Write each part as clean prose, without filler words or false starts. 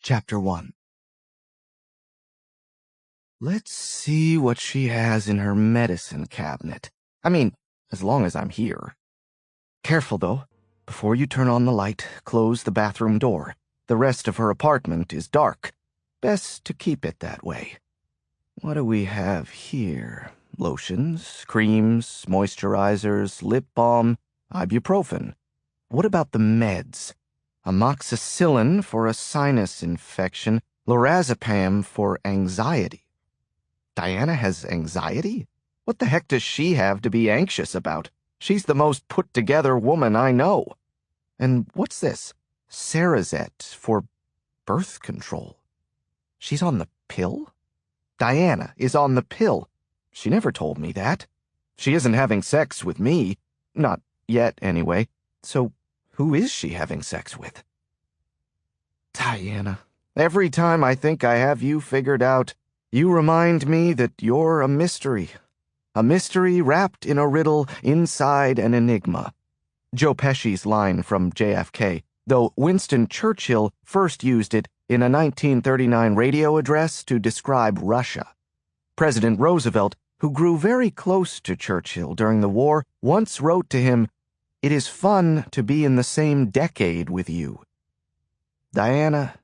Chapter 1. Let's see what she has in her medicine cabinet. I mean, as long as I'm here. Careful, though. Before you turn on the light, close the bathroom door. The rest of her apartment is dark. Best to keep it that way. What do we have here? Lotions, creams, moisturizers, lip balm, ibuprofen. What about the meds? Amoxicillin for a sinus infection, lorazepam for anxiety. Diana has anxiety? What the heck does she have to be anxious about? She's the most put-together woman I know. And what's this? Cerazette for birth control. She's on the pill? Diana is on the pill. She never told me that. She isn't having sex with me. Not yet, anyway. So who is she having sex with? Diana, every time I think I have you figured out, you remind me that you're a mystery. A mystery wrapped in a riddle inside an enigma. Joe Pesci's line from JFK, though Winston Churchill first used it in a 1939 radio address to describe Russia. President Roosevelt, who grew very close to Churchill during the war, once wrote to him, "It is fun to be in the same decade with you." Diana,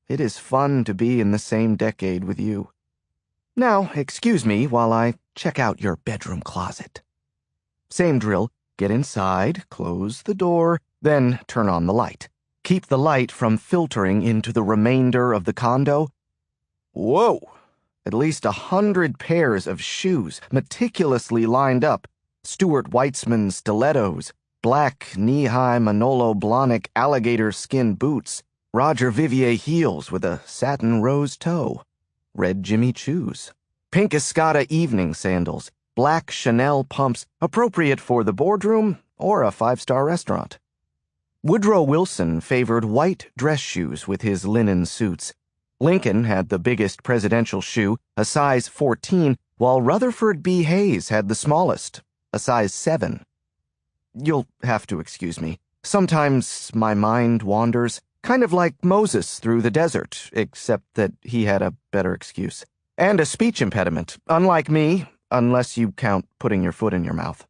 it is fun to be in the same decade with you. Now, excuse me while I check out your bedroom closet. Same drill. Get inside, close the door, then turn on the light. Keep the light from filtering into the remainder of the condo. Whoa! At least 100 pairs of shoes, meticulously lined up. Stuart Weitzman stilettos, black knee-high Manolo Blahnik alligator skin boots, Roger Vivier heels with a satin rose toe, red Jimmy Choos, pink Escada evening sandals, black Chanel pumps appropriate for the boardroom or a five-star restaurant. Woodrow Wilson favored white dress shoes with his linen suits. Lincoln had the biggest presidential shoe, a size 14, while Rutherford B. Hayes had the smallest, a size 7. You'll have to excuse me. Sometimes my mind wanders, kind of like Moses through the desert, except that he had a better excuse. And a speech impediment, unlike me, unless you count putting your foot in your mouth.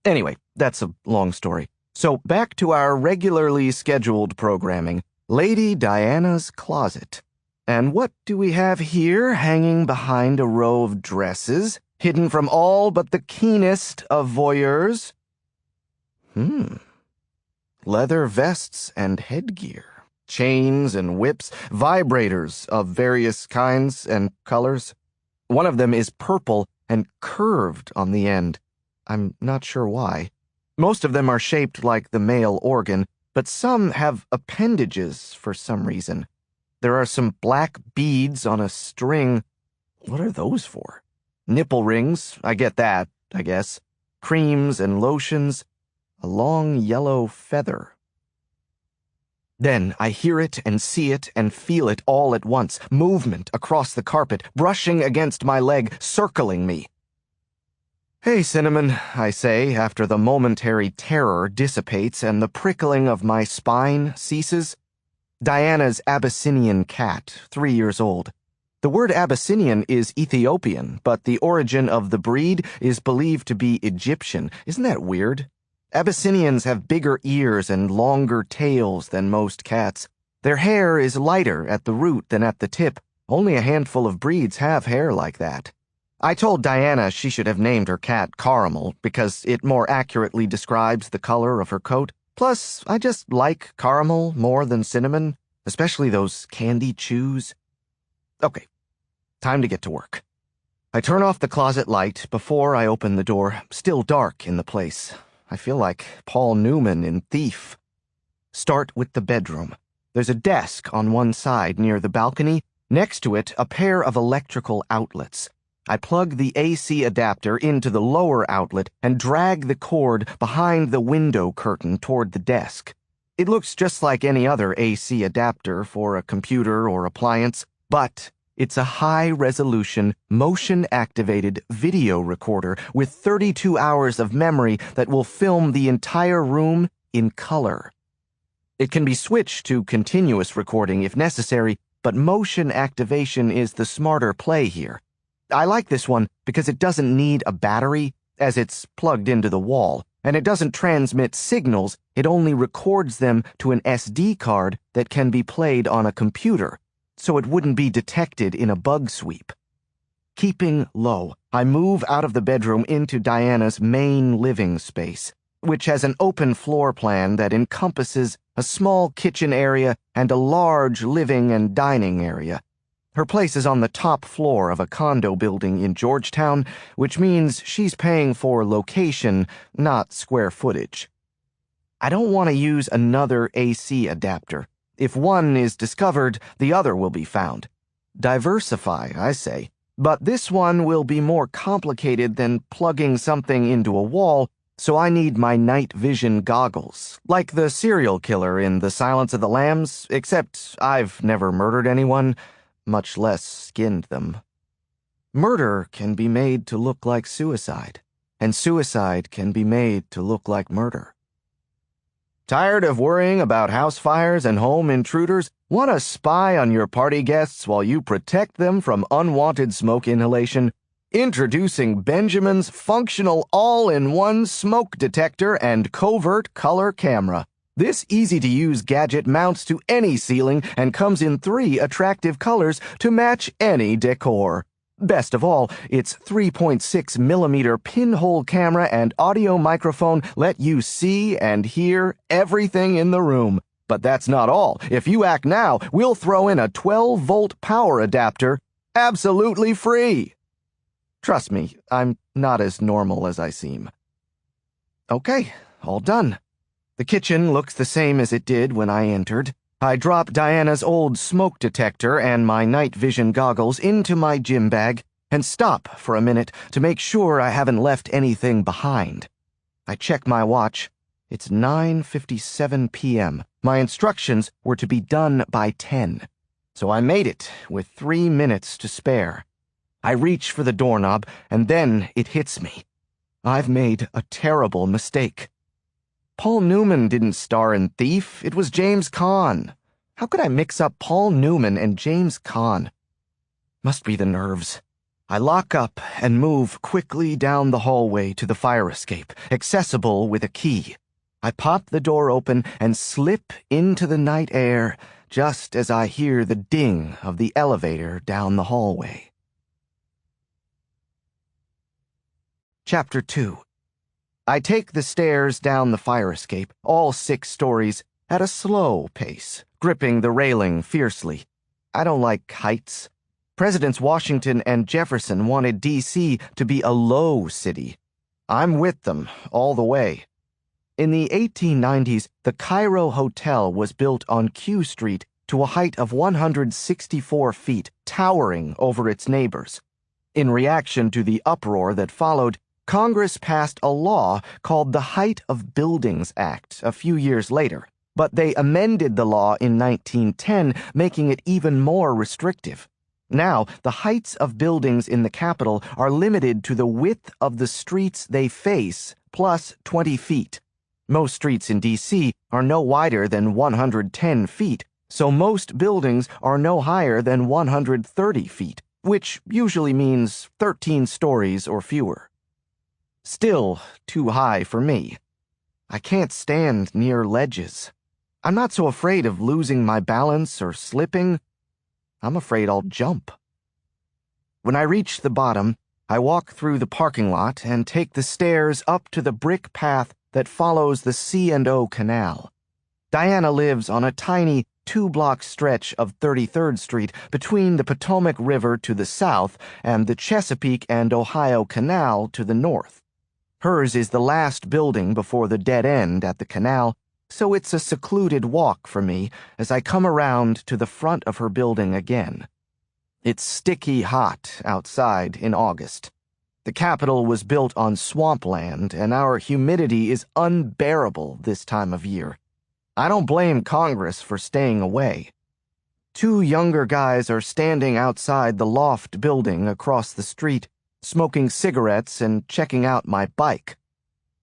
Anyway, that's a long story. So back to our regularly scheduled programming, Lady Diana's closet. And what do we have here hanging behind a row of dresses, hidden from all but the keenest of voyeurs? Leather vests and headgear. Chains and whips, vibrators of various kinds and colors. One of them is purple and curved on the end. I'm not sure why. Most of them are shaped like the male organ, but some have appendages for some reason. There are some black beads on a string. What are those for? Nipple rings, I get that, I guess. Creams and lotions. A long yellow feather. Then I hear it and see it and feel it all at once. Movement across the carpet, brushing against my leg, circling me. "Hey, Cinnamon," I say after the momentary terror dissipates and the prickling of my spine ceases. Diana's Abyssinian cat, 3 years old. The word Abyssinian is Ethiopian, but the origin of the breed is believed to be Egyptian. Isn't that weird? Abyssinians have bigger ears and longer tails than most cats. Their hair is lighter at the root than at the tip. Only a handful of breeds have hair like that. I told Diana she should have named her cat Caramel because it more accurately describes the color of her coat. Plus, I just like caramel more than cinnamon, especially those candy chews. Okay, time to get to work. I turn off the closet light before I open the door, still dark in the place. I feel like Paul Newman in Thief. Start with the bedroom. There's a desk on one side near the balcony. Next to it, a pair of electrical outlets. I plug the AC adapter into the lower outlet and drag the cord behind the window curtain toward the desk. It looks just like any other AC adapter for a computer or appliance, but it's a high-resolution, motion-activated video recorder with 32 hours of memory that will film the entire room in color. It can be switched to continuous recording if necessary, but motion activation is the smarter play here. I like this one because it doesn't need a battery, as it's plugged into the wall, and it doesn't transmit signals, it only records them to an SD card that can be played on a computer, so it wouldn't be detected in a bug sweep. Keeping low, I move out of the bedroom into Diana's main living space, which has an open floor plan that encompasses a small kitchen area and a large living and dining area. Her place is on the top floor of a condo building in Georgetown, which means she's paying for location, not square footage. I don't want to use another AC adapter. If one is discovered, the other will be found. Diversify, I say, but this one will be more complicated than plugging something into a wall, so I need my night vision goggles, like the serial killer in The Silence of the Lambs, except I've never murdered anyone, much less skinned them. Murder can be made to look like suicide, and suicide can be made to look like murder. Tired of worrying about house fires and home intruders? Want to spy on your party guests while you protect them from unwanted smoke inhalation? Introducing Benjamin's functional all-in-one smoke detector and covert color camera. This easy-to-use gadget mounts to any ceiling and comes in 3 attractive colors to match any decor. Best of all, its 3.6mm pinhole camera and audio microphone let you see and hear everything in the room. But that's not all. If you act now, we'll throw in a 12-volt power adapter, absolutely free. Trust me, I'm not as normal as I seem. Okay, all done. The kitchen looks the same as it did when I entered. I drop Diana's old smoke detector and my night vision goggles into my gym bag and stop for a minute to make sure I haven't left anything behind. I check my watch. It's 9:57 p.m. My instructions were to be done by 10, so I made it with 3 minutes to spare. I reach for the doorknob, and then it hits me. I've made a terrible mistake. Paul Newman didn't star in Thief. It was James Caan. How could I mix up Paul Newman and James Caan? Must be the nerves. I lock up and move quickly down the hallway to the fire escape, accessible with a key. I pop the door open and slip into the night air just as I hear the ding of the elevator down the hallway. Chapter 2. I take the stairs down the fire escape, all 6 stories, at a slow pace, gripping the railing fiercely. I don't like heights. Presidents Washington and Jefferson wanted D.C. to be a low city. I'm with them all the way. In the 1890s, the Cairo Hotel was built on Q Street to a height of 164 feet, towering over its neighbors. In reaction to the uproar that followed, Congress passed a law called the Height of Buildings Act a few years later, but they amended the law in 1910, making it even more restrictive. Now, the heights of buildings in the capital are limited to the width of the streets they face, plus 20 feet. Most streets in D.C. are no wider than 110 feet, so most buildings are no higher than 130 feet, which usually means 13 stories or fewer. Still too high for me. I can't stand near ledges. I'm not so afraid of losing my balance or slipping. I'm afraid I'll jump. When I reach the bottom, I walk through the parking lot and take the stairs up to the brick path that follows the C&O Canal. Diana lives on a tiny 2-block stretch of 33rd Street between the Potomac River to the south and the Chesapeake and Ohio Canal to the north. Hers is the last building before the dead end at the canal, so it's a secluded walk for me as I come around to the front of her building again. It's sticky hot outside in August. The Capitol was built on swampland, and our humidity is unbearable this time of year. I don't blame Congress for staying away. 2 younger guys are standing outside the loft building across the street, smoking cigarettes and checking out my bike.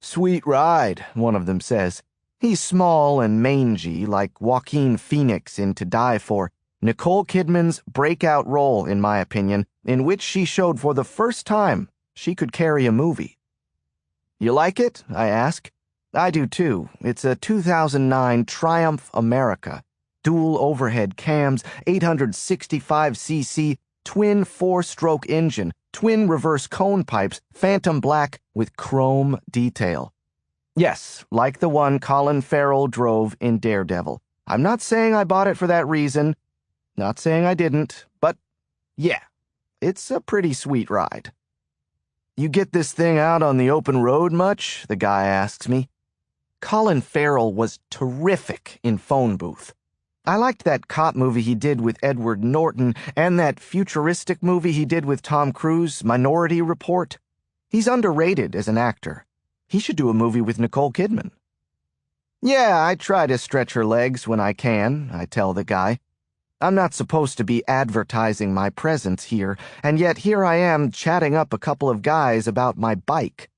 "Sweet ride," one of them says. He's small and mangy, like Joaquin Phoenix in To Die For, Nicole Kidman's breakout role, in my opinion, in which she showed for the first time she could carry a movie. You like it? I ask. I do too. It's a 2009 Triumph America. Dual overhead cams, 865cc, twin four-stroke engine, twin reverse cone pipes, phantom black with chrome detail. Yes, like the one Colin Farrell drove in Daredevil. I'm not saying I bought it for that reason. Not saying I didn't, but yeah, it's a pretty sweet ride. You get this thing out on the open road much? The guy asks me. Colin Farrell was terrific in Phone Booth. I liked that cop movie he did with Edward Norton and that futuristic movie he did with Tom Cruise, Minority Report. He's underrated as an actor. He should do a movie with Nicole Kidman. Yeah, I try to stretch her legs when I can, I tell the guy. I'm not supposed to be advertising my presence here, and yet here I am chatting up a couple of guys about my bike.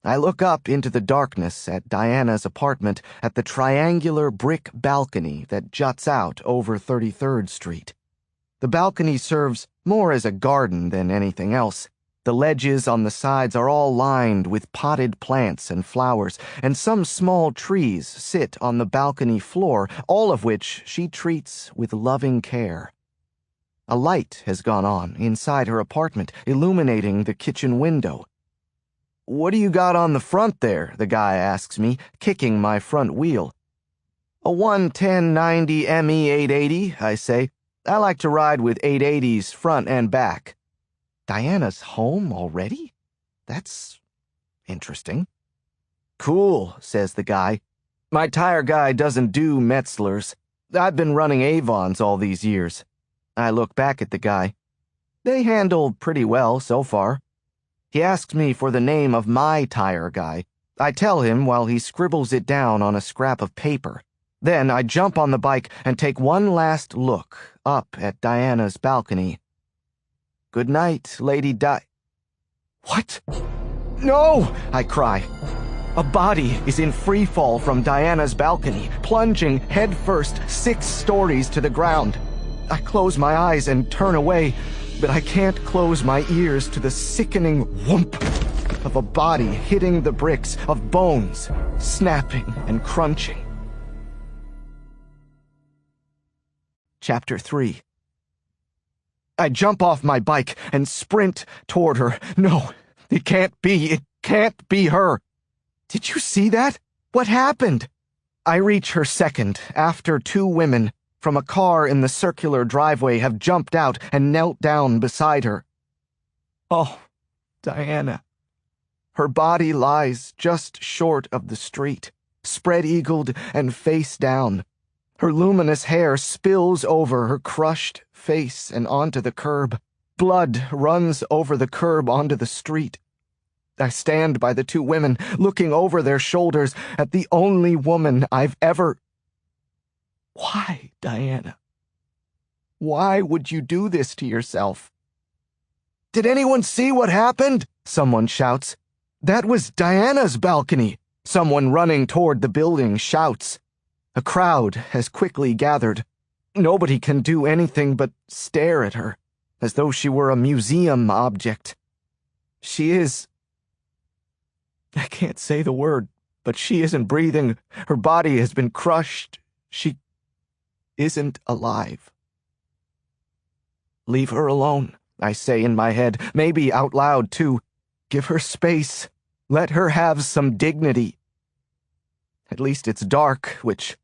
I look up into the darkness at Diana's apartment at the triangular brick balcony that juts out over 33rd Street. The balcony serves more as a garden than anything else. The ledges on the sides are all lined with potted plants and flowers, and some small trees sit on the balcony floor, all of which she treats with loving care. A light has gone on inside her apartment, illuminating the kitchen window. What do you got on the front there? The guy asks me, kicking my front wheel. A 110/90 ME 880, I say. I like to ride with 880s front and back. Diana's home already? That's interesting. Cool, says the guy. My tire guy doesn't do Metzler's. I've been running Avons all these years. I look back at the guy. They handle pretty well so far. He asks me for the name of my tire guy. I tell him while he scribbles it down on a scrap of paper. Then I jump on the bike and take one last look up at Diana's balcony. Good night, Lady What? No! I cry. A body is in free fall from Diana's balcony, plunging headfirst 6 stories to the ground. I close my eyes and turn away, but I can't close my ears to the sickening whoomp of a body hitting the bricks, of bones snapping and crunching. Chapter 3. I jump off my bike and sprint toward her. No, it can't be. It can't be her. Did you see that? What happened? I reach her second after 2 women from a car in the circular driveway have jumped out and knelt down beside her. Oh, Diana. Her body lies just short of the street, spread-eagled and face down. Her luminous hair spills over her crushed face and onto the curb. Blood runs over the curb onto the street. I stand by the 2 women, looking over their shoulders at the only woman I've ever... Why, Diana? Why would you do this to yourself? Did anyone see what happened? Someone shouts. That was Diana's balcony. Someone running toward the building shouts. A crowd has quickly gathered. Nobody can do anything but stare at her, as though she were a museum object. She is... I can't say the word, but she isn't breathing. Her body has been crushed. She isn't alive. Leave her alone, I say in my head, maybe out loud too. Give her space. Let her have some dignity. At least it's dark, which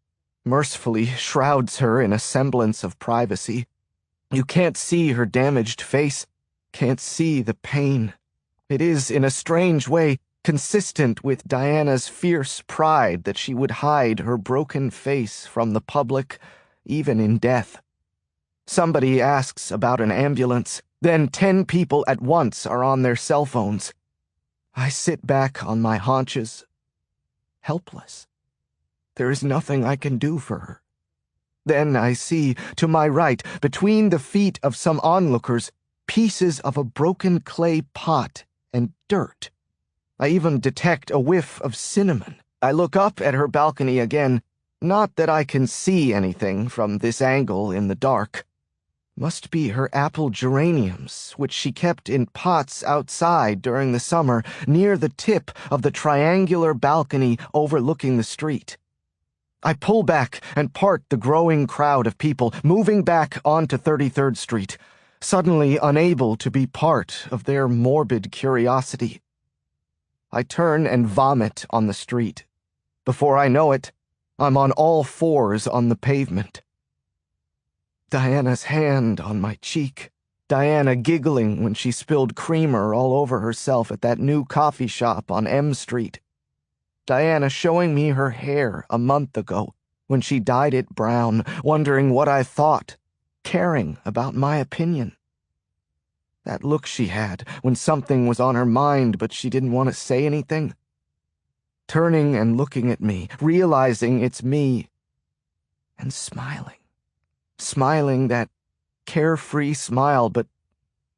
mercifully shrouds her in a semblance of privacy. You can't see her damaged face, can't see the pain. It is, in a strange way, consistent with Diana's fierce pride that she would hide her broken face from the public, even in death. Somebody asks about an ambulance, then 10 people at once are on their cell phones. I sit back on my haunches, helpless. There is nothing I can do for her. Then I see, to my right, between the feet of some onlookers, pieces of a broken clay pot and dirt. I even detect a whiff of cinnamon. I look up at her balcony again. Not that I can see anything from this angle in the dark. Must be her apple geraniums, which she kept in pots outside during the summer near the tip of the triangular balcony overlooking the street. I pull back and part the growing crowd of people moving back onto 33rd Street, suddenly unable to be part of their morbid curiosity. I turn and vomit on the street. Before I know it, I'm on all fours on the pavement. Diana's hand on my cheek. Diana giggling when she spilled creamer all over herself at that new coffee shop on M Street. Diana showing me her hair a month ago when she dyed it brown, wondering what I thought, caring about my opinion. That look she had when something was on her mind but she didn't want to say anything. Turning and looking at me, realizing it's me, and smiling. Smiling that carefree smile, but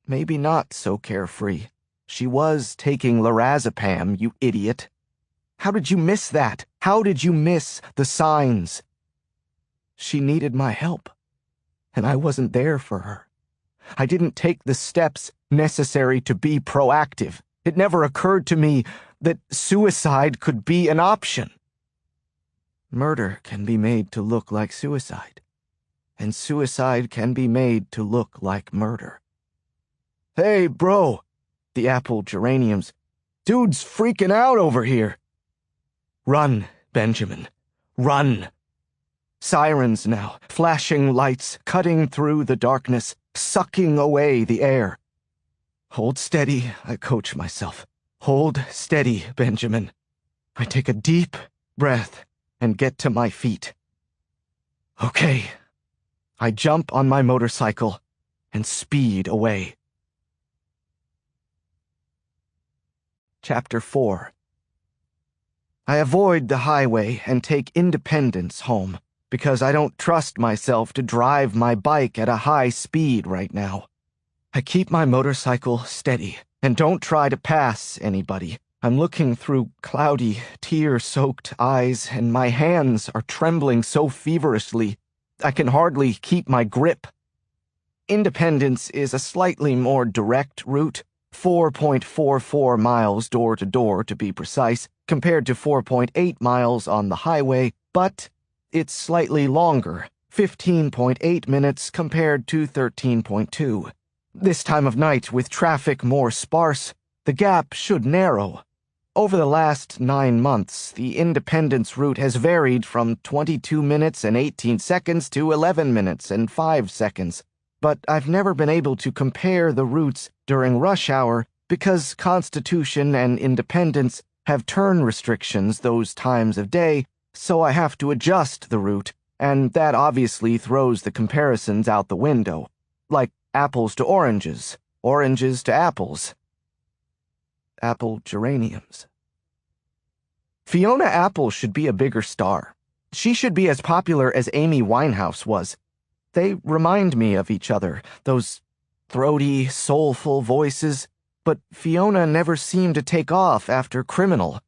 maybe not so carefree. She was taking lorazepam, you idiot. How did you miss that? How did you miss the signs? She needed my help, and I wasn't there for her. I didn't take the steps necessary to be proactive. It never occurred to me that suicide could be an option. Murder can be made to look like suicide, and suicide can be made to look like murder. Hey, bro, the apple geraniums. Dude's freaking out over here. Run, Benjamin, run. Sirens now, flashing lights, cutting through the darkness, sucking away the air. Hold steady, I coach myself. Hold steady, Benjamin. I take a deep breath and get to my feet. Okay. I jump on my motorcycle and speed away. Chapter 4. I avoid the highway and take Independence home because I don't trust myself to drive my bike at a high speed right now. I keep my motorcycle steady and don't try to pass anybody. I'm looking through cloudy, tear-soaked eyes, and my hands are trembling so feverishly I can hardly keep my grip. Independence is a slightly more direct route, 4.44 miles door-to-door to be precise, compared to 4.8 miles on the highway, but it's slightly longer, 15.8 minutes compared to 13.2. This time of night, with traffic more sparse, the gap should narrow. Over the last 9 months, the Independence route has varied from 22 minutes and 18 seconds to 11 minutes and 5 seconds, but I've never been able to compare the routes during rush hour because Constitution and Independence have turn restrictions those times of day, so I have to adjust the route, and that obviously throws the comparisons out the window. Like apples to oranges, oranges to apples. Apple geraniums. Fiona Apple should be a bigger star. She should be as popular as Amy Winehouse was. They remind me of each other, those throaty, soulful voices, but Fiona never seemed to take off after Criminal.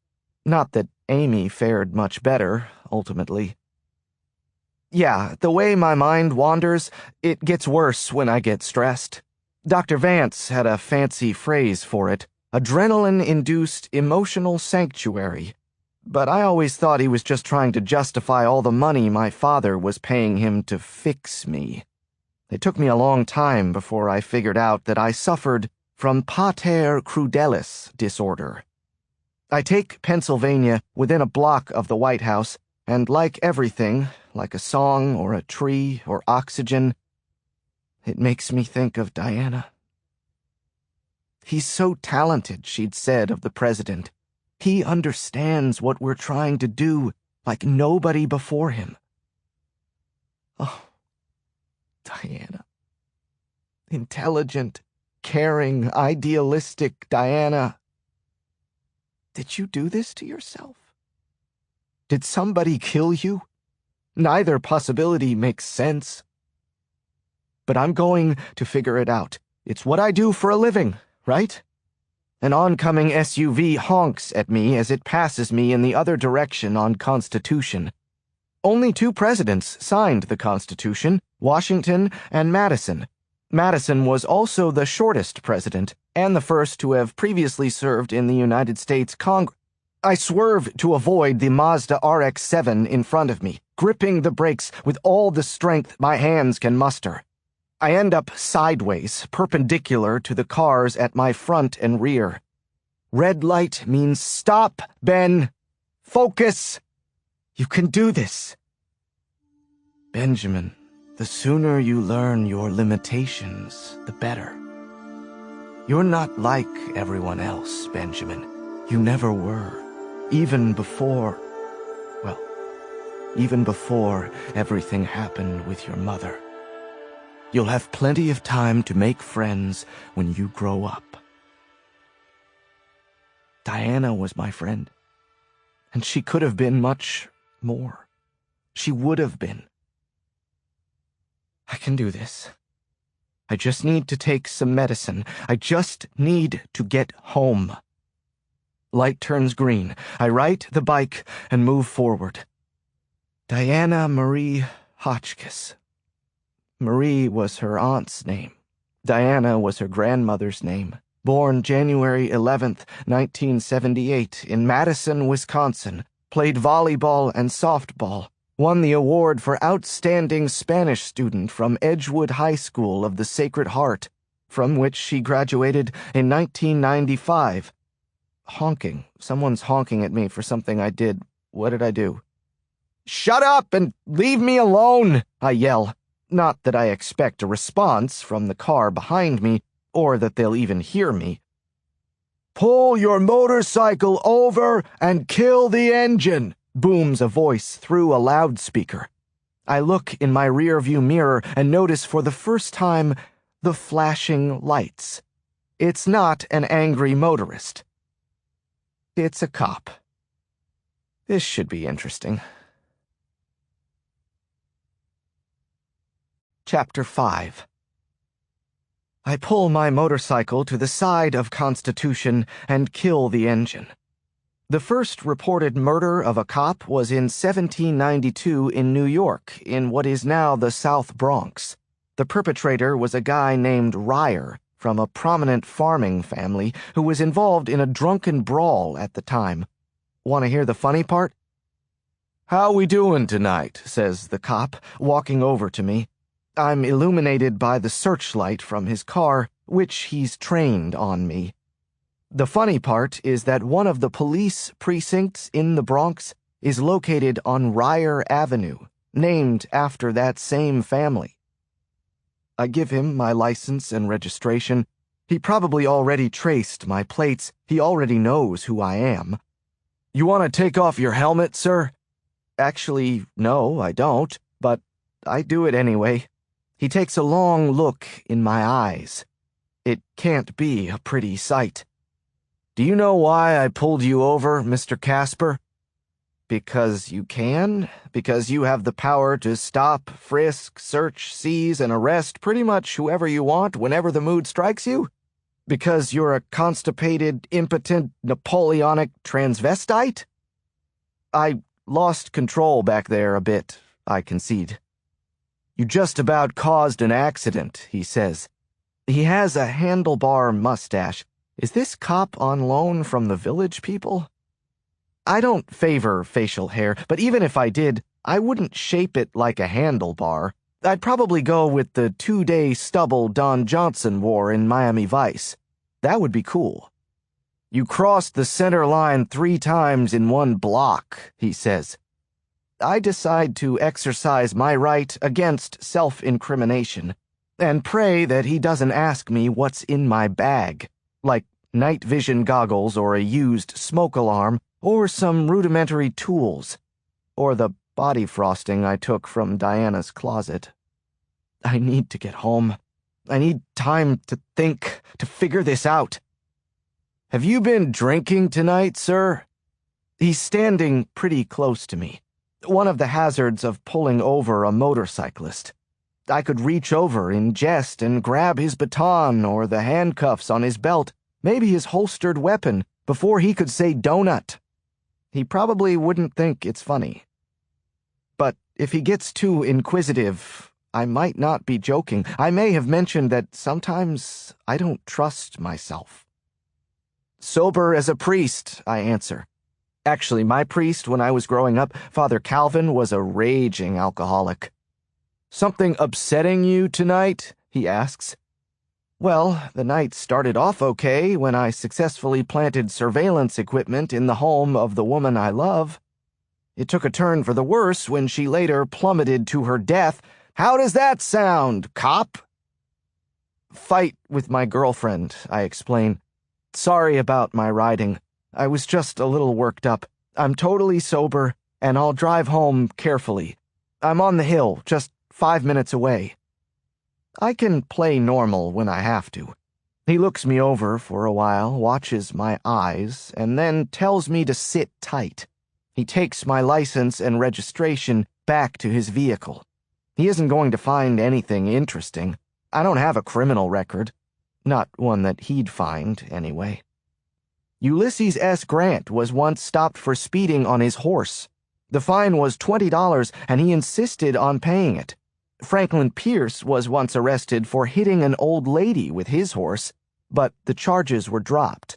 Not that Amy fared much better, ultimately. Yeah, the way my mind wanders, it gets worse when I get stressed. Dr. Vance had a fancy phrase for it, adrenaline-induced emotional sanctuary. But I always thought he was just trying to justify all the money my father was paying him to fix me. It took me a long time before I figured out that I suffered from pater crudelis disorder. I take Pennsylvania within a block of the White House, and like everything, like a song or a tree or oxygen, it makes me think of Diana. He's so talented, she'd said of the president. He understands what we're trying to do like nobody before him. Oh, Diana. Intelligent, caring, idealistic Diana. Did you do this to yourself? Did somebody kill you? Neither possibility makes sense. But I'm going to figure it out. It's what I do for a living, right? An oncoming SUV honks at me as it passes me in the other direction on Constitution. Only 2 presidents signed the Constitution, Washington and Madison. Madison was also the shortest president and the first to have previously served in the United States Congress. I swerve to avoid the Mazda RX-7 in front of me, gripping the brakes with all the strength my hands can muster. I end up sideways, perpendicular to the cars at my front and rear. Red light means stop, Ben. Focus. You can do this. Benjamin, the sooner you learn your limitations, the better. You're not like everyone else, Benjamin. You never were. Even before everything happened with your mother. You'll have plenty of time to make friends when you grow up. Diana was my friend, and she could have been much more. She would have been. I can do this. I just need to take some medicine. I just need to get home. Light turns green. I right the bike and move forward. Diana Marie Hotchkiss. Marie was her aunt's name. Diana was her grandmother's name. Born January 11th, 1978, in Madison, Wisconsin. Played volleyball and softball. Won the award for Outstanding Spanish Student from Edgewood High School of the Sacred Heart, from which she graduated in 1995. Honking. Someone's honking at me for something I did. What did I do? Shut up and leave me alone, I yell. Not that I expect a response from the car behind me, or that they'll even hear me. Pull your motorcycle over and kill the engine, booms a voice through a loudspeaker. I look in my rearview mirror and notice for the first time the flashing lights. It's not an angry motorist. It's a cop. This should be interesting. Chapter 5. I pull my motorcycle to the side of Constitution and kill the engine. The first reported murder of a cop was in 1792 in New York, in what is now the South Bronx. The perpetrator was a guy named Ryer, from a prominent farming family who was involved in a drunken brawl at the time. Want to hear the funny part? "How we doing tonight?" says the cop, walking over to me. I'm illuminated by the searchlight from his car, which he's trained on me. The funny part is that one of the police precincts in the Bronx is located on Ryer Avenue, named after that same family. I give him my license and registration. He probably already traced my plates. He already knows who I am. "You want to take off your helmet, sir?" Actually, no, I don't, but I do it anyway. He takes a long look in my eyes. It can't be a pretty sight. "Do you know why I pulled you over, Mr. Casper?" "Because you can? Because you have the power to stop, frisk, search, seize, and arrest pretty much whoever you want whenever the mood strikes you? Because you're a constipated, impotent, Napoleonic transvestite?" "I lost control back there a bit," I concede. "You just about caused an accident," he says. He has a handlebar mustache. Is this cop on loan from the Village People? I don't favor facial hair, but even if I did, I wouldn't shape it like a handlebar. I'd probably go with the 2-day stubble Don Johnson wore in Miami Vice. That would be cool. "You crossed the center line 3 times in one block," he says. I decide to exercise my right against self-incrimination and pray that he doesn't ask me what's in my bag, like night vision goggles or a used smoke alarm or some rudimentary tools, or the body frosting I took from Diana's closet. I need to get home. I need time to think, to figure this out. "Have you been drinking tonight, sir?" He's standing pretty close to me. One of the hazards of pulling over a motorcyclist. I could reach over in jest and grab his baton or the handcuffs on his belt, maybe his holstered weapon, before he could say donut. He probably wouldn't think it's funny. But if he gets too inquisitive, I might not be joking. I may have mentioned that sometimes I don't trust myself. Sober as a priest, I answer. Actually, my priest when I was growing up, Father Calvin, was a raging alcoholic. Something upsetting you tonight? He asks. Well, the night started off okay when I successfully planted surveillance equipment in the home of the woman I love. It took a turn for the worse when she later plummeted to her death. How does that sound, cop? Fight with my girlfriend, I explain. Sorry about my riding. I was just a little worked up. I'm totally sober, and I'll drive home carefully. I'm on the hill, just 5 minutes away. I can play normal when I have to. He looks me over for a while, watches my eyes, and then tells me to sit tight. He takes my license and registration back to his vehicle. He isn't going to find anything interesting. I don't have a criminal record. Not one that he'd find, anyway. Ulysses S. Grant was once stopped for speeding on his horse. The fine was $20, and he insisted on paying it. Franklin Pierce was once arrested for hitting an old lady with his horse, but the charges were dropped.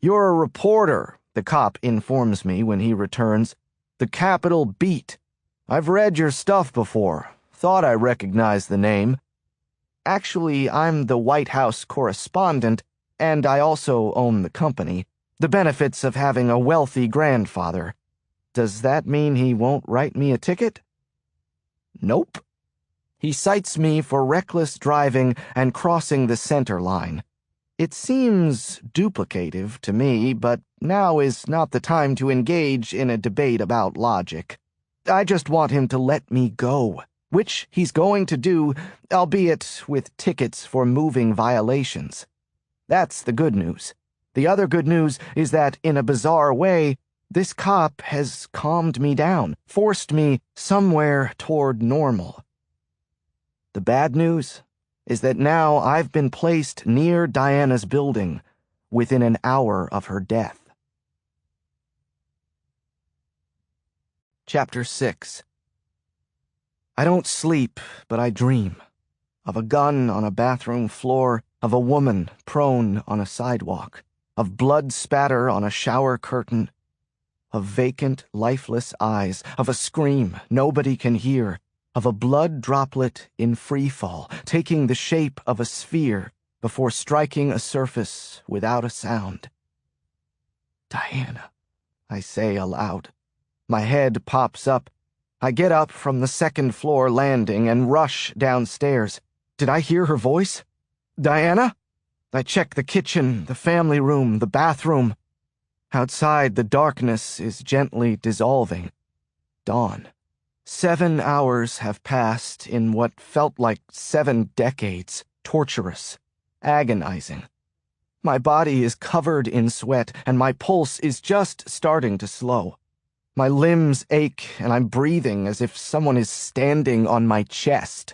You're a reporter, the cop informs me when he returns. The Capitol Beat. I've read your stuff before. Thought I recognized the name. Actually, I'm the White House correspondent, and I also own the company. The benefits of having a wealthy grandfather. Does that mean he won't write me a ticket? Nope. He cites me for reckless driving and crossing the center line. It seems duplicative to me, but now is not the time to engage in a debate about logic. I just want him to let me go, which he's going to do, albeit with tickets for moving violations. That's the good news. The other good news is that, in a bizarre way, this cop has calmed me down, forced me somewhere toward normal. The bad news is that now I've been placed near Diana's building, within an hour of her death. Chapter 6. I don't sleep, but I dream. Of a gun on a bathroom floor, of a woman prone on a sidewalk, of blood spatter on a shower curtain, of vacant, lifeless eyes, of a scream nobody can hear, of a blood droplet in freefall, taking the shape of a sphere before striking a surface without a sound. Diana, I say aloud. My head pops up. I get up from the second-floor landing and rush downstairs. Did I hear her voice? Diana? I check the kitchen, the family room, the bathroom. Outside, the darkness is gently dissolving. Dawn. 7 hours have passed in what felt like 7 decades, torturous, agonizing. My body is covered in sweat, and my pulse is just starting to slow. My limbs ache, and I'm breathing as if someone is standing on my chest.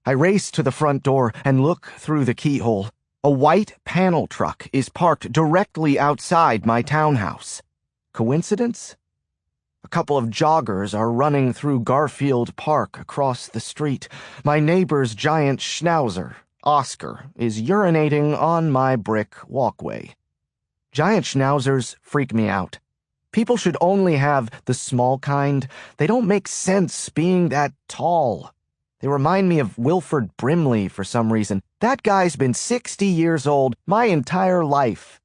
I race to the front door and look through the keyhole. A white panel truck is parked directly outside my townhouse. Coincidence? A couple of joggers are running through Garfield Park across the street. My neighbor's giant schnauzer, Oscar, is urinating on my brick walkway. Giant schnauzers freak me out. People should only have the small kind. They don't make sense being that tall. They remind me of Wilford Brimley for some reason. That guy's been 60 years old my entire life.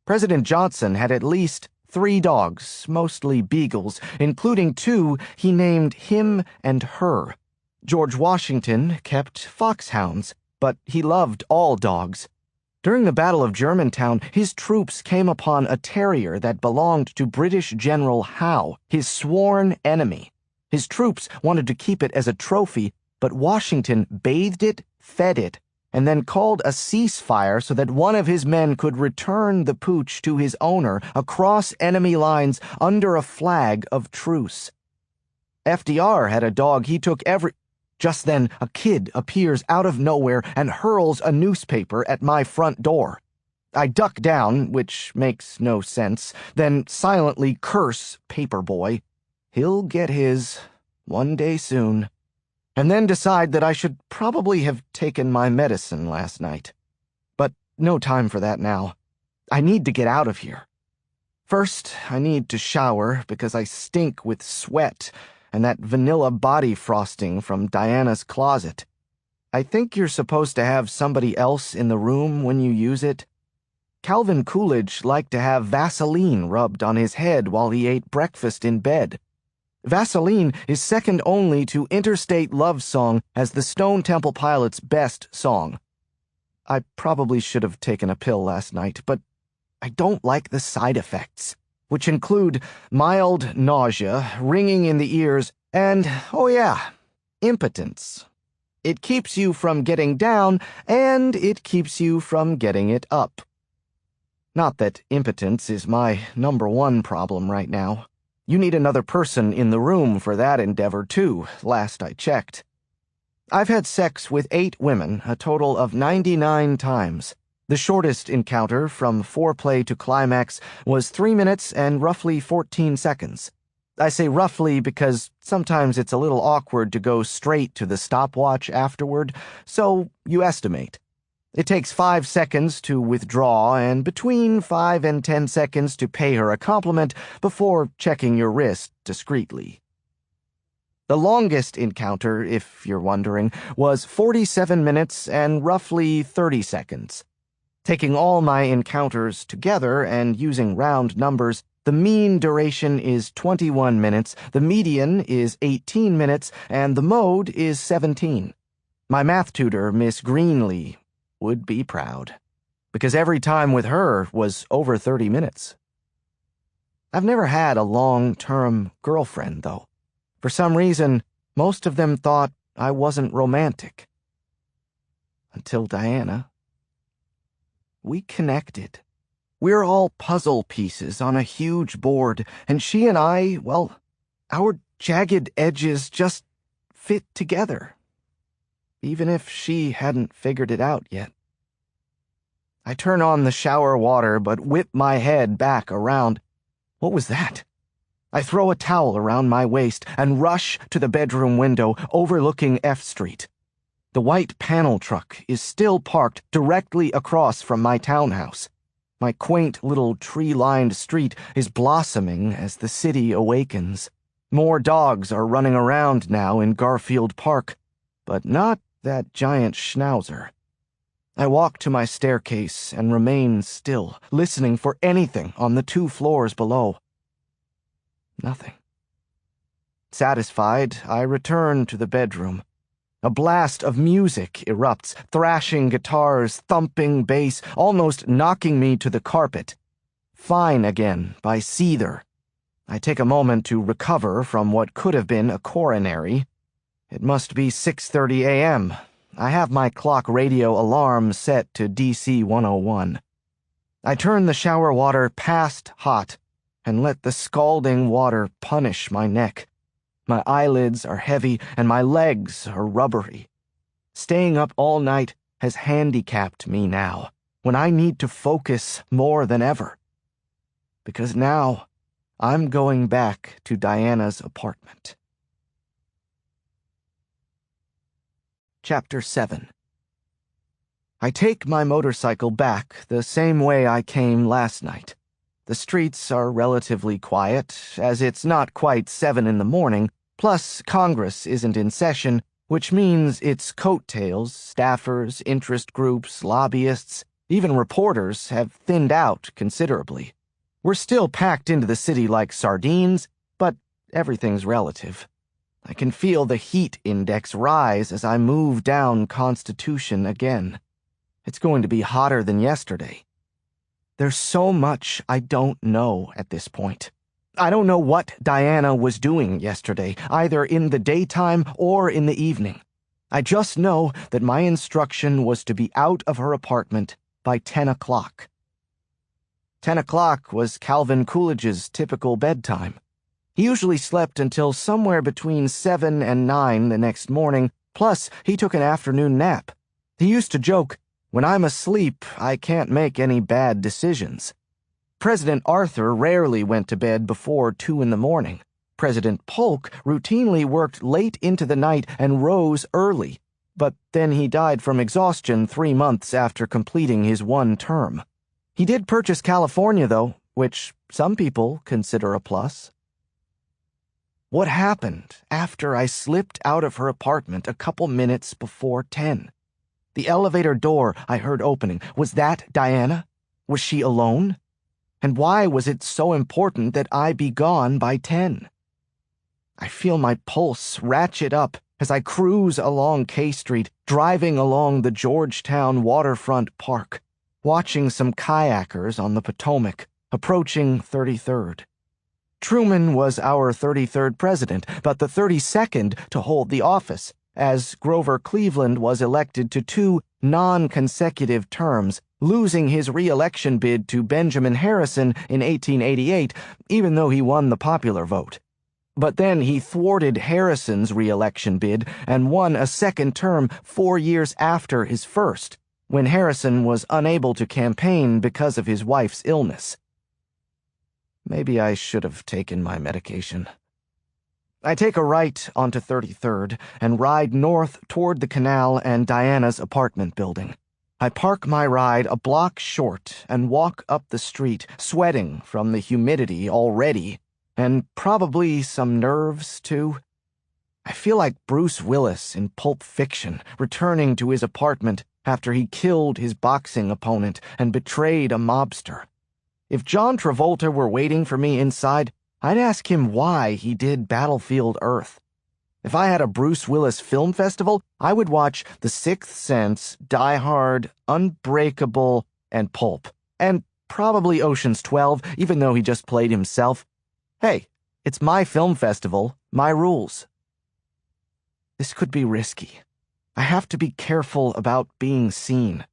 President Johnson had at least 3 dogs, mostly beagles, including 2 he named him and her. George Washington kept foxhounds, but he loved all dogs. During the Battle of Germantown, his troops came upon a terrier that belonged to British General Howe, his sworn enemy. His troops wanted to keep it as a trophy, but Washington bathed it, fed it, and then called a ceasefire so that one of his men could return the pooch to his owner across enemy lines under a flag of truce. FDR had a dog he took every... Just then, a kid appears out of nowhere and hurls a newspaper at my front door. I duck down, which makes no sense, then silently curse Paperboy. he'll get his one day soon, and then decide that I should probably have taken my medicine last night. But no time for that now. I need to get out of here. First, I need to shower because I stink with sweat and that vanilla body frosting from Diana's closet. I think you're supposed to have somebody else in the room when you use it. Calvin Coolidge liked to have Vaseline rubbed on his head while he ate breakfast in bed. Vaseline is second only to Interstate Love Song as the Stone Temple Pilots' best song. I probably should have taken a pill last night, but I don't like the side effects, which include mild nausea, ringing in the ears, and, oh yeah, impotence. It keeps you from getting down, and it keeps you from getting it up. Not that impotence is my #1 problem right now. You need another person in the room for that endeavor, too, last I checked. I've had sex with 8 women, a total of 99 times. The shortest encounter from foreplay to climax was 3 minutes and roughly 14 seconds. I say roughly because sometimes it's a little awkward to go straight to the stopwatch afterward, so you estimate. It takes 5 seconds to withdraw and between 5 and 10 seconds to pay her a compliment before checking your wrist discreetly. The longest encounter, if you're wondering, was 47 minutes and roughly 30 seconds. Taking all my encounters together and using round numbers, the mean duration is 21 minutes, the median is 18 minutes, and the mode is 17. My math tutor, Miss Greenlee, would be proud, because every time with her was over 30 minutes. I've never had a long-term girlfriend, though. For some reason, most of them thought I wasn't romantic. Until Diana. We connected. We're all puzzle pieces on a huge board, and she and I, well, our jagged edges just fit together. Even if she hadn't figured it out yet. I turn on the shower water, but whip my head back around. What was that? I throw a towel around my waist and rush to the bedroom window overlooking F Street. The white panel truck is still parked directly across from my townhouse. My quaint little tree-lined street is blossoming as the city awakens. More dogs are running around now in Garfield Park, but not that giant schnauzer. I walk to my staircase and remain still, listening for anything on the 2 floors below. Nothing. Satisfied, I return to the bedroom. A blast of music erupts, thrashing guitars, thumping bass, almost knocking me to the carpet. Fine Again by Seether. I take a moment to recover from what could have been a coronary. It must be 6:30 a.m. I have my clock radio alarm set to DC 101. I turn the shower water past hot and let the scalding water punish my neck. My eyelids are heavy and my legs are rubbery. Staying up all night has handicapped me now, when I need to focus more than ever. Because now, I'm going back to Diana's apartment. Chapter 7. I take my motorcycle back the same way I came last night. The streets are relatively quiet, as it's not quite 7 in the morning, plus Congress isn't in session, which means its coattails, staffers, interest groups, lobbyists, even reporters have thinned out considerably. We're still packed into the city like sardines, but everything's relative. I can feel the heat index rise as I move down Constitution again. It's going to be hotter than yesterday. There's so much I don't know at this point. I don't know what Diana was doing yesterday, either in the daytime or in the evening. I just know that my instruction was to be out of her apartment by 10 o'clock. 10 o'clock was Calvin Coolidge's typical bedtime. He usually slept until somewhere between 7 and 9 the next morning, plus he took an afternoon nap. He used to joke, "When I'm asleep, I can't make any bad decisions." President Arthur rarely went to bed before 2 in the morning. President Polk routinely worked late into the night and rose early, but then he died from exhaustion 3 months after completing his one term. He did purchase California, though, which some people consider a plus. What happened after I slipped out of her apartment a couple minutes before 10? The elevator door I heard opening, was that Diana? Was she alone? And why was it so important that I be gone by 10? I feel my pulse ratchet up as I cruise along K Street, driving along the Georgetown waterfront park, watching some kayakers on the Potomac, approaching 33rd. Truman was our 33rd president, but the 32nd to hold the office, as Grover Cleveland was elected to 2 non-consecutive terms, losing his re-election bid to Benjamin Harrison in 1888, even though he won the popular vote. But then he thwarted Harrison's re-election bid and won a second term 4 years after his first, when Harrison was unable to campaign because of his wife's illness. Maybe I should have taken my medication. I take a right onto 33rd and ride north toward the canal and Diana's apartment building. I park my ride a block short and walk up the street, sweating from the humidity already, and probably some nerves, too. I feel like Bruce Willis in Pulp Fiction, returning to his apartment after he killed his boxing opponent and betrayed a mobster. If John Travolta were waiting for me inside, I'd ask him why he did Battlefield Earth. If I had a Bruce Willis film festival, I would watch The Sixth Sense, Die Hard, Unbreakable, and Pulp. And probably Ocean's 12, even though he just played himself. Hey, it's my film festival, my rules. This could be risky. I have to be careful about being seen.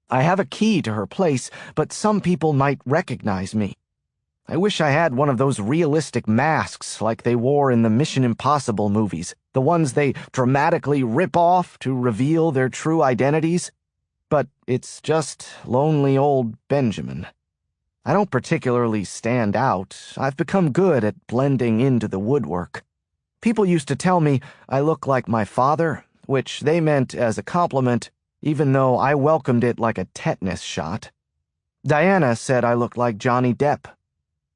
I have a key to her place, but some people might recognize me. I wish I had one of those realistic masks like they wore in the Mission Impossible movies, the ones they dramatically rip off to reveal their true identities. But it's just lonely old Benjamin. I don't particularly stand out. I've become good at blending into the woodwork. People used to tell me I look like my father, which they meant as a compliment, even though I welcomed it like a tetanus shot. Diana said I looked like Johnny Depp.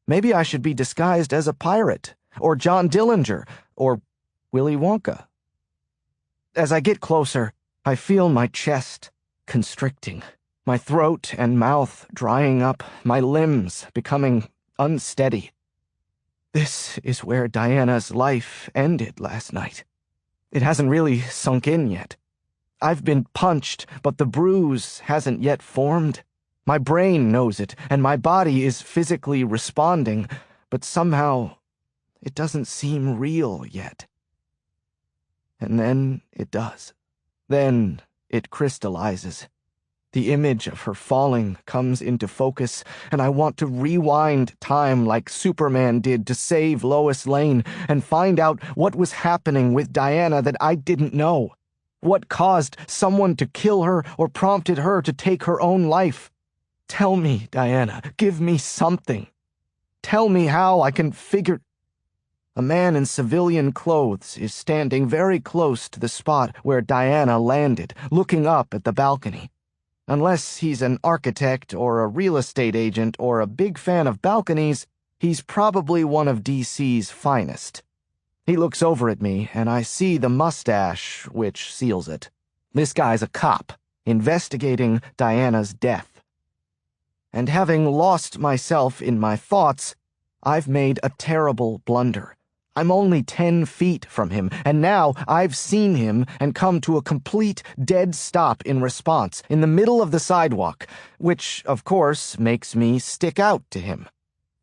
Maybe I should be disguised as a pirate, or John Dillinger, or Willy Wonka. As I get closer, I feel my chest constricting, my throat and mouth drying up, my limbs becoming unsteady. This is where Diana's life ended last night. It hasn't really sunk in yet. I've been punched, but the bruise hasn't yet formed. My brain knows it, and my body is physically responding, but somehow it doesn't seem real yet. And then it does. Then it crystallizes. The image of her falling comes into focus, and I want to rewind time like Superman did to save Lois Lane and find out what was happening with Diana that I didn't know. What caused someone to kill her or prompted her to take her own life? Tell me, Diana, give me something. Tell me how I can figure... A man in civilian clothes is standing very close to the spot where Diana landed, looking up at the balcony. Unless he's an architect or a real estate agent or a big fan of balconies, he's probably one of DC's finest. He looks over at me, and I see the mustache, which seals it. This guy's a cop, investigating Diana's death. And having lost myself in my thoughts, I've made a terrible blunder. I'm only 10 feet from him, and now I've seen him and come to a complete dead stop in response, in the middle of the sidewalk, which, of course, makes me stick out to him.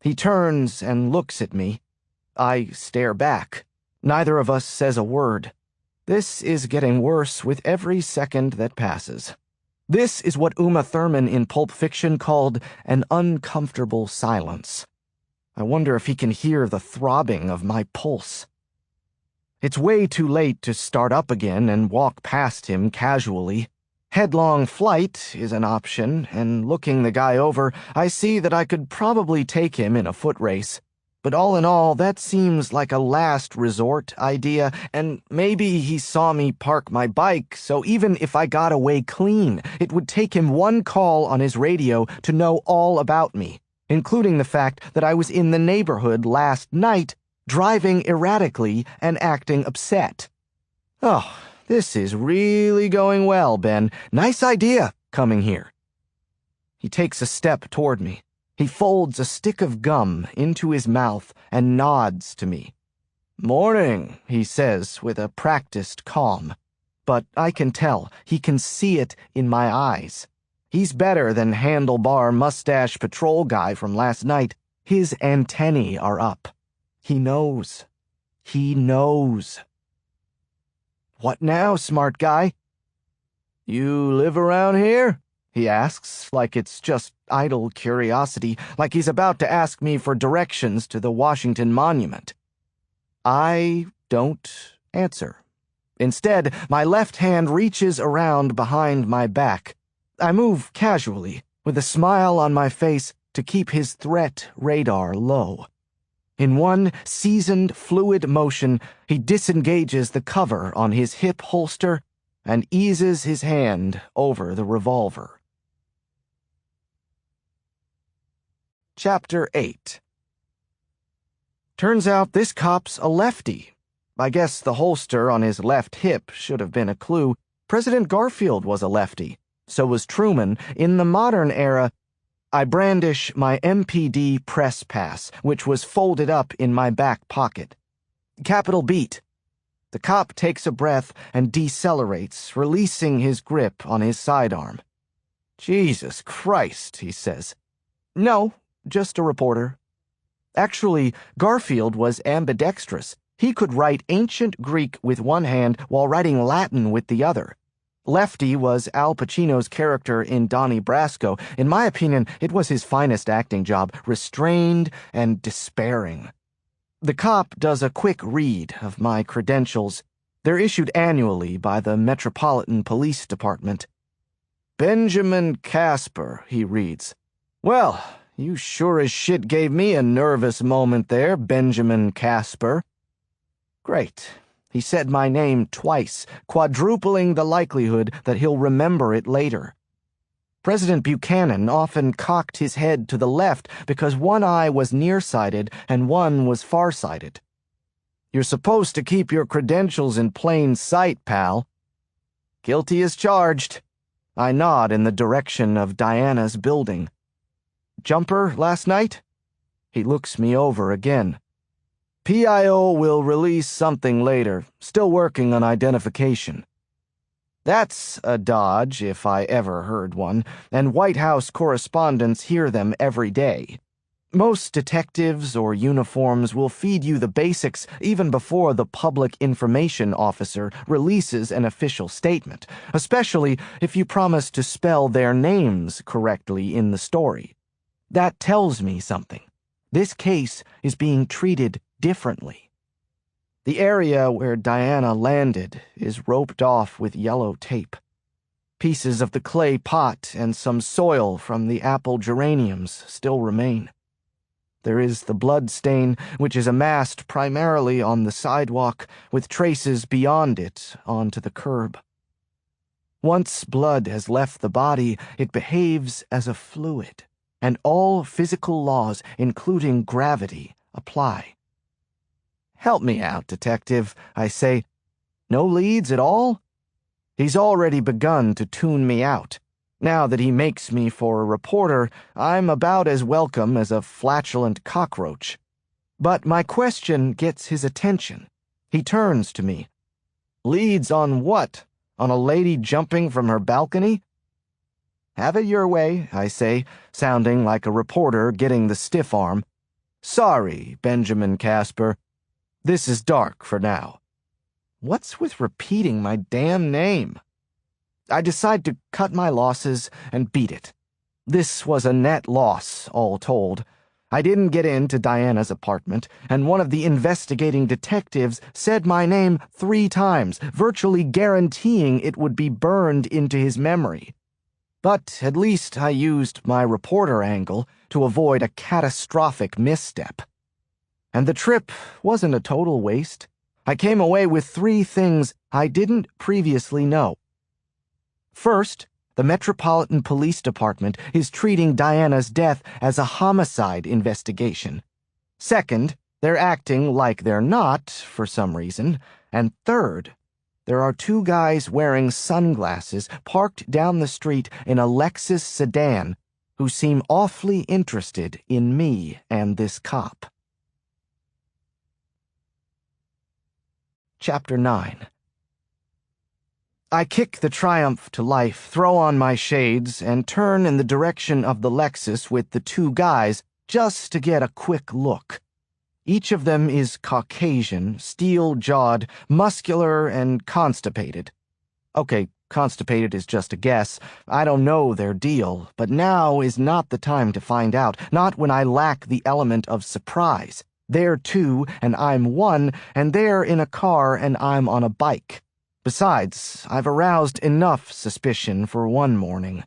He turns and looks at me. I stare back. Neither of us says a word. This is getting worse with every second that passes. This is what Uma Thurman in Pulp Fiction called an uncomfortable silence. I wonder if he can hear the throbbing of my pulse. It's way too late to start up again and walk past him casually. Headlong flight is an option, and looking the guy over, I see that I could probably take him in a foot race. But all in all, that seems like a last resort idea, and maybe he saw me park my bike, so even if I got away clean, it would take him one call on his radio to know all about me, including the fact that I was in the neighborhood last night, driving erratically and acting upset. Oh, this is really going well, Ben. Nice idea, coming here. He takes a step toward me. He folds a stick of gum into his mouth and nods to me. Morning, he says with a practiced calm. But I can tell, he can see it in my eyes. He's better than handlebar mustache patrol guy from last night. His antennae are up. He knows. He knows. What now, smart guy? You live around here? He asks, like it's just idle curiosity, like he's about to ask me for directions to the Washington Monument. I don't answer. Instead, my left hand reaches around behind my back. I move casually, with a smile on my face to keep his threat radar low. In one seasoned, fluid motion, he disengages the cover on his hip holster and eases his hand over the revolver. Chapter 8. Turns out this cop's a lefty. I guess the holster on his left hip should have been a clue. President Garfield was a lefty. So was Truman. In the modern era, I brandish my MPD press pass, which was folded up in my back pocket. Capital beat. The cop takes a breath and decelerates, releasing his grip on his sidearm. Jesus Christ, he says. No, just a reporter. Actually, Garfield was ambidextrous. He could write ancient Greek with one hand while writing Latin with the other. Lefty was Al Pacino's character in Donnie Brasco. In my opinion, it was his finest acting job, restrained and despairing. The cop does a quick read of my credentials. They're issued annually by the Metropolitan Police Department. Benjamin Casper, he reads. Well, you sure as shit gave me a nervous moment there, Benjamin Casper. Great. He said my name twice, quadrupling the likelihood that he'll remember it later. President Buchanan often cocked his head to the left because one eye was nearsighted and one was farsighted. You're supposed to keep your credentials in plain sight, pal. Guilty as charged. I nod in the direction of Diana's building. Jumper last night? He looks me over again. PIO will release something later. Still working on identification. That's a dodge, if I ever heard one, and White House correspondents hear them every day. Most detectives or uniforms will feed you the basics even before the public information officer releases an official statement, especially if you promise to spell their names correctly in the story. That tells me something. This case is being treated differently. The area where Diana landed is roped off with yellow tape. Pieces of the clay pot and some soil from the apple geraniums still remain. There is the blood stain, which is amassed primarily on the sidewalk, with traces beyond it onto the curb. Once blood has left the body, it behaves as a fluid, and all physical laws, including gravity, apply. Help me out, detective, I say. No leads at all? He's already begun to tune me out. Now that he makes me for a reporter, I'm about as welcome as a flatulent cockroach. But my question gets his attention. He turns to me. Leads on what? On a lady jumping from her balcony? Have it your way, I say, sounding like a reporter getting the stiff arm. Sorry, Benjamin Casper. This is dark for now. What's with repeating my damn name? I decide to cut my losses and beat it. This was a net loss, all told. I didn't get into Diana's apartment, and one of the investigating detectives said my name 3 times, virtually guaranteeing it would be burned into his memory. But at least I used my reporter angle to avoid a catastrophic misstep. And the trip wasn't a total waste. I came away with 3 things I didn't previously know. First, the Metropolitan Police Department is treating Diana's death as a homicide investigation. Second, they're acting like they're not, for some reason. And third, there are 2 guys wearing sunglasses parked down the street in a Lexus sedan who seem awfully interested in me and this cop. Chapter 9. I kick the Triumph to life, throw on my shades, and turn in the direction of the Lexus with the 2 guys just to get a quick look. Each of them is Caucasian, steel-jawed, muscular, and constipated. Okay, constipated is just a guess. I don't know their deal, but now is not the time to find out, not when I lack the element of surprise. They're 2, and I'm 1, and they're in a car, and I'm on a bike. Besides, I've aroused enough suspicion for one morning.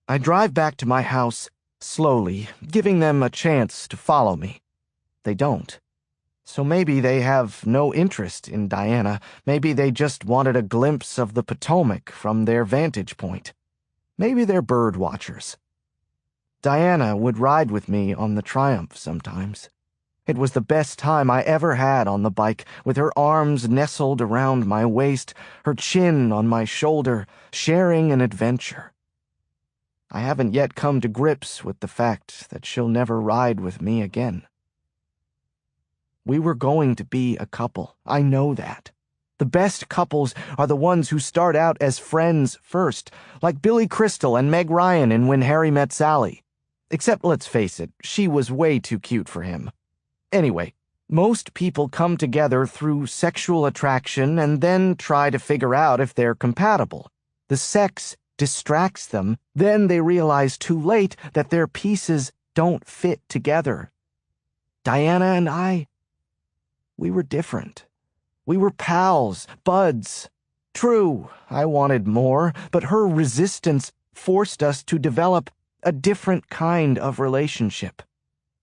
I drive back to my house slowly, giving them a chance to follow me. They don't. So maybe they have no interest in Diana. Maybe they just wanted a glimpse of the Potomac from their vantage point. Maybe they're bird watchers. Diana would ride with me on the Triumph sometimes. It was the best time I ever had on the bike, with her arms nestled around my waist, her chin on my shoulder, sharing an adventure. I haven't yet come to grips with the fact that she'll never ride with me again. We were going to be a couple. I know that. The best couples are the ones who start out as friends first, like Billy Crystal and Meg Ryan in When Harry Met Sally. Except, let's face it, she was way too cute for him. Anyway, most people come together through sexual attraction and then try to figure out if they're compatible. The sex distracts them, then they realize too late that their pieces don't fit together. Diana and I, we were different. We were pals, buds. True, I wanted more, but her resistance forced us to develop a different kind of relationship.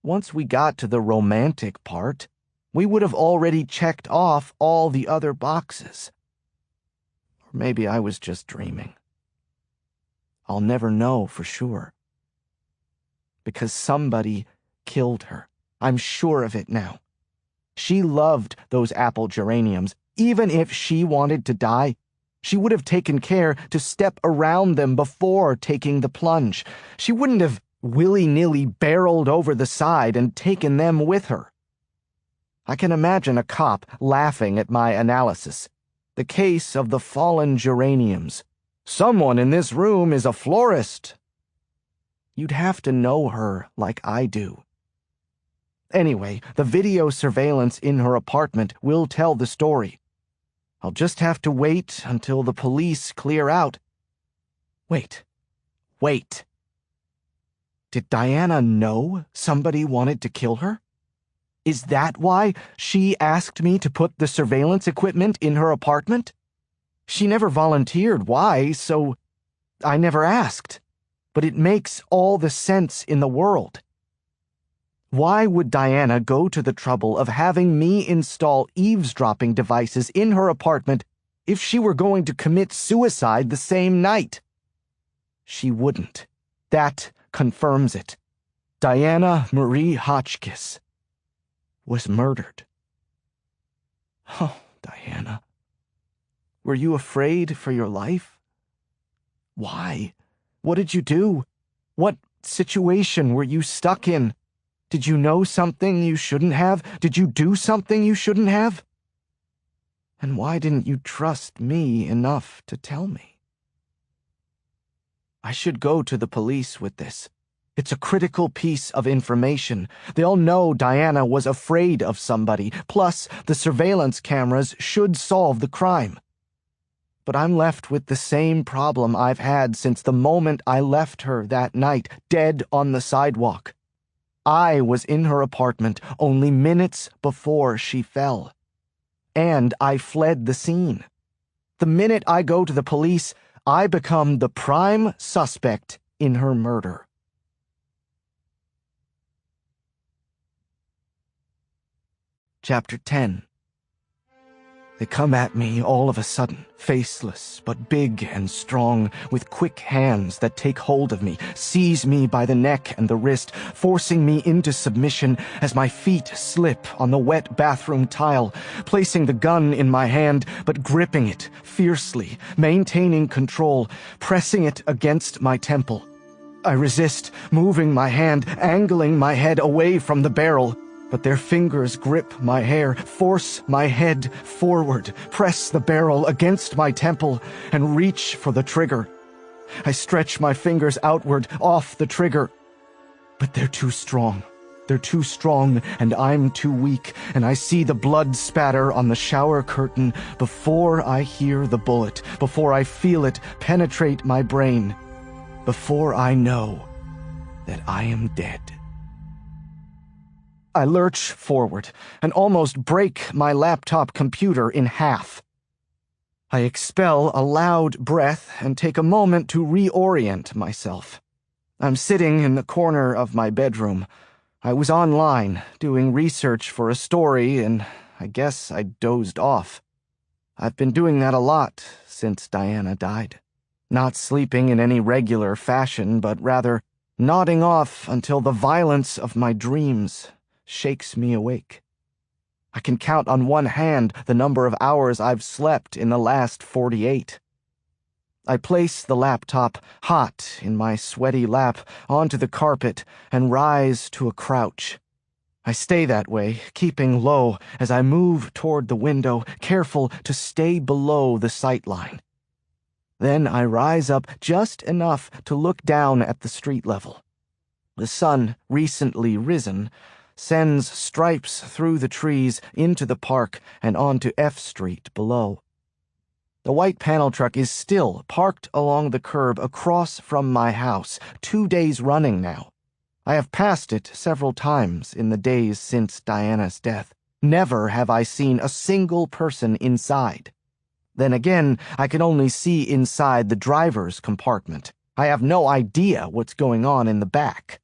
Once we got to the romantic part, we would have already checked off all the other boxes. Or maybe I was just dreaming. I'll never know for sure. Because somebody killed her. I'm sure of it now. She loved those apple geraniums. Even if she wanted to die, she would have taken care to step around them before taking the plunge. She wouldn't have willy-nilly barreled over the side and taken them with her. I can imagine a cop laughing at my analysis. The case of the fallen geraniums. Someone in this room is a florist. You'd have to know her like I do. Anyway, the video surveillance in her apartment will tell the story. I'll just have to wait until the police clear out. Wait. Did Diana know somebody wanted to kill her? Is that why she asked me to put the surveillance equipment in her apartment? She never volunteered why, so I never asked. But it makes all the sense in the world. Why would Diana go to the trouble of having me install eavesdropping devices in her apartment if she were going to commit suicide the same night? She wouldn't. That confirms it. Diana Marie Hotchkiss was murdered. Oh, Diana. Were you afraid for your life? Why? What did you do? What situation were you stuck in? Did you know something you shouldn't have? Did you do something you shouldn't have? And why didn't you trust me enough to tell me? I should go to the police with this. It's a critical piece of information. They'll know Diana was afraid of somebody, plus the surveillance cameras should solve the crime. But I'm left with the same problem I've had since the moment I left her that night, dead on the sidewalk. I was in her apartment only minutes before she fell. And I fled the scene. The minute I go to the police, I become the prime suspect in her murder. Chapter 10. They come at me all of a sudden, faceless, but big and strong, with quick hands that take hold of me, seize me by the neck and the wrist, forcing me into submission as my feet slip on the wet bathroom tile, placing the gun in my hand, but gripping it fiercely, maintaining control, pressing it against my temple. I resist, moving my hand, angling my head away from the barrel. But their fingers grip my hair, force my head forward, press the barrel against my temple, and reach for the trigger. I stretch my fingers outward, off the trigger. But they're too strong. They're too strong, and I'm too weak, and I see the blood spatter on the shower curtain before I hear the bullet, before I feel it penetrate my brain, before I know that I am dead. I lurch forward and almost break my laptop computer in half. I expel a loud breath and take a moment to reorient myself. I'm sitting in the corner of my bedroom. I was online doing research for a story, and I guess I dozed off. I've been doing that a lot since Diana died. Not sleeping in any regular fashion, but rather nodding off until the violence of my dreams shakes me awake. I can count on one hand the number of hours I've slept in the last 48. I place the laptop, hot in my sweaty lap, onto the carpet and rise to a crouch. I stay that way, keeping low as I move toward the window, careful to stay below the sight line. Then I rise up just enough to look down at the street level. The sun, recently risen, sends stripes through the trees into the park and onto F Street below. The white panel truck is still parked along the curb across from my house, 2 days running now. I have passed it several times in the days since Diana's death. Never have I seen a single person inside. Then again, I can only see inside the driver's compartment. I have no idea what's going on in the back.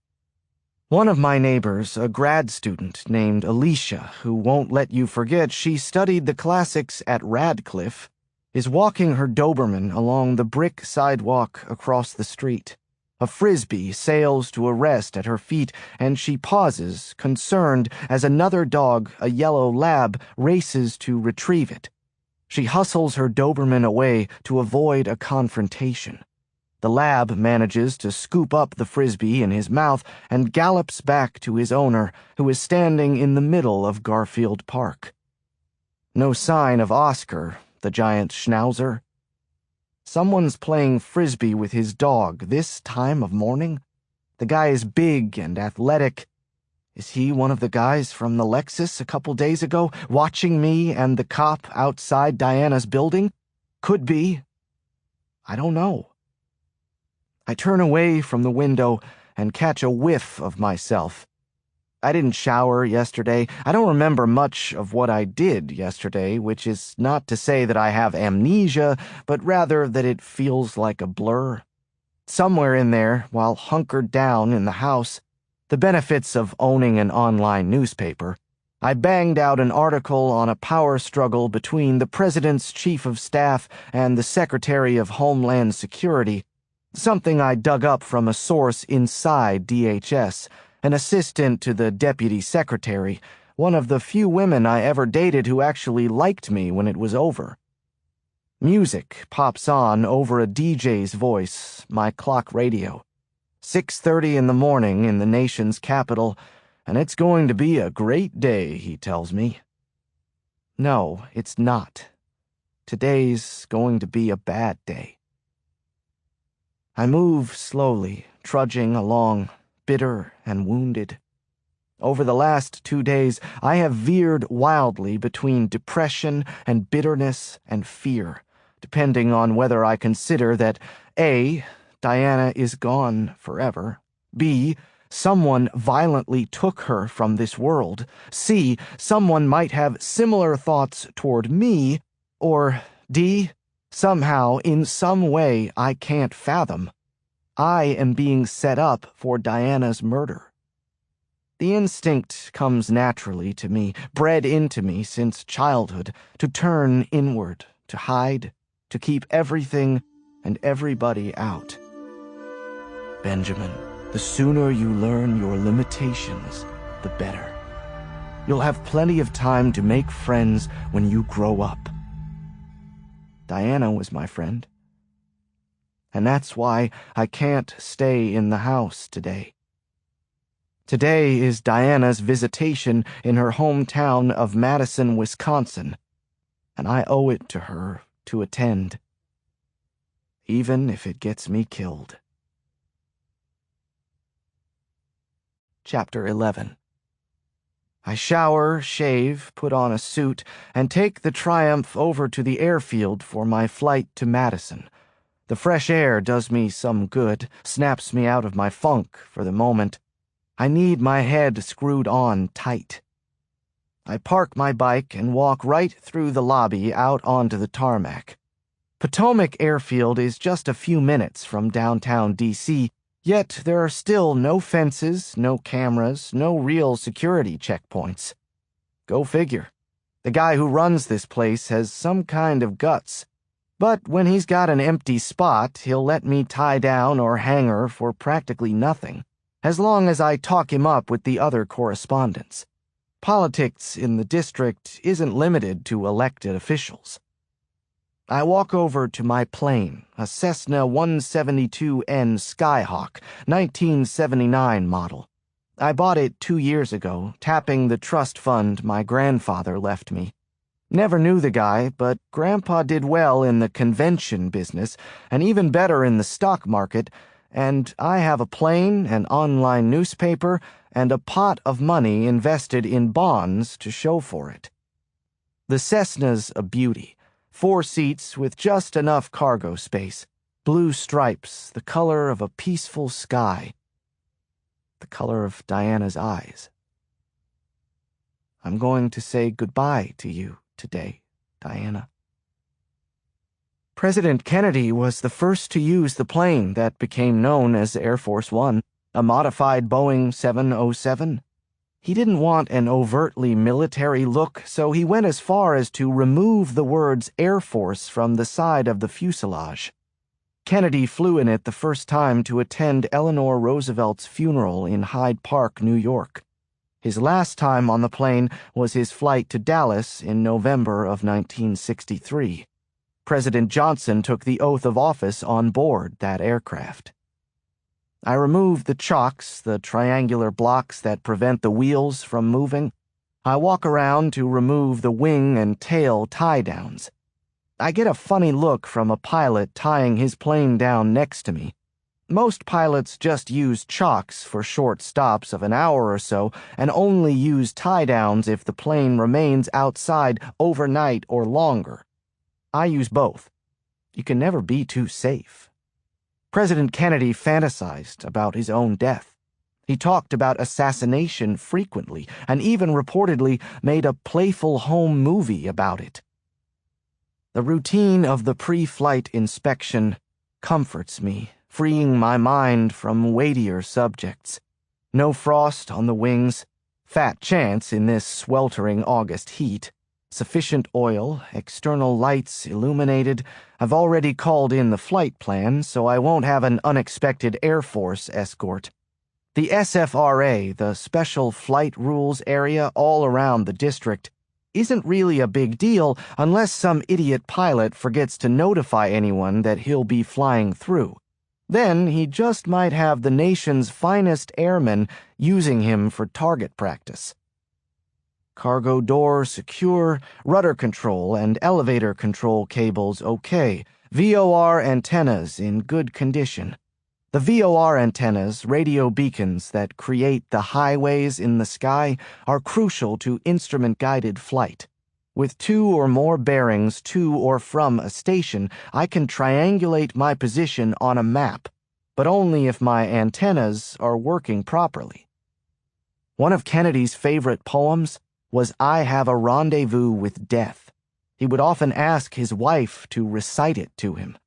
One of my neighbors, a grad student named Alicia, who won't let you forget she studied the classics at Radcliffe, is walking her Doberman along the brick sidewalk across the street. A frisbee sails to a rest at her feet, and she pauses, concerned, as another dog, a yellow lab, races to retrieve it. She hustles her Doberman away to avoid a confrontation. The lab manages to scoop up the frisbee in his mouth and gallops back to his owner, who is standing in the middle of Garfield Park. No sign of Oscar, the giant schnauzer. Someone's playing frisbee with his dog this time of morning? The guy is big and athletic. Is he one of the guys from the Lexus a couple days ago, watching me and the cop outside Diana's building? Could be. I don't know. I turn away from the window and catch a whiff of myself. I didn't shower yesterday. I don't remember much of what I did yesterday, which is not to say that I have amnesia, but rather that it feels like a blur. Somewhere in there, while hunkered down in the house, the benefits of owning an online newspaper, I banged out an article on a power struggle between the President's Chief of Staff and the Secretary of Homeland Security, something I dug up from a source inside DHS, an assistant to the Deputy Secretary, one of the few women I ever dated who actually liked me when it was over. Music pops on over a DJ's voice, my clock radio. 6:30 in the morning in the nation's capital, and it's going to be a great day, he tells me. No, it's not. Today's going to be a bad day. I move slowly, trudging along, bitter and wounded. Over the last 2 days, I have veered wildly between depression and bitterness and fear, depending on whether I consider that A, Diana is gone forever, B, someone violently took her from this world, C, someone might have similar thoughts toward me, or D, somehow, in some way I can't fathom, I am being set up for Diana's murder. The instinct comes naturally to me, bred into me since childhood, to turn inward, to hide, to keep everything and everybody out. Benjamin, the sooner you learn your limitations, the better. You'll have plenty of time to make friends when you grow up. Diana was my friend. And that's why I can't stay in the house today. Today is Diana's visitation in her hometown of Madison, Wisconsin, and I owe it to her to attend, even if it gets me killed. Chapter 11. I shower, shave, put on a suit, and take the Triumph over to the airfield for my flight to Madison. The fresh air does me some good, snaps me out of my funk for the moment. I need my head screwed on tight. I park my bike and walk right through the lobby out onto the tarmac. Potomac Airfield is just a few minutes from downtown D.C., yet there are still no fences, no cameras, no real security checkpoints. Go figure. The guy who runs this place has some kind of guts. But when he's got an empty spot, he'll let me tie down or hanger for practically nothing, as long as I talk him up with the other correspondents. Politics in the district isn't limited to elected officials. I walk over to my plane, a Cessna 172N Skyhawk, 1979 model. I bought it 2 years ago, tapping the trust fund my grandfather left me. Never knew the guy, but Grandpa did well in the convention business, and even better in the stock market, and I have a plane, an online newspaper, and a pot of money invested in bonds to show for it. The Cessna's a beauty. 4 seats with just enough cargo space, blue stripes, the color of a peaceful sky, the color of Diana's eyes. I'm going to say goodbye to you today, Diana. President Kennedy was the first to use the plane that became known as Air Force One, a modified Boeing 707. He didn't want an overtly military look, so he went as far as to remove the words Air Force from the side of the fuselage. Kennedy flew in it the first time to attend Eleanor Roosevelt's funeral in Hyde Park, New York. His last time on the plane was his flight to Dallas in November of 1963. President Johnson took the oath of office on board that aircraft. I remove the chocks, the triangular blocks that prevent the wheels from moving. I walk around to remove the wing and tail tie-downs. I get a funny look from a pilot tying his plane down next to me. Most pilots just use chocks for short stops of an hour or so and only use tie-downs if the plane remains outside overnight or longer. I use both. You can never be too safe. President Kennedy fantasized about his own death. He talked about assassination frequently and even reportedly made a playful home movie about it. The routine of the pre-flight inspection comforts me, freeing my mind from weightier subjects. No frost on the wings, fat chance in this sweltering August heat. Sufficient oil, external lights illuminated. I've already called in the flight plan, so I won't have an unexpected Air Force escort. The SFRA, the Special Flight Rules area all around the district, isn't really a big deal unless some idiot pilot forgets to notify anyone that he'll be flying through. Then he just might have the nation's finest airmen using him for target practice. Cargo door secure, rudder control and elevator control cables okay, VOR antennas in good condition. The VOR antennas, radio beacons that create the highways in the sky, are crucial to instrument-guided flight. With 2 or more bearings to or from a station, I can triangulate my position on a map, but only if my antennas are working properly. One of Kennedy's favorite poems was I Have a Rendezvous with Death. He would often ask his wife to recite it to him.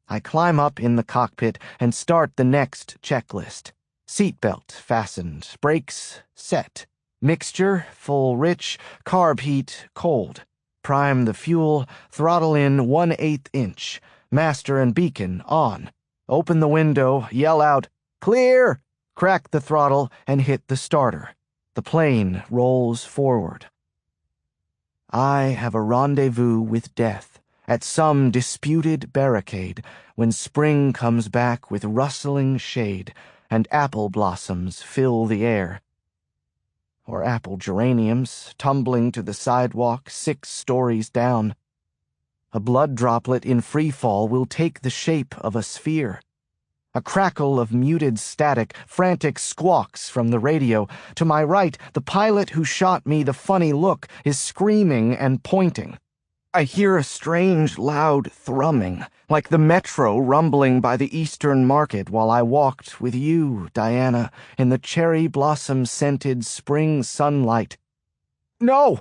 I climb up in the cockpit and start the next checklist. Seatbelt fastened, brakes set. Mixture, full rich, carb heat, cold. Prime the fuel, throttle in 1/8 inch. Master and beacon on. Open the window, yell out, "Clear!" Crack the throttle and hit the starter. The plane rolls forward. I have a rendezvous with death at some disputed barricade when spring comes back with rustling shade and apple blossoms fill the air. Or apple geraniums tumbling to the sidewalk 6 stories down. A blood droplet in free fall will take the shape of a sphere. A crackle of muted static, frantic squawks from the radio. To my right, the pilot who shot me the funny look is screaming and pointing. I hear a strange, loud thrumming, like the metro rumbling by the Eastern Market while I walked with you, Diana, in the cherry blossom-scented spring sunlight. No!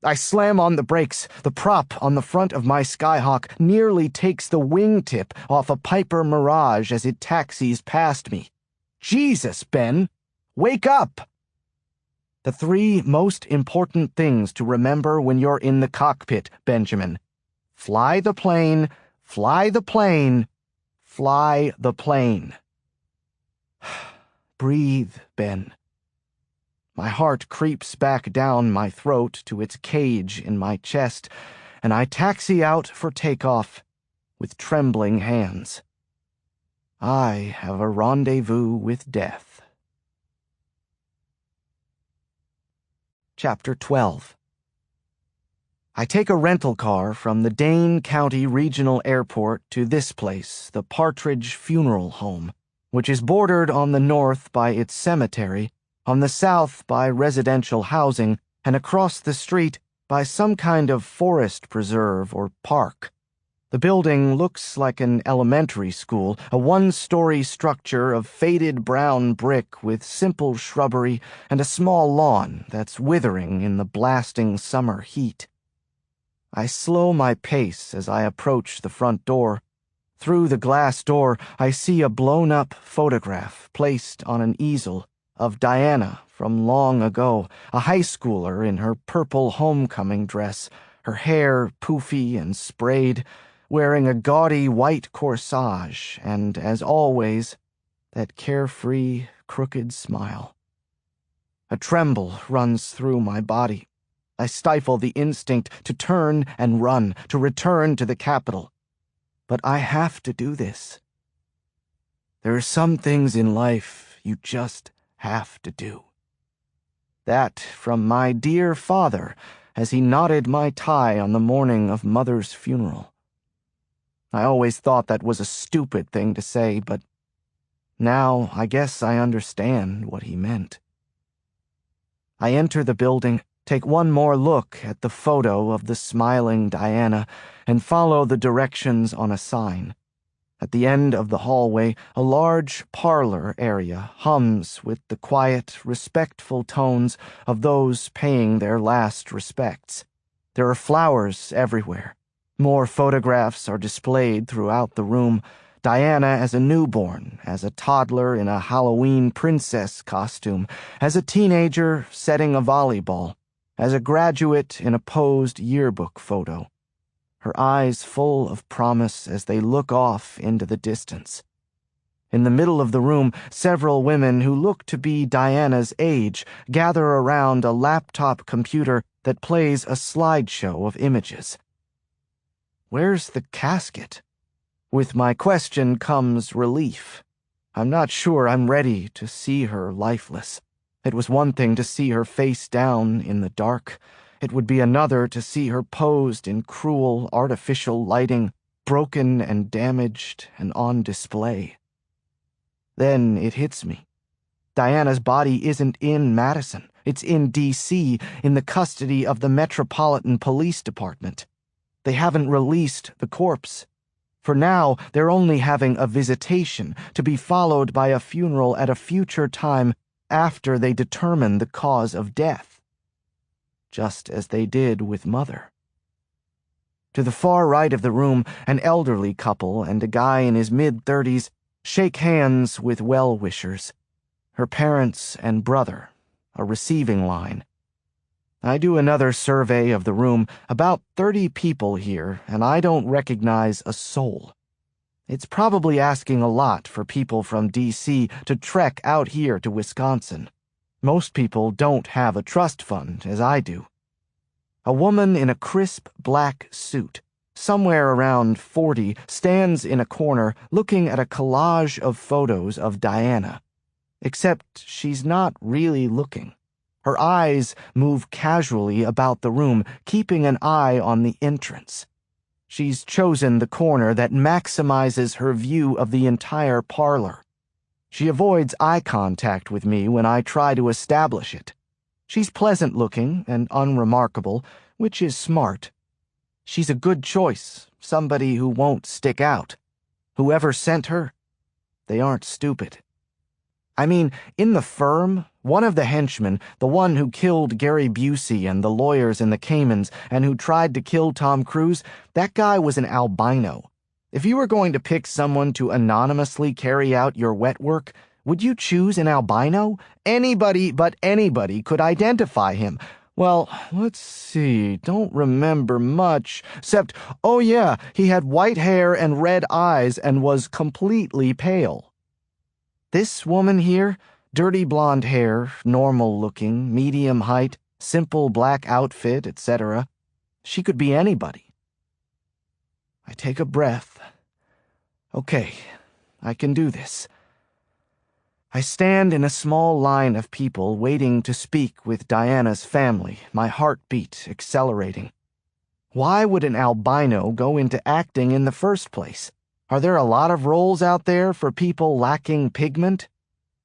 I slam on the brakes. The prop on the front of my Skyhawk nearly takes the wingtip off a Piper Mirage as it taxis past me. Jesus, Ben! Wake up! The 3 most important things to remember when you're in the cockpit, Benjamin. Fly the plane, fly the plane, fly the plane. Breathe, Ben. My heart creeps back down my throat to its cage in my chest, and I taxi out for takeoff with trembling hands. I have a rendezvous with death. Chapter 12. I take a rental car from the Dane County Regional Airport to this place, the Partridge Funeral Home, which is bordered on the north by its cemetery, on the south by residential housing, and across the street by some kind of forest preserve or park. The building looks like an elementary school, a 1-story structure of faded brown brick with simple shrubbery and a small lawn that's withering in the blasting summer heat. I slow my pace as I approach the front door. Through the glass door, I see a blown-up photograph placed on an easel of Diana from long ago, a high schooler in her purple homecoming dress, her hair poofy and sprayed, wearing a gaudy white corsage and, as always, that carefree, crooked smile. A tremble runs through my body. I stifle the instinct to turn and run, to return to the capital. But I have to do this. There are some things in life you just have to do. That from my dear father as he knotted my tie on the morning of Mother's funeral. I always thought that was a stupid thing to say, but now I guess I understand what he meant. I enter the building, take one more look at the photo of the smiling Diana, and follow the directions on a sign. At the end of the hallway, a large parlor area hums with the quiet, respectful tones of those paying their last respects. There are flowers everywhere. More photographs are displayed throughout the room. Diana as a newborn, as a toddler in a Halloween princess costume, as a teenager setting a volleyball, as a graduate in a posed yearbook photo. Her eyes full of promise as they look off into the distance. In the middle of the room, several women who look to be Diana's age gather around a laptop computer that plays a slideshow of images. Where's the casket? With my question comes relief. I'm not sure I'm ready to see her lifeless. It was one thing to see her face down in the dark. It would be another to see her posed in cruel, artificial lighting, broken and damaged and on display. Then it hits me. Diana's body isn't in Madison. It's in D.C., in the custody of the Metropolitan Police Department. They haven't released the corpse. For now, they're only having a visitation, to be followed by a funeral at a future time after they determine the cause of death. Just as they did with Mother. To the far right of the room, an elderly couple and a guy in his mid-30s shake hands with well-wishers. her parents and brother, a receiving line. I do another survey of the room, about 30 people here, and I don't recognize a soul. It's probably asking a lot for people from D.C. to trek out here to Wisconsin. Most people don't have a trust fund, as I do. A woman in a crisp black suit, somewhere around 40, stands in a corner looking at a collage of photos of Diana. Except she's not really looking. Her eyes move casually about the room, keeping an eye on the entrance. She's chosen the corner that maximizes her view of the entire parlor. She avoids eye contact with me when I try to establish it. She's pleasant-looking and unremarkable, which is smart. She's a good choice, somebody who won't stick out. Whoever sent her, they aren't stupid. I mean, in the firm, one of the henchmen, the one who killed Gary Busey and the lawyers in the Caymans and who tried to kill Tom Cruise, that guy was an albino. If you were going to pick someone to anonymously carry out your wet work, would you choose an albino? Anybody but anybody could identify him. Well, let's see, don't remember much, except, oh yeah, he had white hair and red eyes and was completely pale. This woman here, dirty blonde hair, normal-looking, medium height, simple black outfit, etc. She could be anybody. I take a breath. Okay, I can do this. I stand in a small line of people waiting to speak with Diana's family, my heartbeat accelerating. Why would an albino go into acting in the first place? Are there a lot of roles out there for people lacking pigment?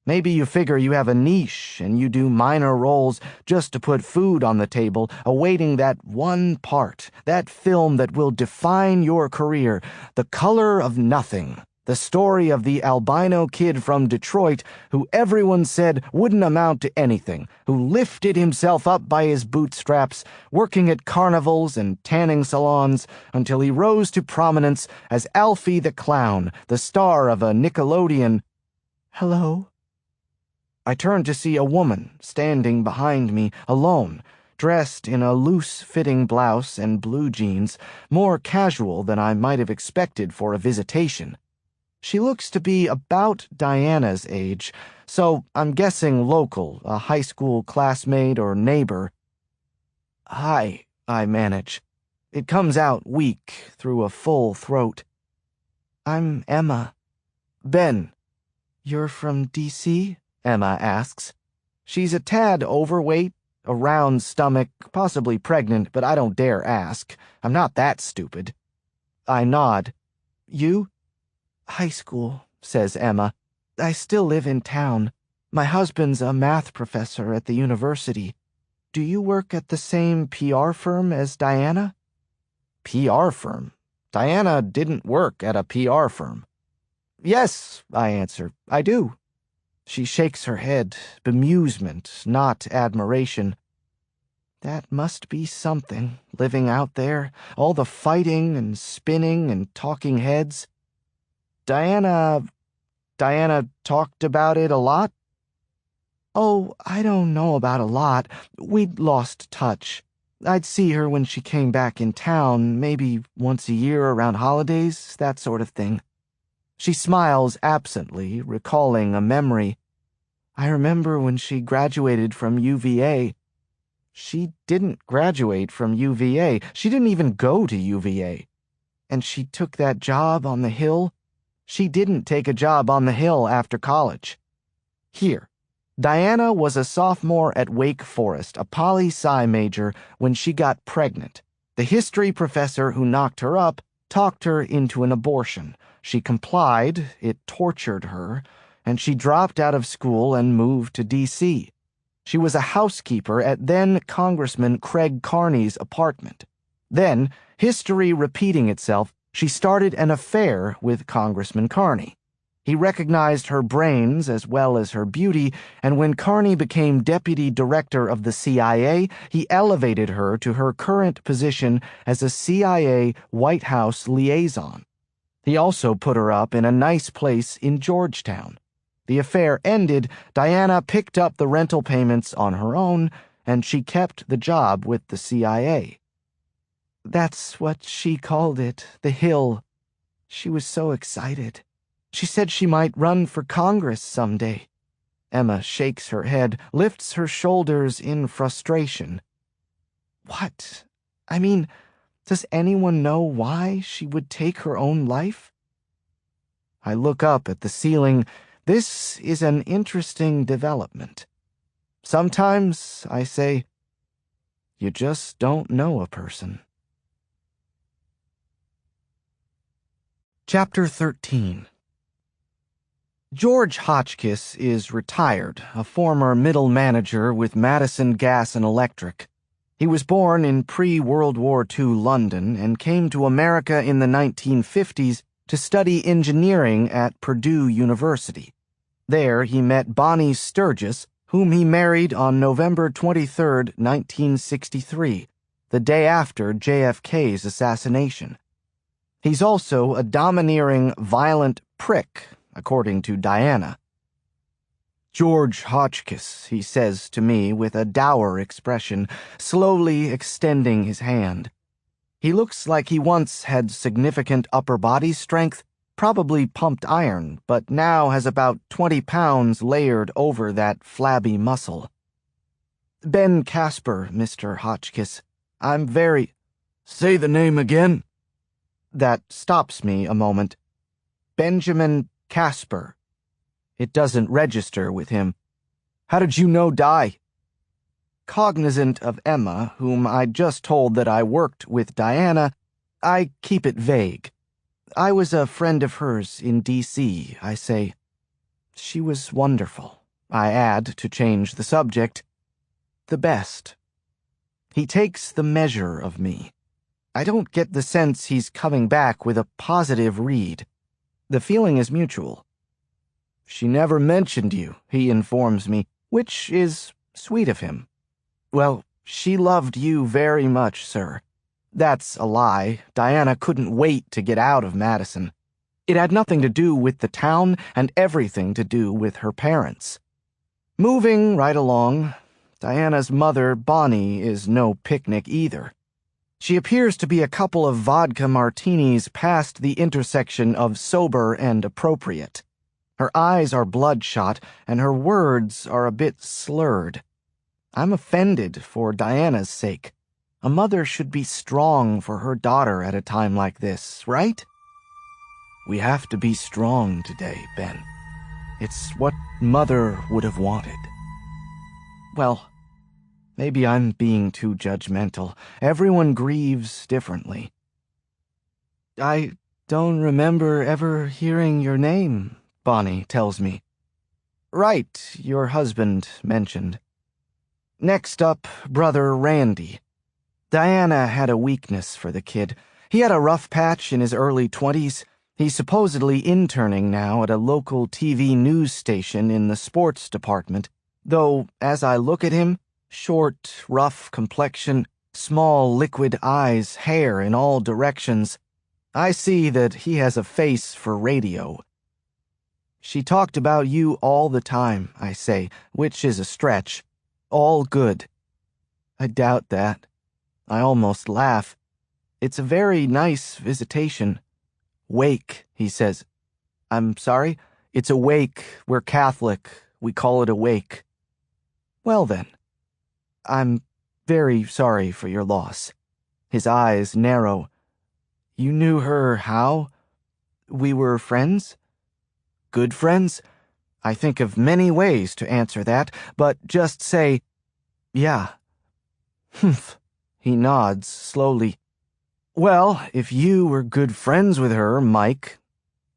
Maybe you figure you have a niche and you do minor roles just to put food on the table, awaiting that one part, that film that will define your career, The Color of Nothing, the story of the albino kid from Detroit who everyone said wouldn't amount to anything, who lifted himself up by his bootstraps, working at carnivals and tanning salons until he rose to prominence as Alfie the Clown, the star of a Nickelodeon. Hello? I turned to see a woman standing behind me, alone, dressed in a loose-fitting blouse and blue jeans, more casual than I might have expected for a visitation. She looks to be about Diana's age, so I'm guessing local, a high school classmate or neighbor. Hi, I manage. It comes out weak through a full throat. I'm Emma. Ben. You're from D.C.? Emma asks. She's a tad overweight, a round stomach, possibly pregnant, but I don't dare ask. I'm not that stupid. I nod. You? High school, says Emma. I still live in town. My husband's a math professor at the university. Do you work at the same PR firm as Diana? PR firm? Diana didn't work at a PR firm. Yes, I answer, I do. She shakes her head, bemusement, not admiration. That must be something, living out there, all the fighting and spinning and talking heads. Diana talked about it a lot? Oh, I don't know about a lot. We'd lost touch. I'd see her when she came back in town, maybe once a year around holidays, that sort of thing. She smiles absently, recalling a memory. I remember when she graduated from UVA. She didn't graduate from UVA. She didn't even go to UVA. And she took that job on the Hill. She didn't take a job on the Hill after college. Here, Diana was a sophomore at Wake Forest, a poli-sci major, when she got pregnant. The history professor who knocked her up talked her into an abortion. She complied, it tortured her, and she dropped out of school and moved to D.C. She was a housekeeper at then-Congressman Craig Carney's apartment. Then, history repeating itself, she started an affair with Congressman Carney. He recognized her brains as well as her beauty, and when Carney became deputy director of the CIA, he elevated her to her current position as a CIA White House liaison. He also put her up in a nice place in Georgetown. The affair ended, Diana picked up the rental payments on her own, and she kept the job with the CIA. That's what she called it, the Hill. She was so excited. She said she might run for Congress someday. Emma shakes her head, lifts her shoulders in frustration. What? I mean, does anyone know why she would take her own life? I look up at the ceiling. This is an interesting development. Sometimes, I say, you just don't know a person. Chapter 13. George Hotchkiss is retired, a former middle manager with Madison Gas and Electric. He was born in pre-World War II London and came to America in the 1950s to study engineering at Purdue University. There he met Bonnie Sturgis, whom he married on November 23, 1963, the day after JFK's assassination. He's also a domineering, violent prick, according to Diana. George Hotchkiss, he says to me with a dour expression, slowly extending his hand. He looks like he once had significant upper body strength, probably pumped iron, but now has about 20 pounds layered over that flabby muscle. Ben Casper, Mr. Hotchkiss. I'm very— Say the name again. That stops me a moment. Benjamin Casper. It doesn't register with him. How did you know Di? Cognizant of Emma, whom I'd just told that I worked with Diana, I keep it vague. I was a friend of hers in D.C., I say. She was wonderful. I add, to change the subject, the best. He takes the measure of me. I don't get the sense he's coming back with a positive read. The feeling is mutual. She never mentioned you, he informs me, which is sweet of him. Well, she loved you very much, sir. That's a lie. Diana couldn't wait to get out of Madison. It had nothing to do with the town and everything to do with her parents. Moving right along, Diana's mother, Bonnie, is no picnic either. She appears to be a couple of vodka martinis past the intersection of sober and appropriate. Her eyes are bloodshot, and her words are a bit slurred. I'm offended for Diana's sake. A mother should be strong for her daughter at a time like this, right? We have to be strong today, Ben. It's what Mother would have wanted. Well, maybe I'm being too judgmental. Everyone grieves differently. I don't remember ever hearing your name, Bonnie tells me. Right, your husband mentioned. Next up, Brother Randy. Diana had a weakness for the kid. He had a rough patch in his early 20s. He's supposedly interning now at a local TV news station in the sports department, though, as I look at him, short, rough complexion, small liquid eyes, hair in all directions, I see that he has a face for radio. She talked about you all the time, I say, which is a stretch. All good. I doubt that. I almost laugh. It's a very nice visitation. Wake, he says. I'm sorry? It's a wake. We're Catholic. We call it a wake. Well then. I'm very sorry for your loss. His eyes narrow. You knew her how? We were friends? Good friends? I think of many ways to answer that, but just say, yeah. Humph. He nods slowly. Well, if you were good friends with her, Mike—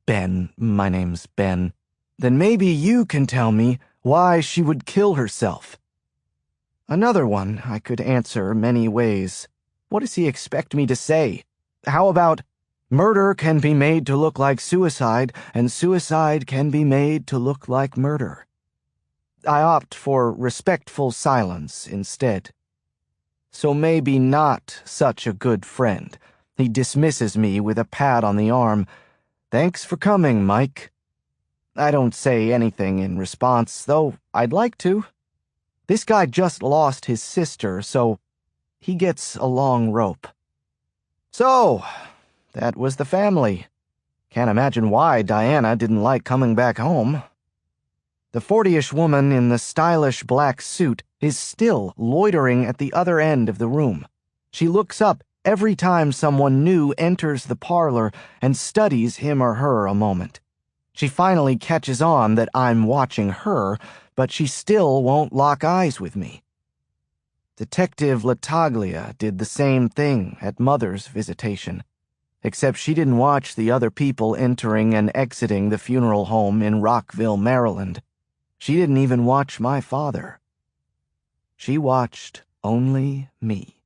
Ben, my name's Ben— then maybe you can tell me why she would kill herself. Another one I could answer many ways. What does he expect me to say? How about, murder can be made to look like suicide, and suicide can be made to look like murder? I opt for respectful silence instead. So maybe not such a good friend. He dismisses me with a pat on the arm. Thanks for coming, Mike. I don't say anything in response, though I'd like to. This guy just lost his sister, so he gets a long rope. So, that was the family. Can't imagine why Diana didn't like coming back home. The 40-ish woman in the stylish black suit is still loitering at the other end of the room. She looks up every time someone new enters the parlor and studies him or her a moment. She finally catches on that I'm watching her, but she still won't lock eyes with me. Detective Lataglia did the same thing at Mother's visitation, except she didn't watch the other people entering and exiting the funeral home in Rockville, Maryland. She didn't even watch my father. She watched only me.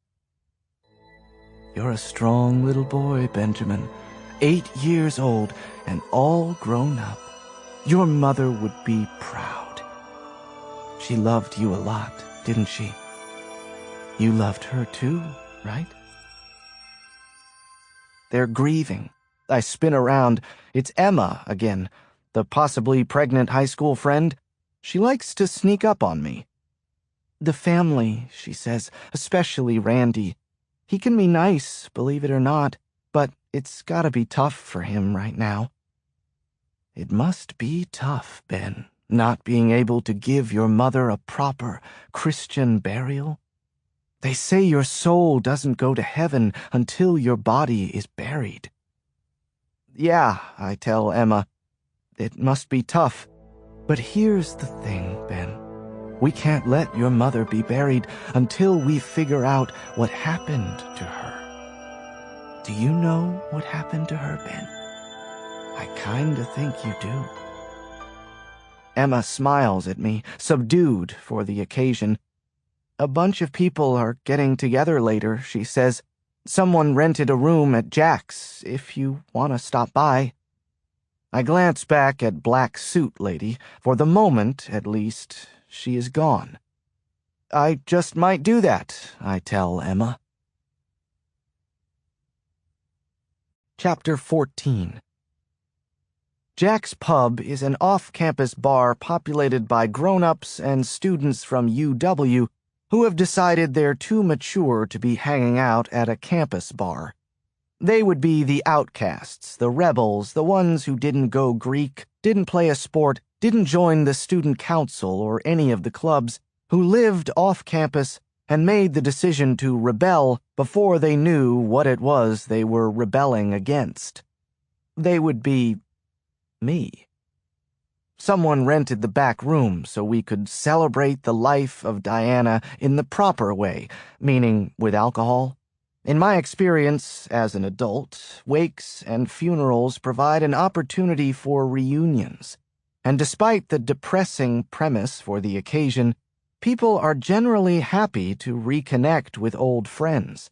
You're a strong little boy, Benjamin. 8 years old and all grown up. Your mother would be proud. She loved you a lot, didn't she? You loved her too, right? They're grieving. I spin around. It's Emma again, the possibly pregnant high school friend. She likes to sneak up on me. The family, she says, especially Randy. He can be nice, believe it or not, but it's gotta be tough for him right now. It must be tough, Ben, not being able to give your mother a proper Christian burial. They say your soul doesn't go to heaven until your body is buried. Yeah, I tell Emma, it must be tough. But here's the thing, Ben. We can't let your mother be buried until we figure out what happened to her. Do you know what happened to her, Ben? I kinda think you do. Emma smiles at me, subdued for the occasion. A bunch of people are getting together later, she says. Someone rented a room at Jack's, if you want to stop by. I glance back at Black Suit Lady. For the moment, at least, she is gone. I just might do that, I tell Emma. Chapter 14. Jack's Pub is an off-campus bar populated by grown-ups and students from UW who have decided they're too mature to be hanging out at a campus bar. They would be the outcasts, the rebels, the ones who didn't go Greek, didn't play a sport, didn't join the student council or any of the clubs, who lived off-campus and made the decision to rebel before they knew what it was they were rebelling against. They would be me. Someone rented the back room so we could celebrate the life of Diana in the proper way, meaning with alcohol. In my experience as an adult, wakes and funerals provide an opportunity for reunions. And despite the depressing premise for the occasion, people are generally happy to reconnect with old friends.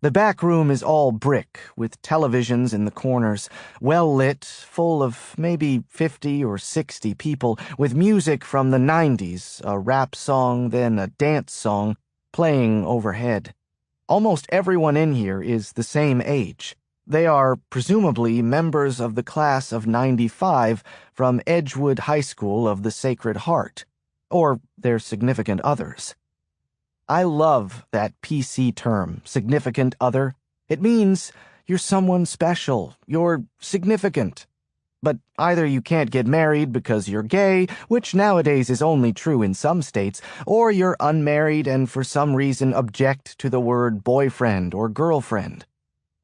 The back room is all brick, with televisions in the corners, well lit, full of maybe 50 or 60 people, with music from the 90s, a rap song, then a dance song, playing overhead. Almost everyone in here is the same age. They are, presumably, members of the class of '95 from Edgewood High School of the Sacred Heart, or their significant others. I love that PC term, significant other. It means you're someone special, you're significant. But either you can't get married because you're gay, which nowadays is only true in some states, or you're unmarried and for some reason object to the word boyfriend or girlfriend.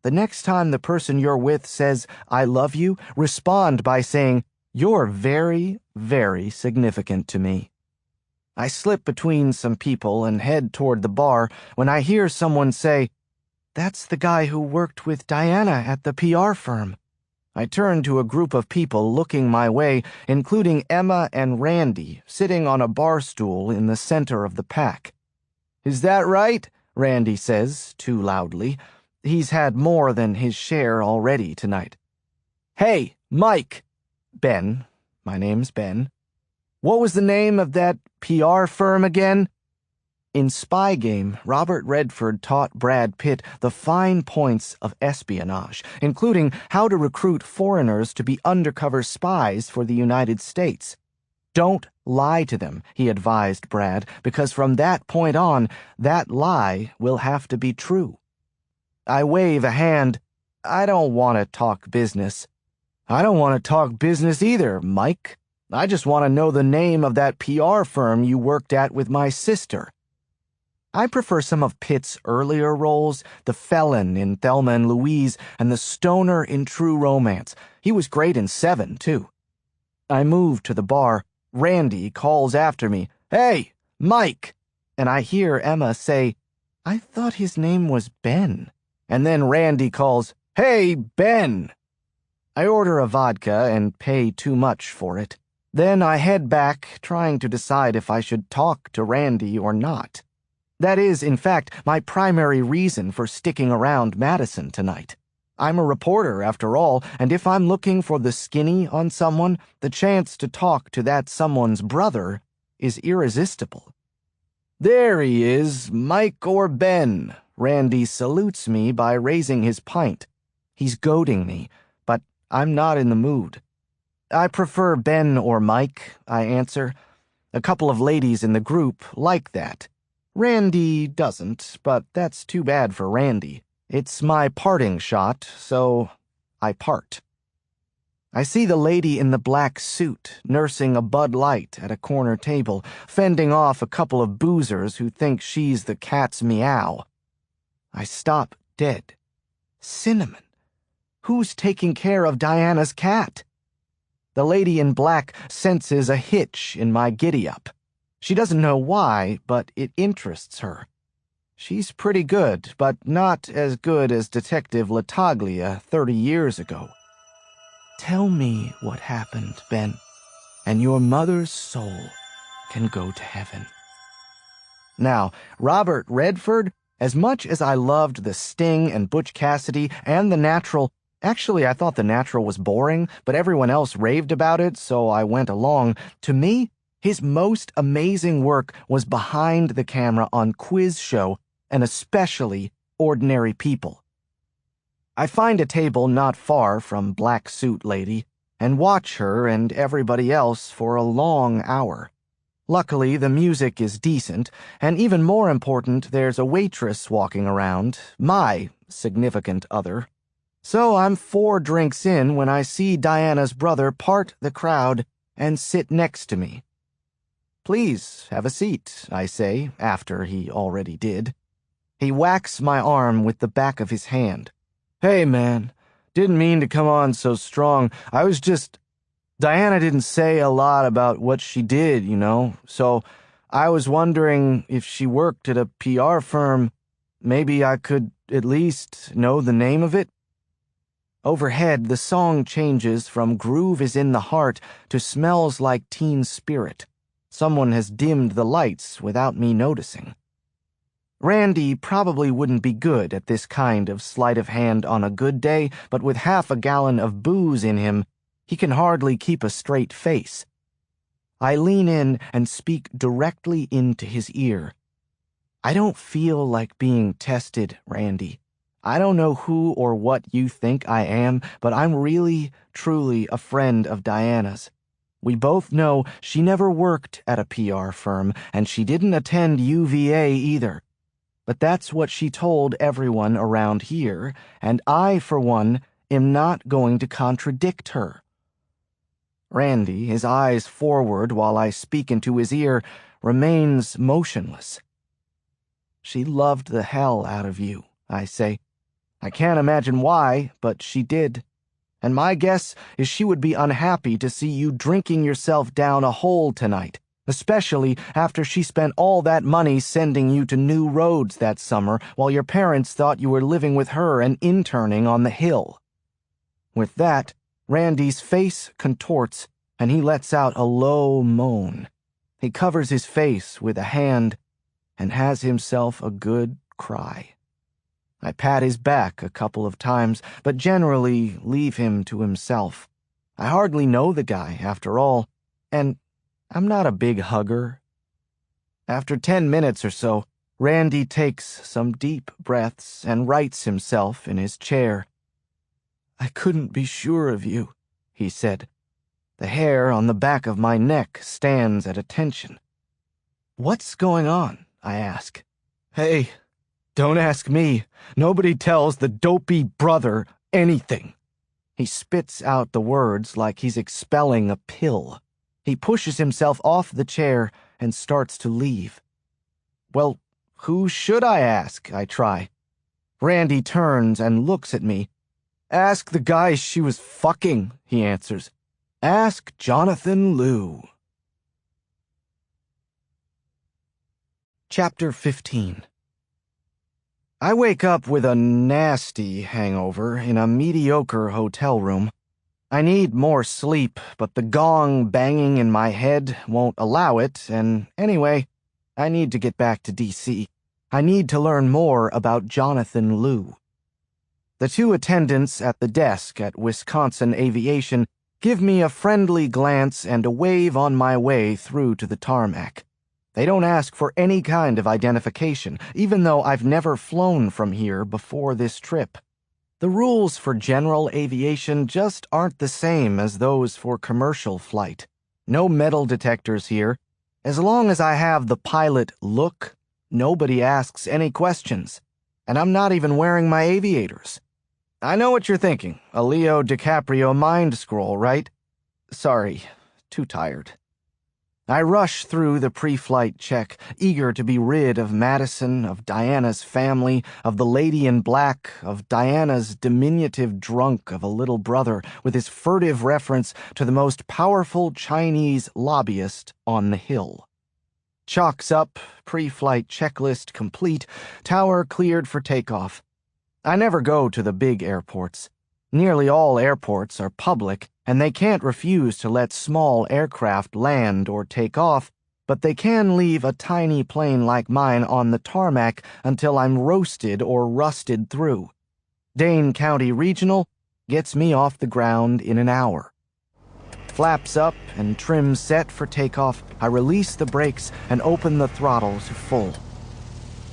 The next time the person you're with says, "I love you," respond by saying, "You're very, very significant to me." I slip between some people and head toward the bar when I hear someone say, "That's the guy who worked with Diana at the PR firm." I turn to a group of people looking my way, including Emma and Randy, sitting on a bar stool in the center of the pack. "Is that right?" Randy says, too loudly. He's had more than his share already tonight. "Hey, Mike." Ben. My name's Ben. "What was the name of that PR firm again?" In Spy Game, Robert Redford taught Brad Pitt the fine points of espionage, including how to recruit foreigners to be undercover spies for the United States. Don't lie to them, he advised Brad, because from that point on, that lie will have to be true. I wave a hand. I don't want to talk business. I don't want to talk business either, Mike. I just want to know the name of that PR firm you worked at with my sister. I prefer some of Pitt's earlier roles, the felon in Thelma and Louise and the stoner in True Romance. He was great in Seven, too. I move to the bar. Randy calls after me, "Hey, Mike!" And I hear Emma say, "I thought his name was Ben." And then Randy calls, "Hey, Ben!" I order a vodka and pay too much for it. Then I head back, trying to decide if I should talk to Randy or not. That is, in fact, my primary reason for sticking around Madison tonight. I'm a reporter, after all, and if I'm looking for the skinny on someone, the chance to talk to that someone's brother is irresistible. "There he is, Mike or Ben." Randy salutes me by raising his pint. He's goading me, but I'm not in the mood. "I prefer Ben or Mike," I answer. A couple of ladies in the group like that. Randy doesn't, but that's too bad for Randy. It's my parting shot, so I part. I see the lady in the black suit nursing a Bud Light at a corner table, fending off a couple of boozers who think she's the cat's meow. I stop dead. Cinnamon. Who's taking care of Diana's cat? The lady in black senses a hitch in my giddy-up. She doesn't know why, but it interests her. She's pretty good, but not as good as Detective LaTaglia 30 years ago. Tell me what happened, Ben, and your mother's soul can go to heaven. Now, Robert Redford, as much as I loved The Sting and Butch Cassidy and The Natural, actually I thought The Natural was boring, but everyone else raved about it, so I went along. To me, his most amazing work was behind the camera on Quiz Show, and especially Ordinary People. I find a table not far from Black Suit Lady and watch her and everybody else for a long hour. Luckily, the music is decent, and even more important, there's a waitress walking around, my significant other. So I'm 4 drinks in when I see Diana's brother part the crowd and sit next to me. "Please, have a seat," I say, after he already did. He whacks my arm with the back of his hand. "Hey, man, didn't mean to come on so strong. I was just... Diana didn't say a lot about what she did, so I was wondering if she worked at a PR firm. Maybe I could at least know the name of it." Overhead, the song changes from Groove is in the Heart to Smells Like Teen Spirit. Someone has dimmed the lights without me noticing. Randy probably wouldn't be good at this kind of sleight of hand on a good day, but with half a gallon of booze in him, he can hardly keep a straight face. I lean in and speak directly into his ear. "I don't feel like being tested, Randy. I don't know who or what you think I am, but I'm really, truly a friend of Diana's. We both know she never worked at a PR firm, and she didn't attend UVA either. But that's what she told everyone around here, and I, for one, am not going to contradict her." Randy, his eyes forward while I speak into his ear, remains motionless. "She loved the hell out of you," I say. "I can't imagine why, but she did. And my guess is she would be unhappy to see you drinking yourself down a hole tonight, especially after she spent all that money sending you to New Roads that summer while your parents thought you were living with her and interning on the Hill." With that, Randy's face contorts, and he lets out a low moan. He covers his face with a hand and has himself a good cry. I pat his back a couple of times, but generally leave him to himself. I hardly know the guy, after all, and I'm not a big hugger. After 10 minutes or so, Randy takes some deep breaths and rights himself in his chair. "I couldn't be sure of you," he said. The hair on the back of my neck stands at attention. "What's going on?" I ask. "Hey, don't ask me. Nobody tells the dopey brother anything." He spits out the words like he's expelling a pill. He pushes himself off the chair and starts to leave. "Well, who should I ask?" I try. Randy turns and looks at me. "Ask the guy she was fucking," he answers. "Ask Jonathan Liu." Chapter 15. I wake up with a nasty hangover in a mediocre hotel room. I need more sleep, but the gong banging in my head won't allow it, and anyway, I need to get back to D.C. I need to learn more about Jonathan Liu. The two attendants at the desk at Wisconsin Aviation give me a friendly glance and a wave on my way through to the tarmac. They don't ask for any kind of identification, even though I've never flown from here before this trip. The rules for general aviation just aren't the same as those for commercial flight. No metal detectors here. As long as I have the pilot look, nobody asks any questions. And I'm not even wearing my aviators. I know what you're thinking. A Leo DiCaprio mind scroll, right? Sorry, too tired. I rush through the pre-flight check, eager to be rid of Madison, of Diana's family, of the lady in black, of Diana's diminutive drunk of a little brother with his furtive reference to the most powerful Chinese lobbyist on the Hill. Chalks up, pre-flight checklist complete, tower cleared for takeoff. I never go to the big airports. Nearly all airports are public, and they can't refuse to let small aircraft land or take off, but they can leave a tiny plane like mine on the tarmac until I'm roasted or rusted through. Dane County Regional gets me off the ground in an hour. Flaps up and trim set for takeoff, I release the brakes and open the throttle to full.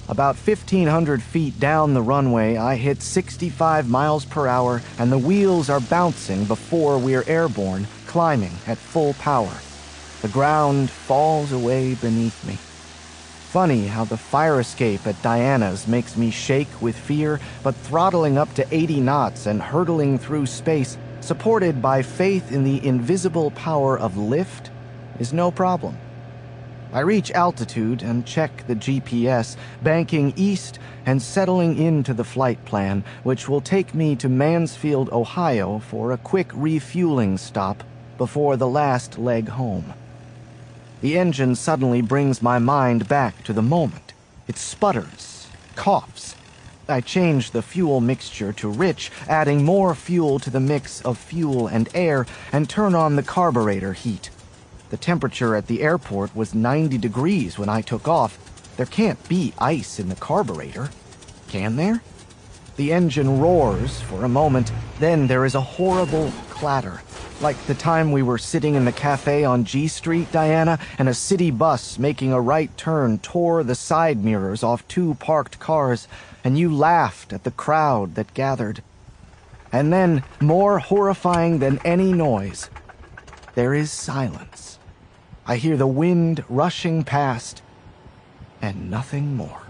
About 1,500 feet down the runway, I hit 65 miles per hour, and the wheels are bouncing before we're airborne, climbing at full power. The ground falls away beneath me. Funny how the fire escape at Diana's makes me shake with fear, but throttling up to 80 knots and hurtling through space, supported by faith in the invisible power of lift, is no problem. I reach altitude and check the GPS, banking east and settling into the flight plan, which will take me to Mansfield, Ohio for a quick refueling stop before the last leg home. The engine suddenly brings my mind back to the moment. It sputters, coughs. I change the fuel mixture to rich, adding more fuel to the mix of fuel and air, and turn on the carburetor heat. The temperature at the airport was 90 degrees when I took off. There can't be ice in the carburetor, can there? The engine roars for a moment, then there is a horrible clatter. Like the time we were sitting in the cafe on G Street, Diana, and a city bus making a right turn tore the side mirrors off two parked cars, and you laughed at the crowd that gathered. And then, more horrifying than any noise, there is silence. I hear the wind rushing past, and nothing more.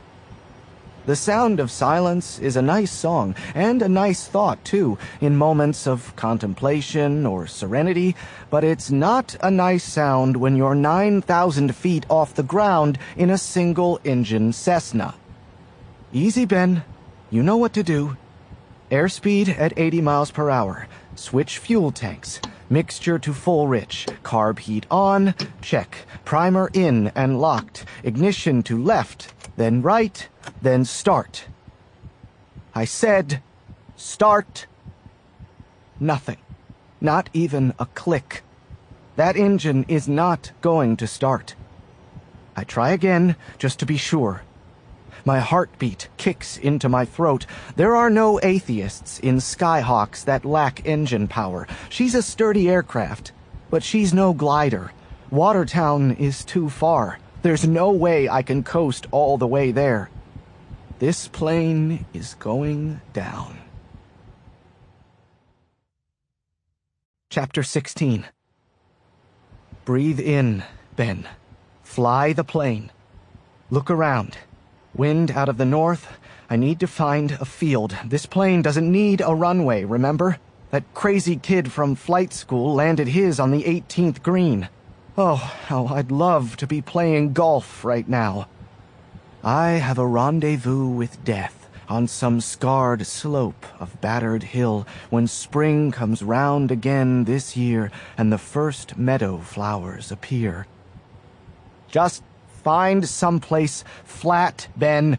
The sound of silence is a nice song, and a nice thought, too, in moments of contemplation or serenity, but it's not a nice sound when you're 9,000 feet off the ground in a single-engine Cessna. Easy, Ben. You know what to do. Airspeed at 80 miles per hour. Switch fuel tanks. Mixture to full rich. Carb heat on. Check. Primer in and locked. Ignition to left, then right, then start. I said, start. Nothing. Not even a click. That engine is not going to start. I try again, just to be sure. My heartbeat kicks into my throat. There are no atheists in Skyhawks that lack engine power. She's a sturdy aircraft, but she's no glider. Watertown is too far. There's no way I can coast all the way there. This plane is going down. Chapter 16. Breathe in, Ben. Fly the plane. Look around. Wind out of the north. I need to find a field. This plane doesn't need a runway, remember? That crazy kid from flight school landed his on the 18th green. Oh, how I'd love to be playing golf right now. I have a rendezvous with death on some scarred slope of battered hill when spring comes round again this year and the first meadow flowers appear. Just find someplace flat, Ben.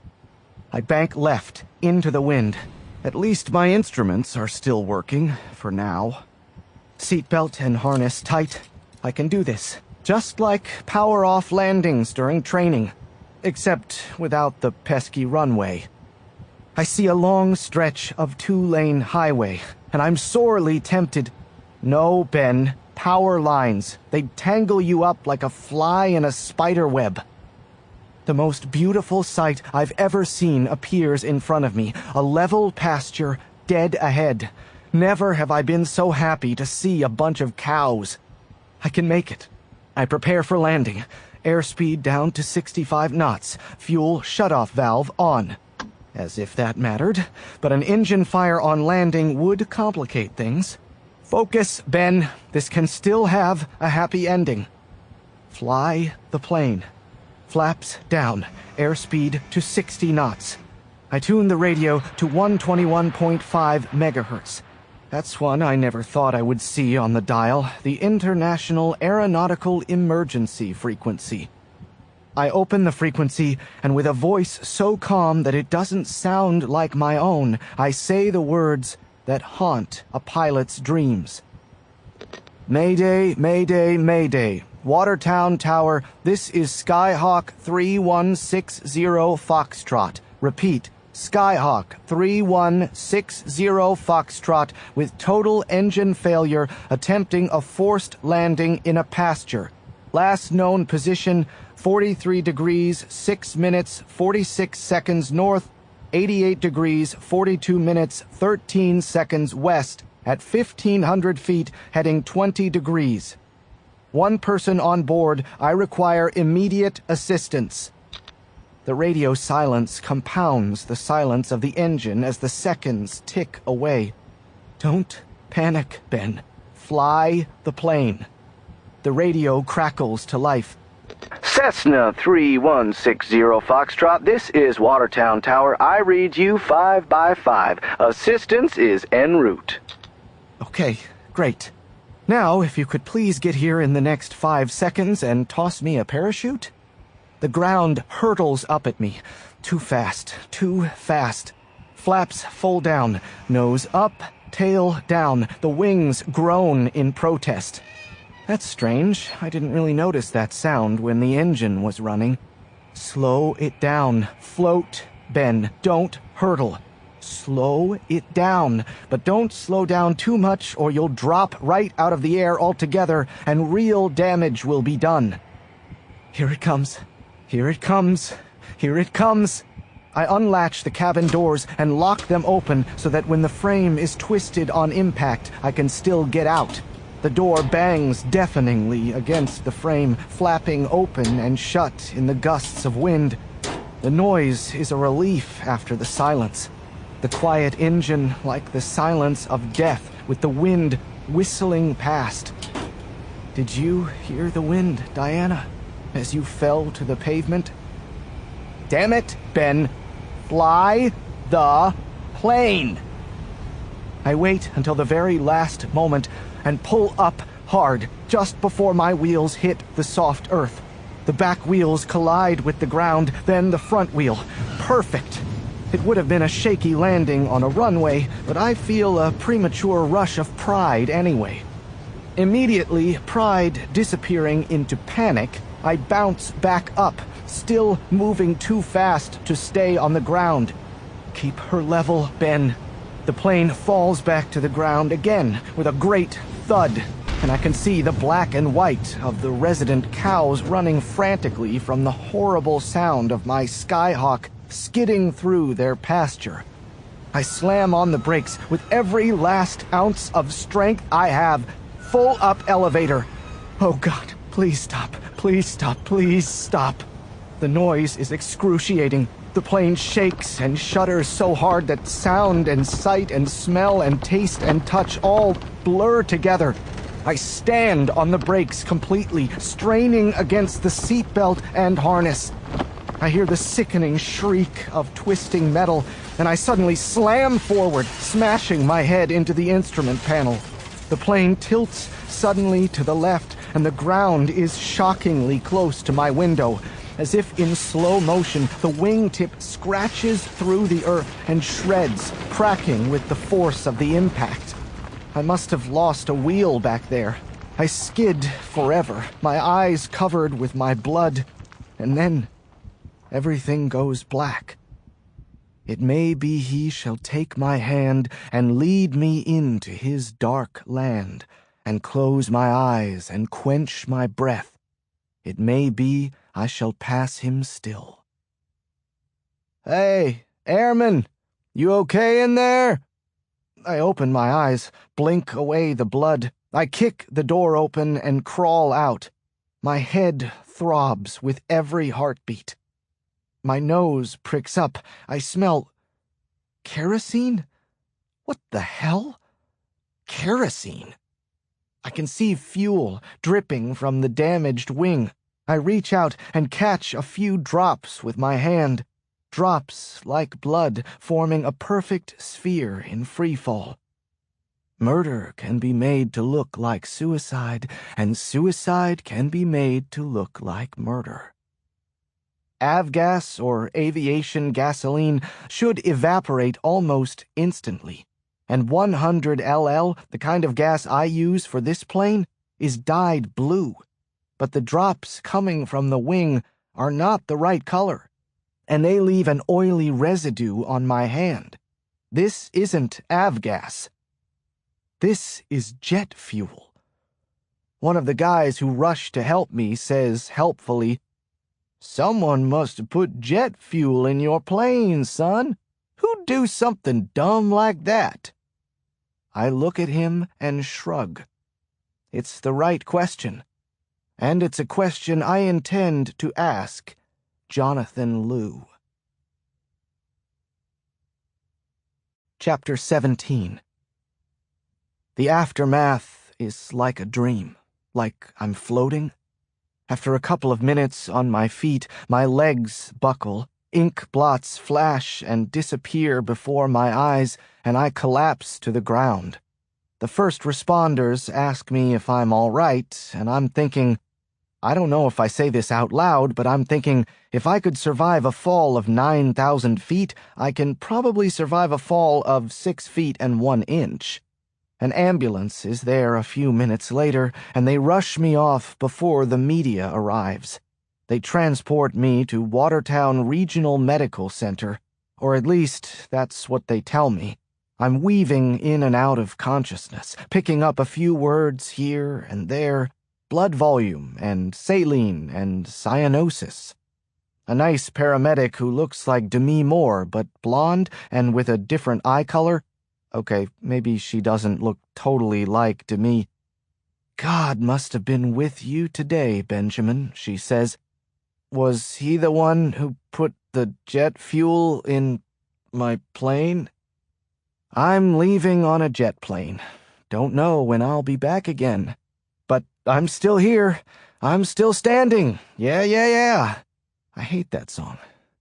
I bank left, into the wind. At least my instruments are still working, for now. Seatbelt and harness tight. I can do this. Just like power-off landings during training. Except without the pesky runway. I see a long stretch of two-lane highway, and I'm sorely tempted. No, Ben. Power lines. They'd tangle you up like a fly in a spider web. The most beautiful sight I've ever seen appears in front of me, a level pasture, dead ahead. Never have I been so happy to see a bunch of cows. I can make it. I prepare for landing. Airspeed down to 65 knots. Fuel shutoff valve on. As if that mattered, but an engine fire on landing would complicate things. Focus, Ben. This can still have a happy ending. Fly the plane. Flaps down, airspeed to 60 knots. I tune the radio to 121.5 megahertz. That's one I never thought I would see on the dial, the International Aeronautical Emergency Frequency. I open the frequency, and with a voice so calm that it doesn't sound like my own, I say the words that haunt a pilot's dreams. Mayday, Mayday, Mayday. Watertown Tower, this is Skyhawk 3160 Foxtrot. Repeat, Skyhawk 3160 Foxtrot with total engine failure attempting a forced landing in a pasture. Last known position, 43 degrees, 6 minutes, 46 seconds north, 88 degrees, 42 minutes, 13 seconds west, at 1,500 feet, heading 20 degrees. One person on board, I require immediate assistance. The radio silence compounds the silence of the engine as the seconds tick away. Don't panic, Ben. Fly the plane. The radio crackles to life. Cessna 3160 Foxtrot, this is Watertown Tower. I read you 5 by 5. Assistance is en route. Okay, great. Now, if you could please get here in the next 5 seconds and toss me a parachute? The ground hurtles up at me. Too fast, too fast. Flaps fold down, nose up, tail down. The wings groan in protest. That's strange. I didn't really notice that sound when the engine was running. Slow it down. Float, Ben. Don't hurtle. Slow it down, but don't slow down too much or you'll drop right out of the air altogether and real damage will be done. Here it comes. Here it comes. Here it comes. I unlatch the cabin doors and lock them open so that when the frame is twisted on impact, I can still get out. The door bangs deafeningly against the frame, flapping open and shut in the gusts of wind. The noise is a relief after the silence. The quiet engine like the silence of death with the wind whistling past. Did you hear the wind, Diana, as you fell to the pavement? Damn it, Ben. Fly the plane. I wait until the very last moment and pull up hard just before my wheels hit the soft earth. The back wheels collide with the ground, then the front wheel. Perfect. It would have been a shaky landing on a runway, but I feel a premature rush of pride anyway. Immediately, pride disappearing into panic, I bounce back up, still moving too fast to stay on the ground. Keep her level, Ben. The plane falls back to the ground again with a great thud. and I can see the black and white of the resident cows running frantically from the horrible sound of my skyhawk skidding through their pasture. I slam on the brakes with every last ounce of strength I have. Full up elevator. Oh God, please stop, please stop, please stop. The noise is excruciating. The plane shakes and shudders so hard that sound and sight and smell and taste and touch all blur together. I stand on the brakes completely, straining against the seatbelt and harness. I hear the sickening shriek of twisting metal, and I suddenly slam forward, smashing my head into the instrument panel. The plane tilts suddenly to the left, and the ground is shockingly close to my window. As if in slow motion, the wingtip scratches through the earth and shreds, cracking with the force of the impact. I must have lost a wheel back there. I skid forever, my eyes covered with my blood, and then everything goes black. It may be he shall take my hand and lead me into his dark land, and close my eyes and quench my breath. It may be I shall pass him still. Hey, airman, you okay in there? I open my eyes, blink away the blood. I kick the door open and crawl out. My head throbs with every heartbeat. My nose pricks up. I smell kerosene? What the hell? Kerosene. I can see fuel dripping from the damaged wing. I reach out and catch a few drops with my hand. Drops like blood, forming a perfect sphere in freefall. Murder can be made to look like suicide, and suicide can be made to look like murder. Avgas, or aviation gasoline, should evaporate almost instantly, and 100 LL, the kind of gas I use for this plane, is dyed blue. But the drops coming from the wing are not the right color, and they leave an oily residue on my hand. This isn't avgas. This is jet fuel. One of the guys who rushed to help me says helpfully, "Someone must have put jet fuel in your plane, son. Who'd do something dumb like that?" I look at him and shrug. It's the right question. And it's a question I intend to ask Jonathan Liu. Chapter 17. The aftermath is like a dream, like I'm floating. After a couple of minutes on my feet, my legs buckle, ink blots flash and disappear before my eyes, and I collapse to the ground. The first responders ask me if I'm all right, and I'm thinking, I don't know if I say this out loud, but I'm thinking, if I could survive a fall of 9,000 feet, I can probably survive a fall of 6 feet and 1 inch. An ambulance is there a few minutes later, and they rush me off before the media arrives. They transport me to Watertown Regional Medical Center, or at least that's what they tell me. I'm weaving in and out of consciousness, picking up a few words here and there, blood volume and saline and cyanosis. A nice paramedic who looks like Demi Moore, but blonde and with a different eye color. Okay, maybe she doesn't look totally like Demi. "God must have been with you today, Benjamin," she says. "Was he the one who put the jet fuel in my plane?" I'm leaving on a jet plane. Don't know when I'll be back again. But I'm still here. I'm still standing. Yeah, yeah, yeah. I hate that song.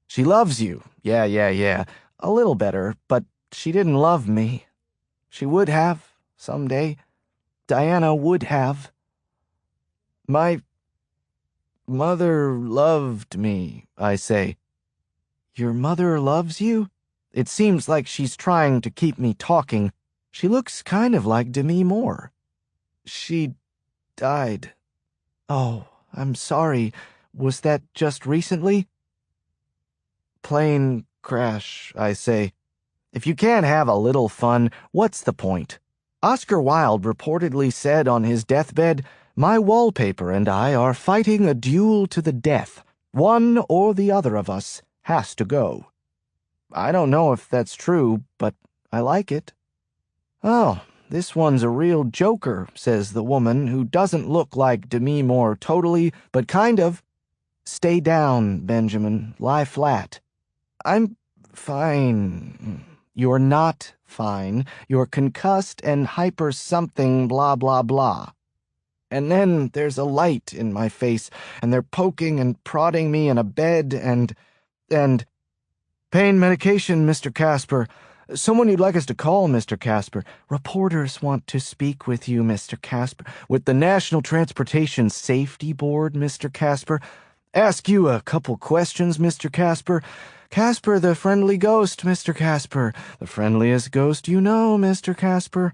She loves you. Yeah, yeah, yeah. A little better, but she didn't love me. She would have, someday. Diana would have. My mother loved me, I say. Your mother loves you? It seems like she's trying to keep me talking. She looks kind of like Demi Moore. She died. Oh, I'm sorry. Was that just recently? Plane crash, I say. If you can't have a little fun, what's the point? Oscar Wilde reportedly said on his deathbed, "My wallpaper and I are fighting a duel to the death. One or the other of us has to go." I don't know if that's true, but I like it. "Oh, this one's a real joker," says the woman, who doesn't look like Demi Moore totally, but kind of. "Stay down, Benjamin. Lie flat." "I'm fine." "You're not fine. You're concussed and hyper something blah blah blah." And then there's a light in my face, and they're poking and prodding me in a bed, and... "Pain medication, Mr. Casper. Someone you'd like us to call, Mr. Casper." "Reporters want to speak with you, Mr. Casper." "With the National Transportation Safety Board, Mr. Casper." "Ask you a couple questions, Mr. Casper." "Casper the friendly ghost, Mr. Casper." "The friendliest ghost you know, Mr. Casper."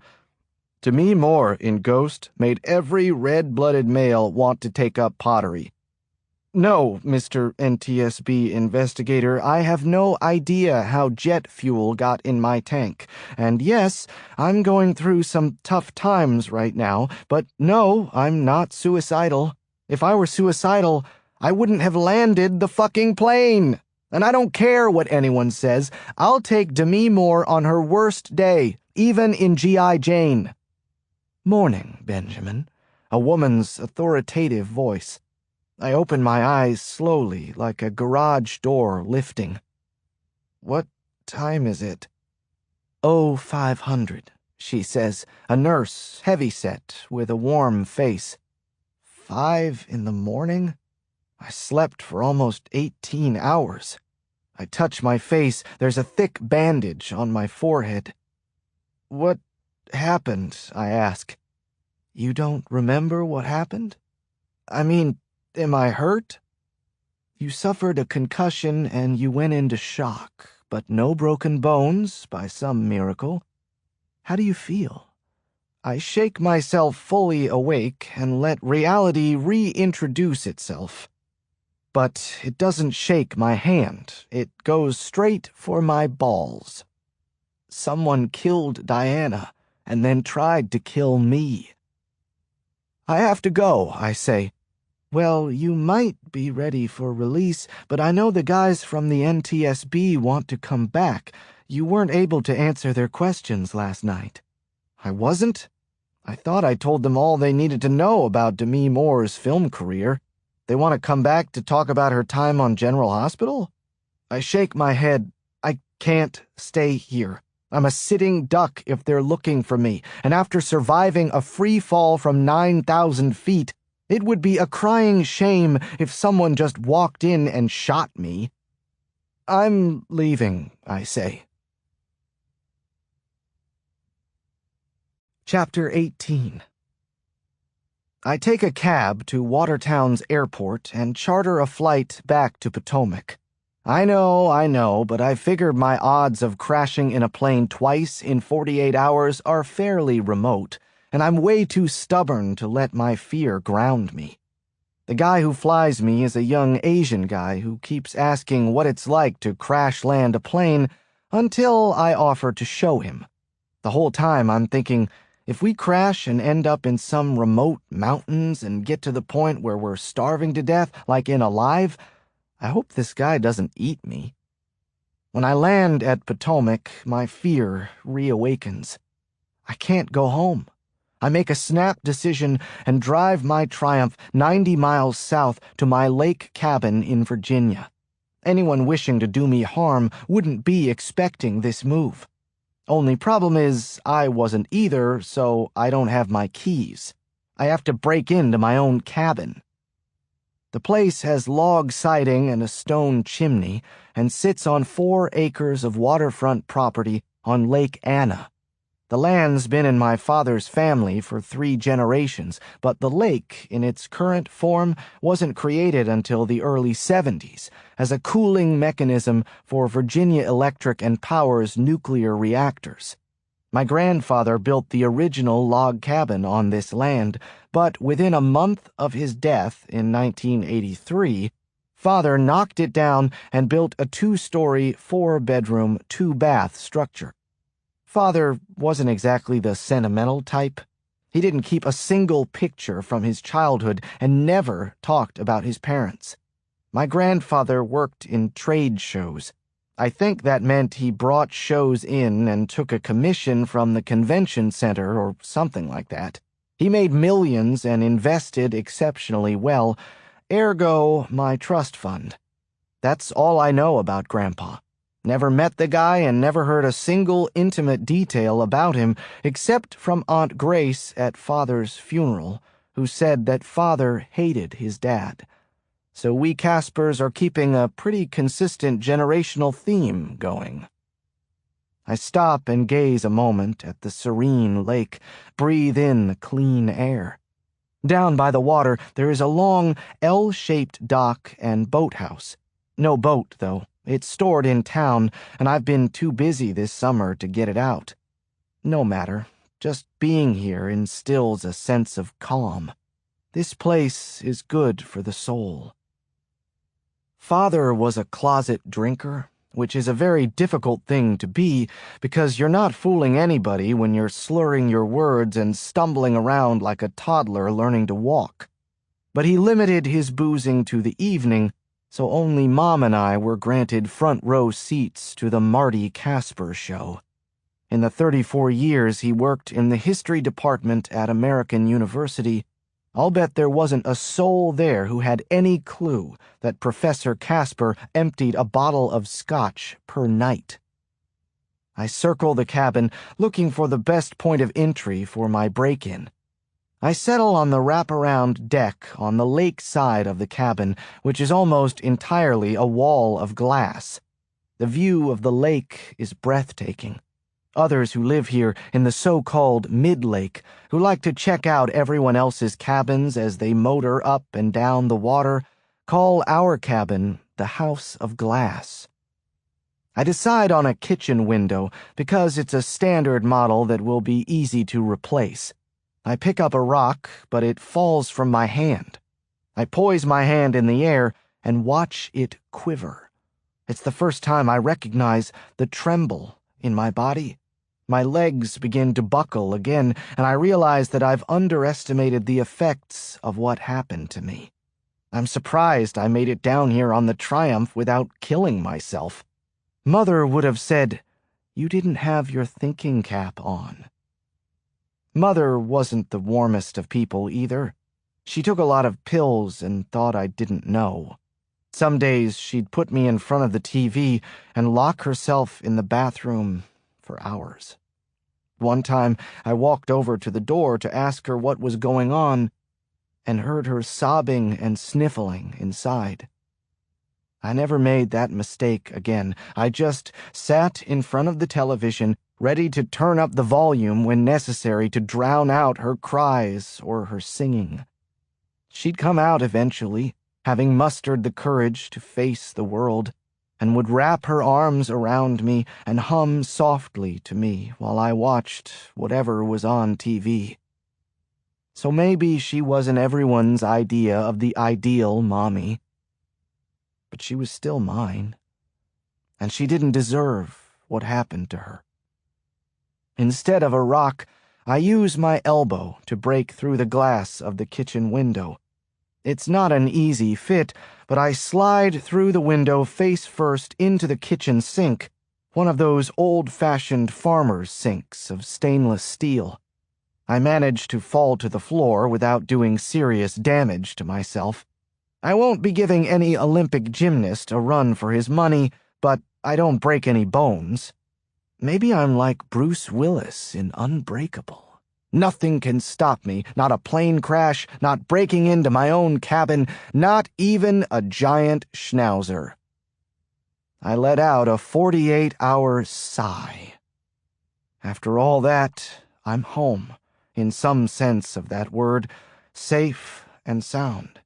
Demi Moore in Ghost made every red-blooded male want to take up pottery. "No, Mr. NTSB investigator, I have no idea how jet fuel got in my tank. And yes, I'm going through some tough times right now, but no, I'm not suicidal. If I were suicidal, I wouldn't have landed the fucking plane. And I don't care what anyone says. I'll take Demi Moore on her worst day, even in G.I. Jane." "Morning, Benjamin," a woman's authoritative voice. I open my eyes slowly, like a garage door lifting. "What time is it?" "Oh, 500, she says, a nurse, heavyset, with a warm face. 5 in the morning? I slept for almost 18 hours. I touch my face. There's a thick bandage on my forehead. "What happened?" I ask. "You don't remember what happened? I mean, am I hurt?" "You suffered a concussion and you went into shock, but no broken bones, by some miracle. How do you feel?" I shake myself fully awake and let reality reintroduce itself. But it doesn't shake my hand. It goes straight for my balls. Someone killed Diana and then tried to kill me. "I have to go," I say. "Well, you might be ready for release, but I know the guys from the NTSB want to come back. You weren't able to answer their questions last night." "I wasn't? I thought I told them all they needed to know about Demi Moore's film career. They want to come back to talk about her time on General Hospital?" I shake my head. "I can't stay here. I'm a sitting duck if they're looking for me, and after surviving a free fall from 9,000 feet, it would be a crying shame if someone just walked in and shot me." "I'm leaving," I say. Chapter 18. I take a cab to Watertown's airport and charter a flight back to Potomac. I know, but I figure my odds of crashing in a plane twice in 48 hours are fairly remote, and I'm way too stubborn to let my fear ground me. The guy who flies me is a young Asian guy who keeps asking what it's like to crash land a plane until I offer to show him. The whole time I'm thinking, if we crash and end up in some remote mountains and get to the point where we're starving to death, like in Alive, I hope this guy doesn't eat me. When I land at Potomac, my fear reawakens. I can't go home. I make a snap decision and drive my Triumph 90 miles south to my lake cabin in Virginia. Anyone wishing to do me harm wouldn't be expecting this move. Only problem is, I wasn't either, so I don't have my keys. I have to break into my own cabin. The place has log siding and a stone chimney, and sits on 4 acres of waterfront property on Lake Anna. The land's been in my father's family for 3 generations, but the lake, in its current form, wasn't created until the early 70s as a cooling mechanism for Virginia Electric and Power's nuclear reactors. My grandfather built the original log cabin on this land, but within a month of his death in 1983, Father knocked it down and built a 2-story, 4-bedroom, 2-bath structure. Father wasn't exactly the sentimental type. He didn't keep a single picture from his childhood and never talked about his parents. My grandfather worked in trade shows. I think that meant he brought shows in and took a commission from the convention center or something like that. He made millions and invested exceptionally well, ergo my trust fund. That's all I know about Grandpa. Never met the guy and never heard a single intimate detail about him except from Aunt Grace at Father's funeral, who said that Father hated his dad. So we Caspers are keeping a pretty consistent generational theme going. I stop and gaze a moment at the serene lake, breathe in the clean air. Down by the water, there is a long L-shaped dock and boathouse. No boat, though. It's stored in town, and I've been too busy this summer to get it out. No matter. Just being here instills a sense of calm. This place is good for the soul. Father was a closet drinker, which is a very difficult thing to be because you're not fooling anybody when you're slurring your words and stumbling around like a toddler learning to walk. But he limited his boozing to the evening, so only Mom and I were granted front row seats to the Marty Casper show. In the 34 years he worked in the history department at American University, I'll bet there wasn't a soul there who had any clue that Professor Casper emptied a bottle of scotch per night. I circle the cabin, looking for the best point of entry for my break-in. I settle on the wraparound deck on the lake side of the cabin, which is almost entirely a wall of glass. The view of the lake is breathtaking. Others who live here in the so-called mid-lake, who like to check out everyone else's cabins as they motor up and down the water, call our cabin the House of Glass. I decide on a kitchen window because it's a standard model that will be easy to replace. I pick up a rock, but it falls from my hand. I poise my hand in the air and watch it quiver. It's the first time I recognize the tremble in my body. My legs begin to buckle again, and I realize that I've underestimated the effects of what happened to me. I'm surprised I made it down here on the Triumph without killing myself. Mother would have said, "You didn't have your thinking cap on." Mother wasn't the warmest of people either. She took a lot of pills and thought I didn't know. Some days she'd put me in front of the TV and lock herself in the bathroom for hours. One time I walked over to the door to ask her what was going on and heard her sobbing and sniffling inside. I never made that mistake again. I just sat in front of the television, ready to turn up the volume when necessary to drown out her cries or her singing. She'd come out eventually, having mustered the courage to face the world, and would wrap her arms around me and hum softly to me while I watched whatever was on TV. So maybe she wasn't everyone's idea of the ideal mommy, but she was still mine, and she didn't deserve what happened to her. Instead of a rock, I use my elbow to break through the glass of the kitchen window. It's not an easy fit, but I slide through the window face first into the kitchen sink, one of those old-fashioned farmer's sinks of stainless steel. I manage to fall to the floor without doing serious damage to myself. I won't be giving any Olympic gymnast a run for his money, but I don't break any bones. Maybe I'm like Bruce Willis in Unbreakable. Nothing can stop me, not a plane crash, not breaking into my own cabin, not even a giant schnauzer. I let out a 48-hour sigh. After all that, I'm home, in some sense of that word, safe and sound.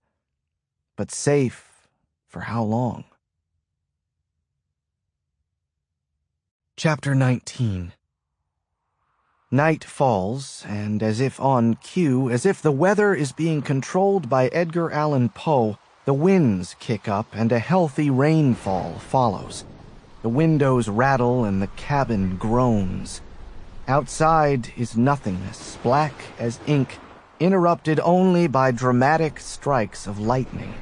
But safe for how long? Chapter 19. Night falls, and as if on cue, as if the weather is being controlled by Edgar Allan Poe, the winds kick up and a healthy rainfall follows. The windows rattle and the cabin groans. Outside is nothingness, black as ink, interrupted only by dramatic strikes of lightning.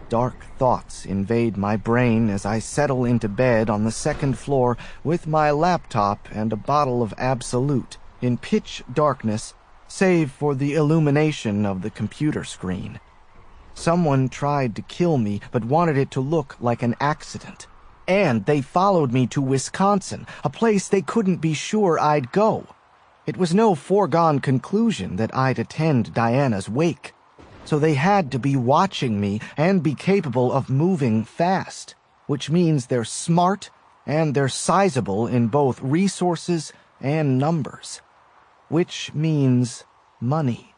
Dark thoughts invade my brain as I settle into bed on the second floor with my laptop and a bottle of Absolute in pitch darkness, save for the illumination of the computer screen. Someone tried to kill me but wanted it to look like an accident. And they followed me to Wisconsin, a place they couldn't be sure I'd go. It was no foregone conclusion that I'd attend Diana's wake. So they had to be watching me and be capable of moving fast, which means they're smart and they're sizable in both resources and numbers, which means money.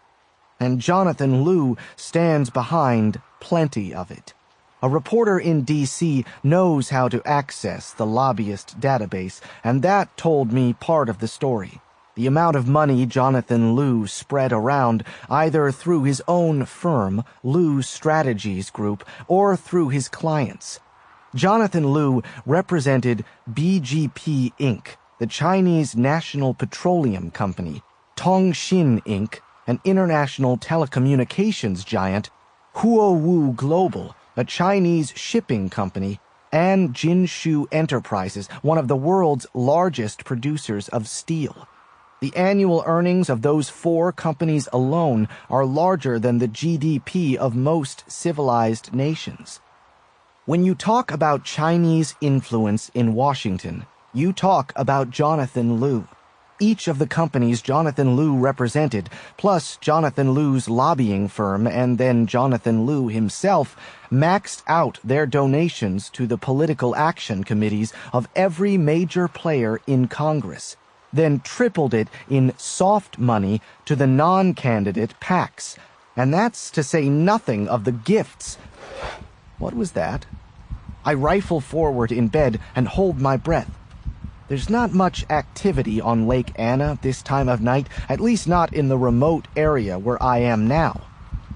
And Jonathan Liu stands behind plenty of it. A reporter in D.C. knows how to access the lobbyist database, and that told me part of the story. The amount of money Jonathan Liu spread around, either through his own firm, Liu Strategies Group, or through his clients. Jonathan Liu represented BGP Inc., the Chinese National Petroleum Company, Tongxin Inc., an international telecommunications giant, Huowu Global, a Chinese shipping company, and Jinshu Enterprises, one of the world's largest producers of steel. The annual earnings of those 4 companies alone are larger than the GDP of most civilized nations. When you talk about Chinese influence in Washington, you talk about Jonathan Liu. Each of the companies Jonathan Liu represented, plus Jonathan Liu's lobbying firm and then Jonathan Liu himself, maxed out their donations to the political action committees of every major player in Congress, then tripled it in soft money to the non-candidate PACs. And that's to say nothing of the gifts. What was that? I rifle forward in bed and hold my breath. There's not much activity on Lake Anna this time of night, at least not in the remote area where I am now.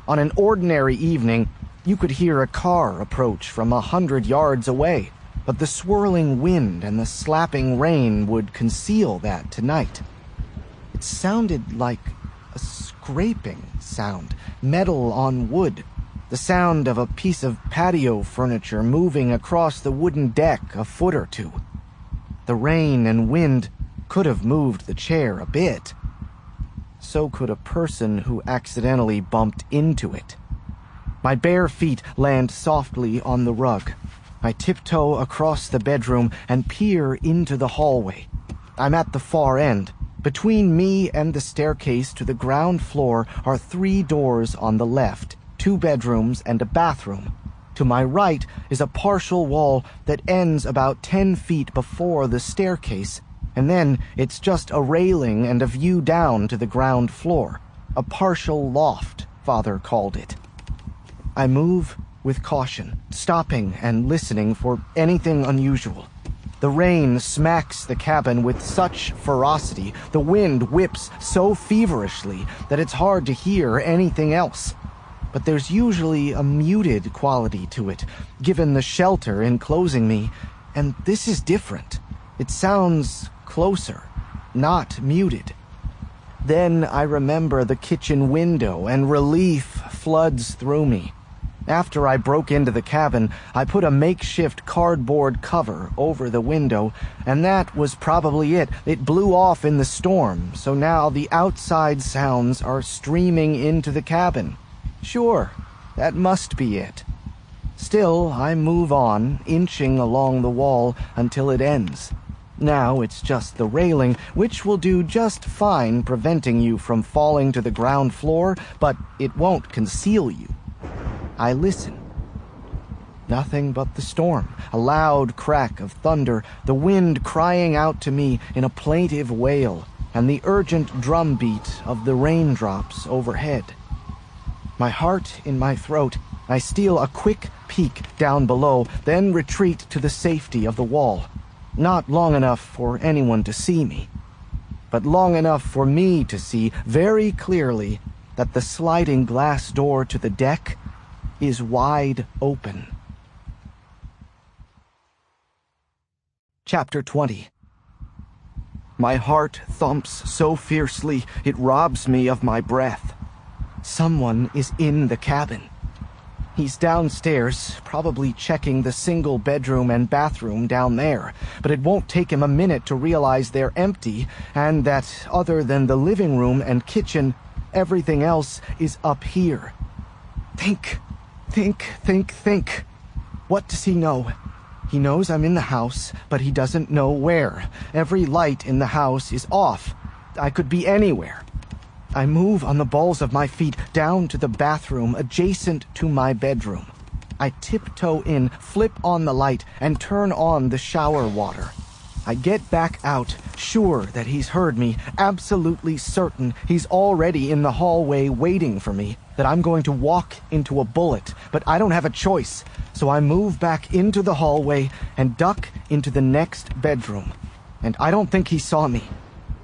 On an ordinary evening, you could hear a car approach from 100 yards away, but the swirling wind and the slapping rain would conceal that tonight. It sounded like a scraping sound, metal on wood, the sound of a piece of patio furniture moving across the wooden deck a foot or two. The rain and wind could have moved the chair a bit. So could a person who accidentally bumped into it. My bare feet land softly on the rug. I tiptoe across the bedroom and peer into the hallway. I'm at the far end. Between me and the staircase to the ground floor are 3 doors on the left, 2 bedrooms and a bathroom. To my right is a partial wall that ends about 10 feet before the staircase, and then it's just a railing and a view down to the ground floor. A partial loft, Father called it. I move with caution, stopping and listening for anything unusual. The rain smacks the cabin with such ferocity, the wind whips so feverishly that it's hard to hear anything else. But there's usually a muted quality to it, given the shelter enclosing me, and this is different. It sounds closer, not muted. Then I remember the kitchen window, and relief floods through me. After I broke into the cabin, I put a makeshift cardboard cover over the window, and that was probably it. It blew off in the storm, so now the outside sounds are streaming into the cabin. Sure, that must be it. Still, I move on, inching along the wall until it ends. Now it's just the railing, which will do just fine preventing you from falling to the ground floor, but it won't conceal you. I listen. Nothing but the storm, a loud crack of thunder, the wind crying out to me in a plaintive wail, and the urgent drumbeat of the raindrops overhead. My heart in my throat, I steal a quick peek down below, then retreat to the safety of the wall. Not long enough for anyone to see me, but long enough for me to see very clearly that the sliding glass door to the deck is wide open. Chapter 20. My heart thumps so fiercely it robs me of my breath. Someone is in the cabin. He's downstairs, probably checking the single bedroom and bathroom down there, but it won't take him a minute to realize they're empty and that, other than the living room and kitchen, everything else is up here. Think. What does he know? He knows I'm in the house, but he doesn't know where. Every light in the house is off. I could be anywhere. I move on the balls of my feet down to the bathroom adjacent to my bedroom. I tiptoe in, flip on the light, and turn on the shower water. I get back out, sure that he's heard me, absolutely certain he's already in the hallway waiting for me, that I'm going to walk into a bullet, but I don't have a choice, so I move back into the hallway and duck into the next bedroom. And I don't think he saw me.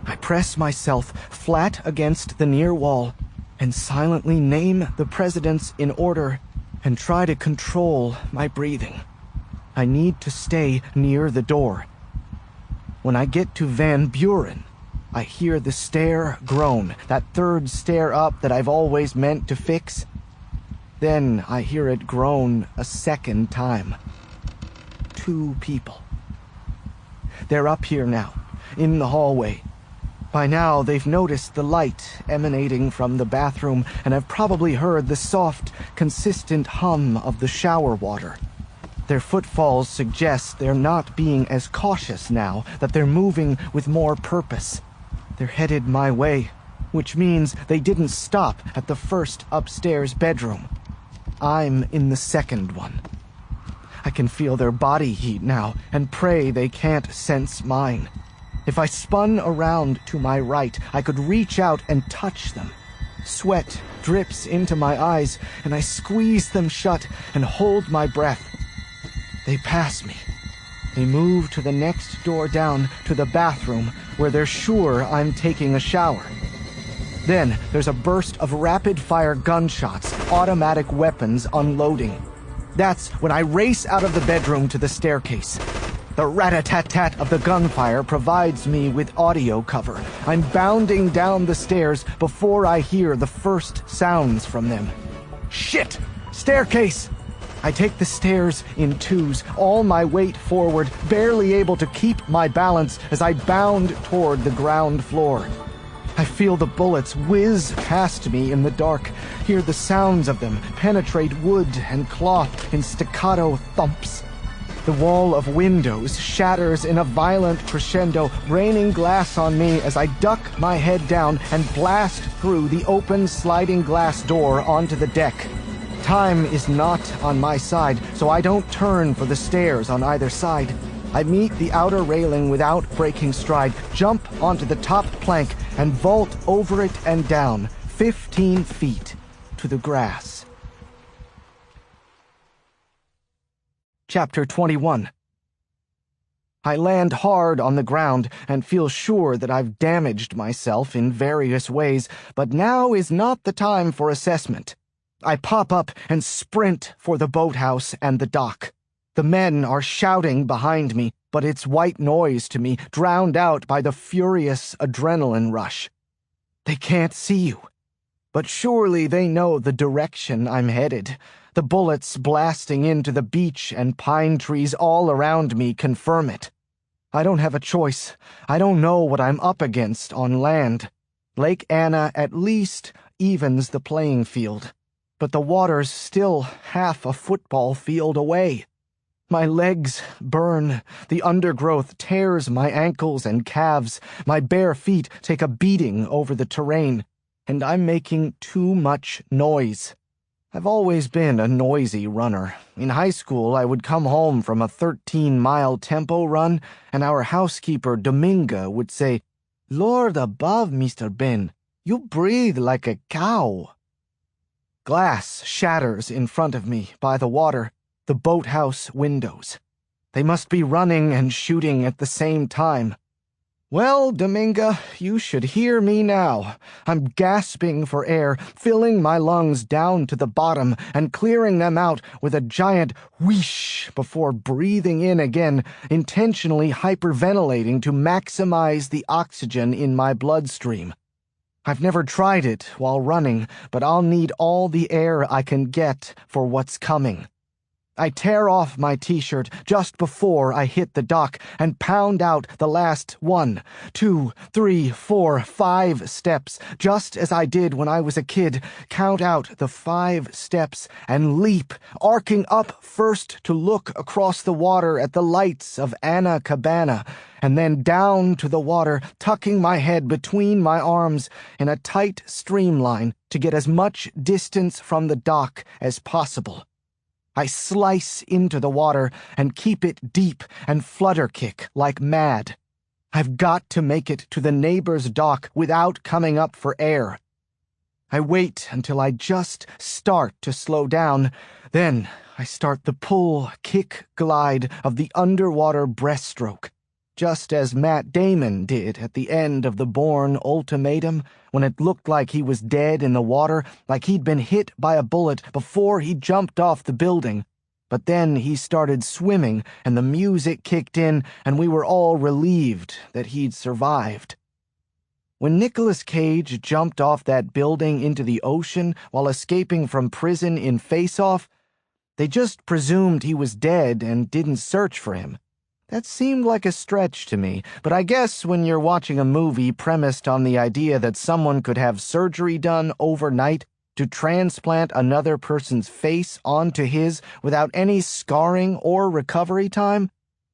I press myself flat against the near wall and silently name the presidents in order and try to control my breathing. I need to stay near the door. When I get to Van Buren, I hear the stair groan, that third stair up that I've always meant to fix. Then I hear it groan a second time. 2 people. They're up here now, in the hallway. By now, they've noticed the light emanating from the bathroom and have probably heard the soft, consistent hum of the shower water. Their footfalls suggest they're not being as cautious now, that they're moving with more purpose. They're headed my way, which means they didn't stop at the first upstairs bedroom. I'm in the second one. I can feel their body heat now and pray they can't sense mine. If I spun around to my right, I could reach out and touch them. Sweat drips into my eyes, and I squeeze them shut and hold my breath. They pass me. They move to the next door down to the bathroom, where they're sure I'm taking a shower. Then there's a burst of rapid-fire gunshots, automatic weapons unloading. That's when I race out of the bedroom to the staircase. The rat-a-tat-tat of the gunfire provides me with audio cover. I'm bounding down the stairs before I hear the first sounds from them. Shit! Staircase! I take the stairs in twos, all my weight forward, barely able to keep my balance as I bound toward the ground floor. I feel the bullets whiz past me in the dark, hear the sounds of them penetrate wood and cloth in staccato thumps. The wall of windows shatters in a violent crescendo, raining glass on me as I duck my head down and blast through the open sliding glass door onto the deck. Time is not on my side, so I don't turn for the stairs on either side. I meet the outer railing without breaking stride, jump onto the top plank, and vault over it and down, 15 feet, to the grass. Chapter 21. I land hard on the ground and feel sure that I've damaged myself in various ways, but now is not the time for assessment. I pop up and sprint for the boathouse and the dock. The men are shouting behind me, but it's white noise to me, drowned out by the furious adrenaline rush. They can't see you, but surely they know the direction I'm headed. The bullets blasting into the beach and pine trees all around me confirm it. I don't have a choice. I don't know what I'm up against on land. Lake Anna at least evens the playing field, but the water's still half a football field away. My legs burn, the undergrowth tears my ankles and calves, my bare feet take a beating over the terrain, and I'm making too much noise. I've always been a noisy runner. In high school, I would come home from a 13-mile tempo run, and our housekeeper, Dominga, would say, "Lord above, Mr. Ben, you breathe like a cow." Glass shatters in front of me by the water, the boathouse windows. They must be running and shooting at the same time. Well, Dominga, you should hear me now. I'm gasping for air, filling my lungs down to the bottom and clearing them out with a giant whoosh before breathing in again, intentionally hyperventilating to maximize the oxygen in my bloodstream. I've never tried it while running, but I'll need all the air I can get for what's coming. I tear off my t-shirt just before I hit the dock and pound out the last 1, 2, 3, 4, 5 steps, just as I did when I was a kid, count out the 5 steps and leap, arcing up first to look across the water at the lights of Anna Cabana, and then down to the water, tucking my head between my arms in a tight streamline to get as much distance from the dock as possible. I slice into the water and keep it deep and flutter kick like mad. I've got to make it to the neighbor's dock without coming up for air. I wait until I just start to slow down. Then I start the pull, kick, glide of the underwater breaststroke, just as Matt Damon did at the end of the Bourne Ultimatum, when it looked like he was dead in the water, like he'd been hit by a bullet before he jumped off the building. But then he started swimming, and the music kicked in, and we were all relieved that he'd survived. When Nicolas Cage jumped off that building into the ocean while escaping from prison in Face Off, they just presumed he was dead and didn't search for him. That seemed like a stretch to me, but I guess when you're watching a movie premised on the idea that someone could have surgery done overnight to transplant another person's face onto his without any scarring or recovery time,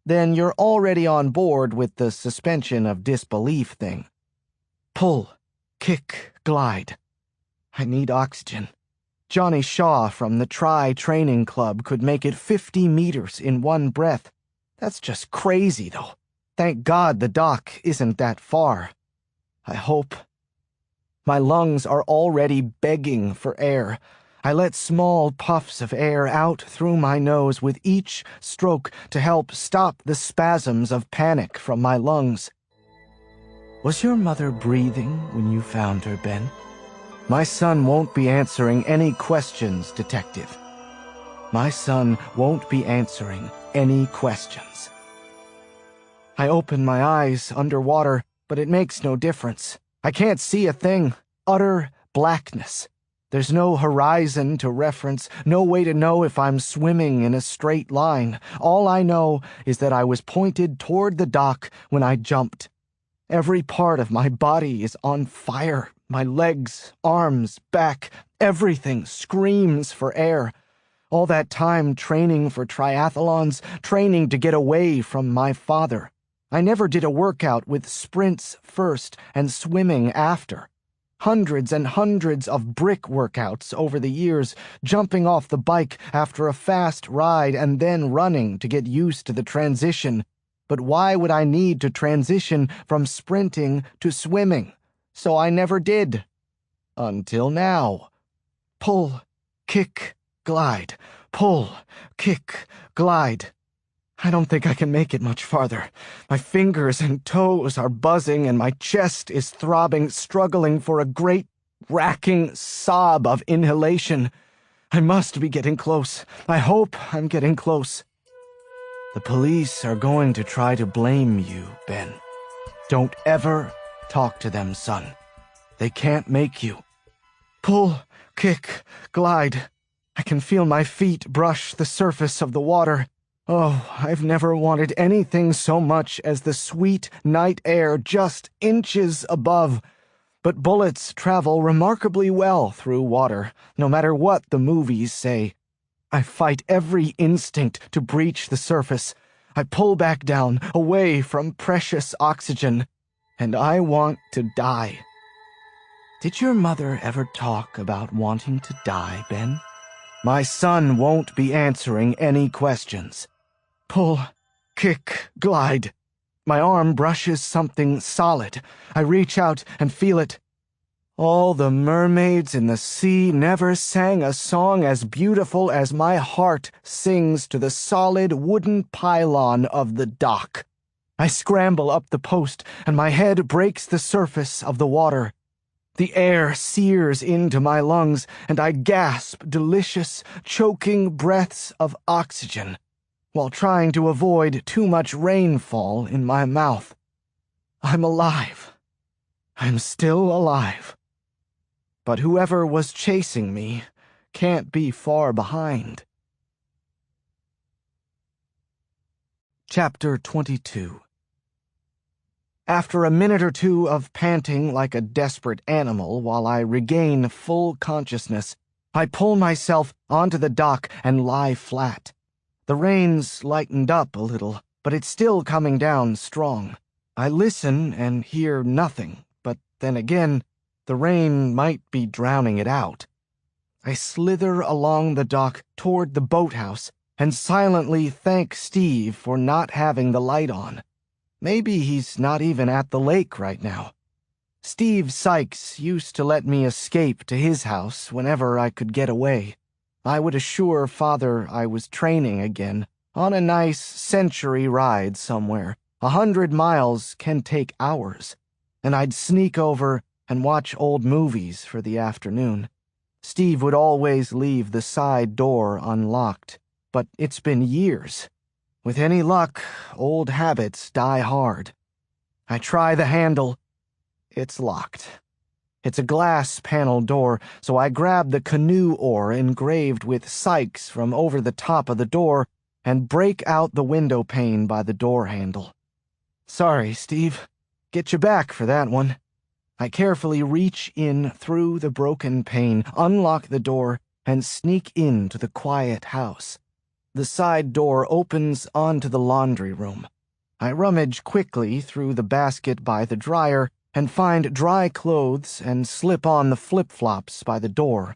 then you're already on board with the suspension of disbelief thing. Pull, kick, glide. I need oxygen. Johnny Shaw from the Tri Training Club could make it 50 meters in one breath. That's just crazy, though. Thank God the dock isn't that far. I hope. My lungs are already begging for air. I let small puffs of air out through my nose with each stroke to help stop the spasms of panic from my lungs. Was your mother breathing when you found her, Ben? My son won't be answering any questions, Detective. My son won't be answering any questions. I open my eyes underwater, but it makes no difference. I can't see a thing. Utter blackness. There's no horizon to reference, no way to know if I'm swimming in a straight line. All I know is that I was pointed toward the dock when I jumped. Every part of my body is on fire. My legs, arms, back, everything screams for air. All that time training for triathlons, training to get away from my father. I never did a workout with sprints first and swimming after. Hundreds and hundreds of brick workouts over the years, jumping off the bike after a fast ride and then running to get used to the transition. But why would I need to transition from sprinting to swimming? So I never did. Until now. Pull, kick, glide, pull, kick, glide. I don't think I can make it much farther. My fingers and toes are buzzing and my chest is throbbing, struggling for a great, racking sob of inhalation. I must be getting close. I hope I'm getting close. The police are going to try to blame you, Ben. Don't ever talk to them, son. They can't make you. Pull, kick, glide. I can feel my feet brush the surface of the water. Oh, I've never wanted anything so much as the sweet night air just inches above. But bullets travel remarkably well through water, no matter what the movies say. I fight every instinct to breach the surface. I pull back down, away from precious oxygen, and I want to die. Did your mother ever talk about wanting to die, Ben? My son won't be answering any questions. Pull, kick, glide. My arm brushes something solid. I reach out and feel it. All the mermaids in the sea never sang a song as beautiful as my heart sings to the solid wooden pylon of the dock. I scramble up the post, and my head breaks the surface of the water. The air sears into my lungs, and I gasp delicious, choking breaths of oxygen, while trying to avoid too much rainfall in my mouth. I'm alive. I'm still alive. But whoever was chasing me can't be far behind. Chapter 22. After a minute or two of panting like a desperate animal while I regain full consciousness, I pull myself onto the dock and lie flat. The rain's lightened up a little, but it's still coming down strong. I listen and hear nothing, but then again, the rain might be drowning it out. I slither along the dock toward the boathouse and silently thank Steve for not having the light on. Maybe he's not even at the lake right now. Steve Sykes used to let me escape to his house whenever I could get away. I would assure Father I was training again, on a nice century ride somewhere. 100 miles can take hours, and I'd sneak over and watch old movies for the afternoon. Steve would always leave the side door unlocked, but it's been years. With any luck, old habits die hard. I try the handle. It's locked. It's a glass panel door, so I grab the canoe oar engraved with Sykes from over the top of the door and break out the window pane by the door handle. Sorry, Steve. Get you back for that one. I carefully reach in through the broken pane, unlock the door, and sneak into the quiet house. The side door opens onto the laundry room. I rummage quickly through the basket by the dryer and find dry clothes and slip on the flip-flops by the door.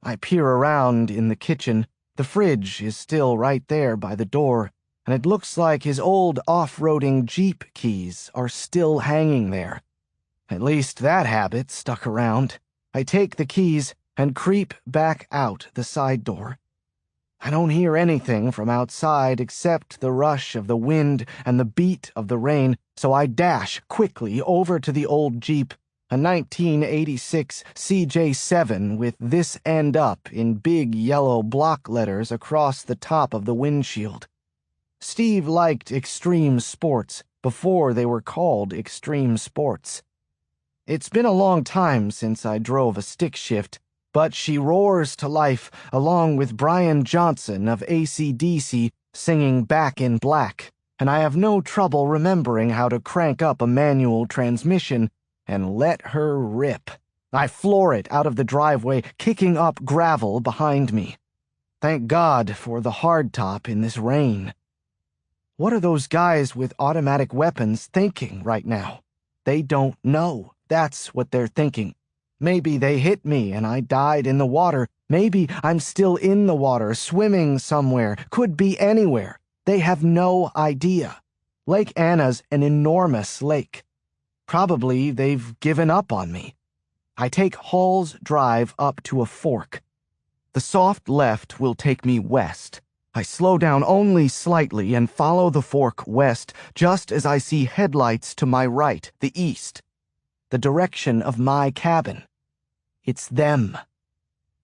I peer around in the kitchen. The fridge is still right there by the door, and it looks like his old off-roading Jeep keys are still hanging there. At least that habit stuck around. I take the keys and creep back out the side door. I don't hear anything from outside except the rush of the wind and the beat of the rain, so I dash quickly over to the old Jeep, a 1986 CJ7 with "This End Up" in big yellow block letters across the top of the windshield. Steve liked extreme sports before they were called extreme sports. It's been a long time since I drove a stick shift, but she roars to life along with Brian Johnson of AC/DC singing Back in Black, and I have no trouble remembering how to crank up a manual transmission and let her rip. I floor it out of the driveway, kicking up gravel behind me. Thank God for the hardtop in this rain. What are those guys with automatic weapons thinking right now? They don't know. That's what they're thinking. Maybe they hit me and I died in the water. Maybe I'm still in the water, swimming somewhere. Could be anywhere. They have no idea. Lake Anna's an enormous lake. Probably they've given up on me. I take Hall's Drive up to a fork. The soft left will take me west. I slow down only slightly and follow the fork west just as I see headlights to my right, the east. The direction of my cabin. It's them.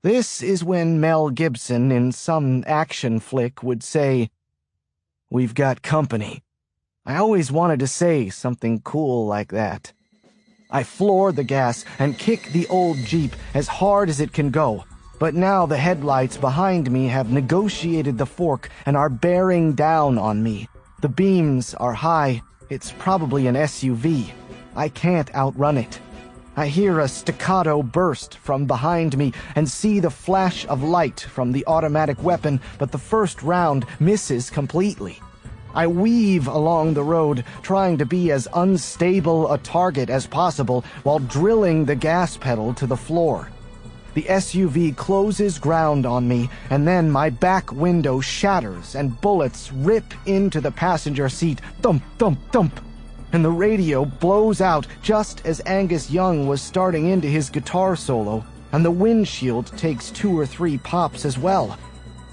This is when Mel Gibson in some action flick would say, "We've got company." I always wanted to say something cool like that. I floor the gas and kick the old Jeep as hard as it can go, but now the headlights behind me have negotiated the fork and are bearing down on me. The beams are high. It's probably an SUV. I can't outrun it. I hear a staccato burst from behind me and see the flash of light from the automatic weapon, but the first round misses completely. I weave along the road, trying to be as unstable a target as possible while drilling the gas pedal to the floor. The SUV closes ground on me, and then my back window shatters and bullets rip into the passenger seat. Thump, thump, thump. And the radio blows out just as Angus Young was starting into his guitar solo, and the windshield takes 2 or 3 pops as well.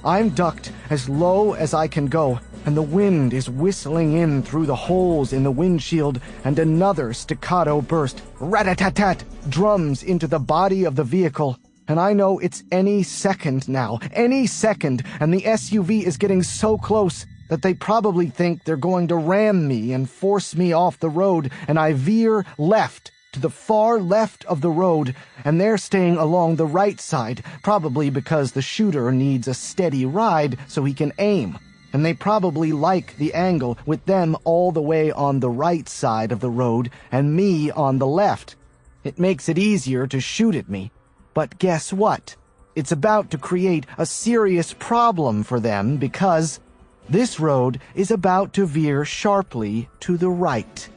I'm ducked as low as I can go, and the wind is whistling in through the holes in the windshield, and another staccato burst, rat-a-tat-tat, drums into the body of the vehicle. And I know it's any second now, any second, and the SUV is getting so close that they probably think they're going to ram me and force me off the road, and I veer left to the far left of the road, and they're staying along the right side, probably because the shooter needs a steady ride so he can aim, and they probably like the angle with them all the way on the right side of the road and me on the left. It makes it easier to shoot at me. But guess what? It's about to create a serious problem for them because this road is about to veer sharply to the right.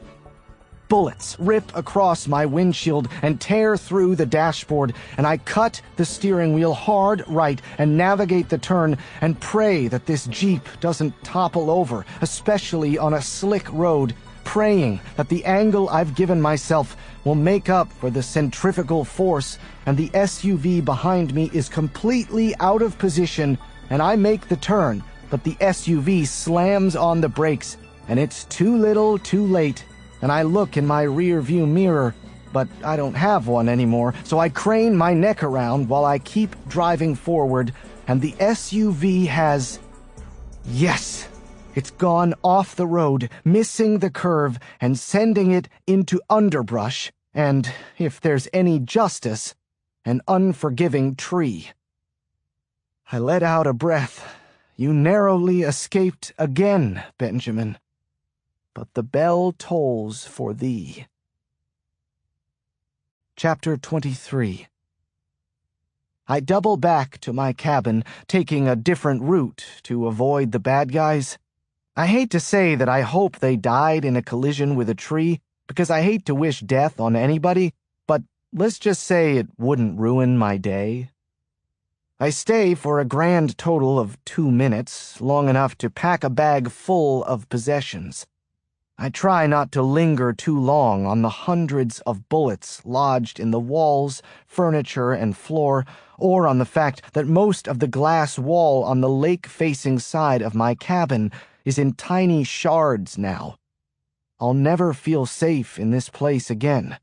Bullets rip across my windshield and tear through the dashboard, and I cut the steering wheel hard right and navigate the turn and pray that this Jeep doesn't topple over, especially on a slick road, praying that the angle I've given myself will make up for the centrifugal force, and the SUV behind me is completely out of position, and I make the turn, but the SUV slams on the brakes, and it's too little too late, and I look in my rear-view mirror, but I don't have one anymore, so I crane my neck around while I keep driving forward, and the SUV has... Yes! It's gone off the road, missing the curve, and sending it into underbrush, and, if there's any justice, an unforgiving tree. I let out a breath. You narrowly escaped again, Benjamin. But the bell tolls for thee. Chapter 23. I double back to my cabin, taking a different route to avoid the bad guys. I hate to say that I hope they died in a collision with a tree, because I hate to wish death on anybody, but let's just say it wouldn't ruin my day. I stay for a grand total of 2 minutes, long enough to pack a bag full of possessions. I try not to linger too long on the hundreds of bullets lodged in the walls, furniture, and floor, or on the fact that most of the glass wall on the lake-facing side of my cabin is in tiny shards now. I'll never feel safe in this place again.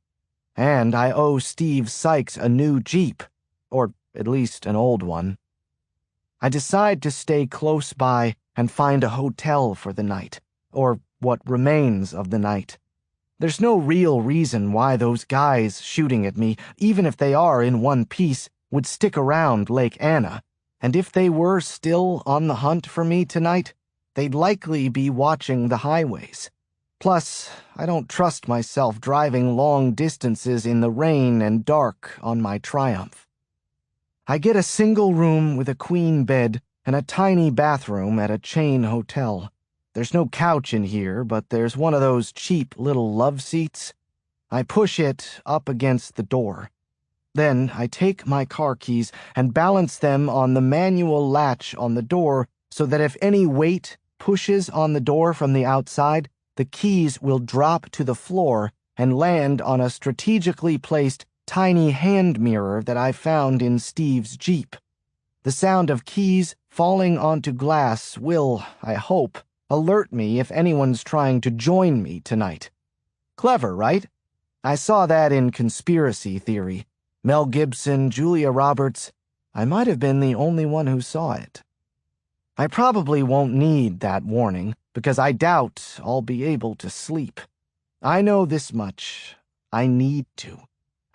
And I owe Steve Sykes a new Jeep, or at least an old one. I decide to stay close by and find a hotel for the night, or what remains of the night. There's no real reason why those guys shooting at me, even if they are in one piece, would stick around Lake Anna, and if they were still on the hunt for me tonight, they'd likely be watching the highways. Plus, I don't trust myself driving long distances in the rain and dark on my Triumph. I get a single room with a queen bed and a tiny bathroom at a chain hotel. There's no couch in here, but there's one of those cheap little love seats. I push it up against the door. Then I take my car keys and balance them on the manual latch on the door so that if any weight pushes on the door from the outside, the keys will drop to the floor and land on a strategically placed tiny hand mirror that I found in Steve's Jeep. The sound of keys falling onto glass will, I hope, alert me if anyone's trying to join me tonight. Clever, right? I saw that in Conspiracy Theory. Mel Gibson, Julia Roberts. I might have been the only one who saw it. I probably won't need that warning, because I doubt I'll be able to sleep. I know this much. I need to.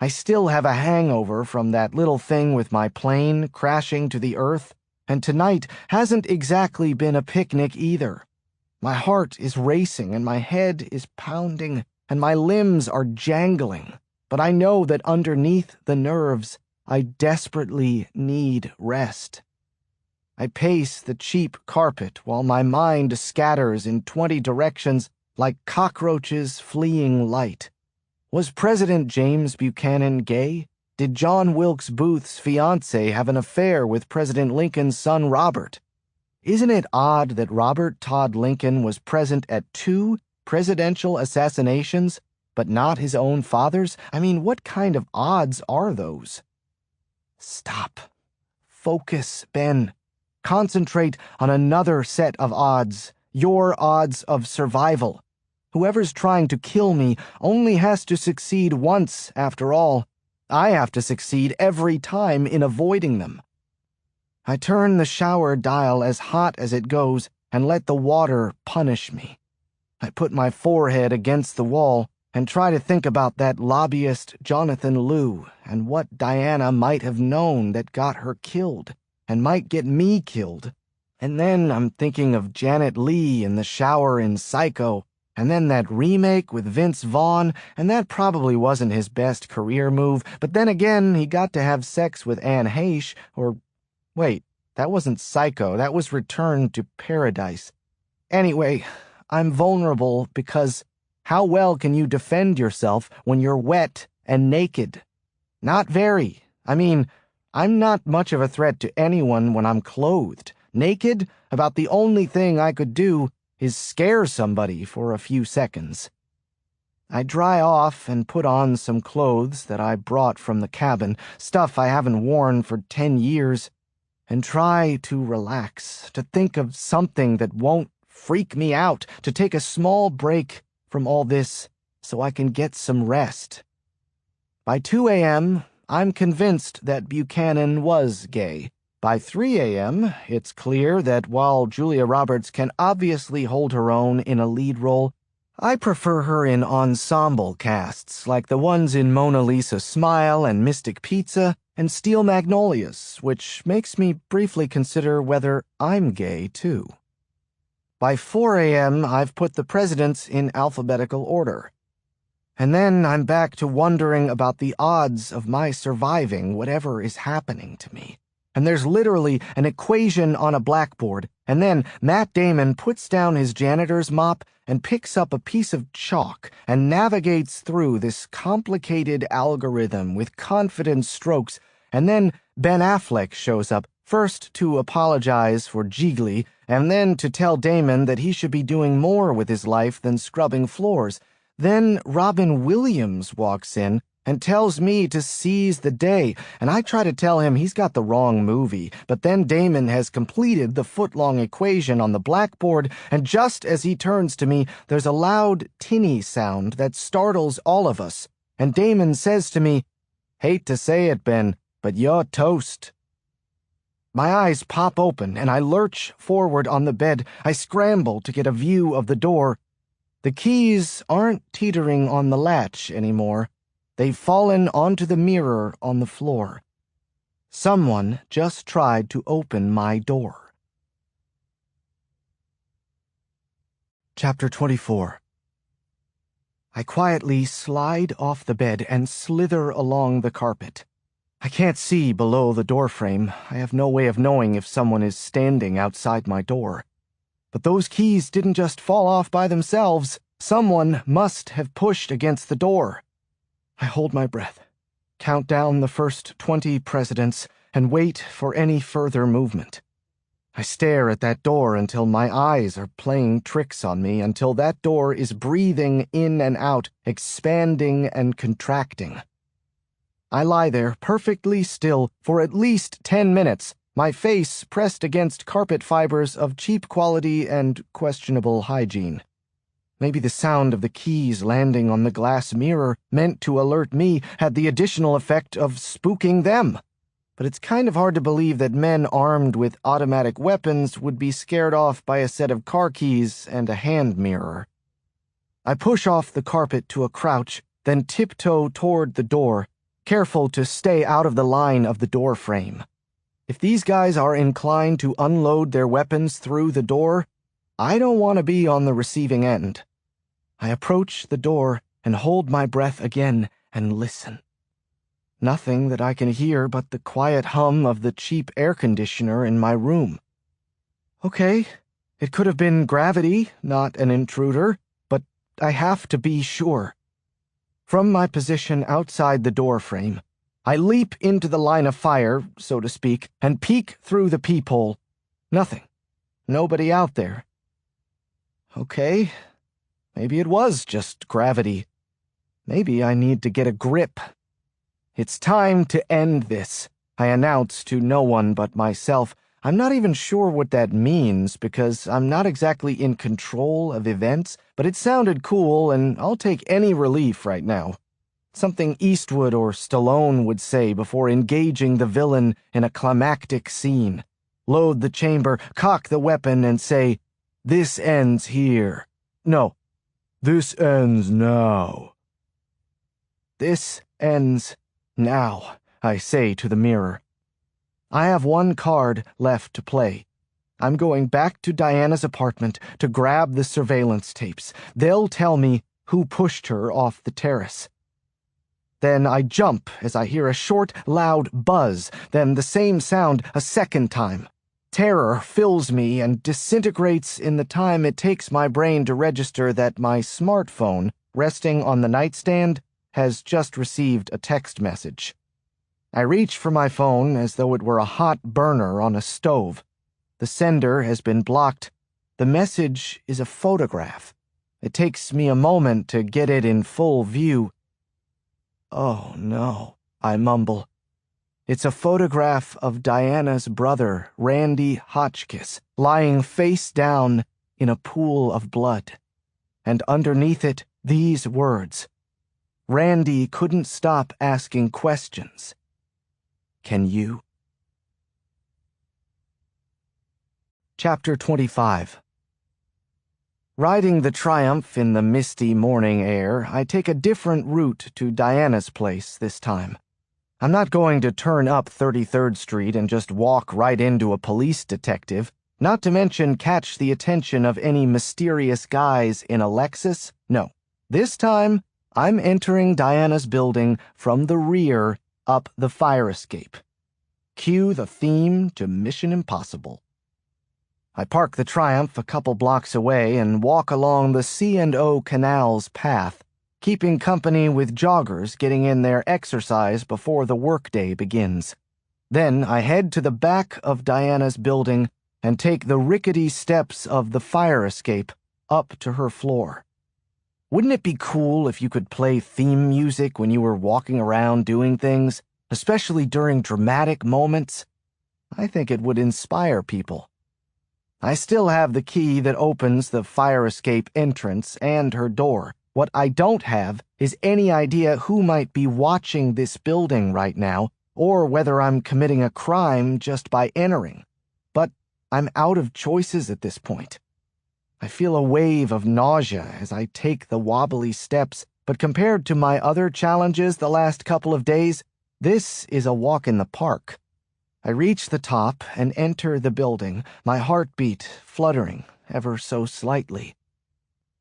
I still have a hangover from that little thing with my plane crashing to the earth, and tonight hasn't exactly been a picnic either. My heart is racing, and my head is pounding, and my limbs are jangling, but I know that underneath the nerves, I desperately need rest. I pace the cheap carpet while my mind scatters in 20 directions like cockroaches fleeing light. Was President James Buchanan gay? Did John Wilkes Booth's fiancée have an affair with President Lincoln's son Robert? Isn't it odd that Robert Todd Lincoln was present at 2 presidential assassinations, but not his own father's? I mean, what kind of odds are those? Stop. Focus, Ben. Concentrate on another set of odds, your odds of survival. Whoever's trying to kill me only has to succeed once, after all. I have to succeed every time in avoiding them. I turn the shower dial as hot as it goes and let the water punish me. I put my forehead against the wall and try to think about that lobbyist Jonathan Liu and what Diana might have known that got her killed and might get me killed. And then I'm thinking of Janet Leigh in the shower in Psycho, and then that remake with Vince Vaughn, and that probably wasn't his best career move, but then again, he got to have sex with Anne Heche, or wait, that wasn't Psycho, that was Return to Paradise. Anyway, I'm vulnerable because how well can you defend yourself when you're wet and naked? Not very. I mean, I'm not much of a threat to anyone when I'm clothed. Naked, about the only thing I could do is scare somebody for a few seconds. I dry off and put on some clothes that I brought from the cabin, stuff I haven't worn for 10 years, and try to relax, to think of something that won't freak me out, to take a small break from all this so I can get some rest. By 2 a.m., I'm convinced that Buchanan was gay. By 3 a.m., it's clear that while Julia Roberts can obviously hold her own in a lead role, I prefer her in ensemble casts like the ones in Mona Lisa Smile and Mystic Pizza and Steel Magnolias, which makes me briefly consider whether I'm gay, too. By 4 a.m., I've put the presidents in alphabetical order. And then I'm back to wondering about the odds of my surviving whatever is happening to me. And there's literally an equation on a blackboard, and then Matt Damon puts down his janitor's mop and picks up a piece of chalk and navigates through this complicated algorithm with confident strokes, and then Ben Affleck shows up, first to apologize for Jiggly, and then to tell Damon that he should be doing more with his life than scrubbing floors. Then Robin Williams walks in and tells me to seize the day, and I try to tell him he's got the wrong movie, but then Damon has completed the foot-long equation on the blackboard, and just as he turns to me, there's a loud, tinny sound that startles all of us, and Damon says to me, "Hate to say it, Ben, but you're toast." My eyes pop open, and I lurch forward on the bed. I scramble to get a view of the door. The keys aren't teetering on the latch anymore. They've fallen onto the mirror on the floor. Someone just tried to open my door. Chapter 24. I quietly slide off the bed and slither along the carpet. I can't see below the doorframe. I have no way of knowing if someone is standing outside my door. But those keys didn't just fall off by themselves. Someone must have pushed against the door. I hold my breath, count down the first 20 presidents, and wait for any further movement. I stare at that door until my eyes are playing tricks on me, until that door is breathing in and out, expanding and contracting. I lie there perfectly still for at least 10 minutes, my face pressed against carpet fibers of cheap quality and questionable hygiene. Maybe the sound of the keys landing on the glass mirror meant to alert me had the additional effect of spooking them. But it's kind of hard to believe that men armed with automatic weapons would be scared off by a set of car keys and a hand mirror. I push off the carpet to a crouch, then tiptoe toward the door, careful to stay out of the line of the door frame. If these guys are inclined to unload their weapons through the door, I don't want to be on the receiving end. I approach the door and hold my breath again and listen. Nothing that I can hear but the quiet hum of the cheap air conditioner in my room. Okay, it could have been gravity, not an intruder, but I have to be sure. From my position outside the door frame, I leap into the line of fire, so to speak, and peek through the peephole. Nothing. Nobody out there. Okay, maybe it was just gravity. Maybe I need to get a grip. It's time to end this, I announce to no one but myself. I'm not even sure what that means because I'm not exactly in control of events, but it sounded cool and I'll take any relief right now. Something Eastwood or Stallone would say before engaging the villain in a climactic scene. Load the chamber, cock the weapon, and say, "This ends here." No, "This ends now." This ends now, I say to the mirror. I have one card left to play. I'm going back to Diana's apartment to grab the surveillance tapes. They'll tell me who pushed her off the terrace. Then I jump as I hear a short, loud buzz, then the same sound a second time. Terror fills me and disintegrates in the time it takes my brain to register that my smartphone, resting on the nightstand, has just received a text message. I reach for my phone as though it were a hot burner on a stove. The sender has been blocked. The message is a photograph. It takes me a moment to get it in full view. "Oh, no," I mumble. It's a photograph of Diana's brother, Randy Hotchkiss, lying face down in a pool of blood. And underneath it, these words. Randy couldn't stop asking questions. Can you? Chapter 25. Riding the Triumph in the misty morning air, I take a different route to Diana's place this time. I'm not going to turn up 33rd Street and just walk right into a police detective, not to mention catch the attention of any mysterious guys in a Lexus. No, this time I'm entering Diana's building from the rear up the fire escape. Cue the theme to Mission Impossible. I park the Triumph a couple blocks away and walk along the C&O Canal's path, keeping company with joggers getting in their exercise before the workday begins. Then I head to the back of Diana's building and take the rickety steps of the fire escape up to her floor. Wouldn't it be cool if you could play theme music when you were walking around doing things, especially during dramatic moments? I think it would inspire people. I still have the key that opens the fire escape entrance and her door. What I don't have is any idea who might be watching this building right now, or whether I'm committing a crime just by entering. But I'm out of choices at this point. I feel a wave of nausea as I take the wobbly steps, but compared to my other challenges the last couple of days, this is a walk in the park. I reach the top and enter the building, my heartbeat fluttering ever so slightly.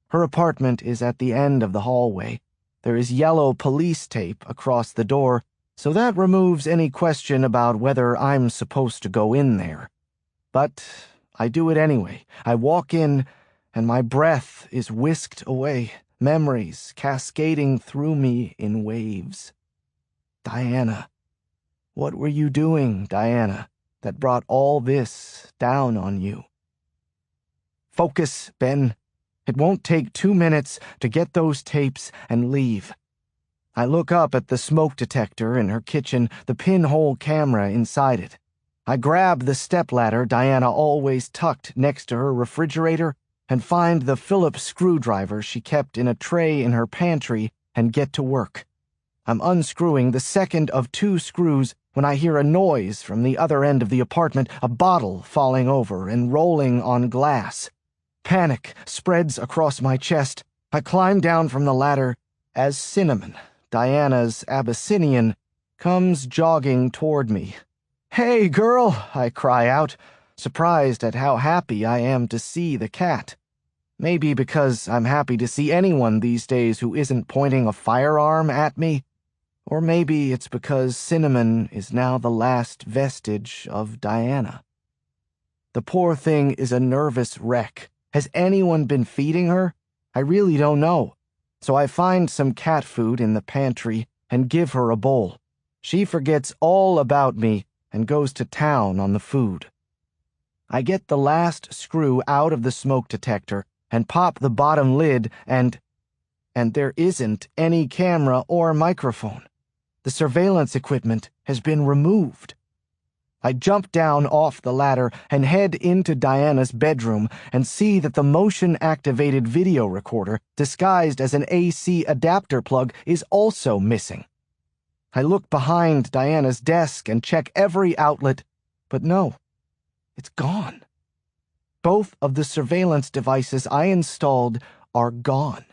Her apartment is at the end of the hallway. There is yellow police tape across the door, so that removes any question about whether I'm supposed to go in there. But I do it anyway. I walk in, and my breath is whisked away, memories cascading through me in waves. Diana. What were you doing, Diana, that brought all this down on you? Focus, Ben. It won't take 2 minutes to get those tapes and leave. I look up at the smoke detector in her kitchen, the pinhole camera inside it. I grab the stepladder Diana always tucked next to her refrigerator and find the Phillips screwdriver she kept in a tray in her pantry and get to work. I'm unscrewing the second of 2 screws when I hear a noise from the other end of the apartment, a bottle falling over and rolling on glass. Panic spreads across my chest. I climb down from the ladder as Cinnamon, Diana's Abyssinian, comes jogging toward me. "Hey, girl," I cry out, surprised at how happy I am to see the cat. Maybe because I'm happy to see anyone these days who isn't pointing a firearm at me. Or maybe it's because Cinnamon is now the last vestige of Diana. The poor thing is a nervous wreck. Has anyone been feeding her? I really don't know. So I find some cat food in the pantry and give her a bowl. She forgets all about me and goes to town on the food. I get the last screw out of the smoke detector and pop the bottom lid and there isn't any camera or microphone. The surveillance equipment has been removed. I jump down off the ladder and head into Diana's bedroom and see that the motion-activated video recorder, disguised as an AC adapter plug, is also missing. I look behind Diana's desk and check every outlet, but no, it's gone. Both of the surveillance devices I installed are gone,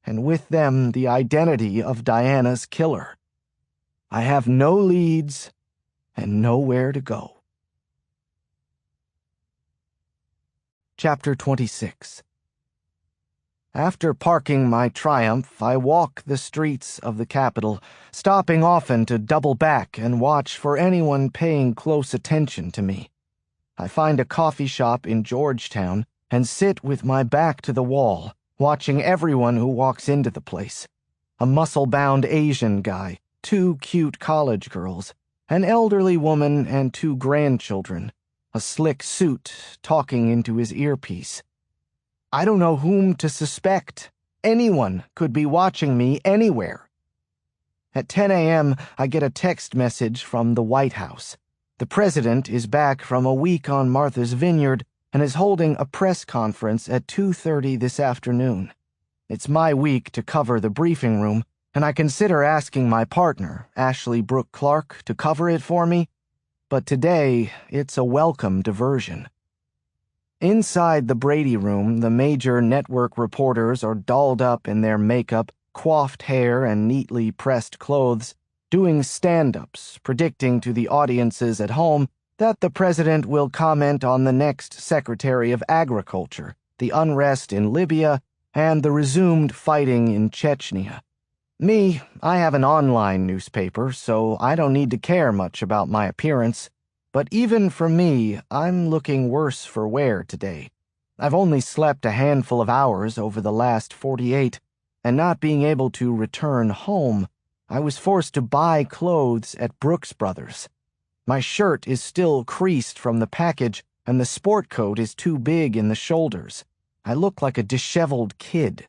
and with them the identity of Diana's killer. I have no leads and nowhere to go. Chapter 26. After parking my Triumph, I walk the streets of the capital, stopping often to double back and watch for anyone paying close attention to me. I find a coffee shop in Georgetown and sit with my back to the wall, watching everyone who walks into the place. A muscle-bound Asian guy, 2 cute college girls, an elderly woman and 2 grandchildren, a slick suit talking into his earpiece. I don't know whom to suspect. Anyone could be watching me anywhere. At 10 a.m., I get a text message from the White House. The president is back from a week on Martha's Vineyard and is holding a press conference at 2:30 this afternoon. It's my week to cover the briefing room, and I consider asking my partner, Ashley Brooke Clark, to cover it for me, but today it's a welcome diversion. Inside the Brady room, the major network reporters are dolled up in their makeup, coiffed hair, and neatly pressed clothes, doing stand-ups, predicting to the audiences at home that the president will comment on the next Secretary of Agriculture, the unrest in Libya, and the resumed fighting in Chechnya. Me, I have an online newspaper, so I don't need to care much about my appearance. But even for me, I'm looking worse for wear today. I've only slept a handful of hours over the last 48, and not being able to return home, I was forced to buy clothes at Brooks Brothers. My shirt is still creased from the package, and the sport coat is too big in the shoulders. I look like a disheveled kid.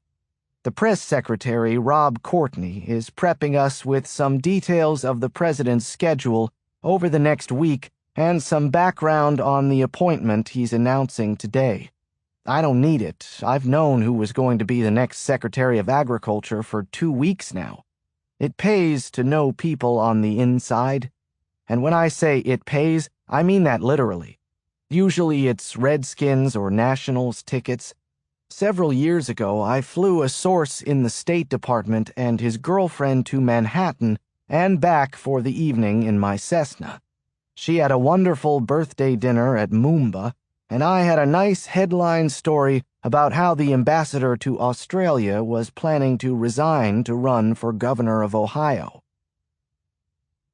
The press secretary, Rob Courtney, is prepping us with some details of the president's schedule over the next week and some background on the appointment he's announcing today. I don't need it. I've known who was going to be the next Secretary of Agriculture for 2 weeks now. It pays to know people on the inside. And when I say it pays, I mean that literally. Usually it's Redskins or Nationals tickets. Several years ago, I flew a source in the State Department and his girlfriend to Manhattan and back for the evening in my Cessna. She had a wonderful birthday dinner at Moomba, and I had a nice headline story about how the ambassador to Australia was planning to resign to run for governor of Ohio.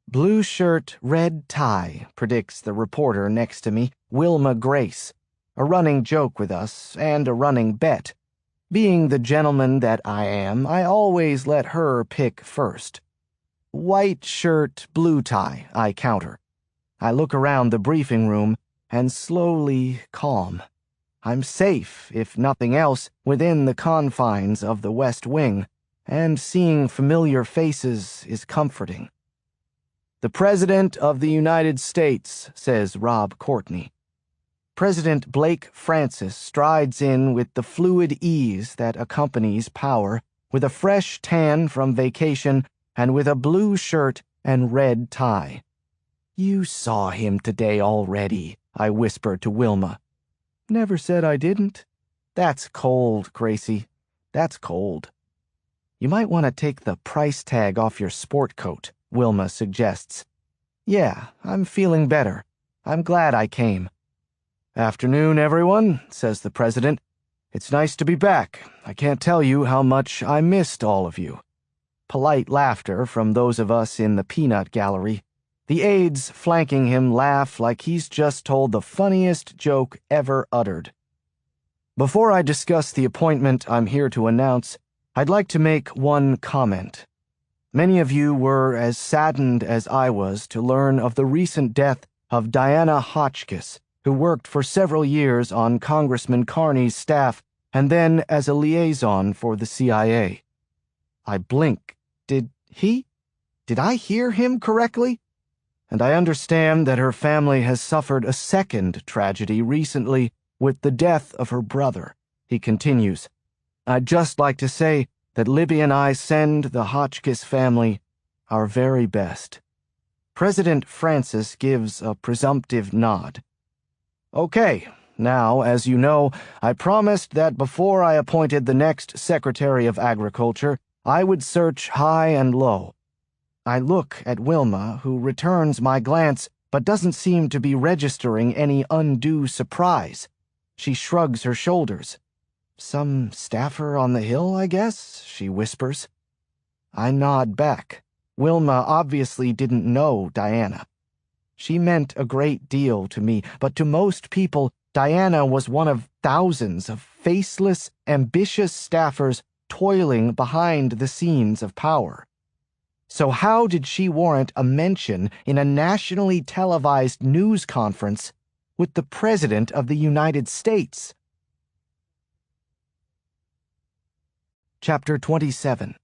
Blue shirt, red tie, predicts the reporter next to me, Wilma Grace. A running joke with us, and a running bet. Being the gentleman that I am, I always let her pick first. White shirt, blue tie, I counter. I look around the briefing room, and slowly calm. I'm safe, if nothing else, within the confines of the West Wing, and seeing familiar faces is comforting. "The President of the United States," says Rob Courtney. President Blake Francis strides in with the fluid ease that accompanies power, with a fresh tan from vacation and with a blue shirt and red tie. "You saw him today already," I whisper to Wilma. "Never said I didn't." "That's cold, Gracie. That's cold." "You might want to take the price tag off your sport coat," Wilma suggests. "Yeah, I'm feeling better. I'm glad I came." "Afternoon, everyone," says the president. "It's nice to be back. I can't tell you how much I missed all of you." Polite laughter from those of us in the peanut gallery. The aides flanking him laugh like he's just told the funniest joke ever uttered. Before I discuss the appointment I'm here to announce, I'd like to make one comment. Many of you were as saddened as I was to learn of the recent death of Diana Hotchkiss, who worked for several years on Congressman Carney's staff and then as a liaison for the CIA. I blink. Did I hear him correctly? and I understand that her family has suffered a second tragedy recently with the death of her brother. He continues, I'd just like to say that Libby and I send the Hotchkiss family our very best. President Francis gives a presumptive nod. Okay, now, as you know, I promised that before I appointed the next Secretary of Agriculture, I would search high and low. I look at Wilma, who returns my glance but doesn't seem to be registering any undue surprise. She shrugs her shoulders. Some staffer on the hill, I guess, she whispers. I nod back. Wilma obviously didn't know Diana. She meant a great deal to me, but to most people, Diana was one of thousands of faceless, ambitious staffers toiling behind the scenes of power. So how did she warrant a mention in a nationally televised news conference with the President of the United States? Chapter 27.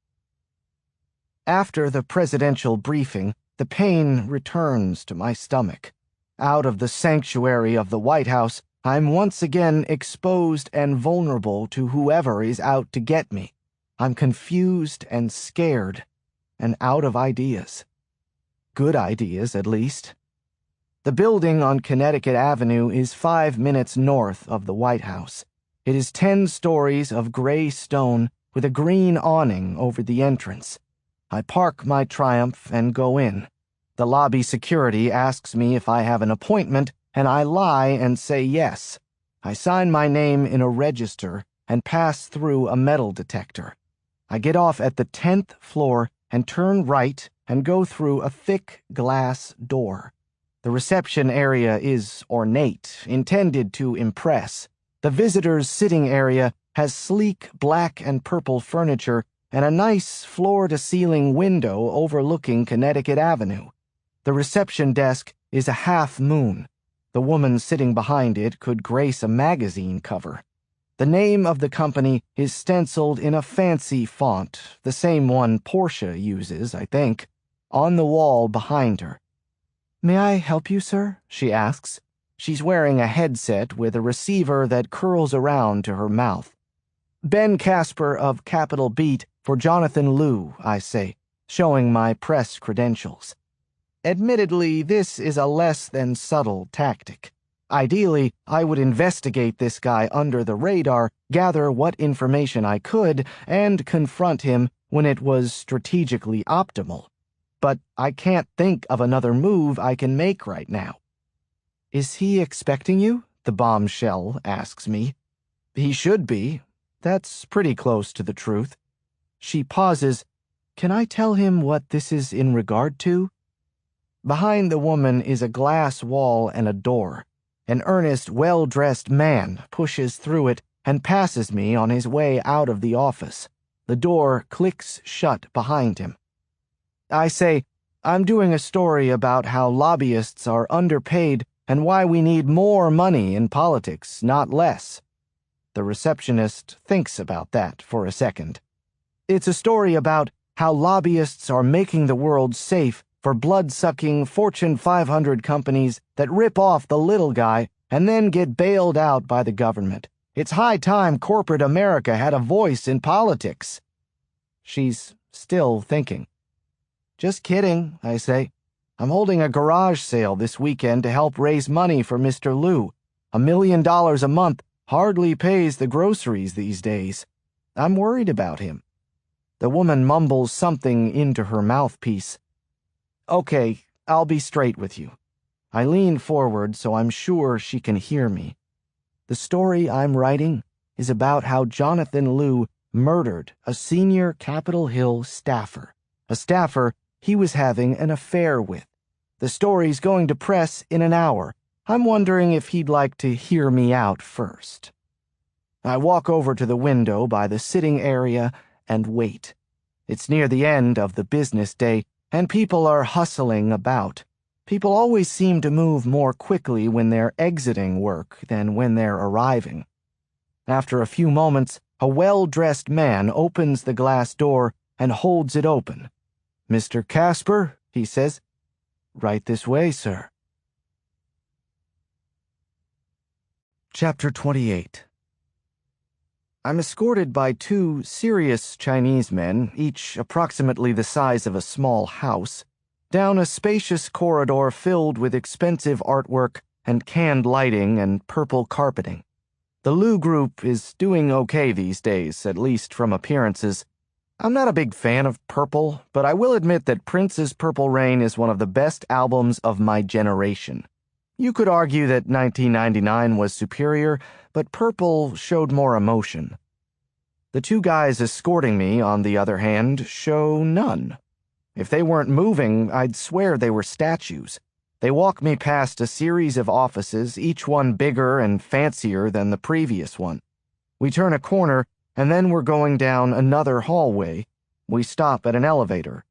After the presidential briefing, the pain returns to my stomach. Out of the sanctuary of the White House, I'm once again exposed and vulnerable to whoever is out to get me. I'm confused and scared, and out of ideas. Good ideas, at least. The building on Connecticut Avenue is 5 minutes north of the White House. It is 10 stories of gray stone with a green awning over the entrance. I park my Triumph and go in. The lobby security asks me if I have an appointment, and I lie and say yes. I sign my name in a register and pass through a metal detector. I get off at the 10th floor and turn right and go through a thick glass door. The reception area is ornate, intended to impress. The visitors' sitting area has sleek black and purple furniture and a nice floor-to-ceiling window overlooking Connecticut Avenue. The reception desk is a half moon. The woman sitting behind it could grace a magazine cover. The name of the company is stenciled in a fancy font, the same one Portia uses, I think, on the wall behind her. "May I help you, sir?" she asks. She's wearing a headset with a receiver that curls around to her mouth. "Ben Casper of Capitol Beat for Jonathan Liu," I say, showing my press credentials. Admittedly, this is a less than subtle tactic. Ideally, I would investigate this guy under the radar, gather what information I could, and confront him when it was strategically optimal. But I can't think of another move I can make right now. "Is he expecting you?" the bombshell asks me. "He should be. That's pretty close to the truth." She pauses. "Can I tell him what this is in regard to?" Behind the woman is a glass wall and a door. An earnest, well-dressed man pushes through it and passes me on his way out of the office. The door clicks shut behind him. I say, "I'm doing a story about how lobbyists are underpaid and why we need more money in politics, not less." The receptionist thinks about that for a second. "It's a story about how lobbyists are making the world safe for blood-sucking Fortune 500 companies that rip off the little guy and then get bailed out by the government. It's high time corporate America had a voice in politics." She's still thinking. "Just kidding," I say. "I'm holding a garage sale this weekend to help raise money for Mr. Liu. $1 million a month hardly pays the groceries these days. I'm worried about him." The woman mumbles something into her mouthpiece. "Okay, I'll be straight with you." I lean forward so I'm sure she can hear me. The story I'm writing is about how Jonathan Liu murdered a senior Capitol Hill staffer, a staffer he was having an affair with. The story's going to press in an hour. I'm wondering if he'd like to hear me out first. I walk over to the window by the sitting area and wait. It's near the end of the business day, and people are hustling about. People always seem to move more quickly when they're exiting work than when they're arriving. After a few moments, a well-dressed man opens the glass door and holds it open. "Mr. Casper," he says. Right this way, sir. Chapter 28. I'm escorted by two serious Chinese men, each approximately the size of a small house, down a spacious corridor filled with expensive artwork and canned lighting and purple carpeting. The Liu group is doing okay these days, at least from appearances. I'm not a big fan of purple, but I will admit that Prince's Purple Rain is one of the best albums of my generation. You could argue that 1999 was superior, but purple showed more emotion. The two guys escorting me, on the other hand, show none. If they weren't moving, I'd swear they were statues. They walk me past a series of offices, each one bigger and fancier than the previous one. We turn a corner, and then we're going down another hallway. We stop at an elevator.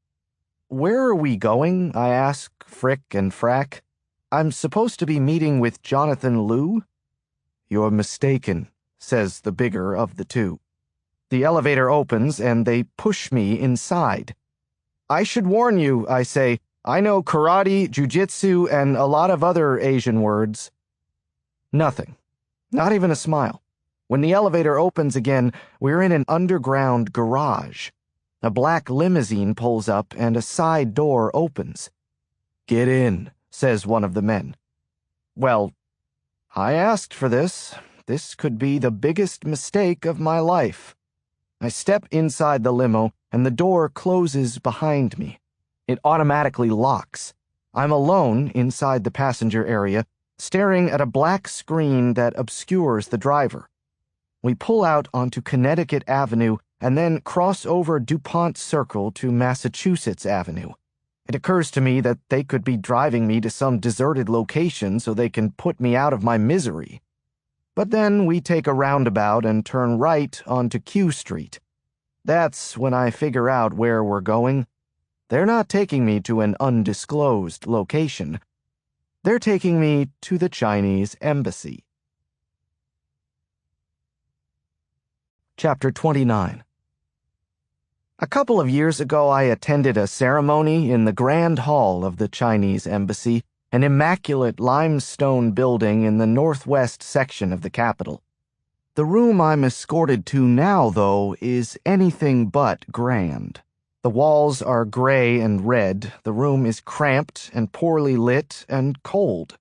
"Where are we going?" I ask Frick and Frack. "I'm supposed to be meeting with Jonathan Liu?" "You're mistaken," says the bigger of the two. The elevator opens, and they push me inside. "I should warn you," I say, "I know karate, jujitsu, and a lot of other Asian words." Nothing. Not even a smile. When the elevator opens again, we're in an underground garage. A black limousine pulls up, and a side door opens. "Get in," says one of the men. Well, I asked for this. This could be the biggest mistake of my life. I step inside the limo, and the door closes behind me. It automatically locks. I'm alone inside the passenger area, staring at a black screen that obscures the driver. We pull out onto Connecticut Avenue and then cross over DuPont Circle to Massachusetts Avenue. It occurs to me that they could be driving me to some deserted location so they can put me out of my misery. But then we take a roundabout and turn right onto Q Street. That's when I figure out where we're going. They're not taking me to an undisclosed location. They're taking me to the Chinese embassy. Chapter 29. A couple of years ago, I attended a ceremony in the Grand Hall of the Chinese Embassy, an immaculate limestone building in the northwest section of the capital. The room I'm escorted to now, though, is anything but grand. The walls are gray and red, the room is cramped and poorly lit and cold.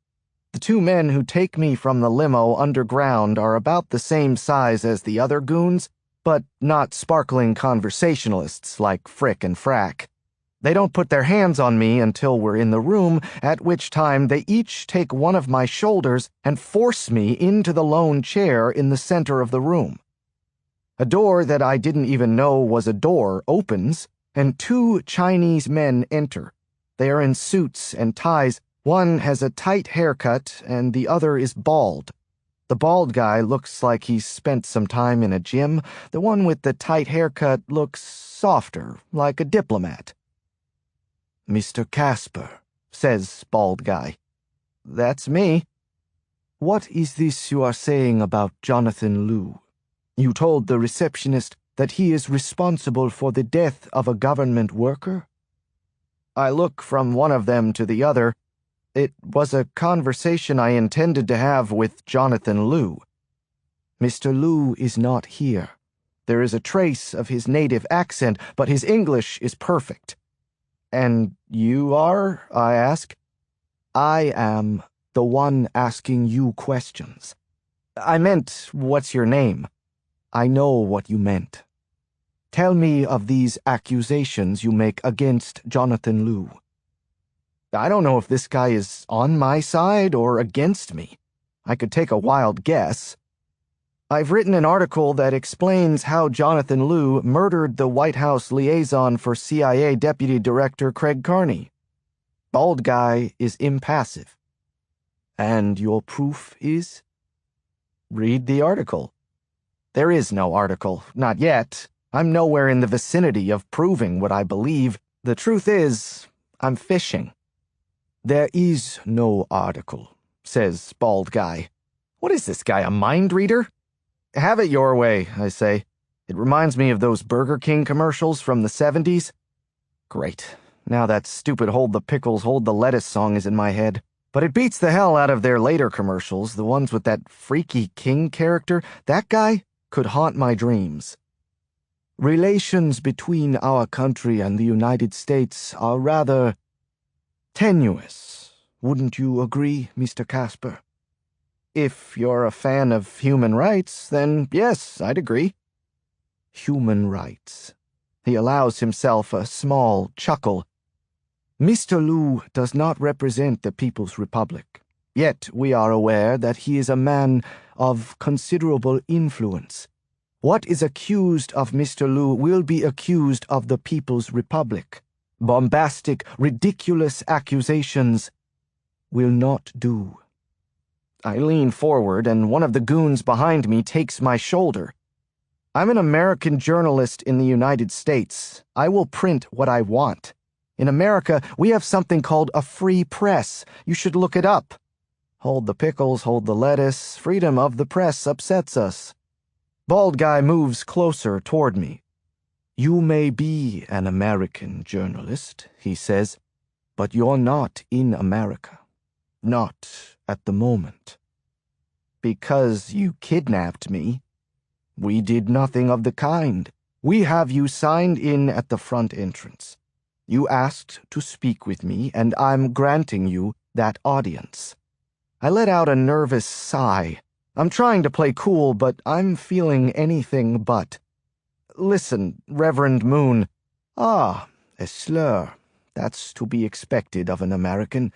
The two men who take me from the limo underground are about the same size as the other goons, but not sparkling conversationalists like Frick and Frack. They don't put their hands on me until we're in the room, at which time they each take one of my shoulders and force me into the lone chair in the center of the room. A door that I didn't even know was a door opens, and two Chinese men enter. They are in suits and ties. One has a tight haircut, and the other is bald. The bald guy looks like he's spent some time in a gym. The one with the tight haircut looks softer, like a diplomat. "Mr. Casper," says bald guy. "That's me." "What is this you are saying about Jonathan Liu? You told the receptionist that he is responsible for the death of a government worker?" I look from one of them to the other. It was a conversation I intended to have with Jonathan Liu. "Mr. Liu is not here. There is a trace of his native accent, but his English is perfect." "And you are?" I ask. "I am the one asking you questions." "I meant, what's your name?" "I know what you meant. Tell me of these accusations you make against Jonathan Liu." I don't know if this guy is on my side or against me. I could take a wild guess. "I've written an article that explains how Jonathan Liu murdered the White House liaison for CIA Deputy Director Craig Carney." Bald guy is impassive. "And your proof is?" "Read the article." There is no article, not yet. I'm nowhere in the vicinity of proving what I believe. The truth is, I'm fishing. "There is no article," says bald guy. What is this guy, a mind reader? "Have it your way," I say. It reminds me of those Burger King commercials from the 70s. Great. Now that stupid hold the pickles, hold the lettuce song is in my head. But it beats the hell out of their later commercials, the ones with that freaky king character. That guy could haunt my dreams. Relations between our country and the United States are rather tenuous. Wouldn't you agree, Mr. Casper? If you're a fan of human rights, then yes, I'd agree. Human rights. He allows himself a small chuckle. Mr. Liu does not represent the People's Republic, yet we are aware that he is a man of considerable influence. What is accused of Mr. Liu will be accused of the People's Republic. Bombastic, ridiculous accusations will not do. I lean forward, and one of the goons behind me takes my shoulder. I'm an American journalist in the United States. I will print what I want. In America, we have something called a free press. You should look it up. Hold the pickles, hold the lettuce. Freedom of the press upsets us. Bald guy moves closer toward me. You may be an American journalist, he says, but you're not in America. Not at the moment. Because you kidnapped me. We did nothing of the kind. We have you signed in at the front entrance. You asked to speak with me, and I'm granting you that audience. I let out a nervous sigh. I'm trying to play cool, but I'm feeling anything but. Listen, Reverend Moon. Ah, a slur. That's to be expected of an American.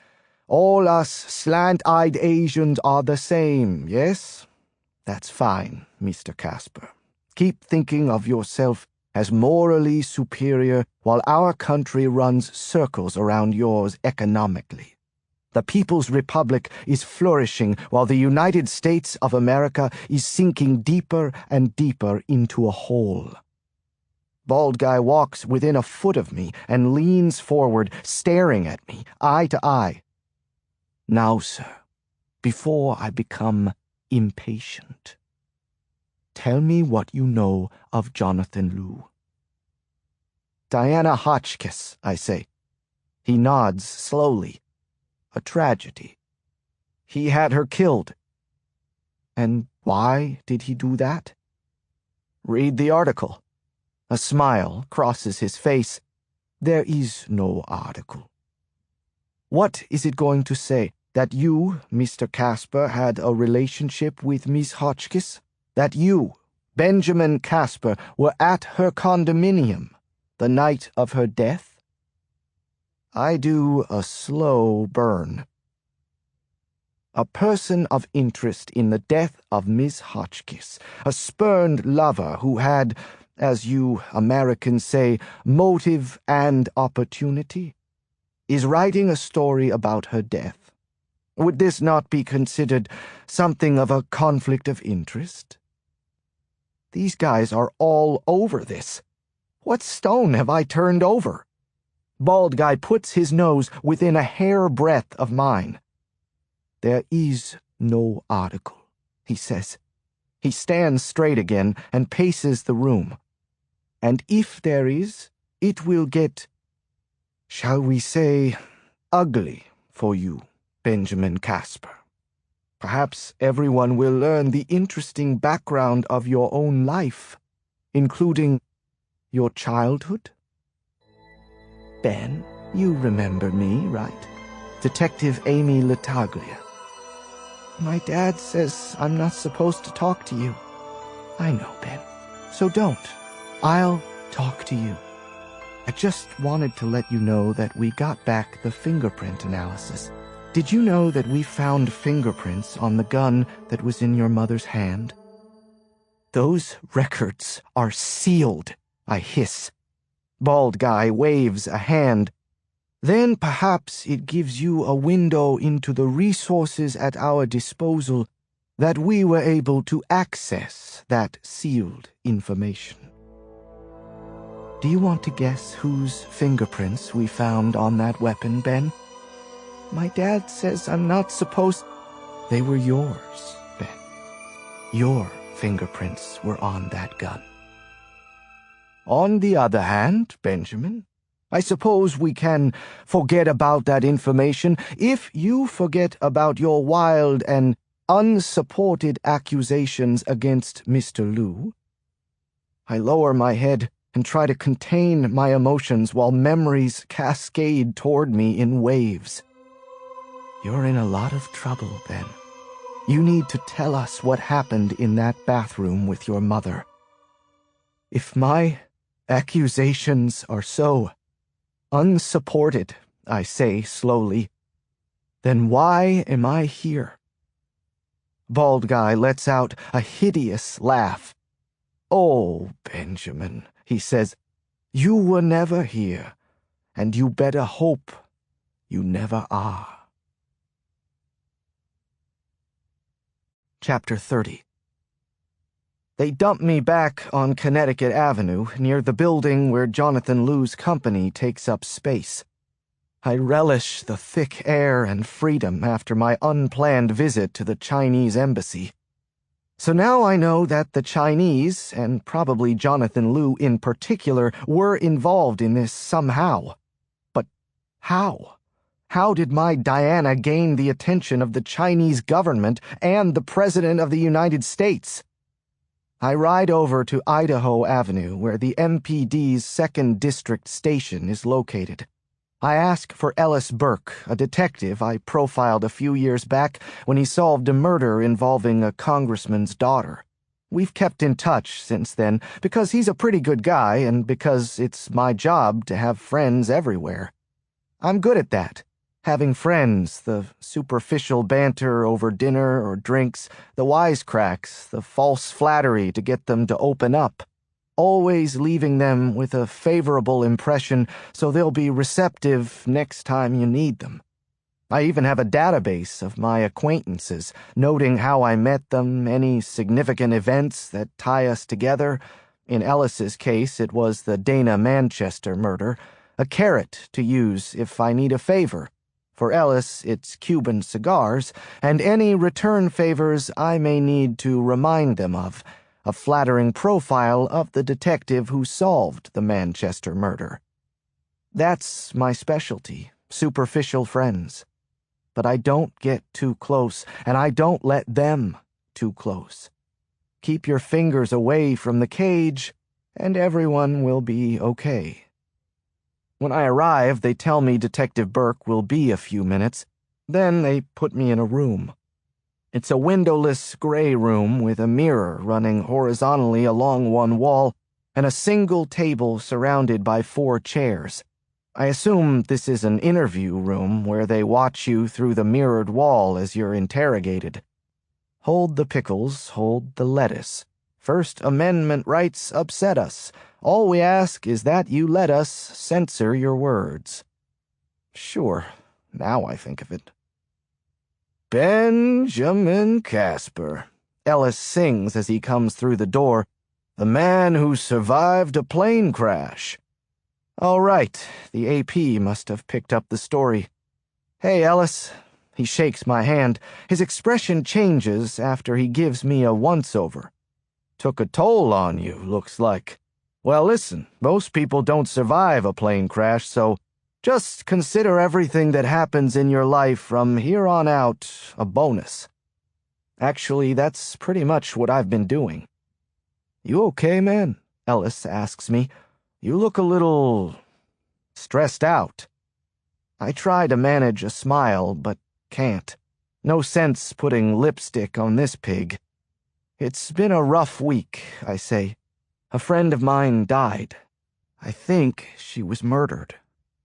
All us slant-eyed Asians are the same, yes? That's fine, Mr. Casper. Keep thinking of yourself as morally superior while our country runs circles around yours economically. The People's Republic is flourishing while the United States of America is sinking deeper and deeper into a hole. Bald guy walks within a foot of me and leans forward, staring at me, eye to eye. Now, sir, before I become impatient, tell me what you know of Jonathan Liu. Diana Hotchkiss, I say. He nods slowly. A tragedy. He had her killed. And why did he do that? Read the article. A smile crosses his face. There is no article. What is it going to say? That you, Mr. Casper, had a relationship with Miss Hotchkiss? That you, Benjamin Casper, were at her condominium the night of her death? I do a slow burn. A person of interest in the death of Miss Hotchkiss, a spurned lover who had, as you Americans say, motive and opportunity, is writing a story about her death. Would this not be considered something of a conflict of interest? These guys are all over this. What stone have I turned over? Bald guy puts his nose within a hair-breadth of mine. There is no article, he says. He stands straight again and paces the room. And if there is, it will get, shall we say, ugly for you, Benjamin Casper. Perhaps everyone will learn the interesting background of your own life, including your childhood. Ben, you remember me, right? Detective Amy Lataglia. My dad says I'm not supposed to talk to you. I know, Ben. So don't. I'll talk to you. I just wanted to let you know that we got back the fingerprint analysis. Did you know that we found fingerprints on the gun that was in your mother's hand? Those records are sealed, I hiss. Bald guy waves a hand. Then perhaps it gives you a window into the resources at our disposal that we were able to access that sealed information. Do you want to guess whose fingerprints we found on that weapon, Ben? My dad says I'm not supposed... They were yours, Ben. Your fingerprints were on that gun. On the other hand, Benjamin, I suppose we can forget about that information if you forget about your wild and unsupported accusations against Mr. Liu. I lower my head and try to contain my emotions while memories cascade toward me in waves. You're in a lot of trouble, Ben. You need to tell us what happened in that bathroom with your mother. If my accusations are so unsupported, I say slowly, then why am I here? Bald Guy lets out a hideous laugh. Oh, Benjamin, he says, you were never here, and you better hope you never are. Chapter 30. They dump me back on Connecticut Avenue, near the building where Jonathan Liu's company takes up space. I relish the thick air and freedom after my unplanned visit to the Chinese embassy. So now I know that the Chinese, and probably Jonathan Liu in particular, were involved in this somehow. But how? How did my Diana gain the attention of the Chinese government and the President of the United States? I ride over to Idaho Avenue, where the MPD's 2nd District station is located. I ask for Ellis Burke, a detective I profiled a few years back when he solved a murder involving a congressman's daughter. We've kept in touch since then because he's a pretty good guy and because it's my job to have friends everywhere. I'm good at that. Having friends, the superficial banter over dinner or drinks, the wisecracks, the false flattery to get them to open up. Always leaving them with a favorable impression so they'll be receptive next time you need them. I even have a database of my acquaintances, noting how I met them, any significant events that tie us together. In Ellis's case, it was the Dana Manchester murder, a carrot to use if I need a favor. For Ellis, it's Cuban cigars, and any return favors I may need to remind them of. A flattering profile of the detective who solved the Manchester murder. That's my specialty, superficial friends. But I don't get too close, and I don't let them too close. Keep your fingers away from the cage, and everyone will be okay. When I arrive, they tell me Detective Burke will be a few minutes. Then they put me in a room. It's a windowless gray room with a mirror running horizontally along one wall and a single table surrounded by 4 chairs. I assume this is an interview room where they watch you through the mirrored wall as you're interrogated. Hold the pickles, hold the lettuce. First Amendment rights upset us. All we ask is that you let us censor your words. Sure, now I think of it. Benjamin Casper, Ellis sings as he comes through the door, the man who survived a plane crash. All right, the AP must have picked up the story. Hey, Ellis. He shakes my hand. His expression changes after he gives me a once-over. Took a toll on you, looks like. Well, listen, most people don't survive a plane crash, so just consider everything that happens in your life from here on out a bonus. Actually, that's pretty much what I've been doing. You okay, man? Ellis asks me. You look a little stressed out. I try to manage a smile, but can't. No sense putting lipstick on this pig. It's been a rough week, I say. A friend of mine died. I think she was murdered.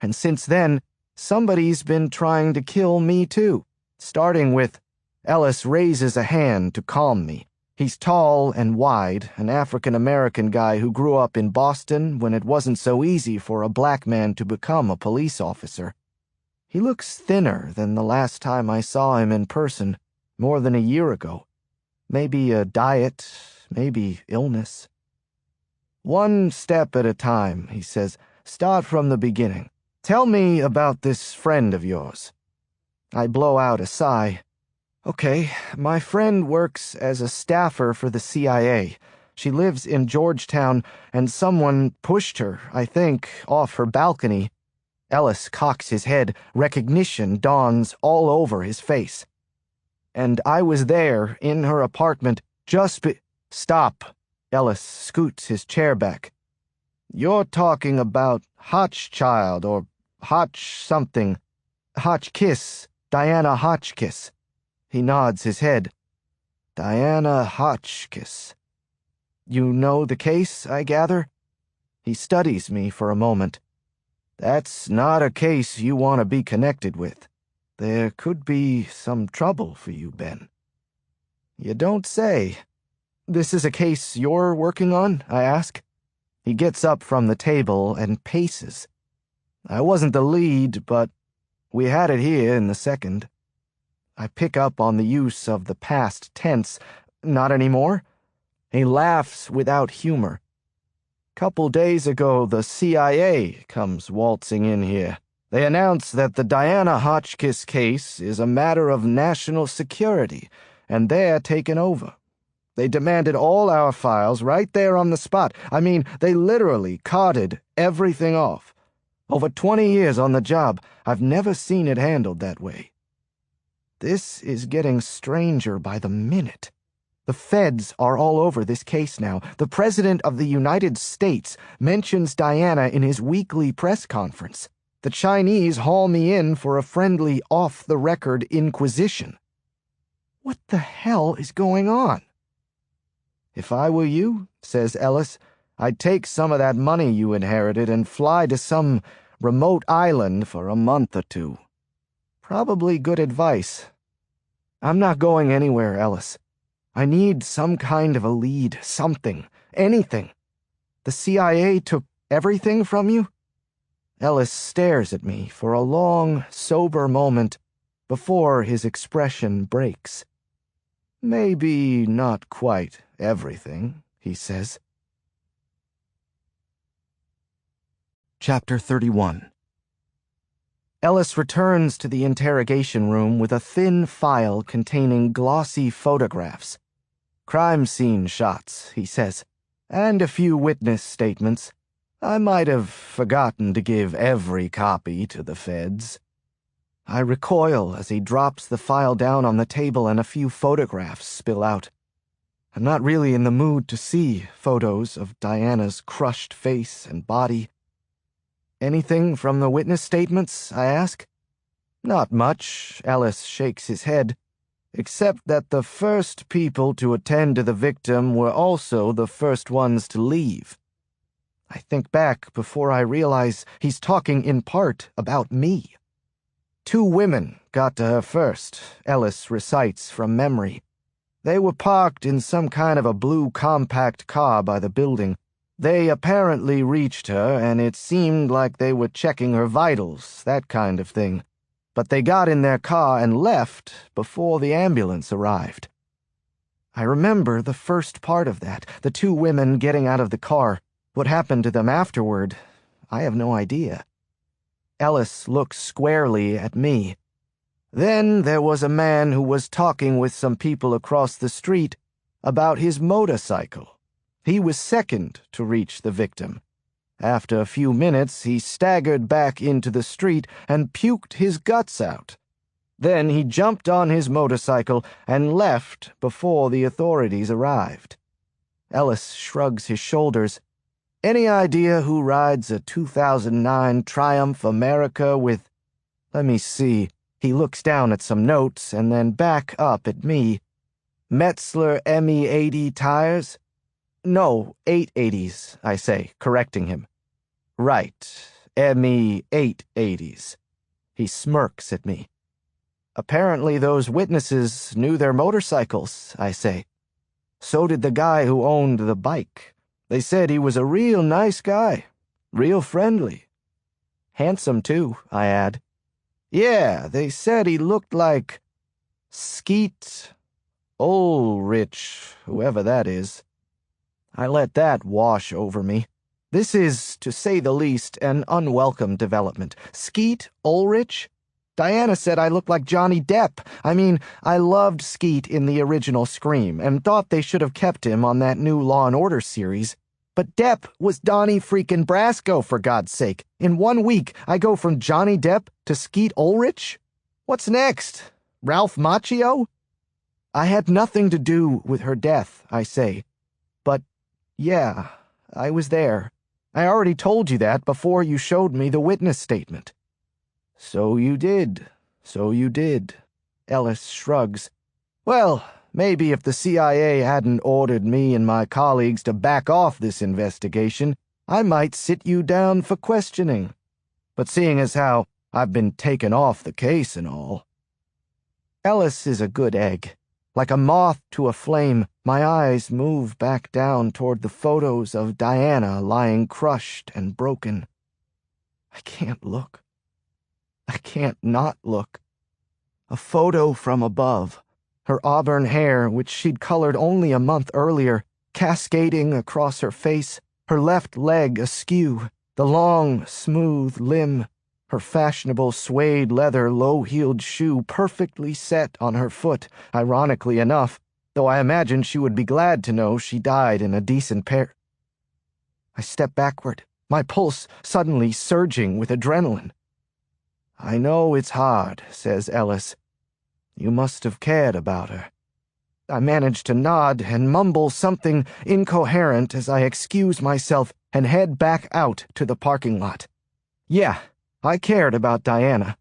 And since then, somebody's been trying to kill me too. Starting with, Ellis raises a hand to calm me. He's tall and wide, an African-American guy who grew up in Boston when it wasn't so easy for a black man to become a police officer. He looks thinner than the last time I saw him in person, more than a year ago. Maybe a diet, maybe illness. One step at a time, he says. Start from the beginning. Tell me about this friend of yours. I blow out a sigh. Okay, my friend works as a staffer for the CIA. She lives in Georgetown, and someone pushed her, I think, off her balcony. Ellis cocks his head. Recognition dawns all over his face. And I was there, in her apartment, Stop. Ellis scoots his chair back. You're talking about Hotchchild, or Hotch something. Hotchkiss. Diana Hotchkiss. He nods his head. Diana Hotchkiss. You know the case, I gather? He studies me for a moment. That's not a case you want to be connected with. There could be some trouble for you, Ben. You don't say. This is a case you're working on, I ask. He gets up from the table and paces. I wasn't the lead, but we had it here in the second. I pick up on the use of the past tense. Not anymore? He laughs without humor. Couple days ago, the CIA comes waltzing in here. They announce that the Diana Hotchkiss case is a matter of national security, and they're taking over. They demanded all our files right there on the spot. I mean, they literally carted everything off. Over 20 years on the job, I've never seen it handled that way. This is getting stranger by the minute. The feds are all over this case now. The President of the United States mentions Diana in his weekly press conference. The Chinese haul me in for a friendly, off-the-record inquisition. What the hell is going on? If I were you, says Ellis, I'd take some of that money you inherited and fly to some remote island for a month or two. Probably good advice. I'm not going anywhere, Ellis. I need some kind of a lead, something, anything. The CIA took everything from you? Ellis stares at me for a long, sober moment before his expression breaks. Maybe not quite everything, he says. Chapter 31. Ellis returns to the interrogation room with a thin file containing glossy photographs. Crime scene shots, he says, and a few witness statements. I might have forgotten to give every copy to the feds. I recoil as he drops the file down on the table and a few photographs spill out. I'm not really in the mood to see photos of Diana's crushed face and body. Anything from the witness statements, I ask? Not much, Ellis shakes his head, except that the first people to attend to the victim were also the first ones to leave. I think back before I realize he's talking in part about me. 2 women got to her first, Ellis recites from memory. They were parked in some kind of a blue compact car by the building. They apparently reached her, and it seemed like they were checking her vitals, that kind of thing. But they got in their car and left before the ambulance arrived. I remember the first part of that, the 2 women getting out of the car. What happened to them afterward, I have no idea. Ellis looks squarely at me. Then there was a man who was talking with some people across the street about his motorcycle. He was second to reach the victim. After a few minutes, he staggered back into the street and puked his guts out. Then he jumped on his motorcycle and left before the authorities arrived. Ellis shrugs his shoulders. Any idea who rides a 2009 Triumph America with... Let me see. He looks down at some notes and then back up at me. Metzler ME80 tires? No, 880s, I say, correcting him. Right, ME880s. He smirks at me. Apparently those witnesses knew their motorcycles, I say. So did the guy who owned the bike. They said he was a real nice guy, real friendly. Handsome, too, I add. Yeah, they said he looked like Skeet Ulrich, whoever that is. I let that wash over me. This is, to say the least, an unwelcome development. Skeet Ulrich? Diana said I looked like Johnny Depp. I mean, I loved Skeet in the original Scream and thought they should have kept him on that new Law & Order series. But Depp was Donnie freaking Brasco, for God's sake. In 1 week, I go from Johnny Depp to Skeet Ulrich? What's next? Ralph Macchio? I had nothing to do with her death, I say. But, yeah, I was there. I already told you that before you showed me the witness statement. So you did. So you did. Ellis shrugs. Well, maybe if the CIA hadn't ordered me and my colleagues to back off this investigation, I might sit you down for questioning. But seeing as how I've been taken off the case and all. Ellis is a good egg. Like a moth to a flame, my eyes move back down toward the photos of Diana lying crushed and broken. I can't look. I can't not look. A photo from above. Her auburn hair, which she'd colored only a month earlier, cascading across her face, her left leg askew, the long, smooth limb, her fashionable suede leather low-heeled shoe perfectly set on her foot, ironically enough, though I imagine she would be glad to know she died in a decent pair. I step backward, my pulse suddenly surging with adrenaline. I know it's hard, says Ellis. You must have cared about her. I manage to nod and mumble something incoherent as I excuse myself and head back out to the parking lot. Yeah, I cared about Diana.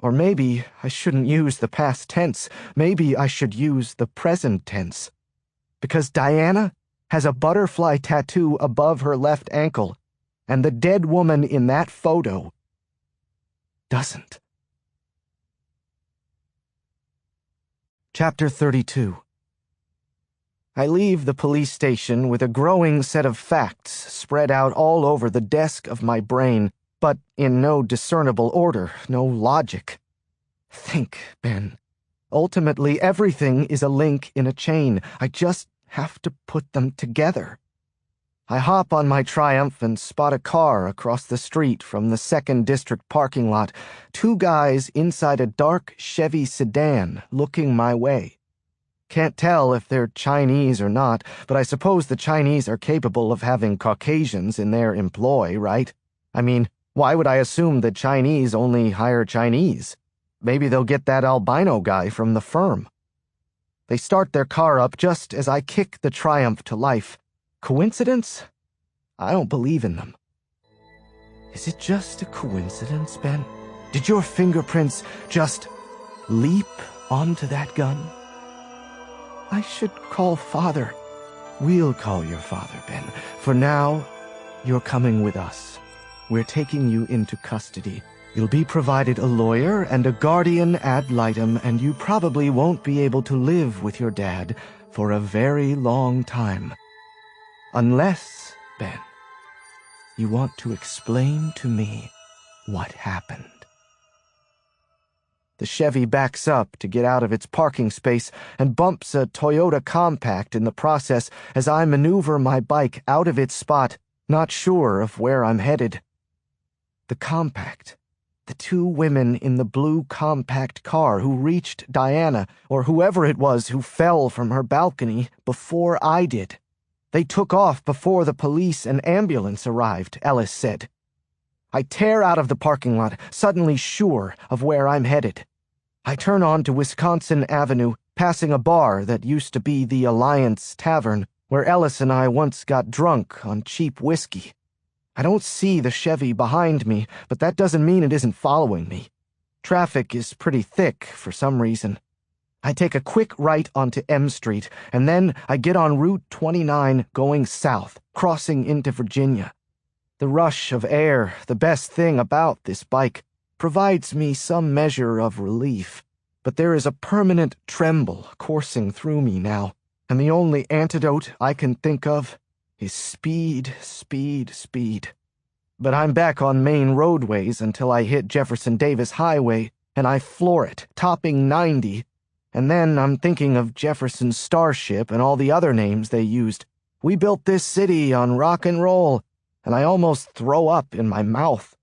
Or maybe I shouldn't use the past tense. Maybe I should use the present tense. Because Diana has a butterfly tattoo above her left ankle, and the dead woman in that photo doesn't. Chapter 32. I leave the police station with a growing set of facts spread out all over the desk of my brain, but in no discernible order, no logic. Think, Ben. Ultimately, everything is a link in a chain. I just have to put them together. I hop on my Triumph and spot a car across the street from the 2nd District parking lot, 2 guys inside a dark Chevy sedan looking my way. Can't tell if they're Chinese or not, but I suppose the Chinese are capable of having Caucasians in their employ, right? I mean, why would I assume that Chinese only hire Chinese? Maybe they'll get that albino guy from the firm. They start their car up just as I kick the Triumph to life. Coincidence? I don't believe in them. Is it just a coincidence, Ben? Did your fingerprints just leap onto that gun? I should call Father. We'll call your father, Ben. For now, you're coming with us. We're taking you into custody. You'll be provided a lawyer and a guardian ad litem, and you probably won't be able to live with your dad for a very long time. Unless, Ben, you want to explain to me what happened. The Chevy backs up to get out of its parking space and bumps a Toyota Compact in the process as I maneuver my bike out of its spot, not sure of where I'm headed. The Compact. The 2 women in the blue compact car who reached Diana, or whoever it was who fell from her balcony, before I did. They took off before the police and ambulance arrived, Ellis said. I tear out of the parking lot, suddenly sure of where I'm headed. I turn on to Wisconsin Avenue, passing a bar that used to be the Alliance Tavern, where Ellis and I once got drunk on cheap whiskey. I don't see the Chevy behind me, but that doesn't mean it isn't following me. Traffic is pretty thick for some reason. I take a quick right onto M Street, and then I get on Route 29 going south, crossing into Virginia. The rush of air, the best thing about this bike, provides me some measure of relief, but there is a permanent tremble coursing through me now, and the only antidote I can think of is speed, speed, speed. But I'm back on main roadways until I hit Jefferson Davis Highway, and I floor it, topping 90, and then I'm thinking of Jefferson's Starship and all the other names they used. We built this city on rock and roll, and I almost throw up in my mouth.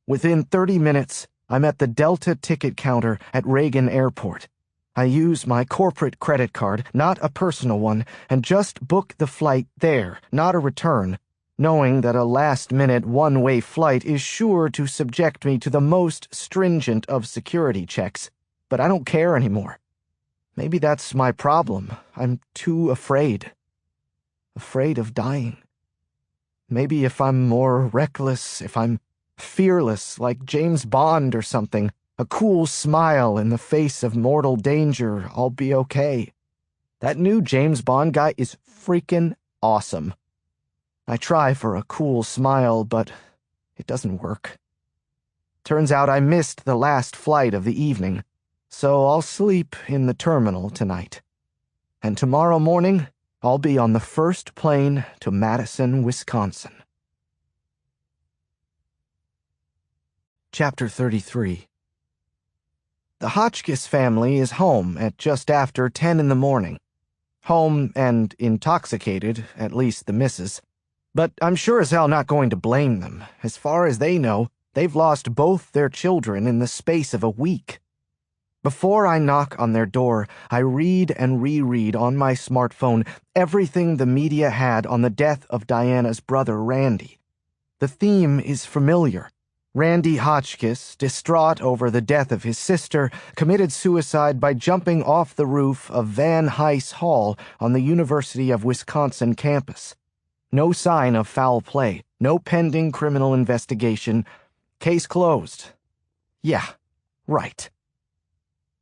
Within 30 minutes, I'm at the Delta ticket counter at Reagan Airport. I use my corporate credit card, not a personal one, and just book the flight there, not a return, knowing that a last-minute one-way flight is sure to subject me to the most stringent of security checks. But I don't care anymore. Maybe that's my problem. I'm too afraid. Afraid of dying. Maybe if I'm more reckless, if I'm fearless like James Bond or something, a cool smile in the face of mortal danger, I'll be okay. That new James Bond guy is freaking awesome. I try for a cool smile, but it doesn't work. Turns out I missed the last flight of the evening, so I'll sleep in the terminal tonight. And tomorrow morning, I'll be on the first plane to Madison, Wisconsin. Chapter 33. The Hotchkiss family is home at just after 10 in the morning. Home and intoxicated, at least the missus. But I'm sure as hell not going to blame them. As far as they know, they've lost both their children in the space of a week. Before I knock on their door, I read and reread on my smartphone everything the media had on the death of Diana's brother, Randy. The theme is familiar. Randy Hotchkiss, distraught over the death of his sister, committed suicide by jumping off the roof of Van Hise Hall on the University of Wisconsin campus. No sign of foul play, no pending criminal investigation. Case closed. Yeah, right.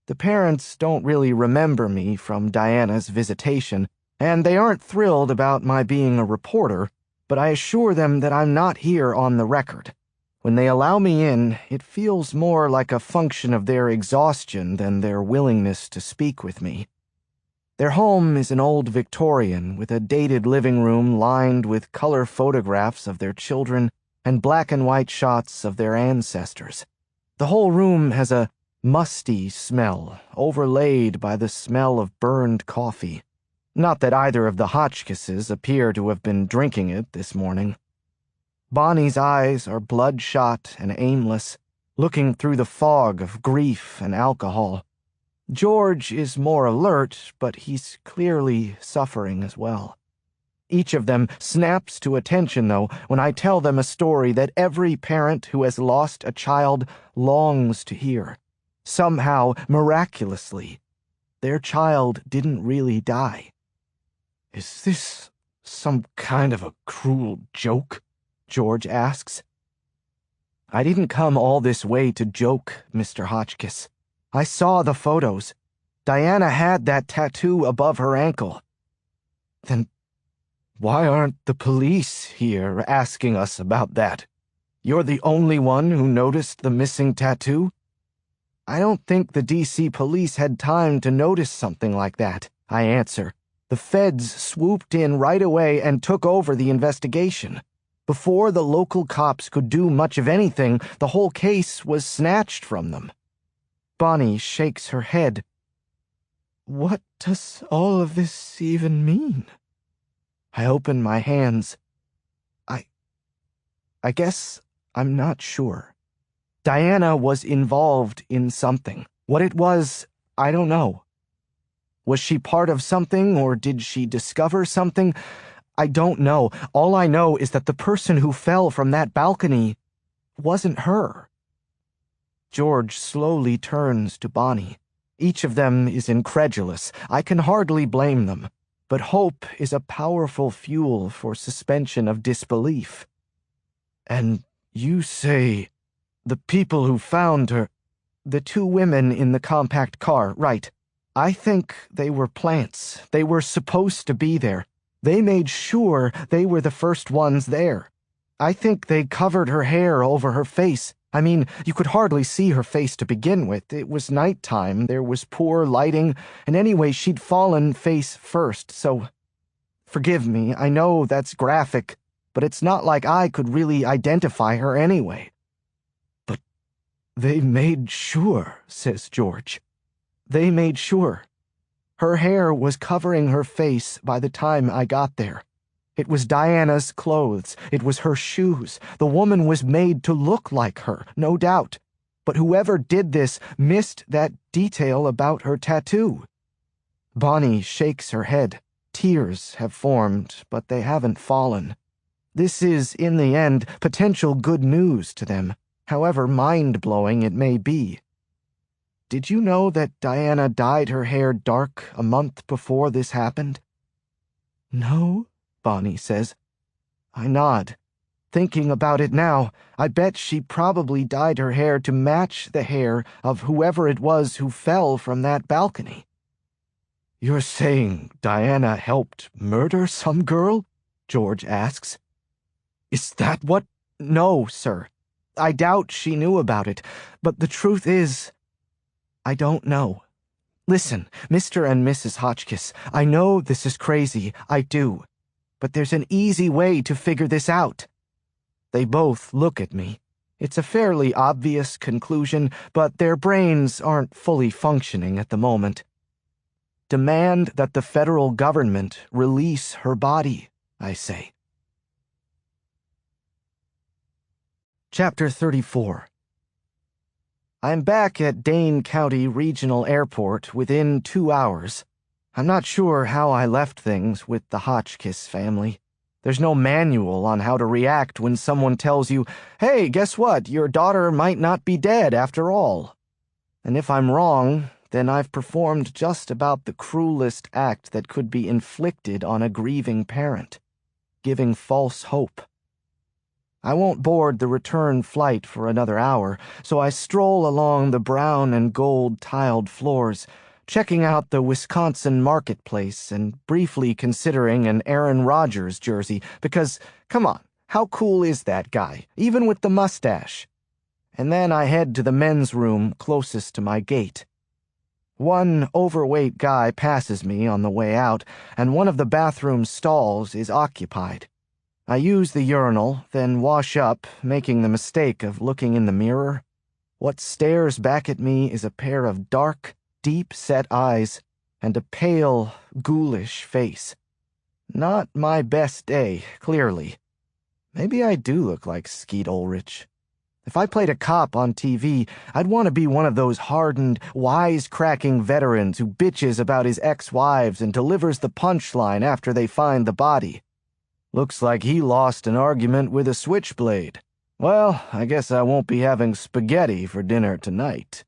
The parents don't really remember me from Diana's visitation, and they aren't thrilled about my being a reporter, but I assure them that I'm not here on the record. When they allow me in, it feels more like a function of their exhaustion than their willingness to speak with me. Their home is an old Victorian with a dated living room lined with color photographs of their children and black and white shots of their ancestors. The whole room has a musty smell, overlaid by the smell of burned coffee. Not that either of the Hotchkisses appear to have been drinking it this morning. Bonnie's eyes are bloodshot and aimless, looking through the fog of grief and alcohol. George is more alert, but he's clearly suffering as well. Each of them snaps to attention, though, when I tell them a story that every parent who has lost a child longs to hear. Somehow, miraculously, their child didn't really die. Is this some kind of a cruel joke? George asks. I didn't come all this way to joke, Mr. Hotchkiss. I saw the photos. Diana had that tattoo above her ankle. Then why aren't the police here asking us about that? You're the only one who noticed the missing tattoo? I don't think the D.C. police had time to notice something like that, I answer. The feds swooped in right away and took over the investigation. Before the local cops could do much of anything, the whole case was snatched from them. Bonnie shakes her head. What does all of this even mean? I open my hands. I guess I'm not sure. Diana was involved in something. What it was, I don't know. Was she part of something, or did she discover something? I don't know. All I know is that the person who fell from that balcony wasn't her. George slowly turns to Bonnie. Each of them is incredulous. I can hardly blame them. But hope is a powerful fuel for suspension of disbelief. And you say the people who found her... The two women in the compact car, right. I think they were plants. They were supposed to be there. They made sure they were the first ones there. I think they covered her hair over her face. I mean, you could hardly see her face to begin with. It was nighttime, there was poor lighting, and anyway, she'd fallen face first, so... Forgive me, I know that's graphic, but it's not like I could really identify her anyway. But they made sure, says George. They made sure. Her hair was covering her face by the time I got there. It was Diana's clothes. It was her shoes. The woman was made to look like her, no doubt. but whoever did this missed that detail about her tattoo. Bonnie shakes her head. Tears have formed, but they haven't fallen. This is, in the end, potential good news to them, however mind-blowing it may be. Did you know that Diana dyed her hair dark a month before this happened? No, Bonnie says. I nod. Thinking about it now, I bet she probably dyed her hair to match the hair of whoever it was who fell from that balcony. You're saying Diana helped murder some girl? George asks. Is that what? No, sir. I doubt she knew about it, but the truth is, I don't know. Listen, Mr. and Mrs. Hotchkiss, I know this is crazy, I do. But there's an easy way to figure this out. They both look at me. It's a fairly obvious conclusion, but their brains aren't fully functioning at the moment. Demand that the federal government release her body, I say. Chapter 34. I'm back at Dane County Regional Airport within 2 hours. I'm not sure how I left things with the Hotchkiss family. There's no manual on how to react when someone tells you, hey, guess what, your daughter might not be dead after all. And if I'm wrong, then I've performed just about the cruelest act that could be inflicted on a grieving parent, giving false hope. I won't board the return flight for another hour, so I stroll along the brown and gold tiled floors, checking out the Wisconsin marketplace and briefly considering an Aaron Rodgers jersey because, come on, how cool is that guy, even with the mustache? And then I head to the men's room closest to my gate. One overweight guy passes me on the way out, and one of the bathroom stalls is occupied. I use the urinal, then wash up, making the mistake of looking in the mirror. What stares back at me is a pair of dark, deep-set eyes and a pale, ghoulish face. Not my best day, clearly. Maybe I do look like Skeet Ulrich. If I played a cop on TV, I'd want to be one of those hardened, wisecracking veterans who bitches about his ex-wives and delivers the punchline after they find the body. Looks like he lost an argument with a switchblade. Well, I guess I won't be having spaghetti for dinner tonight.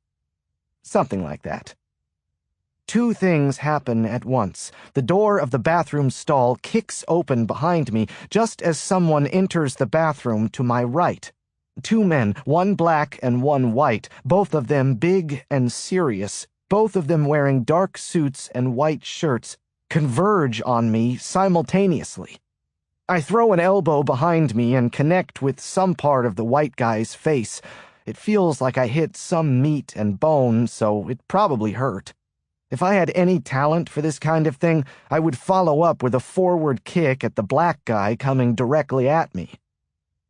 Something like that. Two things happen at once. The door of the bathroom stall kicks open behind me just as someone enters the bathroom to my right. Two men, one black and one white, both of them big and serious, both of them wearing dark suits and white shirts, converge on me simultaneously. I throw an elbow behind me and connect with some part of the white guy's face. It feels like I hit some meat and bone, so it probably hurt. If I had any talent for this kind of thing, I would follow up with a forward kick at the black guy coming directly at me.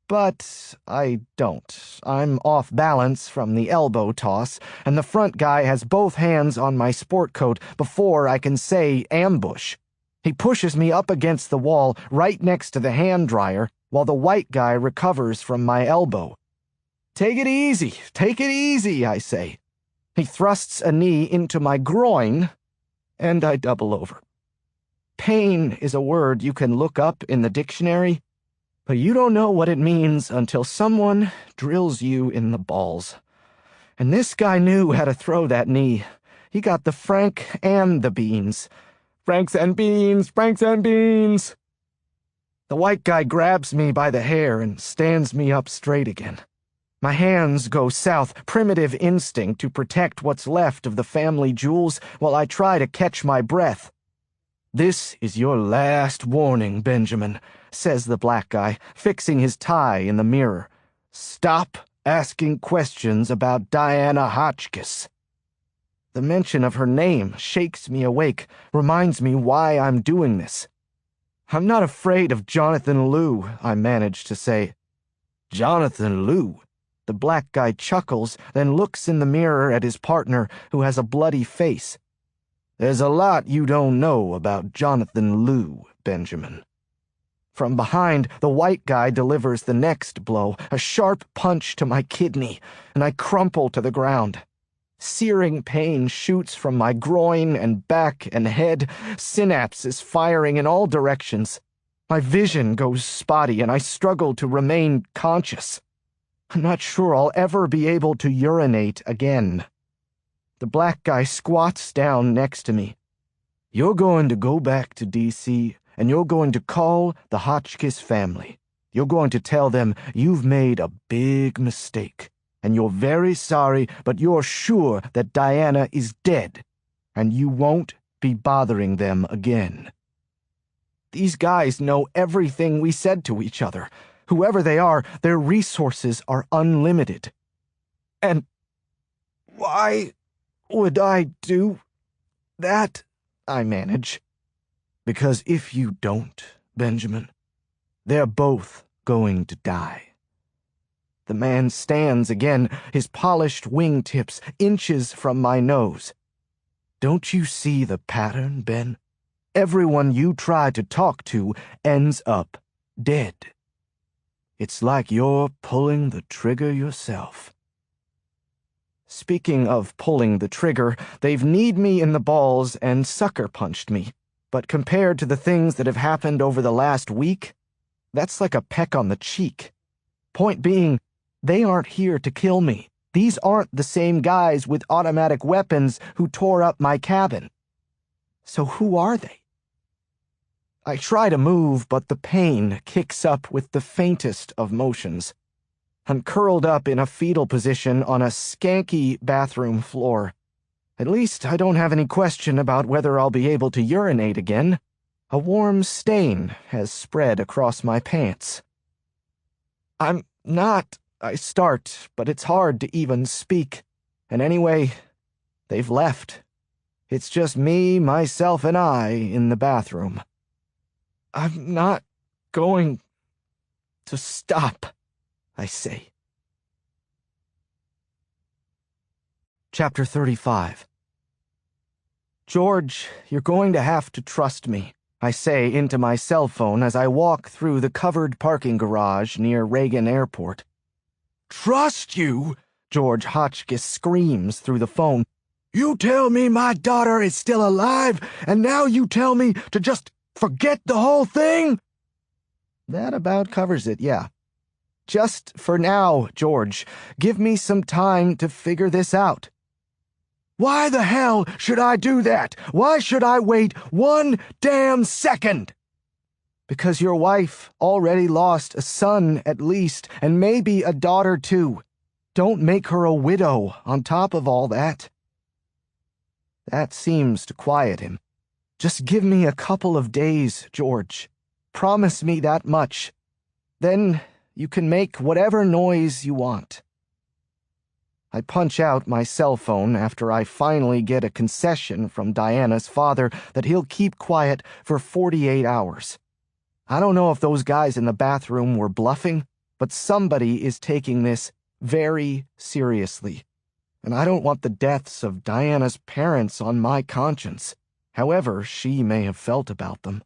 But I don't. I'm off balance from the elbow toss, and the front guy has both hands on my sport coat before I can say ambush. He pushes me up against the wall right next to the hand dryer while the white guy recovers from my elbow. Take it easy, I say. He thrusts a knee into my groin, and I double over. Pain is a word you can look up in the dictionary, but you don't know what it means until someone drills you in the balls. And this guy knew how to throw that knee. He got the Frank and the beans. Franks and beans, Franks and beans. The white guy grabs me by the hair and stands me up straight again. My hands go south, primitive instinct to protect what's left of the family jewels while I try to catch my breath. This is your last warning, Benjamin, says the black guy, fixing his tie in the mirror. Stop asking questions about Diana Hotchkiss. The mention of her name shakes me awake, reminds me why I'm doing this. I'm not afraid of Jonathan Liu, I manage to say. Jonathan Liu? The black guy chuckles, then looks in the mirror at his partner, who has a bloody face. There's a lot you don't know about Jonathan Liu, Benjamin. From behind, the white guy delivers the next blow, a sharp punch to my kidney, and I crumple to the ground. Searing pain shoots from my groin and back and head, synapses firing in all directions. My vision goes spotty, and I struggle to remain conscious. I'm not sure I'll ever be able to urinate again. The black guy squats down next to me. "You're going to go back to D.C., and you're going to call the Hotchkiss family. You're going to tell them you've made a big mistake, and you're very sorry, but you're sure that Diana is dead, and you won't be bothering them again." These guys know everything we said to each other. Whoever they are, their resources are unlimited. And why would I do that? I manage. "Because if you don't, Benjamin, they're both going to die." The man stands again, his polished wingtips inches from my nose. "Don't you see the pattern, Ben? Everyone you try to talk to ends up dead. It's like you're pulling the trigger yourself." Speaking of pulling the trigger, they've kneed me in the balls and sucker punched me. But compared to the things that have happened over the last week, that's like a peck on the cheek. Point being, they aren't here to kill me. These aren't the same guys with automatic weapons who tore up my cabin. So who are they? I try to move, but the pain kicks up with the faintest of motions. I'm curled up in a fetal position on a skanky bathroom floor. At least I don't have any question about whether I'll be able to urinate again. A warm stain has spread across my pants. "I'm not," I start, but it's hard to even speak. And anyway, they've left. It's just me, myself, and I in the bathroom. "I'm not going to stop," I say. Chapter 35. "George, you're going to have to trust me," I say into my cell phone as I walk through the covered parking garage near Reagan Airport. "Trust you?" George Hotchkiss screams through the phone. "You tell me my daughter is still alive, and now you tell me to just forget the whole thing?" That about covers it, yeah. "Just for now, George. Give me some time to figure this out." "Why the hell should I do that? Why should I wait 1 damn second?" "Because your wife already lost a son at least, and maybe a daughter too. Don't make her a widow on top of all that." That seems to quiet him. "Just give me a couple of days, George. Promise me that much. Then you can make whatever noise you want." I punch out my cell phone after I finally get a concession from Diana's father that he'll keep quiet for 48 hours. I don't know if those guys in the bathroom were bluffing, but somebody is taking this very seriously. And I don't want the deaths of Diana's parents on my conscience, however she may have felt about them.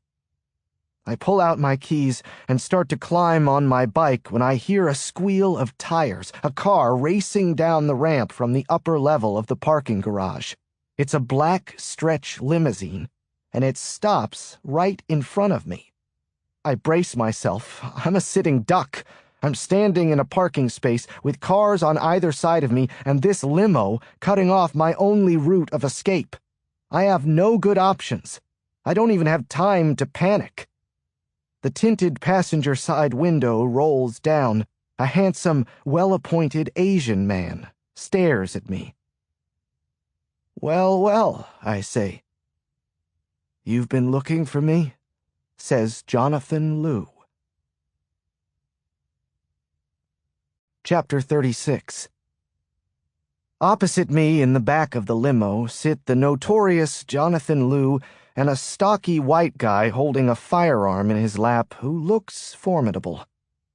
I pull out my keys and start to climb on my bike when I hear a squeal of tires, a car racing down the ramp from the upper level of the parking garage. It's a black stretch limousine, and it stops right in front of me. I brace myself. I'm a sitting duck. I'm standing in a parking space with cars on either side of me and this limo cutting off my only route of escape. I have no good options. I don't even have time to panic. The tinted passenger side window rolls down. A handsome, well-appointed Asian man stares at me. "Well, well," I say. "You've been looking for me?" says Jonathan Liu. Chapter 36. Opposite me in the back of the limo sit the notorious Jonathan Liu and a stocky white guy holding a firearm in his lap who looks formidable.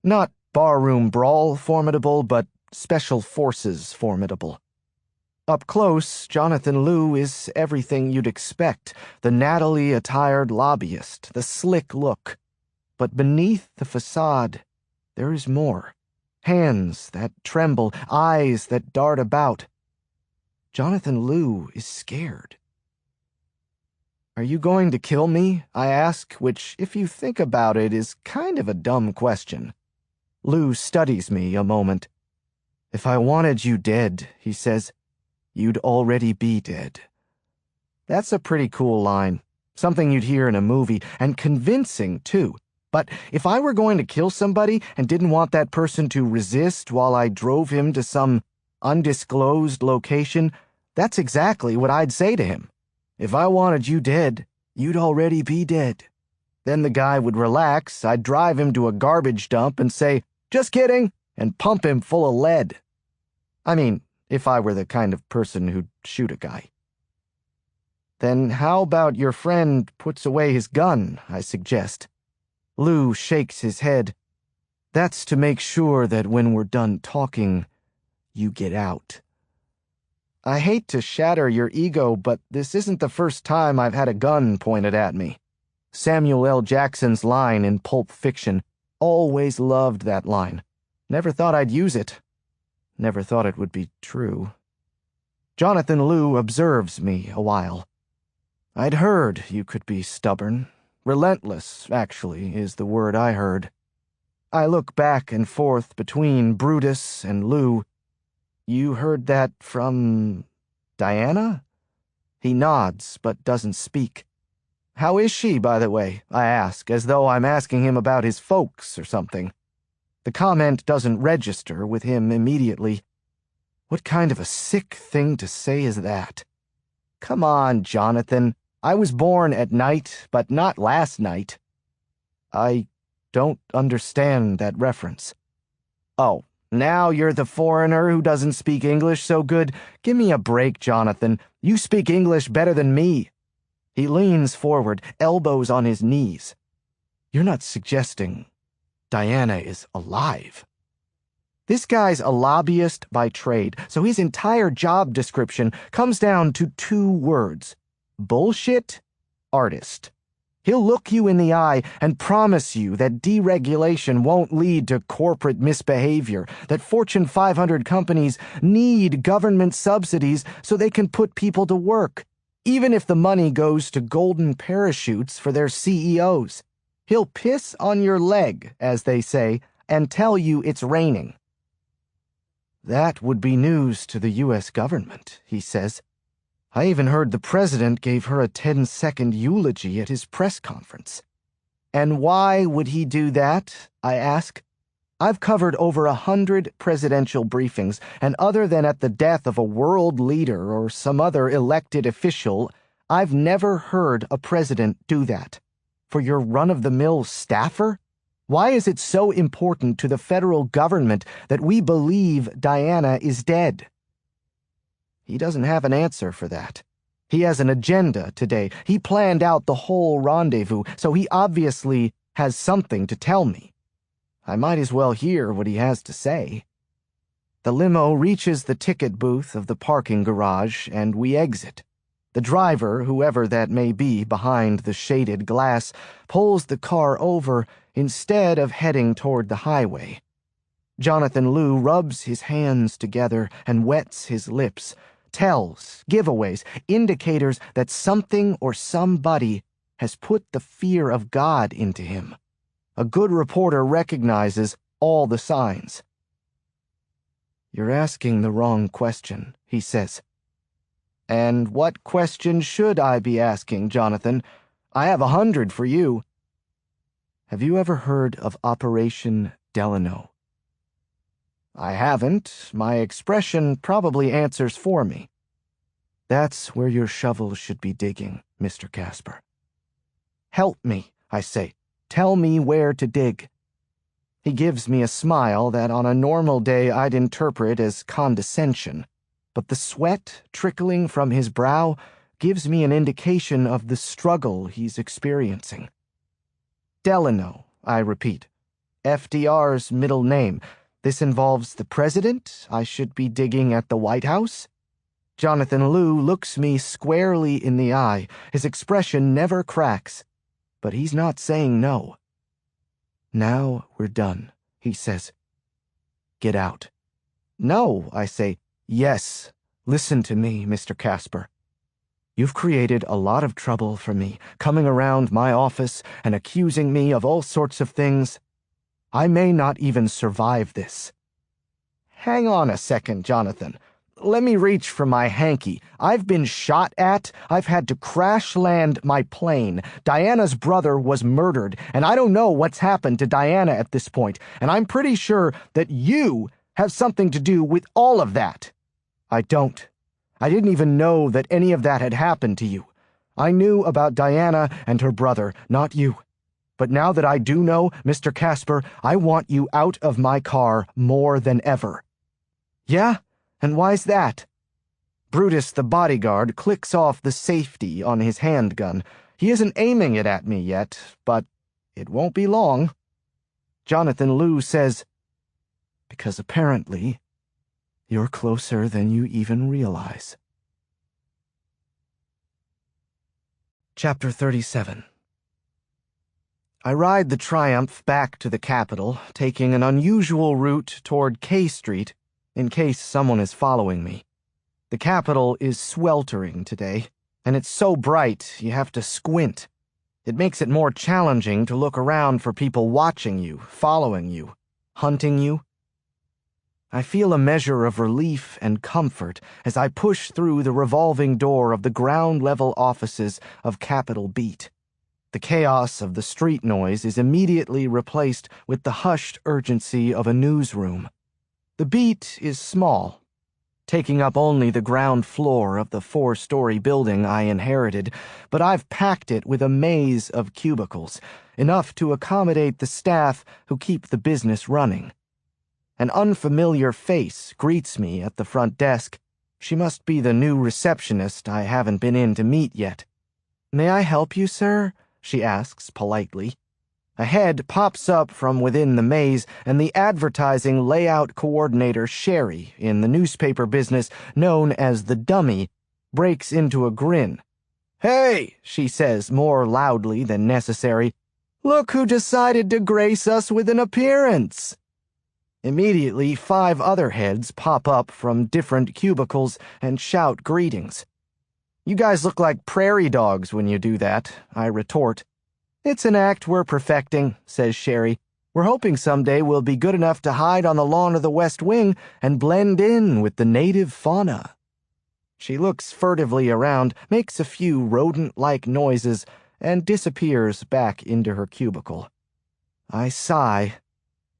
Not barroom brawl formidable, but special forces formidable. Up close, Jonathan Liu is everything you'd expect, the nattily attired lobbyist, the slick look. But beneath the facade, there is more. Hands that tremble, eyes that dart about. Jonathan Liu is scared. "Are you going to kill me?" I ask, which, if you think about it, is kind of a dumb question. Liu studies me a moment. "If I wanted you dead," he says, "you'd already be dead." That's a pretty cool line. Something you'd hear in a movie, and convincing, too. But if I were going to kill somebody and didn't want that person to resist while I drove him to some undisclosed location, that's exactly what I'd say to him. "If I wanted you dead, you'd already be dead." Then the guy would relax, I'd drive him to a garbage dump and say, "Just kidding," and pump him full of lead. I mean, if I were the kind of person who'd shoot a guy. "Then how about your friend puts away his gun?" I suggest. Liu shakes his head. "That's to make sure that when we're done talking, you get out." I hate to shatter your ego, but this isn't the first time I've had a gun pointed at me. Samuel L. Jackson's line in Pulp Fiction. Always loved that line. Never thought I'd use it. Never thought it would be true. Jonathan Liu observes me a while. "I'd heard you could be stubborn. Relentless, actually, is the word I heard." I look back and forth between Brutus and Liu. "You heard that from Diana?" He nods, but doesn't speak. "How is she, by the way?" I ask, as though I'm asking him about his folks or something. The comment doesn't register with him immediately. What kind of a sick thing to say is that? Come on, Jonathan. I was born at night, but not last night. I don't understand that reference. Oh, now you're the foreigner who doesn't speak English so good. Give me a break, Jonathan. You speak English better than me. He leans forward, elbows on his knees. You're not suggesting Diana is alive? This guy's a lobbyist by trade, so his entire job description comes down to 2 words. Bullshit, artist. He'll look you in the eye and promise you that deregulation won't lead to corporate misbehavior, that Fortune 500 companies need government subsidies so they can put people to work, even if the money goes to golden parachutes for their CEOs. He'll piss on your leg, as they say, and tell you it's raining. That would be news to the U.S. government, he says. I even heard the president gave her a 10-second eulogy at his press conference. And why would he do that? I ask. I've covered over 100 presidential briefings, and other than at the death of a world leader or some other elected official, I've never heard a president do that. For your run-of-the-mill staffer? Why is it so important to the federal government that we believe Diana is dead? He doesn't have an answer for that. He has an agenda today. He planned out the whole rendezvous, so he obviously has something to tell me. I might as well hear what he has to say. The limo reaches the ticket booth of the parking garage, and we exit. The driver, whoever that may be behind the shaded glass, pulls the car over instead of heading toward the highway. Jonathan Liu rubs his hands together and wets his lips. Tells, giveaways, indicators that something or somebody has put the fear of God into him. A good reporter recognizes all the signs. You're asking the wrong question, he says. And what question should I be asking, Jonathan? I have 100 for you. Have you ever heard of Operation Delano? I haven't. My expression probably answers for me. That's where your shovel should be digging, Mr. Casper. Help me, I say. Tell me where to dig. He gives me a smile that on a normal day I'd interpret as condescension, but the sweat trickling from his brow gives me an indication of the struggle he's experiencing. Delano, I repeat. FDR's middle name. This involves the president? I should be digging at the White House? Jonathan Liu looks me squarely in the eye. His expression never cracks. But he's not saying no. "Now we're done," he says. "Get out." "No," I say. "Yes. Listen to me, Mr. Casper. You've created a lot of trouble for me, coming around my office and accusing me of all sorts of things. I may not even survive this." "Hang on a second, Jonathan. Let me reach for my hanky. I've been shot at. I've had to crash land my plane. Diana's brother was murdered, and I don't know what's happened to Diana at this point, and I'm pretty sure that you have something to do with all of that." "I don't. I didn't even know that any of that had happened to you. I knew about Diana and her brother, not you. But now that I do know, Mr. Casper, I want you out of my car more than ever." "Yeah? And why's that?" Brutus, the bodyguard, clicks off the safety on his handgun. He isn't aiming it at me yet, but it won't be long. Jonathan Liu says, "Because apparently, you're closer than you even realize." Chapter 37. I ride the Triumph back to the Capitol, taking an unusual route toward K Street, in case someone is following me. The Capitol is sweltering today, and it's so bright you have to squint. It makes it more challenging to look around for people watching you, following you, hunting you. I feel a measure of relief and comfort as I push through the revolving door of the ground-level offices of Capitol Beat. The chaos of the street noise is immediately replaced with the hushed urgency of a newsroom. The Beat is small, taking up only the ground floor of the 4-story building I inherited, but I've packed it with a maze of cubicles, enough to accommodate the staff who keep the business running. An unfamiliar face greets me at the front desk. She must be the new receptionist I haven't been in to meet yet. "May I help you, sir?" she asks politely. A head pops up from within the maze, and the advertising layout coordinator Sherry, in the newspaper business known as the Dummy, breaks into a grin. "Hey," she says more loudly than necessary, "look who decided to grace us with an appearance." Immediately, 5 other heads pop up from different cubicles and shout greetings. "You guys look like prairie dogs when you do that," I retort. "It's an act we're perfecting," says Sherry. "We're hoping someday we'll be good enough to hide on the lawn of the West Wing and blend in with the native fauna." She looks furtively around, makes a few rodent-like noises, and disappears back into her cubicle. I sigh.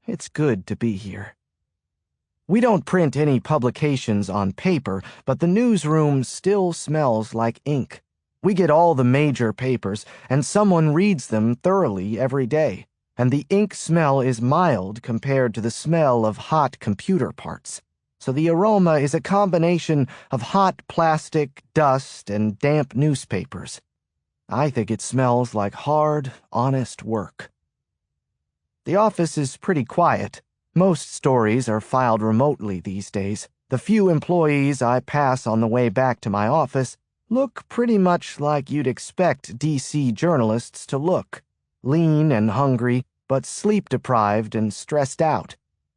It's good to be here. We don't print any publications on paper, but the newsroom still smells like ink. We get all the major papers, and someone reads them thoroughly every day, and the ink smell is mild compared to the smell of hot computer parts. So the aroma is a combination of hot plastic, dust, and damp newspapers. I think it smells like hard, honest work. The office is pretty quiet. Most stories are filed remotely these days. The few employees I pass on the way back to my office look pretty much like you'd expect DC journalists to look. Lean and hungry, but sleep-deprived and stressed out.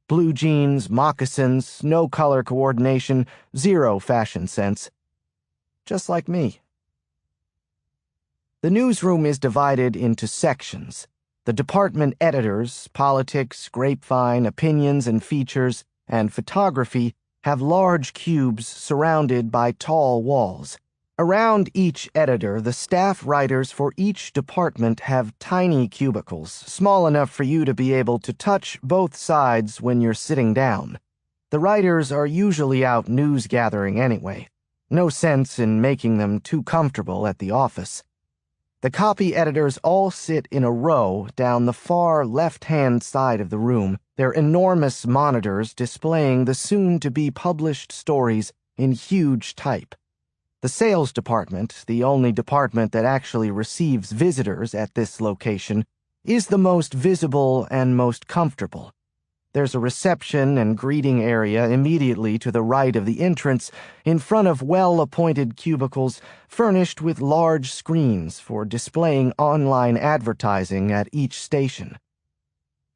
Blue jeans, moccasins, no color coordination, zero fashion sense. Just like me. The newsroom is divided into sections. The department editors, politics, grapevine, opinions and features, and photography have large cubes surrounded by tall walls. Around each editor, the staff writers for each department have tiny cubicles, small enough for you to be able to touch both sides when you're sitting down. The writers are usually out news gathering anyway. No sense in making them too comfortable at the office. The copy editors all sit in a row down the far left-hand side of the room, their enormous monitors displaying the soon-to-be-published stories in huge type. The sales department, the only department that actually receives visitors at this location, is the most visible and most comfortable. There's a reception and greeting area immediately to the right of the entrance, in front of well-appointed cubicles furnished with large screens for displaying online advertising at each station.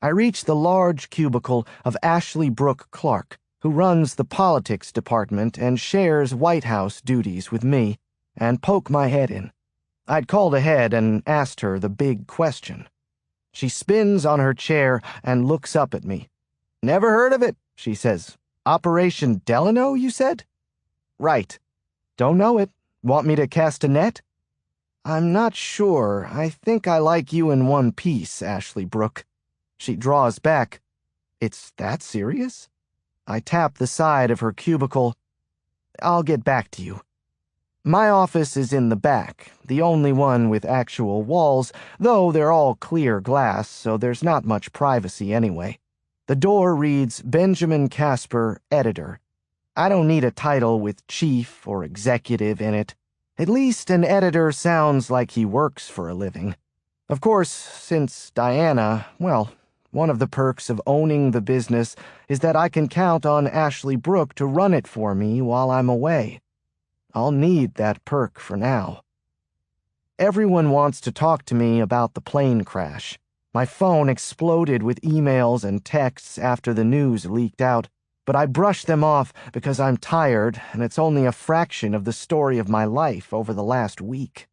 I reach the large cubicle of Ashley Brooke Clark, who runs the politics department and shares White House duties with me, and poke my head in. I'd called ahead and asked her the big question. She spins on her chair and looks up at me. "Never heard of it," she says. "Operation Delano, you said?" "Right. Don't know it. Want me to cast a net?" "I'm not sure. I think I like you in one piece, Ashley Brooke." She draws back. "It's that serious?" I tap the side of her cubicle. "I'll get back to you." My office is in the back, the only one with actual walls, though they're all clear glass, so there's not much privacy anyway. The door reads Benjamin Casper, editor. I don't need a title with chief or executive in it. At least an editor sounds like he works for a living. Of course, since Diana, well, one of the perks of owning the business is that I can count on Ashley Brooke to run it for me while I'm away. I'll need that perk for now. Everyone wants to talk to me about the plane crash. My phone exploded with emails and texts after the news leaked out, but I brush them off because I'm tired and it's only a fraction of the story of my life over the last week.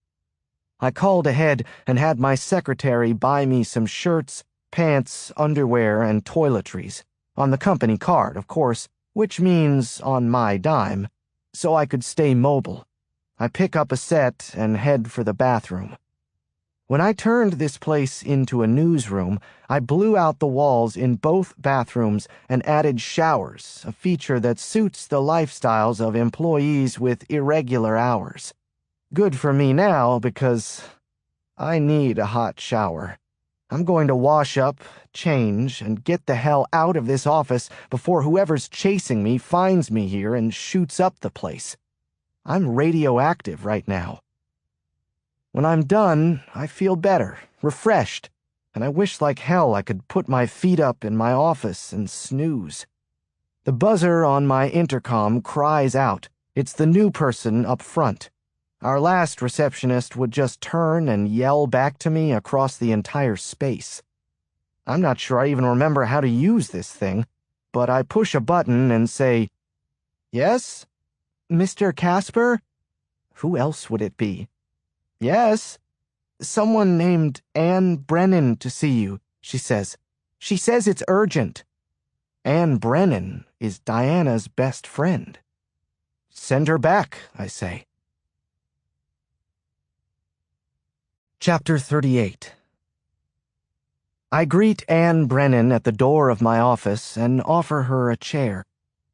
I called ahead and had my secretary buy me some shirts, pants, underwear, and toiletries. On the company card, of course, which means on my dime, so I could stay mobile. I pick up a set and head for the bathroom. When I turned this place into a newsroom, I blew out the walls in both bathrooms and added showers, a feature that suits the lifestyles of employees with irregular hours. Good for me now because I need a hot shower. I'm going to wash up, change, and get the hell out of this office before whoever's chasing me finds me here and shoots up the place. I'm radioactive right now. When I'm done, I feel better, refreshed, and I wish like hell I could put my feet up in my office and snooze. The buzzer on my intercom cries out. It's the new person up front. Our last receptionist would just turn and yell back to me across the entire space. I'm not sure I even remember how to use this thing, but I push a button and say, "Yes? Mr. Casper?" Who else would it be? "Yes? Someone named Anne Brennan to see you," she says. "She says it's urgent." Anne Brennan is Diana's best friend. "Send her back," I say. Chapter 38. I greet Anne Brennan at the door of my office and offer her a chair.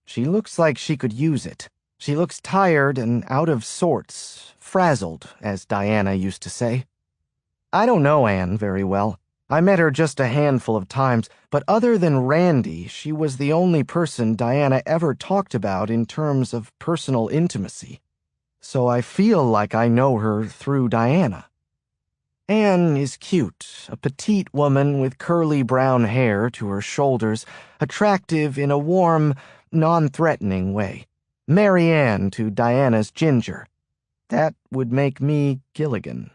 She looks like she could use it. She looks tired and out of sorts, frazzled, as Diana used to say. I don't know Anne very well. I met her just a handful of times, but other than Randy, she was the only person Diana ever talked about in terms of personal intimacy. So I feel like I know her through Diana. Anne is cute, a petite woman with curly brown hair to her shoulders, attractive in a warm, non-threatening way. Mary Ann to Diana's Ginger. That would make me Gilligan.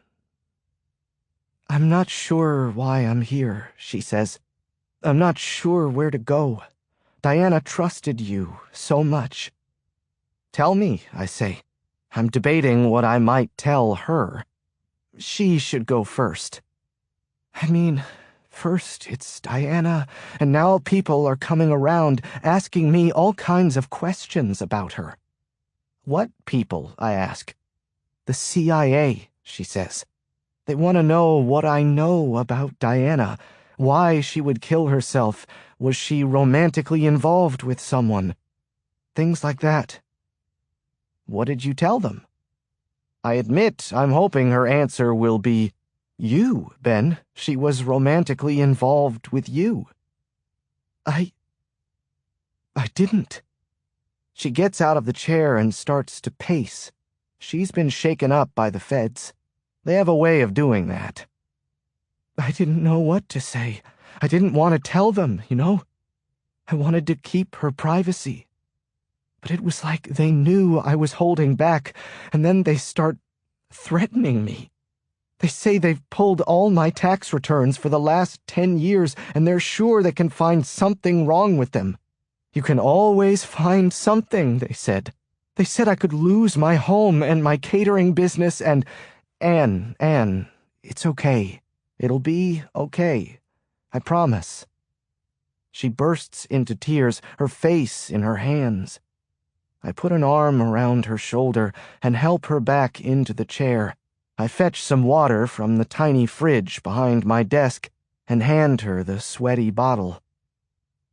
"I'm not sure why I'm here," she says. "I'm not sure where to go. Diana trusted you so much." "Tell me," I say. I'm debating what I might tell her. She should go first. I mean, first it's Diana, and now people are coming around asking me all kinds of questions about her. "What people?" I ask. "The CIA," she says. "They want to know what I know about Diana, why she would kill herself, was she romantically involved with someone? Things like that." "What did you tell them?" I admit I'm hoping her answer will be, "You, Ben. She was romantically involved with you." I didn't. She gets out of the chair and starts to pace. She's been shaken up by the feds. They have a way of doing that. I didn't know what to say. I didn't want to tell them, you know? I wanted to keep her privacy. But it was like they knew I was holding back, and then they start threatening me. They say they've pulled all my tax returns for the last 10 years, and they're sure they can find something wrong with them. You can always find something, they said. They said I could lose my home and my catering business and... Anne, it's okay. It'll be okay. I promise. She bursts into tears, her face in her hands. I put an arm around her shoulder and help her back into the chair. I fetch some water from the tiny fridge behind my desk and hand her the sweaty bottle.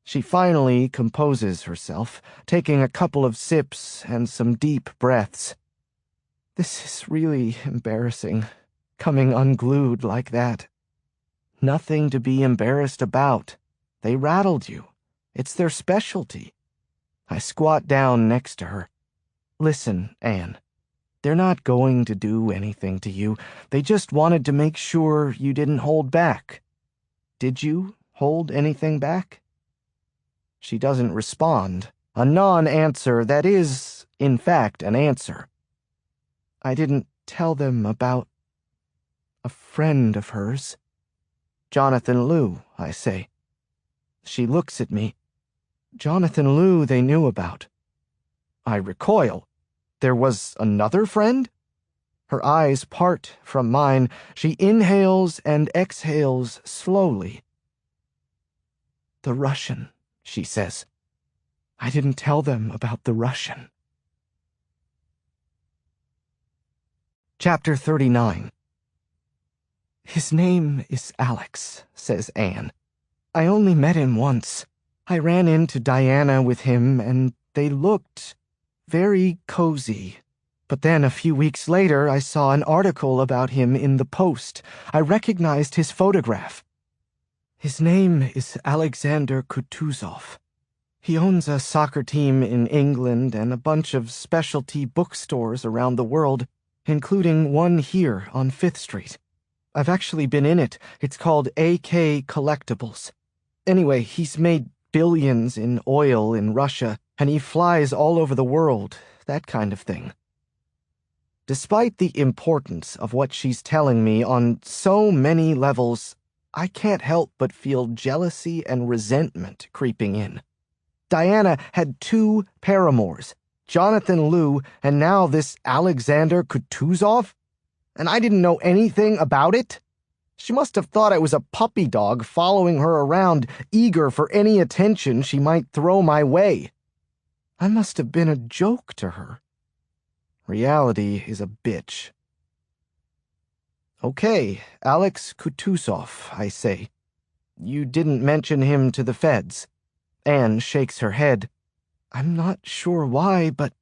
She finally composes herself, taking a couple of sips and some deep breaths. This is really embarrassing, coming unglued like that. Nothing to be embarrassed about. They rattled you. It's their specialty. I squat down next to her. Listen, Anne. They're not going to do anything to you. They just wanted to make sure you didn't hold back. Did you hold anything back? She doesn't respond. A non-answer that is, in fact, an answer. I didn't tell them about a friend of hers. Jonathan Liu, I say. She looks at me. Jonathan Liu they knew about. I recoil. There was another friend? Her eyes part from mine. She inhales and exhales slowly. The Russian, she says. I didn't tell them about the Russian. Chapter 39. His name is Alex, says Anne. I only met him once. I ran into Diana with him, and they looked very cozy. But then a few weeks later, I saw an article about him in the Post. I recognized his photograph. His name is Alexander Kutuzov. He owns a soccer team in England and a bunch of specialty bookstores around the world, including one here on 5th Street. I've actually been in it. It's called AK Collectibles. Anyway, he's made billions in oil in Russia, and he flies all over the world, that kind of thing. Despite the importance of what she's telling me on so many levels, I can't help but feel jealousy and resentment creeping in. Diana had 2 paramours, Jonathan Liu and now this Alexander Kutuzov, and I didn't know anything about it? She must have thought I was a puppy dog following her around, eager for any attention she might throw my way. I must have been a joke to her. Reality is a bitch. Okay, Alex Kutuzov, I say. You didn't mention him to the feds. Anne shakes her head. I'm not sure why, but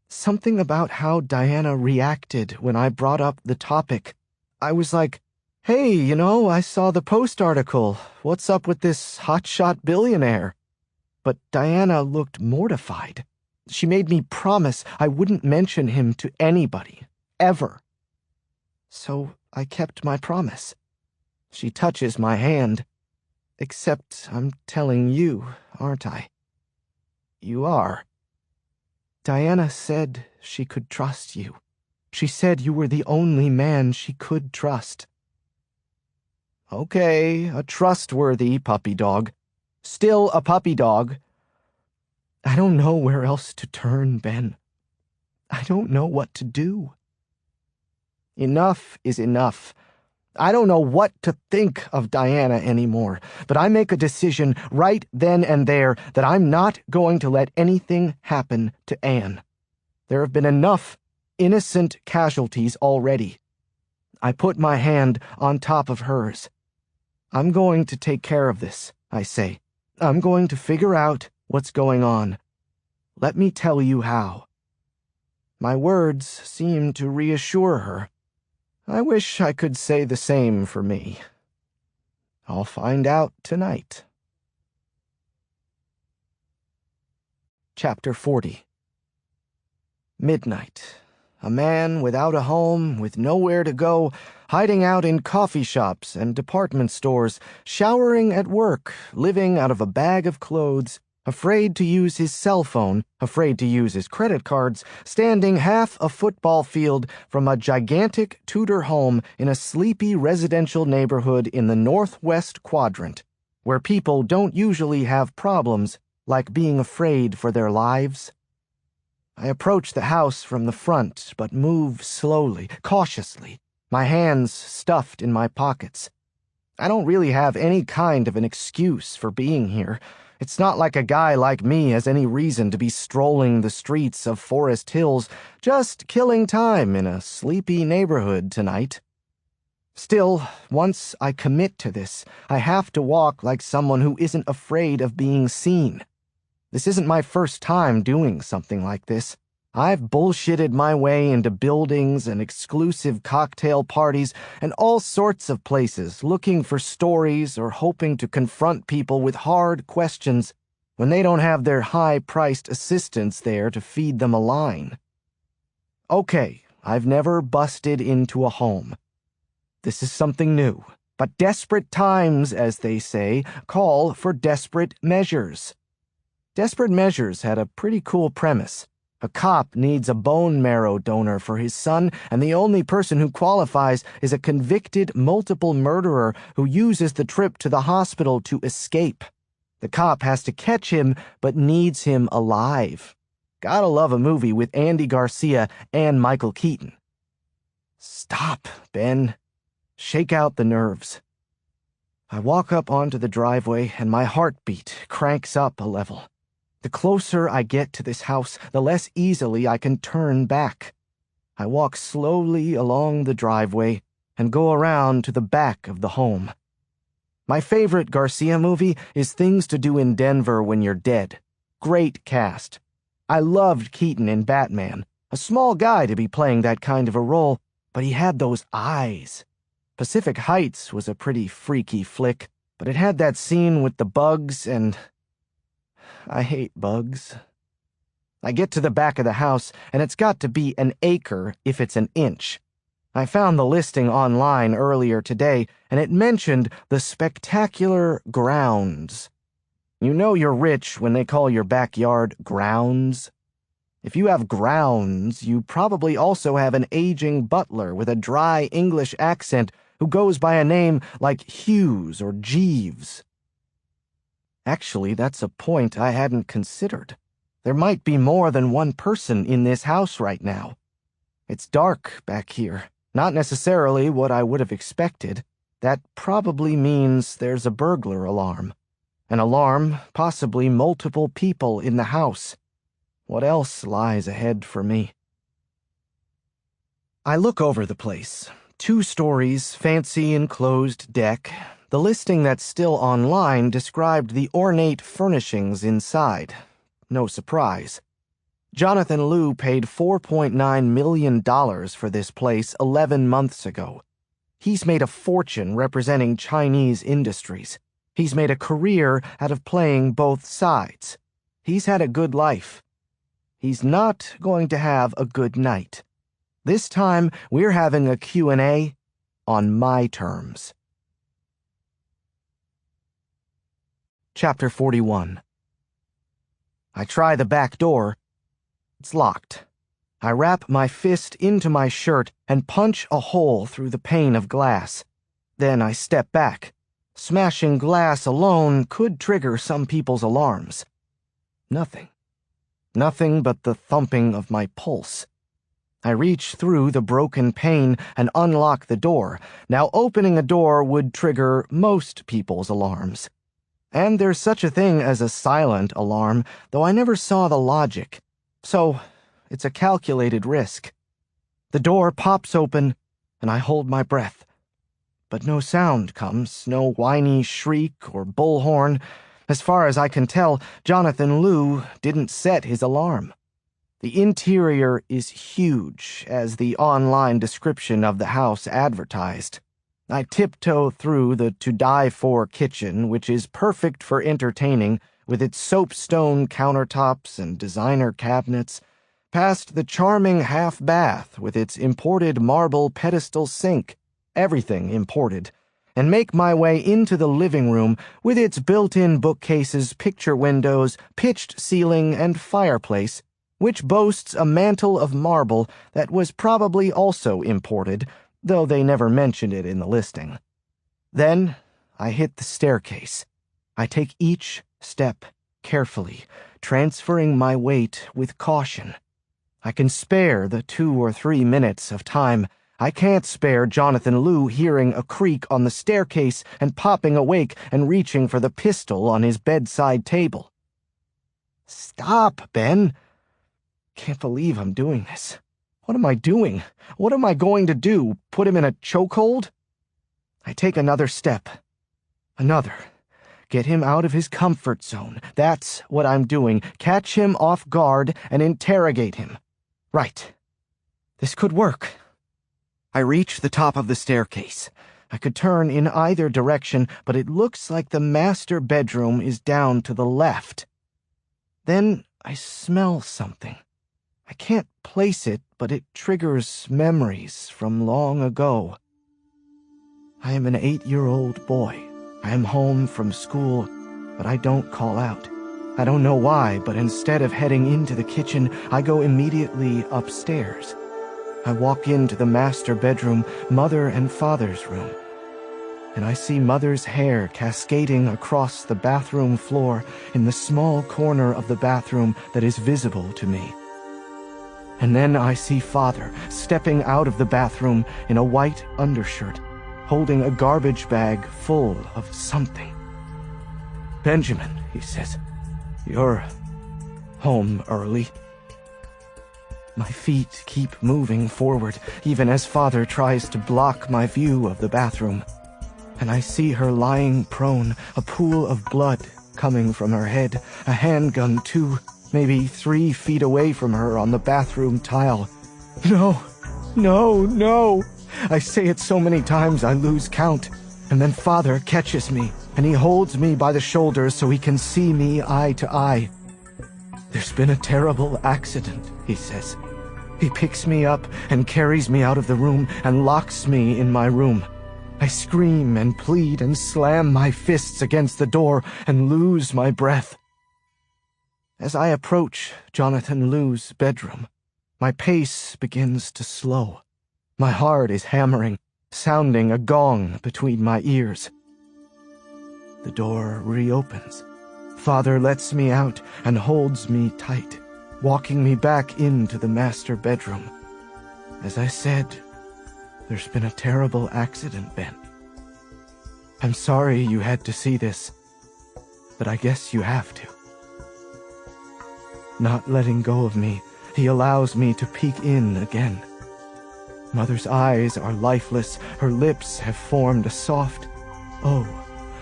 something about how Diana reacted when I brought up the topic. I was like, hey, I saw the Post article. What's up with this hotshot billionaire? But Diana looked mortified. She made me promise I wouldn't mention him to anybody, ever. So I kept my promise. She touches my hand. Except I'm telling you, aren't I? You are. Diana said she could trust you. She said you were the only man she could trust. Okay, a trustworthy puppy dog. Still a puppy dog. I don't know where else to turn, Ben. I don't know what to do. Enough is enough. I don't know what to think of Diana anymore, but I make a decision right then and there that I'm not going to let anything happen to Anne. There have been enough innocent casualties already. I put my hand on top of hers. I'm going to take care of this, I say. I'm going to figure out what's going on. Let me tell you how. My words seem to reassure her. I wish I could say the same for me. I'll find out tonight. Chapter 40. Midnight. A man without a home, with nowhere to go, hiding out in coffee shops and department stores, showering at work, living out of a bag of clothes, Afraid to use his cell phone, afraid to use his credit cards, standing half a football field from a gigantic Tudor home in a sleepy residential neighborhood in the northwest quadrant, where people don't usually have problems like being afraid for their lives. I approach the house from the front, but move slowly, cautiously, my hands stuffed in my pockets. I don't really have any kind of an excuse for being here. It's not like a guy like me has any reason to be strolling the streets of Forest Hills, just killing time in a sleepy neighborhood tonight. Still, once I commit to this, I have to walk like someone who isn't afraid of being seen. This isn't my first time doing something like this. I've bullshitted my way into buildings and exclusive cocktail parties and all sorts of places looking for stories or hoping to confront people with hard questions when they don't have their high-priced assistants there to feed them a line. Okay, I've never busted into a home. This is something new, but desperate times, as they say, call for desperate measures. Desperate Measures had a pretty cool premise. A cop needs a bone marrow donor for his son, and the only person who qualifies is a convicted multiple murderer who uses the trip to the hospital to escape. The cop has to catch him, but needs him alive. Gotta love a movie with Andy Garcia and Michael Keaton. Stop, Ben. Shake out the nerves. I walk up onto the driveway, and my heartbeat cranks up a level. The closer I get to this house, the less easily I can turn back. I walk slowly along the driveway and go around to the back of the home. My favorite Garcia movie is Things to Do in Denver When You're Dead. Great cast. I loved Keaton in Batman. A small guy to be playing that kind of a role, but he had those eyes. Pacific Heights was a pretty freaky flick, but it had that scene with the bugs and... I hate bugs. I get to the back of the house, and it's got to be an acre if it's an inch. I found the listing online earlier today, and it mentioned the spectacular grounds. You know you're rich when they call your backyard grounds. If you have grounds, you probably also have an aging butler with a dry English accent who goes by a name like Hughes or Jeeves. Actually, that's a point I hadn't considered. There might be more than one person in this house right now. It's dark back here. Not necessarily what I would have expected. That probably means there's a burglar alarm. An alarm, possibly multiple people in the house. What else lies ahead for me? I look over the place. 2 stories, fancy enclosed deck. The listing that's still online described the ornate furnishings inside. No surprise. Jonathan Liu paid $4.9 million for this place 11 months ago. He's made a fortune representing Chinese industries. He's made a career out of playing both sides. He's had a good life. He's not going to have a good night. This time, we're having a Q&A on my terms. Chapter 41. I try the back door. It's locked. I wrap my fist into my shirt and punch a hole through the pane of glass. Then I step back. Smashing glass alone could trigger some people's alarms. Nothing. Nothing but the thumping of my pulse. I reach through the broken pane and unlock the door. Now, opening a door would trigger most people's alarms. And there's such a thing as a silent alarm, though I never saw the logic. So, it's a calculated risk. The door pops open, and I hold my breath. But no sound comes, no whiny shriek or bullhorn. As far as I can tell, Jonathan Liu didn't set his alarm. The interior is huge, as the online description of the house advertised. I tiptoe through the to-die-for kitchen, which is perfect for entertaining, with its soapstone countertops and designer cabinets, past the charming half-bath with its imported marble pedestal sink, everything imported, and make my way into the living room with its built-in bookcases, picture windows, pitched ceiling, and fireplace, which boasts a mantel of marble that was probably also imported, though they never mentioned it in the listing. Then I hit the staircase. I take each step carefully, transferring my weight with caution. I can spare the 2 or 3 minutes of time. I can't spare Jonathan Liu hearing a creak on the staircase and popping awake and reaching for the pistol on his bedside table. Stop, Ben. Can't believe I'm doing this. What am I doing? What am I going to do? Put him in a chokehold? I take another step. Another. Get him out of his comfort zone. That's what I'm doing. Catch him off guard and interrogate him. Right. This could work. I reach the top of the staircase. I could turn in either direction, but it looks like the master bedroom is down to the left. Then I smell something. I can't place it, but it triggers memories from long ago. I am an 8-year-old boy. I am home from school, but I don't call out. I don't know why, but instead of heading into the kitchen, I go immediately upstairs. I walk into the master bedroom, Mother and Father's room, and I see Mother's hair cascading across the bathroom floor in the small corner of the bathroom that is visible to me. And then I see Father stepping out of the bathroom in a white undershirt, holding a garbage bag full of something. "Benjamin," he says, "you're home early." My feet keep moving forward, even as Father tries to block my view of the bathroom. And I see her lying prone, a pool of blood coming from her head, a handgun 2, maybe 3 feet away from her on the bathroom tile. No, no, no. I say it so many times I lose count. And then Father catches me, and he holds me by the shoulders so he can see me eye to eye. "There's been a terrible accident," he says. He picks me up and carries me out of the room and locks me in my room. I scream and plead and slam my fists against the door and lose my breath. As I approach Jonathan Liu's bedroom, my pace begins to slow. My heart is hammering, sounding a gong between my ears. The door reopens. Father lets me out and holds me tight, walking me back into the master bedroom. As I said, there's been a terrible accident, Ben. I'm sorry you had to see this, but I guess you have to. Not letting go of me, he allows me to peek in again. Mother's eyes are lifeless, her lips have formed a soft O.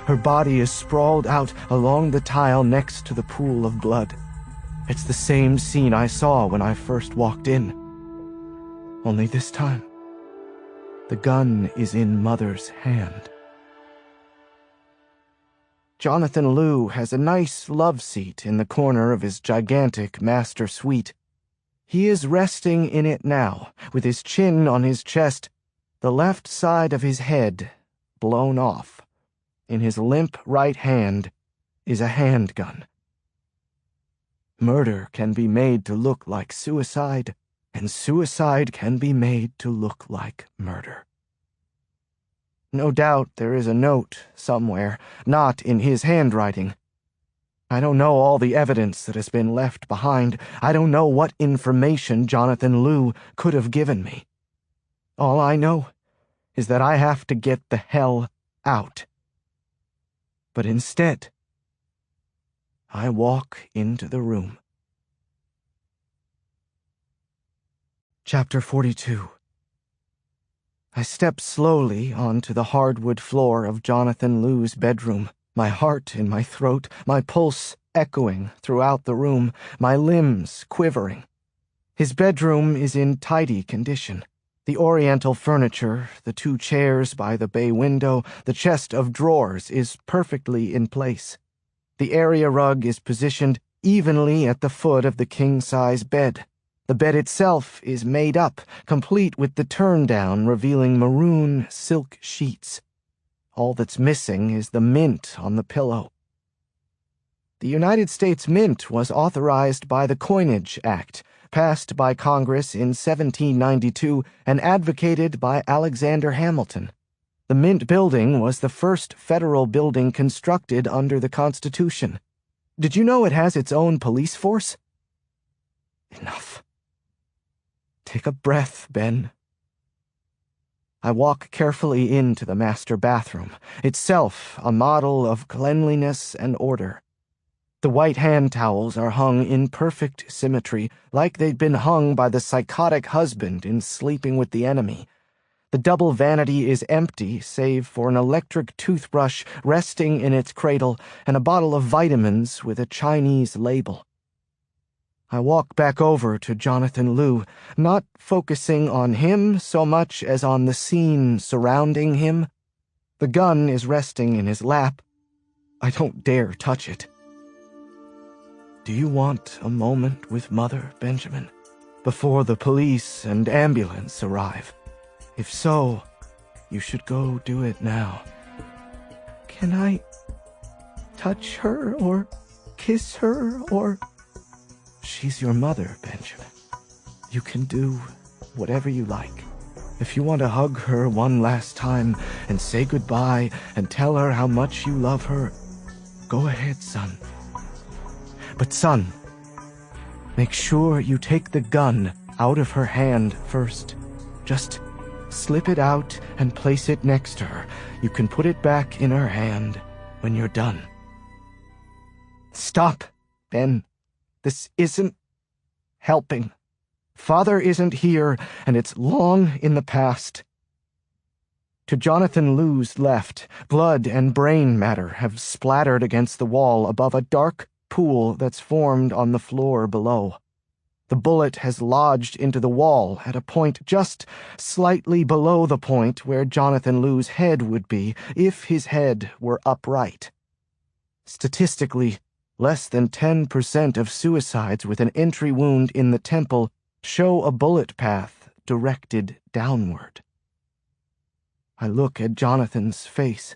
Her body is sprawled out along the tile next to the pool of blood. It's the same scene I saw when I first walked in. Only this time, the gun is in Mother's hand. Jonathan Liu has a nice love seat in the corner of his gigantic master suite. He is resting in it now, with his chin on his chest, the left side of his head blown off. In his limp right hand is a handgun. Murder can be made to look like suicide, and suicide can be made to look like murder. No doubt there is a note somewhere, not in his handwriting. I don't know all the evidence that has been left behind. I don't know what information Jonathan Liu could have given me. All I know is that I have to get the hell out. But instead, I walk into the room. Chapter 42. I step slowly onto the hardwood floor of Jonathan Liu's bedroom, my heart in my throat, my pulse echoing throughout the room, my limbs quivering. His bedroom is in tidy condition. The oriental furniture, the 2 chairs by the bay window, the chest of drawers is perfectly in place. The area rug is positioned evenly at the foot of the king-size bed. The bed itself is made up, complete with the turn-down revealing maroon silk sheets. All that's missing is the mint on the pillow. The United States Mint was authorized by the Coinage Act, passed by Congress in 1792 and advocated by Alexander Hamilton. The Mint building was the first federal building constructed under the Constitution. Did you know it has its own police force? Enough. Take a breath, Ben. I walk carefully into the master bathroom, itself a model of cleanliness and order. The white hand towels are hung in perfect symmetry, like they'd been hung by the psychotic husband in Sleeping with the Enemy. The double vanity is empty, save for an electric toothbrush resting in its cradle and a bottle of vitamins with a Chinese label. I walk back over to Jonathan Liu, not focusing on him so much as on the scene surrounding him. The gun is resting in his lap. I don't dare touch it. Do you want a moment with Mother, Benjamin, before the police and ambulance arrive? If so, you should go do it now. Can I touch her or kiss her or... She's your mother, Benjamin. You can do whatever you like. If you want to hug her one last time and say goodbye and tell her how much you love her, go ahead, son. But son, make sure you take the gun out of her hand first. Just slip it out and place it next to her. You can put it back in her hand when you're done. Stop, Ben. This isn't helping. Father isn't here, and it's long in the past. To Jonathan Liu's left, blood and brain matter have splattered against the wall above a dark pool that's formed on the floor below. The bullet has lodged into the wall at a point just slightly below the point where Jonathan Liu's head would be if his head were upright. Statistically, less than 10% of suicides with an entry wound in the temple show a bullet path directed downward. I look at Jonathan's face.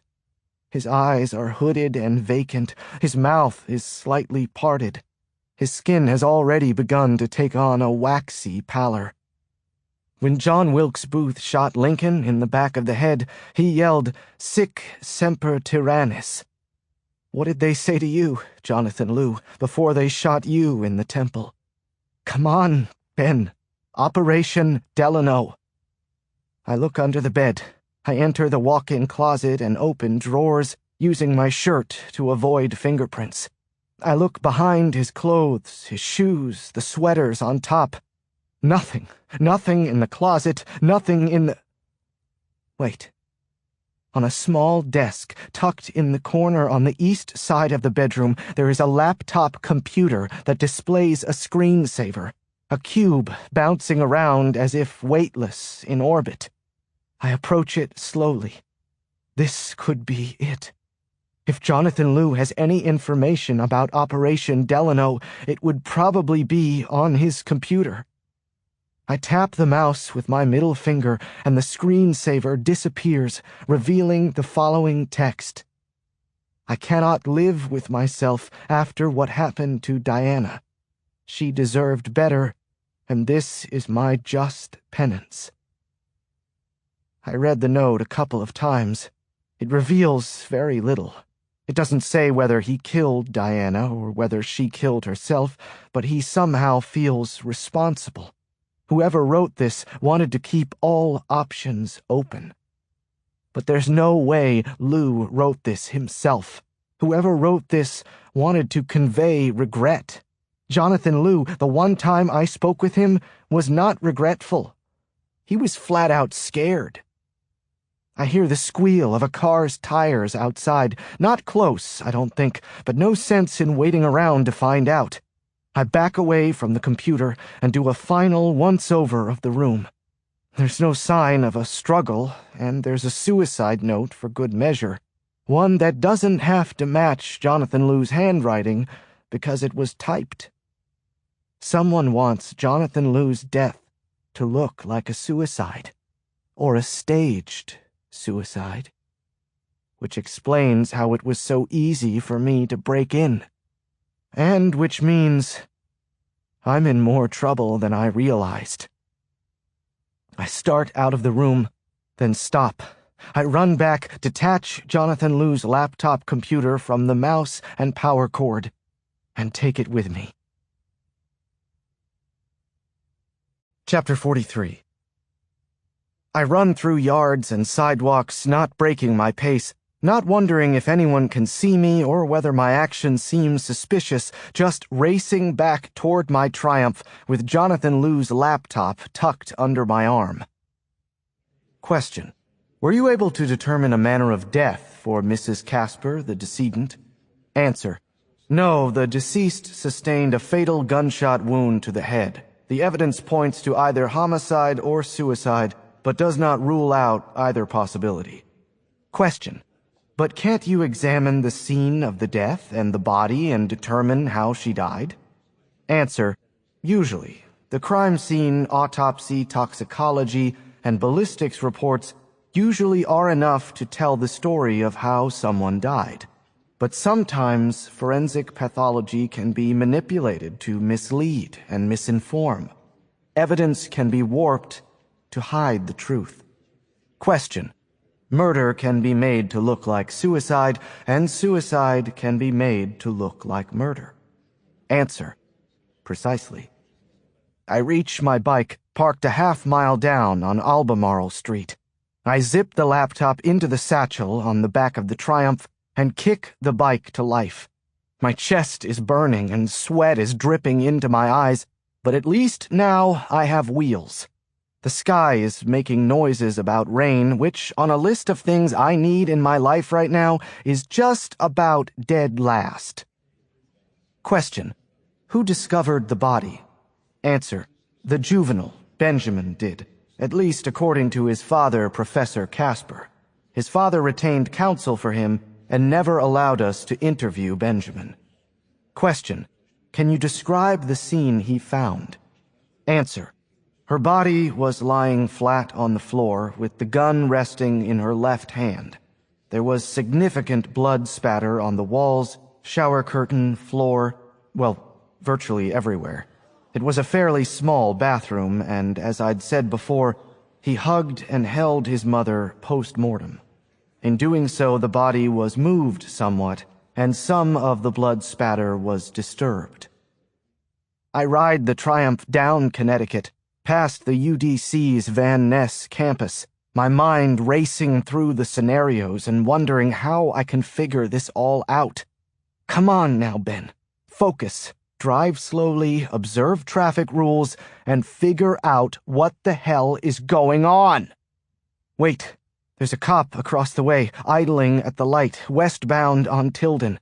His eyes are hooded and vacant. His mouth is slightly parted. His skin has already begun to take on a waxy pallor. When John Wilkes Booth shot Lincoln in the back of the head, he yelled, "Sic semper tyrannis." What did they say to you, Jonathan Liu, before they shot you in the temple? Come on, Ben. Operation Delano. I look under the bed. I enter the walk-in closet and open drawers, using my shirt to avoid fingerprints. I look behind his clothes, his shoes, the sweaters on top. Nothing. Nothing in the closet. Nothing in the... Wait. On a small desk, tucked in the corner on the east side of the bedroom, there is a laptop computer that displays a screensaver, a cube bouncing around as if weightless in orbit. I approach it slowly. This could be it. If Jonathan Liu has any information about Operation Delano, it would probably be on his computer. I tap the mouse with my middle finger, and the screensaver disappears, revealing the following text. I cannot live with myself after what happened to Diana. She deserved better, and this is my just penance. I read the note a couple of times. It reveals very little. It doesn't say whether he killed Diana or whether she killed herself, but he somehow feels responsible. Whoever wrote this wanted to keep all options open. But there's no way Liu wrote this himself. Whoever wrote this wanted to convey regret. Jonathan Liu, the one time I spoke with him, was not regretful. He was flat out scared. I hear the squeal of a car's tires outside. Not close, I don't think, but no sense in waiting around to find out. I back away from the computer and do a final once-over of the room. There's no sign of a struggle, and there's a suicide note for good measure. One that doesn't have to match Jonathan Liu's handwriting because it was typed. Someone wants Jonathan Liu's death to look like a suicide, or a staged suicide. which explains how it was so easy for me to break in. And which means I'm in more trouble than I realized. I start out of the room, then stop. I run back, detach Jonathan Liu's laptop computer from the mouse and power cord, and take it with me. Chapter 43. I run through yards and sidewalks, not breaking my pace, not wondering if anyone can see me or whether my action seems suspicious, just racing back toward my triumph with Jonathan Liu's laptop tucked under my arm. Question. Were you able to determine a manner of death for Mrs. Casper, the decedent? Answer. No, the deceased sustained a fatal gunshot wound to the head. The evidence points to either homicide or suicide, but does not rule out either possibility. Question. But can't you examine the scene of the death and the body and determine how she died? Answer. Usually. The crime scene, autopsy, toxicology, and ballistics reports usually are enough to tell the story of how someone died. But sometimes forensic pathology can be manipulated to mislead and misinform. Evidence can be warped to hide the truth. Question. Murder can be made to look like suicide, and suicide can be made to look like murder. Answer. Precisely. I reach my bike, parked a half-mile down on Albemarle Street. I zip the laptop into the satchel on the back of the Triumph and kick the bike to life. My chest is burning and sweat is dripping into my eyes, but at least now I have wheels. The sky is making noises about rain, which, on a list of things I need in my life right now, is just about dead last. Question. Who discovered the body? Answer. The juvenile, Benjamin, did, at least according to his father, Professor Casper. His father retained counsel for him and never allowed us to interview Benjamin. Question. Can you describe the scene he found? Answer. Her body was lying flat on the floor with the gun resting in her left hand. There was significant blood spatter on the walls, shower curtain, floor, well, virtually everywhere. It was a fairly small bathroom, and as I'd said before, he hugged and held his mother post-mortem. In doing so, the body was moved somewhat, and some of the blood spatter was disturbed. I ride the Triumph down Connecticut, past the UDC's Van Ness campus, my mind racing through the scenarios and wondering how I can figure this all out. Come on now, Ben. Focus. Drive slowly, observe traffic rules, and figure out what the hell is going on. Wait, there's a cop across the way, idling at the light, westbound on Tilden.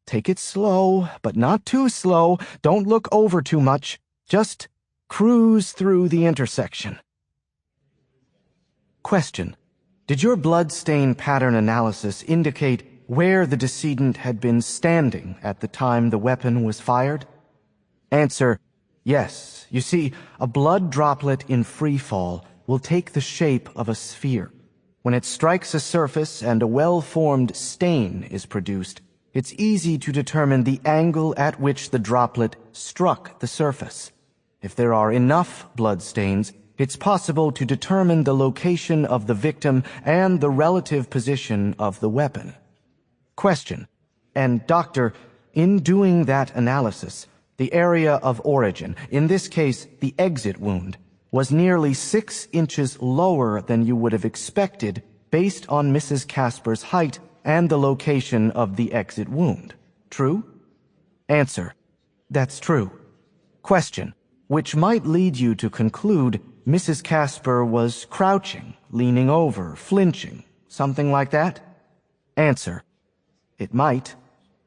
Take it slow, but not too slow. Don't look over too much. Just cruise through the intersection. Question. Did your blood stain pattern analysis indicate where the decedent had been standing at the time the weapon was fired? Answer. Yes. You see, a blood droplet in free fall will take the shape of a sphere. When it strikes a surface and a well-formed stain is produced, it's easy to determine the angle at which the droplet struck the surface. If there are enough blood stains, it's possible to determine the location of the victim and the relative position of the weapon. Question. And doctor, in doing that analysis, the area of origin, in this case the exit wound, was nearly 6 inches lower than you would have expected based on Mrs. Casper's height and the location of the exit wound. True? Answer. That's true. Question. Which might lead you to conclude Mrs. Casper was crouching, leaning over, flinching, something like that? Answer. It might.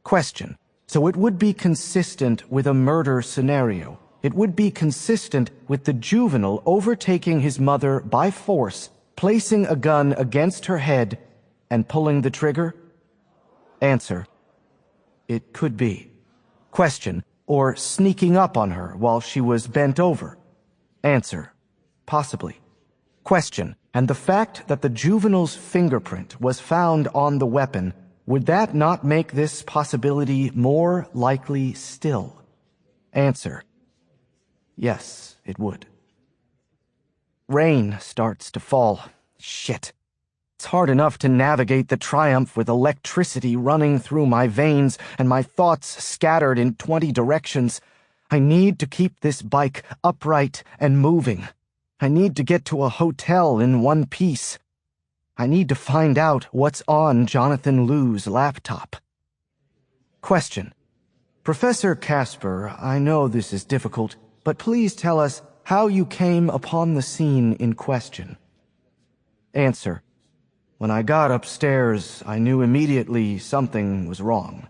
Question. So it would be consistent with a murder scenario. It would be consistent with the juvenile overtaking his mother by force, placing a gun against her head, and pulling the trigger? Answer. It could be. Question. Or sneaking up on her while she was bent over? Answer. Possibly. Question. And the fact that the juvenile's fingerprint was found on the weapon, would that not make this possibility more likely still? Answer: yes, it would. Rain starts to fall. Shit. It's hard enough to navigate the Triumph with electricity running through my veins and my thoughts scattered in 20 directions. I need to keep this bike upright and moving. I need to get to a hotel in one piece. I need to find out what's on Jonathan Liu's laptop. Question: Professor Casper, I know this is difficult, but please tell us how you came upon the scene in question. Answer: when I got upstairs, I knew immediately something was wrong.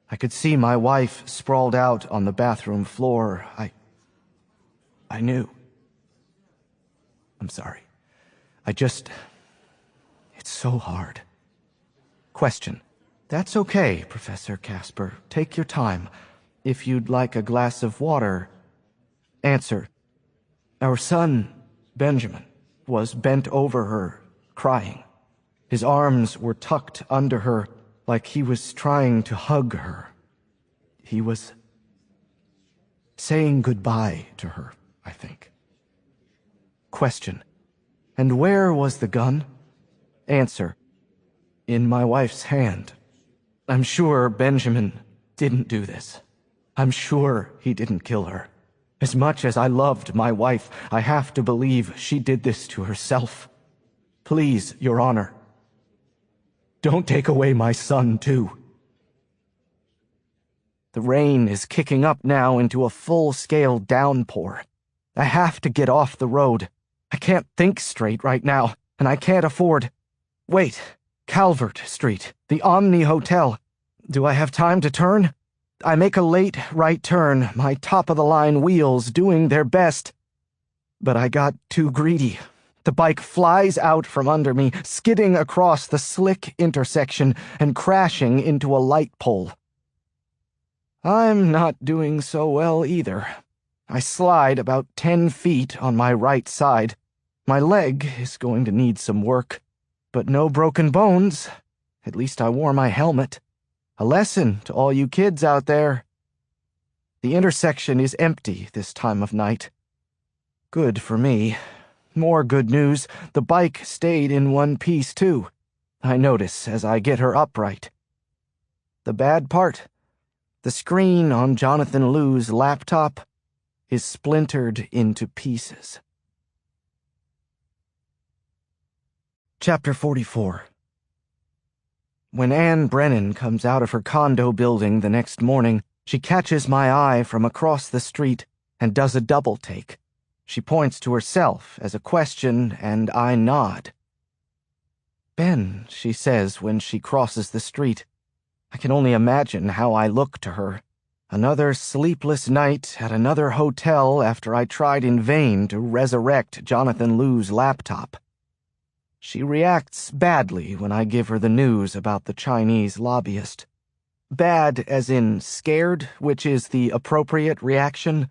I could see my wife sprawled out on the bathroom floor. I knew. I'm sorry. It's so hard. Question: that's okay, Professor Casper. Take your time. If you'd like a glass of water. Answer: our son, Benjamin, was bent over her, crying. His arms were tucked under her, like he was trying to hug her. He was saying goodbye to her, I think. Question: and where was the gun? Answer: in my wife's hand. I'm sure Benjamin didn't do this. I'm sure he didn't kill her. As much as I loved my wife, I have to believe she did this to herself. Please, Your Honor, don't take away my son, too. The rain is kicking up now into a full-scale downpour. I have to get off the road. I can't think straight right now, and I can't afford... Wait, Calvert Street, the Omni Hotel. Do I have time to turn? I make a late right turn, my top-of-the-line wheels doing their best. But I got too greedy. The bike flies out from under me, skidding across the slick intersection and crashing into a light pole. I'm not doing so well either. I slide about 10 feet on my right side. My leg is going to need some work, but no broken bones. At least I wore my helmet. A lesson to all you kids out there. The intersection is empty this time of night. Good for me. More good news, the bike stayed in one piece too. I notice as I get her upright. The bad part? The screen on Jonathan Liu's laptop is splintered into pieces. Chapter 44. When Anne Brennan comes out of her condo building the next morning, she catches my eye from across the street and does a double take. She points to herself as a question, and I nod. Ben, she says when she crosses the street. I can only imagine how I look to her. Another sleepless night at another hotel after I tried in vain to resurrect Jonathan Liu's laptop. She reacts badly when I give her the news about the Chinese lobbyist. Bad as in scared, which is the appropriate reaction.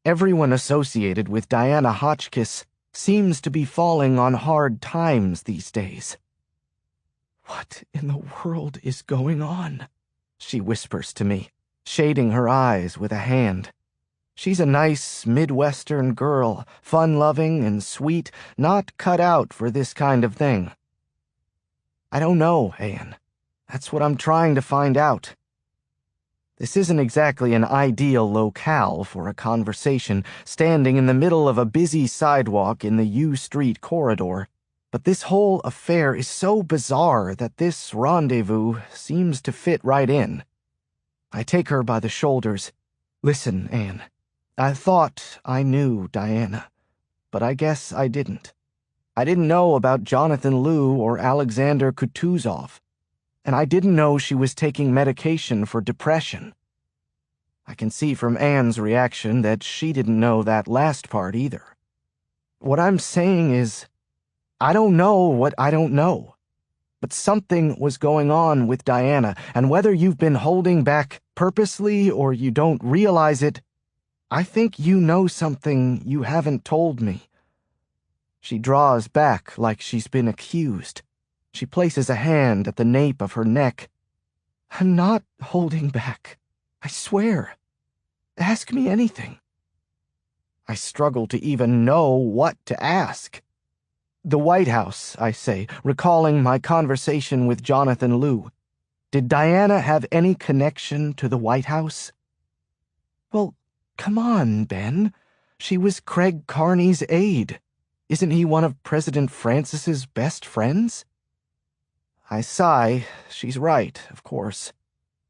Everyone associated with Diana Hotchkiss seems to be falling on hard times these days. What in the world is going on? She whispers to me, shading her eyes with a hand. She's a nice Midwestern girl, fun-loving and sweet, not cut out for this kind of thing. I don't know, Anne. That's what I'm trying to find out. This isn't exactly an ideal locale for a conversation, standing in the middle of a busy sidewalk in the U Street corridor, but this whole affair is so bizarre that this rendezvous seems to fit right in. I take her by the shoulders. Listen, Anne. I thought I knew Diana, but I guess I didn't. I didn't know about Jonathan Liu or Alexander Kutuzov, and I didn't know she was taking medication for depression. I can see from Anne's reaction that she didn't know that last part either. What I'm saying is, I don't know what I don't know. But something was going on with Diana, and whether you've been holding back purposely or you don't realize it, I think you know something you haven't told me. She draws back like she's been accused. She places a hand at the nape of her neck. I'm not holding back. I swear. Ask me anything. I struggle to even know what to ask. The White House, I say, recalling my conversation with Jonathan Liu. Did Diana have any connection to the White House? Well, come on, Ben. She was Craig Carney's aide. Isn't he one of President Francis's best friends? I sigh. She's right, of course.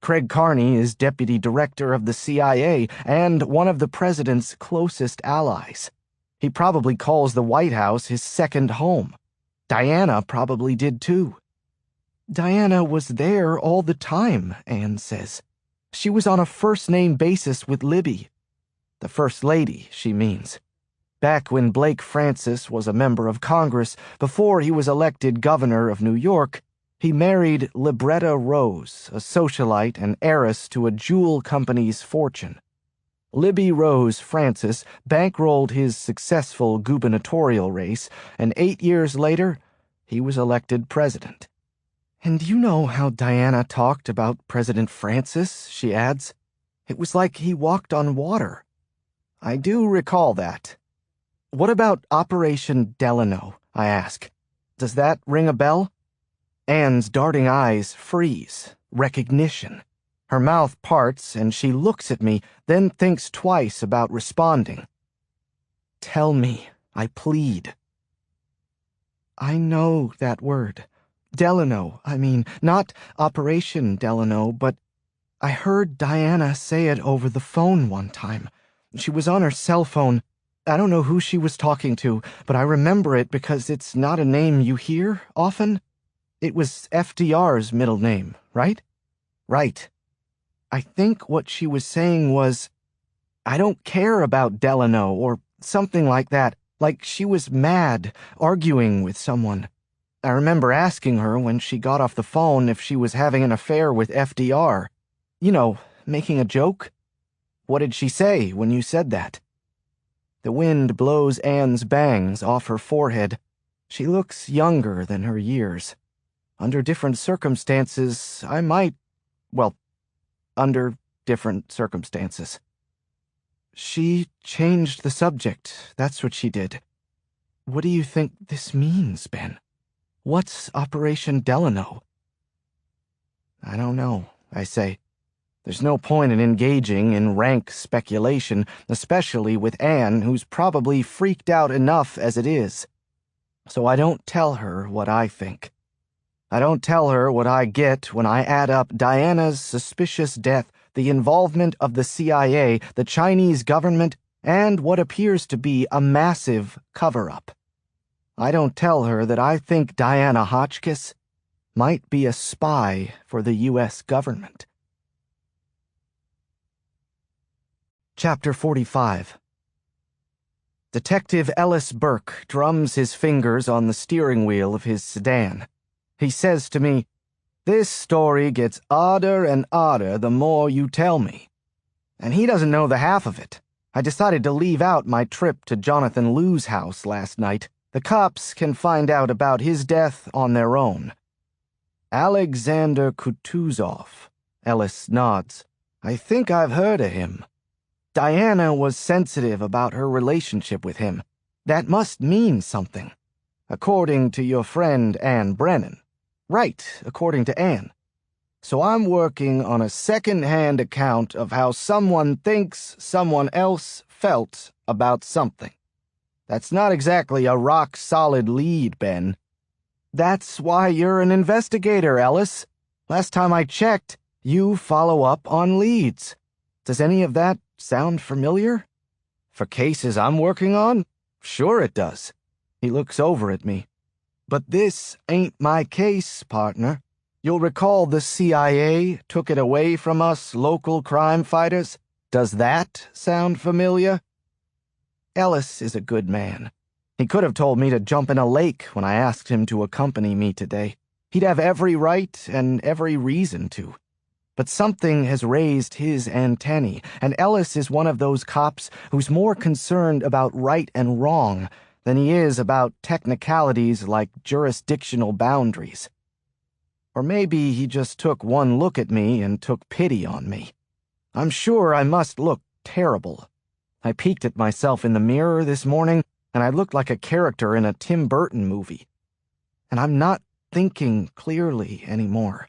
Craig Carney is deputy director of the CIA and one of the president's closest allies. He probably calls the White House his second home. Diana probably did too. Diana was there all the time, Anne says. She was on a first-name basis with Libby. The First Lady, she means. Back when Blake Francis was a member of Congress, before he was elected governor of New York, he married Libretta Rose, a socialite and heiress to a jewel company's fortune. Libby Rose Francis bankrolled his successful gubernatorial race, and 8 years later, he was elected president. And you know how Diana talked about President Francis, she adds. It was like he walked on water. I do recall that. What about Operation Delano, I ask. Does that ring a bell? Anne's darting eyes freeze. Recognition. Her mouth parts, and she looks at me, then thinks twice about responding. Tell me, I plead. I know that word. Delano, I mean, not Operation Delano, but I heard Diana say it over the phone one time. She was on her cell phone. I don't know who she was talking to, but I remember it because it's not a name you hear often. It was FDR's middle name, right? Right. I think what she was saying was, I don't care about Delano, or something like that, like she was mad, arguing with someone. I remember asking her when she got off the phone if she was having an affair with FDR. You know, making a joke. What did she say when you said that? The wind blows Anne's bangs off her forehead. She looks younger than her years. Under different circumstances, I might, well, under different circumstances. She changed the subject, that's what she did. What do you think this means, Ben? What's Operation Delano? I don't know, I say. There's no point in engaging in rank speculation, especially with Anne, who's probably freaked out enough as it is. So I don't tell her what I think. I don't tell her what I get when I add up Diana's suspicious death, the involvement of the CIA, the Chinese government, and what appears to be a massive cover-up. I don't tell her that I think Diana Hotchkiss might be a spy for the U.S. government. Chapter 45. Detective Ellis Burke drums his fingers on the steering wheel of his sedan. He says to me, "This story gets odder and odder the more you tell me." And he doesn't know the half of it. I decided to leave out my trip to Jonathan Liu's house last night. The cops can find out about his death on their own. Alexander Kutuzov. Ellis nods. I think I've heard of him. Diana was sensitive about her relationship with him. That must mean something. According to your friend Anne Brennan. Right, according to Anne. So I'm working on a second-hand account of how someone thinks someone else felt about something. That's not exactly a rock-solid lead, Ben. That's why you're an investigator, Ellis. Last time I checked, you follow up on leads. Does any of that sound familiar? For cases I'm working on? Sure it does. He looks over at me. But this ain't my case, partner. You'll recall the CIA took it away from us local crime fighters. Does that sound familiar? Ellis is a good man. He could have told me to jump in a lake when I asked him to accompany me today. He'd have every right and every reason to. But something has raised his antennae, and Ellis is one of those cops who's more concerned about right and wrong than he is about technicalities like jurisdictional boundaries. Or maybe he just took one look at me and took pity on me. I'm sure I must look terrible. I peeked at myself in the mirror this morning, and I looked like a character in a Tim Burton movie. And I'm not thinking clearly anymore.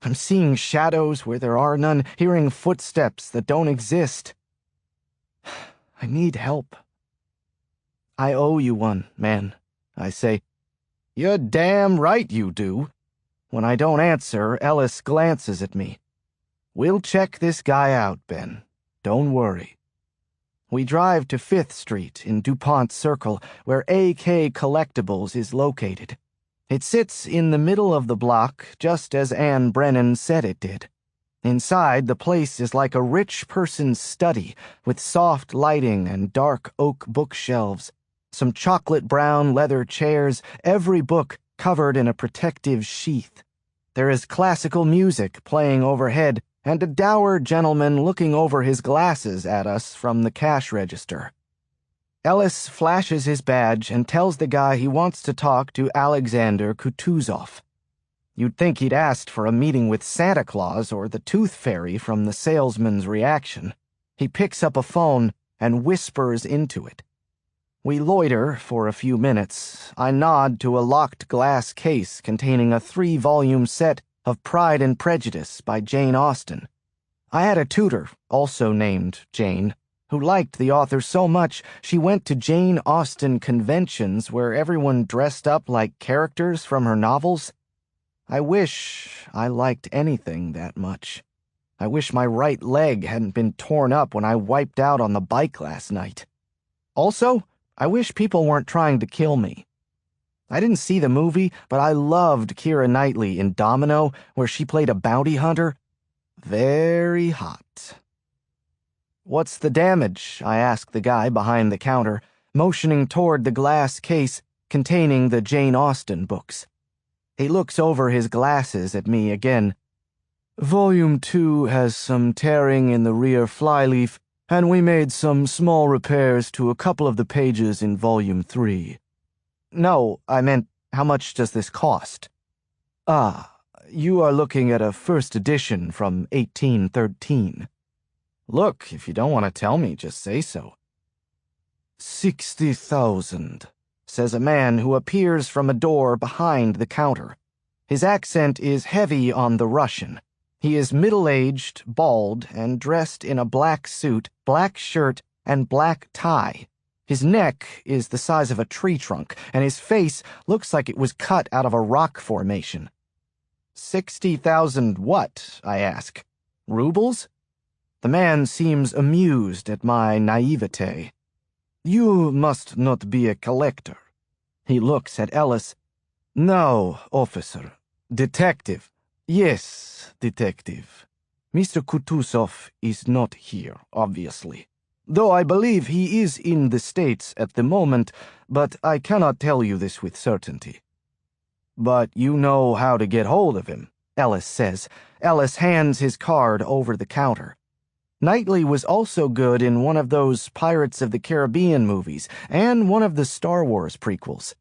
I'm seeing shadows where there are none, hearing footsteps that don't exist. I need help. I owe you one, man, I say. You're damn right you do. When I don't answer, Ellis glances at me. We'll check this guy out, Ben. Don't worry. We drive to 5th Street in DuPont Circle, where AK Collectibles is located. It sits in the middle of the block, just as Anne Brennan said it did. Inside, the place is like a rich person's study, with soft lighting and dark oak bookshelves, some chocolate-brown leather chairs, every book covered in a protective sheath. There is classical music playing overhead, and a dour gentleman looking over his glasses at us from the cash register. Ellis flashes his badge and tells the guy he wants to talk to Alexander Kutuzov. You'd think he'd asked for a meeting with Santa Claus or the Tooth Fairy from the salesman's reaction. He picks up a phone and whispers into it. We loiter for a few minutes. I nod to a locked glass case containing a 3-volume set of Pride and Prejudice by Jane Austen. I had a tutor, also named Jane, who liked the author so much she went to Jane Austen conventions where everyone dressed up like characters from her novels. I wish I liked anything that much. I wish my right leg hadn't been torn up when I wiped out on the bike last night. Also, I wish people weren't trying to kill me. I didn't see the movie, but I loved Keira Knightley in Domino, where she played a bounty hunter. Very hot. What's the damage? I asked the guy behind the counter, motioning toward the glass case containing the Jane Austen books. He looks over his glasses at me again. Volume 2 has some tearing in the rear flyleaf, and we made some small repairs to a couple of the pages in Volume 3. No, I meant, how much does this cost? Ah, you are looking at a first edition from 1813. Look, if you don't want to tell me, just say so. 60,000, says a man who appears from a door behind the counter. His accent is heavy on the Russian. He is middle-aged, bald, and dressed in a black suit, black shirt, and black tie. His neck is the size of a tree trunk, and his face looks like it was cut out of a rock formation. 60,000 what? I ask. Rubles? The man seems amused at my naivete. You must not be a collector. He looks at Ellis. No, officer. Detective. Yes, detective. Mr. Kutuzov is not here, obviously. Though I believe he is in the States at the moment, but I cannot tell you this with certainty. But you know how to get hold of him, Ellis says. Ellis hands his card over the counter. Knightley was also good in one of those Pirates of the Caribbean movies and one of the Star Wars prequels.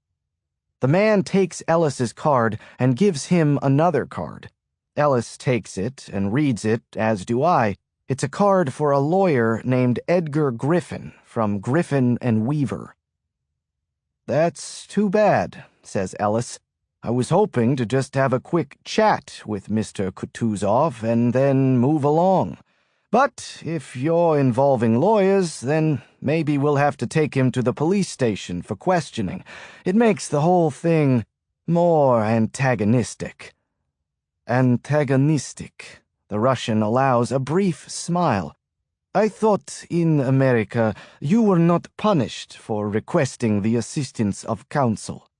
The man takes Ellis's card and gives him another card. Ellis takes it and reads it, as do I. It's a card for a lawyer named Edgar Griffin from Griffin and Weaver. That's too bad, says Ellis. I was hoping to just have a quick chat with Mr. Kutuzov and then move along. But if you're involving lawyers, then maybe we'll have to take him to the police station for questioning. It makes the whole thing more antagonistic. Antagonistic. The Russian allows a brief smile. I thought in America you were not punished for requesting the assistance of counsel.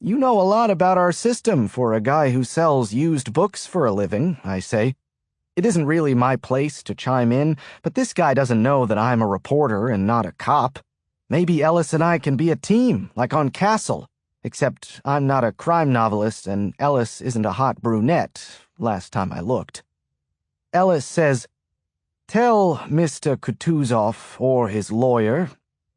You know a lot about our system for a guy who sells used books for a living, I say. It isn't really my place to chime in, but this guy doesn't know that I'm a reporter and not a cop. Maybe Ellis and I can be a team, like on Castle. Except I'm not a crime novelist and Ellis isn't a hot brunette, last time I looked. Ellis says, Tell Mr. Kutuzov or his lawyer,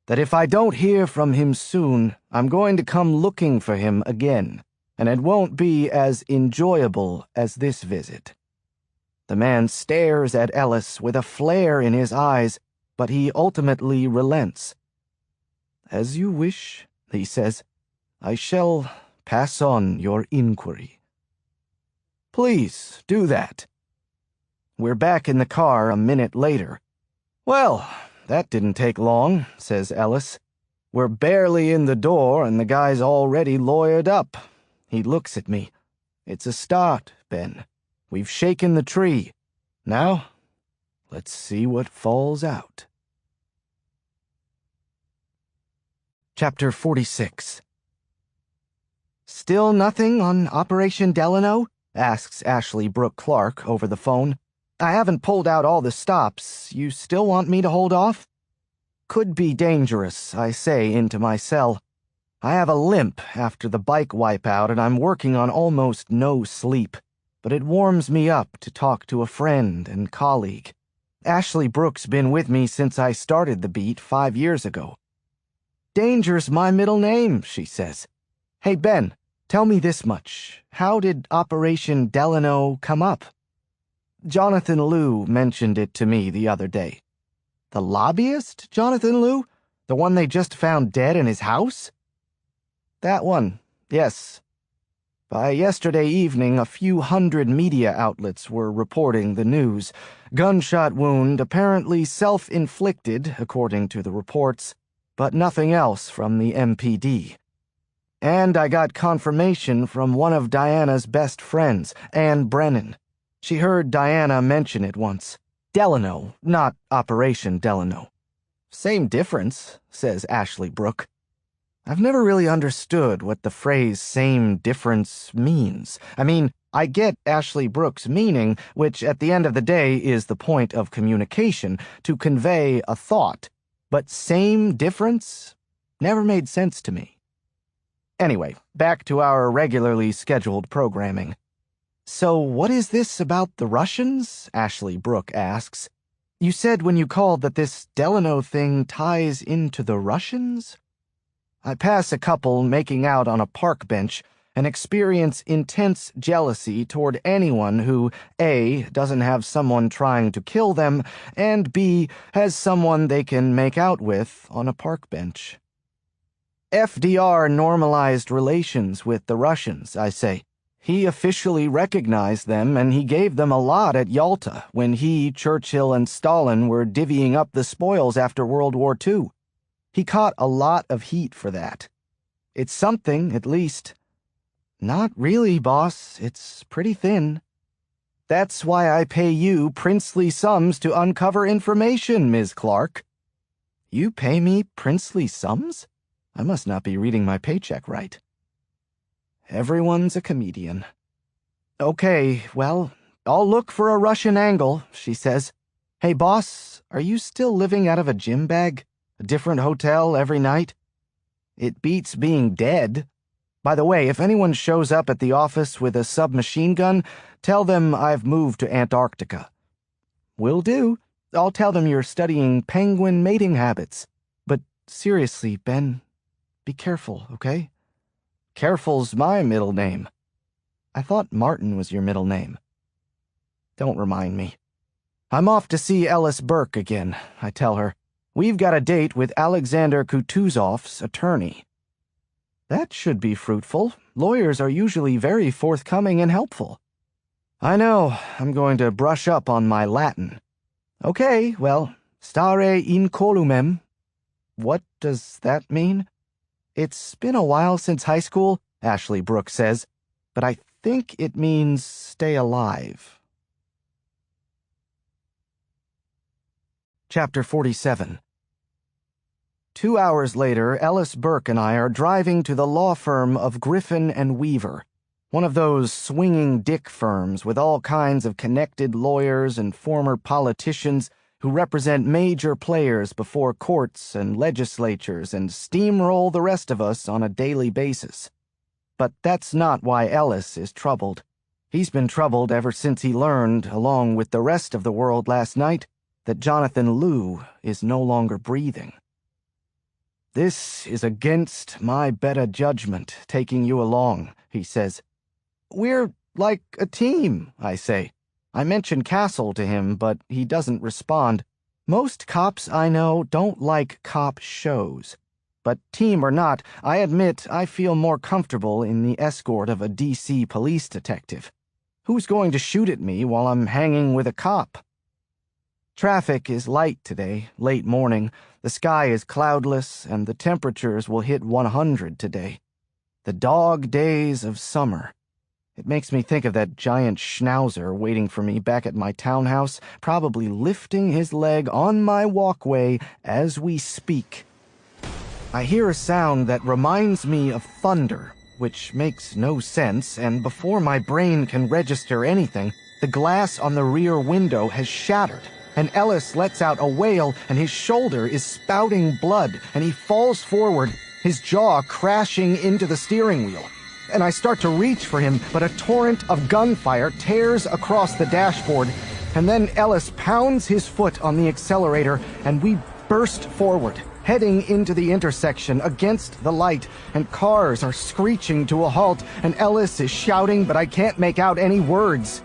that if I don't hear from him soon, I'm going to come looking for him again, and it won't be as enjoyable as this visit. The man stares at Ellis with a flare in his eyes, but he ultimately relents. As you wish, he says. I shall pass on your inquiry. Please do that. We're back in the car a minute later. Well, that didn't take long, says Ellis. We're barely in the door and the guy's already lawyered up. He looks at me. It's a start, Ben. We've shaken the tree. Now, let's see what falls out. Chapter 46. Still nothing on Operation Delano? Asks Ashley Brooke Clark over the phone. I haven't pulled out all the stops. You still want me to hold off? Could be dangerous, I say into my cell. I have a limp after the bike wipeout and I'm working on almost no sleep, but it warms me up to talk to a friend and colleague. Ashley Brooke's been with me since I started the beat 5 years ago. Danger's my middle name, she says. Hey, Ben, tell me this much. How did Operation Delano come up? Jonathan Liu mentioned it to me the other day. The lobbyist, Jonathan Liu? The one they just found dead in his house? That one, yes. By yesterday evening, a few hundred media outlets were reporting the news. Gunshot wound, apparently self-inflicted, according to the reports, but nothing else from the MPD. And I got confirmation from one of Diana's best friends, Anne Brennan. She heard Diana mention it once. Delano, not Operation Delano. Same difference, says Ashley Brooke. I've never really understood what the phrase same difference means. I mean, I get Ashley Brooke's meaning, which at the end of the day is the point of communication, to convey a thought. But same difference never made sense to me. Anyway, back to our regularly scheduled programming. So what is this about the Russians? Ashley Brooke asks. You said when you called that this Delano thing ties into the Russians? I pass a couple making out on a park bench and experience intense jealousy toward anyone who, A, doesn't have someone trying to kill them, and B, has someone they can make out with on a park bench. FDR normalized relations with the Russians, I say. He officially recognized them, and he gave them a lot at Yalta when he, Churchill, and Stalin were divvying up the spoils after World War II. He caught a lot of heat for that. It's something, at least. Not really, boss. It's pretty thin. That's why I pay you princely sums to uncover information, Ms. Clark. You pay me princely sums? I must not be reading my paycheck right. Everyone's a comedian. Okay, well, I'll look for a Russian angle, she says. Hey, boss, are you still living out of a gym bag? A different hotel every night? It beats being dead. By the way, if anyone shows up at the office with a submachine gun, tell them I've moved to Antarctica. Will do. I'll tell them you're studying penguin mating habits. But seriously, Ben, be careful, okay? Careful's my middle name. I thought Martin was your middle name. Don't remind me. I'm off to see Ellis Burke again, I tell her. We've got a date with Alexander Kutuzov's attorney. That should be fruitful. Lawyers are usually very forthcoming and helpful. I know. I'm going to brush up on my Latin. Okay, well, stare incolumem. What does that mean? It's been a while since high school, Ashley Brooke says, but I think it means stay alive. Chapter 47. 2 hours later, Ellis Burke and I are driving to the law firm of Griffin and Weaver, one of those swinging dick firms with all kinds of connected lawyers and former politicians who represent major players before courts and legislatures and steamroll the rest of us on a daily basis. But that's not why Ellis is troubled. He's been troubled ever since he learned, along with the rest of the world last night, that Jonathan Liu is no longer breathing. "This is against my better judgment, taking you along," he says. "We're like a team," I say. I mention Castle to him, but he doesn't respond. Most cops I know don't like cop shows. But team or not, I admit I feel more comfortable in the escort of a DC police detective. Who's going to shoot at me while I'm hanging with a cop? Traffic is light today, late morning. The sky is cloudless, and the temperatures will hit 100 today. The dog days of summer. It makes me think of that giant schnauzer waiting for me back at my townhouse, probably lifting his leg on my walkway as we speak. I hear a sound that reminds me of thunder, which makes no sense, and before my brain can register anything, the glass on the rear window has shattered, and Ellis lets out a wail, and his shoulder is spouting blood, and he falls forward, his jaw crashing into the steering wheel. And I start to reach for him, but a torrent of gunfire tears across the dashboard, and then Ellis pounds his foot on the accelerator, and we burst forward, heading into the intersection against the light, and cars are screeching to a halt, and Ellis is shouting, but I can't make out any words.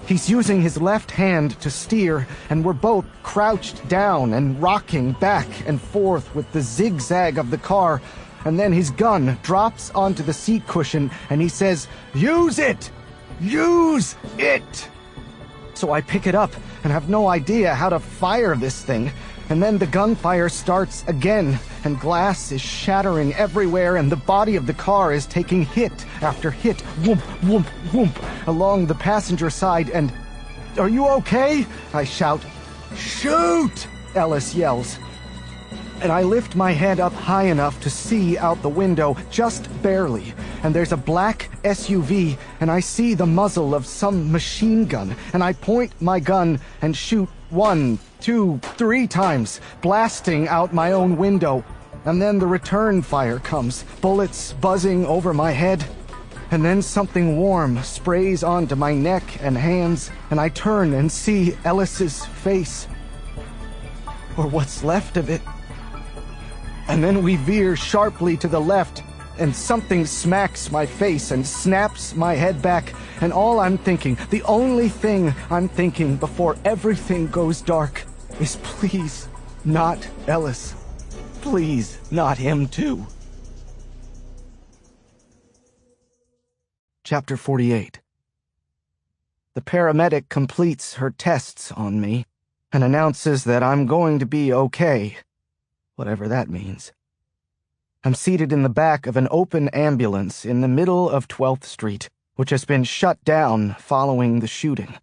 He's using his left hand to steer, and we're both crouched down and rocking back and forth with the zigzag of the car. And then his gun drops onto the seat cushion, and he says, "Use it! Use it!" So I pick it up and have no idea how to fire this thing. And then the gunfire starts again, and glass is shattering everywhere, and the body of the car is taking hit after hit, whoomp, whoomp, whoomp, along the passenger side, and... "Are you okay?" I shout. "Shoot!" Ellis yells. And I lift my head up high enough to see out the window, just barely, and there's a black SUV, and I see the muzzle of some machine gun, and I point my gun and shoot 1, 2, 3 times, blasting out my own window, and then the return fire comes, bullets buzzing over my head, and then something warm sprays onto my neck and hands, and I turn and see Ellis's face, or what's left of it. And then we veer sharply to the left, and something smacks my face and snaps my head back, and all I'm thinking, the only thing I'm thinking before everything goes dark, is please, not Ellis. Please, not him too. Chapter 48. The paramedic completes her tests on me, and announces that I'm going to be okay. Whatever that means. I'm seated in the back of an open ambulance in the middle of 12th Street, which has been shut down following the shooting.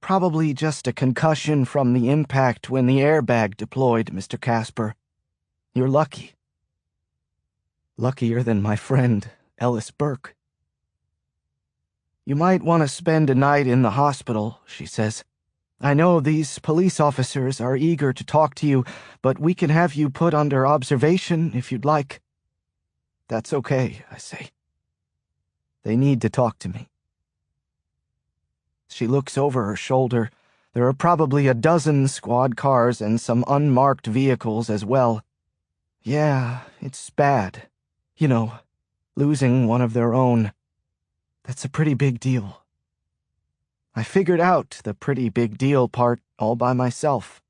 Probably just a concussion from the impact when the airbag deployed, Mr. Casper. You're lucky. Luckier than my friend, Ellis Burke. "You might want to spend a night in the hospital," she says. "I know these police officers are eager to talk to you, but we can have you put under observation if you'd like." "That's okay," I say. "They need to talk to me." She looks over her shoulder. There are probably a dozen squad cars and some unmarked vehicles as well. "Yeah, it's bad. You know, losing one of their own. That's a pretty big deal." I figured out the pretty big deal part all by myself.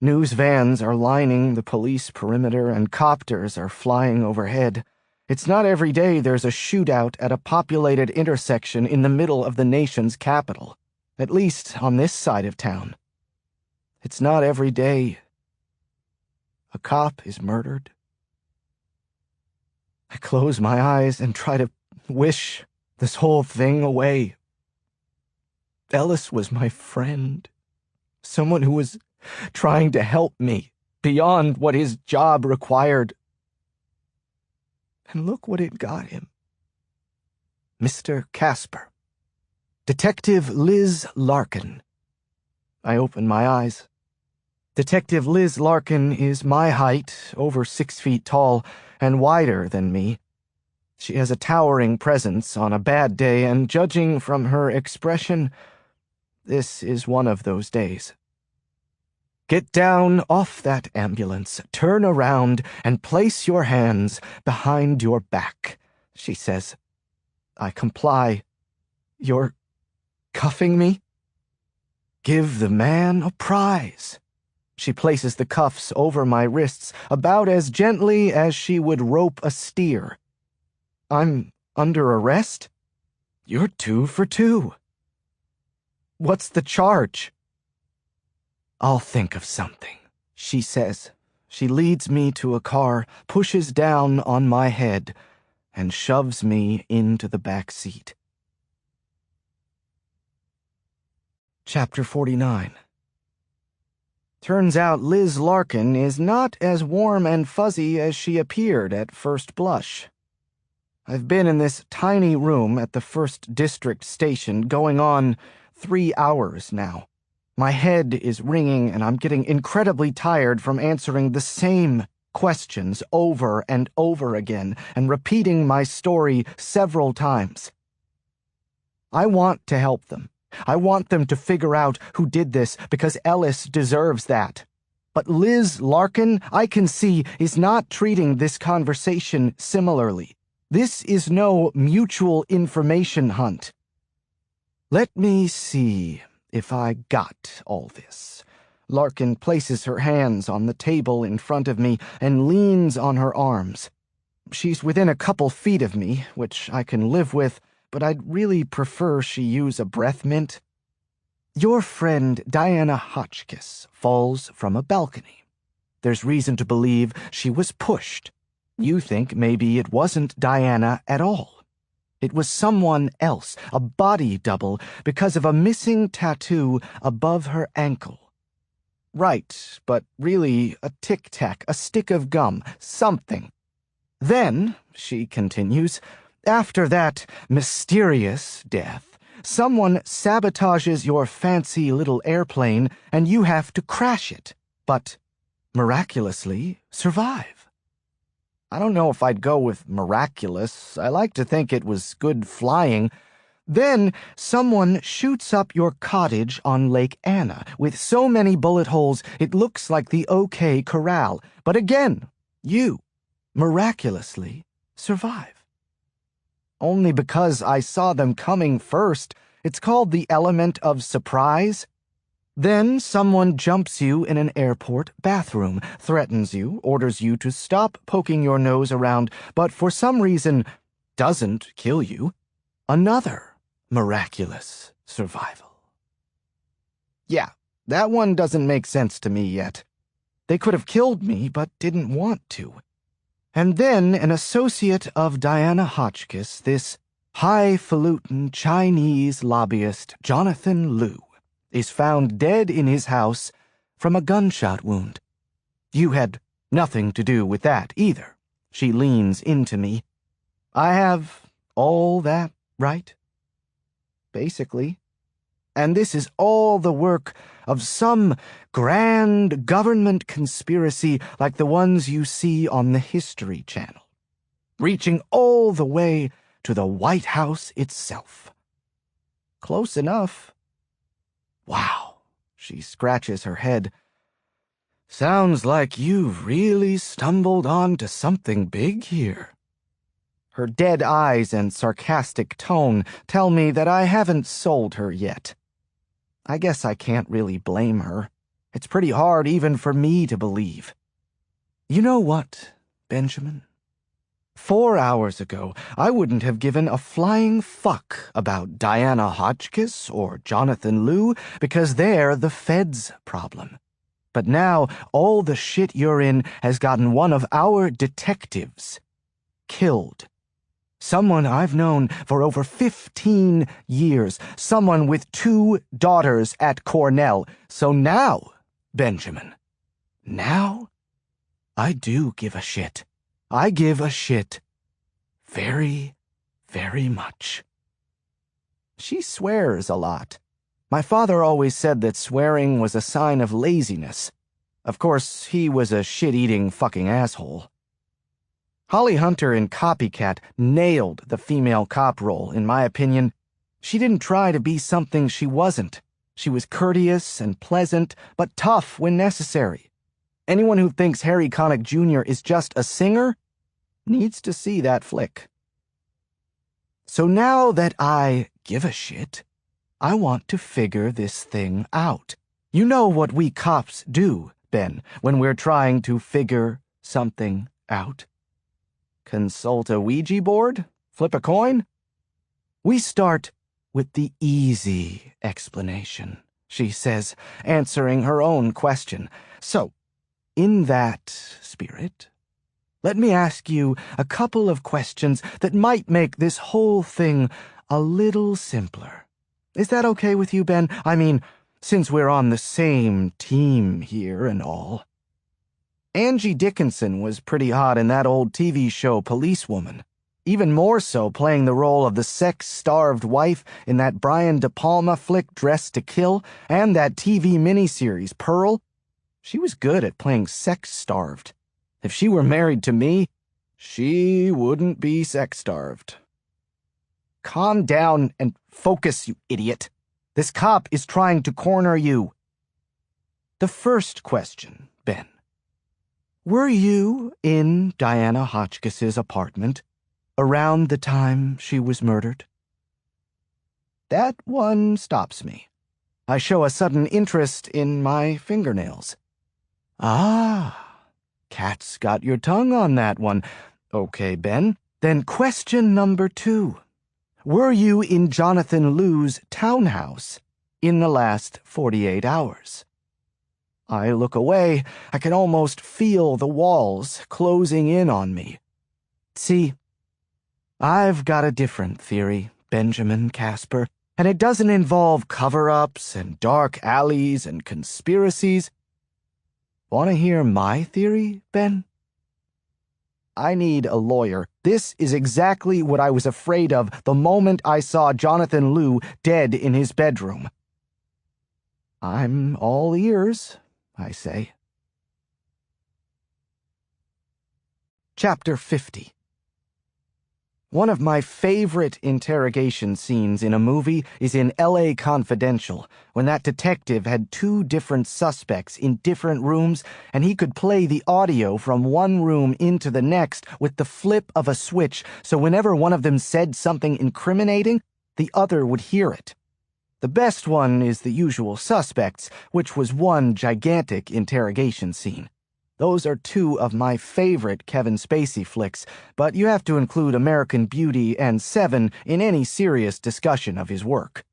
News vans are lining the police perimeter and copters are flying overhead. It's not every day there's a shootout at a populated intersection in the middle of the nation's capital, at least on this side of town. It's not every day a cop is murdered. I close my eyes and try to wish this whole thing away. Ellis was my friend, someone who was trying to help me beyond what his job required. And look what it got him. Mr. Casper. Detective Liz Larkin. I open my eyes. Detective Liz Larkin is my height, over 6 feet tall, and wider than me. She has a towering presence on a bad day, and judging from her expression, this is one of those days. Get down off that ambulance, turn around, and place your hands behind your back, she says. I comply. You're cuffing me? Give the man a prize. She places the cuffs over my wrists about as gently as she would rope a steer. I'm under arrest? You're 2 for 2. What's the charge? I'll think of something, she says. She leads me to a car, pushes down on my head, and shoves me into the back seat. Chapter 49. Turns out Liz Larkin is not as warm and fuzzy as she appeared at first blush. I've been in this tiny room at the 1st District station going on 3 hours now. My head is ringing and I'm getting incredibly tired from answering the same questions over and over again and repeating my story several times. I want to help them. I want them to figure out who did this because Ellis deserves that. But Liz Larkin, I can see, is not treating this conversation similarly. This is no mutual information hunt. Let me see if I got all this. Larkin places her hands on the table in front of me and leans on her arms. She's within a couple feet of me, which I can live with, but I'd really prefer she use a breath mint. Your friend Diana Hotchkiss falls from a balcony. There's reason to believe she was pushed. You think maybe it wasn't Diana at all. It was someone else, a body double, because of a missing tattoo above her ankle. Right, but really a tic-tac, a stick of gum, something. Then, she continues, after that mysterious death, someone sabotages your fancy little airplane and you have to crash it, but miraculously survive. I don't know if I'd go with miraculous. I like to think it was good flying. Then someone shoots up your cottage on Lake Anna with so many bullet holes it looks like the OK Corral. But again, you miraculously survive. Only because I saw them coming first. It's called the element of surprise. Then someone jumps you in an airport bathroom, threatens you, orders you to stop poking your nose around, but for some reason doesn't kill you. Another miraculous survival. Yeah, that one doesn't make sense to me yet. They could have killed me, but didn't want to. And then an associate of Diana Hotchkiss, this highfalutin Chinese lobbyist, Jonathan Liu, is found dead in his house from a gunshot wound. You had nothing to do with that either. She leans into me. I have all that, right? Basically. And this is all the work of some grand government conspiracy like the ones you see on the History Channel, reaching all the way to the White House itself. Close enough. Wow, she scratches her head. Sounds like you've really stumbled onto something big here. Her dead eyes and sarcastic tone tell me that I haven't sold her yet. I guess I can't really blame her. It's pretty hard even for me to believe. You know what, Benjamin? 4 hours ago, I wouldn't have given a flying fuck about Diana Hotchkiss or Jonathan Liu because they're the feds' problem. But now, all the shit you're in has gotten one of our detectives killed. Someone I've known for over 15 years. Someone with 2 daughters at Cornell. So now, Benjamin, now, I do give a shit. I give a shit very, very much. She swears a lot. My father always said that swearing was a sign of laziness. Of course, he was a shit-eating fucking asshole. Holly Hunter in Copycat nailed the female cop role, in my opinion. She didn't try to be something she wasn't. She was courteous and pleasant, but tough when necessary. Anyone who thinks Harry Connick Jr. is just a singer needs to see that flick. So now that I give a shit, I want to figure this thing out. You know what we cops do, Ben, when we're trying to figure something out? Consult a Ouija board? Flip a coin? We start with the easy explanation, she says, answering her own question. So, in that spirit, let me ask you a couple of questions that might make this whole thing a little simpler. Is that okay with you, Ben? I mean, since we're on the same team here and all. Angie Dickinson was pretty hot in that old TV show Policewoman. Even more so playing the role of the sex-starved wife in that Brian De Palma flick Dressed to Kill and that TV miniseries Pearl. She was good at playing sex-starved. If she were married to me, she wouldn't be sex-starved. Calm down and focus, you idiot. This cop is trying to corner you. The first question, Ben. Were you in Diana Hotchkiss's apartment around the time she was murdered? That one stops me. I show a sudden interest in my fingernails. Ah, cat's got your tongue on that one. Okay, Ben. Then question number 2. Were you in Jonathan Liu's townhouse in the last 48 hours? I look away. I can almost feel the walls closing in on me. See, I've got a different theory, Benjamin Casper, and it doesn't involve cover-ups and dark alleys and conspiracies. Want to hear my theory, Ben? I need a lawyer. This is exactly what I was afraid of the moment I saw Jonathan Liu dead in his bedroom. I'm all ears, I say. Chapter 50. One of my favorite interrogation scenes in a movie is in L.A. Confidential, when that detective had 2 different suspects in different rooms, and he could play the audio from one room into the next with the flip of a switch, so whenever one of them said something incriminating, the other would hear it. The best one is The Usual Suspects, which was one gigantic interrogation scene. Those are 2 of my favorite Kevin Spacey flicks, but you have to include American Beauty and Seven in any serious discussion of his work.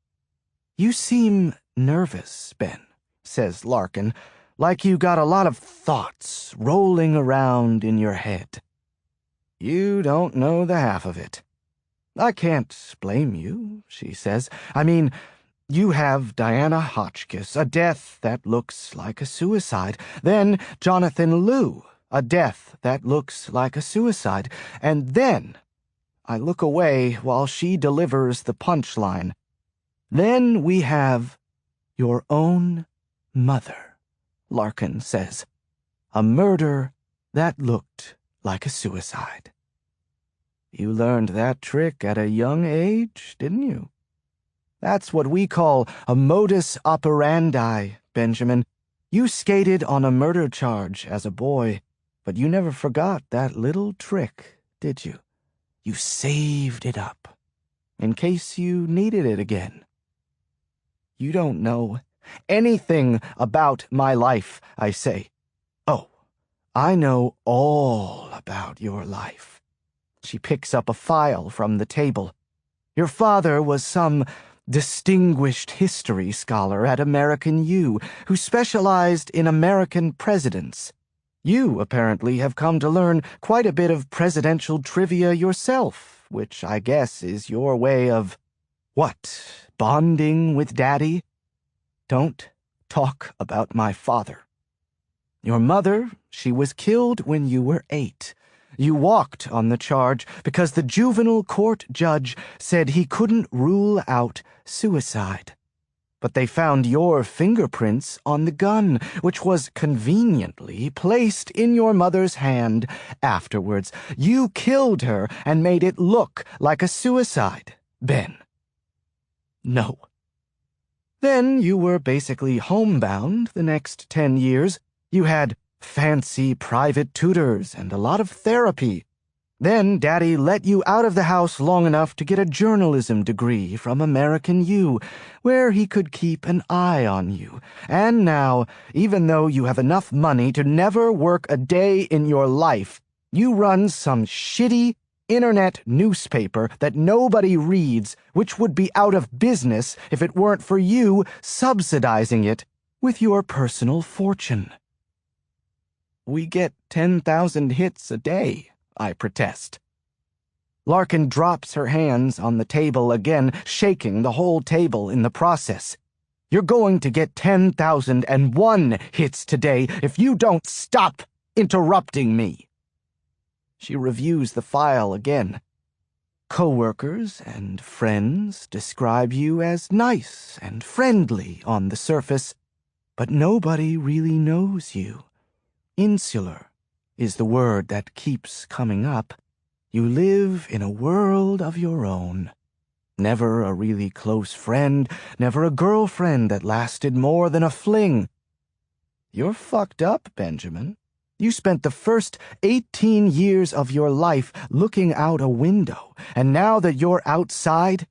You seem nervous, Ben, says Larkin, like you got a lot of thoughts rolling around in your head. You don't know the half of it. I can't blame you, she says. I mean, you have Diana Hotchkiss, a death that looks like a suicide. Then Jonathan Liu, a death that looks like a suicide. And then I look away while she delivers the punchline. Then we have your own mother, Larkin says. A murder that looked like a suicide. You learned that trick at a young age, didn't you? That's what we call a modus operandi, Benjamin. You skated on a murder charge as a boy, but you never forgot that little trick, did you? You saved it up, in case you needed it again. You don't know anything about my life, I say. Oh, I know all about your life. She picks up a file from the table. Your father was some distinguished history scholar at American U who specialized in American presidents. You apparently have come to learn quite a bit of presidential trivia yourself, which I guess is your way of, what, bonding with Daddy? Don't talk about my father. Your mother, she was killed when you were 8. You walked on the charge because the juvenile court judge said he couldn't rule out suicide. But they found your fingerprints on the gun, which was conveniently placed in your mother's hand afterwards. You killed her and made it look like a suicide, Ben. No. Then you were basically homebound the next 10 years. You had fancy private tutors and a lot of therapy. Then Daddy let you out of the house long enough to get a journalism degree from American U, where he could keep an eye on you. And now, even though you have enough money to never work a day in your life, you run some shitty internet newspaper that nobody reads, which would be out of business if it weren't for you subsidizing it with your personal fortune. We get 10,000 hits a day, I protest. Larkin drops her hands on the table again, shaking the whole table in the process. You're going to get 10,001 hits today if you don't stop interrupting me. She reviews the file again. Coworkers and friends describe you as nice and friendly on the surface, but nobody really knows you. Insular is the word that keeps coming up. You live in a world of your own. Never a really close friend, never a girlfriend that lasted more than a fling. You're fucked up, Benjamin. You spent the first 18 years of your life looking out a window, and now that you're outside,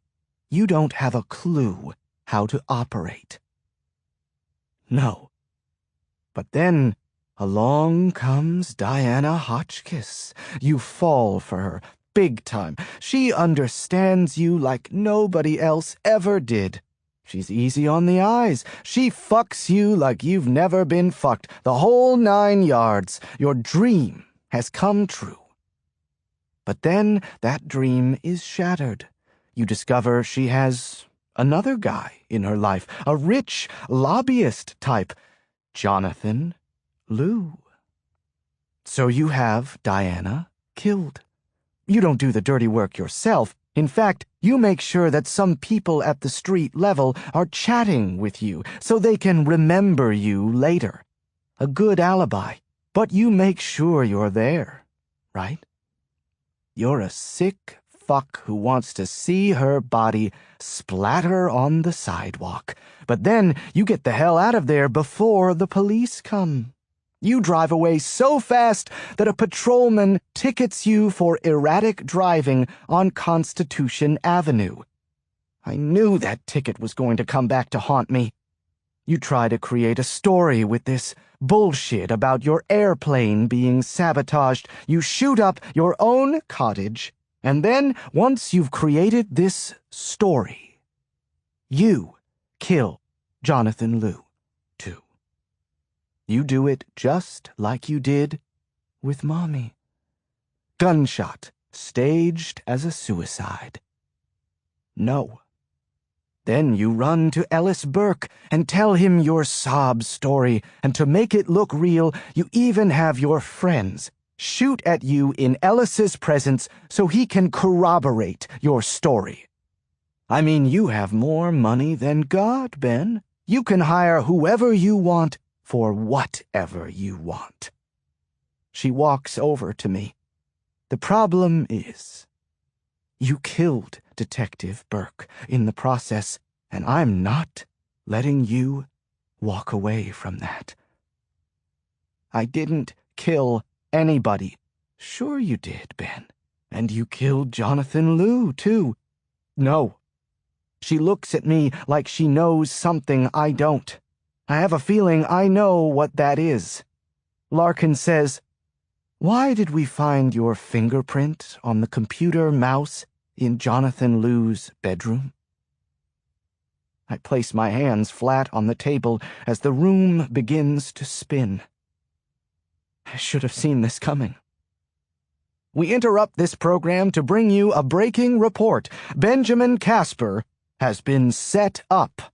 you don't have a clue how to operate. No. But then along comes Diana Hotchkiss. You fall for her, big time. She understands you like nobody else ever did. She's easy on the eyes. She fucks you like you've never been fucked. The whole 9 yards. Your dream has come true. But then that dream is shattered. You discover she has another guy in her life, a rich lobbyist type, Jonathan Liu. So you have Diana killed. You don't do the dirty work yourself. In fact, you make sure that some people at the street level are chatting with you so they can remember you later. A good alibi, but you make sure you're there, right? You're a sick fuck who wants to see her body splatter on the sidewalk, but then you get the hell out of there before the police come. You drive away so fast that a patrolman tickets you for erratic driving on Constitution Avenue. I knew that ticket was going to come back to haunt me. You try to create a story with this bullshit about your airplane being sabotaged. You shoot up your own cottage, and then, once you've created this story, you kill Jonathan Liu, too. You do it just like you did with Mommy. Gunshot, staged as a suicide. No. Then you run to Ellis Burke and tell him your sob story, and to make it look real, you even have your friends shoot at you in Ellis's presence so he can corroborate your story. I mean, you have more money than God, Ben. You can hire whoever you want for whatever you want. She walks over to me. The problem is, you killed Detective Burke in the process, and I'm not letting you walk away from that. I didn't kill anybody. Sure you did, Ben. And you killed Jonathan Liu, too. No. She looks at me like she knows something I don't. I have a feeling I know what that is. Larkin says, "Why did we find your fingerprint on the computer mouse in Jonathan Liu's bedroom?" I place my hands flat on the table as the room begins to spin. I should have seen this coming. We interrupt this program to bring you a breaking report. Benjamin Casper has been set up.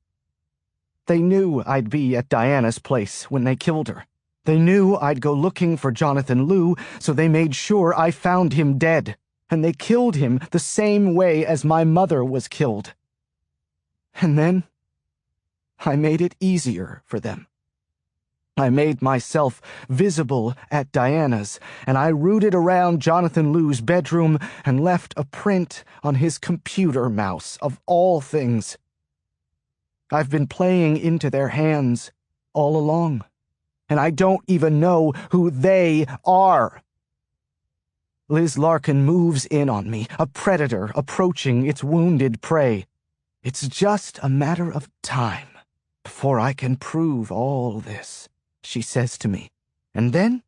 They knew I'd be at Diana's place when they killed her. They knew I'd go looking for Jonathan Liu, so they made sure I found him dead, and they killed him the same way as my mother was killed. And then I made it easier for them. I made myself visible at Diana's, and I rooted around Jonathan Liu's bedroom and left a print on his computer mouse, of all things. I've been playing into their hands all along, and I don't even know who they are. Liz Larkin moves in on me, a predator approaching its wounded prey. It's just a matter of time before I can prove all this, she says to me, and then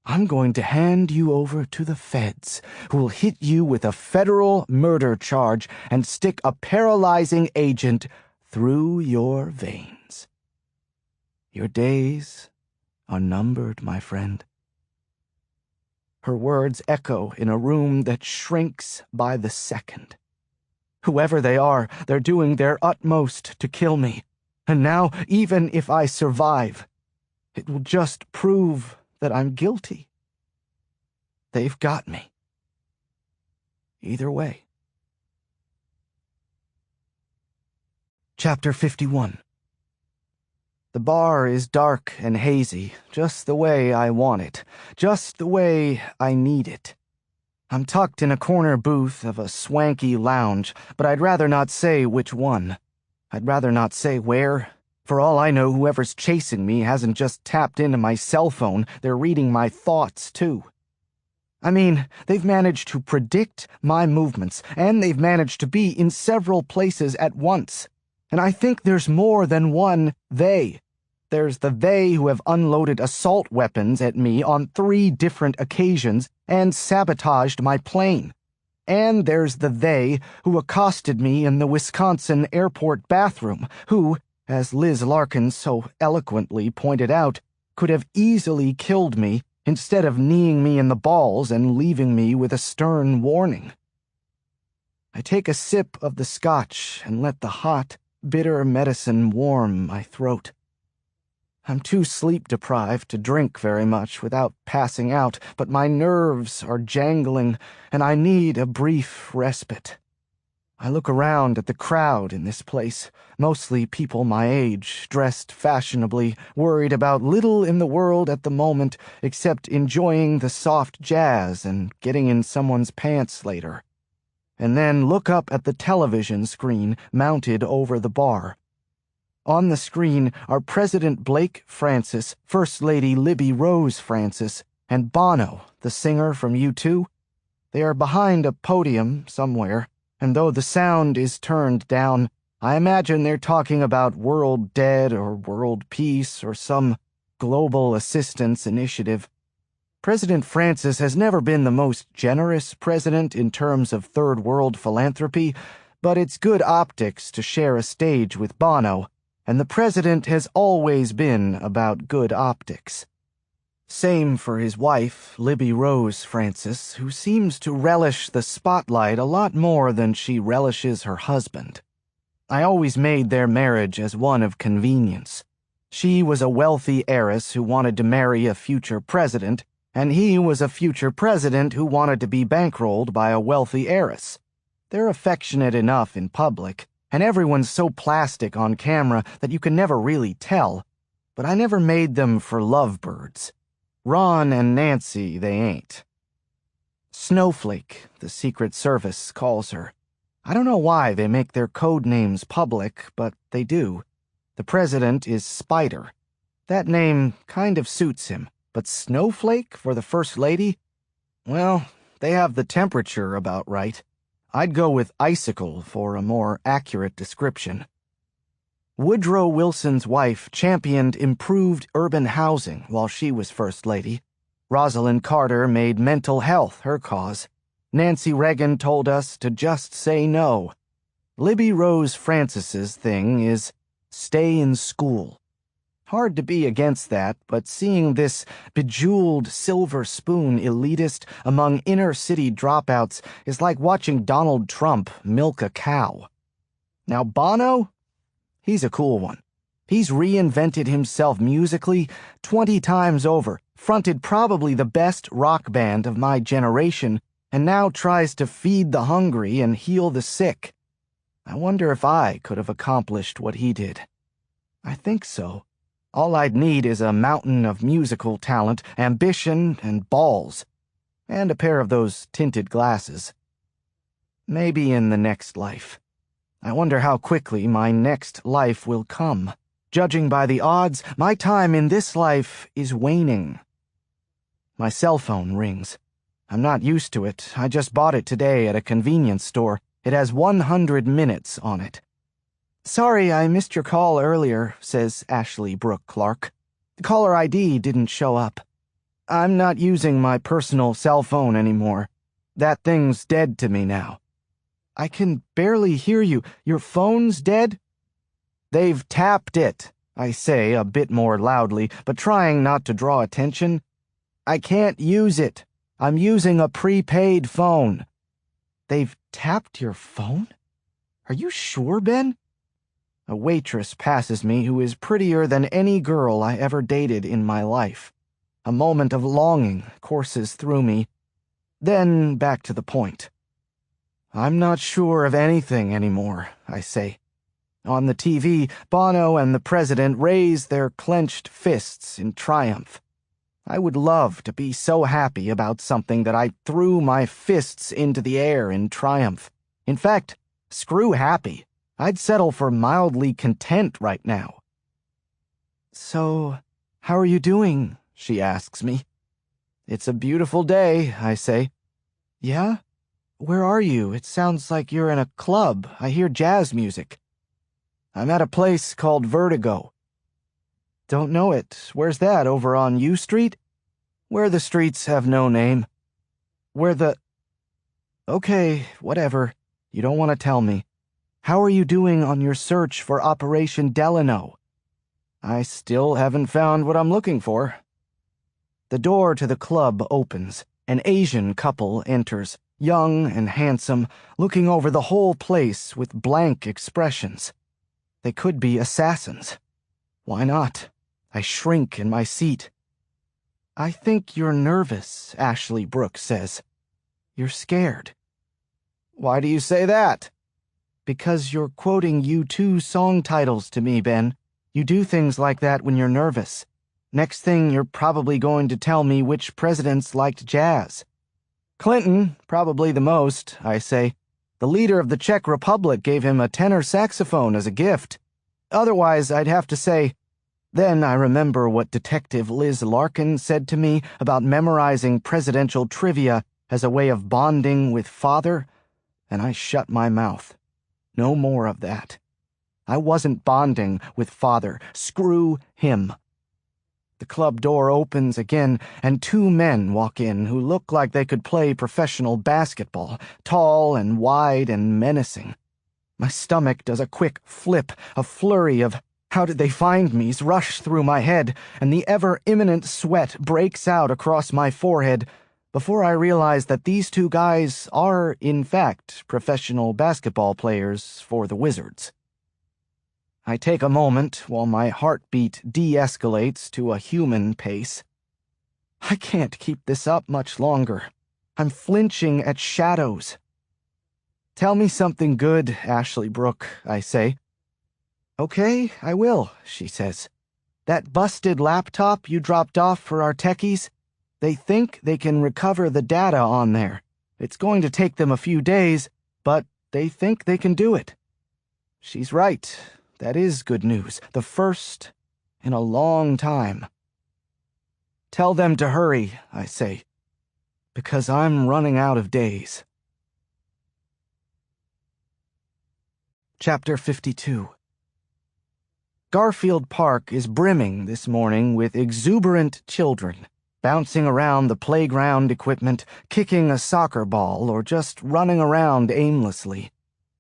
I'm going to hand you over to the feds, who'll hit you with a federal murder charge and stick a paralyzing agent through your veins. Your days are numbered, my friend. Her words echo in a room that shrinks by the second. Whoever they are, they're doing their utmost to kill me. And now, even if I survive, it will just prove that I'm guilty. They've got me. Either way. Chapter 51. The bar is dark and hazy, just the way I want it, just the way I need it. I'm tucked in a corner booth of a swanky lounge, but I'd rather not say which one. I'd rather not say where. For all I know, whoever's chasing me hasn't just tapped into my cell phone, they're reading my thoughts, too. I mean, they've managed to predict my movements, and they've managed to be in several places at once. And I think there's more than one they. There's the they who have unloaded assault weapons at me on 3 different occasions and sabotaged my plane. And there's the they who accosted me in the Wisconsin airport bathroom, who, as Liz Larkin so eloquently pointed out, could have easily killed me instead of kneeing me in the balls and leaving me with a stern warning. I take a sip of the scotch and let the hot, bitter medicine warm my throat. I'm too sleep-deprived to drink very much without passing out, but my nerves are jangling, and I need a brief respite. I look around at the crowd in this place, mostly people my age, dressed fashionably, worried about little in the world at the moment except enjoying the soft jazz and getting in someone's pants later. And then look up at the television screen mounted over the bar. On the screen are President Blake Francis, First Lady Libby Rose Francis, and Bono, the singer from U2. They are behind a podium somewhere, and though the sound is turned down, I imagine they're talking about world dead or world peace or some global assistance initiative. President Francis has never been the most generous president in terms of third world philanthropy, but it's good optics to share a stage with Bono, and the president has always been about good optics. Same for his wife, Libby Rose Francis, who seems to relish the spotlight a lot more than she relishes her husband. I always made their marriage as one of convenience. She was a wealthy heiress who wanted to marry a future president, and he was a future president who wanted to be bankrolled by a wealthy heiress. They're affectionate enough in public, and everyone's so plastic on camera that you can never really tell, but I never made them for lovebirds. Ron and Nancy, they ain't. Snowflake, the Secret Service calls her. I don't know why they make their code names public, but they do. The president is Spider. That name kind of suits him, but Snowflake for the First Lady? Well, they have the temperature about right. I'd go with Icicle for a more accurate description. Woodrow Wilson's wife championed improved urban housing while she was First Lady. Rosalind Carter made mental health her cause. Nancy Reagan told us to just say no. Libby Rose Francis's thing is stay in school. Hard to be against that, but seeing this bejeweled silver spoon elitist among inner-city dropouts is like watching Donald Trump milk a cow. Now Bono? He's a cool one. He's reinvented himself musically 20 times over, fronted probably the best rock band of my generation, and now tries to feed the hungry and heal the sick. I wonder if I could have accomplished what he did. I think so. All I'd need is a mountain of musical talent, ambition, and balls. And a pair of those tinted glasses. Maybe in the next life. I wonder how quickly my next life will come. Judging by the odds, my time in this life is waning. My cell phone rings. I'm not used to it. I just bought it today at a convenience store. It has 100 minutes on it. "Sorry, I missed your call earlier," says Ashley Brooke Clark. "The caller ID didn't show up. I'm not using my personal cell phone anymore. That thing's dead to me now." "I can barely hear you. Your phone's dead?" "They've tapped it," I say a bit more loudly, but trying not to draw attention. "I can't use it. I'm using a prepaid phone." "They've tapped your phone? Are you sure, Ben?" A waitress passes me who is prettier than any girl I ever dated in my life. A moment of longing courses through me. Then back to the point. "I'm not sure of anything anymore," I say. On the TV, Bono and the president raise their clenched fists in triumph. I would love to be so happy about something that I threw my fists into the air in triumph. In fact, screw happy. I'd settle for mildly content right now. "So, how are you doing?" she asks me. "It's a beautiful day," I say. "Yeah? Where are you? It sounds like you're in a club. I hear jazz music." "I'm at a place called Vertigo." "Don't know it. Where's that, over on U Street?" "Where the streets have no name." "Where the—" "Okay, whatever. You don't want to tell me. How are you doing on your search for Operation Delano?" "I still haven't found what I'm looking for." The door to the club opens. An Asian couple enters, young and handsome, looking over the whole place with blank expressions. They could be assassins. Why not? I shrink in my seat. "I think you're nervous," Ashley Brooke says. "You're scared." "Why do you say that?" "Because you're quoting U2 song titles to me, Ben. You do things like that when you're nervous. Next thing, you're probably going to tell me which presidents liked jazz." "Clinton, probably the most," I say. "The leader of the Czech Republic gave him a tenor saxophone as a gift. Otherwise, I'd have to say—" Then I remember what Detective Liz Larkin said to me about memorizing presidential trivia as a way of bonding with father, and I shut my mouth. No more of that. I wasn't bonding with father. Screw him. The club door opens again, and two men walk in who look like they could play professional basketball, tall and wide and menacing. My stomach does a quick flip, a flurry of "how did they find me's" rush through my head, and the ever-imminent sweat breaks out across my forehead before I realize that these two guys are, in fact, professional basketball players for the Wizards. I take a moment while my heartbeat de-escalates to a human pace. I can't keep this up much longer. I'm flinching at shadows. "Tell me something good, Ashley Brooke," I say. "Okay, I will," she says. "That busted laptop you dropped off for our techies? They think they can recover the data on there. It's going to take them a few days, but they think they can do it." She's right. That is good news. The first in a long time. "Tell them to hurry," I say, because I'm running out of days. Chapter 52. Garfield Park is brimming this morning with exuberant children, bouncing around the playground equipment, kicking a soccer ball, or just running around aimlessly.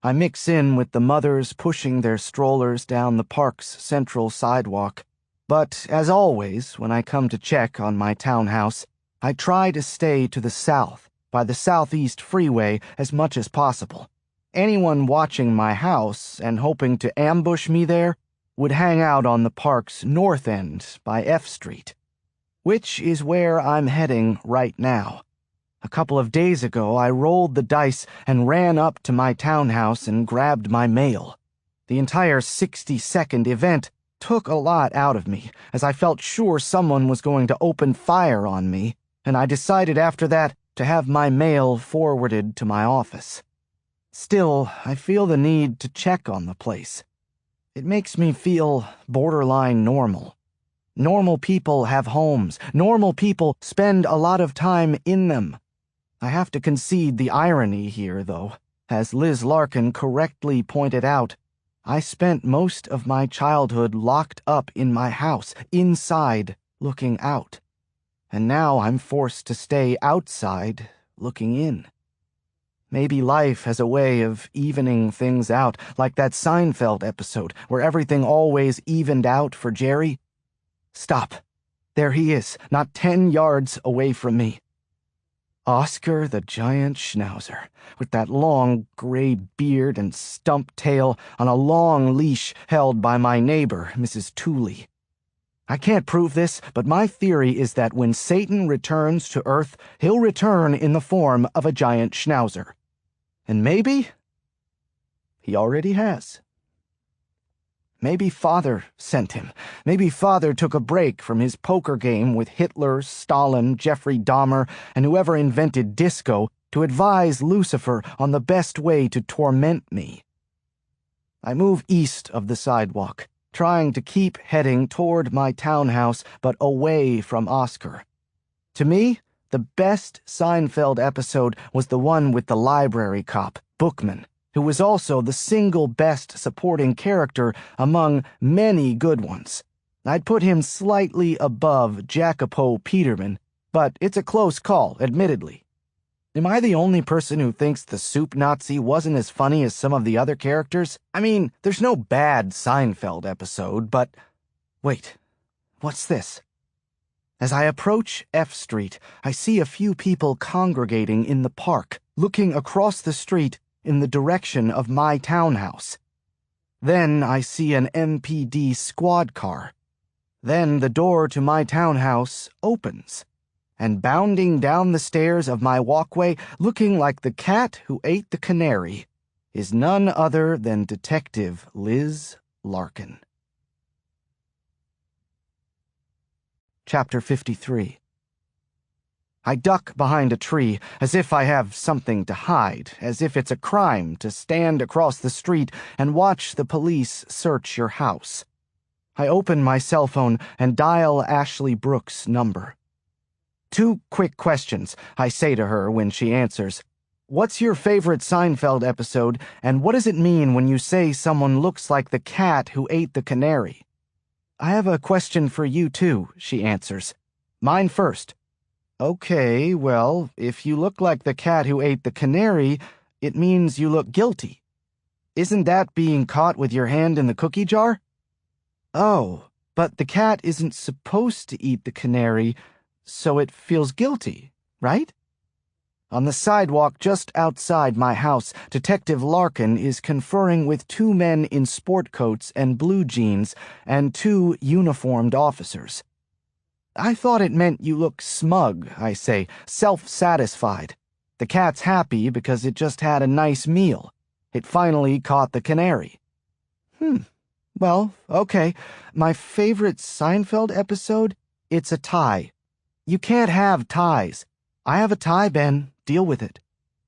I mix in with the mothers pushing their strollers down the park's central sidewalk. But, as always, when I come to check on my townhouse, I try to stay to the south, by the southeast freeway, as much as possible. Anyone watching my house and hoping to ambush me there would hang out on the park's north end by F Street, which is where I'm heading right now. A couple of days ago, I rolled the dice and ran up to my townhouse and grabbed my mail. The entire 60-second event took a lot out of me, as I felt sure someone was going to open fire on me, and I decided after that to have my mail forwarded to my office. Still, I feel the need to check on the place. It makes me feel borderline normal. Normal people have homes. Normal people spend a lot of time in them. I have to concede the irony here, though. As Liz Larkin correctly pointed out, I spent most of my childhood locked up in my house, inside, looking out. And now I'm forced to stay outside, looking in. Maybe life has a way of evening things out, like that Seinfeld episode where everything always evened out for Jerry. Stop. There he is, not 10 yards away from me. Oscar the giant schnauzer, with that long gray beard and stump tail on a long leash held by my neighbor, Mrs. Tooley. I can't prove this, but my theory is that when Satan returns to Earth, he'll return in the form of a giant schnauzer. And maybe he already has. Maybe Father sent him. Maybe Father took a break from his poker game with Hitler, Stalin, Jeffrey Dahmer, and whoever invented disco to advise Lucifer on the best way to torment me. I move east of the sidewalk, trying to keep heading toward my townhouse, but away from Oscar. To me, the best Seinfeld episode was the one with the library cop, Bookman, who was also the single best supporting character among many good ones. I'd put him slightly above Jacopo Peterman, but it's a close call, admittedly. Am I the only person who thinks the soup Nazi wasn't as funny as some of the other characters? I mean, there's no bad Seinfeld episode, but... Wait, what's this? As I approach F Street, I see a few people congregating in the park, looking across the street in the direction of my townhouse. Then I see an MPD squad car. Then the door to my townhouse opens, and bounding down the stairs of my walkway, looking like the cat who ate the canary, is none other than Detective Liz Larkin. Chapter 53. I duck behind a tree, as if I have something to hide, as if it's a crime to stand across the street and watch the police search your house. I open my cell phone and dial Ashley Brooks' number. 2 quick questions, I say to her when she answers. What's your favorite Seinfeld episode, and what does it mean when you say someone looks like the cat who ate the canary? I have a question for you, too, she answers. Mine first. Okay, well, if you look like the cat who ate the canary, it means you look guilty. Isn't that being caught with your hand in the cookie jar? Oh, but the cat isn't supposed to eat the canary, so it feels guilty, right? On the sidewalk just outside my house, Detective Larkin is conferring with 2 men in sport coats and blue jeans and 2 uniformed officers. I thought it meant you look smug, I say, self-satisfied. The cat's happy because it just had a nice meal. It finally caught the canary. Well, okay. My favorite Seinfeld episode? It's a tie. You can't have ties. I have a tie, Ben. Deal with it.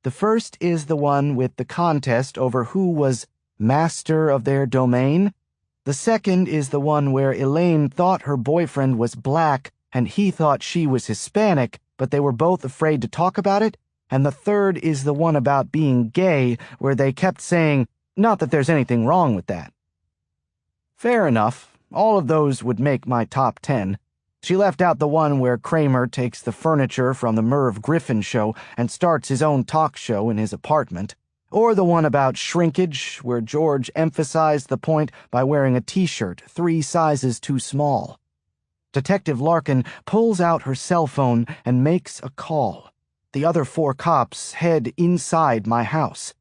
The first is the one with the contest over who was master of their domain. The second is the one where Elaine thought her boyfriend was black and he thought she was Hispanic, but they were both afraid to talk about it. And the third is the one about being gay, where they kept saying, not that there's anything wrong with that. Fair enough. All of those would make my top 10. She left out the one where Kramer takes the furniture from the Merv Griffin show and starts his own talk show in his apartment. Or the one about shrinkage, where George emphasized the point by wearing a t-shirt 3 sizes too small. Detective Larkin pulls out her cell phone and makes a call. The other 4 cops head inside my house.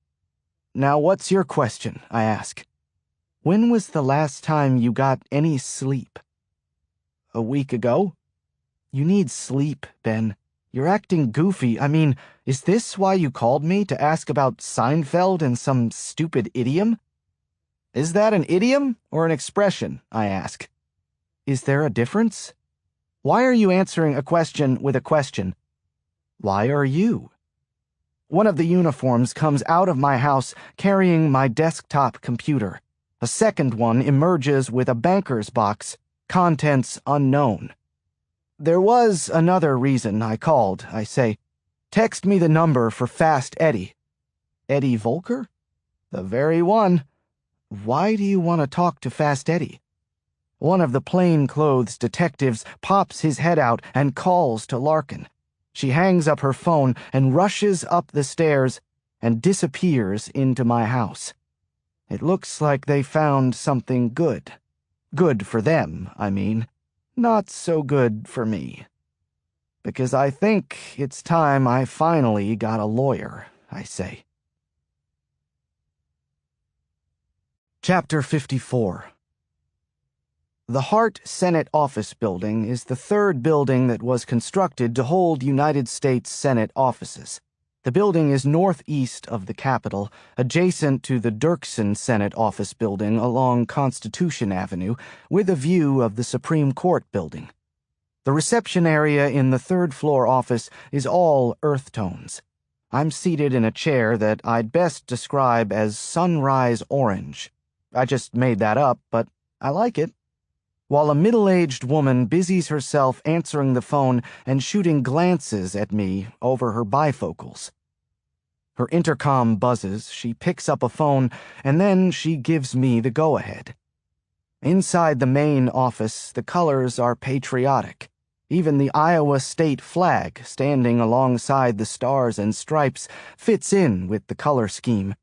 Now, what's your question? I ask. When was the last time you got any sleep? A week ago? You need sleep, Ben. You're acting goofy. I mean, is this why you called me, to ask about Seinfeld and some stupid idiom? Is that an idiom or an expression? I ask. Is there a difference? Why are you answering a question with a question? Why are you? One of the uniforms comes out of my house carrying my desktop computer. A second one emerges with a banker's box, contents unknown. There was another reason I called, I say. Text me the number for Fast Eddie. Eddie Volker? The very one. Why do you want to talk to Fast Eddie? One of the plainclothes detectives pops his head out and calls to Larkin. She hangs up her phone and rushes up the stairs and disappears into my house. It looks like they found something good. Good for them, I mean. Not so good for me. Because I think it's time I finally got a lawyer, I say. Chapter 54. The Hart Senate Office Building is the third building that was constructed to hold United States Senate offices. The building is northeast of the Capitol, adjacent to the Dirksen Senate Office Building along Constitution Avenue, with a view of the Supreme Court Building. The reception area in the third-floor office is all earth tones. I'm seated in a chair that I'd best describe as sunrise orange. I just made that up, but I like it. While a middle-aged woman busies herself answering the phone and shooting glances at me over her bifocals. Her intercom buzzes, she picks up a phone, and then she gives me the go-ahead. Inside the main office, the colors are patriotic. Even the Iowa state flag, standing alongside the stars and stripes, fits in with the color scheme.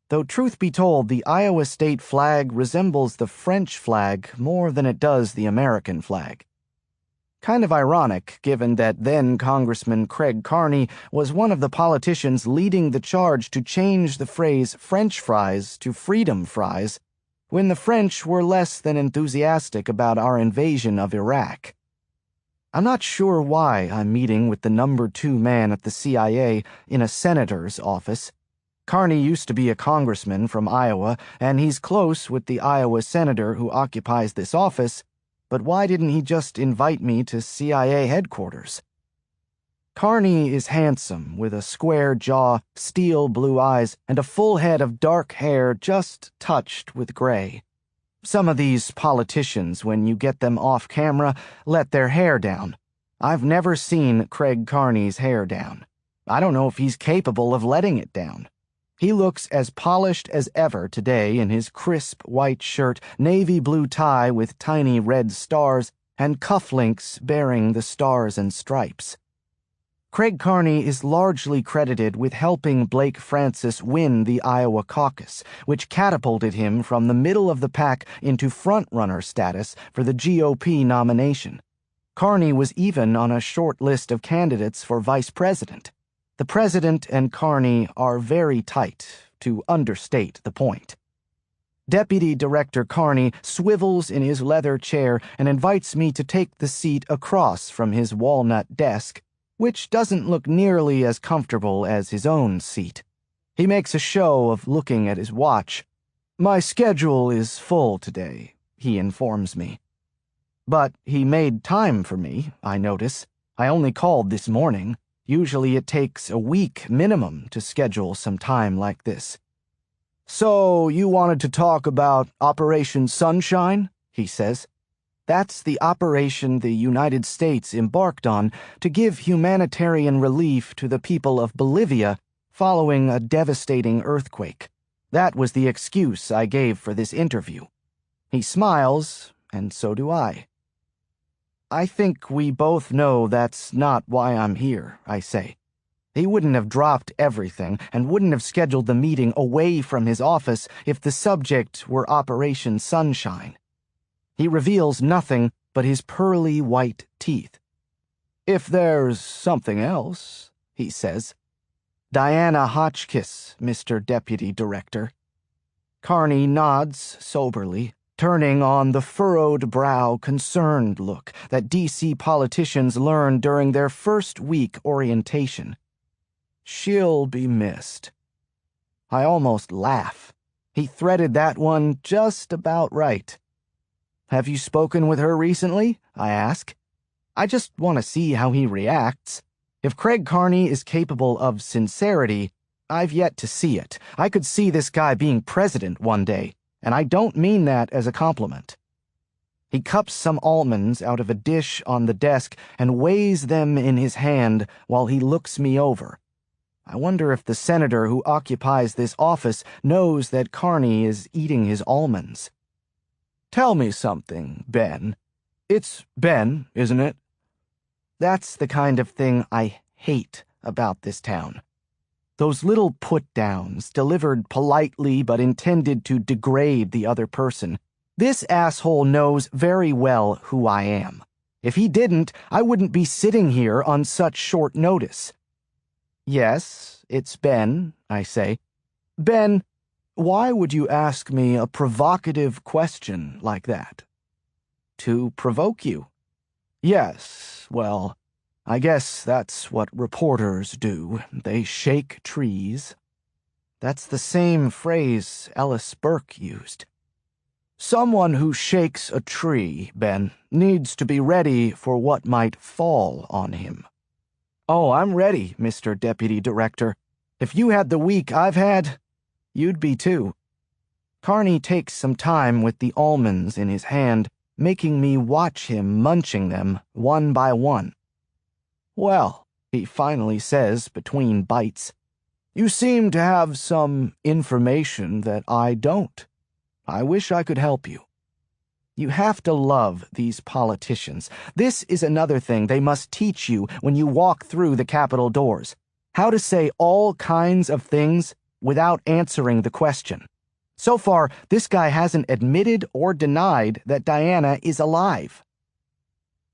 Though truth be told, the Iowa state flag resembles the French flag more than it does the American flag. Kind of ironic, given that then Congressman Craig Carney was one of the politicians leading the charge to change the phrase French fries to freedom fries, when the French were less than enthusiastic about our invasion of Iraq. I'm not sure why I'm meeting with the number 2 man at the CIA in a senator's office. Carney used to be a congressman from Iowa, and he's close with the Iowa senator who occupies this office, but why didn't he just invite me to CIA headquarters? Carney is handsome, with a square jaw, steel blue eyes, and a full head of dark hair just touched with gray. Some of these politicians, when you get them off camera, let their hair down. I've never seen Craig Carney's hair down. I don't know if he's capable of letting it down. He looks as polished as ever today in his crisp white shirt, navy blue tie with tiny red stars, and cufflinks bearing the stars and stripes. Craig Carney is largely credited with helping Blake Francis win the Iowa caucus, which catapulted him from the middle of the pack into front-runner status for the GOP nomination. Carney was even on a short list of candidates for vice president. The president and Carney are very tight, to understate the point. Deputy Director Carney swivels in his leather chair and invites me to take the seat across from his walnut desk, which doesn't look nearly as comfortable as his own seat. He makes a show of looking at his watch. My schedule is full today, he informs me. But he made time for me, I notice. I only called this morning. Usually it takes a week minimum to schedule some time like this. So you wanted to talk about Operation Sunshine? He says. That's the operation the United States embarked on to give humanitarian relief to the people of Bolivia following a devastating earthquake. That was the excuse I gave for this interview. He smiles, and so do I. I think we both know that's not why I'm here, I say. He wouldn't have dropped everything and wouldn't have scheduled the meeting away from his office if the subject were Operation Sunshine. He reveals nothing but his pearly white teeth. If there's something else, he says. Diana Hotchkiss, Mr. Deputy Director. Carney nods soberly, turning on the furrowed brow concerned look that D.C. politicians learn during their first week orientation. She'll be missed. I almost laugh. He threaded that one just about right. Have you spoken with her recently? I ask. I just want to see how he reacts. If Craig Carney is capable of sincerity, I've yet to see it. I could see this guy being president one day, and I don't mean that as a compliment. He cups some almonds out of a dish on the desk and weighs them in his hand while he looks me over. I wonder if the senator who occupies this office knows that Carney is eating his almonds. Tell me something, Ben. It's Ben, isn't it? That's the kind of thing I hate about this town. Those little put-downs, delivered politely but intended to degrade the other person. This asshole knows very well who I am. If he didn't, I wouldn't be sitting here on such short notice. Yes, it's Ben, I say. Ben, why would you ask me a provocative question like that? To provoke you. Yes, well, I guess that's what reporters do. They shake trees. That's the same phrase Ellis Burke used. Someone who shakes a tree, Ben, needs to be ready for what might fall on him. Oh, I'm ready, Mr. Deputy Director. If you had the week I've had, you'd be too. Carney takes some time with the almonds in his hand, making me watch him munching them one by one. Well, he finally says between bites, you seem to have some information that I don't. I wish I could help you. You have to love these politicians. This is another thing they must teach you when you walk through the Capitol doors. How to say all kinds of things without answering the question. So far, this guy hasn't admitted or denied that Diana is alive.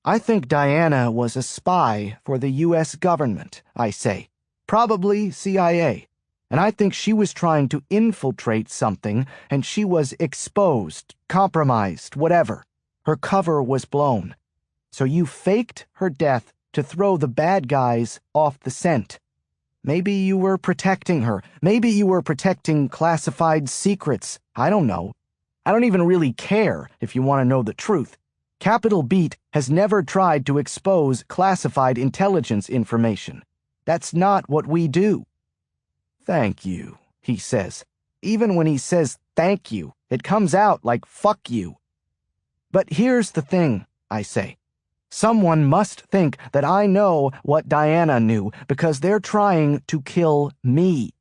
I think Diana was a spy for the U.S. government, I say. Probably CIA. And I think she was trying to infiltrate something, and she was exposed, compromised, whatever. Her cover was blown. So you faked her death to throw the bad guys off the scent. Maybe you were protecting her. Maybe you were protecting classified secrets. I don't know. I don't even really care if you want to know the truth. Capitol Beat has never tried to expose classified intelligence information. That's not what we do. Thank you, he says. Even when he says thank you, it comes out like fuck you. But here's the thing, I say. Someone must think that I know what Diana knew because they're trying to kill me.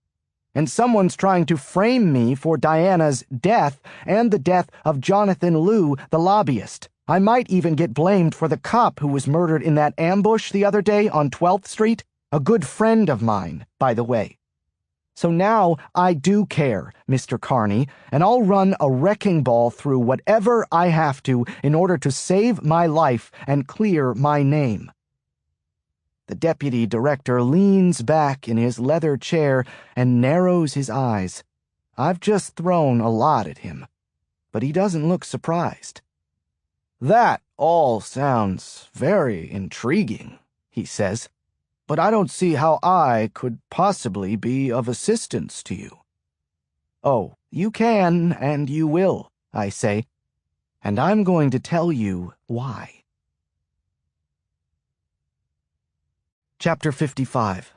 And someone's trying to frame me for Diana's death and the death of Jonathan Liu, the lobbyist. I might even get blamed for the cop who was murdered in that ambush the other day on 12th Street. A good friend of mine, by the way. So now I do care, Mr. Carney, and I'll run a wrecking ball through whatever I have to in order to save my life and clear my name. The deputy director leans back in his leather chair and narrows his eyes. I've just thrown a lot at him, but he doesn't look surprised. That all sounds very intriguing, he says. But I don't see how I could possibly be of assistance to you. Oh, you can and you will, I say, and I'm going to tell you why. Chapter 55.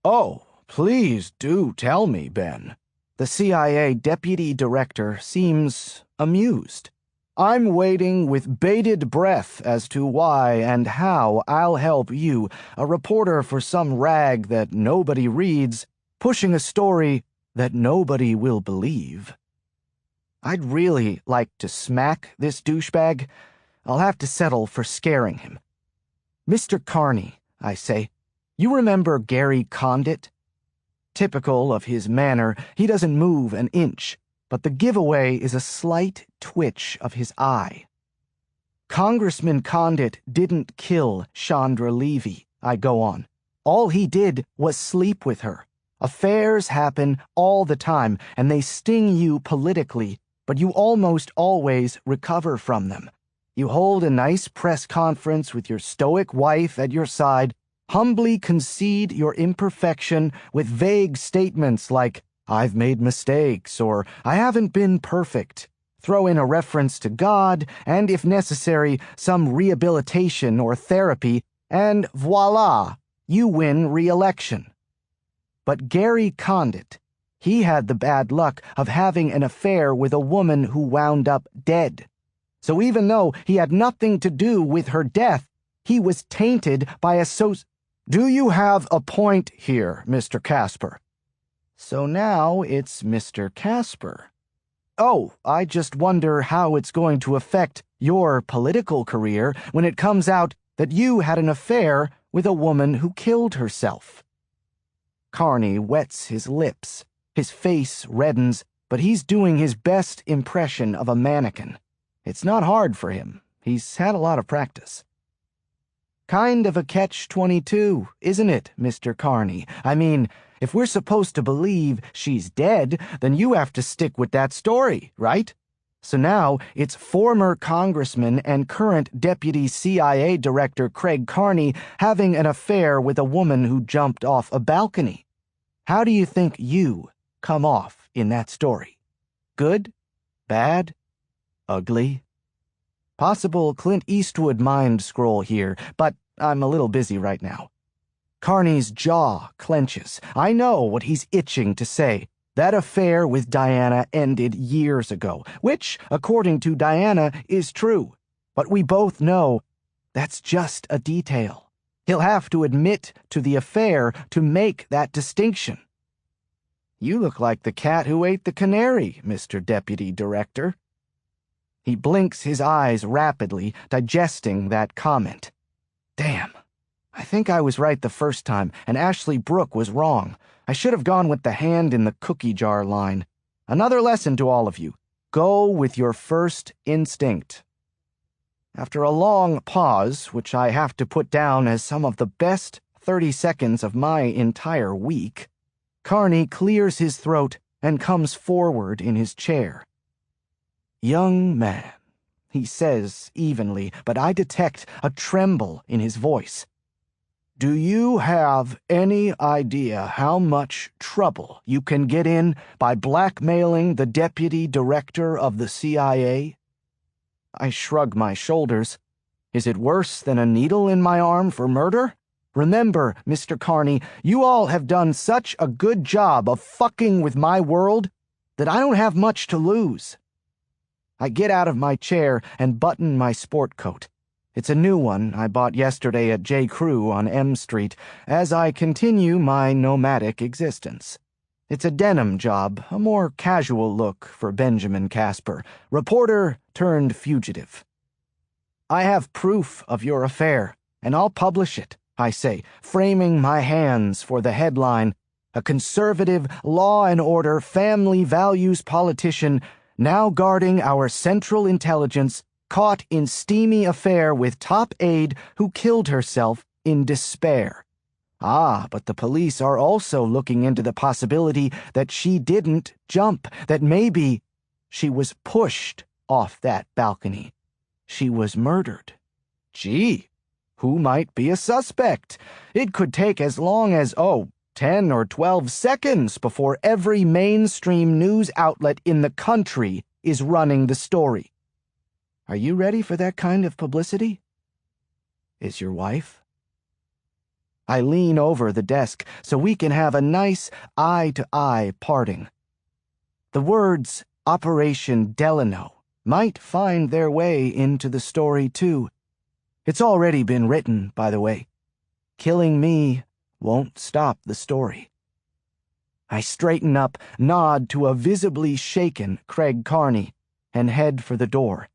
Oh, please do tell me, Ben. The CIA deputy director seems amused. I'm waiting with bated breath as to why and how I'll help you, a reporter for some rag that nobody reads, pushing a story that nobody will believe. I'd really like to smack this douchebag. I'll have to settle for scaring him. Mr. Carney, I say, you remember Gary Condit? Typical of his manner, he doesn't move an inch. But the giveaway is a slight twitch of his eye. Congressman Condit didn't kill Chandra Levy, I go on. All he did was sleep with her. Affairs happen all the time, and they sting you politically, but you almost always recover from them. You hold a nice press conference with your stoic wife at your side, humbly concede your imperfection with vague statements like, I've made mistakes, or I haven't been perfect. Throw in a reference to God, and if necessary, some rehabilitation or therapy, and voila, you win re-election. But Gary Condit, he had the bad luck of having an affair with a woman who wound up dead. So even though he had nothing to do with her death, he was tainted by Do you have a point here, Mr. Casper? So now it's Mr. Casper. Oh, I just wonder how it's going to affect your political career when it comes out that you had an affair with a woman who killed herself. Carney wets his lips. His face reddens, but he's doing his best impression of a mannequin. It's not hard for him. He's had a lot of practice. Kind of a catch-22, isn't it, Mr. Carney? I mean, if we're supposed to believe she's dead, then you have to stick with that story, right? So now it's former Congressman and current Deputy CIA Director Craig Carney having an affair with a woman who jumped off a balcony. How do you think you come off in that story? Good? Bad? Ugly? Possible Clint Eastwood mind scroll here, but I'm a little busy right now. Carney's jaw clenches. I know what he's itching to say. That affair with Diana ended years ago, which, according to Diana, is true. But we both know that's just a detail. He'll have to admit to the affair to make that distinction. You look like the cat who ate the canary, Mr. Deputy Director. He blinks his eyes rapidly, digesting that comment. Damn. I think I was right the first time, and Ashley Brooke was wrong. I should have gone with the hand in the cookie jar line. Another lesson to all of you. Go with your first instinct. After a long pause, which I have to put down as some of the best 30 seconds of my entire week, Carney clears his throat and comes forward in his chair. Young man, he says evenly, but I detect a tremble in his voice. Do you have any idea how much trouble you can get in by blackmailing the Deputy Director of the CIA? I shrug my shoulders. Is it worse than a needle in my arm for murder? Remember, Mr. Carney, you all have done such a good job of fucking with my world that I don't have much to lose. I get out of my chair and button my sport coat. It's a new one I bought yesterday at J. Crew on M Street as I continue my nomadic existence. It's a denim job, a more casual look for Benjamin Casper, reporter turned fugitive. I have proof of your affair, and I'll publish it, I say, framing my hands for the headline, a conservative, law and order, family values politician now guarding our Central Intelligence, caught in steamy affair with top aide who killed herself in despair. Ah, but the police are also looking into the possibility that she didn't jump, that maybe she was pushed off that balcony. She was murdered. Gee, who might be a suspect? It could take as long as, 10 or 12 seconds before every mainstream news outlet in the country is running the story. Are you ready for that kind of publicity? Is your wife? I lean over the desk so we can have a nice eye-to-eye parting. The words Operation Delano might find their way into the story, too. It's already been written, by the way. Killing me won't stop the story. I straighten up, nod to a visibly shaken Craig Carney, and head for the door.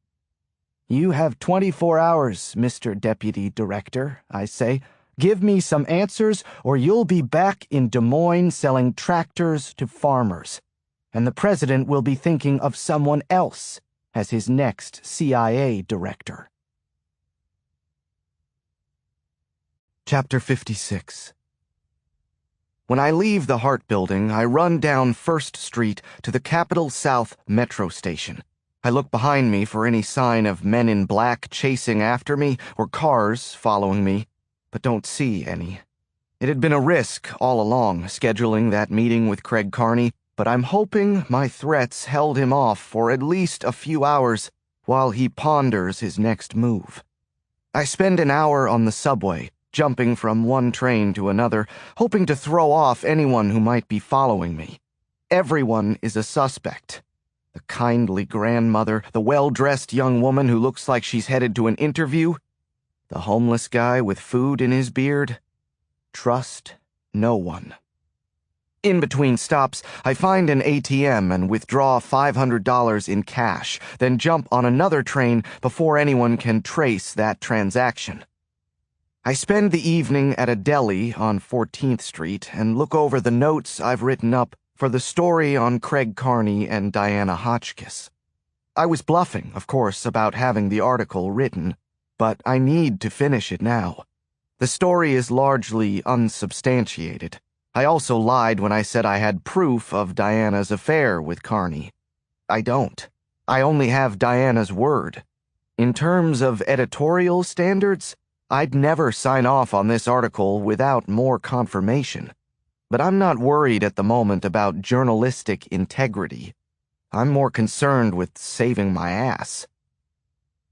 You have 24 hours, Mr. Deputy Director, I say. Give me some answers, or you'll be back in Des Moines selling tractors to farmers. And the president will be thinking of someone else as his next CIA director. Chapter 56. When I leave the Hart Building, I run down First Street to the Capitol South Metro Station. I look behind me for any sign of men in black chasing after me or cars following me, but don't see any. It had been a risk all along, scheduling that meeting with Craig Carney, but I'm hoping my threats held him off for at least a few hours while he ponders his next move. I spend an hour on the subway, jumping from one train to another, hoping to throw off anyone who might be following me. Everyone is a suspect. The kindly grandmother, the well-dressed young woman who looks like she's headed to an interview, the homeless guy with food in his beard. Trust no one. In between stops, I find an ATM and withdraw $500 in cash, then jump on another train before anyone can trace that transaction. I spend the evening at a deli on 14th Street and look over the notes I've written up for the story on Craig Carney and Diana Hotchkiss. I was bluffing, of course, about having the article written, but I need to finish it now. The story is largely unsubstantiated. I also lied when I said I had proof of Diana's affair with Carney. I don't. I only have Diana's word. In terms of editorial standards, I'd never sign off on this article without more confirmation. But I'm not worried at the moment about journalistic integrity. I'm more concerned with saving my ass.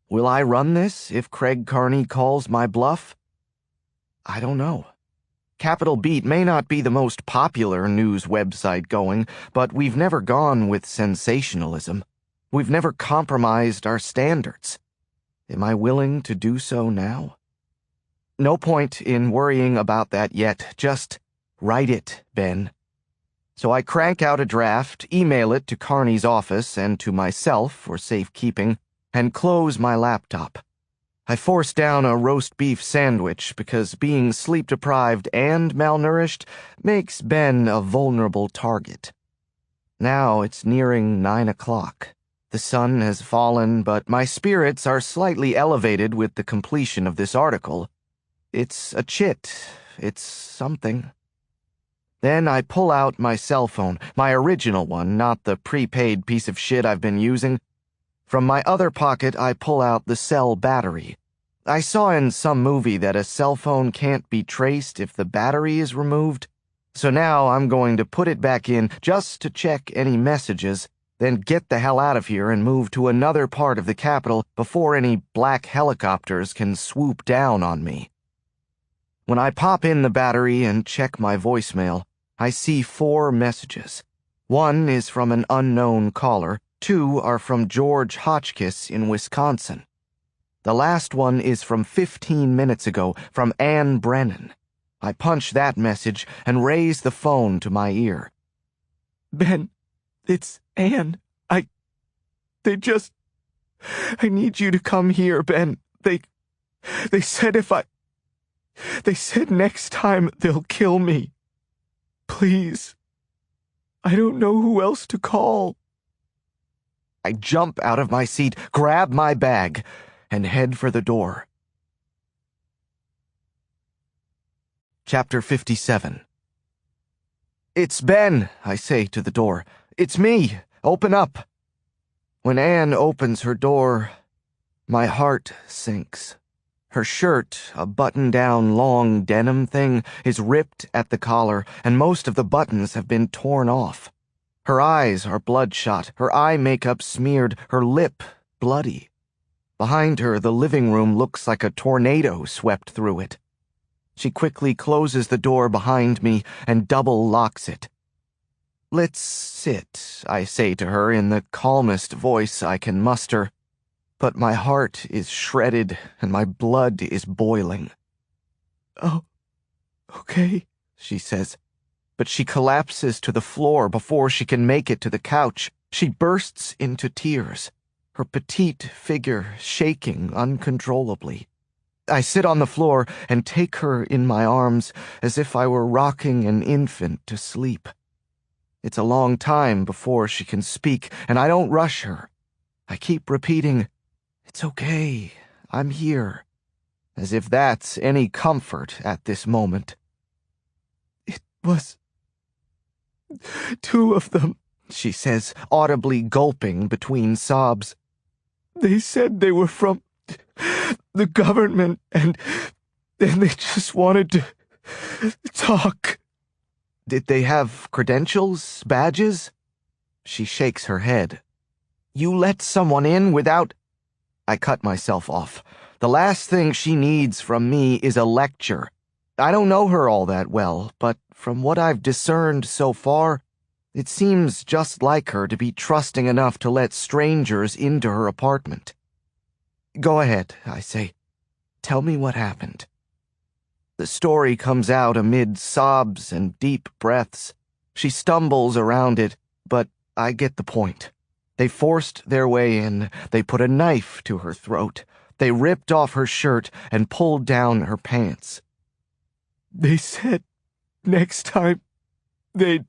Will I run this if Craig Carney calls my bluff? I don't know. Capital Beat may not be the most popular news website going, but we've never gone with sensationalism. We've never compromised our standards. Am I willing to do so now? No point in worrying about that yet. Just write it, Ben. So I crank out a draft, email it to Carney's office and to myself for safekeeping, and close my laptop. I force down a roast beef sandwich because being sleep-deprived and malnourished makes Ben a vulnerable target. Now it's nearing 9 o'clock. The sun has fallen, but my spirits are slightly elevated with the completion of this article. It's a chit. It's something. Then I pull out my cell phone, my original one, not the prepaid piece of shit I've been using. From my other pocket, I pull out the cell battery. I saw in some movie that a cell phone can't be traced if the battery is removed, so now I'm going to put it back in just to check any messages, then get the hell out of here and move to another part of the capital before any black helicopters can swoop down on me. When I pop in the battery and check my voicemail, I see 4 messages. 1 is from an unknown caller. 2 are from George Hotchkiss in Wisconsin. The last one is from 15 minutes ago, from Ann Brennan. I punch that message and raise the phone to my ear. Ben, it's Ann. I need you to come here, Ben. They said they said next time they'll kill me. Please. I don't know who else to call. I jump out of my seat, grab my bag, and head for the door. Chapter 57. It's Ben, I say to the door. It's me. Open up. When Anne opens her door, my heart sinks. Her shirt, a button-down long denim thing, is ripped at the collar, and most of the buttons have been torn off. Her eyes are bloodshot, her eye makeup smeared, her lip bloody. Behind her, the living room looks like a tornado swept through it. She quickly closes the door behind me and double locks it. Let's sit, I say to her in the calmest voice I can muster. But my heart is shredded and my blood is boiling. Oh, okay, she says. But she collapses to the floor before she can make it to the couch. She bursts into tears, her petite figure shaking uncontrollably. I sit on the floor and take her in my arms as if I were rocking an infant to sleep. It's a long time before she can speak, and I don't rush her. I keep repeating, "It's okay, I'm here," as if that's any comfort at this moment. "It was 2 of them," she says, audibly gulping between sobs. "They said they were from the government, and they just wanted to talk." "Did they have credentials, badges?" She shakes her head. "You let someone in without—" I cut myself off. The last thing she needs from me is a lecture. I don't know her all that well, but from what I've discerned so far, it seems just like her to be trusting enough to let strangers into her apartment. Go ahead, I say. Tell me what happened. The story comes out amid sobs and deep breaths. She stumbles around it, but I get the point. They forced their way in. They put a knife to her throat. They ripped off her shirt and pulled down her pants. They said next time they'd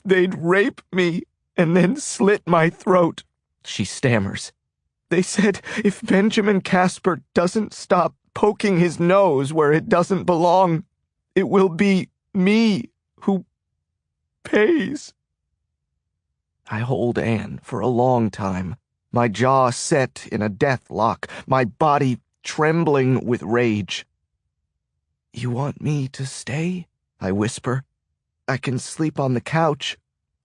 rape me and then slit my throat, she stammers. They said if Benjamin Casper doesn't stop poking his nose where it doesn't belong, it will be me who pays. I hold Anne for a long time, my jaw set in a death lock, my body trembling with rage. You want me to stay? I whisper. I can sleep on the couch.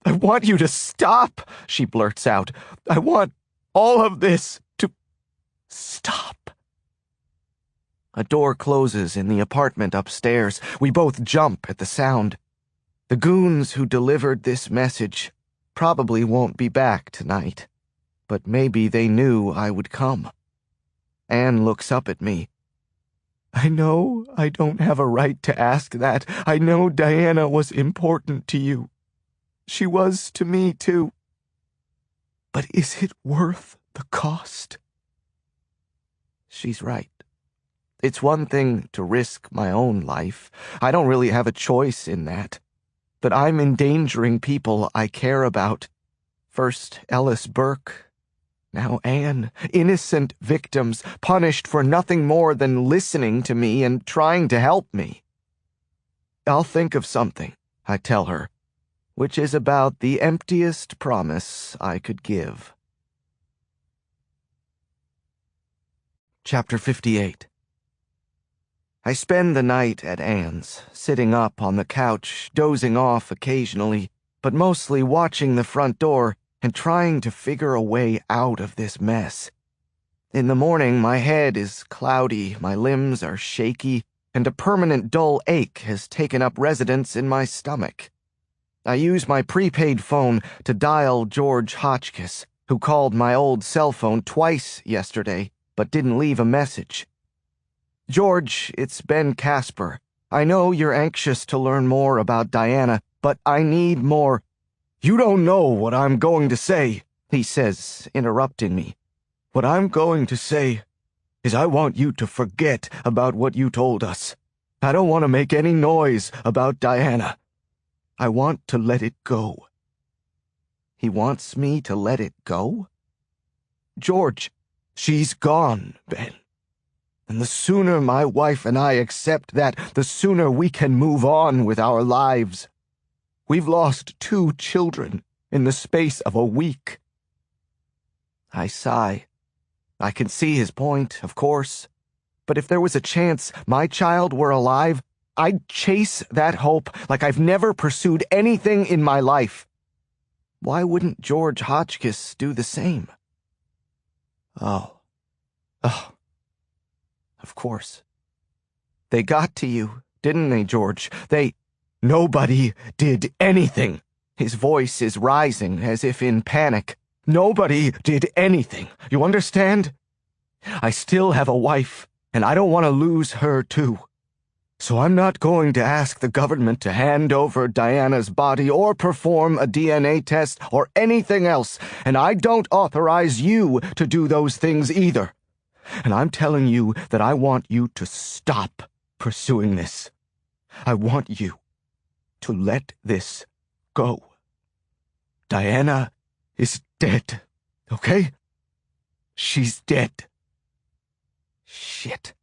I want you to stop, she blurts out. I want all of this to stop. A door closes in the apartment upstairs. We both jump at the sound. The goons who delivered this message probably won't be back tonight, but maybe they knew I would come. Anne looks up at me. I know I don't have a right to ask that. I know Diana was important to you. She was to me, too. But is it worth the cost? She's right. It's one thing to risk my own life. I don't really have a choice in that. But I'm endangering people I care about. First Ellis Burke, now Anne. Innocent victims, punished for nothing more than listening to me and trying to help me. I'll think of something, I tell her, which is about the emptiest promise I could give. Chapter 58. I spend the night at Anne's, sitting up on the couch, dozing off occasionally, but mostly watching the front door and trying to figure a way out of this mess. In the morning, my head is cloudy, my limbs are shaky, and a permanent dull ache has taken up residence in my stomach. I use my prepaid phone to dial George Hotchkiss, who called my old cell phone twice yesterday, but didn't leave a message. George, it's Ben Casper. I know you're anxious to learn more about Diana, but I need more. You don't know what I'm going to say, he says, interrupting me. What I'm going to say is I want you to forget about what you told us. I don't want to make any noise about Diana. I want to let it go. He wants me to let it go? George, she's gone, Ben. And the sooner my wife and I accept that, the sooner we can move on with our lives. We've lost 2 children in the space of a week. I sigh. I can see his point, of course. But if there was a chance my child were alive, I'd chase that hope like I've never pursued anything in my life. Why wouldn't George Hotchkiss do the same? Oh. Of course. They got to you, didn't they, George? Nobody did anything. His voice is rising as if in panic. Nobody did anything. You understand? I still have a wife, and I don't want to lose her, too. So I'm not going to ask the government to hand over Diana's body or perform a DNA test or anything else, and I don't authorize you to do those things either. And I'm telling you that I want you to stop pursuing this. I want you to let this go. Diana is dead, okay? She's dead. Shit.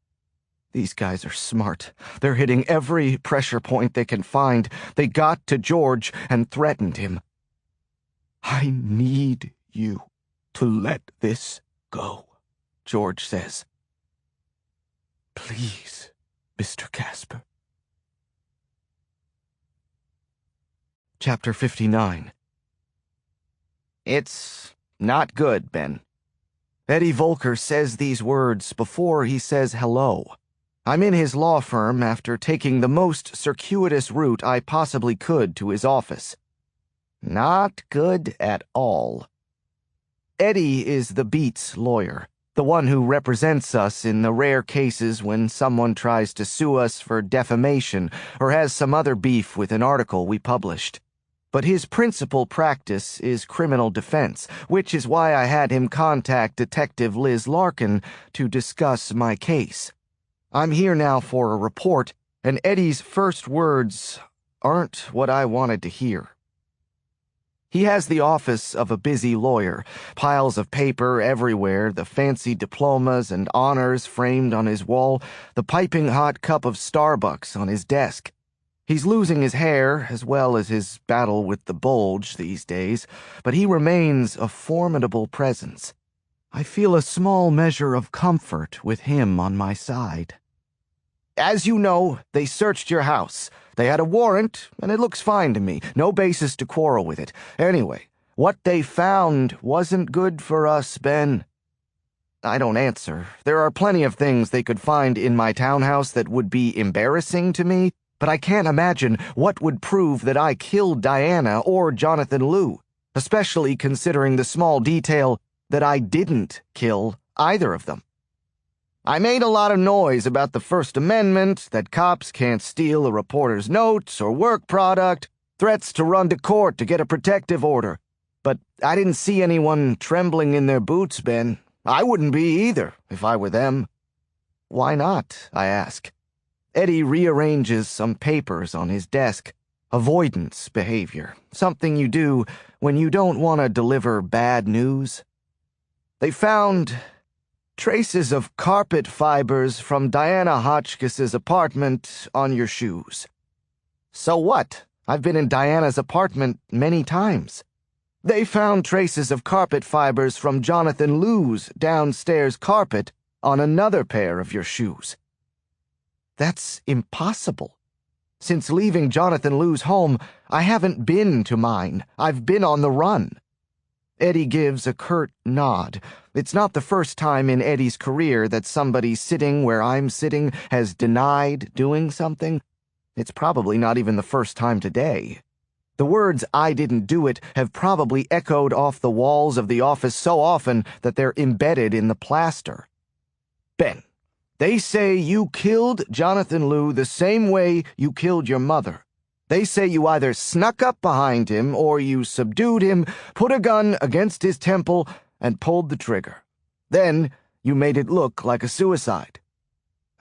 These guys are smart. They're hitting every pressure point they can find. They got to George and threatened him. I need you to let this go, George says. Please, Mr. Casper. Chapter 59. It's not good, Ben. Eddie Volker says these words before he says hello. I'm in his law firm after taking the most circuitous route I possibly could to his office. Not good at all. Eddie is the Beats lawyer, the one who represents us in the rare cases when someone tries to sue us for defamation or has some other beef with an article we published. But his principal practice is criminal defense, which is why I had him contact Detective Liz Larkin to discuss my case. I'm here now for a report, and Eddie's first words aren't what I wanted to hear. He has the office of a busy lawyer, piles of paper everywhere, the fancy diplomas and honors framed on his wall, the piping hot cup of Starbucks on his desk. He's losing his hair, as well as his battle with the bulge these days, but he remains a formidable presence. I feel a small measure of comfort with him on my side. As you know, they searched your house. They had a warrant, and it looks fine to me. No basis to quarrel with it. Anyway, what they found wasn't good for us, Ben. I don't answer. There are plenty of things they could find in my townhouse that would be embarrassing to me, but I can't imagine what would prove that I killed Diana or Jonathan Liu, especially considering the small detail that I didn't kill either of them. I made a lot of noise about the First Amendment, that cops can't steal a reporter's notes or work product, threats to run to court to get a protective order. But I didn't see anyone trembling in their boots, Ben. I wouldn't be either, if I were them. Why not? I ask. Eddie rearranges some papers on his desk. Avoidance behavior. Something you do when you don't want to deliver bad news. They found traces of carpet fibers from Diana Hotchkiss's apartment on your shoes. So what? I've been in Diana's apartment many times. They found traces of carpet fibers from Jonathan Liu's downstairs carpet on another pair of your shoes. That's impossible. Since leaving Jonathan Liu's home, I haven't been to mine. I've been on the run. Eddie gives a curt nod. It's not the first time in Eddie's career that somebody sitting where I'm sitting has denied doing something. It's probably not even the first time today. The words "I didn't do it" have probably echoed off the walls of the office so often that they're embedded in the plaster. Ben, they say you killed Jonathan Liu the same way you killed your mother. They say you either snuck up behind him or you subdued him, put a gun against his temple, and pulled the trigger. Then you made it look like a suicide.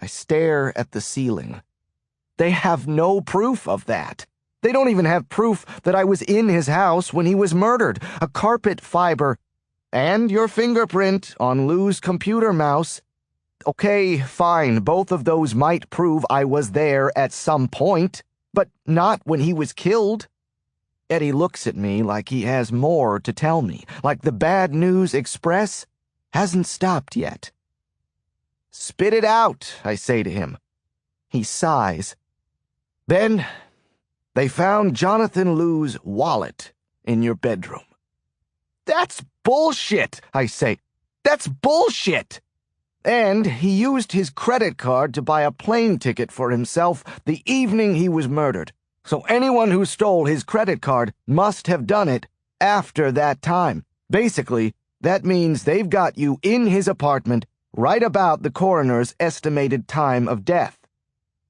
I stare at the ceiling. They have no proof of that. They don't even have proof that I was in his house when he was murdered. A carpet fiber and your fingerprint on Liu's computer mouse. Okay, fine, both of those might prove I was there at some point, but not when he was killed. Eddie looks at me like he has more to tell me, like the bad news express hasn't stopped yet. Spit it out, I say to him. He sighs. Ben, they found Jonathan Liu's wallet in your bedroom. That's bullshit, I say. That's bullshit. And he used his credit card to buy a plane ticket for himself the evening he was murdered. So anyone who stole his credit card must have done it after that time. Basically, that means they've got you in his apartment right about the coroner's estimated time of death.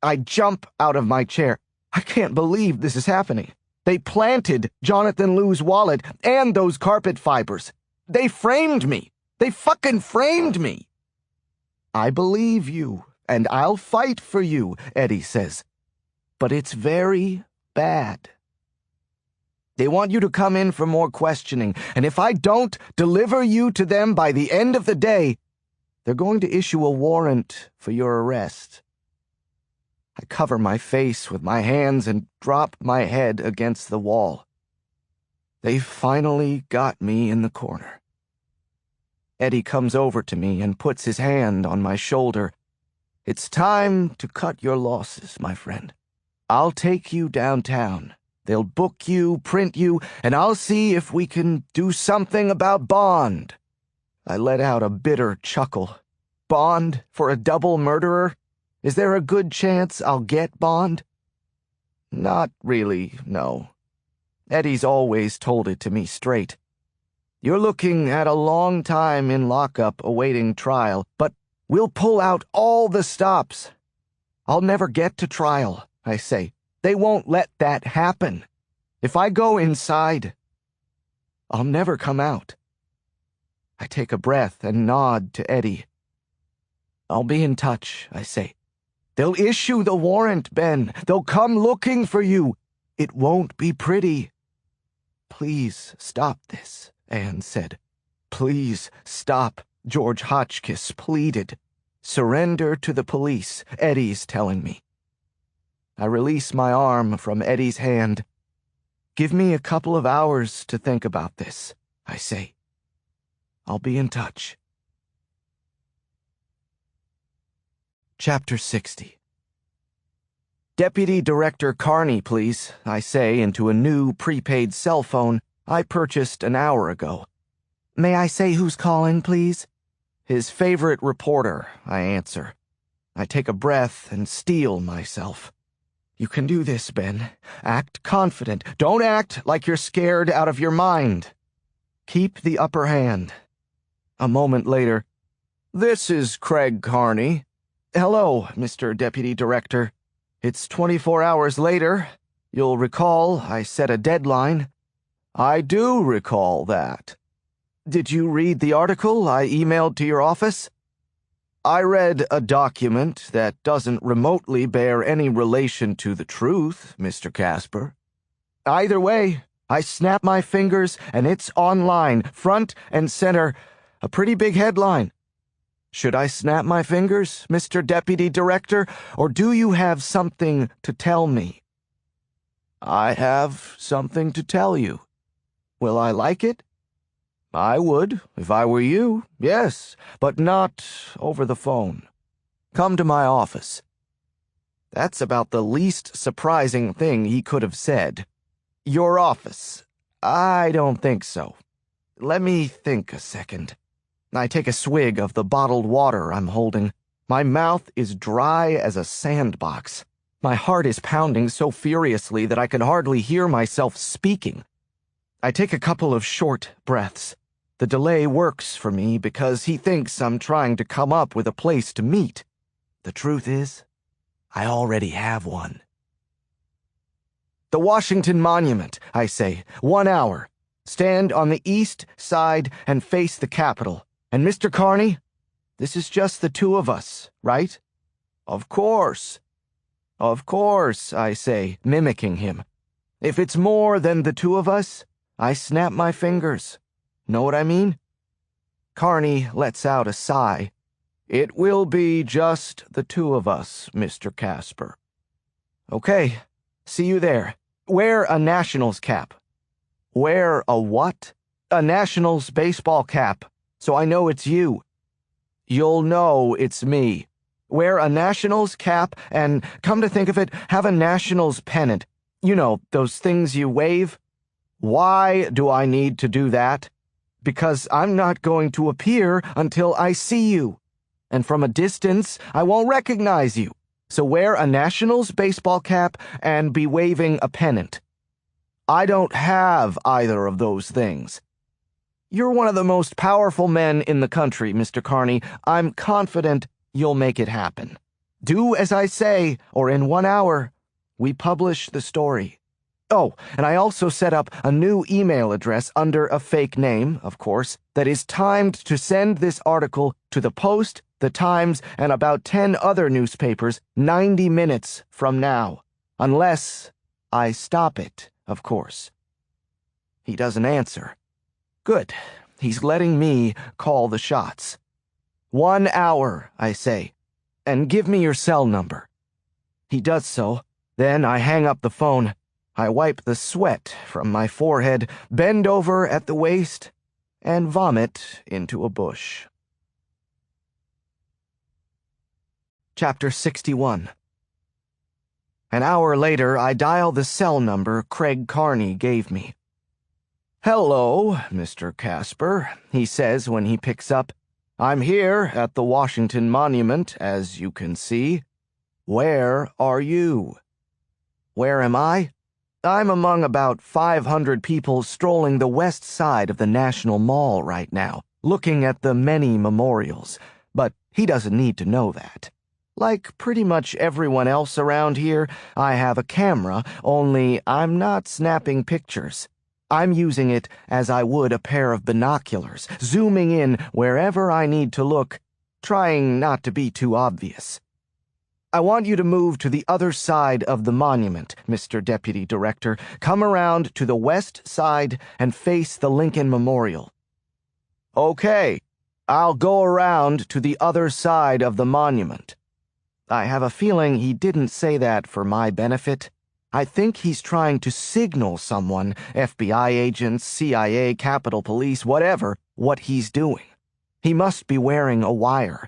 I jump out of my chair. I can't believe this is happening. They planted Jonathan Liu's wallet and those carpet fibers. They framed me. They fucking framed me. I believe you, and I'll fight for you, Eddie says. But it's very bad. They want you to come in for more questioning, and if I don't deliver you to them by the end of the day, they're going to issue a warrant for your arrest. I cover my face with my hands and drop my head against the wall. They finally got me in the corner. Eddie comes over to me and puts his hand on my shoulder. It's time to cut your losses, my friend. I'll take you downtown. They'll book you, print you, and I'll see if we can do something about bond. I let out a bitter chuckle. Bond for a double murderer? Is there a good chance I'll get bond? Not really, no. Eddie's always told it to me straight. You're looking at a long time in lockup awaiting trial, but we'll pull out all the stops. I'll never get to trial, I say. They won't let that happen. If I go inside, I'll never come out. I take a breath and nod to Eddie. I'll be in touch, I say. They'll issue the warrant, Ben. They'll come looking for you. It won't be pretty. Please stop this, Anne said. Please stop, George Hotchkiss pleaded. Surrender to the police, Eddie's telling me. I release my arm from Eddie's hand. Give me a couple of hours to think about this, I say. I'll be in touch. Chapter 60. Deputy Director Carney, please, I say into a new prepaid cell phone I purchased an hour ago. May I say who's calling, please? His favorite reporter, I answer. I take a breath and steel myself. You can do this, Ben. Act confident. Don't act like you're scared out of your mind. Keep the upper hand. A moment later, this is Craig Carney. Hello, Mr. Deputy Director. It's 24 hours later. You'll recall I set a deadline. I do recall that. Did you read the article I emailed to your office? I read a document that doesn't remotely bear any relation to the truth, Mr. Casper. Either way, I snap my fingers and it's online, front and center, a pretty big headline. Should I snap my fingers, Mr. Deputy Director, or do you have something to tell me? I have something to tell you. Will I like it? I would, if I were you, yes, but not over the phone. Come to my office. That's about the least surprising thing he could have said. Your office? I don't think so. Let me think a second. I take a swig of the bottled water I'm holding. My mouth is dry as a sandbox. My heart is pounding so furiously that I can hardly hear myself speaking. I take a couple of short breaths. The delay works for me because he thinks I'm trying to come up with a place to meet. The truth is, I already have one. The Washington Monument, I say. 1 hour. Stand on the east side and face the Capitol. And Mr. Carney, this is just the two of us, right? Of course. Of course, I say, mimicking him. If it's more than the two of us, I snap my fingers. Know what I mean? Carney lets out a sigh. It will be just the two of us, Mr. Casper. Okay, see you there. Wear a Nationals cap. Wear a what? A Nationals baseball cap. So I know it's you. You'll know it's me. Wear a Nationals cap and, come to think of it, have a Nationals pennant. You know, those things you wave. Why do I need to do that? Because I'm not going to appear until I see you. And from a distance, I won't recognize you. So wear a Nationals baseball cap and be waving a pennant. I don't have either of those things. You're one of the most powerful men in the country, Mr. Carney. I'm confident you'll make it happen. Do as I say, or in 1 hour, we publish the story. Oh, and I also set up a new email address under a fake name, of course, that is timed to send this article to the Post, the Times, and about 10 other newspapers 90 minutes from now. Unless I stop it, of course. He doesn't answer. Good. He's letting me call the shots. 1 hour, I say, and give me your cell number. He does so. Then I hang up the phone. I wipe the sweat from my forehead, bend over at the waist, and vomit into a bush. Chapter 61. An hour later, I dial the cell number Craig Carney gave me. "Hello, Mr. Casper," he says when he picks up. "I'm here at the Washington Monument, as you can see. Where are you?" Where am I? I'm among about 500 people strolling the west side of the National Mall right now, looking at the many memorials, but he doesn't need to know that. Like pretty much everyone else around here, I have a camera, only I'm not snapping pictures. I'm using it as I would a pair of binoculars, zooming in wherever I need to look, trying not to be too obvious. "I want you to move to the other side of the monument, Mr. Deputy Director. Come around to the west side and face the Lincoln Memorial." "Okay, I'll go around to the other side of the monument." I have a feeling he didn't say that for my benefit. I think he's trying to signal someone, FBI agents, CIA, Capitol Police, whatever, what he's doing. He must be wearing a wire.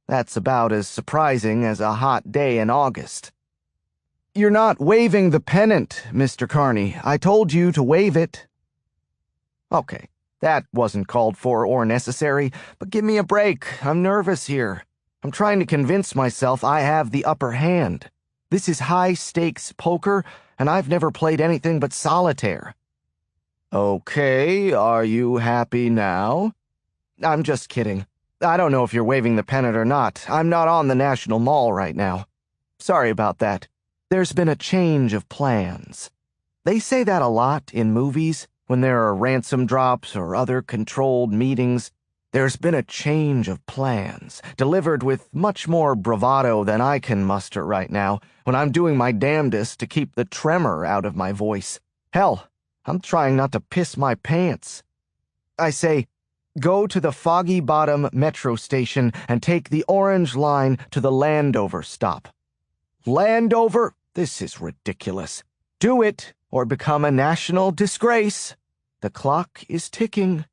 That's about as surprising as a hot day in August. "You're not waving the pennant, Mr. Carney. I told you to wave it." Okay, that wasn't called for or necessary, but give me a break. I'm nervous here. I'm trying to convince myself I have the upper hand. This is high-stakes poker, and I've never played anything but solitaire. "Okay, are you happy now?" "I'm just kidding. I don't know if you're waving the pennant or not. I'm not on the National Mall right now. Sorry about that. There's been a change of plans." They say that a lot in movies when there are ransom drops or other controlled meetings. There's been a change of plans, delivered with much more bravado than I can muster right now when I'm doing my damnedest to keep the tremor out of my voice. Hell, I'm trying not to piss my pants. I say, "Go to the Foggy Bottom metro station and take the orange line to the Landover stop." Landover? This is ridiculous. Do it, or become a national disgrace. The clock is ticking.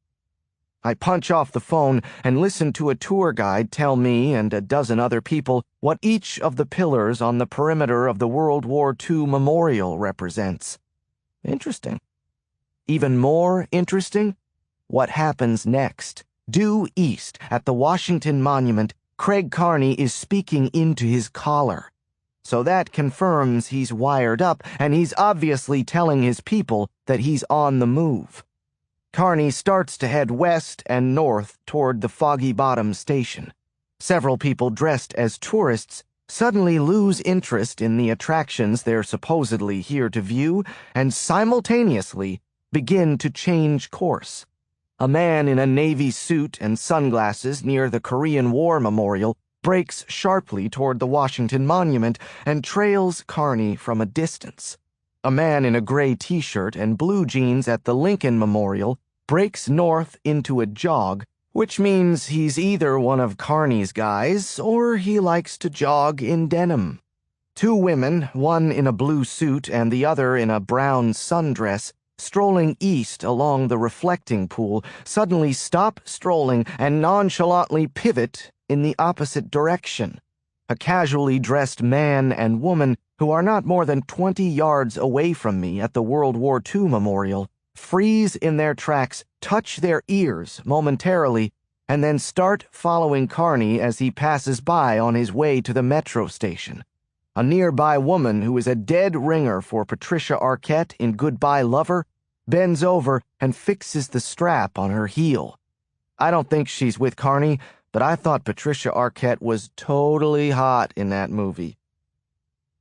I punch off the phone and listen to a tour guide tell me and a dozen other people what each of the pillars on the perimeter of the World War II memorial represents. Interesting. Even more interesting? What happens next? Due east, at the Washington Monument, Craig Carney is speaking into his collar. So that confirms he's wired up, and he's obviously telling his people that he's on the move. Carney starts to head west and north toward the Foggy Bottom station. Several people dressed as tourists suddenly lose interest in the attractions they're supposedly here to view and simultaneously begin to change course. A man in a navy suit and sunglasses near the Korean War Memorial breaks sharply toward the Washington Monument and trails Carney from a distance. A man in a gray t-shirt and blue jeans at the Lincoln Memorial breaks north into a jog, which means he's either one of Carney's guys or he likes to jog in denim. Two women, one in a blue suit and the other in a brown sundress, strolling east along the reflecting pool, suddenly stop strolling and nonchalantly pivot in the opposite direction. A casually dressed man and woman who are not more than 20 yards away from me at the World War II Memorial freeze in their tracks, touch their ears momentarily, and then start following Carney as he passes by on his way to the metro station. A nearby woman who is a dead ringer for Patricia Arquette in Goodbye Lover bends over and fixes the strap on her heel. I don't think she's with Carney, but I thought Patricia Arquette was totally hot in that movie.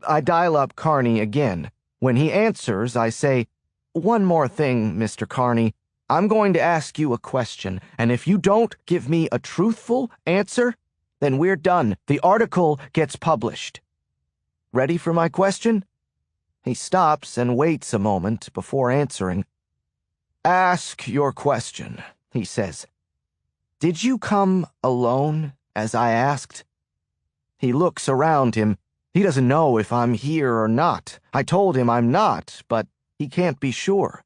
I dial up Carney again. When he answers, I say, "One more thing, Mr. Carney. I'm going to ask you a question, and if you don't give me a truthful answer, then we're done. The article gets published." Ready for my question? He stops and waits a moment before answering. "Ask your question," he says. "Did you come alone, as I asked?" He looks around him. He doesn't know if I'm here or not. I told him I'm not, but he can't be sure.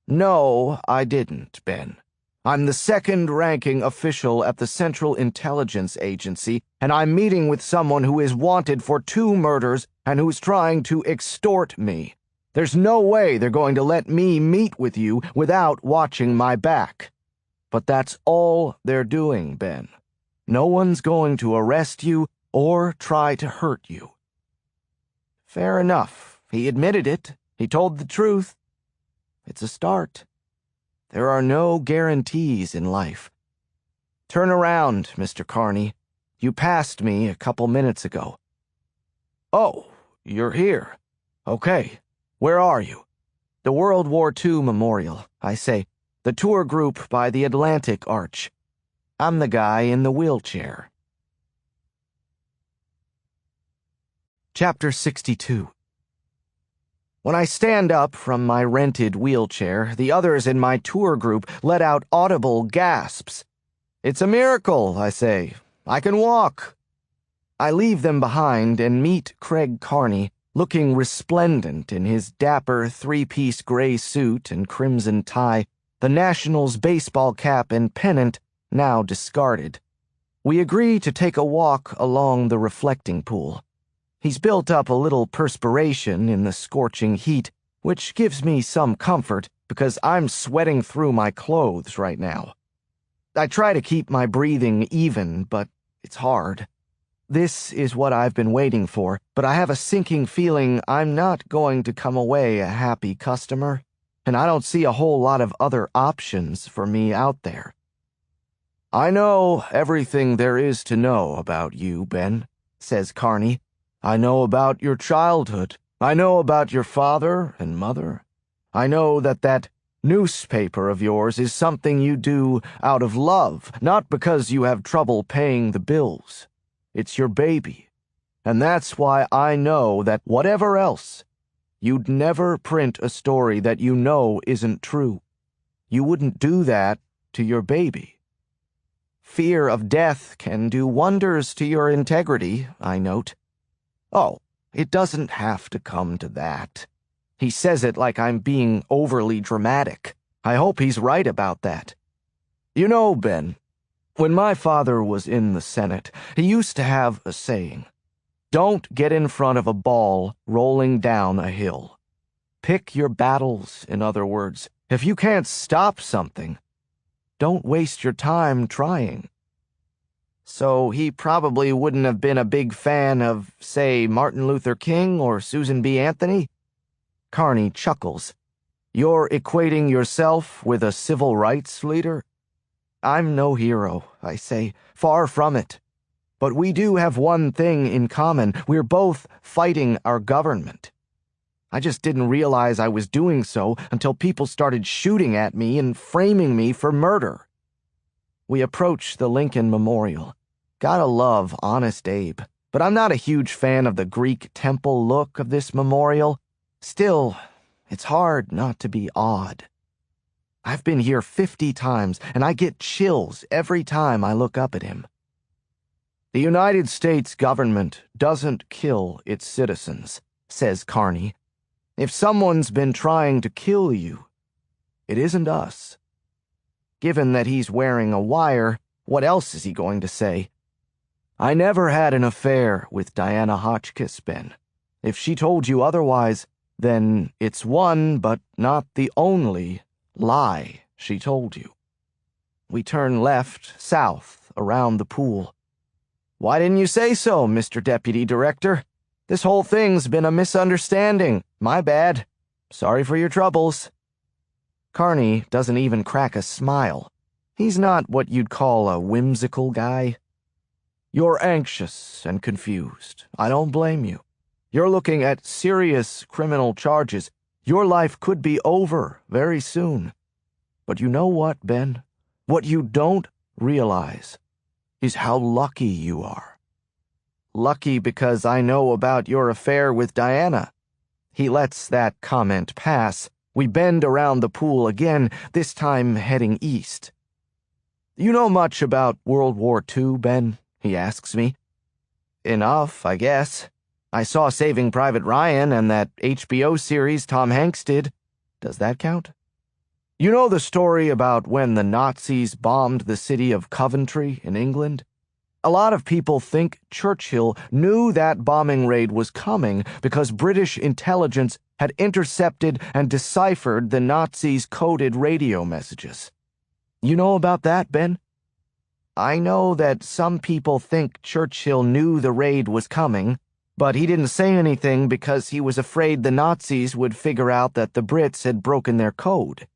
"No, I didn't, Ben. I'm the second-ranking official at the Central Intelligence Agency, and I'm meeting with someone who is wanted for 2 murders and who's trying to extort me. There's no way they're going to let me meet with you without watching my back. But that's all they're doing, Ben. No one's going to arrest you or try to hurt you." Fair enough. He admitted it. He told the truth. It's a start. There are no guarantees in life. Turn around, Mr. Carney. You passed me a couple minutes ago. Oh, you're here. Okay. Where are you? The World War II Memorial, I say. The tour group by the Atlantic Arch. I'm the guy in the wheelchair. Chapter 62. When I stand up from my rented wheelchair, the others in my tour group let out audible gasps. "It's a miracle," I say. "I can walk." I leave them behind and meet Craig Carney, looking resplendent in his dapper three-piece gray suit and crimson tie, the Nationals baseball cap and pennant now discarded. We agree to take a walk along the reflecting pool. He's built up a little perspiration in the scorching heat, which gives me some comfort because I'm sweating through my clothes right now. I try to keep my breathing even, but it's hard. This is what I've been waiting for, but I have a sinking feeling I'm not going to come away a happy customer, and I don't see a whole lot of other options for me out there. "I know everything there is to know about you, Ben," says Carney. "I know about your childhood. I know about your father and mother. I know that newspaper of yours is something you do out of love, not because you have trouble paying the bills. It's your baby. And that's why I know that whatever else, you'd never print a story that you know isn't true. You wouldn't do that to your baby. Fear of death can do wonders to your integrity, I note. Oh, it doesn't have to come to that." He says it like I'm being overly dramatic. I hope he's right about that. "You know, Ben, when my father was in the Senate, he used to have a saying. Don't get in front of a ball rolling down a hill. Pick your battles, in other words. If you can't stop something, don't waste your time trying." So he probably wouldn't have been a big fan of, say, Martin Luther King or Susan B. Anthony? Carney chuckles. "You're equating yourself with a civil rights leader?" "I'm no hero," I say. "Far from it. But we do have one thing in common. We're both fighting our government. I just didn't realize I was doing so until people started shooting at me and framing me for murder." We approach the Lincoln Memorial. Gotta love Honest Abe, but I'm not a huge fan of the Greek temple look of this memorial. Still, it's hard not to be awed. I've been here 50 times, and I get chills every time I look up at him. "The United States government doesn't kill its citizens," says Carney. "If someone's been trying to kill you, it isn't us." Given that he's wearing a wire, what else is he going to say? "I never had an affair with Diana Hotchkiss, Ben. If she told you otherwise, then it's one, but not the only, lie she told you." We turn left, south, around the pool. "Why didn't you say so, Mr. Deputy Director? This whole thing's been a misunderstanding. My bad. Sorry for your troubles." Carney doesn't even crack a smile. He's not what you'd call a whimsical guy. "You're anxious and confused. I don't blame you. You're looking at serious criminal charges. Your life could be over very soon. But you know what, Ben? What you don't realize is how lucky you are." "Lucky because I know about your affair with Diana." He lets that comment pass. We bend around the pool again, this time heading east. "You know much about World War II, Ben?" he asks me. "Enough, I guess. I saw Saving Private Ryan and that HBO series Tom Hanks did. Does that count? You know the story about when the Nazis bombed the city of Coventry in England?" A lot of people think Churchill knew that bombing raid was coming because British intelligence had intercepted and deciphered the Nazis' coded radio messages. You know about that, Ben? I know that some people think Churchill knew the raid was coming, but he didn't say anything because he was afraid the Nazis would figure out that the Brits had broken their code.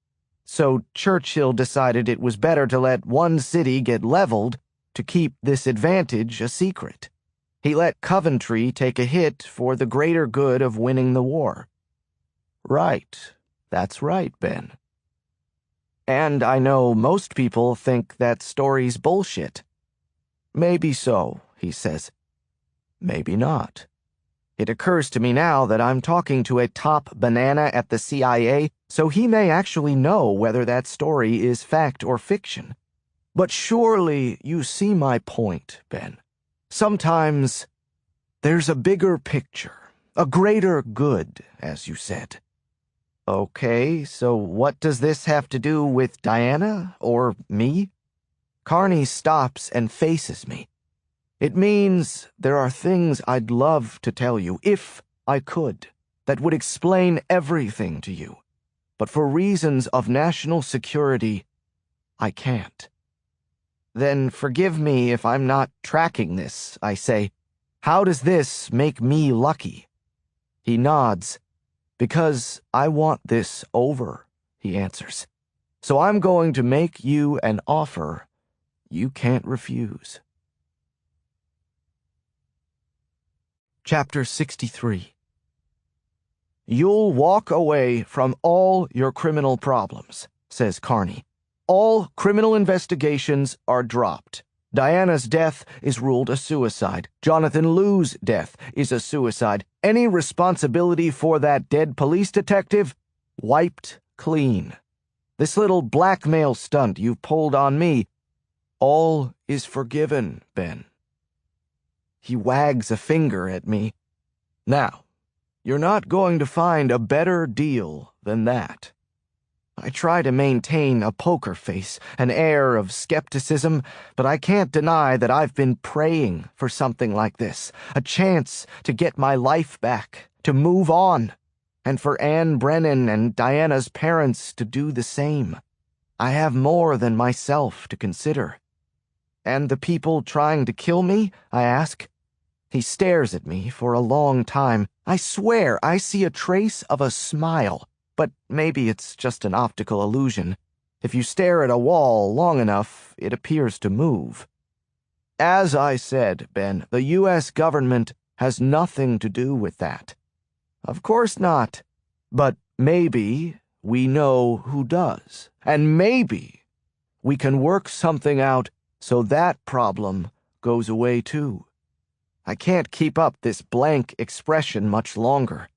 So Churchill decided it was better to let one city get leveled to keep this advantage a secret. He let Coventry take a hit for the greater good of winning the war. Right. That's right, Ben. And I know most people think that story's bullshit. Maybe so, he says. Maybe not. It occurs to me now that I'm talking to a top banana at the CIA, so he may actually know whether that story is fact or fiction. But surely you see my point, Ben. Sometimes there's a bigger picture, a greater good, as you said. Okay, so what does this have to do with Diana or me? Carney stops and faces me. It means there are things I'd love to tell you, if I could, that would explain everything to you. But for reasons of national security, I can't. Then forgive me if I'm not tracking this, I say. How does this make me lucky? He nods. Because I want this over, he answers. So I'm going to make you an offer you can't refuse. Chapter 63. You'll walk away from all your criminal problems, says Carney. All criminal investigations are dropped. Diana's death is ruled a suicide. Jonathan Liu's death is a suicide. Any responsibility for that dead police detective? Wiped clean. This little blackmail stunt you've pulled on me, all is forgiven, Ben. He wags a finger at me. Now, you're not going to find a better deal than that. I try to maintain a poker face, an air of skepticism, but I can't deny that I've been praying for something like this, a chance to get my life back, to move on, and for Anne Brennan and Diana's parents to do the same. I have more than myself to consider. And the people trying to kill me? I ask. He stares at me for a long time. I swear I see a trace of a smile. But maybe it's just an optical illusion. If you stare at a wall long enough, it appears to move. As I said, Ben, the U.S. government has nothing to do with that. Of course not. But maybe we know who does. And maybe we can work something out so that problem goes away too. I can't keep up this blank expression much longer.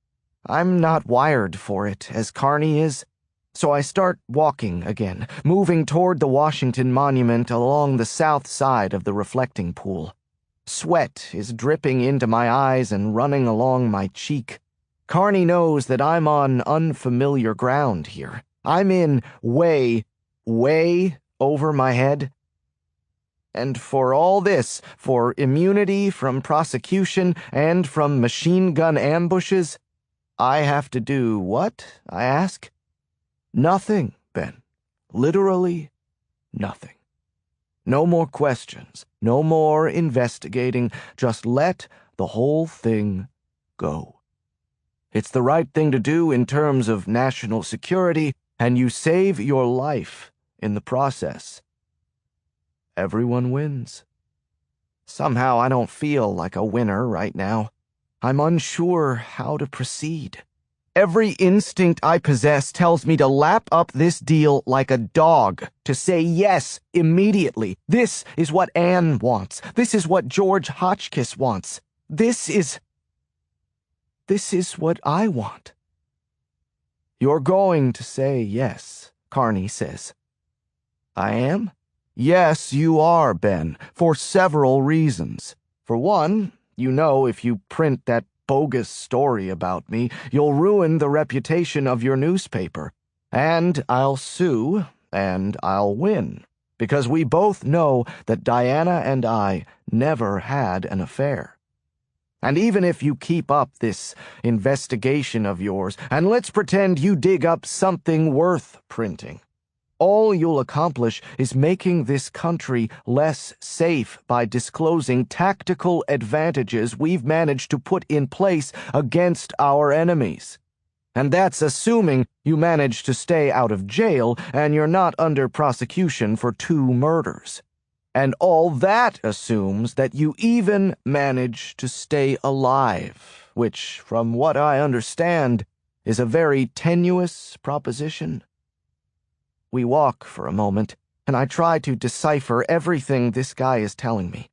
I'm not wired for it, as Carney is, so I start walking again, moving toward the Washington Monument along the south side of the reflecting pool. Sweat is dripping into my eyes and running along my cheek. Carney knows that I'm on unfamiliar ground here. I'm in way over my head. And for all this, for immunity from prosecution and from machine gun ambushes, I have to do what, I ask? Nothing, Ben. Literally nothing. No more questions, no more investigating, just let the whole thing go. It's the right thing to do in terms of national security, and you save your life in the process. Everyone wins. Somehow I don't feel like a winner right now. I'm unsure how to proceed. Every instinct I possess tells me to lap up this deal like a dog, to say yes immediately. This is what Anne wants. This is what George Hotchkiss wants. This is what I want. You're going to say yes, Carney says. I am? Yes, you are, Ben, for several reasons. For one, you know if you print that bogus story about me, you'll ruin the reputation of your newspaper. And I'll sue, and I'll win. because we both know that Diana and I never had an affair. And even if you keep up this investigation of yours, and let's pretend you dig up something worth printing, all you'll accomplish is making this country less safe by disclosing tactical advantages we've managed to put in place against our enemies. And that's assuming you manage to stay out of jail and you're not under prosecution for 2 murders. And all that assumes that you even manage to stay alive, which, from what I understand, is a very tenuous proposition. We walk for a moment, and I try to decipher everything this guy is telling me.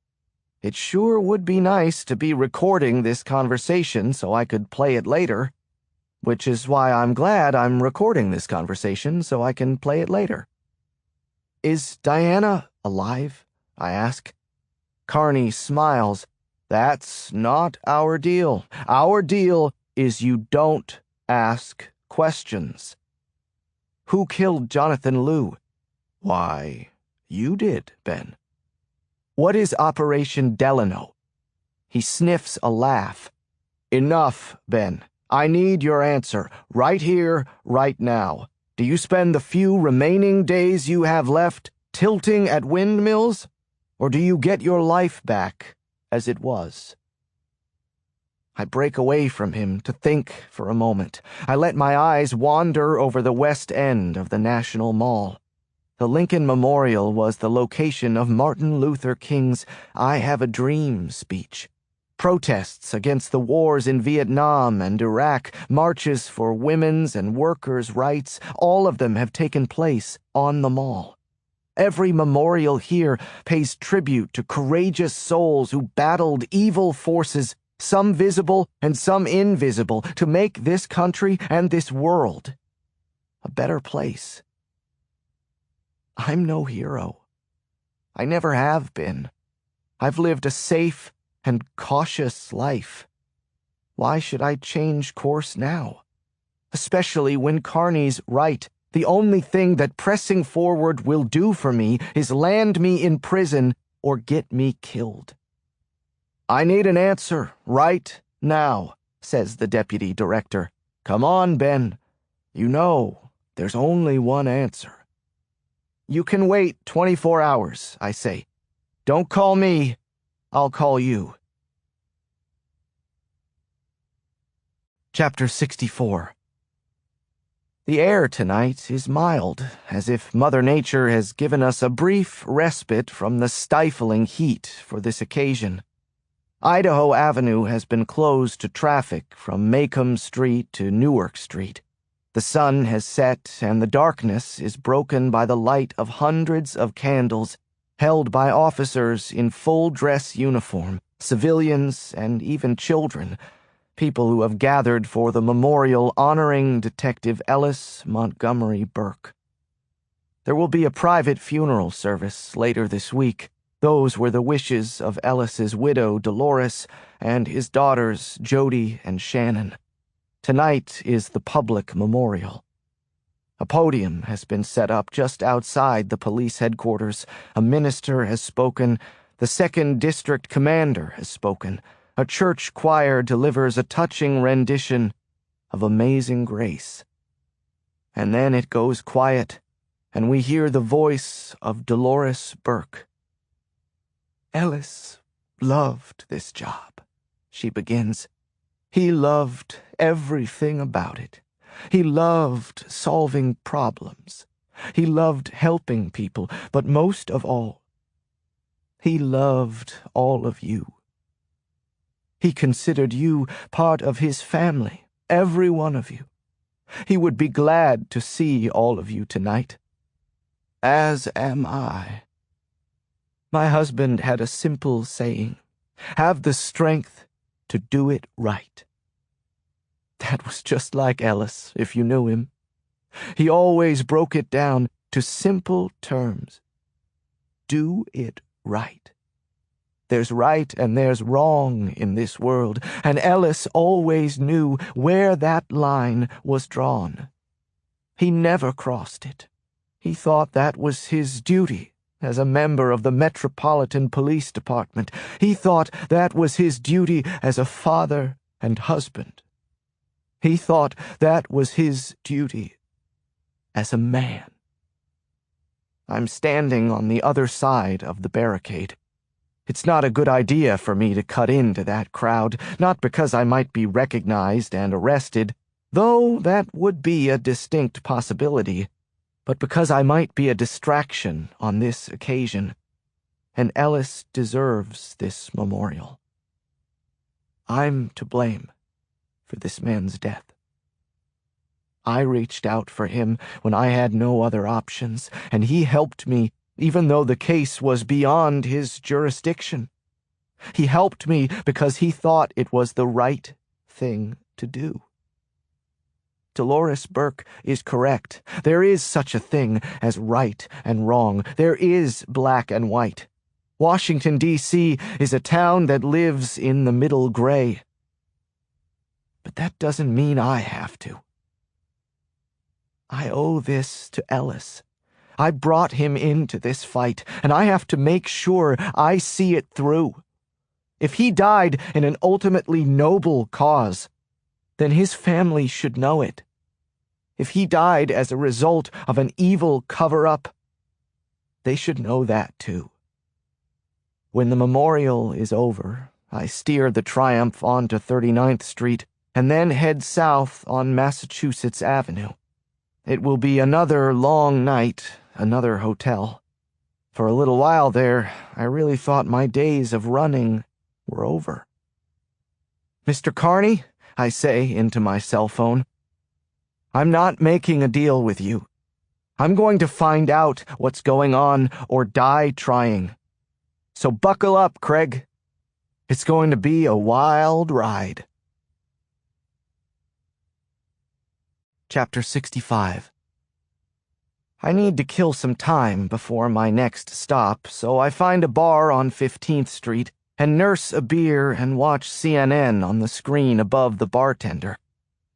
It sure would be nice to be recording this conversation so I could play it later, which is why I'm glad I'm recording this conversation so I can play it later. Is Diana alive? I ask. Carney smiles. That's not our deal. Our deal is you don't ask questions. Who killed Jonathan Liu? Why, you did, Ben. What is Operation Delano? He sniffs a laugh. Enough, Ben. I need your answer, right here, right now. Do you spend the few remaining days you have left tilting at windmills? Or do you get your life back as it was? I break away from him to think for a moment. I let my eyes wander over the west end of the National Mall. The Lincoln Memorial was the location of Martin Luther King's I Have a Dream speech. Protests against the wars in Vietnam and Iraq, marches for women's and workers' rights, all of them have taken place on the mall. Every memorial here pays tribute to courageous souls who battled evil forces, some visible and some invisible, to make this country and this world a better place. I'm no hero. I never have been. I've lived a safe and cautious life. Why should I change course now? Especially when Carney's right. The only thing that pressing forward will do for me is land me in prison or get me killed. I need an answer right now, says the deputy director. Come on, Ben. You know, there's only one answer. You can wait 24 hours, I say. Don't call me, I'll call you. Chapter 64. The air tonight is mild, as if Mother Nature has given us a brief respite from the stifling heat for this occasion. Idaho Avenue has been closed to traffic from Macomb Street to Newark Street. The sun has set, and the darkness is broken by the light of hundreds of candles held by officers in full-dress uniform, civilians, and even children, people who have gathered for the memorial honoring Detective Ellis Montgomery Burke. There will be a private funeral service later this week. Those were the wishes of Ellis's widow, Dolores, and his daughters, Jody and Shannon. Tonight is the public memorial. A podium has been set up just outside the police headquarters. A minister has spoken. The 2nd District Commander has spoken. A church choir delivers a touching rendition of Amazing Grace. And then it goes quiet, and we hear the voice of Dolores Burke. Ellis loved this job, she begins. He loved everything about it. He loved solving problems. He loved helping people, but most of all, he loved all of you. He considered you part of his family, every one of you. He would be glad to see all of you tonight. As am I. My husband had a simple saying, have the strength to do it right. That was just like Ellis, if you knew him. He always broke it down to simple terms. Do it right. There's right and there's wrong in this world, and Ellis always knew where that line was drawn. He never crossed it. He thought that was his duty, as a member of the Metropolitan Police Department. He thought that was his duty as a father and husband. He thought that was his duty as a man. I'm standing on the other side of the barricade. It's not a good idea for me to cut into that crowd, not because I might be recognized and arrested, though that would be a distinct possibility, but because I might be a distraction on this occasion, and Ellis deserves this memorial. I'm to blame for this man's death. I reached out for him when I had no other options, and he helped me even though the case was beyond his jurisdiction. He helped me because he thought it was the right thing to do. Dolores Burke is correct. There is such a thing as right and wrong. There is black and white. Washington, D.C. is a town that lives in the middle gray. But that doesn't mean I have to. I owe this to Ellis. I brought him into this fight, and I have to make sure I see it through. If he died in an ultimately noble cause, then his family should know it. If he died as a result of an evil cover-up, they should know that too. When the memorial is over, I steer the Triumph onto 39th Street and then head south on Massachusetts Avenue. It will be another long night, another hotel. For a little while there, I really thought my days of running were over. "Mr. Carney," I say into my cell phone, "I'm not making a deal with you. I'm going to find out what's going on or die trying. So buckle up, Craig. It's going to be a wild ride." Chapter 65. I need to kill some time before my next stop, so I find a bar on 15th Street and nurse a beer and watch CNN on the screen above the bartender.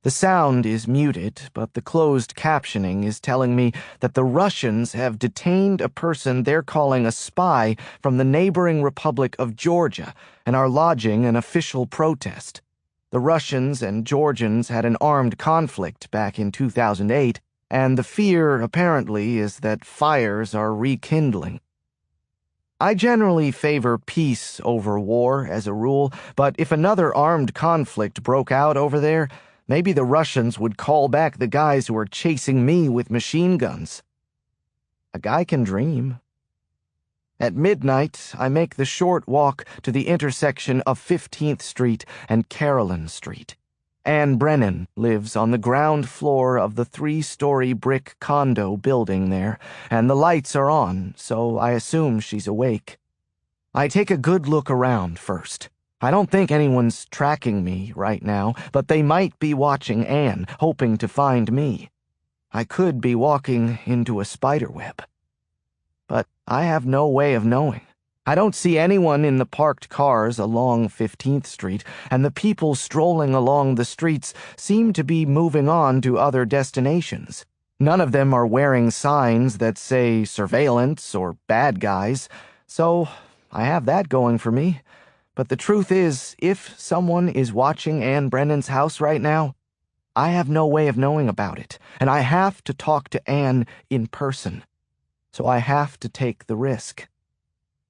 The sound is muted, but the closed captioning is telling me that the Russians have detained a person they're calling a spy from the neighboring Republic of Georgia and are lodging an official protest. The Russians and Georgians had an armed conflict back in 2008, and the fear, apparently, is that fires are rekindling. I generally favor peace over war as a rule, but if another armed conflict broke out over there, maybe the Russians would call back the guys who are chasing me with machine guns. A guy can dream. At midnight, I make the short walk to the intersection of 15th Street and Carolyn Street. Anne Brennan lives on the ground floor of the 3-story brick condo building there, and the lights are on, so I assume she's awake. I take a good look around first. I don't think anyone's tracking me right now, but they might be watching Anne, hoping to find me. I could be walking into a spiderweb. But I have no way of knowing. I don't see anyone in the parked cars along 15th Street, and the people strolling along the streets seem to be moving on to other destinations. None of them are wearing signs that say surveillance or bad guys, so I have that going for me. But the truth is, if someone is watching Anne Brennan's house right now, I have no way of knowing about it, and I have to talk to Anne in person. So I have to take the risk.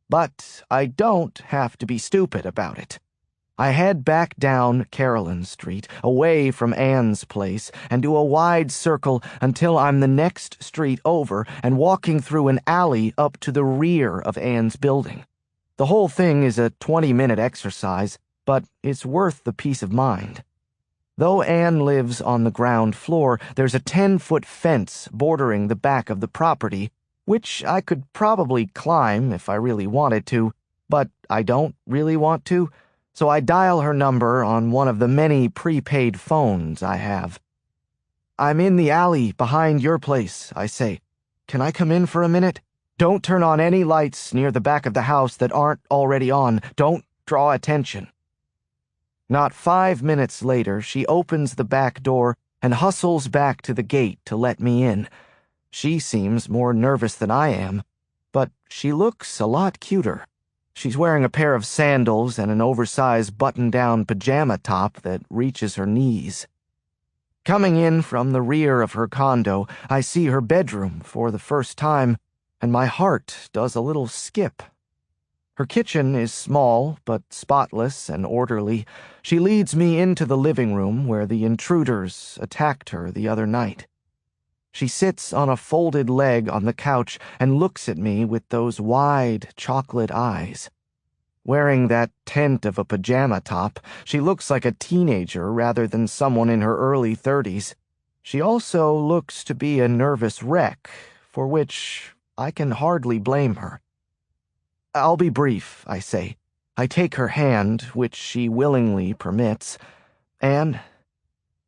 But I don't have to be stupid about it. I head back down Carolyn Street, away from Anne's place, and do a wide circle until I'm the next street over and walking through an alley up to the rear of Anne's building. The whole thing is a 20-minute exercise, but it's worth the peace of mind. Though Anne lives on the ground floor, there's a 10-foot fence bordering the back of the property, which I could probably climb if I really wanted to, but I don't really want to, so I dial her number on one of the many prepaid phones I have. "I'm in the alley behind your place," I say. "Can I come in for a minute? Don't turn on any lights near the back of the house that aren't already on. Don't draw attention." Not 5 minutes later, she opens the back door and hustles back to the gate to let me in. She seems more nervous than I am, but she looks a lot cuter. She's wearing a pair of sandals and an oversized button-down pajama top that reaches her knees. Coming in from the rear of her condo, I see her bedroom for the first time, and my heart does a little skip. Her kitchen is small, but spotless and orderly. She leads me into the living room where the intruders attacked her the other night. She sits on a folded leg on the couch and looks at me with those wide, chocolate eyes. Wearing that tent of a pajama top, she looks like a teenager rather than someone in her early 30s. She also looks to be a nervous wreck, for which I can hardly blame her. "I'll be brief," I say. I take her hand, which she willingly permits. "Anne,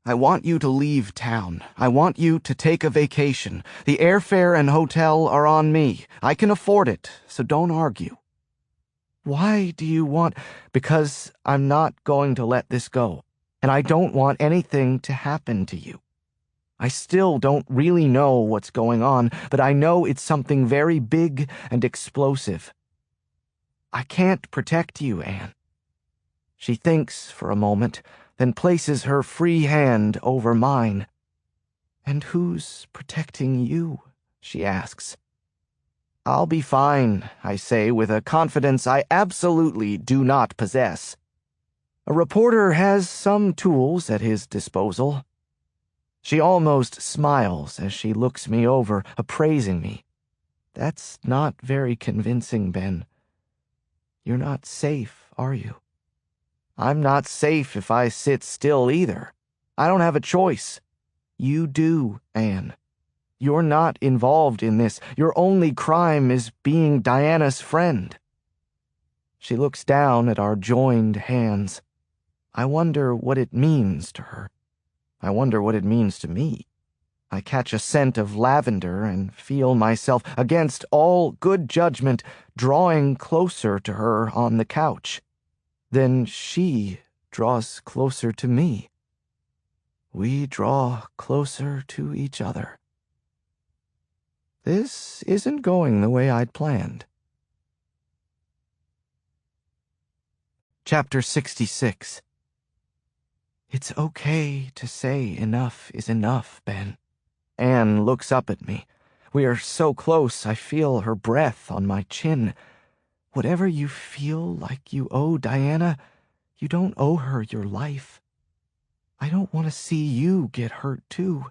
I want you to leave town. I want you to take a vacation. The airfare and hotel are on me. I can afford it, so don't argue." "Why do you want—" "Because I'm not going to let this go, and I don't want anything to happen to you. I still don't really know what's going on, but I know it's something very big and explosive. I can't protect you, Anne." She thinks for a moment, then places her free hand over mine. "And who's protecting you?" she asks. "I'll be fine," I say with a confidence I absolutely do not possess. A reporter has some tools at his disposal. She almost smiles as she looks me over, appraising me. "That's not very convincing, Ben. You're not safe, are you?" "I'm not safe if I sit still either. I don't have a choice." "You do, Anne. You're not involved in this. Your only crime is being Diana's friend." She looks down at our joined hands. I wonder what it means to her. I wonder what it means to me. I catch a scent of lavender and feel myself, against all good judgment, drawing closer to her on the couch. Then she draws closer to me. We draw closer to each other. This isn't going the way I'd planned. Chapter 66. It's okay to say enough is enough, Ben. Anne looks up at me. We are so close, I feel her breath on my chin. Whatever you feel like you owe Diana, you don't owe her your life. I don't want to see you get hurt, too.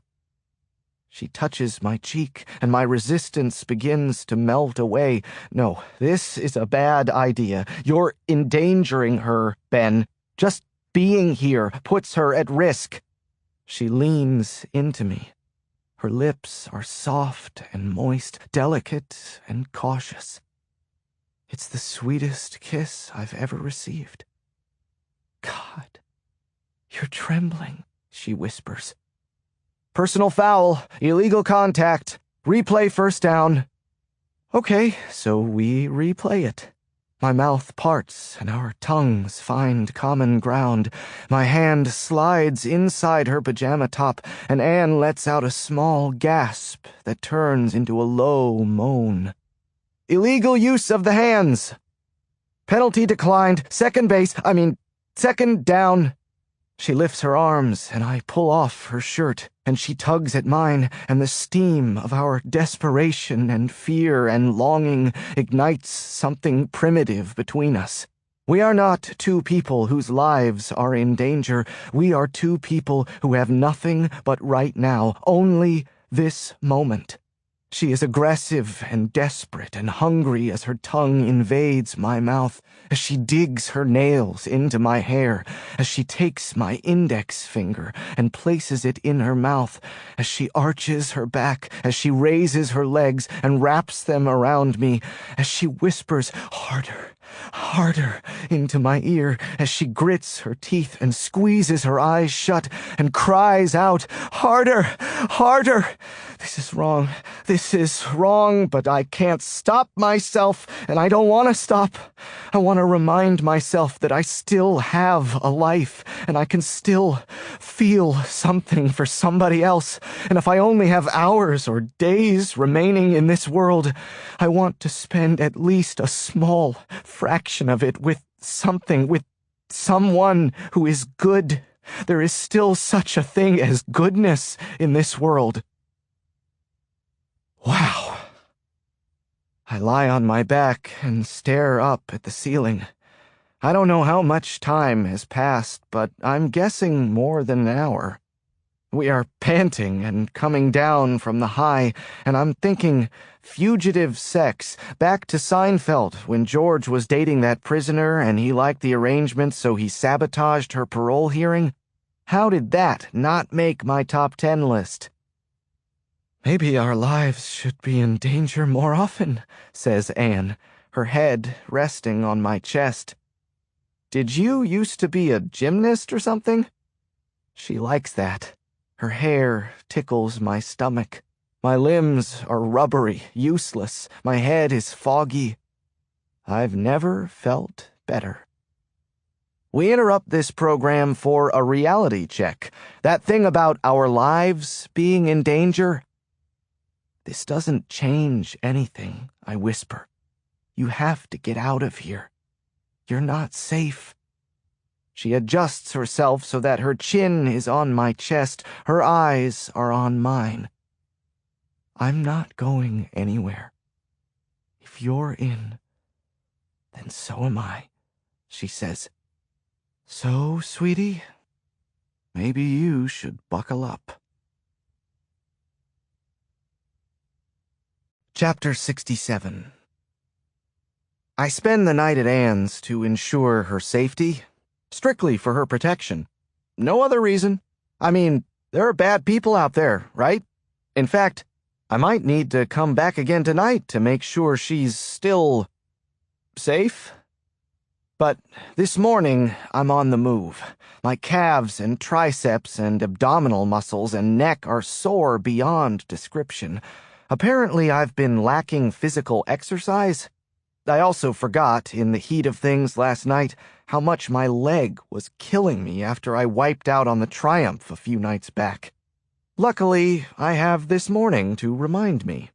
She touches my cheek, and my resistance begins to melt away. No, this is a bad idea. You're endangering her, Ben. Just being here puts her at risk. She leans into me. Her lips are soft and moist, delicate and cautious. It's the sweetest kiss I've ever received. "God, you're trembling," she whispers. "Personal foul, illegal contact, replay first down." Okay, so we replay it. My mouth parts and our tongues find common ground. My hand slides inside her pajama top, and Anne lets out a small gasp that turns into a low moan. "Illegal use of the hands. Penalty declined. Second down." She lifts her arms, and I pull off her shirt, and she tugs at mine, and the steam of our desperation and fear and longing ignites something primitive between us. We are not two people whose lives are in danger. We are two people who have nothing but right now, only this moment. She is aggressive and desperate and hungry as her tongue invades my mouth, as she digs her nails into my hair, as she takes my index finger and places it in her mouth, as she arches her back, as she raises her legs and wraps them around me, as she whispers harder, harder into my ear, as she grits her teeth and squeezes her eyes shut and cries out, "Harder, harder!" This is wrong. This is wrong, but I can't stop myself, and I don't want to stop. I want to remind myself that I still have a life, and I can still feel something for somebody else. And if I only have hours or days remaining in this world, I want to spend at least a small fraction of it with something, with someone who is good. There is still such a thing as goodness in this world. Wow. I lie on my back and stare up at the ceiling. I don't know how much time has passed, but I'm guessing more than an hour. We are panting and coming down from the high, and I'm thinking fugitive sex, back to Seinfeld when George was dating that prisoner and he liked the arrangement so he sabotaged her parole hearing. How did that not make my top 10 list? Maybe our lives should be in danger more often, says Anne, her head resting on my chest. Did you used to be a gymnast or something? She likes that. Her hair tickles my stomach. My limbs are rubbery, useless. My head is foggy. I've never felt better. We interrupt this program for a reality check. That thing about our lives being in danger. This doesn't change anything, I whisper. You have to get out of here. You're not safe. She adjusts herself so that her chin is on my chest, her eyes are on mine. I'm not going anywhere. If you're in, then so am I, she says. So, sweetie, maybe you should buckle up. Chapter 67. I spend the night at Anne's to ensure her safety, strictly for her protection. No other reason. I mean, there are bad people out there, right? In fact, I might need to come back again tonight to make sure she's still safe. But this morning, I'm on the move. My calves and triceps and abdominal muscles and neck are sore beyond description. Apparently, I've been lacking physical exercise. I also forgot, in the heat of things last night, how much my leg was killing me after I wiped out on the Triumph a few nights back. Luckily, I have this morning to remind me.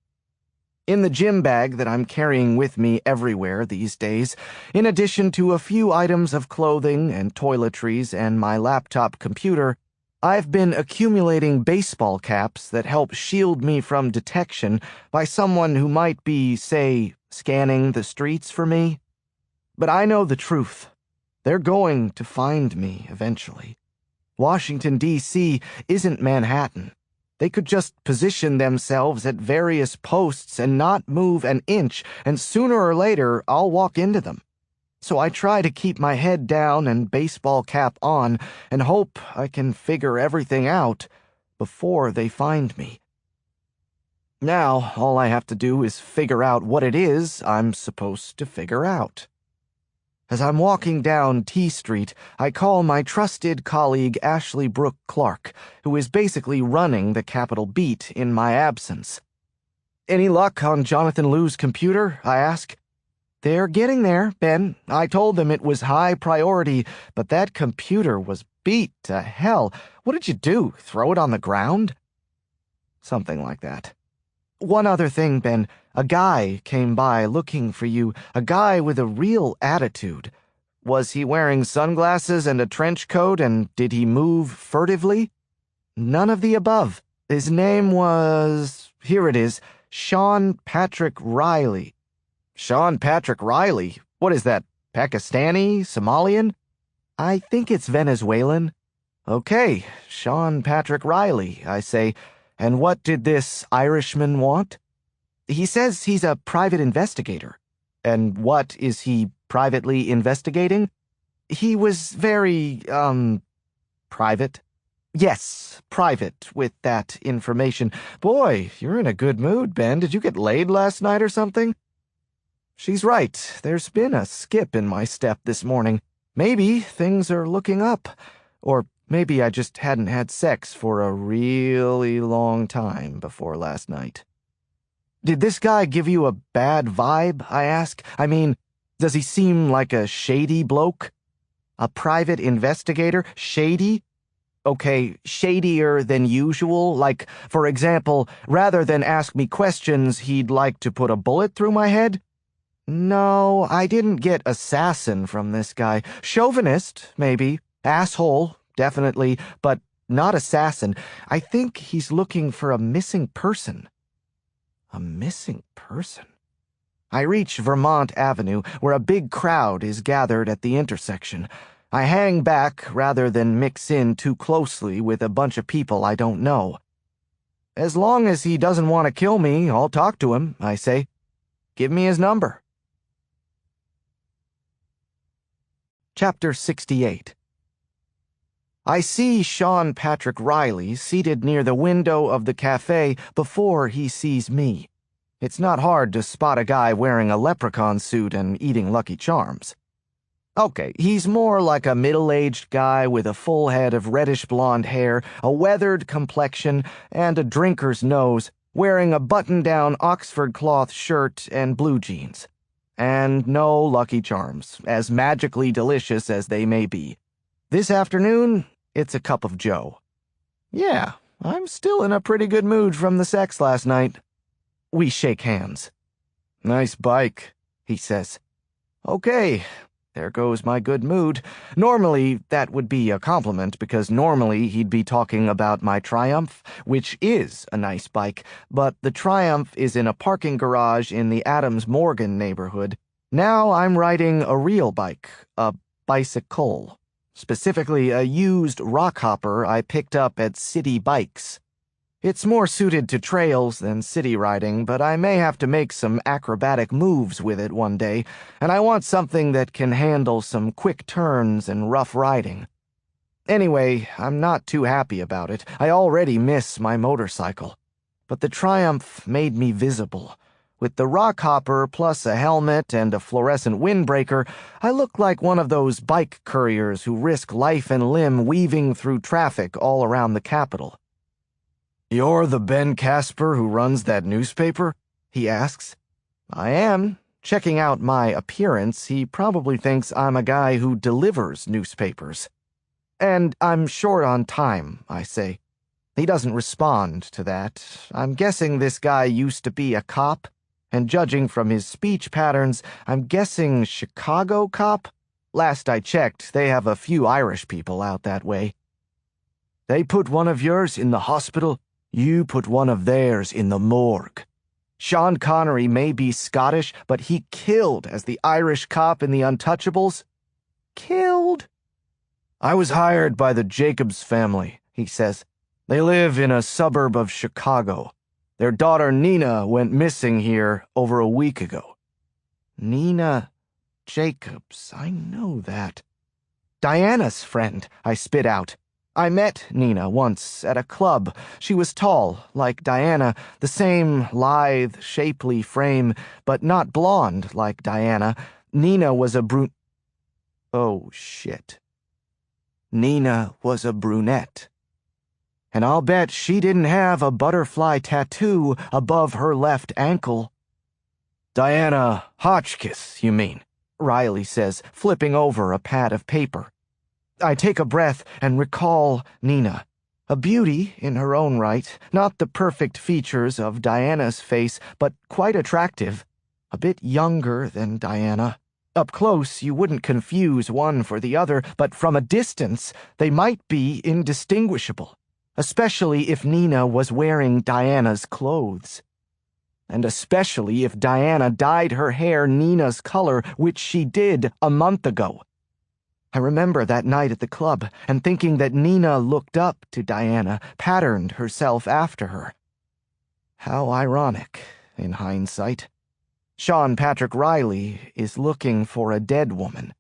In the gym bag that I'm carrying with me everywhere these days, in addition to a few items of clothing and toiletries and my laptop computer, I've been accumulating baseball caps that help shield me from detection by someone who might be, say, scanning the streets for me. But I know the truth. They're going to find me eventually. Washington, D.C. isn't Manhattan. They could just position themselves at various posts and not move an inch, and sooner or later I'll walk into them. So I try to keep my head down and baseball cap on and hope I can figure everything out before they find me. Now, all I have to do is figure out what it is I'm supposed to figure out. As I'm walking down T Street, I call my trusted colleague Ashley Brooke Clark, who is basically running the Capitol beat in my absence. Any luck on Jonathan Liu's computer? I ask. They're getting there, Ben. I told them it was high priority, but that computer was beat to hell. What did you do? Throw it on the ground? Something like that. One other thing, Ben. A guy came by looking for you, a guy with a real attitude. Was he wearing sunglasses and a trench coat, and did he move furtively? None of the above. His name was... here it is. Sean Patrick Riley. Sean Patrick Riley? What is that, Pakistani? Somalian? I think it's Venezuelan. Okay, Sean Patrick Riley, I say. And what did this Irishman want? He says he's a private investigator. And what is he privately investigating? He was very, private. Yes, private with that information. Boy, you're in a good mood, Ben. Did you get laid last night or something? She's right. There's been a skip in my step this morning. Maybe things are looking up. Or Maybe I just hadn't had sex for a really long time before last night. Did this guy give you a bad vibe, I ask? I mean, does he seem like a shady bloke? A private investigator? Shady? Okay, shadier than usual? Like, for example, rather than ask me questions, he'd like to put a bullet through my head? No, I didn't get assassin from this guy. Chauvinist, maybe. Asshole, definitely, but not assassin. I think he's looking for a missing person. A missing person? I reach Vermont Avenue, where a big crowd is gathered at the intersection. I hang back rather than mix in too closely with a bunch of people I don't know. As long as he doesn't want to kill me, I'll talk to him, I say. Give me his number. Chapter 68. I see Sean Patrick Riley seated near the window of the cafe before he sees me. It's not hard to spot a guy wearing a leprechaun suit and eating Lucky Charms. Okay, he's more like a middle-aged guy with a full head of reddish-blonde hair, a weathered complexion, and a drinker's nose, wearing a button-down Oxford cloth shirt and blue jeans. And no Lucky Charms, as magically delicious as they may be. This afternoon, it's a cup of joe. Yeah, I'm still in a pretty good mood from the sex last night. We shake hands. Nice bike, he says. Okay. There goes my good mood. Normally, that would be a compliment, because normally he'd be talking about my Triumph, which is a nice bike, but the Triumph is in a parking garage in the Adams Morgan neighborhood. Now I'm riding a real bike, a bicycle, specifically a used rockhopper I picked up at City Bikes. It's more suited to trails than city riding, but I may have to make some acrobatic moves with it one day, and I want something that can handle some quick turns and rough riding. Anyway, I'm not too happy about it. I already miss my motorcycle. But the Triumph made me visible. With the rockhopper plus a helmet and a fluorescent windbreaker, I look like one of those bike couriers who risk life and limb weaving through traffic all around the capital. You're the Ben Casper who runs that newspaper? He asks. I am. Checking out my appearance, he probably thinks I'm a guy who delivers newspapers. And I'm short on time, I say. He doesn't respond to that. I'm guessing this guy used to be a cop, and judging from his speech patterns, I'm guessing Chicago cop? Last I checked, they have a few Irish people out that way. They put one of yours in the hospital. You put one of theirs in the morgue. Sean Connery may be Scottish, but he killed as the Irish cop in The Untouchables. Killed? I was hired by the Jacobs family, he says. They live in a suburb of Chicago. Their daughter Nina went missing here over a week ago. Nina Jacobs, I know that. Diana's friend, I spit out. I met Nina once at a club. She was tall, like Diana, the same lithe, shapely frame, but not blonde like Diana. Nina was a Oh, shit. Nina was a brunette. And I'll bet she didn't have a butterfly tattoo above her left ankle. Diana Hotchkiss, you mean? Riley says, flipping over a pad of paper. I take a breath and recall Nina. A beauty in her own right, not the perfect features of Diana's face, but quite attractive. A bit younger than Diana. Up close, you wouldn't confuse one for the other, but from a distance, they might be indistinguishable, especially if Nina was wearing Diana's clothes. And especially if Diana dyed her hair Nina's color, which she did a month ago. I remember that night at the club, and thinking that Nina looked up to Diana, patterned herself after her. How ironic, in hindsight. Sean Patrick Riley is looking for a dead woman.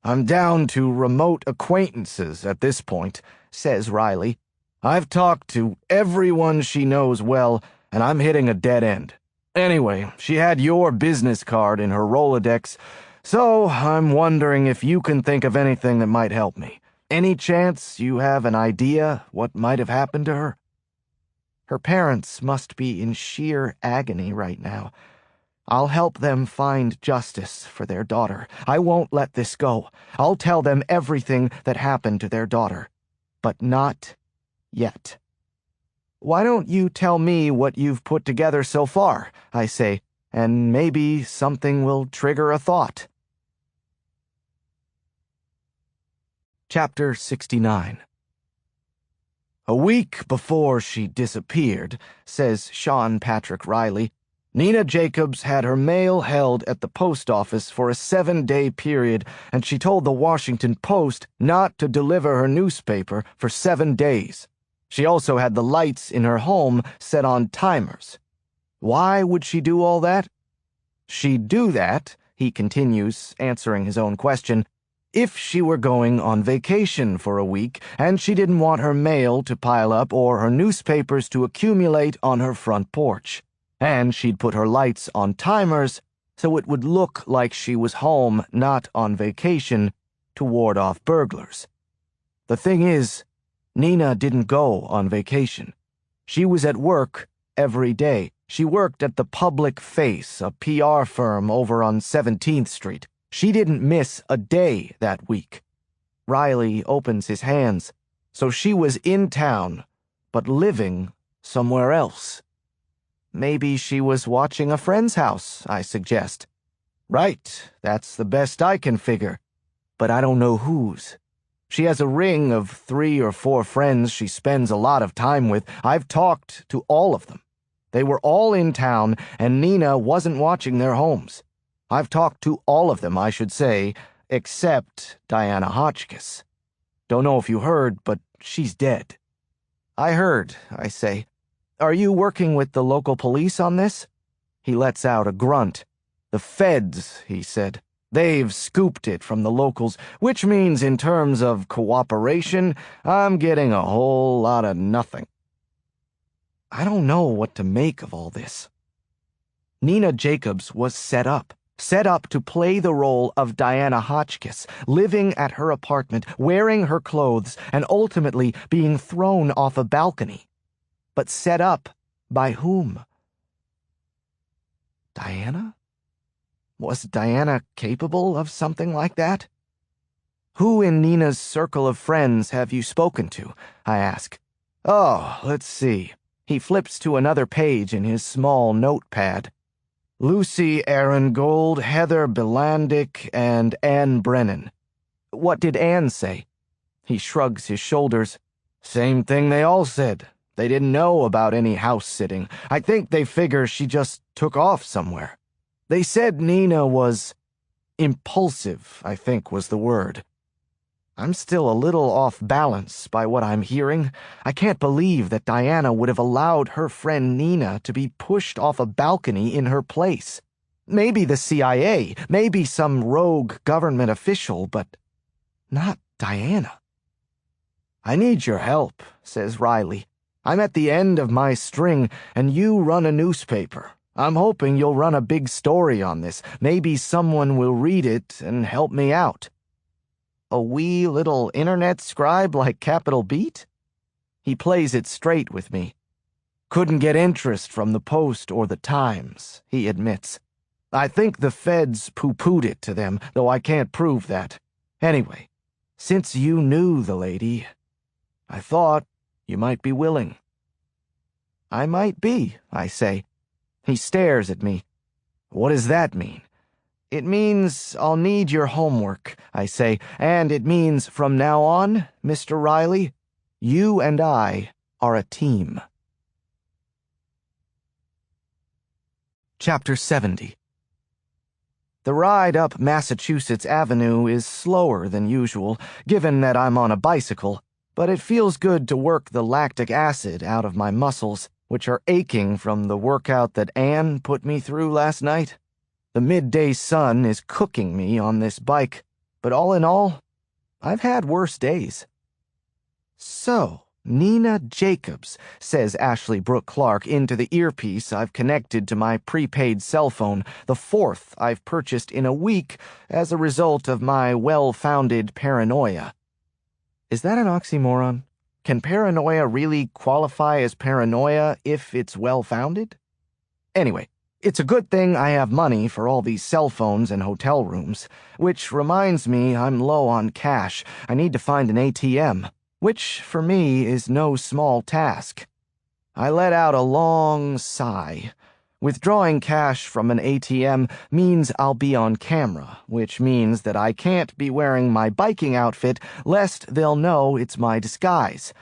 I'm down to remote acquaintances at this point, says Riley. I've talked to everyone she knows well, and I'm hitting a dead end. Anyway, she had your business card in her Rolodex, so I'm wondering if you can think of anything that might help me. Any chance you have an idea what might have happened to her? Her parents must be in sheer agony right now. I'll help them find justice for their daughter. I won't let this go. I'll tell them everything that happened to their daughter. But not yet. Why don't you tell me what you've put together so far, I say, and maybe something will trigger a thought. Chapter 69. A week before she disappeared, says Sean Patrick Riley, Nina Jacobs had her mail held at the post office for a 7-day period, and she told the Washington Post not to deliver her newspaper for 7 days. She also had the lights in her home set on timers. Why would she do all that? She'd do that, he continues, answering his own question, if she were going on vacation for a week and she didn't want her mail to pile up or her newspapers to accumulate on her front porch. And she'd put her lights on timers so it would look like she was home, not on vacation, to ward off burglars. The thing is, Nina didn't go on vacation. She was at work every day. She worked at the Public Face, a PR firm over on 17th Street. She didn't miss a day that week. Riley opens his hands. So she was in town, but living somewhere else. Maybe she was watching a friend's house, I suggest. Right, that's the best I can figure. But I don't know whose. She has a ring of 3 or 4 friends she spends a lot of time with. I've talked to all of them. They were all in town, and Nina wasn't watching their homes. I've talked to all of them, I should say, except Diana Hotchkiss. Don't know if you heard, but she's dead. I heard, I say. Are you working with the local police on this? He lets out a grunt. The feds, he said. They've scooped it from the locals, which means in terms of cooperation, I'm getting a whole lot of nothing. I don't know what to make of all this. Nina Jacobs was set up to play the role of Diana Hotchkiss, living at her apartment, wearing her clothes, and ultimately being thrown off a balcony. But set up by whom? Diana? Was Diana capable of something like that? Who in Nina's circle of friends have you spoken to? I ask. Oh, let's see. He flips to another page in his small notepad. Lucy Aarongold, Heather Belandick, and Anne Brennan. What did Anne say? He shrugs his shoulders. Same thing they all said. They didn't know about any house-sitting. I think they figure she just took off somewhere. They said Nina was impulsive, I think was the word. I'm still a little off balance by what I'm hearing. I can't believe that Diana would have allowed her friend Nina to be pushed off a balcony in her place. Maybe the CIA, maybe some rogue government official, but not Diana. I need your help, says Riley. I'm at the end of my string, and you run a newspaper. I'm hoping you'll run a big story on this. Maybe someone will read it and help me out. A wee little internet scribe like Capital Beat? He plays it straight with me. Couldn't get interest from the Post or the Times, he admits. I think the feds poo-pooed it to them, though I can't prove that. Anyway, since you knew the lady, I thought you might be willing. I might be, I say. He stares at me. What does that mean? It means I'll need your homework, I say, and it means from now on, Mr. Riley, you and I are a team. Chapter 70. The ride up Massachusetts Avenue is slower than usual, given that I'm on a bicycle, but it feels good to work the lactic acid out of my muscles, which are aching from the workout that Anne put me through last night. The midday sun is cooking me on this bike, but all in all, I've had worse days. So, Nina Jacobs, says Ashley Brooke Clark into the earpiece I've connected to my prepaid cell phone, the 4th I've purchased in a week as a result of my well-founded paranoia. Is that an oxymoron? Can paranoia really qualify as paranoia if it's well-founded? Anyway, it's a good thing I have money for all these cell phones and hotel rooms, which reminds me I'm low on cash. I need to find an ATM, which for me is no small task. I let out a long sigh. Withdrawing cash from an ATM means I'll be on camera, which means that I can't be wearing my biking outfit lest they'll know it's my disguise.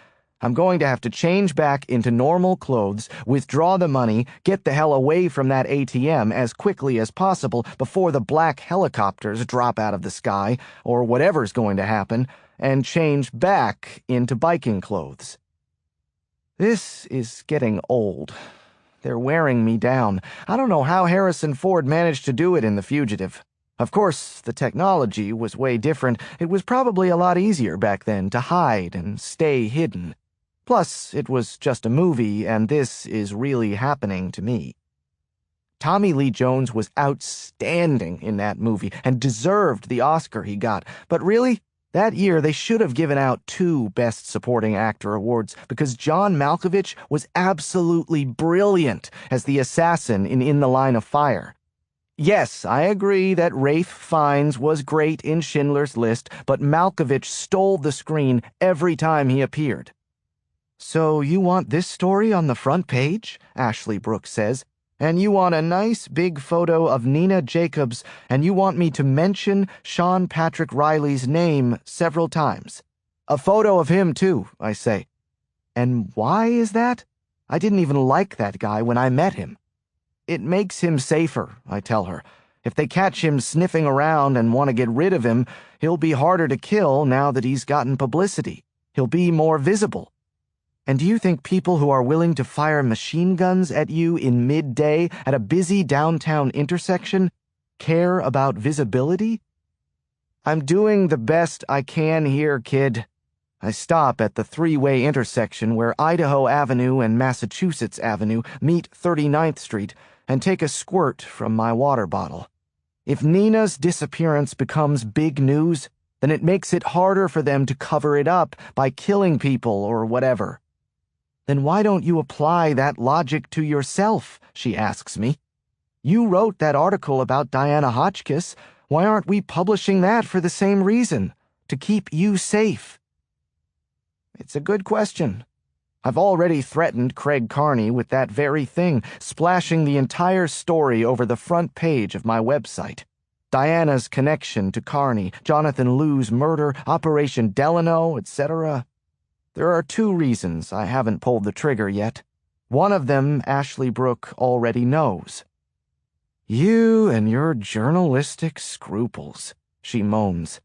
I'm going to have to change back into normal clothes, withdraw the money, get the hell away from that ATM as quickly as possible before the black helicopters drop out of the sky, or whatever's going to happen, and change back into biking clothes. This is getting old. They're wearing me down. I don't know how Harrison Ford managed to do it in The Fugitive. Of course, the technology was way different. It was probably a lot easier back then to hide and stay hidden. Plus, it was just a movie, and this is really happening to me. Tommy Lee Jones was outstanding in that movie and deserved the Oscar he got. But really, that year they should have given out 2 Best Supporting Actor awards because John Malkovich was absolutely brilliant as the assassin in the Line of Fire. Yes, I agree that Ralph Fiennes was great in Schindler's List, but Malkovich stole the screen every time he appeared. So you want this story on the front page? Ashley Brooks says. And you want a nice big photo of Nina Jacobs, and you want me to mention Sean Patrick Riley's name several times. A photo of him, too, I say. And why is that? I didn't even like that guy when I met him. It makes him safer, I tell her. If they catch him sniffing around and want to get rid of him, he'll be harder to kill now that he's gotten publicity. He'll be more visible. And do you think people who are willing to fire machine guns at you in midday at a busy downtown intersection care about visibility? I'm doing the best I can here, kid. I stop at the 3-way intersection where Idaho Avenue and Massachusetts Avenue meet 39th Street and take a squirt from my water bottle. If Nina's disappearance becomes big news, then it makes it harder for them to cover it up by killing people or whatever. Then why don't you apply that logic to yourself, she asks me. You wrote that article about Diana Hotchkiss. Why aren't we publishing that for the same reason? To keep you safe. It's a good question. I've already threatened Craig Carney with that very thing, splashing the entire story over the front page of my website. Diana's connection to Carney, Jonathan Liu's murder, Operation Delano, etc. There are 2 reasons I haven't pulled the trigger yet. One of them Ashley Brooke already knows. You and your journalistic scruples, she moans.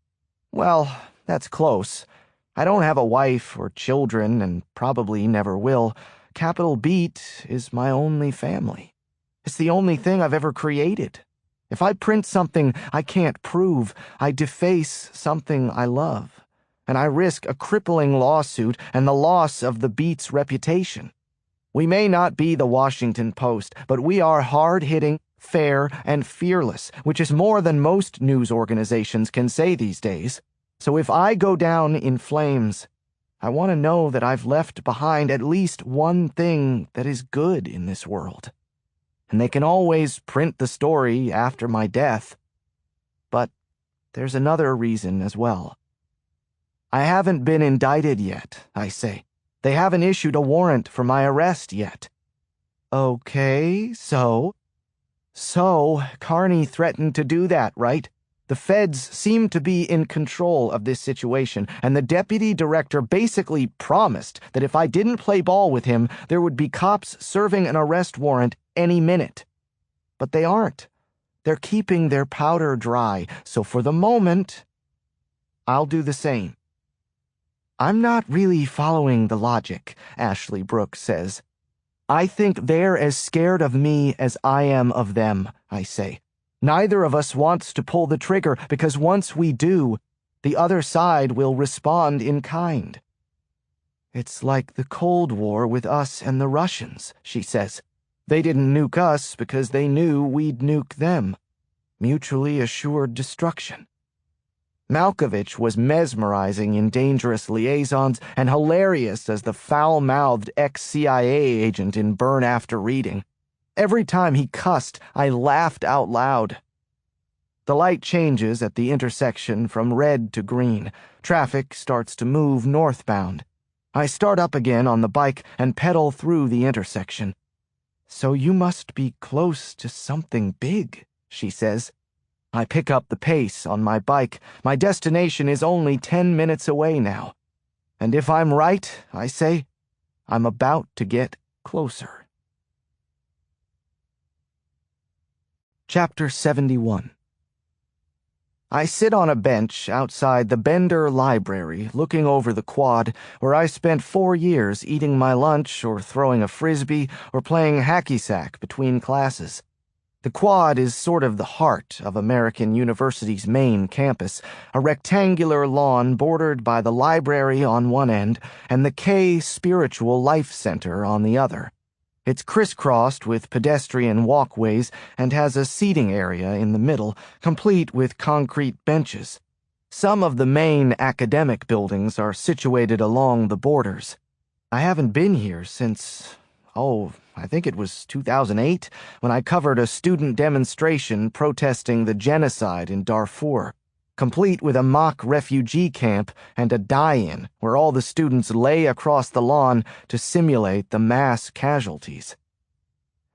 Well, that's close. I don't have a wife or children and probably never will. Capital Beat is my only family. It's the only thing I've ever created. If I print something I can't prove, I deface something I love. And I risk a crippling lawsuit and the loss of the Beat's reputation. We may not be the Washington Post, but we are hard-hitting, fair, and fearless, which is more than most news organizations can say these days. So if I go down in flames, I want to know that I've left behind at least one thing that is good in this world. And they can always print the story after my death. But there's another reason as well. I haven't been indicted yet, I say. They haven't issued a warrant for my arrest yet. Okay, so Carney threatened to do that, right? The feds seem to be in control of this situation, and the deputy director basically promised that if I didn't play ball with him, there would be cops serving an arrest warrant any minute. But they aren't. They're keeping their powder dry, so for the moment, I'll do the same. I'm not really following the logic, Ashley Brooks says. I think they're as scared of me as I am of them, I say. Neither of us wants to pull the trigger because once we do, the other side will respond in kind. It's like the Cold War with us and the Russians, she says. They didn't nuke us because they knew we'd nuke them. Mutually assured destruction. Malkovich was mesmerizing in Dangerous Liaisons and hilarious as the foul-mouthed ex-CIA agent in Burn After Reading. Every time he cussed, I laughed out loud. The light changes at the intersection from red to green. Traffic starts to move northbound. I start up again on the bike and pedal through the intersection. "So you must be close to something big," she says. I pick up the pace on my bike. My destination is only 10 minutes away now. And if I'm right, I say, I'm about to get closer. Chapter 71. I sit on a bench outside the Bender Library looking over the quad where I spent 4 years eating my lunch or throwing a frisbee or playing hacky sack between classes. The quad is sort of the heart of American University's main campus, a rectangular lawn bordered by the library on one end and the K Spiritual Life Center on the other. It's crisscrossed with pedestrian walkways and has a seating area in the middle, complete with concrete benches. Some of the main academic buildings are situated along the borders. I haven't been here since, I think it was 2008, when I covered a student demonstration protesting the genocide in Darfur, complete with a mock refugee camp and a die-in where all the students lay across the lawn to simulate the mass casualties.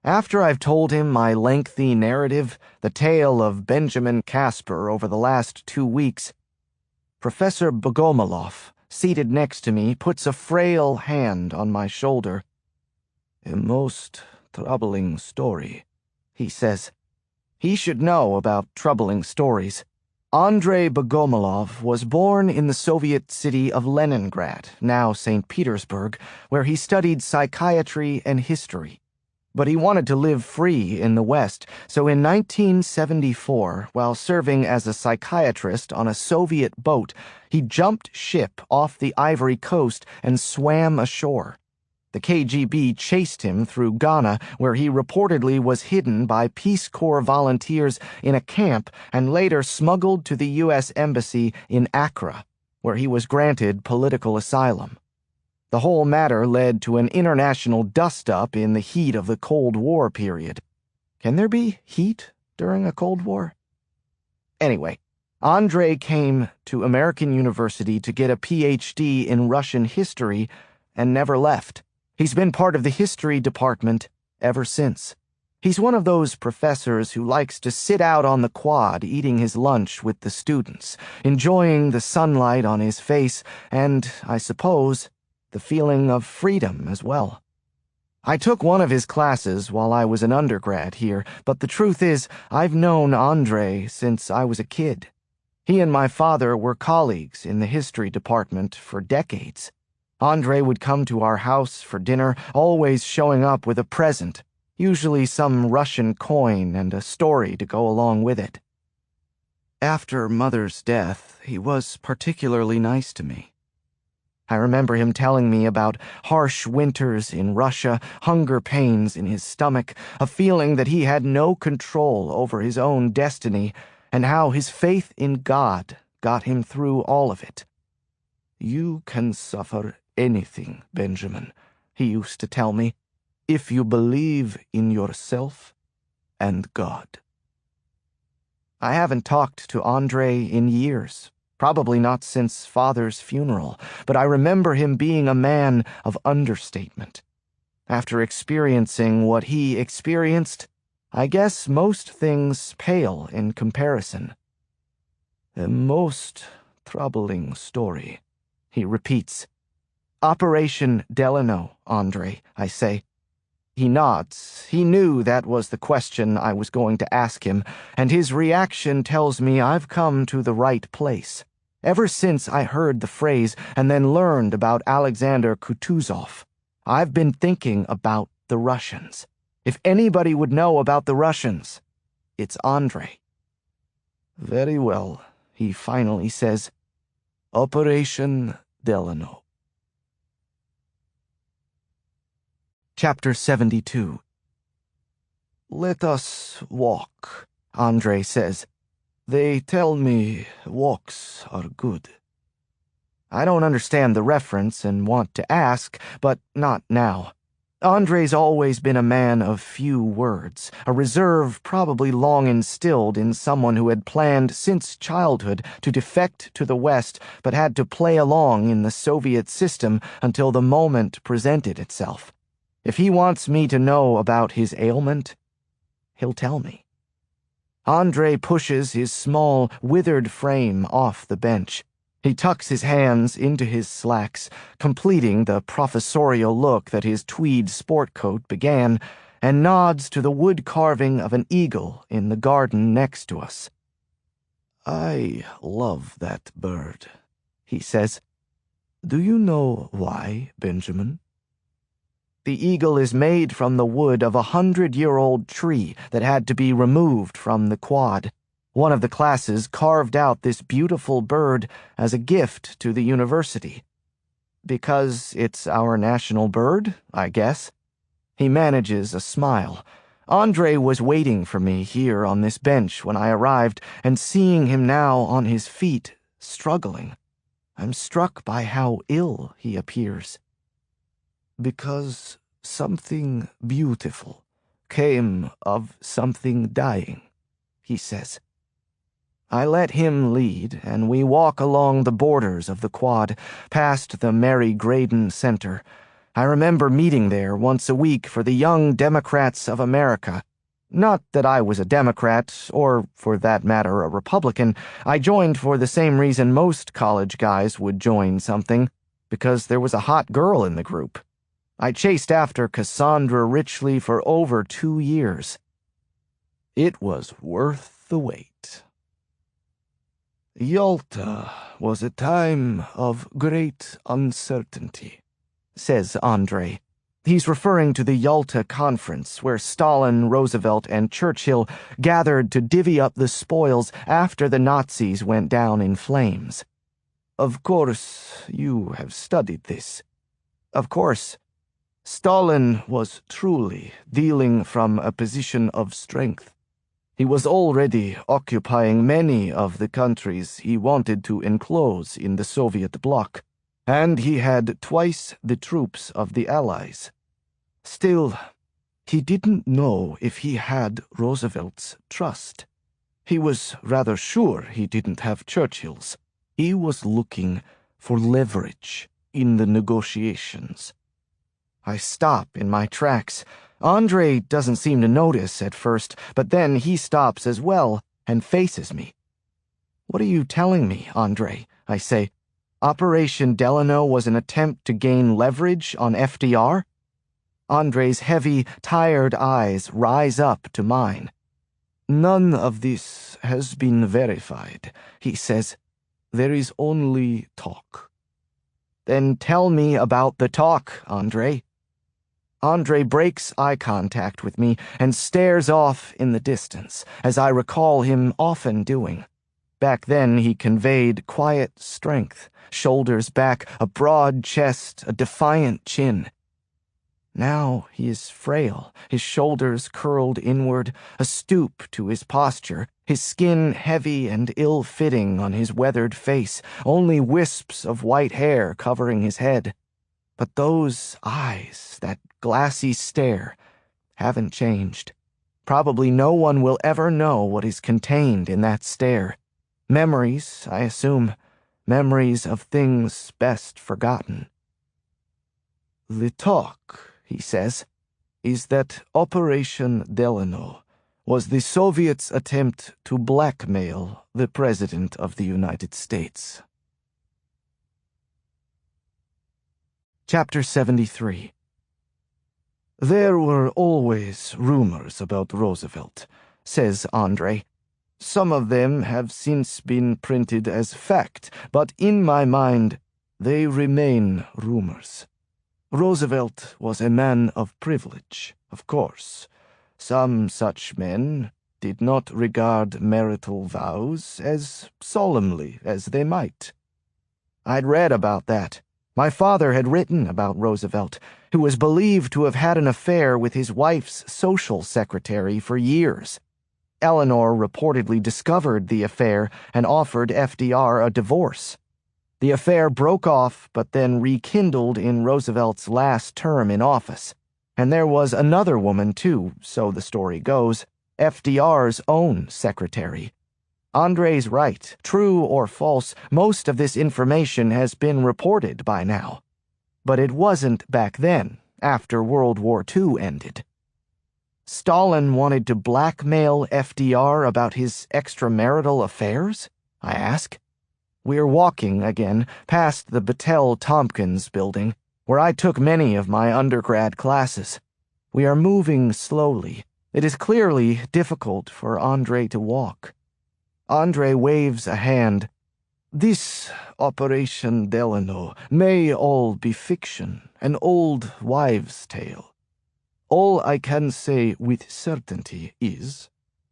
After I've told him my lengthy narrative, the tale of Benjamin Casper over the last 2 weeks, Professor Bogomolov, seated next to me, puts a frail hand on my shoulder. "A most troubling story," he says. He should know about troubling stories. Andrei Bogomolov was born in the Soviet city of Leningrad, now St. Petersburg, where he studied psychiatry and history. But he wanted to live free in the West, so in 1974, while serving as a psychiatrist on a Soviet boat, he jumped ship off the Ivory Coast and swam ashore. The KGB chased him through Ghana, where he reportedly was hidden by Peace Corps volunteers in a camp and later smuggled to the U.S. Embassy in Accra, where he was granted political asylum. The whole matter led to an international dust-up in the heat of the Cold War period. Can there be heat during a Cold War? Anyway, Andrei came to American University to get a PhD in Russian history and never left. He's been part of the history department ever since. He's one of those professors who likes to sit out on the quad eating his lunch with the students, enjoying the sunlight on his face and, I suppose, the feeling of freedom as well. I took one of his classes while I was an undergrad here, but the truth is, I've known Andrei since I was a kid. He and my father were colleagues in the history department for decades. Andrei would come to our house for dinner, always showing up with a present, usually some Russian coin and a story to go along with it. After Mother's death, he was particularly nice to me. I remember him telling me about harsh winters in Russia, hunger pains in his stomach, a feeling that he had no control over his own destiny, and how his faith in God got him through all of it. "You can suffer anything, Benjamin," he used to tell me, "if you believe in yourself and God." I haven't talked to Andrei in years, probably not since Father's funeral, but I remember him being a man of understatement. After experiencing what he experienced, I guess most things pale in comparison. "A most troubling story," he repeats. "Operation Delano, Andrei," I say. He nods. He knew that was the question I was going to ask him, and his reaction tells me I've come to the right place. Ever since I heard the phrase and then learned about Alexander Kutuzov, I've been thinking about the Russians. If anybody would know about the Russians, it's Andrei. "Very well," he finally says. "Operation Delano." Chapter 72. "Let us walk," Andrei says. They tell me walks are good. I don't understand the reference and want to ask, but not now. Andre's always been a man of few words, a reserve probably long instilled in someone who had planned since childhood to defect to the West but had to play along in the Soviet system until the moment presented itself. If he wants me to know about his ailment, he'll tell me. Andre pushes his small, withered frame off the bench. He tucks his hands into his slacks, completing the professorial look that his tweed sport coat began, and nods to the wood carving of an eagle in the garden next to us. I love that bird, he says. Do you know why, Benjamin? The eagle is made from the wood of a 100-year-old tree that had to be removed from the quad. One of the classes carved out this beautiful bird as a gift to the university. Because it's our national bird, I guess. He manages a smile. Andre was waiting for me here on this bench when I arrived, and seeing him now on his feet, struggling, I'm struck by how ill he appears. Because something beautiful came of something dying, he says. I let him lead, and we walk along the borders of the quad, past the Mary Graydon Center. I remember meeting there once a week for the Young Democrats of America. Not that I was a Democrat, or, for that matter, a Republican. I joined for the same reason most college guys would join something, because there was a hot girl in the group. I chased after Cassandra Richley for over 2 years. It was worth the wait. Yalta was a time of great uncertainty, says Andre. He's referring to the Yalta Conference, where Stalin, Roosevelt, and Churchill gathered to divvy up the spoils after the Nazis went down in flames. Of course, you have studied this. Of course. Stalin was truly dealing from a position of strength. He was already occupying many of the countries he wanted to enclose in the Soviet bloc, and he had twice the troops of the Allies. Still, he didn't know if he had Roosevelt's trust. He was rather sure he didn't have Churchill's. He was looking for leverage in the negotiations. I stop in my tracks. Andre doesn't seem to notice at first, but then he stops as well and faces me. What are you telling me, Andre? I say. Operation Delano was an attempt to gain leverage on FDR? Andre's heavy, tired eyes rise up to mine. None of this has been verified, he says. There is only talk. Then tell me about the talk, Andre. Andre breaks eye contact with me and stares off in the distance, as I recall him often doing. Back then he conveyed quiet strength, shoulders back, a broad chest, a defiant chin. Now he is frail, his shoulders curled inward, a stoop to his posture, his skin heavy and ill-fitting on his weathered face, only wisps of white hair covering his head. But those eyes, that glassy stare, haven't changed. Probably no one will ever know what is contained in that stare. Memories, I assume. Memories of things best forgotten. The talk, he says, is that Operation Delano was the Soviets' attempt to blackmail the President of the United States. Chapter 73. There were always rumors about Roosevelt, says Andre. Some of them have since been printed as fact, but in my mind, they remain rumors. Roosevelt was a man of privilege, of course. Some such men did not regard marital vows as solemnly as they might. I'd read about that. My father had written about Roosevelt, who was believed to have had an affair with his wife's social secretary for years. Eleanor reportedly discovered the affair and offered FDR a divorce. The affair broke off, but then rekindled in Roosevelt's last term in office. And there was another woman, too, so the story goes, FDR's own secretary. Andre's right. True or false, most of this information has been reported by now. But it wasn't back then, after World War II ended. Stalin wanted to blackmail FDR about his extramarital affairs? I ask. We're walking again past the Battelle-Tompkins building, where I took many of my undergrad classes. We are moving slowly. It is clearly difficult for Andre to walk. Andre waves a hand. This Operation Delano may all be fiction, an old wives' tale. All I can say with certainty is,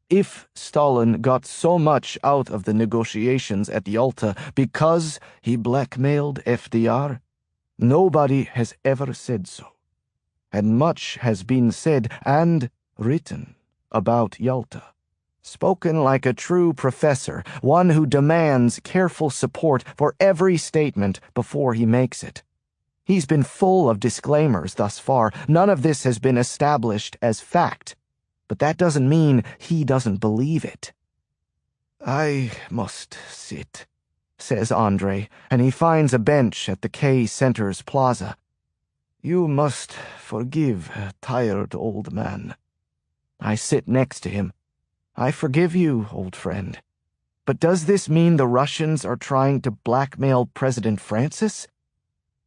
if Stalin got so much out of the negotiations at Yalta because he blackmailed FDR, nobody has ever said so. And much has been said and written about Yalta. Spoken like a true professor, one who demands careful support for every statement before he makes it. He's been full of disclaimers thus far. None of this has been established as fact, but that doesn't mean he doesn't believe it. I must sit, says Andre, and he finds a bench at the K Center's plaza. You must forgive a tired old man. I sit next to him. I forgive you, old friend. But does this mean the Russians are trying to blackmail President Francis?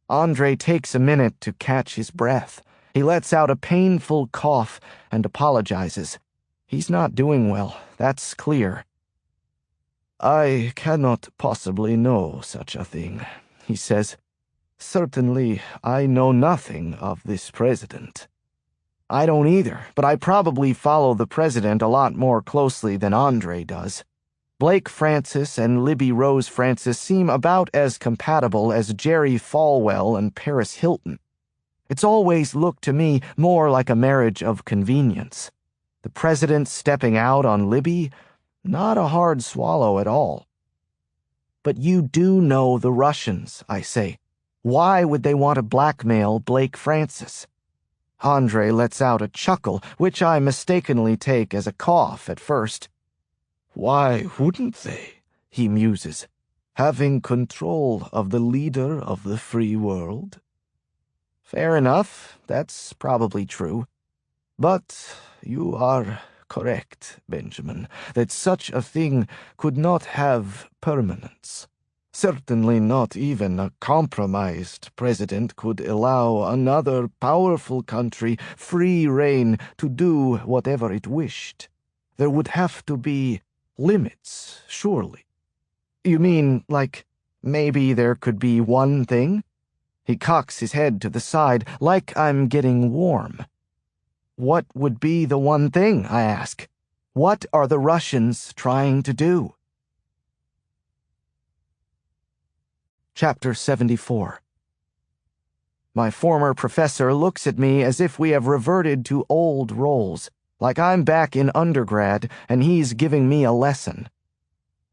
Andre takes a minute to catch his breath. He lets out a painful cough and apologizes. He's not doing well, that's clear. I cannot possibly know such a thing, he says. Certainly, I know nothing of this president. I don't either, but I probably follow the president a lot more closely than Andre does. Blake Francis and Libby Rose Francis seem about as compatible as Jerry Falwell and Paris Hilton. It's always looked to me more like a marriage of convenience. The president stepping out on Libby, not a hard swallow at all. But you do know the Russians, I say. Why would they want to blackmail Blake Francis? Andre lets out a chuckle, which I mistakenly take as a cough at first. Why wouldn't they? He muses. Having control of the leader of the free world? Fair enough, that's probably true. But you are correct, Benjamin, that such a thing could not have permanence. Certainly not even a compromised president could allow another powerful country free rein to do whatever it wished. There would have to be limits, surely. You mean, like, maybe there could be one thing? He cocks his head to the side, like I'm getting warm. What would be the one thing, I ask? What are the Russians trying to do? Chapter 74. My former professor looks at me as if we have reverted to old roles, like I'm back in undergrad and he's giving me a lesson.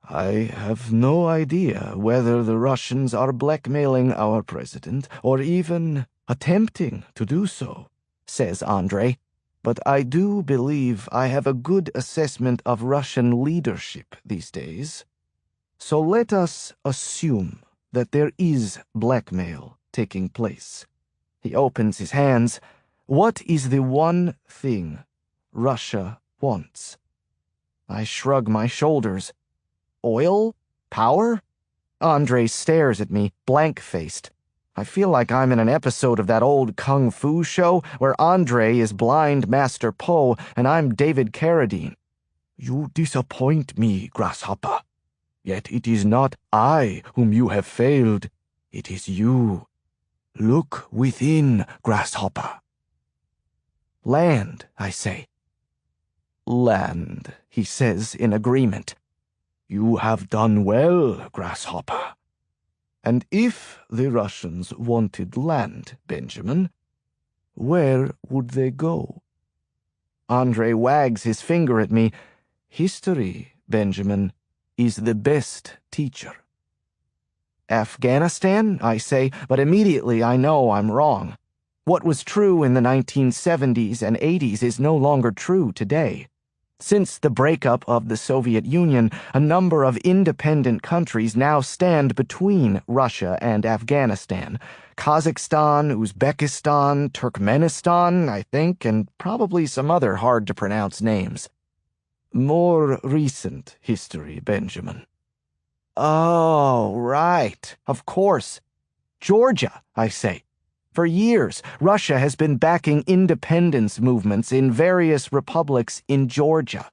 I have no idea whether the Russians are blackmailing our president or even attempting to do so, says Andre, but I do believe I have a good assessment of Russian leadership these days. So let us assume that there is blackmail taking place. He opens his hands. What is the one thing Russia wants? I shrug my shoulders. Oil? Power? Andre stares at me, blank-faced. I feel like I'm in an episode of that old kung fu show where Andre is blind Master Po and I'm David Carradine. You disappoint me, Grasshopper. Yet it is not I whom you have failed. It is you. Look within, Grasshopper. Land, I say. Land, he says in agreement. You have done well, Grasshopper. And if the Russians wanted land, Benjamin, where would they go? Andre wags his finger at me. History, Benjamin, is the best teacher. Afghanistan, I say, but immediately I know I'm wrong. What was true in the 1970s and 80s is no longer true today. Since the breakup of the Soviet Union, a number of independent countries now stand between Russia and Afghanistan. Kazakhstan, Uzbekistan, Turkmenistan, I think, and probably some other hard-to-pronounce names. More recent history, Benjamin. Oh, right. Of course. Georgia, I say. For years, Russia has been backing independence movements in various republics in Georgia.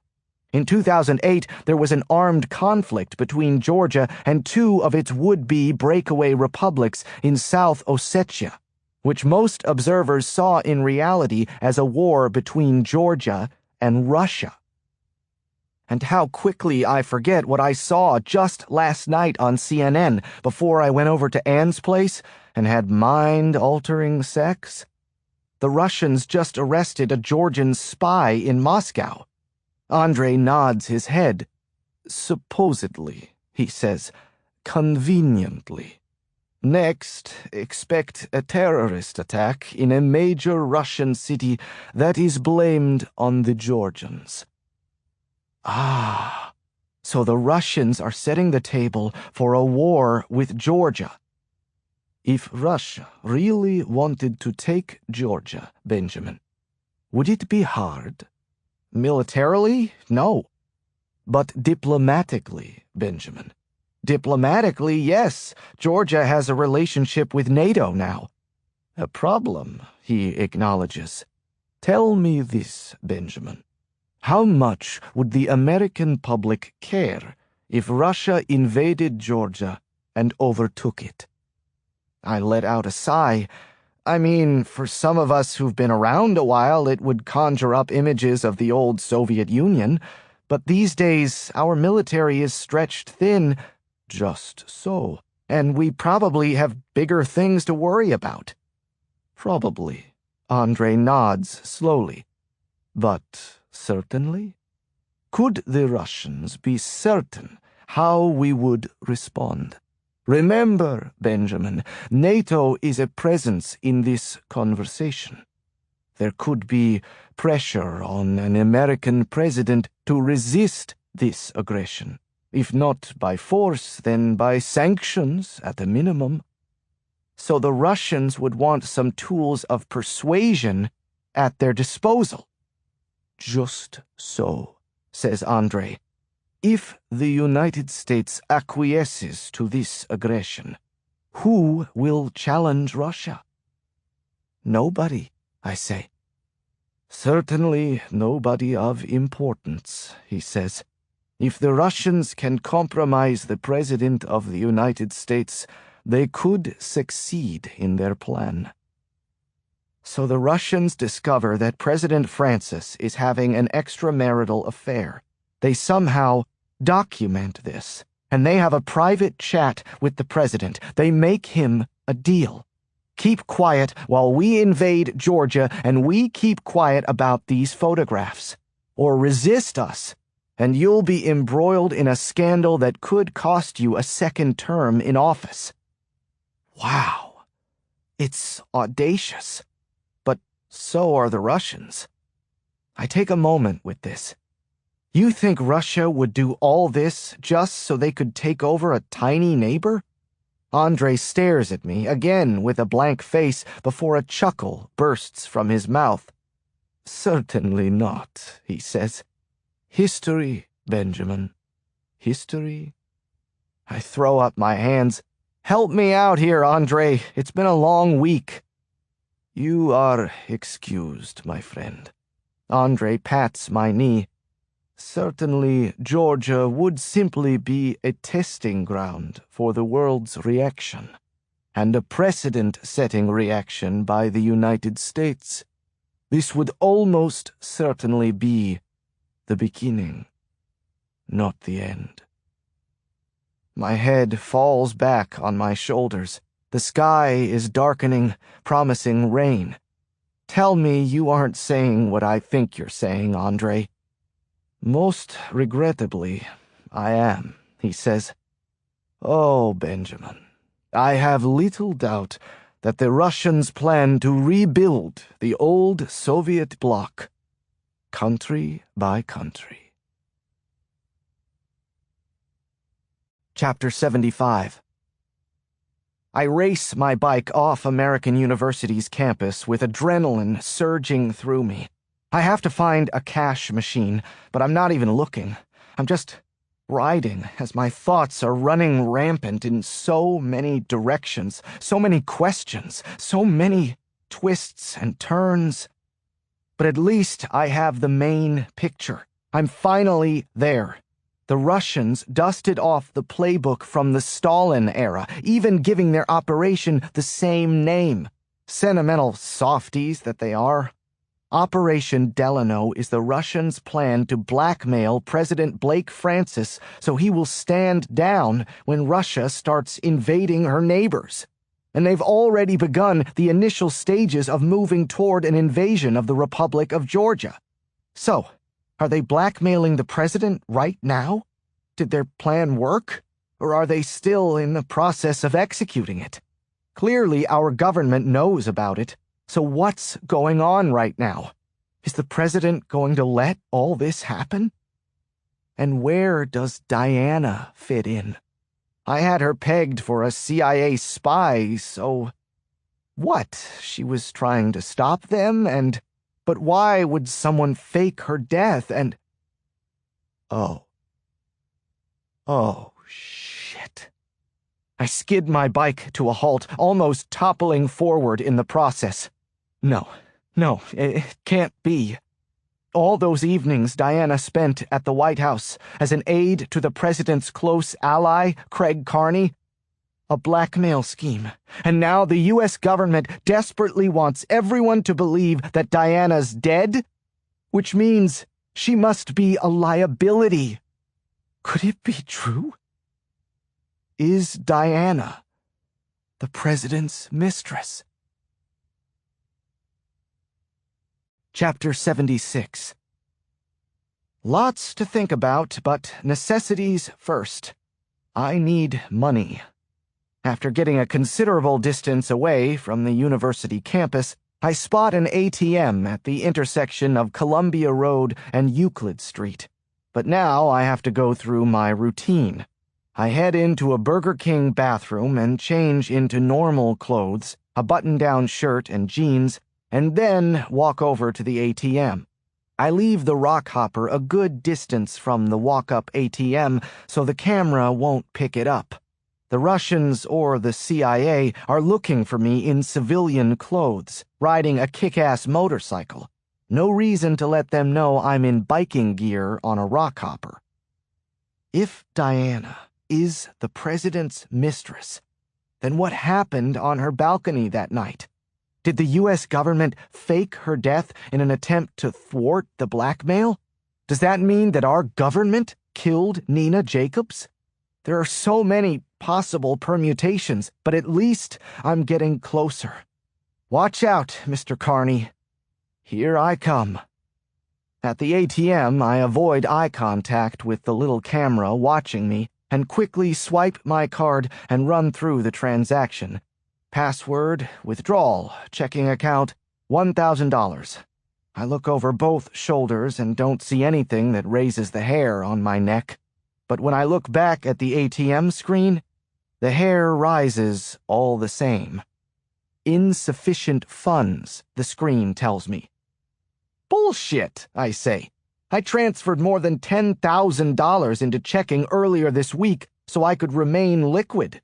In 2008, there was an armed conflict between Georgia and two of its would-be breakaway republics in South Ossetia, which most observers saw in reality as a war between Georgia and Russia. And how quickly I forget what I saw just last night on CNN before I went over to Anne's place and had mind-altering sex. The Russians just arrested a Georgian spy in Moscow. Andrei nods his head. Supposedly, he says, conveniently. Next, expect a terrorist attack in a major Russian city that is blamed on the Georgians. Ah, so the Russians are setting the table for a war with Georgia. If Russia really wanted to take Georgia, Benjamin, would it be hard? Militarily, no. But diplomatically, Benjamin. Diplomatically, yes, Georgia has a relationship with NATO now. A problem, he acknowledges. Tell me this, Benjamin. How much would the American public care if Russia invaded Georgia and overtook it? I let out a sigh. I mean, for some of us who've been around a while, it would conjure up images of the old Soviet Union, but these days our military is stretched thin. Just so. And we probably have bigger things to worry about. Probably. Andrei nods slowly. But certainly? Could the Russians be certain how we would respond? Remember, Benjamin, NATO is a presence in this conversation. There could be pressure on an American president to resist this aggression. If not by force, then by sanctions at a minimum. So the Russians would want some tools of persuasion at their disposal. Just so, says Andrei. If the United States acquiesces to this aggression, who will challenge Russia? Nobody, I say. Certainly nobody of importance, he says. If the Russians can compromise the President of the United States, they could succeed in their plan. So the Russians discover that President Francis is having an extramarital affair. They somehow document this, and they have a private chat with the president. They make him a deal. Keep quiet while we invade Georgia, and we keep quiet about these photographs. Or resist us, and you'll be embroiled in a scandal that could cost you a second term in office. Wow. It's audacious. But so are the Russians. I take a moment with this. You think Russia would do all this just so they could take over a tiny neighbor? Andrei stares at me, again with a blank face, before a chuckle bursts from his mouth. Certainly not, he says. History, Benjamin. History. I throw up my hands. Help me out here, Andrei. It's been a long week. You are excused, my friend. Andrei pats my knee. Certainly, Georgia would simply be a testing ground for the world's reaction, and a precedent-setting reaction by the United States. This would almost certainly be the beginning, not the end. My head falls back on my shoulders. The sky is darkening, promising rain. Tell me you aren't saying what I think you're saying, Andrei. Most regrettably, I am, he says. Oh, Benjamin, I have little doubt that the Russians plan to rebuild the old Soviet bloc, country by country. Chapter 75. I race my bike off American University's campus with adrenaline surging through me. I have to find a cash machine, but I'm not even looking. I'm just riding as my thoughts are running rampant in so many directions, so many questions, so many twists and turns. But at least I have the main picture. I'm finally there. The Russians dusted off the playbook from the Stalin era, even giving their operation the same name. Sentimental softies that they are. Operation Delano is the Russians' plan to blackmail President Blake Francis so he will stand down when Russia starts invading her neighbors. And they've already begun the initial stages of moving toward an invasion of the Republic of Georgia. So, are they blackmailing the president right now? Did their plan work? Or are they still in the process of executing it? Clearly, our government knows about it. So what's going on right now? Is the president going to let all this happen? And where does Diana fit in? I had her pegged for a CIA spy, so... What? She was trying to stop them, but why would someone fake her death and... Oh, shit. I skid my bike to a halt, almost toppling forward in the process. No, it can't be. All those evenings Diana spent at the White House as an aide to the president's close ally, Craig Carney. A blackmail scheme. And now the U.S. government desperately wants everyone to believe that Diana's dead, which means she must be a liability. Could it be true? Is Diana the president's mistress? Chapter 76. Lots to think about, but necessities first. I need money. After getting a considerable distance away from the university campus, I spot an ATM at the intersection of Columbia Road and Euclid Street. But now I have to go through my routine. I head into a Burger King bathroom and change into normal clothes, a button-down shirt and jeans, and then walk over to the ATM. I leave the rock hopper a good distance from the walk-up ATM so the camera won't pick it up. The Russians or the CIA are looking for me in civilian clothes, riding a kick-ass motorcycle. No reason to let them know I'm in biking gear on a rock hopper. If Diana is the president's mistress, then what happened on her balcony that night? Did the U.S. government fake her death in an attempt to thwart the blackmail? Does that mean that our government killed Nina Jacobs? There are so many possible permutations, but at least I'm getting closer. Watch out, Mr. Carney. Here I come. At the ATM, I avoid eye contact with the little camera watching me and quickly swipe my card and run through the transaction. Password, withdrawal, checking account, $1,000. I look over both shoulders and don't see anything that raises the hair on my neck. But when I look back at the ATM screen, the hair rises all the same. Insufficient funds, the screen tells me. Bullshit, I say. I transferred more than $10,000 into checking earlier this week so I could remain liquid.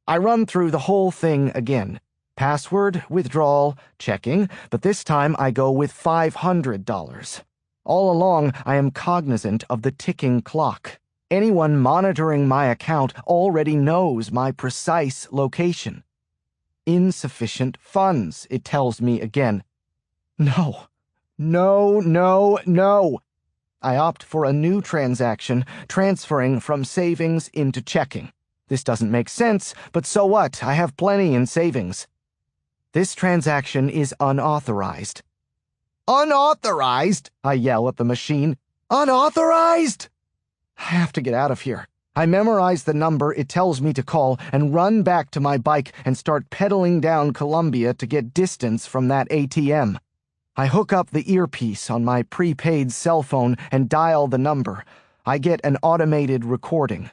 I run through the whole thing again. Password, withdrawal, checking, but this time I go with $500. All along, I am cognizant of the ticking clock. Anyone monitoring my account already knows my precise location. Insufficient funds, it tells me again. No. I opt for a new transaction, transferring from savings into checking. This doesn't make sense, but so what? I have plenty in savings. This transaction is unauthorized. Unauthorized? I yell at the machine. Unauthorized! I have to get out of here. I memorize the number it tells me to call and run back to my bike and start pedaling down Columbia to get distance from that ATM. I hook up the earpiece on my prepaid cell phone and dial the number. I get an automated recording.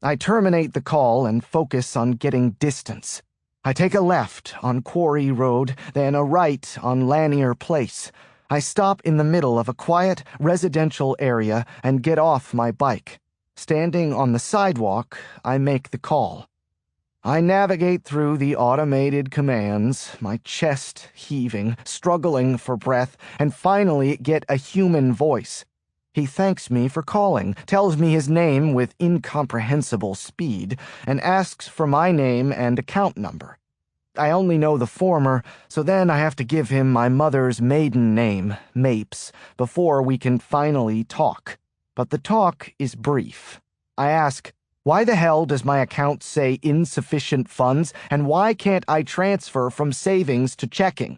I terminate the call and focus on getting distance. I take a left on Quarry Road, then a right on Lanier Place. I stop in the middle of a quiet residential area and get off my bike. Standing on the sidewalk, I make the call. I navigate through the automated commands, my chest heaving, struggling for breath, and finally get a human voice. He thanks me for calling, tells me his name with incomprehensible speed, and asks for my name and account number. I only know the former, so then I have to give him my mother's maiden name, Mapes, before we can finally talk. But the talk is brief. I ask, why the hell does my account say insufficient funds, and why can't I transfer from savings to checking?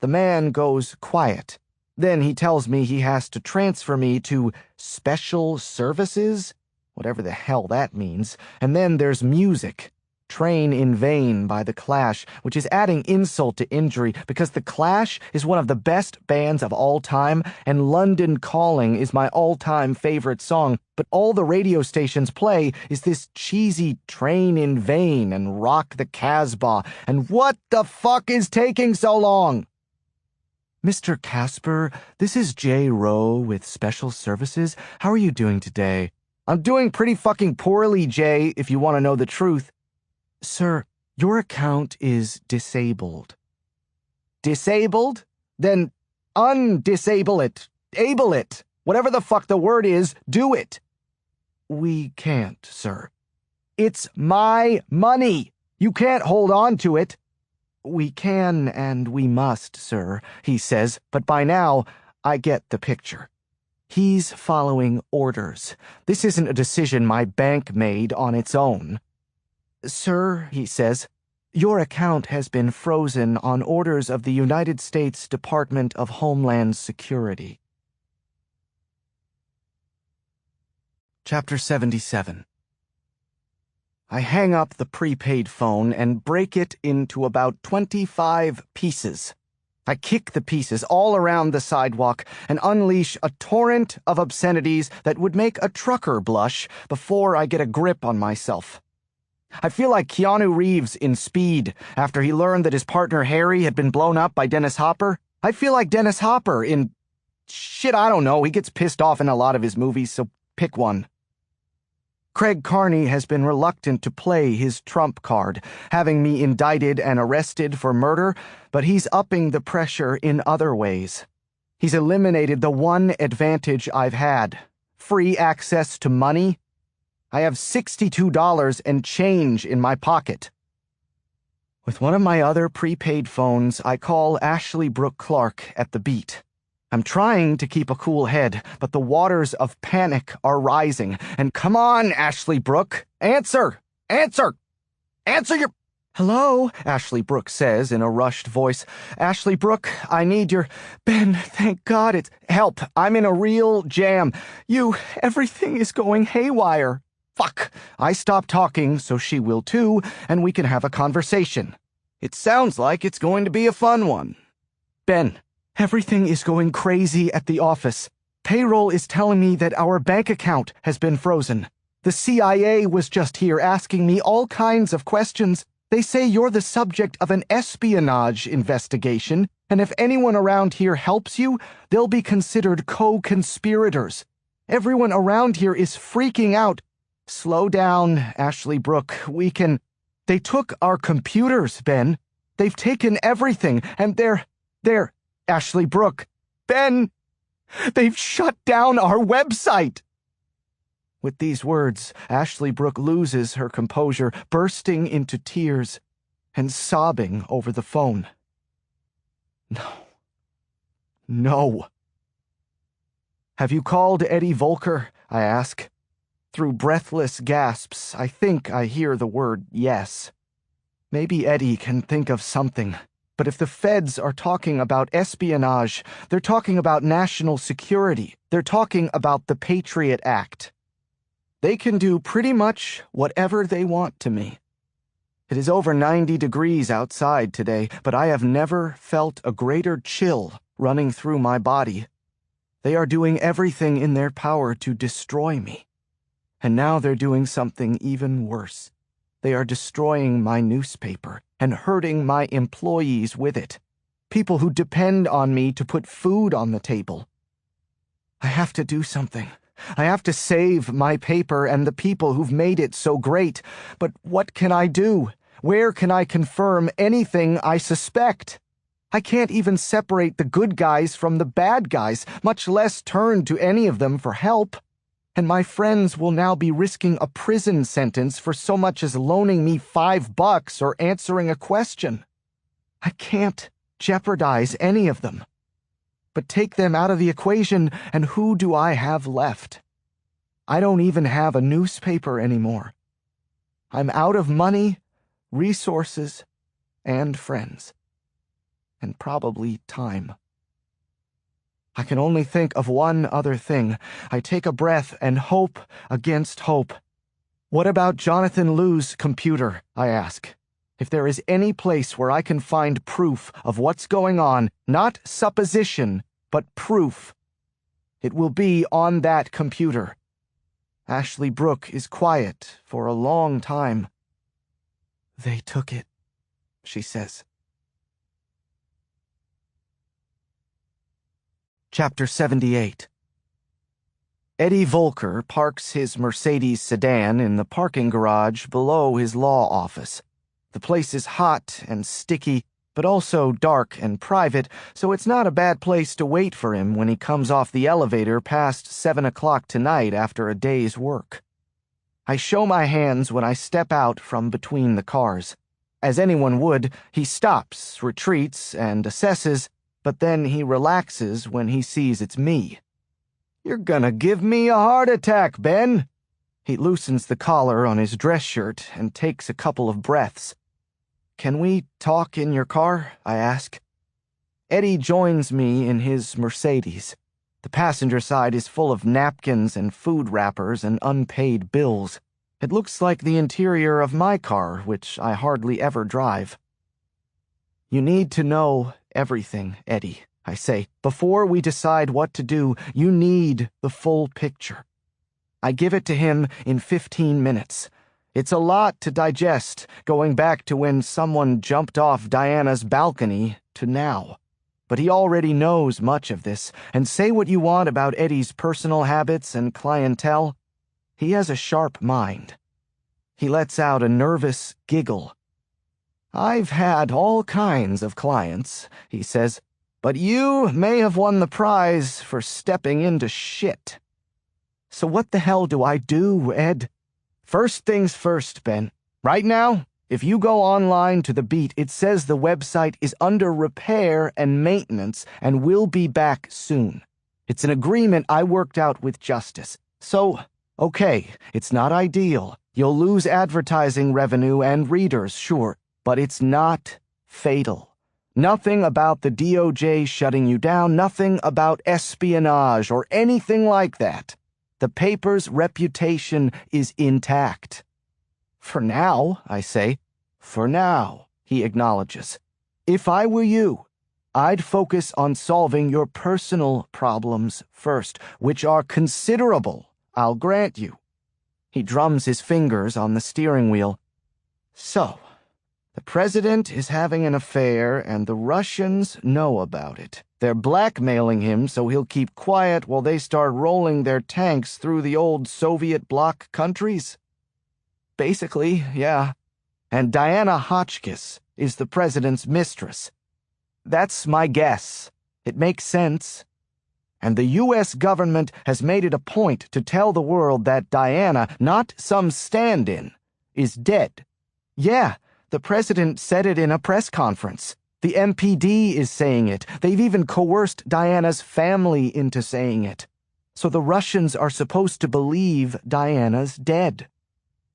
The man goes quiet. Then he tells me he has to transfer me to special services, whatever the hell that means, and then there's music. Train in Vain by The Clash, which is adding insult to injury because The Clash is one of the best bands of all time and London Calling is my all-time favorite song, but all the radio stations play is this cheesy Train in Vain and Rock the Casbah, and what the fuck is taking so long? Mr. Casper, this is J. Rowe with Special Services. How are you doing today? I'm doing pretty fucking poorly, Jay, if you want to know the truth. Sir, your account is disabled. Disabled? Then undisable it. Able it. Whatever the fuck the word is, do it. We can't, sir. It's my money. You can't hold on to it. We can and we must, sir, he says, but by now, I get the picture. He's following orders. This isn't a decision my bank made on its own. Sir, he says, your account has been frozen on orders of the United States Department of Homeland Security. Chapter 77. I hang up the prepaid phone and break it into about 25 pieces. I kick the pieces all around the sidewalk and unleash a torrent of obscenities that would make a trucker blush before I get a grip on myself. I feel like Keanu Reeves in Speed after he learned that his partner Harry had been blown up by Dennis Hopper. I feel like Dennis Hopper in... shit, I don't know. He gets pissed off in a lot of his movies, so pick one. Craig Carney has been reluctant to play his trump card, having me indicted and arrested for murder, but he's upping the pressure in other ways. He's eliminated the one advantage I've had: free access to money. I have $62 and change in my pocket. With one of my other prepaid phones, I call Ashley Brooke Clark at the beat. I'm trying to keep a cool head, but the waters of panic are rising. And come on, Ashley Brooke, answer! Answer! Answer your... Hello, Ashley Brooke says in a rushed voice. Ashley Brooke, I need your... Ben, thank God it's... Help, I'm in a real jam. Everything is going haywire. Fuck, I stop talking so she will too, and we can have a conversation. It sounds like it's going to be a fun one. Ben, everything is going crazy at the office. Payroll is telling me that our bank account has been frozen. The CIA was just here asking me all kinds of questions. They say you're the subject of an espionage investigation, and if anyone around here helps you, they'll be considered co-conspirators. Everyone around here is freaking out. Slow down, Ashley Brooke. They took our computers, Ben. They've taken everything, and they're... Ashley Brooke. Ben! They've shut down our website! With these words, Ashley Brooke loses her composure, bursting into tears and sobbing over the phone. No. Have you called Eddie Volker? I ask. Through breathless gasps, I think I hear the word yes. Maybe Eddie can think of something. But if the feds are talking about espionage, they're talking about national security. They're talking about the Patriot Act. They can do pretty much whatever they want to me. It is over 90 degrees outside today, but I have never felt a greater chill running through my body. They are doing everything in their power to destroy me. And now they're doing something even worse. They are destroying my newspaper and hurting my employees with it. People who depend on me to put food on the table. I have to do something. I have to save my paper and the people who've made it so great. But what can I do? Where can I confirm anything I suspect? I can't even separate the good guys from the bad guys, much less turn to any of them for help. And my friends will now be risking a prison sentence for so much as loaning me $5 or answering a question. I can't jeopardize any of them. But take them out of the equation, and who do I have left? I don't even have a newspaper anymore. I'm out of money, resources, and friends. And probably time. I can only think of one other thing. I take a breath and hope against hope. What about Jonathan Liu's computer? I ask. If there is any place where I can find proof of what's going on, not supposition, but proof, it will be on that computer. Ashley Brooke is quiet for a long time. They took it, she says. Chapter 78. Eddie Volker parks his Mercedes sedan in the parking garage below his law office. The place is hot and sticky, but also dark and private, so it's not a bad place to wait for him when he comes off the elevator past 7 o'clock tonight after a day's work. I show my hands when I step out from between the cars. As anyone would, he stops, retreats, and assesses, but then he relaxes when he sees it's me. "You're gonna give me a heart attack, Ben." He loosens the collar on his dress shirt and takes a couple of breaths. "Can we talk in your car?" I ask. Eddie joins me in his Mercedes. The passenger side is full of napkins and food wrappers and unpaid bills. It looks like the interior of my car, which I hardly ever drive. "You need to know everything, Eddie," I say. "Before we decide what to do, you need the full picture." I give it to him in 15 minutes. It's a lot to digest, going back to when someone jumped off Diana's balcony to now. But he already knows much of this, and say what you want about Eddie's personal habits and clientele, he has a sharp mind. He lets out a nervous giggle. "I've had all kinds of clients," he says, "but you may have won the prize for stepping into shit." So what the hell do I do, Ed? First things first, Ben. Right now, if you go online to the Beat, it says the website is under repair and maintenance and will be back soon. It's an agreement I worked out with Justice. So, okay, it's not ideal. You'll lose advertising revenue and readers, sure, but it's not fatal. Nothing about the DOJ shutting you down, nothing about espionage or anything like that. The paper's reputation is intact. "For now," I say. "For now," he acknowledges. "If I were you, I'd focus on solving your personal problems first, which are considerable, I'll grant you." He drums his fingers on the steering wheel. "So, the president is having an affair, and the Russians know about it. They're blackmailing him so he'll keep quiet while they start rolling their tanks through the old Soviet bloc countries?" "Basically, yeah. And Diana Hotchkiss is the president's mistress." "That's my guess. It makes sense. And the U.S. government has made it a point to tell the world that Diana, not some stand-in, is dead." "Yeah. The president said it in a press conference. The MPD is saying it. They've even coerced Diana's family into saying it. So the Russians are supposed to believe Diana's dead.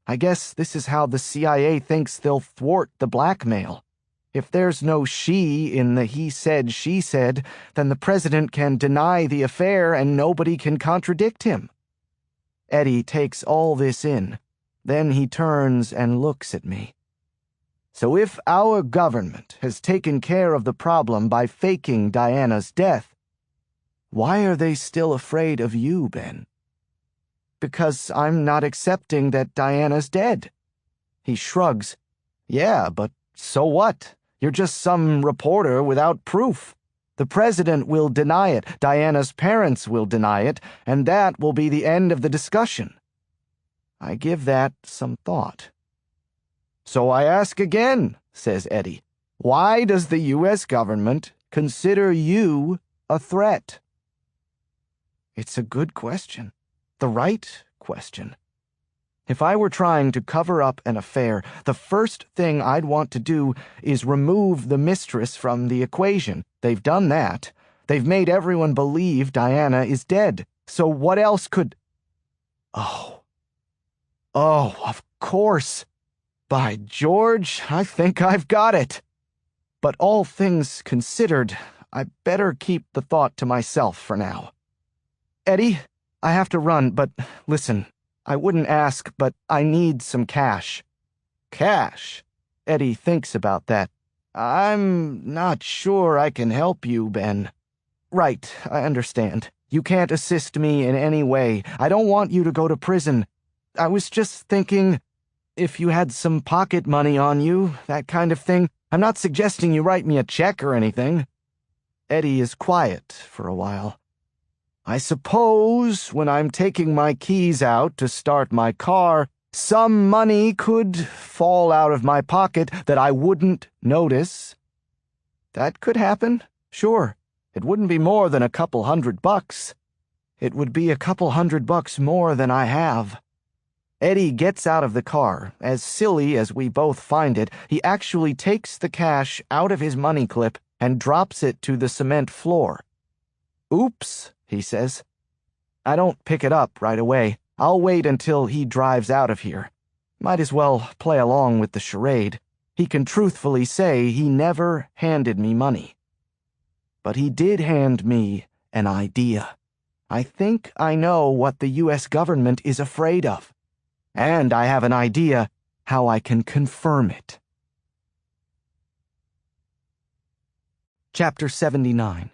I guess this is how the CIA thinks they'll thwart the blackmail. If there's no she in the he said, she said, then the president can deny the affair and nobody can contradict him. Eddie takes all this in. Then he turns and looks at me. So if our government has taken care of the problem by faking Diana's death, why are they still afraid of you, Ben? Because I'm not accepting that Diana's dead. He shrugs. Yeah, but so what? You're just some reporter without proof. The president will deny it, Diana's parents will deny it, and that will be the end of the discussion. I give that some thought. So I ask again, says Eddie, why does the U.S. government consider you a threat? It's a good question. The right question. If I were trying to cover up an affair, the first thing I'd want to do is remove the mistress from the equation. They've done that. They've made everyone believe Diana is dead. So what else could... Oh, of course. By George, I think I've got it. But all things considered, I better keep the thought to myself for now. Eddie, I have to run, but listen, I wouldn't ask, but I need some cash. Cash? Eddie thinks about that. I'm not sure I can help you, Ben. Right, I understand. You can't assist me in any way. I don't want you to go to prison. I was just thinking, if you had some pocket money on you, that kind of thing. I'm not suggesting you write me a check or anything. Eddie is quiet for a while. I suppose when I'm taking my keys out to start my car, some money could fall out of my pocket that I wouldn't notice. That could happen, sure. It wouldn't be more than a couple $100. It would be a couple $100 more than I have. Eddie gets out of the car. As silly as we both find it, he actually takes the cash out of his money clip and drops it to the cement floor. Oops, he says. I don't pick it up right away. I'll wait until he drives out of here. Might as well play along with the charade. He can truthfully say he never handed me money. But he did hand me an idea. I think I know what the U.S. government is afraid of. And I have an idea how I can confirm it. Chapter 79.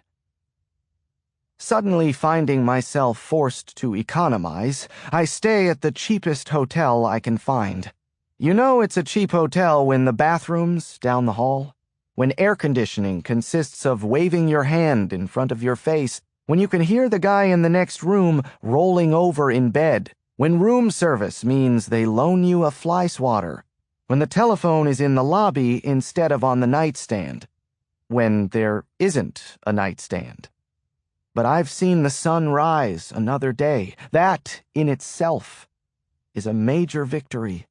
Suddenly finding myself forced to economize, I stay at the cheapest hotel I can find. You know it's a cheap hotel when the bathroom's down the hall, when air conditioning consists of waving your hand in front of your face, when you can hear the guy in the next room rolling over in bed, when room service means they loan you a fly swatter, when the telephone is in the lobby instead of on the nightstand, when there isn't a nightstand. But I've seen the sun rise another day. That, in itself, is a major victory.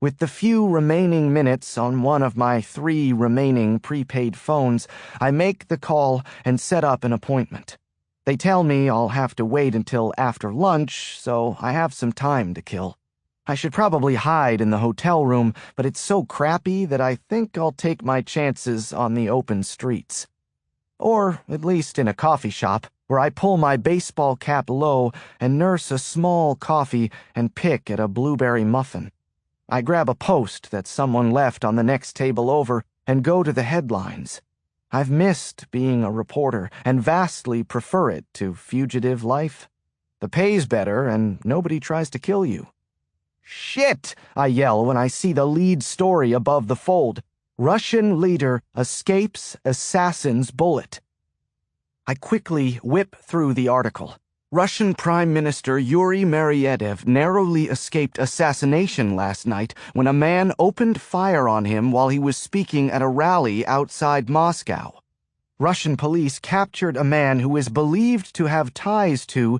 With the few remaining minutes on one of my 3 remaining prepaid phones, I make the call and set up an appointment. They tell me I'll have to wait until after lunch, so I have some time to kill. I should probably hide in the hotel room, but it's so crappy that I think I'll take my chances on the open streets. Or at least in a coffee shop, where I pull my baseball cap low and nurse a small coffee and pick at a blueberry muffin. I grab a post that someone left on the next table over and go to the headlines. I've missed being a reporter and vastly prefer it to fugitive life. The pay's better and nobody tries to kill you. Shit! I yell when I see the lead story above the fold. Russian leader escapes assassin's bullet. I quickly whip through the article. Russian Prime Minister Yuri Medvedev narrowly escaped assassination last night when a man opened fire on him while he was speaking at a rally outside Moscow. Russian police captured a man who is believed to have ties to,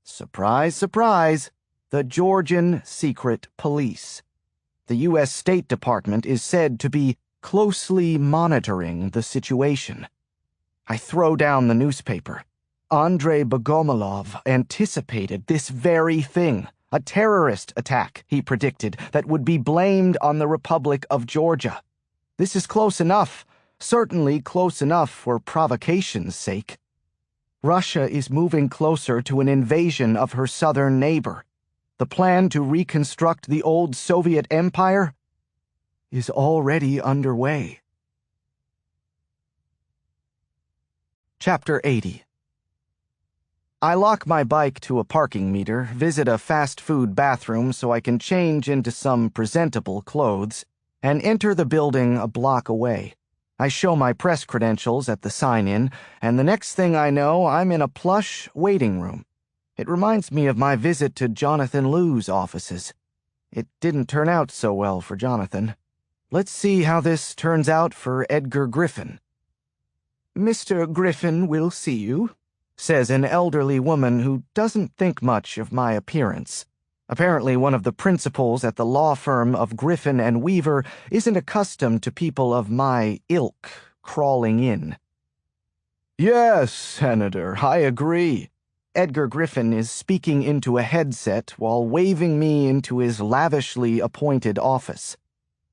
surprise, surprise, the Georgian secret police. The U.S. State Department is said to be closely monitoring the situation. I throw down the newspaper. Andrei Bogomolov anticipated this very thing, a terrorist attack, he predicted, that would be blamed on the Republic of Georgia. This is close enough, certainly close enough for provocation's sake. Russia is moving closer to an invasion of her southern neighbor. The plan to reconstruct the old Soviet Empire is already underway. Chapter 80. I lock my bike to a parking meter, visit a fast food bathroom so I can change into some presentable clothes, and enter the building a block away. I show my press credentials at the sign-in, and the next thing I know, I'm in a plush waiting room. It reminds me of my visit to Jonathan Liu's offices. It didn't turn out so well for Jonathan. Let's see how this turns out for Edgar Griffin. "Mr. Griffin will see you," says an elderly woman who doesn't think much of my appearance. Apparently one of the principals at the law firm of Griffin and Weaver isn't accustomed to people of my ilk crawling in. "Yes, Senator, I agree." Edgar Griffin is speaking into a headset while waving me into his lavishly appointed office.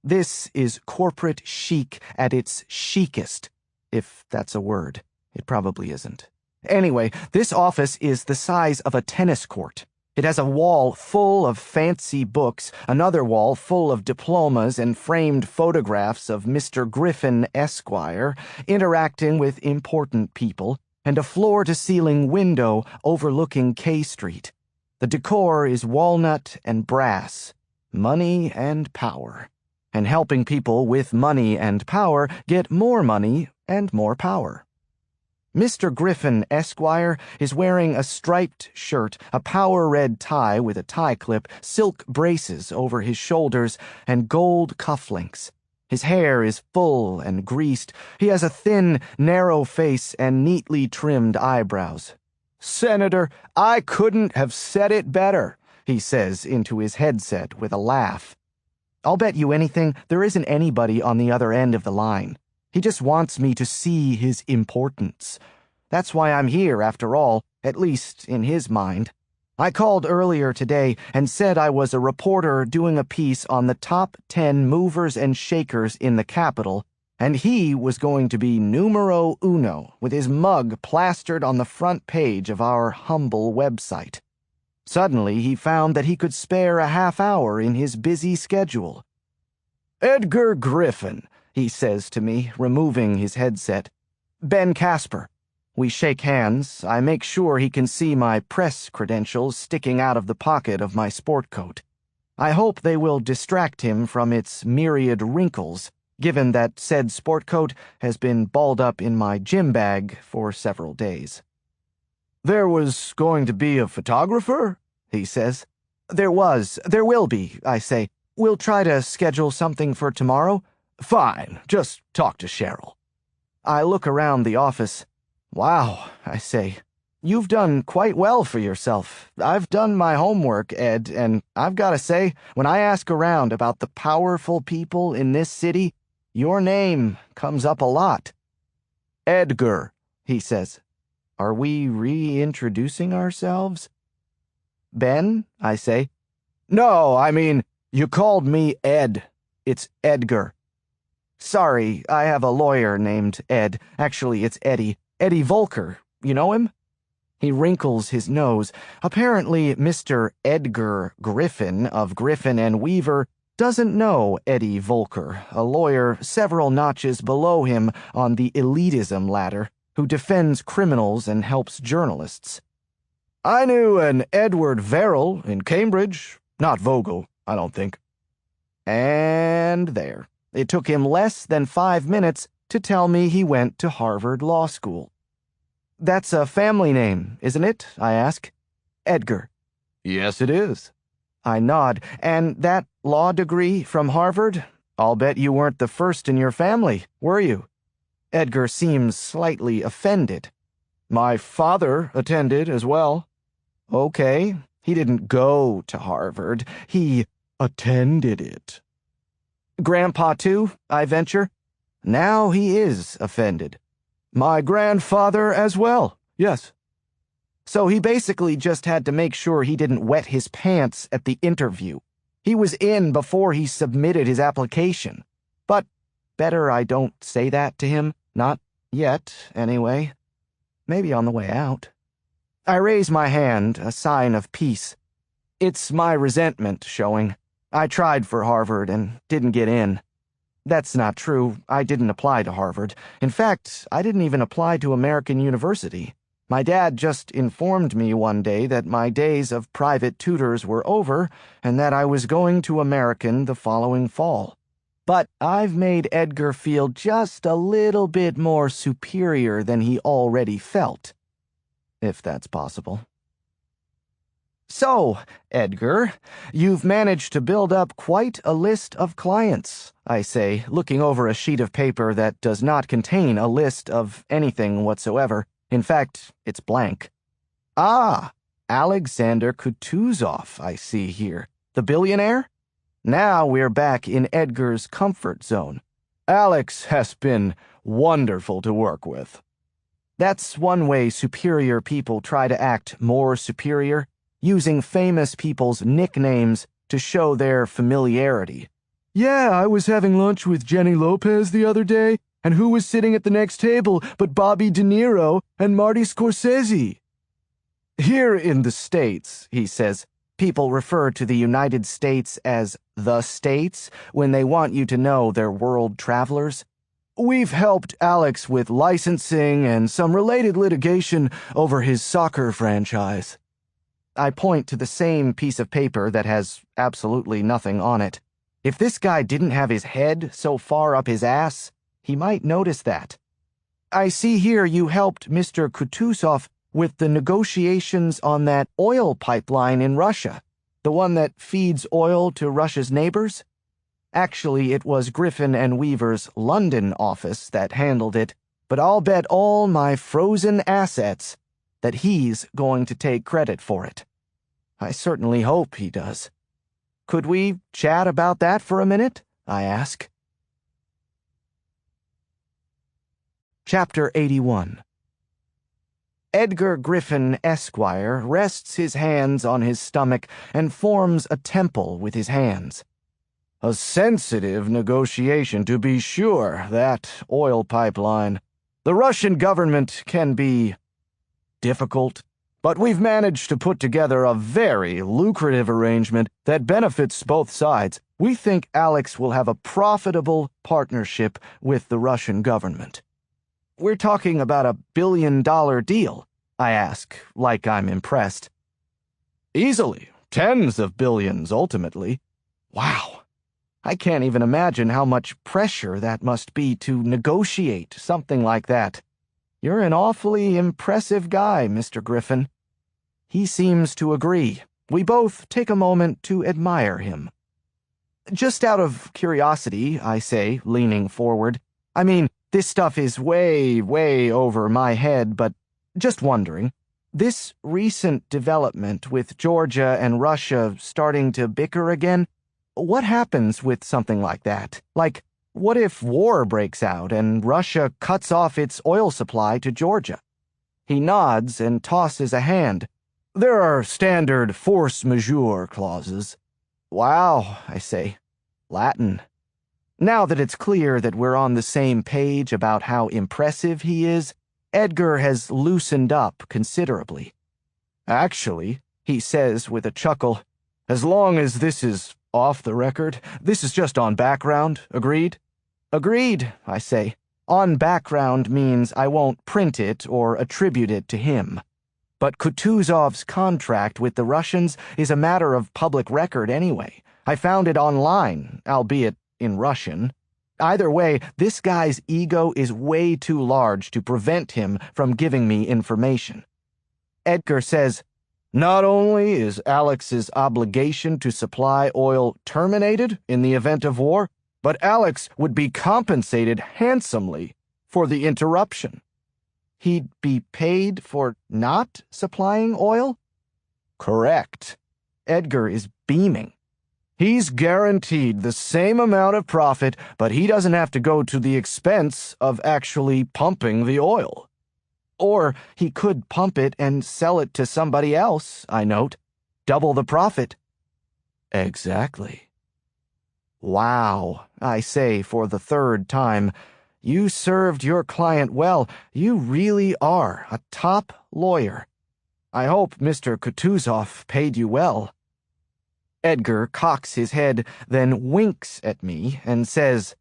This is corporate chic at its chicest, if that's a word. It probably isn't. Anyway, this office is the size of a tennis court. It has a wall full of fancy books, another wall full of diplomas and framed photographs of Mr. Griffin, Esquire, interacting with important people, and a floor-to-ceiling window overlooking K Street. The decor is walnut and brass, money and power, and helping people with money and power get more money and more power. Mr. Griffin, Esquire, is wearing a striped shirt, a power red tie with a tie clip, silk braces over his shoulders, and gold cufflinks. His hair is full and greased. He has a thin, narrow face and neatly trimmed eyebrows. "Senator, I couldn't have said it better," he says into his headset with a laugh. I'll bet you anything there isn't anybody on the other end of the line. He just wants me to see his importance. That's why I'm here, after all, at least in his mind. I called earlier today and said I was a reporter doing a piece on the top 10 movers and shakers in the capital, and he was going to be numero uno with his mug plastered on the front page of our humble website. Suddenly, he found that he could spare a half hour in his busy schedule. "Edgar Griffin," he says to me, removing his headset. "Ben Casper." We shake hands. I make sure he can see my press credentials sticking out of the pocket of my sport coat. I hope they will distract him from its myriad wrinkles, given that said sport coat has been balled up in my gym bag for several days. "There was going to be a photographer?" he says. There will be, I say. We'll try to schedule something for tomorrow. "Fine, just talk to Cheryl." I look around the office. Wow, I say. You've done quite well for yourself. I've done my homework, Ed, and I've got to say, when I ask around about the powerful people in this city, your name comes up a lot. "Edgar," he says. Are we reintroducing ourselves? Ben, I say. "No, I mean, you called me Ed. It's Edgar." Sorry, I have a lawyer named Ed. Actually, it's Eddie. Eddie Volker. You know him? He wrinkles his nose. Apparently, Mr. Edgar Griffin of Griffin and Weaver doesn't know Eddie Volker, a lawyer several notches below him on the elitism ladder, who defends criminals and helps journalists. "I knew an Edward Verrill in Cambridge. Not Vogel, I don't think." And there. It took him less than 5 minutes to tell me he went to Harvard Law School. That's a family name, isn't it? I ask. Edgar. "Yes, it is." I nod. And that law degree from Harvard? I'll bet you weren't the first in your family, were you? Edgar seems slightly offended. "My father attended as well." Okay, he didn't go to Harvard. He attended it. Grandpa, too, I venture. Now he is offended. "My grandfather as well, yes." So he basically just had to make sure he didn't wet his pants at the interview. He was in before he submitted his application. But better I don't say that to him. Not yet, anyway. Maybe on the way out. I raise my hand, a sign of peace. It's my resentment showing. I tried for Harvard and didn't get in. That's not true. I didn't apply to Harvard. In fact, I didn't even apply to American University. My dad just informed me one day that my days of private tutors were over and that I was going to American the following fall. But I've made Edgar feel just a little bit more superior than he already felt, if that's possible. So, Edgar, you've managed to build up quite a list of clients, I say, looking over a sheet of paper that does not contain a list of anything whatsoever. In fact, it's blank. Ah, Alexander Kutuzov, I see here. The billionaire? Now we're back in Edgar's comfort zone. Alex has been wonderful to work with. That's one way superior people try to act more superior, using famous people's nicknames to show their familiarity. Yeah, I was having lunch with Jenny Lopez the other day, and who was sitting at the next table but Bobby De Niro and Marty Scorsese? Here in the States, he says, people refer to the United States as the States when they want you to know they're world travelers. We've helped Alex with licensing and some related litigation over his soccer franchise. I point to the same piece of paper that has absolutely nothing on it. If this guy didn't have his head so far up his ass, he might notice that. I see here you helped Mr. Kutuzov with the negotiations on that oil pipeline in Russia, the one that feeds oil to Russia's neighbors. Actually, it was Griffin and Weaver's London office that handled it, but I'll bet all my frozen assets that he's going to take credit for it. I certainly hope he does. Could we chat about that for a minute? I ask. Chapter 81. Edgar Griffin, Esquire, rests his hands on his stomach and forms a temple with his hands. A sensitive negotiation, to be sure, that oil pipeline. The Russian government can be difficult, but we've managed to put together a very lucrative arrangement that benefits both sides. We think Alex will have a profitable partnership with the Russian government. We're talking about $1 billion deal, I ask, like I'm impressed. Easily. Tens of billions, ultimately. Wow. I can't even imagine how much pressure that must be to negotiate something like that. You're an awfully impressive guy, Mr. Griffin. He seems to agree. We both take a moment to admire him. Just out of curiosity, I say, leaning forward. I mean, this stuff is way, way over my head, but just wondering. This recent development with Georgia and Russia starting to bicker again, what happens with something like that? Like, what if war breaks out and Russia cuts off its oil supply to Georgia? He nods and tosses a hand. There are standard force majeure clauses. Wow, I say. Latin. Now that it's clear that we're on the same page about how impressive he is, Edgar has loosened up considerably. Actually, he says with a chuckle, as long as this is off the record, this is just on background, agreed? Agreed, I say. On background means I won't print it or attribute it to him. But Kutuzov's contract with the Russians is a matter of public record anyway. I found it online, albeit in Russian. Either way, this guy's ego is way too large to prevent him from giving me information. Edgar says, not only is Alex's obligation to supply oil terminated in the event of war, but Alex would be compensated handsomely for the interruption. He'd be paid for not supplying oil? Correct. Edgar is beaming. He's guaranteed the same amount of profit, but he doesn't have to go to the expense of actually pumping the oil. Or he could pump it and sell it to somebody else, I note. Double the profit. Exactly. Wow, I say for the third time. You served your client well. You really are a top lawyer. I hope Mr. Kutuzov paid you well. Edgar cocks his head, then winks at me and says,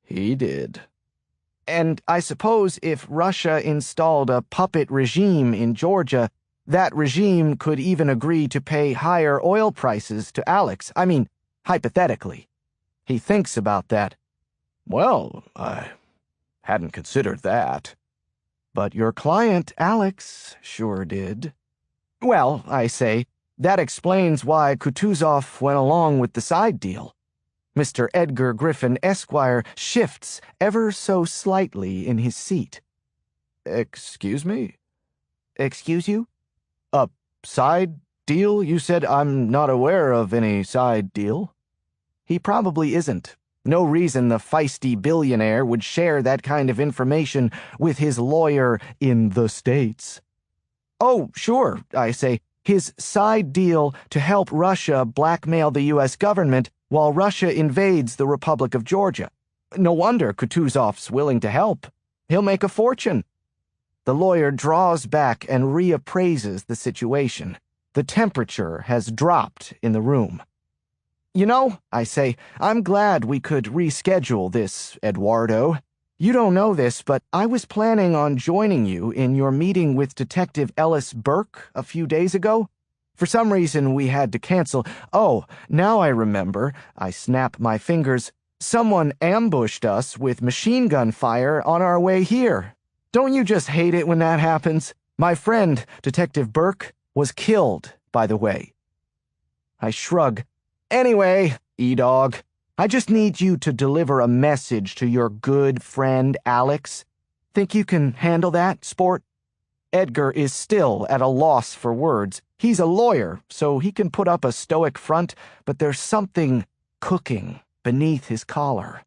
He did. And I suppose if Russia installed a puppet regime in Georgia, that regime could even agree to pay higher oil prices to Alex. I mean, hypothetically. He thinks about that. Well, I hadn't considered that. But your client, Alex, sure did. Well, I say, that explains why Kutuzov went along with the side deal. Mr. Edgar Griffin, Esquire, shifts ever so slightly in his seat. Excuse me? Excuse you? A side deal? You said I'm not aware of any side deal. He probably isn't. No reason the feisty billionaire would share that kind of information with his lawyer in the States. Oh, sure, I say. His side deal to help Russia blackmail the U.S. government while Russia invades the Republic of Georgia. No wonder Kutuzov's willing to help. He'll make a fortune. The lawyer draws back and reappraises the situation. The temperature has dropped in the room. You know, I say, I'm glad we could reschedule this, Eduardo. You don't know this, but I was planning on joining you in your meeting with Detective Ellis Burke a few days ago. For some reason, we had to cancel. Oh, now I remember. I snap my fingers. Someone ambushed us with machine gun fire on our way here. Don't you just hate it when that happens? My friend, Detective Burke, was killed, by the way. I shrug. Anyway, E-Dog, I just need you to deliver a message to your good friend Alex. Think you can handle that, sport? Edgar is still at a loss for words. He's a lawyer, so he can put up a stoic front, but there's something cooking beneath his collar.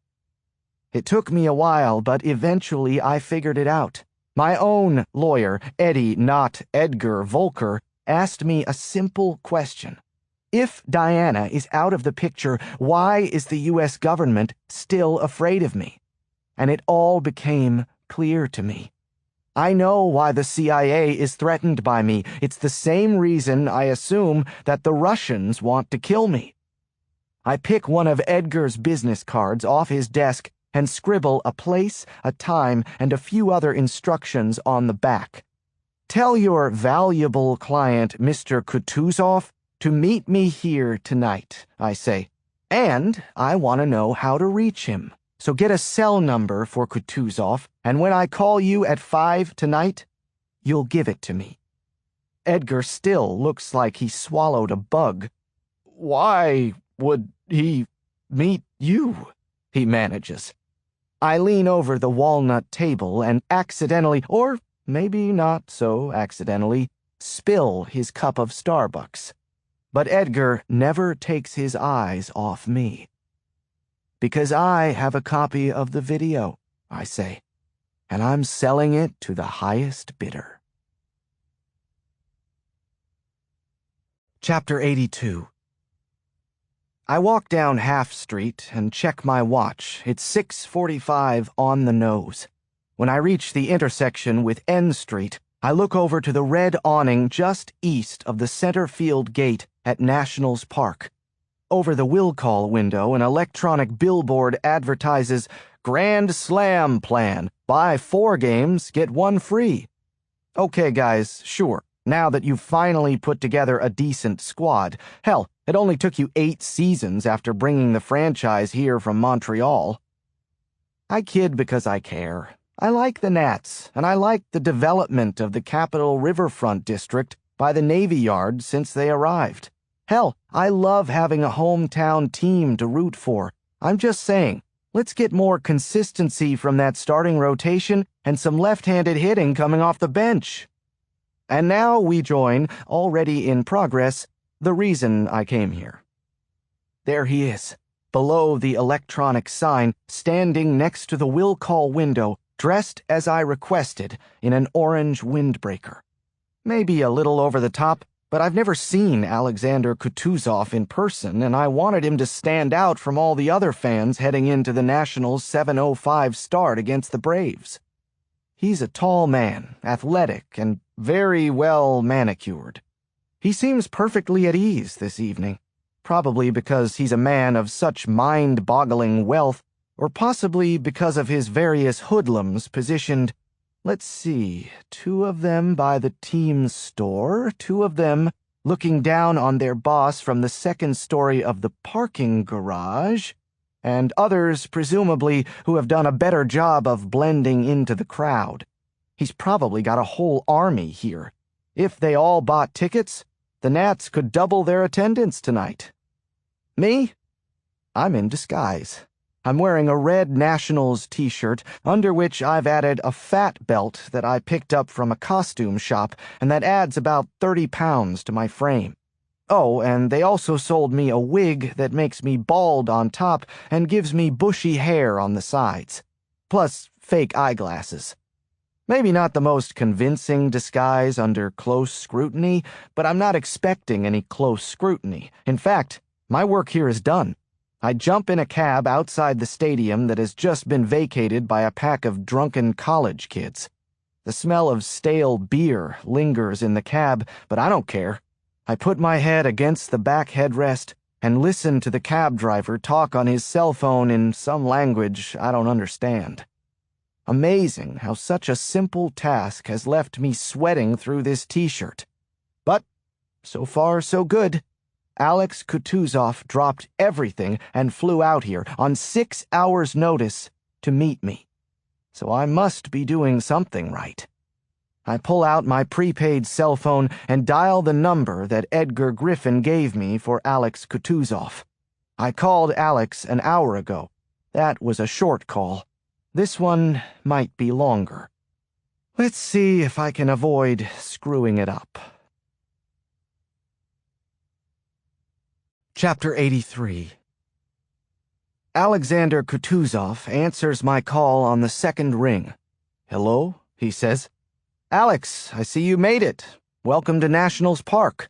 It took me a while, but eventually I figured it out. My own lawyer, Eddie, not Edgar Volker, asked me a simple question. If Diana is out of the picture, why is the U.S. government still afraid of me? And it all became clear to me. I know why the CIA is threatened by me. It's the same reason I assume that the Russians want to kill me. I pick one of Edgar's business cards off his desk and scribble a place, a time, and a few other instructions on the back. Tell your valuable client, Mr. Kutuzov, to meet me here tonight, I say. And I want to know how to reach him. So get a cell number for Kutuzov, and when I call you at 5 tonight, you'll give it to me. Edgar still looks like he swallowed a bug. Why would he meet you? He manages. I lean over the walnut table and accidentally, or maybe not so accidentally, spill his cup of Starbucks. But Edgar never takes his eyes off me. Because I have a copy of the video, I say, and I'm selling it to the highest bidder. Chapter 82. I walk down Half Street and check my watch. It's 6:45 on the nose. When I reach the intersection with N Street, I look over to the red awning just east of the center field gate at Nationals Park. Over the will call window, an electronic billboard advertises Grand Slam Plan. Buy 4 games, get 1 free. Okay, guys, sure. Now that you've finally put together a decent squad. Hell, it only took you 8 seasons after bringing the franchise here from Montreal. I kid because I care. I like the Nats, and I like the development of the Capital Riverfront District by the Navy Yard since they arrived. Hell, I love having a hometown team to root for. I'm just saying, let's get more consistency from that starting rotation and some left-handed hitting coming off the bench. And now we join, already in progress, the reason I came here. There he is, below the electronic sign, standing next to the will call window, dressed as I requested in an orange windbreaker. Maybe a little over the top, but I've never seen Alexander Kutuzov in person, and I wanted him to stand out from all the other fans heading into the Nationals' 7:05 start against the Braves. He's a tall man, athletic, and very well manicured. He seems perfectly at ease this evening, probably because he's a man of such mind-boggling wealth, or possibly because of his various hoodlums positioned, let's see, 2 of them by the team store, 2 of them looking down on their boss from the 2nd story of the parking garage, and others, presumably, who have done a better job of blending into the crowd. He's probably got a whole army here. If they all bought tickets, the Nats could double their attendance tonight. Me? I'm in disguise. I'm wearing a red Nationals t-shirt, under which I've added a fat belt that I picked up from a costume shop, and that adds about 30 pounds to my frame. Oh, and they also sold me a wig that makes me bald on top and gives me bushy hair on the sides. Plus fake eyeglasses. Maybe not the most convincing disguise under close scrutiny, but I'm not expecting any close scrutiny. In fact, my work here is done. I jump in a cab outside the stadium that has just been vacated by a pack of drunken college kids. The smell of stale beer lingers in the cab, but I don't care. I put my head against the back headrest and listen to the cab driver talk on his cell phone in some language I don't understand. Amazing how such a simple task has left me sweating through this t-shirt. But so far, so good. Alex Kutuzov dropped everything and flew out here on 6 hours' notice to meet me. So I must be doing something right. I pull out my prepaid cell phone and dial the number that Edgar Griffin gave me for Alex Kutuzov. I called Alex an hour ago. That was a short call. This one might be longer. Let's see if I can avoid screwing it up. Chapter 83. Alexander Kutuzov answers my call on the 2nd ring. "Hello?" he says. "Alex, I see you made it. Welcome to Nationals Park."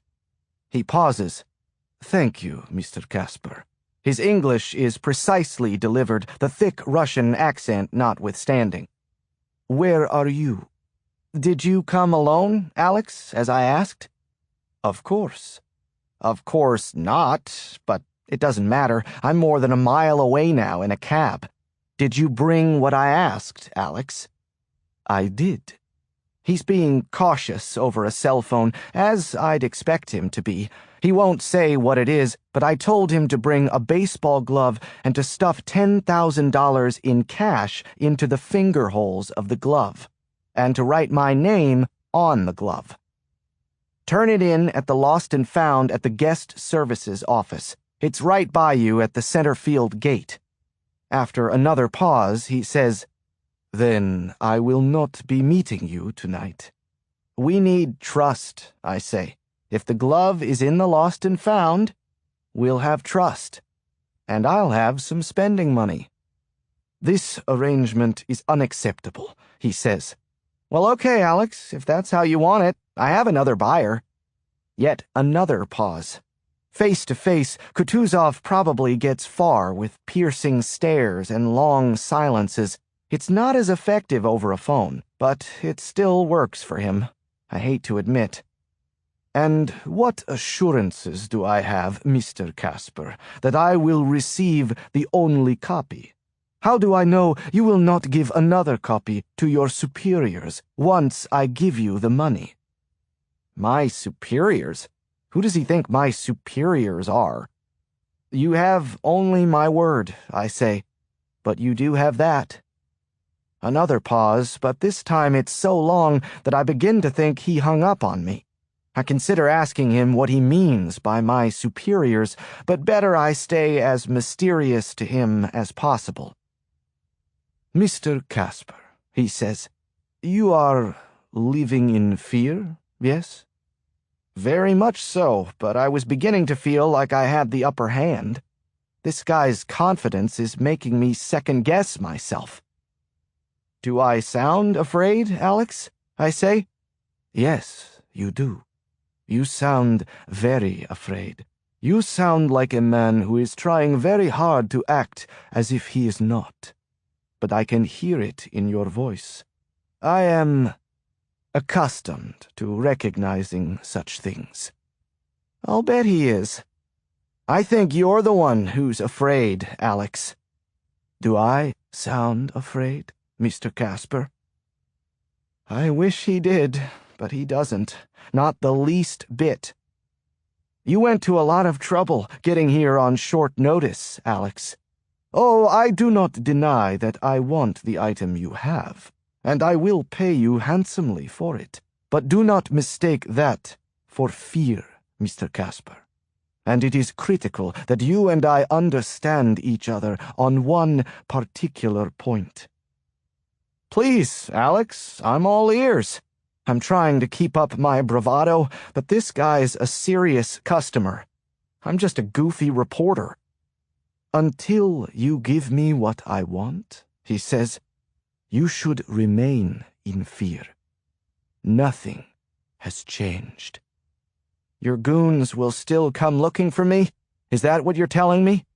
He pauses. "Thank you, Mr. Casper." His English is precisely delivered, the thick Russian accent notwithstanding. "Where are you?" "Did you come alone, Alex, as I asked?" "Of course." "Of course not, but it doesn't matter. I'm more than a mile away now in a cab. Did you bring what I asked, Alex?" "I did." He's being cautious over a cell phone, as I'd expect him to be. He won't say what it is, but I told him to bring a baseball glove and to stuff $10,000 in cash into the finger holes of the glove, and to write my name on the glove. "Turn it in at the Lost and Found at the Guest Services office. It's right by you at the center field gate." After another pause, he says, "Then I will not be meeting you tonight." "We need trust," I say. "If the glove is in the Lost and Found, we'll have trust. And I'll have some spending money." "This arrangement is unacceptable," he says. "Well, okay, Alex, if that's how you want it. I have another buyer." Yet another pause. Face to face, Kutuzov probably gets far with piercing stares and long silences. It's not as effective over a phone, but it still works for him, I hate to admit. "And what assurances do I have, Mr. Casper, that I will receive the only copy? How do I know you will not give another copy to your superiors once I give you the money?" "My superiors? Who does he think my superiors are?" "You have only my word," I say, "but you do have that." Another pause, but this time it's so long that I begin to think he hung up on me. I consider asking him what he means by my superiors, but better I stay as mysterious to him as possible. "Mr. Casper," he says, "you are living in fear, yes?" "Very much so, but I was beginning to feel like I had the upper hand. This guy's confidence is making me second-guess myself." "Do I sound afraid, Alex?" I say. "Yes, you do." You sound very afraid. You sound like a man who is trying very hard to act as if he is not. But I can hear it in your voice. I am accustomed to recognizing such things." "I'll bet he is. I think you're the one who's afraid, Alex." "Do I sound afraid, Mr. Casper?" "I wish he did, but he doesn't. Not the least bit. You went to a lot of trouble getting here on short notice, Alex. Oh, I do not deny that I want the item you have, and I will pay you handsomely for it. But do not mistake that for fear, Mr. Casper. And it is critical that you and I understand each other on one particular point." "Please, Alex, I'm all ears. I'm trying to keep up my bravado, but this guy's a serious customer. I'm just a goofy reporter." "Until you give me what I want," he says, "you should remain in fear. Nothing has changed." "Your goons will still come looking for me? Is that what you're telling me?"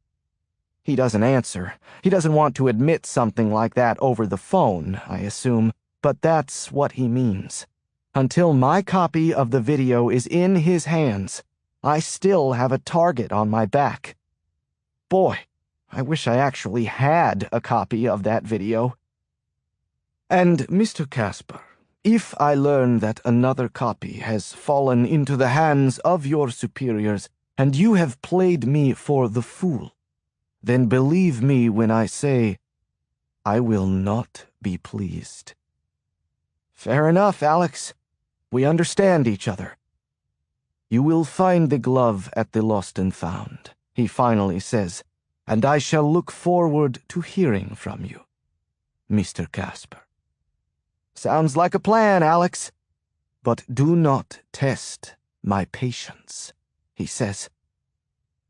He doesn't answer. He doesn't want to admit something like that over the phone, I assume, but that's what he means. Until my copy of the video is in his hands, I still have a target on my back. Boy, I wish I actually had a copy of that video. "And, Mr. Casper, if I learn that another copy has fallen into the hands of your superiors and you have played me for the fool, then believe me when I say I will not be pleased." "Fair enough, Alex. We understand each other." "You will find the glove at the Lost and Found," he finally says, "and I shall look forward to hearing from you, Mr. Casper." "Sounds like a plan, Alex." "But do not test my patience," he says.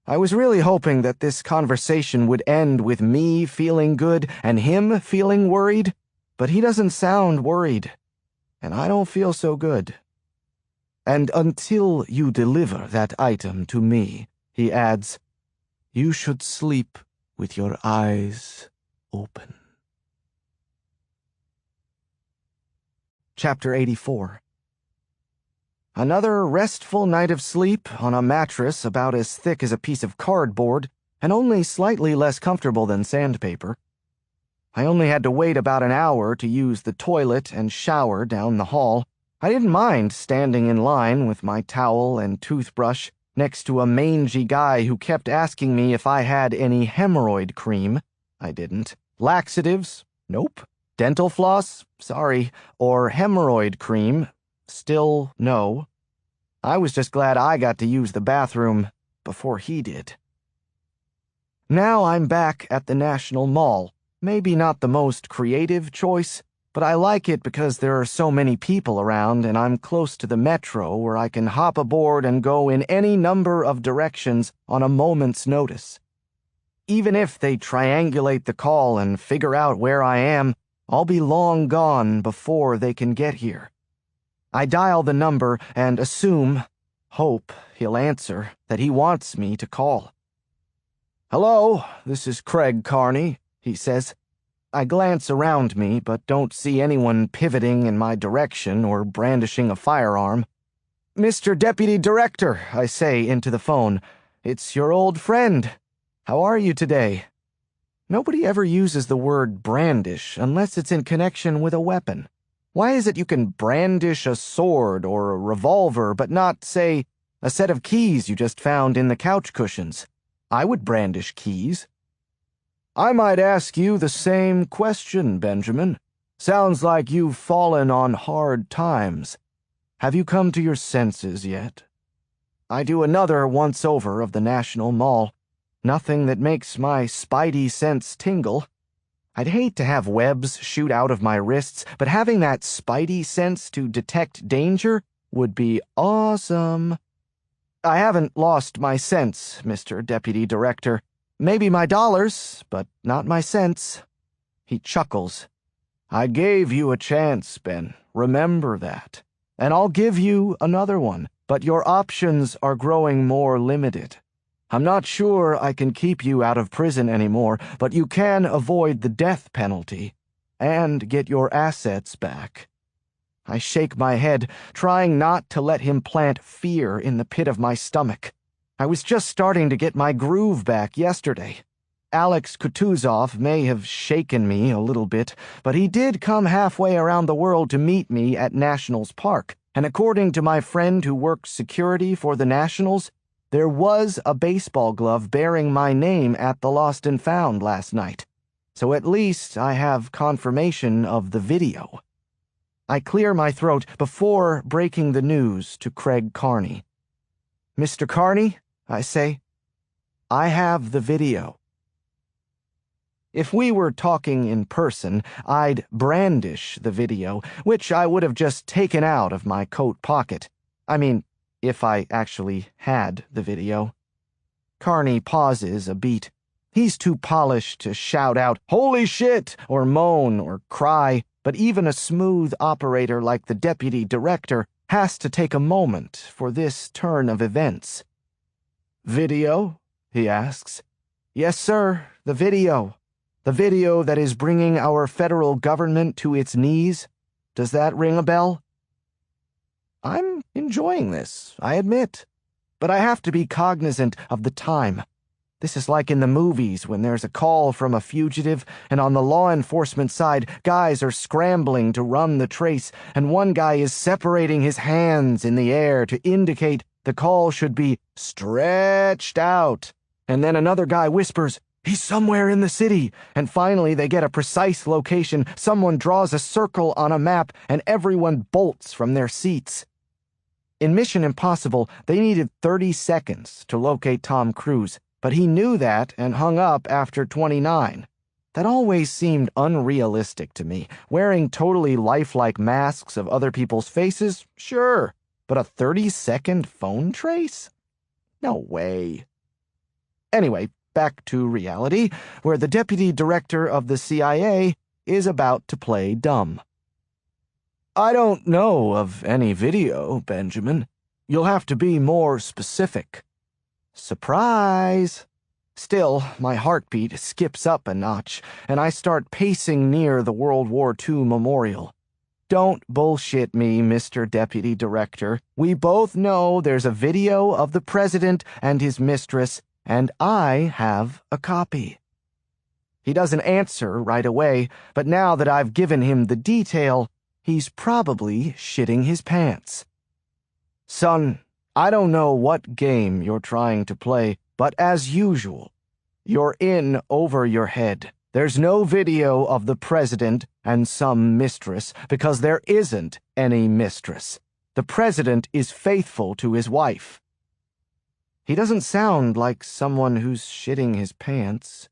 I was really hoping that this conversation would end with me feeling good and him feeling worried, but he doesn't sound worried, and I don't feel so good. "And until you deliver that item to me," he adds, "you should sleep with your eyes open." Chapter 84. Another restful night of sleep on a mattress about as thick as a piece of cardboard and only slightly less comfortable than sandpaper. I only had to wait about an hour to use the toilet and shower down the hall. I didn't mind standing in line with my towel and toothbrush next to a mangy guy who kept asking me if I had any hemorrhoid cream. I didn't. Laxatives? Nope. Dental floss? Sorry. Or hemorrhoid cream? Still no. I was just glad I got to use the bathroom before he did. Now I'm back at the National Mall. Maybe not the most creative choice, but I like it because there are so many people around and I'm close to the metro where I can hop aboard and go in any number of directions on a moment's notice. Even if they triangulate the call and figure out where I am, I'll be long gone before they can get here. I dial the number and hope he'll answer, that he wants me to call. "Hello, this is Craig Carney," he says. I glance around me, but don't see anyone pivoting in my direction or brandishing a firearm. "Mr. Deputy Director," I say into the phone, "it's your old friend. How are you today?" Nobody ever uses the word brandish unless it's in connection with a weapon. Why is it you can brandish a sword or a revolver, but not, say, a set of keys you just found in the couch cushions? I would brandish keys. "I might ask you the same question, Benjamin. Sounds like you've fallen on hard times. Have you come to your senses yet?" I do another once-over of the National Mall. Nothing that makes my spidey sense tingle. I'd hate to have webs shoot out of my wrists, but having that spidey sense to detect danger would be awesome. "I haven't lost my sense, Mr. Deputy Director. Maybe my dollars, but not my sense." He chuckles. "I gave you a chance, Ben. Remember that. And I'll give you another one. but your options are growing more limited. I'm not sure I can keep you out of prison anymore, but you can avoid the death penalty and get your assets back." I shake my head, trying not to let him plant fear in the pit of my stomach. I was just starting to get my groove back yesterday. Alex Kutuzov may have shaken me a little bit, but he did come halfway around the world to meet me at Nationals Park, and according to my friend who worked security for the Nationals, there was a baseball glove bearing my name at the Lost and Found last night. So at least I have confirmation of the video. I clear my throat before breaking the news to Craig Carney. "Mr. Carney," I say, "I have the video." If we were talking in person, I'd brandish the video, which I would have just taken out of my coat pocket. I mean, if I actually had the video. Carney pauses a beat. He's too polished to shout out, "Holy shit!" or moan or cry, but even a smooth operator like the deputy director has to take a moment for this turn of events. "Video?" he asks. "Yes, sir, the video. The video that is bringing our federal government to its knees. Does that ring a bell?" I'm enjoying this, I admit, but I have to be cognizant of the time. This is like in the movies when there's a call from a fugitive, and on the law enforcement side, guys are scrambling to run the trace, and one guy is separating his hands in the air to indicate the call should be stretched out. And then another guy whispers, "He's somewhere in the city," and finally they get a precise location, someone draws a circle on a map, and everyone bolts from their seats. In Mission Impossible, they needed 30 seconds to locate Tom Cruise, but he knew that and hung up after 29. That always seemed unrealistic to me. Wearing totally lifelike masks of other people's faces, sure, but a 30-second phone trace? No way. Anyway, back to reality, where the deputy director of the CIA is about to play dumb. "I don't know of any video, Benjamin. You'll have to be more specific." Surprise! Still, my heartbeat skips up a notch, and I start pacing near the World War II memorial. Don't bullshit me, Mr. Deputy Director. We both know there's a video of the president and his mistress, and I have a copy. He doesn't answer right away, but now that I've given him the detail, he's probably shitting his pants. "Son, I don't know what game you're trying to play, but as usual, you're in over your head. There's no video of the president and some mistress because there isn't any mistress. The president is faithful to his wife." He doesn't sound like someone who's shitting his pants.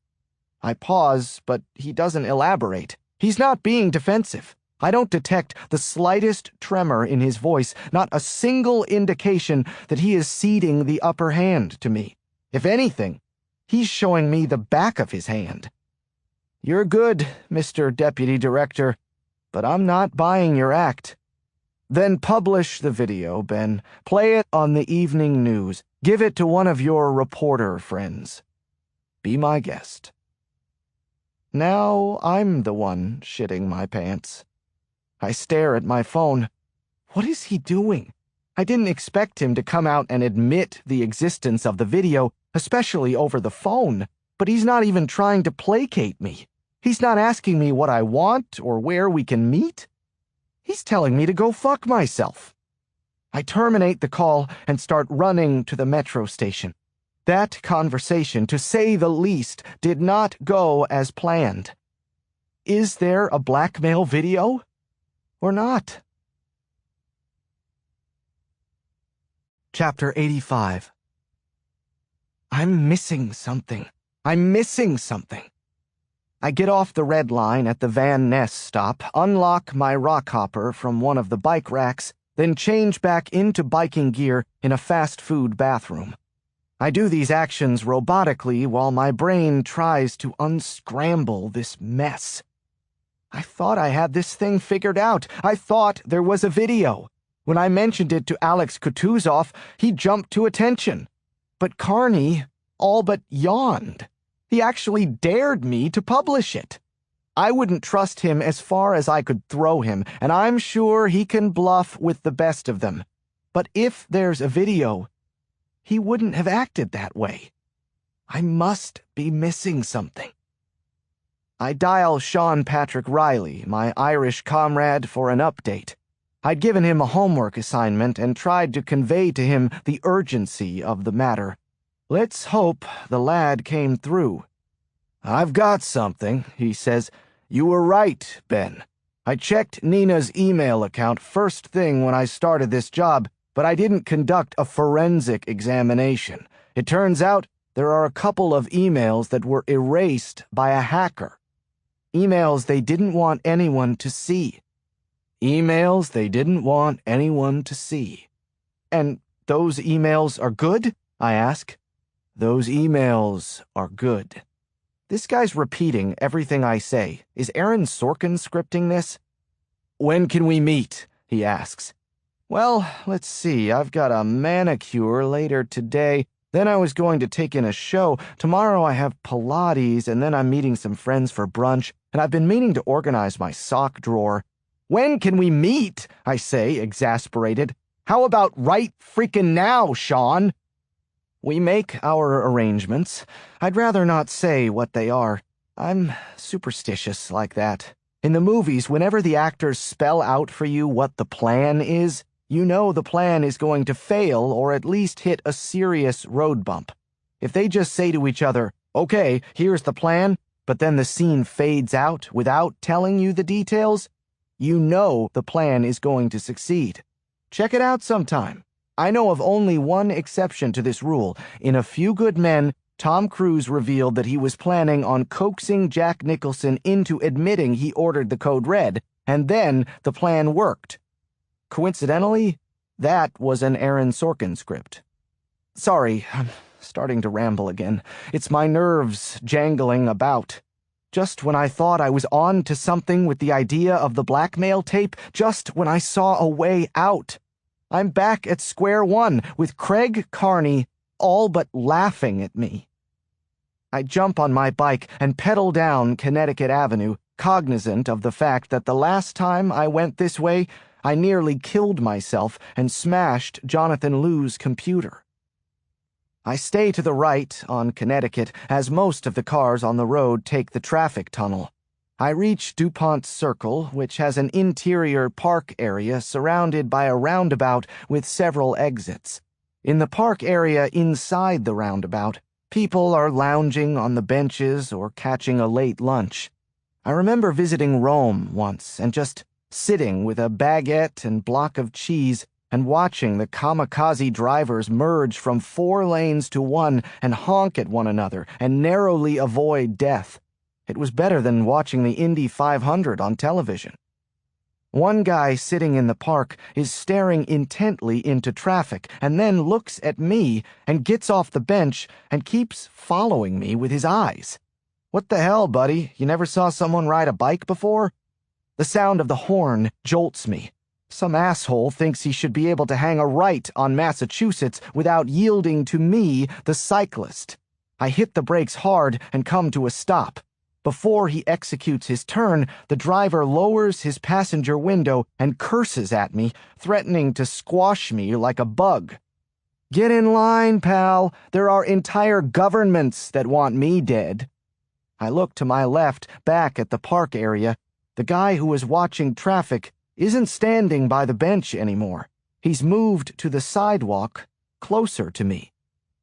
I pause, but he doesn't elaborate. He's not being defensive. I don't detect the slightest tremor in his voice, not a single indication that he is ceding the upper hand to me. If anything, he's showing me the back of his hand. "You're good, Mr. Deputy Director, but I'm not buying your act." "Then publish the video, Ben. Play it on the evening news. Give it to one of your reporter friends. Be my guest." Now I'm the one shitting my pants. I stare at my phone. What is he doing? I didn't expect him to come out and admit the existence of the video, especially over the phone, but he's not even trying to placate me. He's not asking me what I want or where we can meet. He's telling me to go fuck myself. I terminate the call and start running to the metro station. That conversation, to say the least, did not go as planned. Is there a blackmail video? Or not? Chapter 85. I'm missing something. I'm missing something. I get off the red line at the Van Ness stop, unlock my rock hopper from one of the bike racks, then change back into biking gear in a fast food bathroom. I do these actions robotically while my brain tries to unscramble this mess. I thought I had this thing figured out. I thought there was a video. When I mentioned it to Alex Kutuzov, he jumped to attention. But Carney all but yawned. He actually dared me to publish it. I wouldn't trust him as far as I could throw him, and I'm sure he can bluff with the best of them. But if there's a video, he wouldn't have acted that way. I must be missing something. I dial Sean Patrick Riley, my Irish comrade, for an update. I'd given him a homework assignment and tried to convey to him the urgency of the matter. Let's hope the lad came through. "I've got something," he says. "You were right, Ben. I checked Nina's email account first thing when I started this job, but I didn't conduct a forensic examination. It turns out there are a couple of emails that were erased by a hacker. Emails they didn't want anyone to see. Emails they didn't want anyone to see." "And those emails are good?" I ask. "Those emails are good." This guy's repeating everything I say. Is Aaron Sorkin scripting this? "When can we meet?" he asks. "Well, let's see. I've got a manicure later today. Then I was going to take in a show. Tomorrow I have Pilates, and then I'm meeting some friends for brunch, and I've been meaning to organize my sock drawer." "When can we meet?" I say, exasperated. "How about right freaking now, Sean?" We make our arrangements. I'd rather not say what they are. I'm superstitious like that. In the movies, whenever the actors spell out for you what the plan is, you know the plan is going to fail or at least hit a serious road bump. If they just say to each other, "Okay, here's the plan," but then the scene fades out without telling you the details, you know the plan is going to succeed. Check it out sometime. I know of only one exception to this rule. In A Few Good Men, Tom Cruise revealed that he was planning on coaxing Jack Nicholson into admitting he ordered the code red, and then the plan worked. Coincidentally, that was an Aaron Sorkin script. Sorry, I'm starting to ramble again. It's my nerves jangling about. Just when I thought I was on to something with the idea of the blackmail tape, just when I saw a way out, I'm back at square one with Craig Carney all but laughing at me. I jump on my bike and pedal down Connecticut Avenue, cognizant of the fact that the last time I went this way, I nearly killed myself and smashed Jonathan Liu's computer. I stay to the right on Connecticut as most of the cars on the road take the traffic tunnel. I reach DuPont Circle, which has an interior park area surrounded by a roundabout with several exits. In the park area inside the roundabout, people are lounging on the benches or catching a late lunch. I remember visiting Rome once and just sitting with a baguette and block of cheese and watching the kamikaze drivers merge from 4 lanes to 1 and honk at one another and narrowly avoid death. It was better than watching the Indy 500 on television. One guy sitting in the park is staring intently into traffic and then looks at me and gets off the bench and keeps following me with his eyes. What the hell, buddy? You never saw someone ride a bike before? The sound of the horn jolts me. Some asshole thinks he should be able to hang a right on Massachusetts without yielding to me, the cyclist. I hit the brakes hard and come to a stop. Before he executes his turn, the driver lowers his passenger window and curses at me, threatening to squash me like a bug. Get in line, pal. There are entire governments that want me dead. I look to my left, back at the park area. The guy who was watching traffic isn't standing by the bench anymore. He's moved to the sidewalk, closer to me.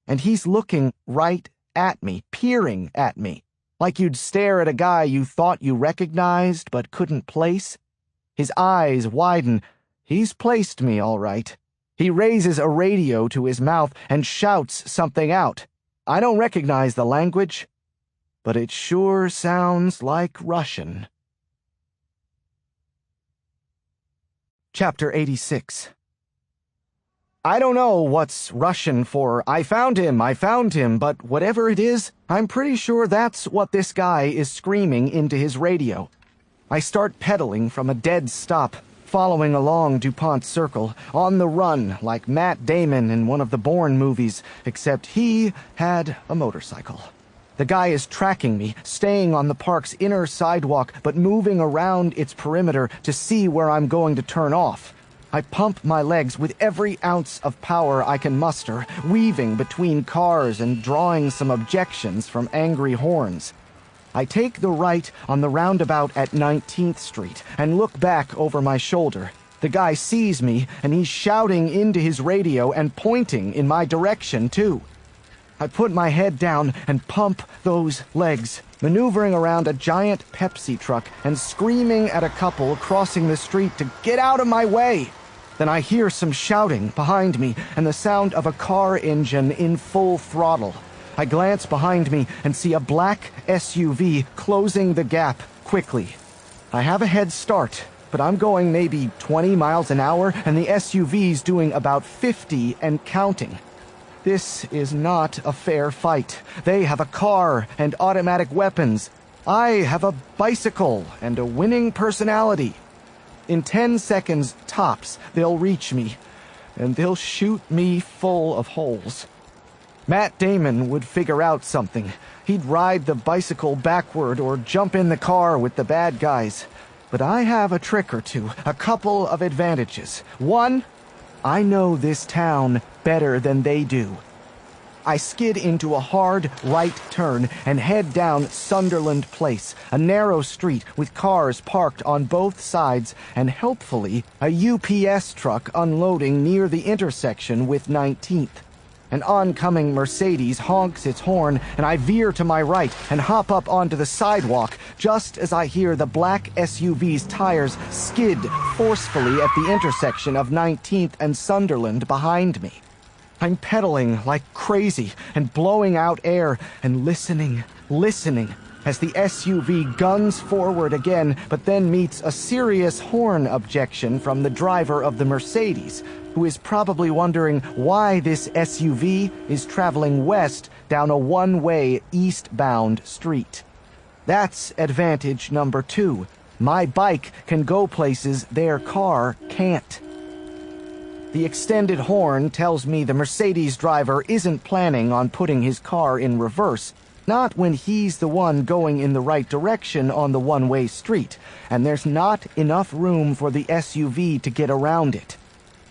And he's looking right at me, peering at me. Like you'd stare at a guy you thought you recognized but couldn't place. His eyes widen. He's placed me, all right. He raises a radio to his mouth and shouts something out. I don't recognize the language, but it sure sounds like Russian. Chapter 86. I don't know what's Russian for I found him, but whatever it is, I'm pretty sure that's what this guy is screaming into his radio. I start pedaling from a dead stop, following along DuPont Circle, on the run like Matt Damon in one of the Bourne movies, except he had a motorcycle. The guy is tracking me, staying on the park's inner sidewalk, but moving around its perimeter to see where I'm going to turn off. I pump my legs with every ounce of power I can muster, weaving between cars and drawing some objections from angry horns. I take the right on the roundabout at 19th Street and look back over my shoulder. The guy sees me, and he's shouting into his radio and pointing in my direction, too. I put my head down and pump those legs, maneuvering around a giant Pepsi truck and screaming at a couple crossing the street to get out of my way. Then I hear some shouting behind me and the sound of a car engine in full throttle. I glance behind me and see a black SUV closing the gap quickly. I have a head start, but I'm going maybe 20 miles an hour and the SUV's doing about 50 and counting. This is not a fair fight. They have a car and automatic weapons. I have a bicycle and a winning personality. In 10 seconds tops, they'll reach me, and they'll shoot me full of holes. Matt Damon would figure out something. He'd ride the bicycle backward or jump in the car with the bad guys. But I have a trick or two, a couple of advantages. One, I know this town better than they do. I skid into a hard right turn and head down Sunderland Place, a narrow street with cars parked on both sides and, helpfully, a UPS truck unloading near the intersection with 19th. An oncoming Mercedes honks its horn, and I veer to my right and hop up onto the sidewalk just as I hear the black SUV's tires skid forcefully at the intersection of 19th and Sunderland behind me. I'm pedaling like crazy and blowing out air and listening as the SUV guns forward again, but then meets a serious horn objection from the driver of the Mercedes, who is probably wondering why this SUV is traveling west down a one-way eastbound street. That's advantage number 2. My bike can go places their car can't. The extended horn tells me the Mercedes driver isn't planning on putting his car in reverse, not when he's the one going in the right direction on the one-way street, and there's not enough room for the SUV to get around it.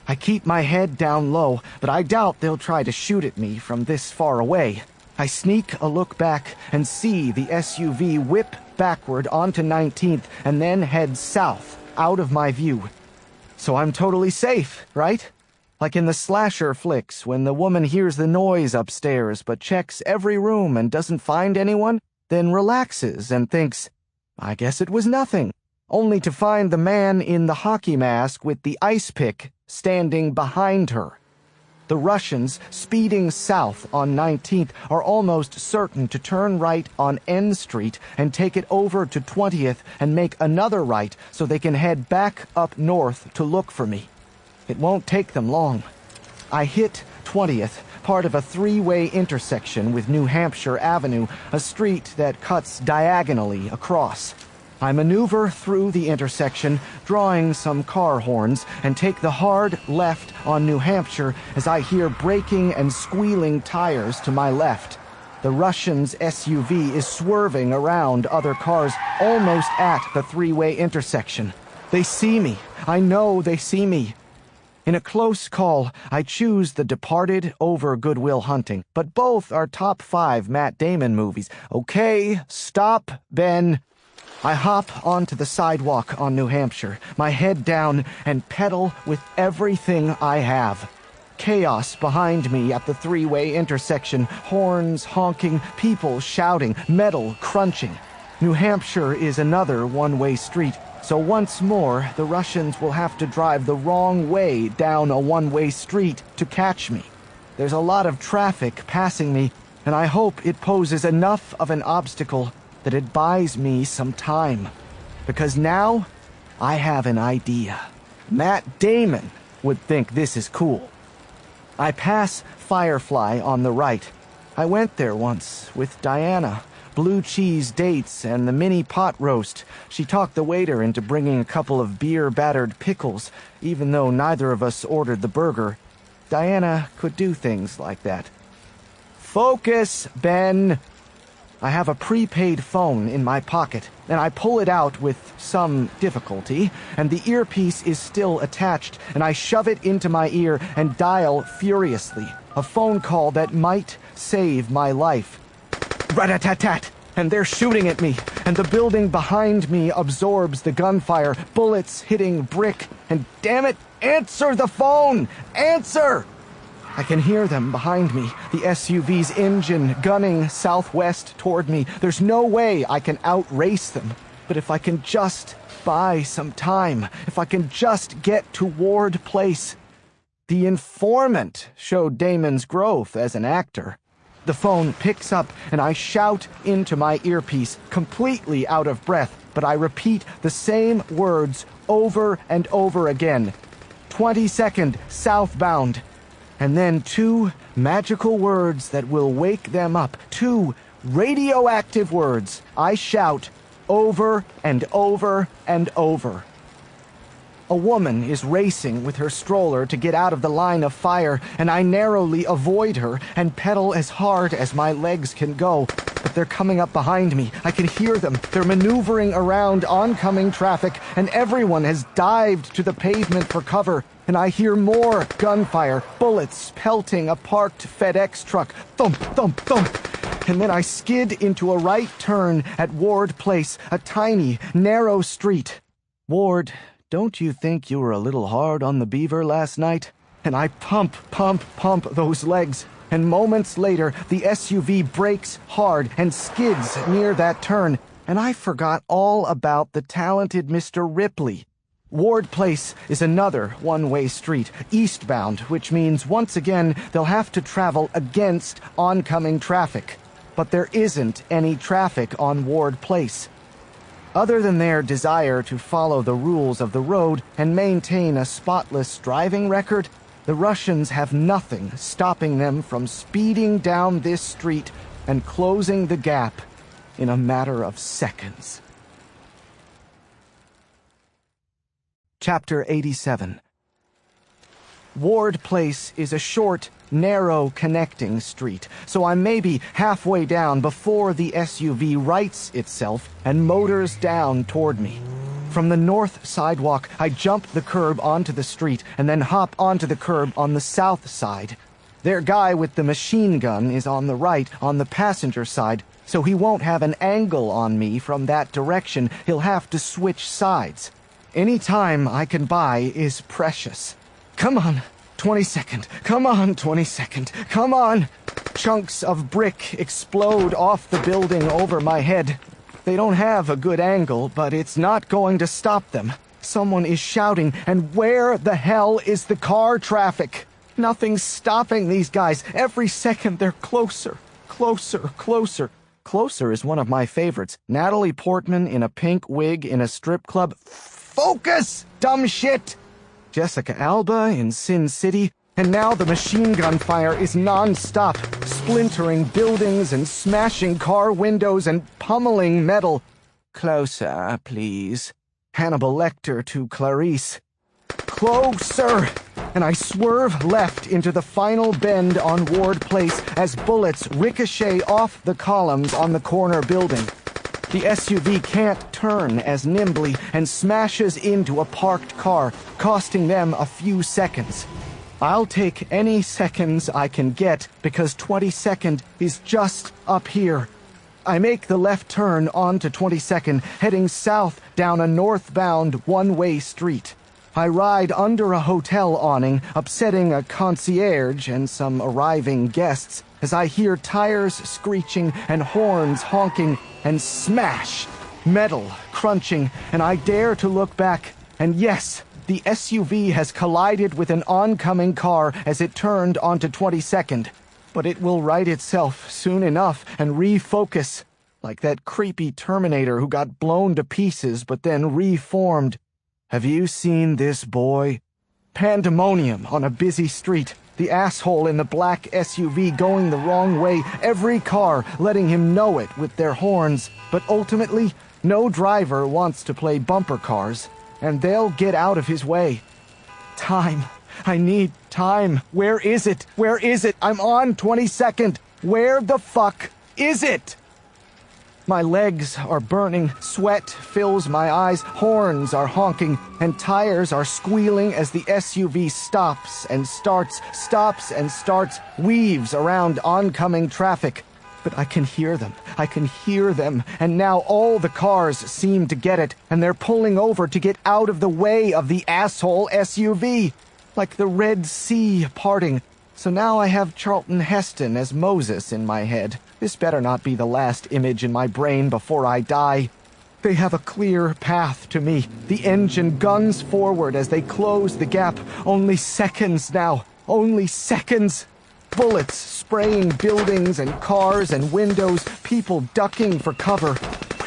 I keep my head down low, but I doubt they'll try to shoot at me from this far away. I sneak a look back and see the SUV whip backward onto 19th and then head south, out of my view. So I'm totally safe, right? Like in the slasher flicks, when the woman hears the noise upstairs but checks every room and doesn't find anyone, then relaxes and thinks, I guess it was nothing, only to find the man in the hockey mask with the ice pick standing behind her. The Russians, speeding south on 19th, are almost certain to turn right on N Street and take it over to 20th and make another right so they can head back up north to look for me. It won't take them long. I hit 20th, part of a three-way intersection with New Hampshire Avenue, a street that cuts diagonally across. I maneuver through the intersection, drawing some car horns, and take the hard left on New Hampshire as I hear braking and squealing tires to my left. The Russian's SUV is swerving around other cars almost at the three-way intersection. They see me. I know they see me. In a close call, I choose The Departed over Good Will Hunting, but both are top 5 Matt Damon movies. Okay, stop, Ben. I hop onto the sidewalk on New Hampshire, my head down, and pedal with everything I have. Chaos behind me at the three-way intersection, horns honking, people shouting, metal crunching. New Hampshire is another one-way street, so once more the Russians will have to drive the wrong way down a one-way street to catch me. There's a lot of traffic passing me, and I hope it poses enough of an obstacle that it buys me some time. Because now, I have an idea. Matt Damon would think this is cool. I pass Firefly on the right. I went there once with Diana, blue cheese dates and the mini pot roast. She talked the waiter into bringing a couple of beer-battered pickles, even though neither of us ordered the burger. Diana could do things like that. Focus, Ben! I have a prepaid phone in my pocket, and I pull it out with some difficulty, and the earpiece is still attached, and I shove it into my ear and dial furiously. A phone call that might save my life. Rat-a-tat-tat! And they're shooting at me, and the building behind me absorbs the gunfire, bullets hitting brick, and damn it, answer the phone! Answer! I can hear them behind me, the SUV's engine gunning southwest toward me. There's no way I can outrace them. But if I can just buy some time, if I can just get to Ward Place. The informant showed Damon's growth as an actor. The phone picks up, and I shout into my earpiece, completely out of breath, but I repeat the same words over and over again. 22nd, southbound. And then 2 magical words that will wake them up. 2 radioactive words I shout over and over and over. A woman is racing with her stroller to get out of the line of fire, and I narrowly avoid her and pedal as hard as my legs can go. But they're coming up behind me. I can hear them. They're maneuvering around oncoming traffic, and everyone has dived to the pavement for cover. And I hear more gunfire, bullets pelting a parked FedEx truck. Thump, thump, thump. And then I skid into a right turn at Ward Place, a tiny, narrow street. Ward, don't you think you were a little hard on the beaver last night? And I pump those legs. And moments later, the SUV brakes hard and skids near that turn. And I forgot all about the talented Mr. Ripley. Ward Place is another one-way street, eastbound, which means once again they'll have to travel against oncoming traffic. But there isn't any traffic on Ward Place. Other than their desire to follow the rules of the road and maintain a spotless driving record, the Russians have nothing stopping them from speeding down this street and closing the gap in a matter of seconds. Chapter 87. Ward Place is a short, narrow connecting street, so I'm maybe halfway down before the SUV rights itself and motors down toward me. From the north sidewalk, I jump the curb onto the street and then hop onto the curb on the south side. Their guy with the machine gun is on the right, on the passenger side, so he won't have an angle on me from that direction. He'll have to switch sides. Any time I can buy is precious. Come on, 22nd. Come on, 22nd. Come on. Chunks of brick explode off the building over my head. They don't have a good angle, but it's not going to stop them. Someone is shouting, and where the hell is the car traffic? Nothing's stopping these guys. Every second they're closer, closer, closer. Closer is one of my favorites. Natalie Portman in a pink wig in a strip club. Focus, dumb shit! Jessica Alba in Sin City, and now the machine gun fire is non-stop, splintering buildings and smashing car windows and pummeling metal. Closer, please. Hannibal Lecter to Clarice. Closer! And I swerve left into the final bend on Ward Place as bullets ricochet off the columns on the corner building. The SUV can't turn as nimbly and smashes into a parked car, costing them a few seconds. I'll take any seconds I can get because 22nd is just up here. I make the left turn onto 22nd, heading south down a northbound one-way street. I ride under a hotel awning, upsetting a concierge and some arriving guests as I hear tires screeching and horns honking and smash, metal crunching, and I dare to look back, and yes, the SUV has collided with an oncoming car as it turned onto 22nd. But it will right itself soon enough and refocus, like that creepy Terminator who got blown to pieces but then reformed. Have you seen this boy? Pandemonium on a busy street. The asshole in the black SUV going the wrong way, every car letting him know it with their horns. But ultimately, no driver wants to play bumper cars, and they'll get out of his way. Time. I need time. Where is it? Where is it? I'm on 22nd. Where the fuck is it? My legs are burning, sweat fills my eyes, horns are honking, and tires are squealing as the SUV stops and starts, weaves around oncoming traffic. But I can hear them, and now all the cars seem to get it, and they're pulling over to get out of the way of the asshole SUV, like the Red Sea parting. So now I have Charlton Heston as Moses in my head. This better not be the last image in my brain before I die. They have a clear path to me. The engine guns forward as they close the gap. Only seconds now. Only seconds. Bullets spraying buildings and cars and windows. People ducking for cover.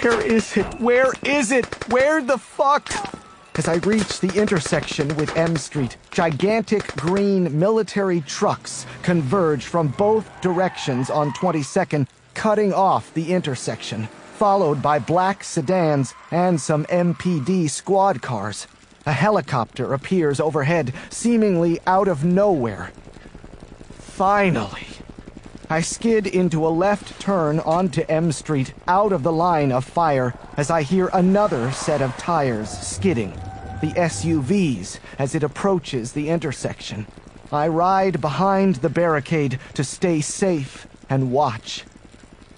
Where is it? Where is it? Where the fuck? As I reach the intersection with M Street, gigantic green military trucks converge from both directions on 22nd, cutting off the intersection, followed by black sedans and some MPD squad cars. A helicopter appears overhead, seemingly out of nowhere. Finally, I skid into a left turn onto M Street, out of the line of fire, as I hear another set of tires skidding. The SUVs as it approaches the intersection. I ride behind the barricade to stay safe and watch.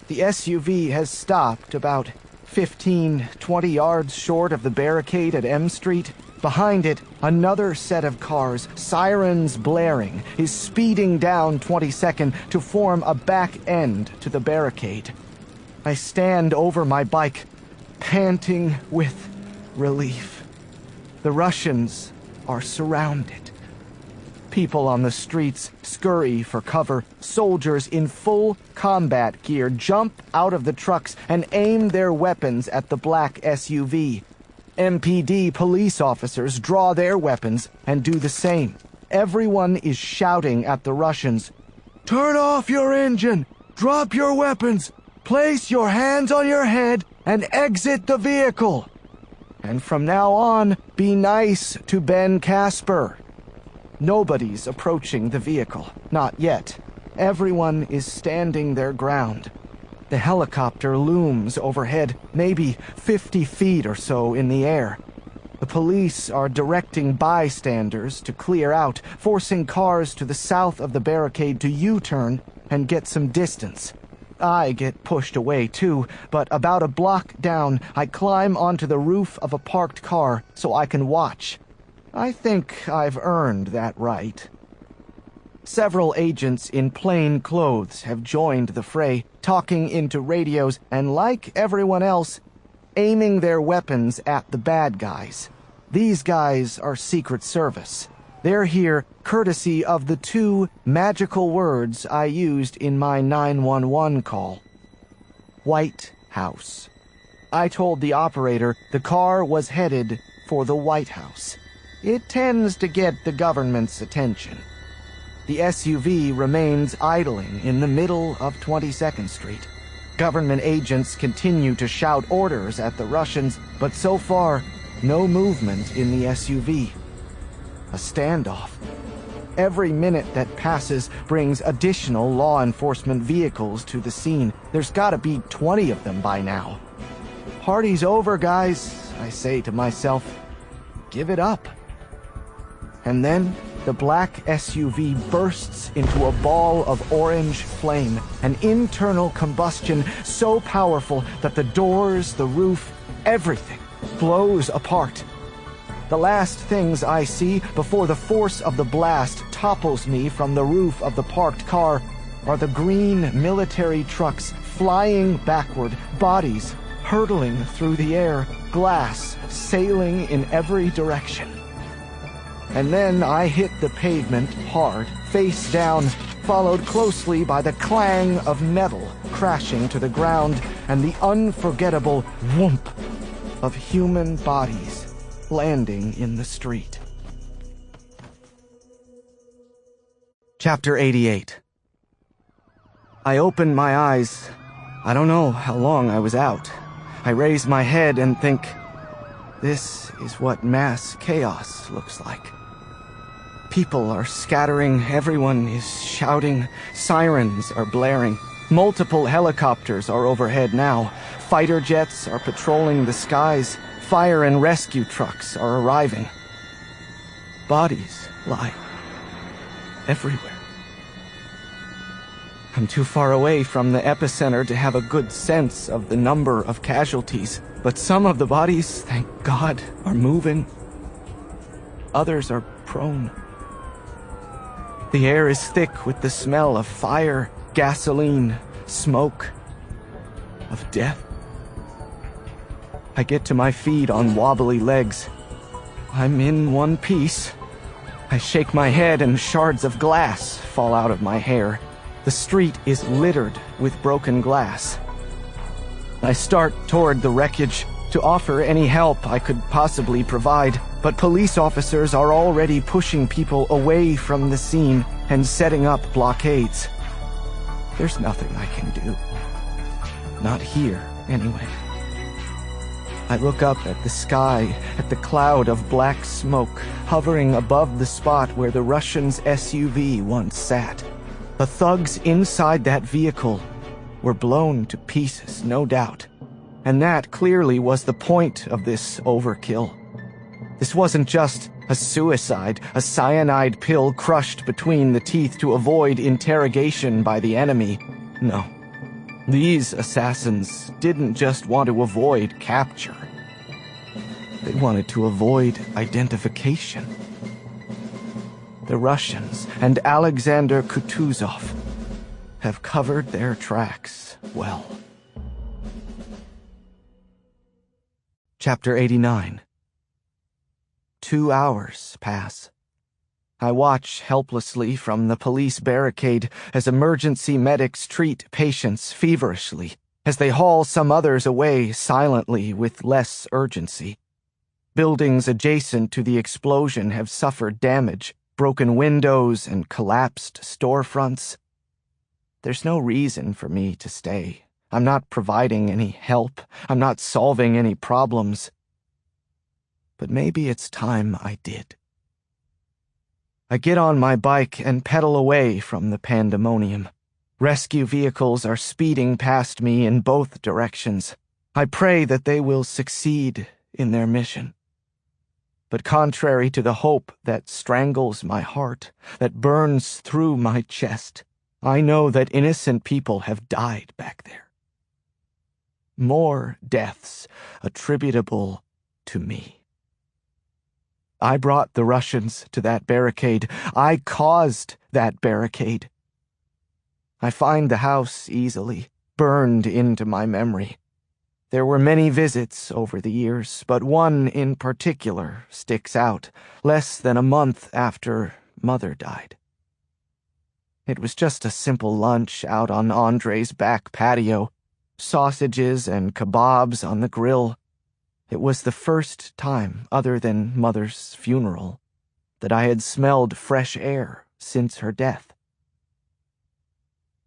The SUV has stopped about 15-20 yards short of the barricade at M Street. Behind it, another set of cars, sirens blaring, is speeding down 22nd to form a back end to the barricade. I stand over my bike, panting with relief. The Russians are surrounded. People on the streets scurry for cover. Soldiers in full combat gear jump out of the trucks and aim their weapons at the black SUV. MPD police officers draw their weapons and do the same. Everyone is shouting at the Russians, "Turn off your engine! Drop your weapons! Place your hands on your head and exit the vehicle! And from now on, be nice to Ben Casper." Nobody's approaching the vehicle. Not yet. Everyone is standing their ground. The helicopter looms overhead, maybe 50 feet or so in the air. The police are directing bystanders to clear out, forcing cars to the south of the barricade to U-turn and get some distance. I get pushed away too, but about a block down, I climb onto the roof of a parked car so I can watch. I think I've earned that right. Several agents in plain clothes have joined the fray, talking into radios and, like everyone else, aiming their weapons at the bad guys. These guys are Secret Service. They're here courtesy of the 2 magical words I used in my 911 call. White House. I told the operator the car was headed for the White House. It tends to get the government's attention. The SUV remains idling in the middle of 22nd Street. Government agents continue to shout orders at the Russians, but so far, no movement in the SUV. A standoff. Every minute that passes brings additional law enforcement vehicles to the scene. There's gotta be 20 of them by now. Party's over, guys, I say to myself. Give it up. And then the black SUV bursts into a ball of orange flame, an internal combustion so powerful that the doors, the roof, everything blows apart. The last things I see before the force of the blast topples me from the roof of the parked car are the green military trucks flying backward, bodies hurtling through the air, glass sailing in every direction. And then I hit the pavement hard, face down, followed closely by the clang of metal crashing to the ground and the unforgettable whoomp of human bodies landing in the street. Chapter 88. I opened my eyes. I don't know how long I was out. I raise my head and think, this is what mass chaos looks like. People are scattering, everyone is shouting, sirens are blaring. Multiple helicopters are overhead now. Fighter jets are patrolling the skies. Fire and rescue trucks are arriving. Bodies lie everywhere. I'm too far away from the epicenter to have a good sense of the number of casualties, but some of the bodies, thank God, are moving. Others are prone. The air is thick with the smell of fire, gasoline, smoke, of death. I get to my feet on wobbly legs. I'm in one piece. I shake my head and shards of glass fall out of my hair. The street is littered with broken glass. I start toward the wreckage to offer any help I could possibly provide, but police officers are already pushing people away from the scene and setting up blockades. There's nothing I can do. Not here, anyway. I look up at the sky, at the cloud of black smoke hovering above the spot where the Russians' SUV once sat. The thugs inside that vehicle were blown to pieces, no doubt. And that clearly was the point of this overkill. This wasn't just a suicide, a cyanide pill crushed between the teeth to avoid interrogation by the enemy. No. These assassins didn't just want to avoid capture. They wanted to avoid identification. The Russians and Alexander Kutuzov have covered their tracks well. Chapter 89. 2 hours pass. I watch helplessly from the police barricade as emergency medics treat patients feverishly, as they haul some others away silently with less urgency. Buildings adjacent to the explosion have suffered damage, broken windows and collapsed storefronts. There's no reason for me to stay. I'm not providing any help. I'm not solving any problems. But maybe it's time I did. I get on my bike and pedal away from the pandemonium. Rescue vehicles are speeding past me in both directions. I pray that they will succeed in their mission. But contrary to the hope that strangles my heart, that burns through my chest, I know that innocent people have died back there. More deaths attributable to me. I brought the Russians to that barricade. I caused that barricade. I find the house easily, burned into my memory. There were many visits over the years, but one in particular sticks out, less than a month after Mother died. It was just a simple lunch out on Andre's back patio, sausages and kebabs on the grill. It was the first time, other than Mother's funeral, that I had smelled fresh air since her death.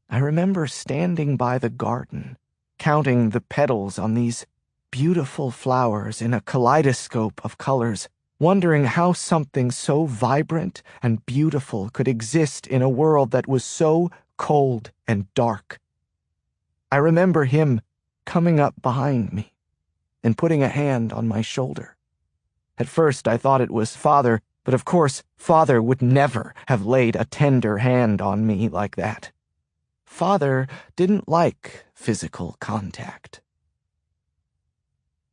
I remember standing by the garden, counting the petals on these beautiful flowers in a kaleidoscope of colors, wondering how something so vibrant and beautiful could exist in a world that was so cold and dark. I remember him coming up behind me and putting a hand on my shoulder. At first I thought it was Father, but of course Father would never have laid a tender hand on me like that. Father didn't like physical contact.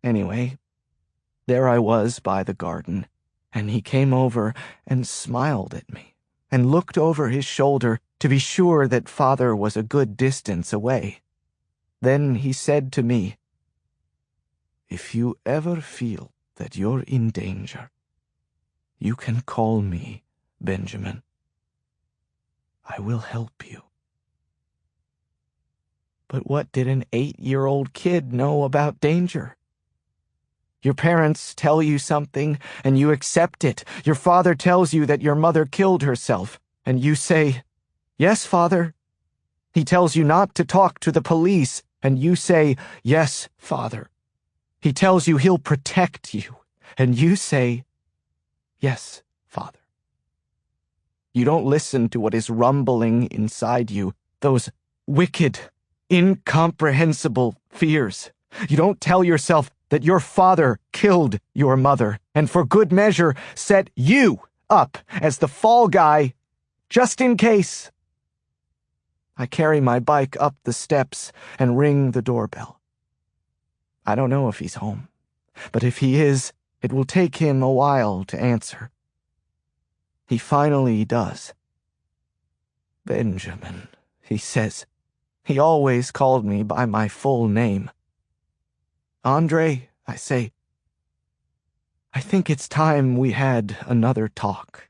Anyway, there I was by the garden, and he came over and smiled at me, and looked over his shoulder to be sure that Father was a good distance away. Then he said to me, "If you ever feel that you're in danger, you can call me, Benjamin. I will help you." But what did an 8-year-old kid know about danger? Your parents tell you something, and you accept it. Your father tells you that your mother killed herself, and you say, Yes, Father. He tells you not to talk to the police, and you say, yes, Father. He tells you he'll protect you, and you say, yes, Father. You don't listen to what is rumbling inside you, those wicked, incomprehensible fears. You don't tell yourself that your father killed your mother, and for good measure set you up as the fall guy, just in case. I carry my bike up the steps and ring the doorbell. I don't know if he's home, but if he is, it will take him a while to answer. He finally does. Benjamin, he says. He always called me by my full name. Andre, I say, I think it's time we had another talk.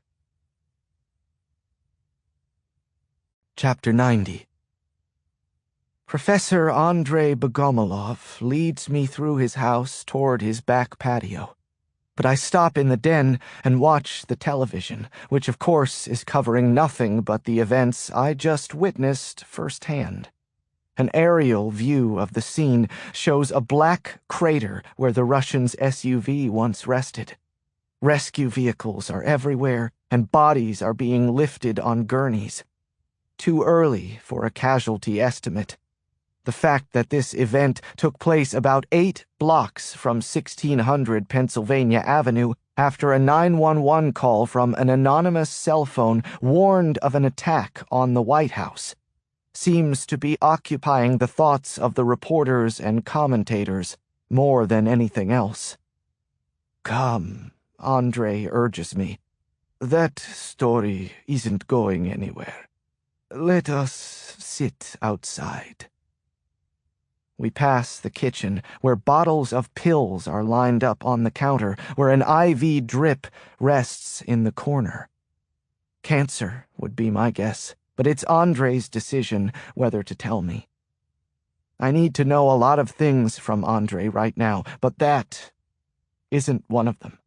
Chapter 90. Professor Andrei Bogomolov leads me through his house toward his back patio, but I stop in the den and watch the television, which of course is covering nothing but the events I just witnessed firsthand. An aerial view of the scene shows a black crater where the Russians' SUV once rested. Rescue vehicles are everywhere, and bodies are being lifted on gurneys. Too early for a casualty estimate. The fact that this event took place about 8 blocks from 1600 Pennsylvania Avenue after a 911 call from an anonymous cell phone warned of an attack on the White House seems to be occupying the thoughts of the reporters and commentators more than anything else. Come, Andre urges me. That story isn't going anywhere. Let us sit outside. We pass the kitchen, where bottles of pills are lined up on the counter, where an IV drip rests in the corner. Cancer would be my guess, but it's Andre's decision whether to tell me. I need to know a lot of things from Andre right now, but that isn't one of them.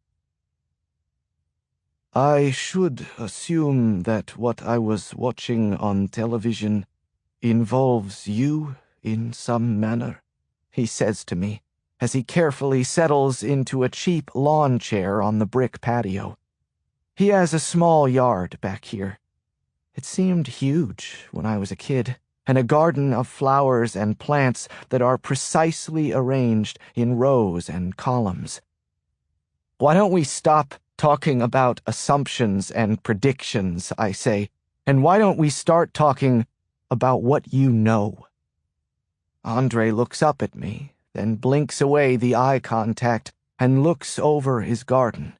I should assume that what I was watching on television involves you in some manner, he says to me, as he carefully settles into a cheap lawn chair on the brick patio. He has a small yard back here. It seemed huge when I was a kid, and a garden of flowers and plants that are precisely arranged in rows and columns. Why don't we stop talking about assumptions and predictions, I say, and why don't we start talking about what you know? Andre looks up at me, then blinks away the eye contact and looks over his garden.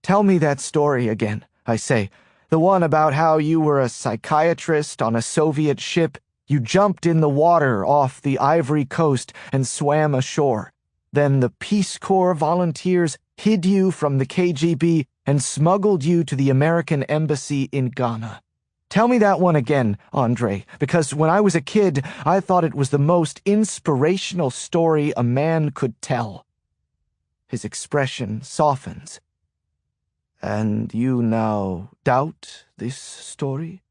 Tell me that story again, I say, the one about how you were a psychiatrist on a Soviet ship, you jumped in the water off the Ivory Coast and swam ashore. Then the Peace Corps volunteers hid you from the KGB and smuggled you to the American embassy in Ghana. Tell me that one again, Andre, because when I was a kid, I thought it was the most inspirational story a man could tell. His expression softens. And you now doubt this story?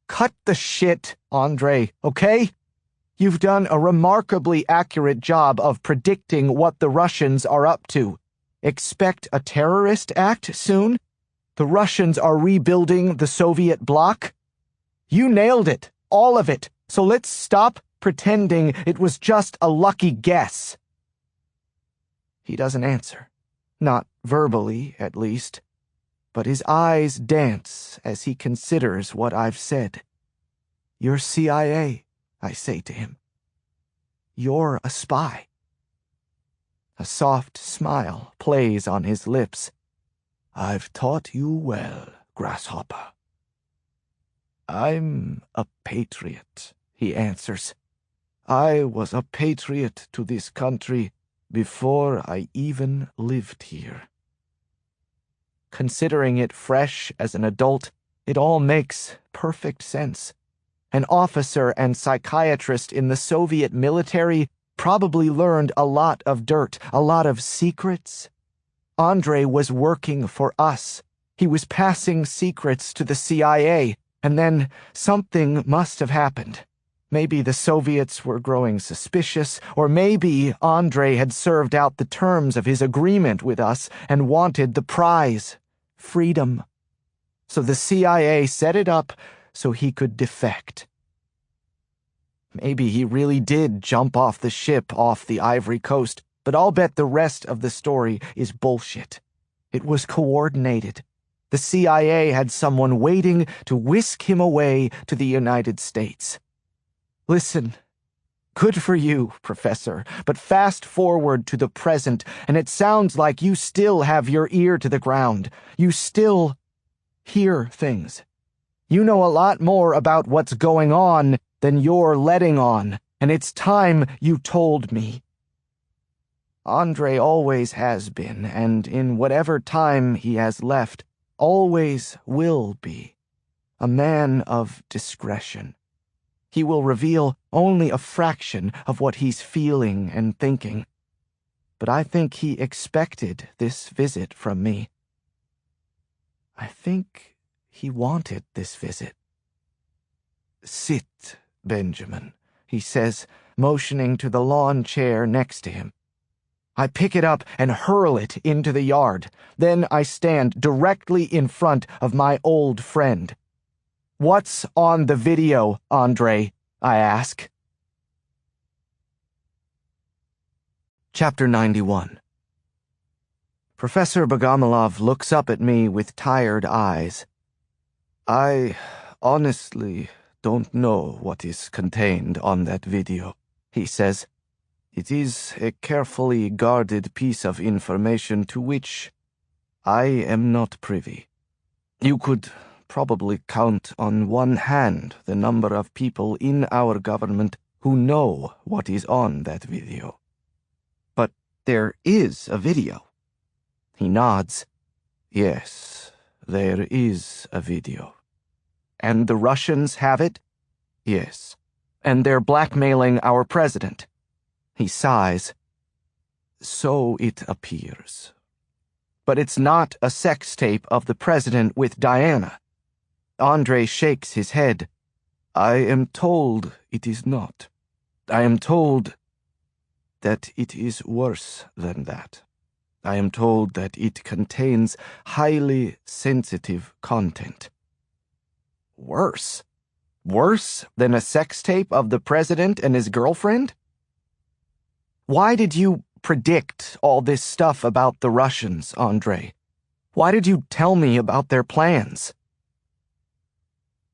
Cut the shit, Andre, okay? You've done a remarkably accurate job of predicting what the Russians are up to. Expect a terrorist act soon? The Russians are rebuilding the Soviet bloc? You nailed it, all of it, so let's stop pretending it was just a lucky guess. He doesn't answer, not verbally, at least, but his eyes dance as he considers what I've said. You're CIA, I say to him. You're a spy. A soft smile plays on his lips. I've taught you well, Grasshopper. I'm a patriot, he answers. I was a patriot to this country before I even lived here. Considering it fresh as an adult, it all makes perfect sense. An officer and psychiatrist in the Soviet military probably learned a lot of dirt, a lot of secrets. Andre was working for us. He was passing secrets to the CIA. And then something must have happened. Maybe the Soviets were growing suspicious, or maybe Andrei had served out the terms of his agreement with us and wanted the prize, freedom. So the CIA set it up so he could defect. Maybe he really did jump off the ship off the Ivory Coast, but I'll bet the rest of the story is bullshit. It was coordinated. The CIA had someone waiting to whisk him away to the United States. Listen, good for you, Professor, but fast forward to the present, and it sounds like you still have your ear to the ground. You still hear things. You know a lot more about what's going on than you're letting on, and it's time you told me. Andrei always has been, and in whatever time he has left, always will be, a man of discretion. He will reveal only a fraction of what he's feeling and thinking. But I think he expected this visit from me. I think he wanted this visit. Sit, Benjamin, he says, motioning to the lawn chair next to him. I pick it up and hurl it into the yard. Then I stand directly in front of my old friend. What's on the video, Andrei? I ask. Chapter 91. Professor Bogomolov looks up at me with tired eyes. I honestly don't know what is contained on that video, he says. It is a carefully guarded piece of information to which I am not privy. You could probably count on one hand the number of people in our government who know what is on that video. But there is a video. He nods. Yes, there is a video. And the Russians have it? Yes. And they're blackmailing our president. He sighs. So it appears. But it's not a sex tape of the president with Diana. Andrei shakes his head. I am told it is not. I am told that it is worse than that. I am told that it contains highly sensitive content. Worse? Worse than a sex tape of the president and his girlfriend? Why did you predict all this stuff about the Russians, Andrei? Why did you tell me about their plans?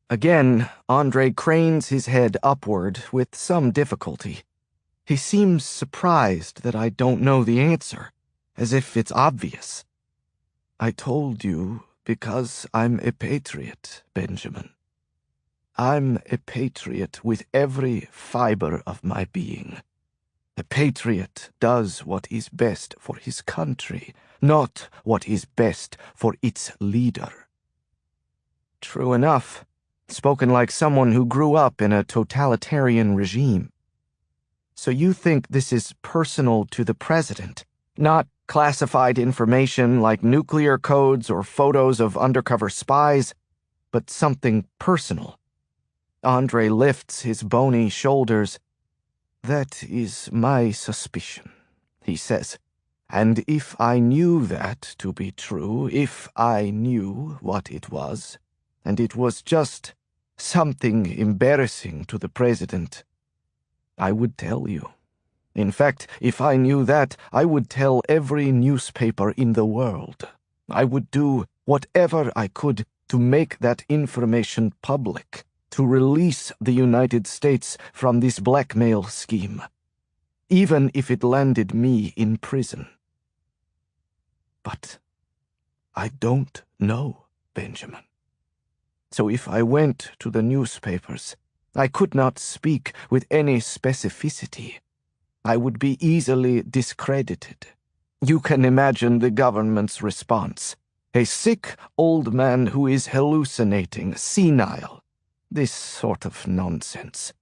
Again, Andrei cranes his head upward with some difficulty. He seems surprised that I don't know the answer, as if it's obvious. I told you because I'm a patriot, Benjamin. I'm a patriot with every fiber of my being. A patriot does what is best for his country, not what is best for its leader. True enough. Spoken like someone who grew up in a totalitarian regime. So you think this is personal to the president, not classified information like nuclear codes or photos of undercover spies, but something personal. Andrei lifts his bony shoulders. That is my suspicion, he says. And if I knew that to be true, if I knew what it was, and it was just something embarrassing to the president, I would tell you. In fact, if I knew that, I would tell every newspaper in the world. I would do whatever I could to make that information public, to release the United States from this blackmail scheme, even if it landed me in prison. But I don't know, Benjamin. So if I went to the newspapers, I could not speak with any specificity. I would be easily discredited. You can imagine the government's response. A sick old man who is hallucinating, senile. This sort of nonsense.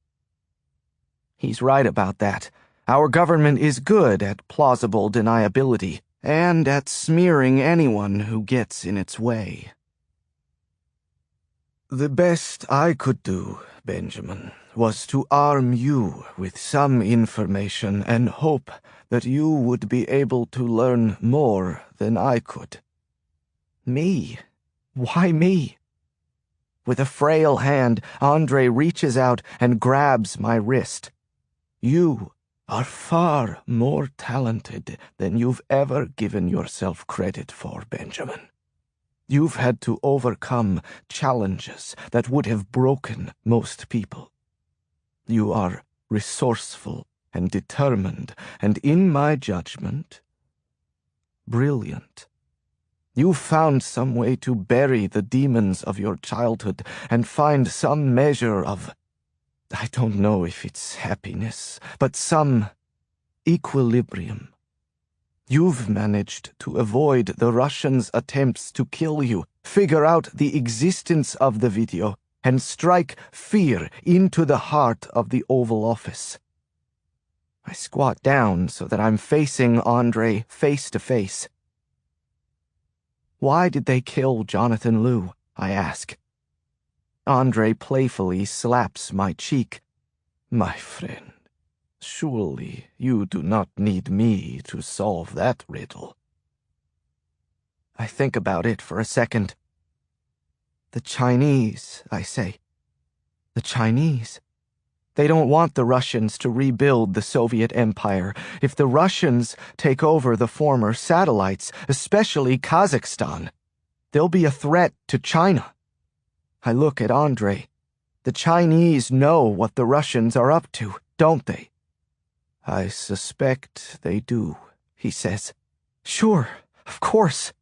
He's right about that. Our government is good at plausible deniability and at smearing anyone who gets in its way. The best I could do, Benjamin, was to arm you with some information and hope that you would be able to learn more than I could. Me? Why me? With a frail hand, Andre reaches out and grabs my wrist. You are far more talented than you've ever given yourself credit for, Benjamin. You've had to overcome challenges that would have broken most people. You are resourceful and determined, and in my judgment, brilliant. You found some way to bury the demons of your childhood and find some measure of, I don't know if it's happiness, but some equilibrium. You've managed to avoid the Russians' attempts to kill you, figure out the existence of the video, and strike fear into the heart of the Oval Office. I squat down so that I'm facing Andre face to face. Why did they kill Jonathan Liu? I ask. Andre playfully slaps my cheek. My friend, surely you do not need me to solve that riddle. I think about it for a second. The Chinese, I say. The Chinese. They don't want the Russians to rebuild the Soviet Empire. If the Russians take over the former satellites, especially Kazakhstan, they'll be a threat to China. I look at Andre. The Chinese know what the Russians are up to, don't they? I suspect they do, he says. Sure, of course.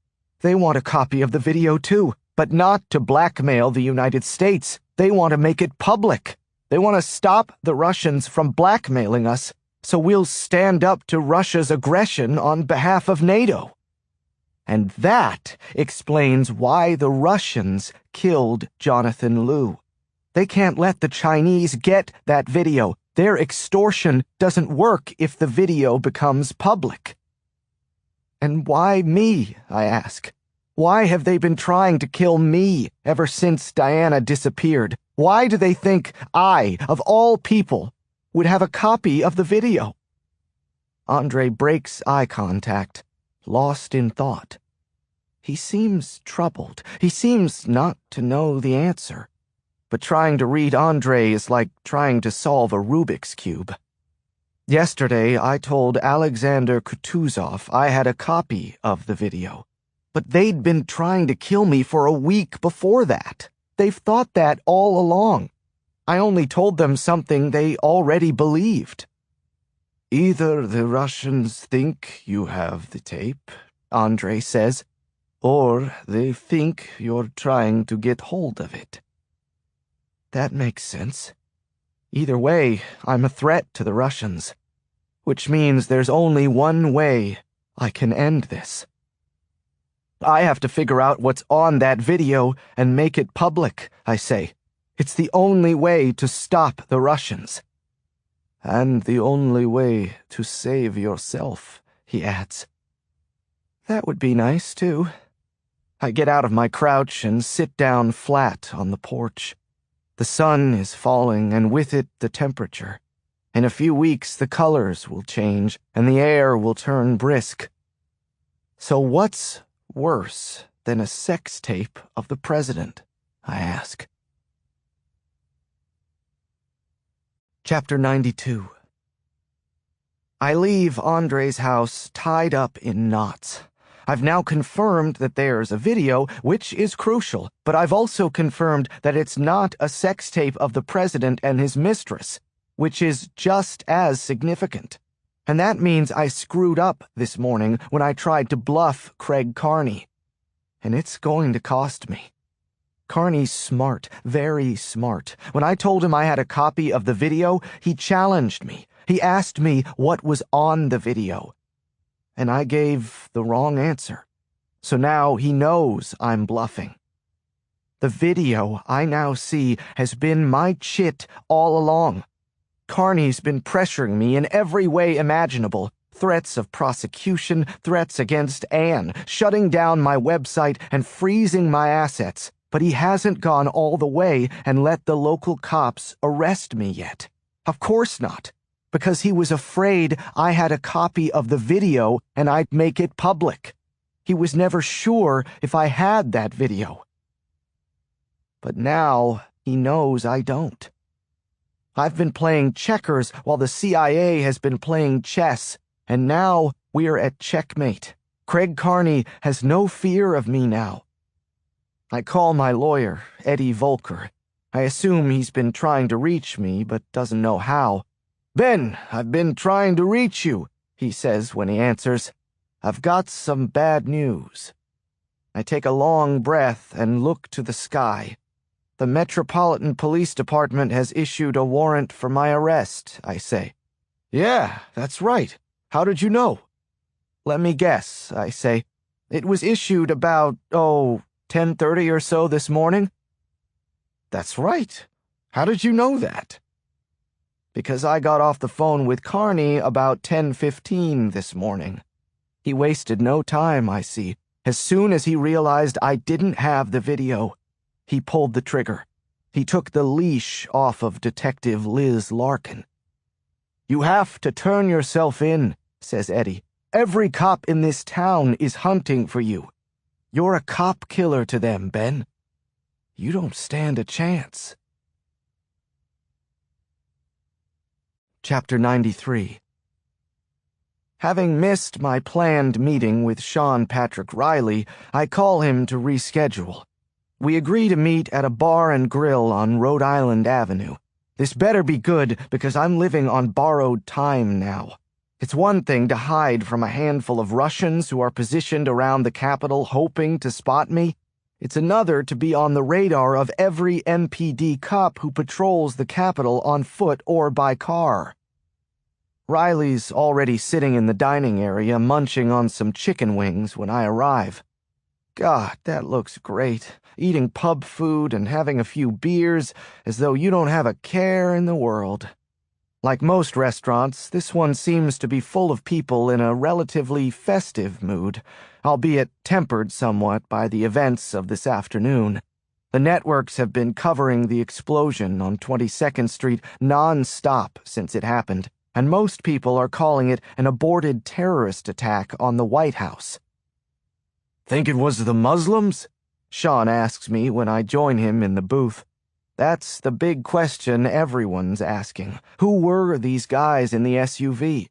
They want a copy of the video too, but not to blackmail the United States. They want to make it public. They want to stop the Russians from blackmailing us, so we'll stand up to Russia's aggression on behalf of NATO. And that explains why the Russians killed Jonathan Liu. They can't let the Chinese get that video. Their extortion doesn't work if the video becomes public. And why me, I ask? Why have they been trying to kill me ever since Diana disappeared? Why do they think I, of all people, would have a copy of the video? Andre breaks eye contact, lost in thought. He seems troubled. He seems not to know the answer. But trying to read Andre is like trying to solve a Rubik's Cube. Yesterday, I told Alexander Kutuzov I had a copy of the video. But they'd been trying to kill me for a week before that. They've thought that all along. I only told them something they already believed. Either the Russians think you have the tape, Andre says, or they think you're trying to get hold of it. That makes sense. Either way, I'm a threat to the Russians, which means there's only one way I can end this. I have to figure out what's on that video and make it public, I say. It's the only way to stop the Russians. And the only way to save yourself, he adds. That would be nice, too. I get out of my crouch and sit down flat on the porch. The sun is falling, and with it the temperature. In a few weeks the colors will change, and the air will turn brisk. So what's worse than a sex tape of the president? I ask. Chapter 92. I leave Andre's house tied up in knots. I've now confirmed that there's a video, which is crucial, but I've also confirmed that it's not a sex tape of the president and his mistress, which is just as significant. And that means I screwed up this morning when I tried to bluff Craig Carney. And it's going to cost me. Carney's smart, very smart. When I told him I had a copy of the video, he challenged me. He asked me what was on the video. And I gave the wrong answer. So now he knows I'm bluffing. The video I now see has been my chit all along. Carney's been pressuring me in every way imaginable. Threats of prosecution, threats against Anne, shutting down my website and freezing my assets. but he hasn't gone all the way and let the local cops arrest me yet. Of course not, because he was afraid I had a copy of the video and I'd make it public. He was never sure if I had that video. But now he knows I don't. I've been playing checkers while the CIA has been playing chess, and now we're at checkmate. Craig Carney has no fear of me now. I call my lawyer, Eddie Volker. I assume he's been trying to reach me, but doesn't know how. "Ben, I've been trying to reach you," he says when he answers. "I've got some bad news." I take a long breath and look to the sky. "The Metropolitan Police Department has issued a warrant for my arrest," I say. "Yeah, that's right. How did you know?" "Let me guess," I say. "It was issued about, 10:30 or so this morning?" "That's right. How did you know that?" "Because I got off the phone with Carney about 10:15 this morning. He wasted no time, I see. As soon as he realized I didn't have the video, he pulled the trigger. He took the leash off of Detective Liz Larkin." "You have to turn yourself in," says Eddie. "Every cop in this town is hunting for you. You're a cop killer to them, Ben. You don't stand a chance." Chapter 93. Having missed my planned meeting with Sean Patrick Riley, I call him to reschedule. We agree to meet at a bar and grill on Rhode Island Avenue. This better be good because I'm living on borrowed time now. It's one thing to hide from a handful of Russians who are positioned around the Capitol hoping to spot me. It's another to be on the radar of every MPD cop who patrols the Capitol on foot or by car. Riley's already sitting in the dining area munching on some chicken wings when I arrive. God, that looks great. Eating pub food and having a few beers as though you don't have a care in the world. Like most restaurants, this one seems to be full of people in a relatively festive mood, albeit tempered somewhat by the events of this afternoon. The networks have been covering the explosion on 22nd Street non-stop since it happened, and most people are calling it an aborted terrorist attack on the White House. "Think it was the Muslims?" Sean asks me when I join him in the booth. That's the big question everyone's asking. Who were these guys in the SUV?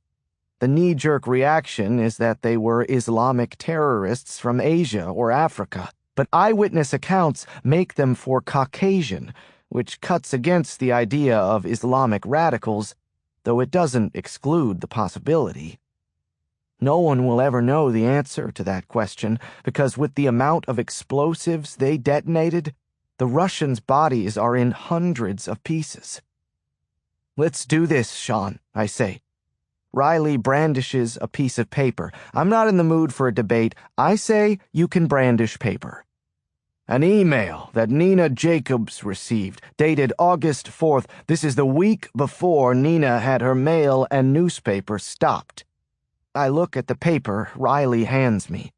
The knee-jerk reaction is that they were Islamic terrorists from Asia or Africa, but eyewitness accounts make them for Caucasian, which cuts against the idea of Islamic radicals, though it doesn't exclude the possibility. No one will ever know the answer to that question, because with the amount of explosives they detonated, the Russians' bodies are in hundreds of pieces. "Let's do this, Sean," I say. Riley brandishes a piece of paper. I'm not in the mood for a debate. I say you can brandish paper. "An email that Nina Jacobs received, dated August 4th. This is the week before Nina had her mail and newspaper stopped." I look at the paper Riley hands me.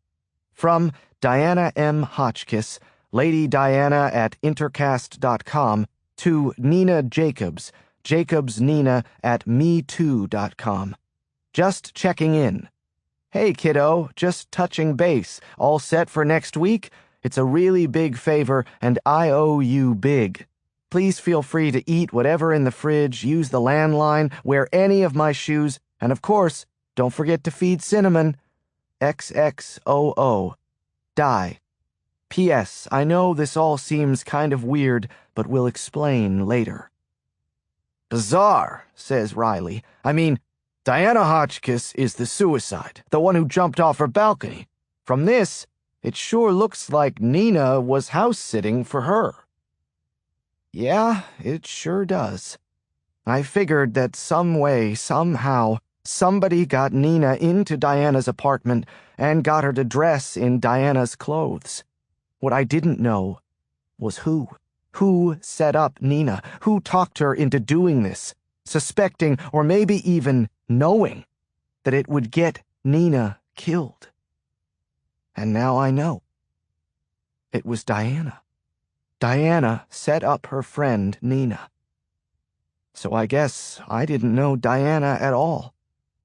From Diana M. Hotchkiss, Lady Diana at intercast.com, to Nina Jacobs, Jacobs Nina at metoo.com. Just checking in. "Hey, kiddo, just touching base. All set for next week? It's a really big favor, and I owe you big. Please feel free to eat whatever in the fridge, use the landline, wear any of my shoes, and of course, don't forget to feed Cinnamon. XXOO. Die. P.S. I know this all seems kind of weird, but we'll explain later." "Bizarre," says Riley. "I mean, Diana Hotchkiss is the suicide, the one who jumped off her balcony. From this, it sure looks like Nina was house-sitting for her." Yeah, it sure does. I figured that some way, somehow, somebody got Nina into Diana's apartment and got her to dress in Diana's clothes. What I didn't know was who. Who set up Nina? Who talked her into doing this, suspecting or maybe even knowing that it would get Nina killed? And now I know. It was Diana. Diana set up her friend Nina. So I guess I didn't know Diana at all.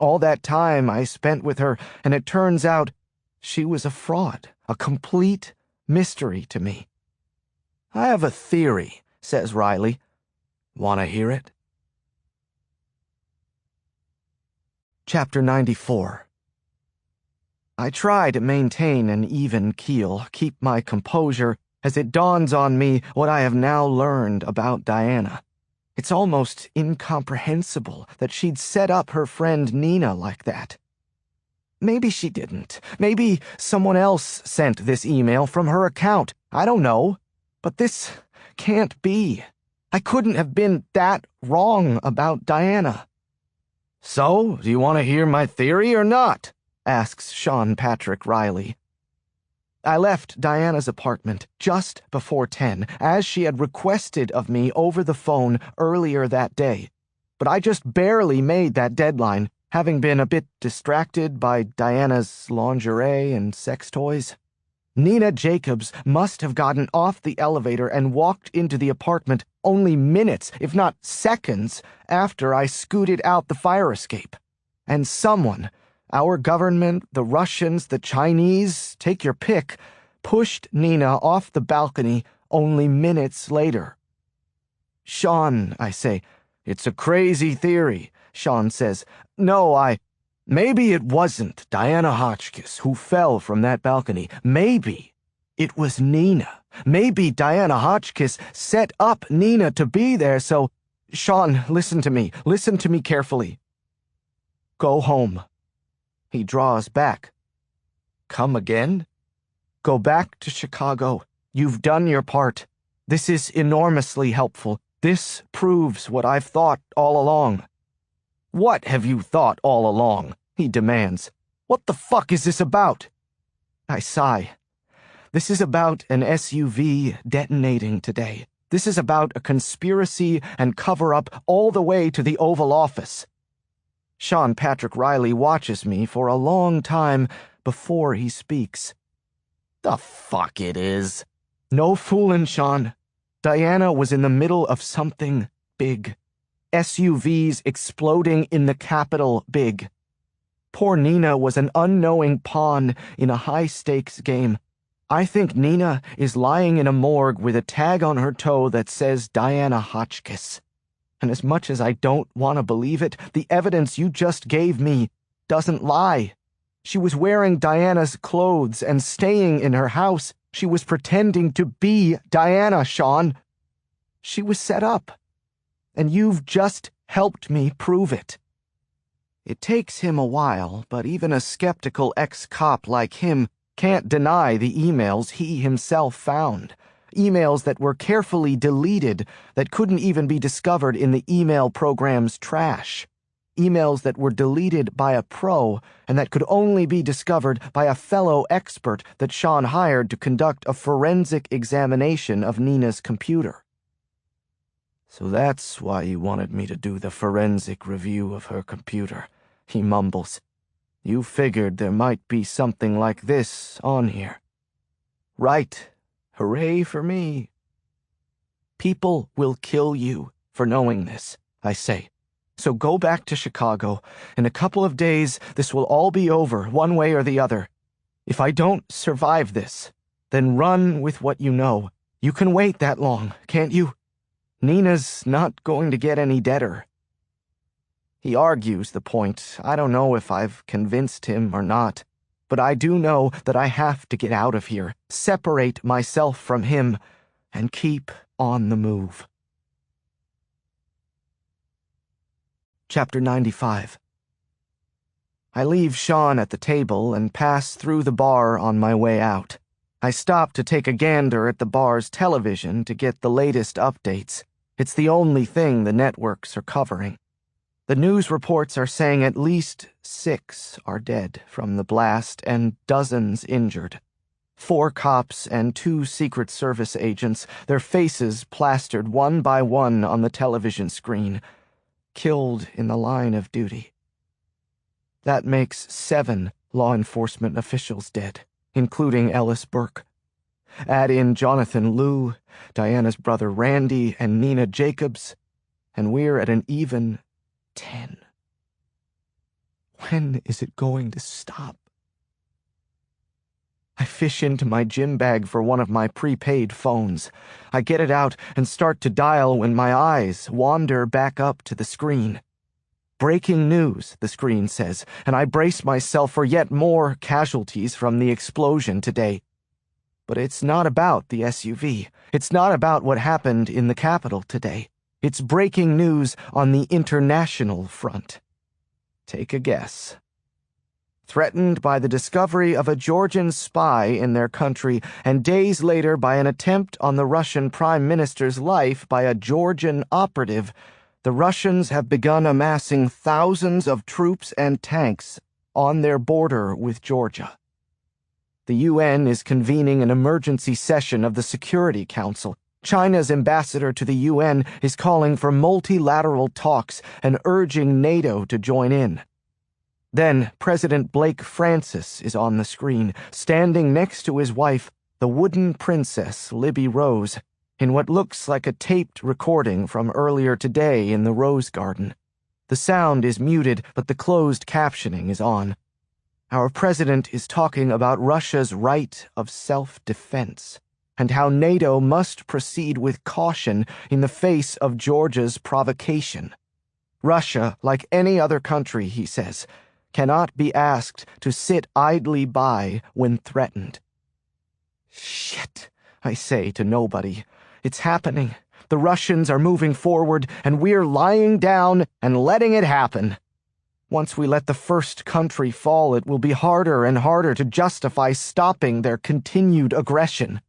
All that time I spent with her, and it turns out she was a fraud, a complete mystery to me. I have a theory, says Riley. Want to hear it? Chapter 94. I try to maintain an even keel, keep my composure, as it dawns on me what I have now learned about Diana. It's almost incomprehensible that she'd set up her friend Nina like that. Maybe she didn't. Maybe someone else sent this email from her account. I don't know. But this can't be. I couldn't have been that wrong about Diana. So, do you want to hear my theory or not? Asks Sean Patrick Riley. I left Diana's apartment just before 10, as she had requested of me over the phone earlier that day. But I just barely made that deadline, having been a bit distracted by Diana's lingerie and sex toys. Nina Jacobs must have gotten off the elevator and walked into the apartment only minutes, if not seconds, after I scooted out the fire escape. And someone, our government, the Russians, the Chinese, take your pick, pushed Nina off the balcony only minutes later. Sean, I say, it's a crazy theory. Sean says, no, maybe it wasn't Diana Hotchkiss who fell from that balcony. Maybe it was Nina. Maybe Diana Hotchkiss set up Nina to be there, so... Sean, listen to me. Listen to me carefully. Go home. He draws back. Come again? Go back to Chicago. You've done your part. This is enormously helpful. This proves what I've thought all along. What have you thought all along? He demands. What the fuck is this about? I sigh. This is about an SUV detonating today. This is about a conspiracy and cover-up all the way to the Oval Office. Sean Patrick Riley watches me for a long time before he speaks. The fuck it is. No foolin', Sean. Diana was in the middle of something big. SUVs exploding in the Capitol big. Poor Nina was an unknowing pawn in a high-stakes game. I think Nina is lying in a morgue with a tag on her toe that says Diana Hotchkiss. And as much as I don't want to believe it, the evidence you just gave me doesn't lie. She was wearing Diana's clothes and staying in her house. She was pretending to be Diana, Sean. She was set up. And you've just helped me prove it. It takes him a while, but even a skeptical ex-cop like him can't deny the emails he himself found. Emails that were carefully deleted, that couldn't even be discovered in the email program's trash. Emails that were deleted by a pro and that could only be discovered by a fellow expert that Sean hired to conduct a forensic examination of Nina's computer. So that's why you wanted me to do the forensic review of her computer, he mumbles. You figured there might be something like this on here. Right. Hooray for me. People will kill you for knowing this, I say. So go back to Chicago. In a couple of days, this will all be over, one way or the other. If I don't survive this, then run with what you know. You can wait that long, can't you? Nina's not going to get any deader. He argues the point. I don't know if I've convinced him or not, but I do know that I have to get out of here, separate myself from him, and keep on the move. Chapter 95. I leave Sean at the table and pass through the bar on my way out. I stop to take a gander at the bar's television to get the latest updates. It's the only thing the networks are covering. The news reports are saying at least 6 are dead from the blast and dozens injured. 4 cops and 2 Secret Service agents, their faces plastered one by one on the television screen, killed in the line of duty. That makes 7 law enforcement officials dead, including Ellis Burke. Add in Jonathan Liu, Diana's brother Randy, and Nina Jacobs, and we're at an even 10. When is it going to stop? I fish into my gym bag for one of my prepaid phones. I get it out and start to dial when my eyes wander back up to the screen. Breaking news, the screen says, and I brace myself for yet more casualties from the explosion today. But it's not about the SUV. It's not about what happened in the Capitol today. It's breaking news on the international front. Take a guess. Threatened by the discovery of a Georgian spy in their country, and days later by an attempt on the Russian Prime Minister's life by a Georgian operative, the Russians have begun amassing thousands of troops and tanks on their border with Georgia. The UN is convening an emergency session of the Security Council. China's ambassador to the UN is calling for multilateral talks and urging NATO to join in. Then President Blake Francis is on the screen, standing next to his wife, the wooden princess Libby Rose, in what looks like a taped recording from earlier today in the Rose Garden. The sound is muted, but the closed captioning is on. Our president is talking about Russia's right of self-defense, and how NATO must proceed with caution in the face of Georgia's provocation. Russia, like any other country, he says, cannot be asked to sit idly by when threatened. Shit, I say to nobody. It's happening. The Russians are moving forward, and we're lying down and letting it happen. Once we let the first country fall, it will be harder and harder to justify stopping their continued aggression.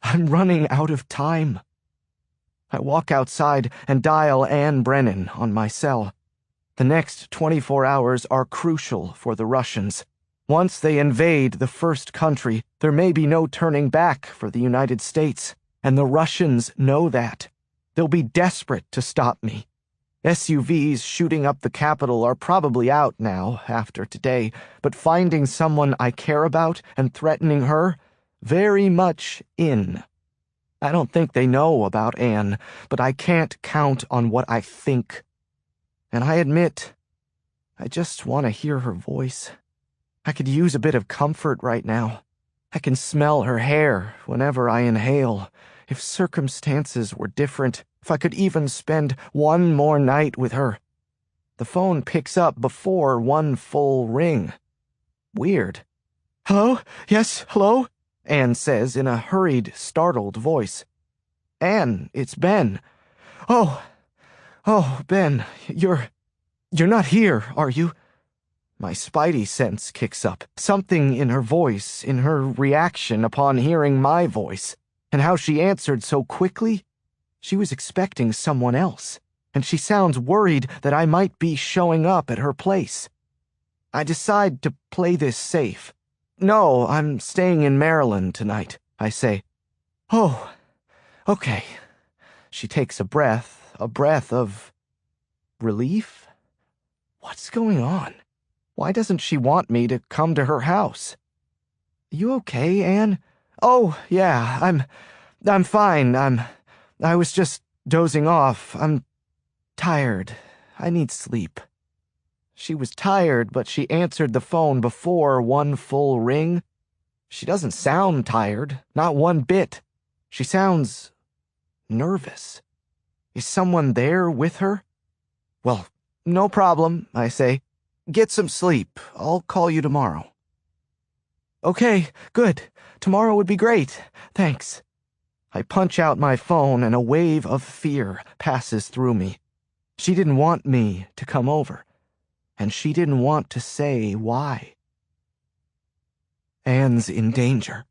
I'm running out of time. I walk outside and dial Anne Brennan on my cell. The next 24 hours are crucial for the Russians. Once they invade the first country, there may be no turning back for the United States, and the Russians know that. They'll be desperate to stop me. SUVs shooting up the Capitol are probably out now, after today, but finding someone I care about and threatening her, very much in. I don't think they know about Anne, but I can't count on what I think. And I admit, I just want to hear her voice. I could use a bit of comfort right now. I can smell her hair whenever I inhale. If circumstances were different, if I could even spend one more night with her. The phone picks up before one full ring. Weird. Hello? Yes, hello? Anne says in a hurried, startled voice. Anne, it's Ben. Oh, Ben, you're not here, are you? My spidey sense kicks up. Something in her voice, in her reaction upon hearing my voice, and how she answered so quickly. She was expecting someone else, and she sounds worried that I might be showing up at her place. I decide to play this safe. No, I'm staying in Maryland tonight, I say. Oh, okay. She takes a breath of relief? What's going on? Why doesn't she want me to come to her house? You okay, Anne? Oh, yeah, I'm fine. I was just dozing off. I'm tired. I need sleep. She was tired, but she answered the phone before one full ring. She doesn't sound tired, not one bit. She sounds nervous. Is someone there with her? Well, no problem, I say. Get some sleep. I'll call you tomorrow. Okay, good. Tomorrow would be great. Thanks. I punch out my phone and a wave of fear passes through me. She didn't want me to come over, and she didn't want to say why. Anne's in danger.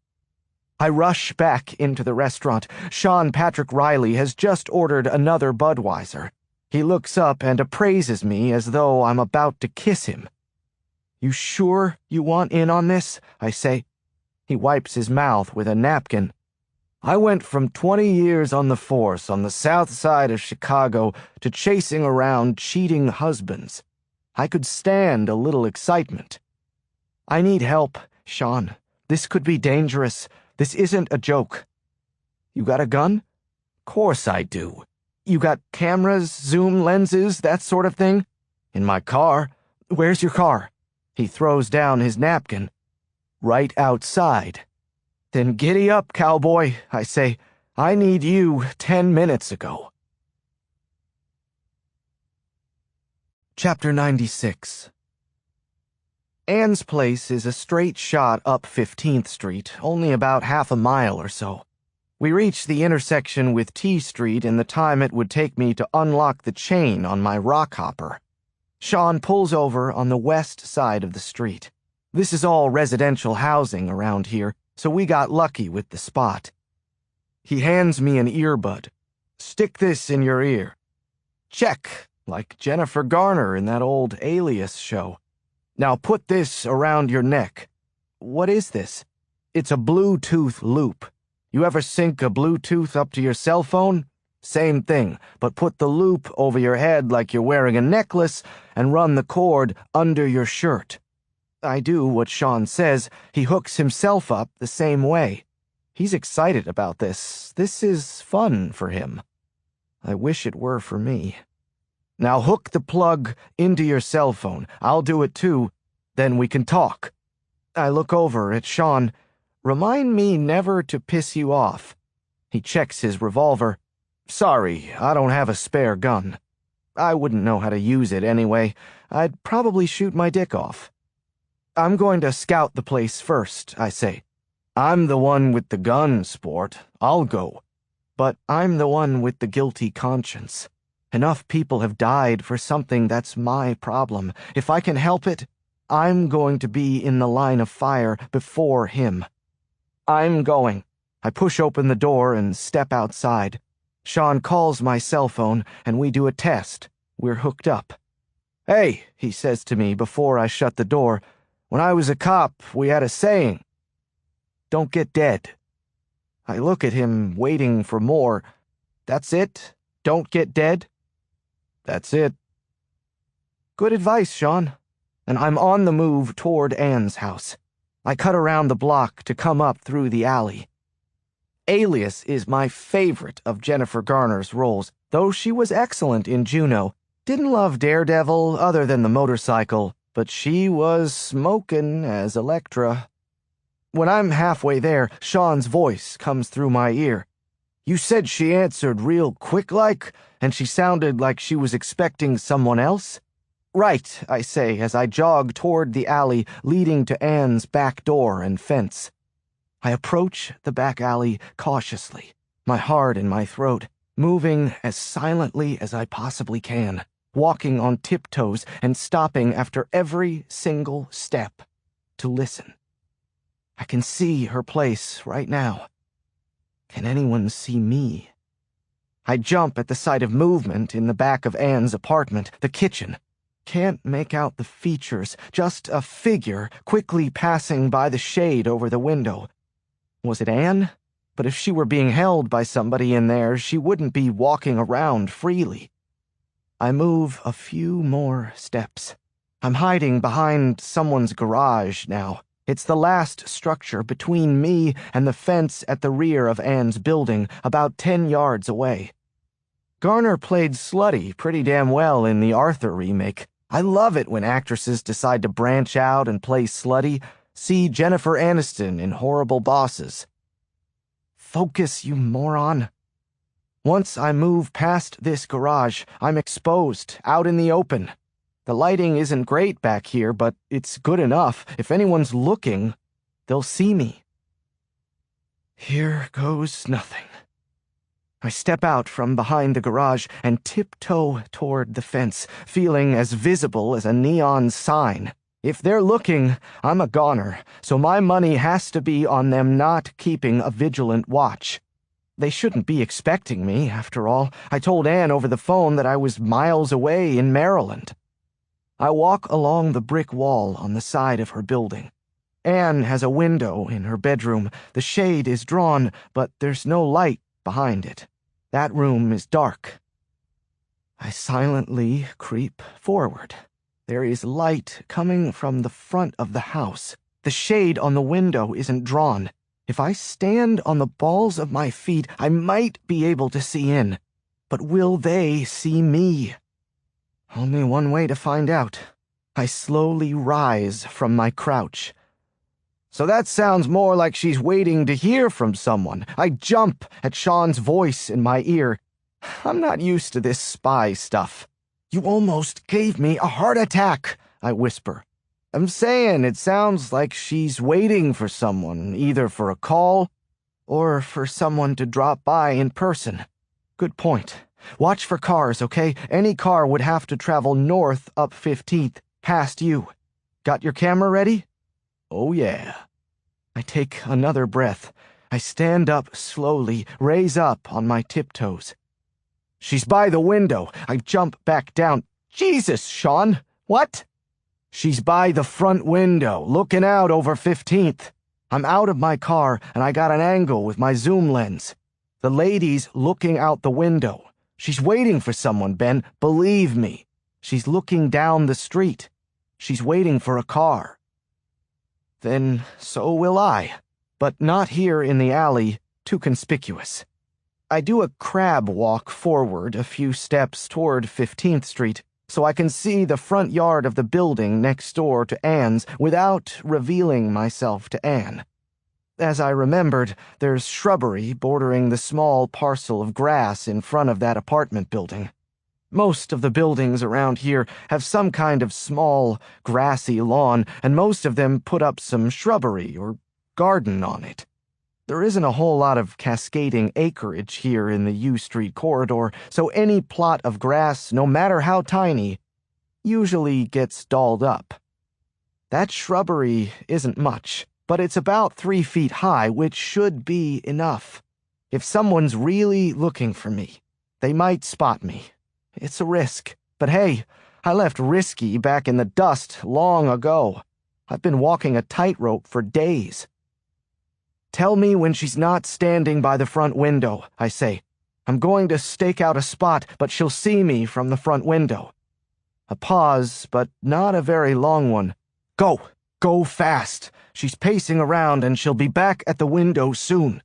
I rush back into the restaurant. Sean Patrick Riley has just ordered another Budweiser. He looks up and appraises me as though I'm about to kiss him. You sure you want in on this? I say. He wipes his mouth with a napkin. I went from 20 years on the force on the south side of Chicago to chasing around cheating husbands. I could stand a little excitement. I need help, Sean. This could be dangerous. This isn't a joke. You got a gun? Course I do. You got cameras, zoom lenses, that sort of thing? In my car. Where's your car? He throws down his napkin. Right outside. Then giddy up, cowboy, I say. I need you 10 minutes ago. Chapter 96. Anne's place is a straight shot up 15th Street, only about half a mile or so. We reach the intersection with T Street in the time it would take me to unlock the chain on my rock hopper. Sean pulls over on the west side of the street. This is all residential housing around here, so we got lucky with the spot. He hands me an earbud. Stick this in your ear. Check, like Jennifer Garner in that old Alias show. Now put this around your neck. What is this? It's a Bluetooth loop. You ever sync a Bluetooth up to your cell phone? Same thing, but put the loop over your head like you're wearing a necklace and run the cord under your shirt. I do what Sean says. He hooks himself up the same way. He's excited about this. This is fun for him. I wish it were for me. Now hook the plug into your cell phone. I'll do it too. Then we can talk. I look over at Sean. Remind me never to piss you off. He checks his revolver. Sorry, I don't have a spare gun. I wouldn't know how to use it anyway. I'd probably shoot my dick off. I'm going to scout the place first, I say. I'm the one with the gun, sport. I'll go. But I'm the one with the guilty conscience. Enough people have died for something that's my problem. If I can help it, I'm going to be in the line of fire before him. I'm going. I push open the door and step outside. Sean calls my cell phone, and we do a test. We're hooked up. Hey, he says to me before I shut the door, when I was a cop, we had a saying. Don't get dead. I look at him, waiting for more. That's it? Don't get dead? That's it. Good advice, Sean. And I'm on the move toward Anne's house. I cut around the block to come up through the alley. Alias is my favorite of Jennifer Garner's roles, though she was excellent in Juno. Didn't love Daredevil other than the motorcycle, but she was smokin' as Elektra. When I'm halfway there, Sean's voice comes through my ear. You said she answered real quick-like, and she sounded like she was expecting someone else? Right, I say as I jog toward the alley leading to Anne's back door and fence. I approach the back alley cautiously, my heart in my throat, moving as silently as I possibly can, walking on tiptoes and stopping after every single step to listen. I can see her place right now. Can anyone see me? I jump at the sight of movement in the back of Anne's apartment, the kitchen. Can't make out the features, just a figure quickly passing by the shade over the window. Was it Anne? But if she were being held by somebody in there, she wouldn't be walking around freely. I move a few more steps. I'm hiding behind someone's garage now. It's the last structure between me and the fence at the rear of Anne's building, about 10 yards away. Garner played Slutty pretty damn well in the Arthur remake. I love it when actresses decide to branch out and play slutty. See Jennifer Aniston in Horrible Bosses. Focus, you moron. Once I move past this garage, I'm exposed, out in the open. The lighting isn't great back here, but it's good enough. If anyone's looking, they'll see me. Here goes nothing. I step out from behind the garage and tiptoe toward the fence, feeling as visible as a neon sign. If they're looking, I'm a goner, so my money has to be on them not keeping a vigilant watch. They shouldn't be expecting me, after all. I told Anne over the phone that I was miles away in Maryland. I walk along the brick wall on the side of her building. Anne has a window in her bedroom. The shade is drawn, but there's no light behind it. That room is dark. I silently creep forward. There is light coming from the front of the house. The shade on the window isn't drawn. If I stand on the balls of my feet, I might be able to see in. But will they see me? Only one way to find out. I slowly rise from my crouch. So that sounds more like she's waiting to hear from someone. I jump at Sean's voice in my ear. I'm not used to this spy stuff. You almost gave me a heart attack, I whisper. I'm saying it sounds like she's waiting for someone, either for a call or for someone to drop by in person. Good point. Watch for cars, okay? Any car would have to travel north up 15th, past you. Got your camera ready? Oh, yeah. I take another breath. I stand up slowly, raise up on my tiptoes. She's by the window. I jump back down. Jesus, Sean! What? She's by the front window, looking out over 15th. I'm out of my car, and I got an angle with my zoom lens. The lady's looking out the window. She's waiting for someone, Ben. Believe me. She's looking down the street. She's waiting for a car. Then so will I. But not here in the alley, too conspicuous. I do a crab walk forward a few steps toward 15th Street, so I can see the front yard of the building next door to Anne's without revealing myself to Anne. As I remembered, there's shrubbery bordering the small parcel of grass in front of that apartment building. Most of the buildings around here have some kind of small, grassy lawn, and most of them put up some shrubbery or garden on it. There isn't a whole lot of cascading acreage here in the U Street corridor, so any plot of grass, no matter how tiny, usually gets dolled up. That shrubbery isn't much, but it's about 3 feet high, which should be enough. If someone's really looking for me, they might spot me. It's a risk, but hey, I left risky back in the dust long ago. I've been walking a tightrope for days. Tell me when she's not standing by the front window, I say. I'm going to stake out a spot, but she'll see me from the front window. A pause, but not a very long one. Go! Go fast! She's pacing around and she'll be back at the window soon.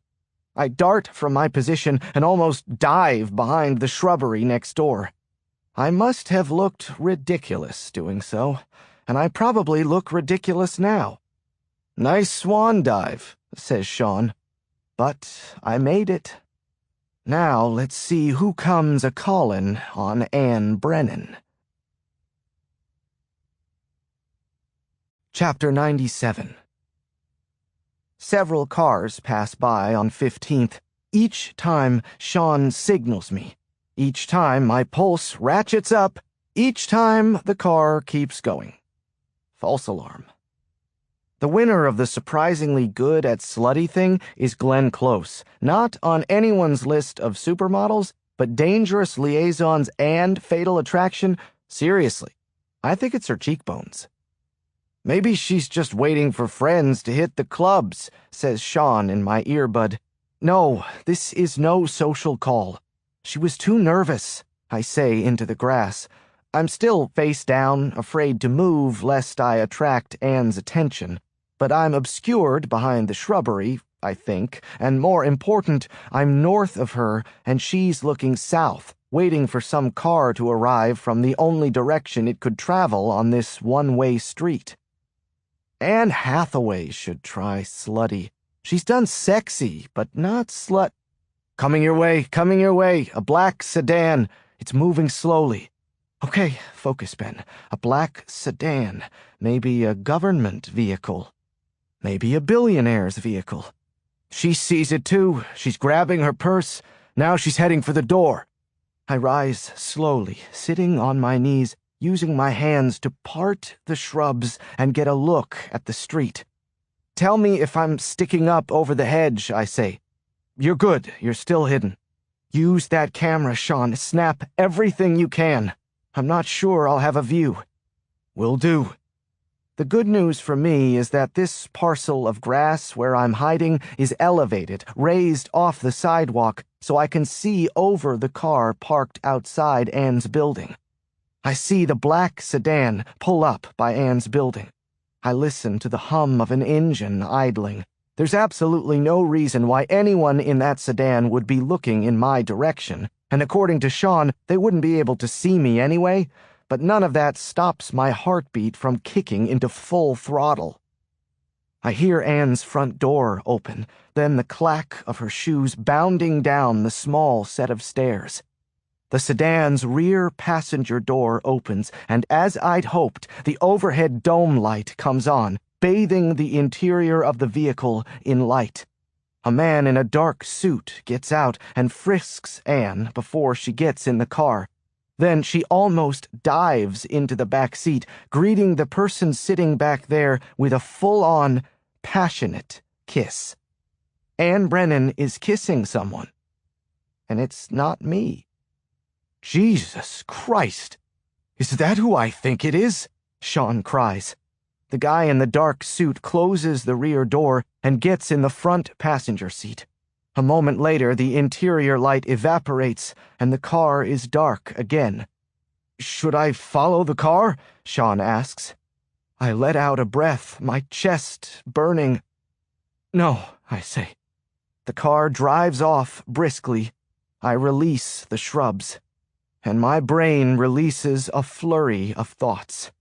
I dart from my position and almost dive behind the shrubbery next door. I must have looked ridiculous doing so, and I probably look ridiculous now. Nice swan dive, says Sean. But I made it. Now let's see who comes a-callin' on Anne Brennan. Chapter 97. Several cars pass by on 15th. Each time, Sean signals me. Each time, my pulse ratchets up. Each time, the car keeps going. False alarm. The winner of the surprisingly good at slutty thing is Glenn Close, not on anyone's list of supermodels, but dangerous liaisons and fatal attraction. Seriously, I think it's her cheekbones. Maybe she's just waiting for friends to hit the clubs, says Sean in my earbud. No, this is no social call. She was too nervous, I say into the grass. I'm still face down, afraid to move lest I attract Anne's attention. But I'm obscured behind the shrubbery, I think, and more important, I'm north of her and she's looking south, waiting for some car to arrive from the only direction it could travel on this one-way street. Anne Hathaway should try slutty. She's done sexy, but not slut. Coming your way, a black sedan. It's moving slowly. Okay, focus, Ben. A black sedan. Maybe a government vehicle. Maybe a billionaire's vehicle. She sees it too. She's grabbing her purse. Now she's heading for the door. I rise slowly, sitting on my knees, using my hands to part the shrubs and get a look at the street. Tell me if I'm sticking up over the hedge, I say. You're good. You're still hidden. Use that camera, Sean. Snap everything you can. I'm not sure I'll have a view. Will do. The good news for me is that this parcel of grass where I'm hiding is elevated, raised off the sidewalk, so I can see over the car parked outside Anne's building. I see the black sedan pull up by Anne's building. I listen to the hum of an engine idling. There's absolutely no reason why anyone in that sedan would be looking in my direction, and according to Sean, they wouldn't be able to see me anyway, but none of that stops my heartbeat from kicking into full throttle. I hear Anne's front door open, then the clack of her shoes bounding down the small set of stairs. The sedan's rear passenger door opens, and as I'd hoped, the overhead dome light comes on, bathing the interior of the vehicle in light. A man in a dark suit gets out and frisks Anne before she gets in the car. Then she almost dives into the back seat, greeting the person sitting back there with a full-on, passionate kiss. Anne Brennan is kissing someone. And it's not me. Jesus Christ! Is that who I think it is? Sean cries. The guy in the dark suit closes the rear door and gets in the front passenger seat. A moment later, the interior light evaporates and the car is dark again. Should I follow the car? Sean asks. I let out a breath, my chest burning. No, I say. The car drives off briskly. I release the shrubs, and my brain releases a flurry of thoughts.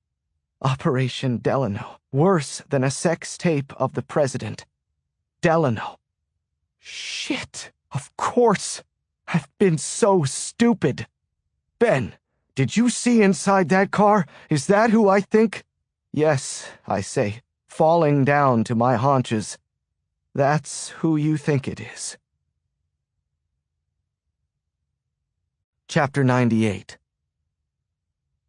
Operation Delano, worse than a sex tape of the president. Delano. Shit, of course. I've been so stupid. Ben, did you see inside that car? Is that who I think? Yes, I say, falling down to my haunches. That's who you think it is. Chapter 98.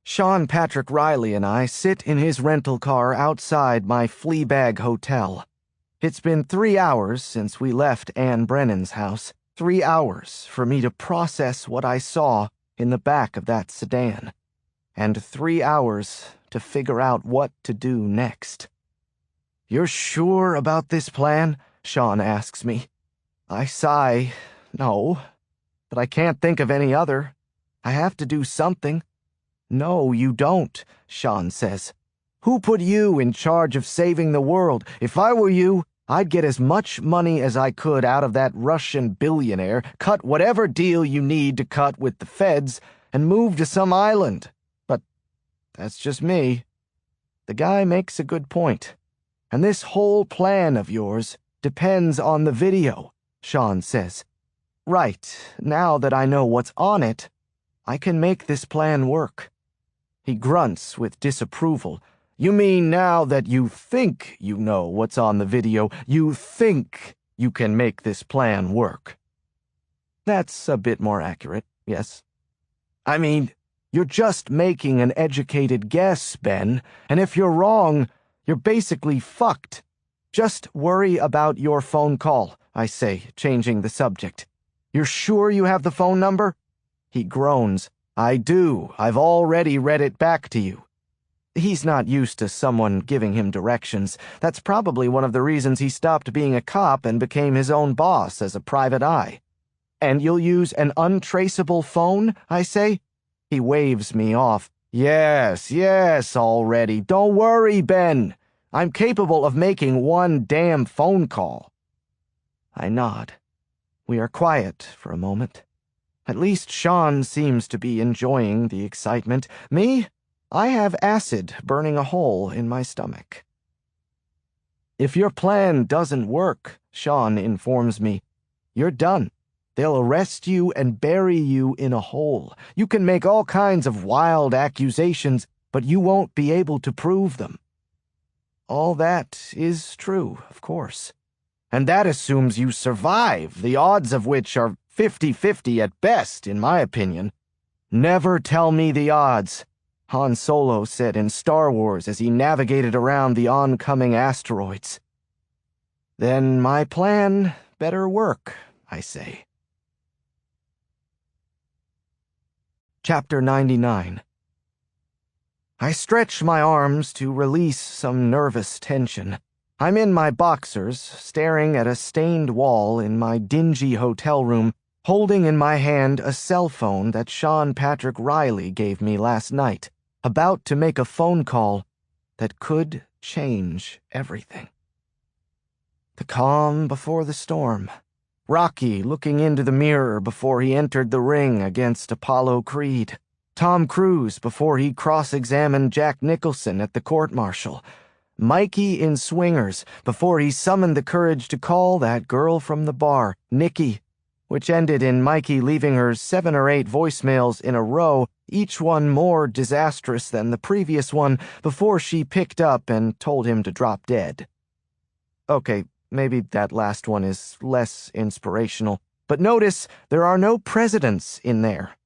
Sean Patrick Riley and I sit in his rental car outside my Fleabag hotel. It's been 3 hours since we left Anne Brennan's house. 3 hours for me to process what I saw in the back of that sedan. And 3 hours to figure out what to do next. You're sure about this plan? Sean asks me. I sigh. No, but I can't think of any other. I have to do something. No, you don't, Sean says. Who put you in charge of saving the world? If I were you, I'd get as much money as I could out of that Russian billionaire, cut whatever deal you need to cut with the feds, and move to some island. But that's just me. The guy makes a good point. And this whole plan of yours depends on the video, Sean says. Right, now that I know what's on it, I can make this plan work. He grunts with disapproval. You mean now that you think you know what's on the video, you think you can make this plan work? That's a bit more accurate, yes. I mean, you're just making an educated guess, Ben, and if you're wrong, you're basically fucked. Just worry about your phone call, I say, changing the subject. You're sure you have the phone number? He groans. I do. I've already read it back to you. He's not used to someone giving him directions. That's probably one of the reasons he stopped being a cop and became his own boss as a private eye. And you'll use an untraceable phone, I say? He waves me off. Yes, already. Don't worry, Ben. I'm capable of making one damn phone call. I nod. We are quiet for a moment. At least Sean seems to be enjoying the excitement. Me? I have acid burning a hole in my stomach. If your plan doesn't work, Sean informs me, you're done. They'll arrest you and bury you in a hole. You can make all kinds of wild accusations, but you won't be able to prove them. All that is true, of course. And that assumes you survive, the odds of which are 50-50 at best, in my opinion. Never tell me the odds, Han Solo said in Star Wars as he navigated around the oncoming asteroids. Then my plan better work, I say. Chapter 99. I stretch my arms to release some nervous tension. I'm in my boxers, staring at a stained wall in my dingy hotel room, holding in my hand a cell phone that Sean Patrick Riley gave me last night, about to make a phone call that could change everything. The calm before the storm. Rocky looking into the mirror before he entered the ring against Apollo Creed. Tom Cruise before he cross-examined Jack Nicholson at the court-martial. Mikey in Swingers before he summoned the courage to call that girl from the bar, Nikki, which ended in Mikey leaving her 7 or 8 voicemails in a row, each one more disastrous than the previous one, before she picked up and told him to drop dead. Okay, maybe that last one is less inspirational, but notice there are no presidents in there.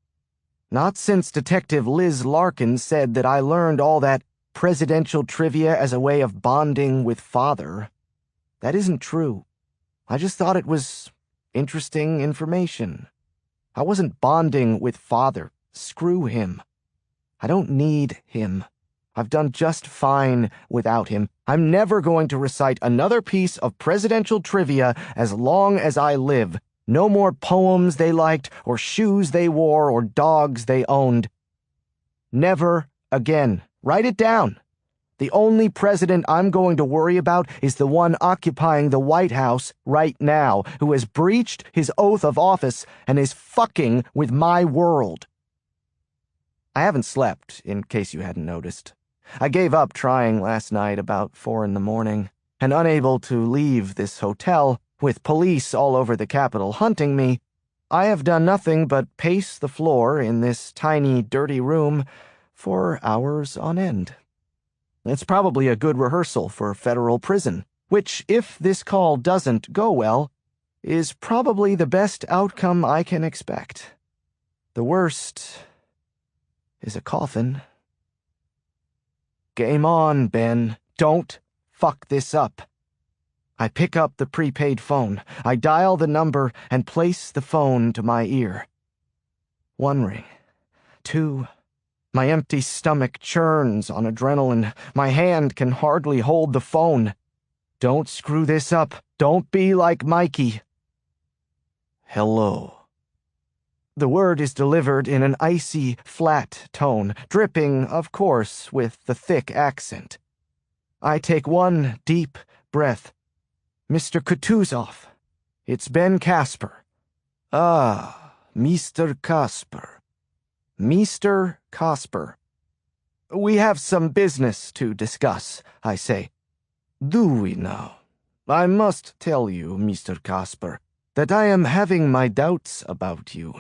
Not since Detective Liz Larkin said that I learned all that presidential trivia as a way of bonding with Father. That isn't true. I just thought it was interesting information. I wasn't bonding with Father. Screw him. I don't need him. I've done just fine without him. I'm never going to recite another piece of presidential trivia as long as I live. No more poems they liked, or shoes they wore, or dogs they owned. Never again. Write it down. The only president I'm going to worry about is the one occupying the White House right now, who has breached his oath of office and is fucking with my world. I haven't slept, in case you hadn't noticed. I gave up trying last night about 4 a.m, and unable to leave this hotel, with police all over the Capitol hunting me, I have done nothing but pace the floor in this tiny, dirty room for hours on end. It's probably a good rehearsal for federal prison, which, if this call doesn't go well, is probably the best outcome I can expect. The worst is a coffin. Game on, Ben. Don't fuck this up. I pick up the prepaid phone. I dial the number and place the phone to my ear. 1 ring. 2. My empty stomach churns on adrenaline. My hand can hardly hold the phone. Don't screw this up. Don't be like Mikey. Hello. The word is delivered in an icy, flat tone, dripping, of course, with the thick accent. I take 1 deep breath. Mr. Kutuzov. It's Ben Casper. Ah, Mr. Casper. Mr. Casper. We have some business to discuss, I say. Do we now? I must tell you, Mr. Casper, that I am having my doubts about you.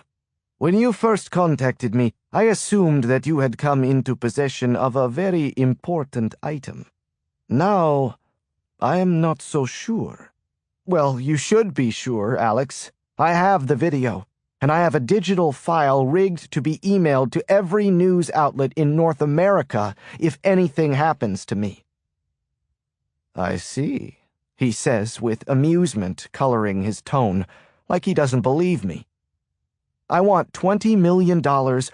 When you first contacted me, I assumed that you had come into possession of a very important item. Now, I am not so sure. Well, you should be sure, Alex. I have the video, and I have a digital file rigged to be emailed to every news outlet in North America if anything happens to me. I see, he says with amusement coloring his tone, like he doesn't believe me. I want $20 million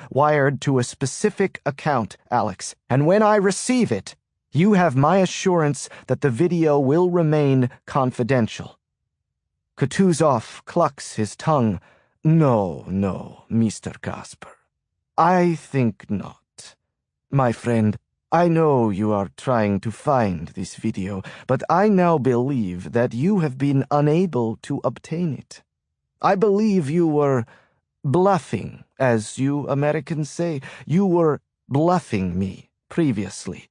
wired to a specific account, Alex, and when I receive it, you have my assurance that the video will remain confidential. Kutuzov clucks his tongue. No, Mr. Casper. I think not. My friend, I know you are trying to find this video, but I now believe that you have been unable to obtain it. I believe you were bluffing, as you Americans say. You were bluffing me previously.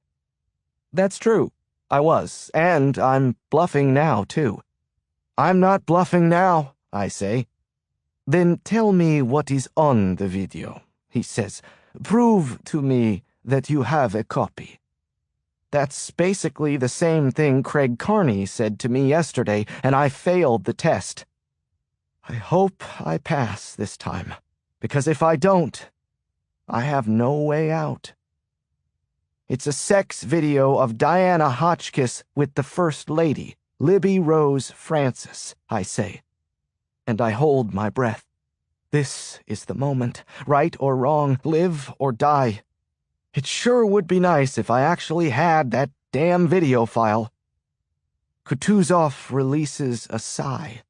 That's true. I was, and I'm bluffing now, too. I'm not bluffing now, I say. Then tell me what is on the video, he says. Prove to me that you have a copy. That's basically the same thing Craig Carney said to me yesterday, and I failed the test. I hope I pass this time, because if I don't, I have no way out. It's a sex video of Diana Hotchkiss with the First Lady, Libby Rose Francis, I say. And I hold my breath. This is the moment, right or wrong, live or die. It sure would be nice if I actually had that damn video file. Kutuzov releases a sigh.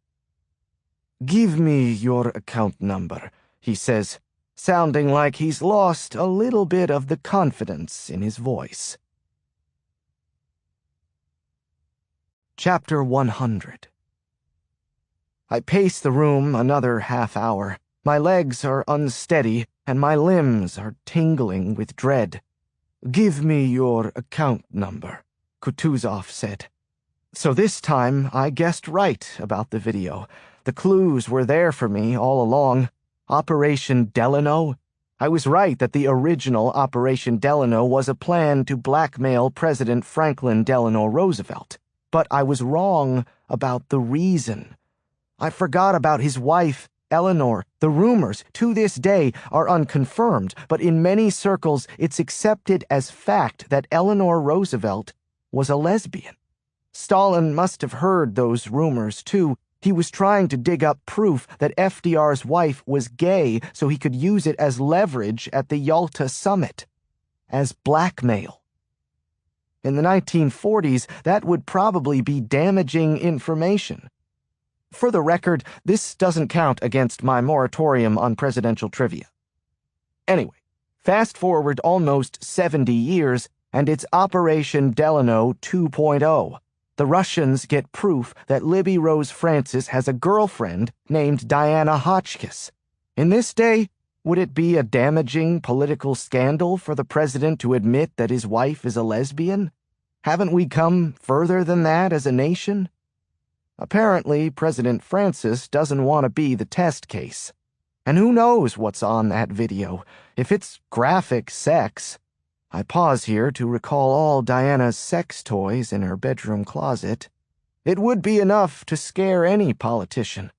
Give me your account number, he says, sounding like he's lost a little bit of the confidence in his voice. Chapter 100. I pace the room another half hour. My legs are unsteady, and my limbs are tingling with dread. "Give me your account number," Kutuzov said. So this time I guessed right about the video. The clues were there for me all along. Operation Delano? I was right that the original Operation Delano was a plan to blackmail President Franklin Delano Roosevelt. But I was wrong about the reason. I forgot about his wife, Eleanor. The rumors, to this day, are unconfirmed, but in many circles it's accepted as fact that Eleanor Roosevelt was a lesbian. Stalin must have heard those rumors, too. He was trying to dig up proof that FDR's wife was gay so he could use it as leverage at the Yalta summit. As blackmail. In the 1940s, that would probably be damaging information. For the record, this doesn't count against my moratorium on presidential trivia. Anyway, fast forward almost 70 years, and it's Operation Delano 2.0. The Russians get proof that Libby Rose Francis has a girlfriend named Diana Hotchkiss. In this day, would it be a damaging political scandal for the president to admit that his wife is a lesbian? Haven't we come further than that as a nation? Apparently, President Francis doesn't want to be the test case. And who knows what's on that video? If it's graphic sex. I pause here to recall all Diana's sex toys in her bedroom closet. It would be enough to scare any politician.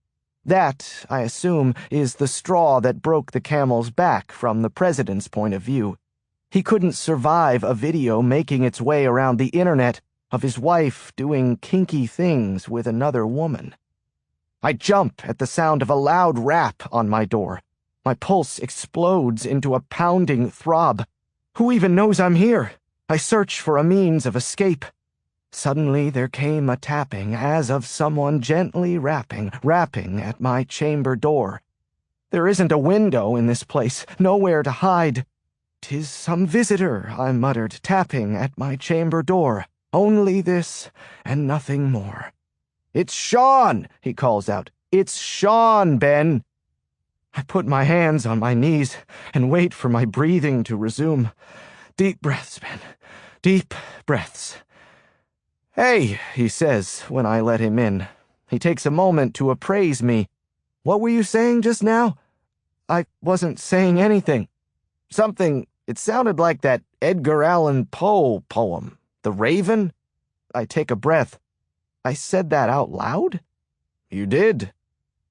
That, I assume, is the straw that broke the camel's back from the president's point of view. He couldn't survive a video making its way around the internet of his wife doing kinky things with another woman. I jump at the sound of a loud rap on my door. My pulse explodes into a pounding throb. Who even knows I'm here? I search for a means of escape. Suddenly there came a tapping as of someone gently rapping at my chamber door. There isn't a window in this place, nowhere to hide. "'Tis some visitor," I muttered, tapping at my chamber door. "Only this, and nothing more." "It's Sean," he calls out. "It's Sean, Ben." I put my hands on my knees and wait for my breathing to resume. Deep breaths, Ben. Deep breaths. "Hey," he says when I let him in. He takes a moment to appraise me. "What were you saying just now?" "I wasn't saying anything." "Something, it sounded like that Edgar Allan Poe poem, The Raven?" I take a breath. "I said that out loud?" "You did."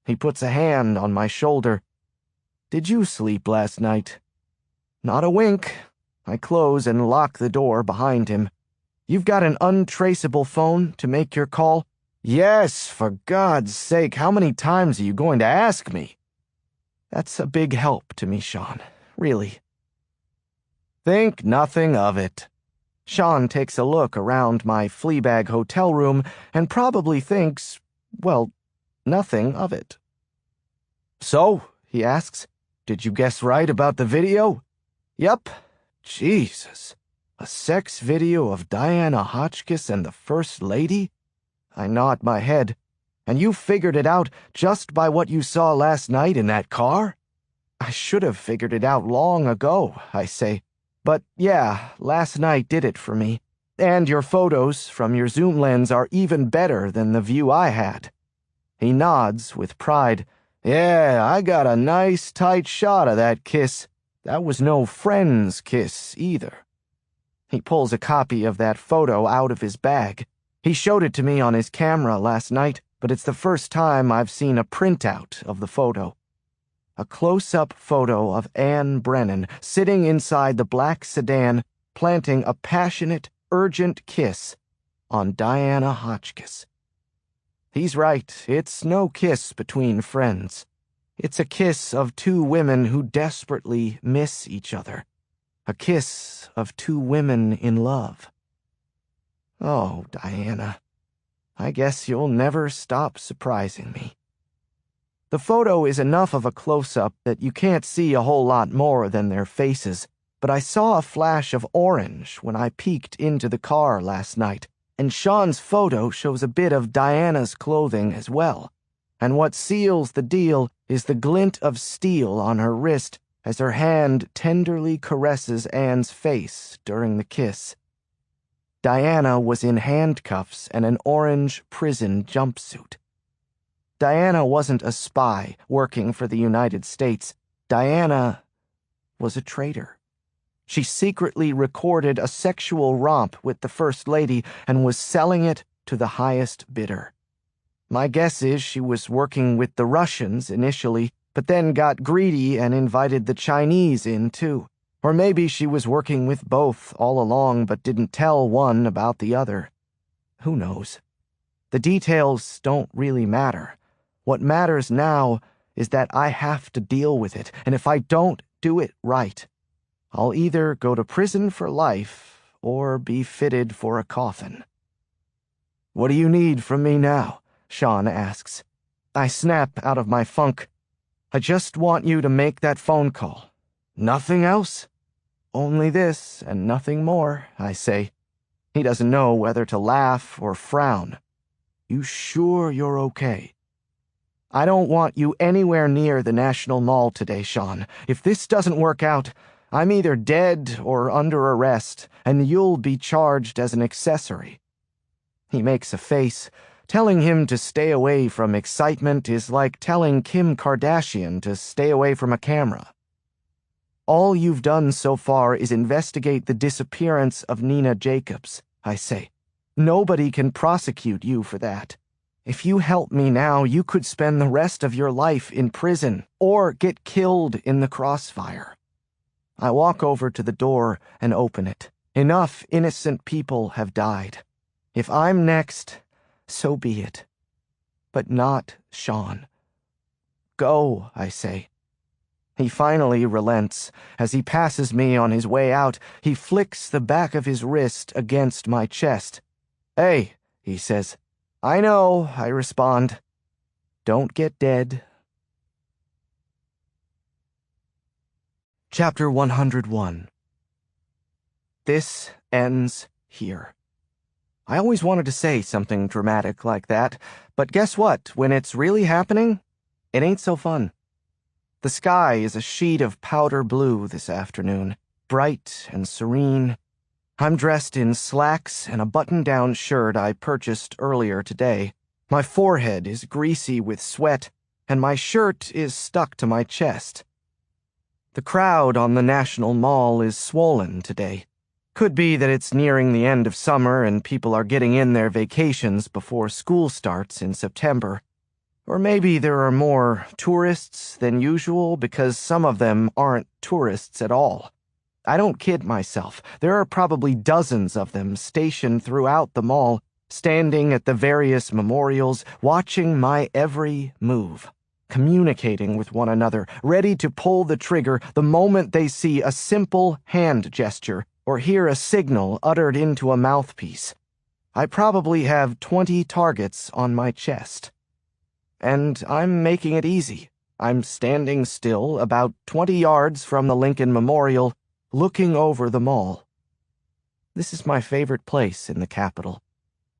He puts a hand on my shoulder. "Did you sleep last night?" Not a wink. I close and lock the door behind him. "You've got an untraceable phone to make your call?" "Yes, for God's sake, how many times are you going to ask me?" "That's a big help to me, Sean. Really." Think nothing of it. Sean takes a look around my Fleabag hotel room and probably thinks, well, nothing of it. "So," he asks, "did you guess right about the video?" "Yup." "Jesus. A sex video of Diana Hotchkiss and the First Lady?" I nod my head. "And you figured it out just by what you saw last night in that car?" "I should have figured it out long ago," I say. "But yeah, last night did it for me. And your photos from your zoom lens are even better than the view I had." He nods with pride. "Yeah, I got a nice tight shot of that kiss. That was no friend's kiss either." He pulls a copy of that photo out of his bag. He showed it to me on his camera last night, but it's the first time I've seen a printout of the photo. A close-up photo of Anne Brennan sitting inside the black sedan, planting a passionate, urgent kiss on Diana Hotchkiss. He's right, it's no kiss between friends. It's a kiss of two women who desperately miss each other. A kiss of two women in love. Oh, Diana, I guess you'll never stop surprising me. The photo is enough of a close-up that you can't see a whole lot more than their faces, but I saw a flash of orange when I peeked into the car last night, And Sean's photo shows a bit of Diana's clothing as well. And what seals the deal is the glint of steel on her wrist as her hand tenderly caresses Anne's face during the kiss. Diana was in handcuffs and an orange prison jumpsuit. Diana wasn't a spy working for the United States. Diana was a traitor. She secretly recorded a sexual romp with the First Lady and was selling it to the highest bidder. My guess is she was working with the Russians initially, but then got greedy and invited the Chinese in too. Or maybe she was working with both all along but didn't tell one about the other. Who knows? The details don't really matter. What matters now is that I have to deal with it, and if I don't do it right, I'll either go to prison for life or be fitted for a coffin. "What do you need from me now?" Sean asks. I snap out of my funk. "I just want you to make that phone call. Nothing else?" "Only this and nothing more," I say. He doesn't know whether to laugh or frown. "You sure you're okay?" "I don't want you anywhere near the National Mall today, Sean. If this doesn't work out, I'm either dead or under arrest, and you'll be charged as an accessory." He makes a face. Telling him to stay away from excitement is like telling Kim Kardashian to stay away from a camera. "All you've done so far is investigate the disappearance of Nina Jacobs," I say. "Nobody can prosecute you for that. If you help me now, you could spend the rest of your life in prison or get killed in the crossfire." I walk over to the door and open it. Enough innocent people have died. If I'm next, so be it. But not Sean. "Go," I say. He finally relents. As he passes me on his way out, he flicks the back of his wrist against my chest. "Hey," he says. "I know," I respond. "Don't get dead." Chapter 101. This ends here. I always wanted to say something dramatic like that, but guess what? When it's really happening, it ain't so fun. The sky is a sheet of powder blue this afternoon, bright and serene. I'm dressed in slacks and a button-down shirt I purchased earlier today. My forehead is greasy with sweat, and my shirt is stuck to my chest. The crowd on the National Mall is swollen today. Could be that it's nearing the end of summer and people are getting in their vacations before school starts in September. Or maybe there are more tourists than usual because some of them aren't tourists at all. I don't kid myself. There are probably dozens of them stationed throughout the mall, standing at the various memorials, watching my every move, communicating with one another, ready to pull the trigger the moment they see a simple hand gesture or hear a signal uttered into a mouthpiece. I probably have 20 targets on my chest. And I'm making it easy. I'm standing still about 20 yards from the Lincoln Memorial, looking over the mall. This is my favorite place in the capital.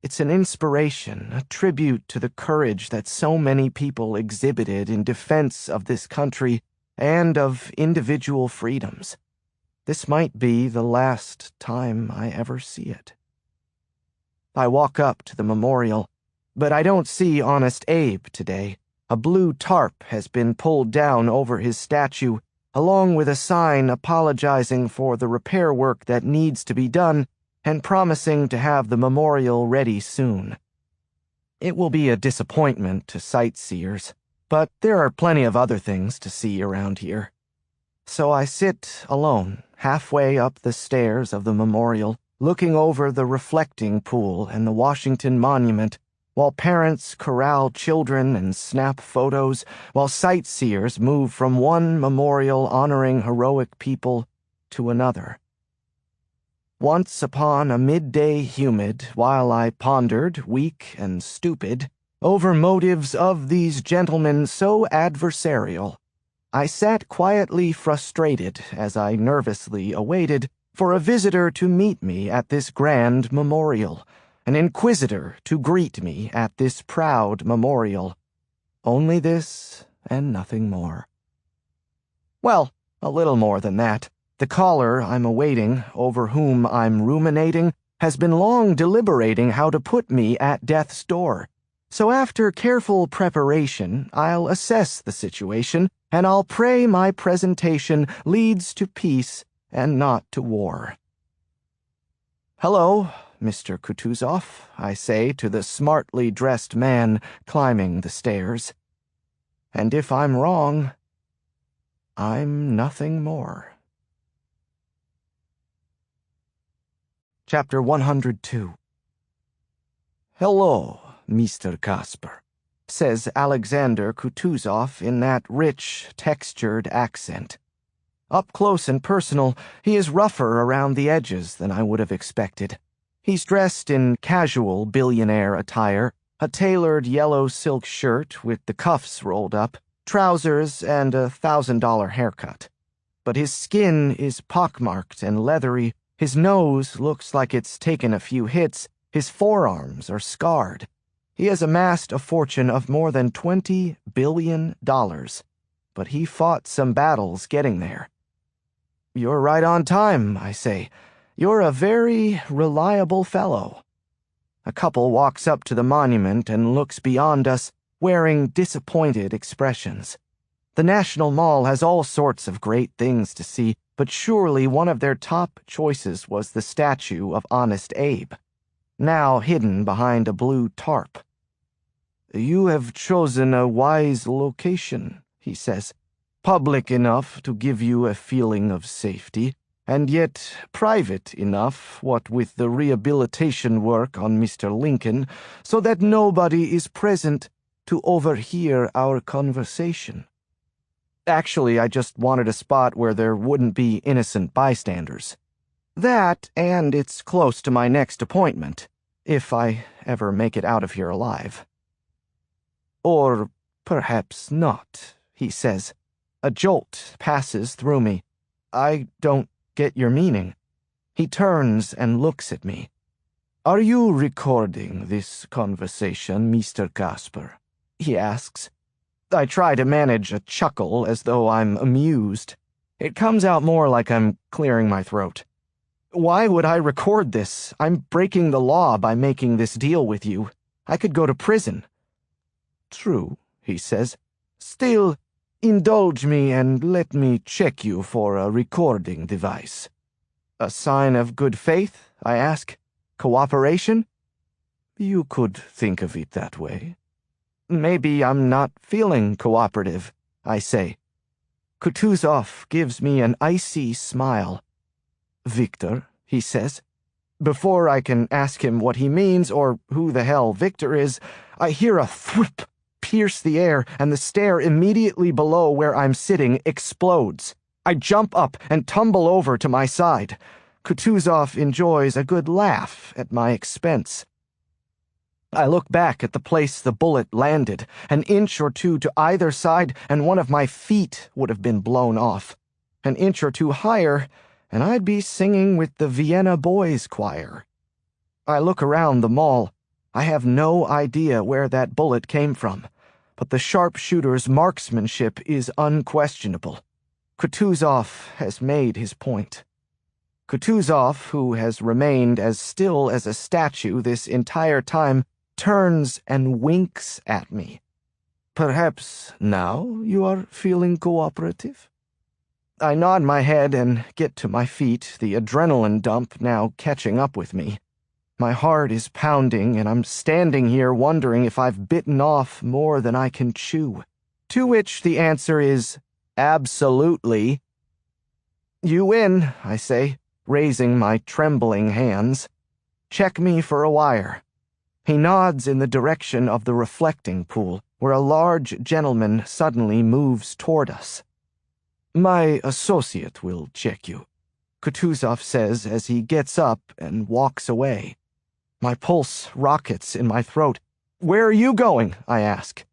It's an inspiration, a tribute to the courage that so many people exhibited in defense of this country and of individual freedoms. This might be the last time I ever see it. I walk up to the memorial, but I don't see Honest Abe today. A blue tarp has been pulled down over his statue, along with a sign apologizing for the repair work that needs to be done and promising to have the memorial ready soon. It will be a disappointment to sightseers, but there are plenty of other things to see around here. So I sit alone, halfway up the stairs of the memorial, looking over the reflecting pool and the Washington Monument, while parents corral children and snap photos, while sightseers move from one memorial honoring heroic people to another. Once upon a midday humid, while I pondered, weak and stupid, over motives of these gentlemen so adversarial, I sat quietly frustrated as I nervously awaited for a visitor to meet me at this grand memorial, an inquisitor to greet me at this proud memorial. Only this and nothing more. Well, a little more than that. The caller I'm awaiting, over whom I'm ruminating, has been long deliberating how to put me at death's door. So after careful preparation, I'll assess the situation, and I'll pray my presentation leads to peace and not to war. "Hello, Mr. Kutuzov," I say to the smartly dressed man climbing the stairs. And if I'm wrong, I'm nothing more. Chapter 102. "Hello, Mr. Casper," says Alexander Kutuzov in that rich, textured accent. Up close and personal, he is rougher around the edges than I would have expected. He's dressed in casual billionaire attire, a tailored yellow silk shirt with the cuffs rolled up, trousers, and a $1,000 haircut. But his skin is pockmarked and leathery, his nose looks like it's taken a few hits, his forearms are scarred. He has amassed a fortune of more than $20 billion, but he fought some battles getting there. "You're right on time," I say. "You're a very reliable fellow." A couple walks up to the monument and looks beyond us, wearing disappointed expressions. The National Mall has all sorts of great things to see, but surely one of their top choices was the statue of Honest Abe, now hidden behind a blue tarp. "You have chosen a wise location," he says, "public enough to give you a feeling of safety, and yet private enough, what with the rehabilitation work on Mr. Lincoln, so that nobody is present to overhear our conversation." Actually, I just wanted a spot where there wouldn't be innocent bystanders. That, and it's close to my next appointment, if I ever make it out of here alive. "Or perhaps not," he says. A jolt passes through me. I don't get your meaning. He turns and looks at me. "Are you recording this conversation, Mr. Casper?" he asks. I try to manage a chuckle as though I'm amused. It comes out more like I'm clearing my throat. "Why would I record this? I'm breaking the law by making this deal with you. I could go to prison." "True," he says. "Still, indulge me and let me check you for a recording device." "A sign of good faith?" I ask. "Cooperation?" "You could think of it that way." "Maybe I'm not feeling cooperative," I say. Kutuzov gives me an icy smile. "Victor," he says. Before I can ask him what he means or who the hell Victor is, I hear a thwip pierce the air, and the stair immediately below where I'm sitting explodes. I jump up and tumble over to my side. Kutuzov enjoys a good laugh at my expense. I look back at the place the bullet landed, an inch or two to either side, and one of my feet would have been blown off. An inch or two higher, and I'd be singing with the Vienna Boys Choir. I look around the mall. I have no idea where that bullet came from, but the sharpshooter's marksmanship is unquestionable. Kutuzov has made his point. Kutuzov, who has remained as still as a statue this entire time, turns and winks at me. "Perhaps now you are feeling cooperative?" I nod my head and get to my feet, the adrenaline dump now catching up with me. My heart is pounding, and I'm standing here wondering if I've bitten off more than I can chew. To which the answer is, absolutely. "You win," I say, raising my trembling hands. "Check me for a wire." He nods in the direction of the reflecting pool, where a large gentleman suddenly moves toward us. "My associate will check you," Kutuzov says as he gets up and walks away. My pulse rockets in my throat. "Where are you going?" I ask.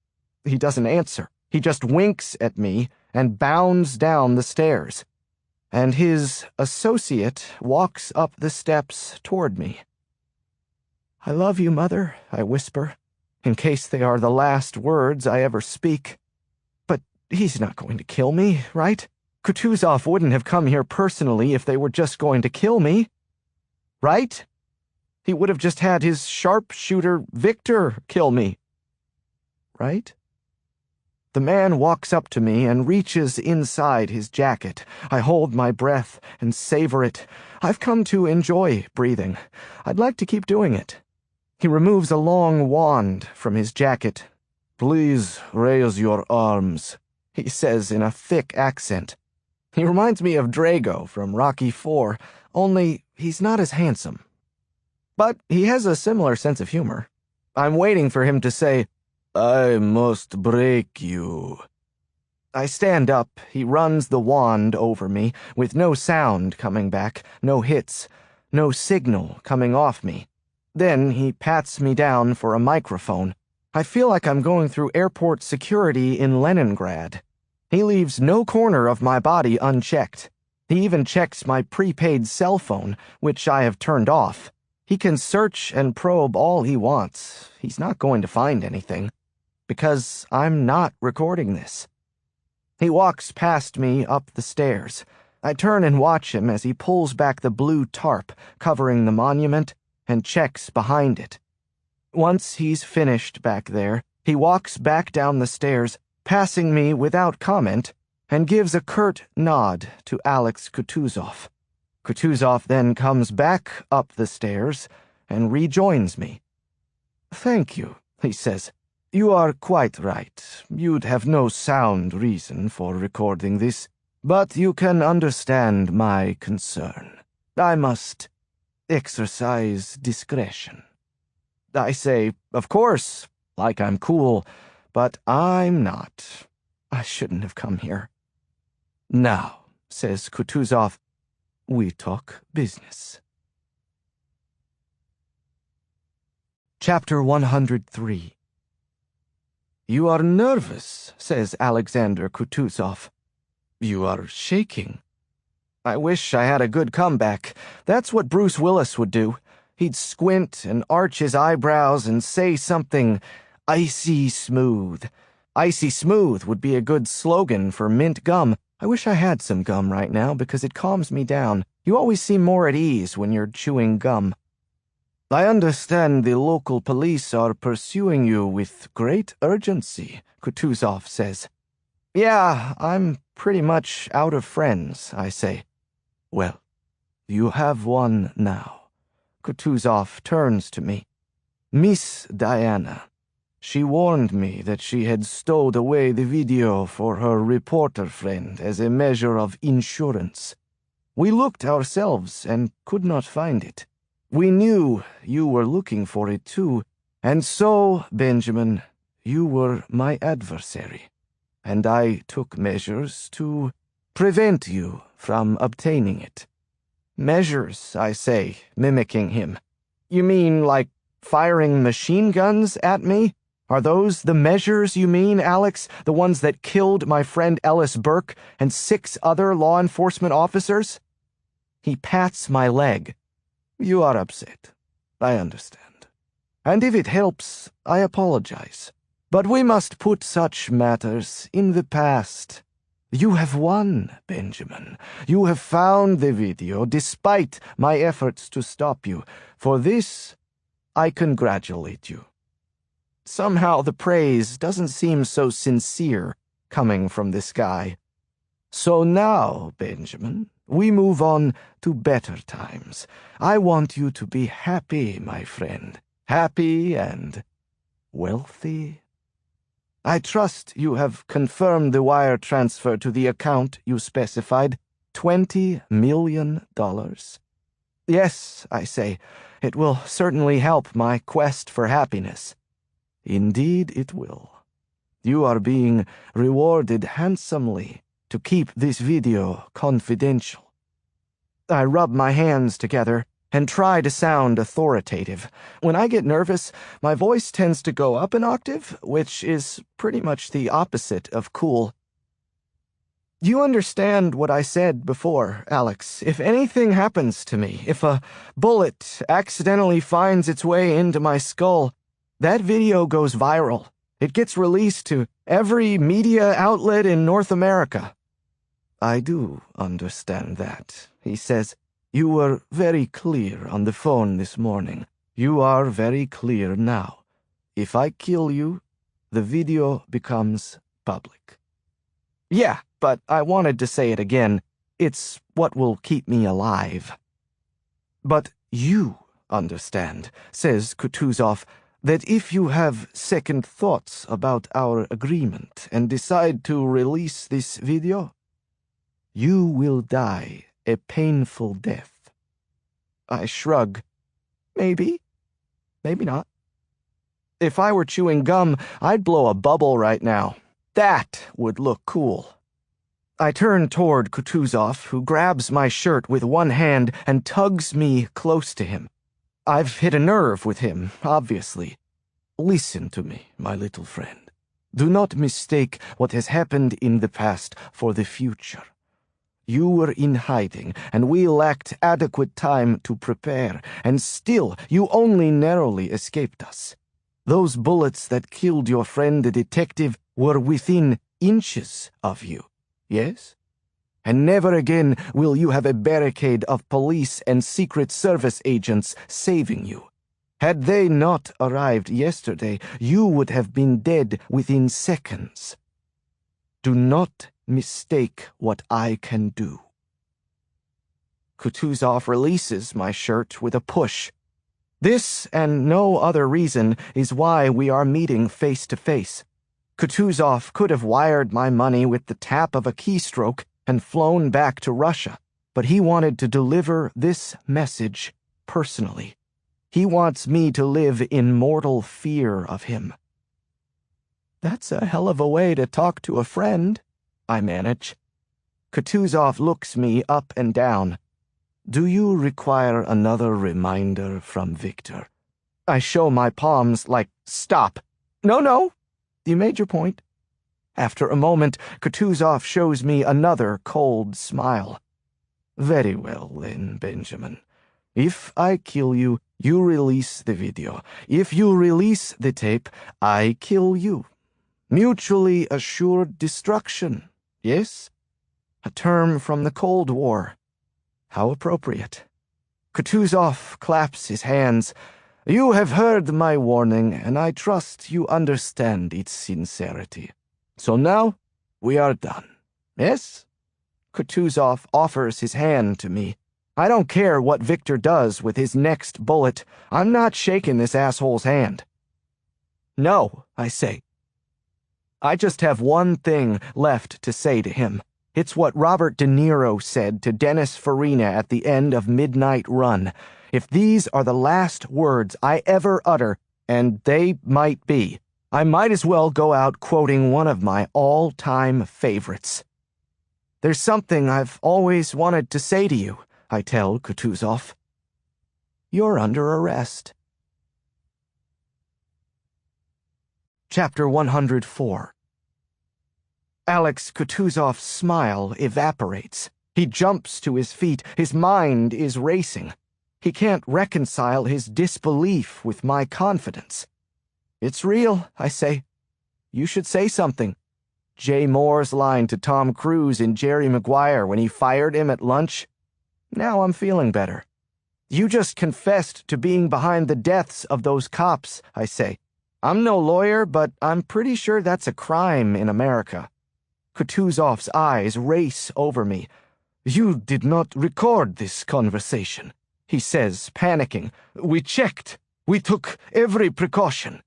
He doesn't answer. He just winks at me and bounds down the stairs. And his associate walks up the steps toward me. "I love you, Mother," I whisper, in case they are the last words I ever speak. But he's not going to kill me, right? Kutuzov wouldn't have come here personally if they were just going to kill me. Right? He would have just had his sharpshooter Victor kill me. Right? The man walks up to me and reaches inside his jacket. I hold my breath and savor it. I've come to enjoy breathing. I'd like to keep doing it. He removes a long wand from his jacket. "Please raise your arms," he says in a thick accent. He reminds me of Drago from Rocky IV, only he's not as handsome. But he has a similar sense of humor. I'm waiting for him to say, "I must break you." I stand up. He runs the wand over me, with no sound coming back, no hits, no signal coming off me. Then he pats me down for a microphone. I feel like I'm going through airport security in Leningrad. He leaves no corner of my body unchecked. He even checks my prepaid cell phone, which I have turned off. He can search and probe all he wants. He's not going to find anything. Because I'm not recording this. He walks past me up the stairs. I turn and watch him as he pulls back the blue tarp covering the monument and checks behind it. Once he's finished back there, he walks back down the stairs, passing me without comment, and gives a curt nod to Alex Kutuzov. Kutuzov then comes back up the stairs and rejoins me. "Thank you," he says. "You are quite right. You'd have no sound reason for recording this, but you can understand my concern. I must exercise discretion." I say, "Of course," like I'm cool, but I'm not. I shouldn't have come here. "Now," says Kutuzov, "we talk business." Chapter 103. "You are nervous," says Alexander Kutuzov. "You are shaking." I wish I had a good comeback. That's what Bruce Willis would do. He'd squint and arch his eyebrows and say something icy smooth. Icy smooth would be a good slogan for mint gum. I wish I had some gum right now because it calms me down. You always seem more at ease when you're chewing gum. "I understand the local police are pursuing you with great urgency," Kutuzov says. "Yeah, I'm pretty much out of friends," I say. "Well, you have one now." Kutuzov turns to me. "Miss Diana. She warned me that she had stowed away the video for her reporter friend as a measure of insurance. We looked ourselves and could not find it. We knew you were looking for it too, and so, Benjamin, you were my adversary, and I took measures to prevent you from obtaining it." "Measures," I say, mimicking him. "You mean like firing machine guns at me? Are those the measures you mean, Alex? The ones that killed my friend Ellis Burke and 6 other law enforcement officers?" He pats my leg. "You are upset. I understand. And if it helps, I apologize. But we must put such matters in the past. You have won, Benjamin. You have found the video despite my efforts to stop you. For this, I congratulate you." Somehow the praise doesn't seem so sincere coming from this guy. "So now, Benjamin, we move on to better times. I want you to be happy, my friend. Happy and wealthy. I trust you have confirmed the wire transfer to the account you specified, $20 million. "Yes," I say, "it will certainly help my quest for happiness." "Indeed it will. You are being rewarded handsomely to keep this video confidential." I rub my hands together and try to sound authoritative. When I get nervous, my voice tends to go up an octave, which is pretty much the opposite of cool. You understand what I said before, Alex. If anything happens to me, if a bullet accidentally finds its way into my skull, that video goes viral. It gets released to every media outlet in North America. I do understand that, he says. You were very clear on the phone this morning. You are very clear now. If I kill you, the video becomes public. Yeah, but I wanted to say it again. It's what will keep me alive. But you understand, says Kutuzov, that if you have second thoughts about our agreement and decide to release this video, you will die a painful death. I shrug. Maybe. Maybe not. If I were chewing gum, I'd blow a bubble right now. That would look cool. I turn toward Kutuzov, who grabs my shirt with one hand and tugs me close to him. I've hit a nerve with him, obviously. Listen to me, my little friend. Do not mistake what has happened in the past for the future. You were in hiding, and we lacked adequate time to prepare, and still you only narrowly escaped us. Those bullets that killed your friend the detective were within inches of you, yes? And never again will you have a barricade of police and Secret Service agents saving you. Had they not arrived yesterday, you would have been dead within seconds. Do not mistake what I can do. Kutuzov releases my shirt with a push. This and no other reason is why we are meeting face to face. Kutuzov could have wired my money with the tap of a keystroke and flown back to Russia, but he wanted to deliver this message personally. He wants me to live in mortal fear of him. That's a hell of a way to talk to a friend, I manage. Kutuzov looks me up and down. Do you require another reminder from Victor? I show my palms like, stop. No, you made your point. After a moment, Kutuzov shows me another cold smile. Very well, then, Benjamin. If I kill you, you release the video. If you release the tape, I kill you. Mutually assured destruction, yes? A term from the Cold War. How appropriate. Kutuzov claps his hands. You have heard my warning, and I trust you understand its sincerity. So now, we are done. Yes? Kutuzov offers his hand to me. I don't care what Victor does with his next bullet. I'm not shaking this asshole's hand. No, I say. I just have one thing left to say to him. It's what Robert De Niro said to Dennis Farina at the end of Midnight Run. If these are the last words I ever utter, and they might be, I might as well go out quoting one of my all-time favorites. There's something I've always wanted to say to you, I tell Kutuzov. You're under arrest. Chapter 104. Alex Kutuzov's smile evaporates. He jumps to his feet. His mind is racing. He can't reconcile his disbelief with my confidence. It's real, I say. You should say something. Jay Moore's line to Tom Cruise in Jerry Maguire when he fired him at lunch. Now I'm feeling better. You just confessed to being behind the deaths of those cops, I say. I'm no lawyer, but I'm pretty sure that's a crime in America. Kutuzov's eyes race over me. You did not record this conversation, he says, panicking. We checked. We took every precaution.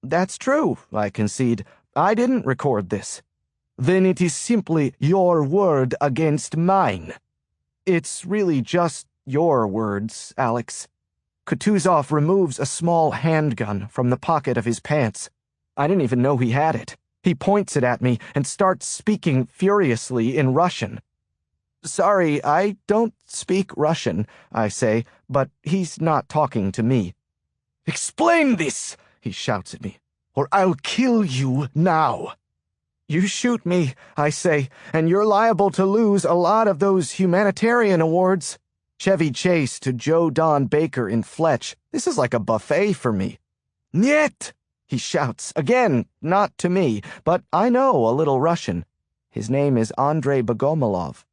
That's true, I concede. I didn't record this. Then it is simply your word against mine. It's really just your words, Alex. Kutuzov removes a small handgun from the pocket of his pants. I didn't even know he had it. He points it at me and starts speaking furiously in Russian. Sorry, I don't speak Russian, I say, but he's not talking to me. Explain this, he shouts at me, or I'll kill you now. You shoot me, I say, and you're liable to lose a lot of those humanitarian awards. Chevy Chase to Joe Don Baker in Fletch. This is like a buffet for me. Niet! He shouts, again, not to me, but I know a little Russian. His name is Andrei Bogomolov.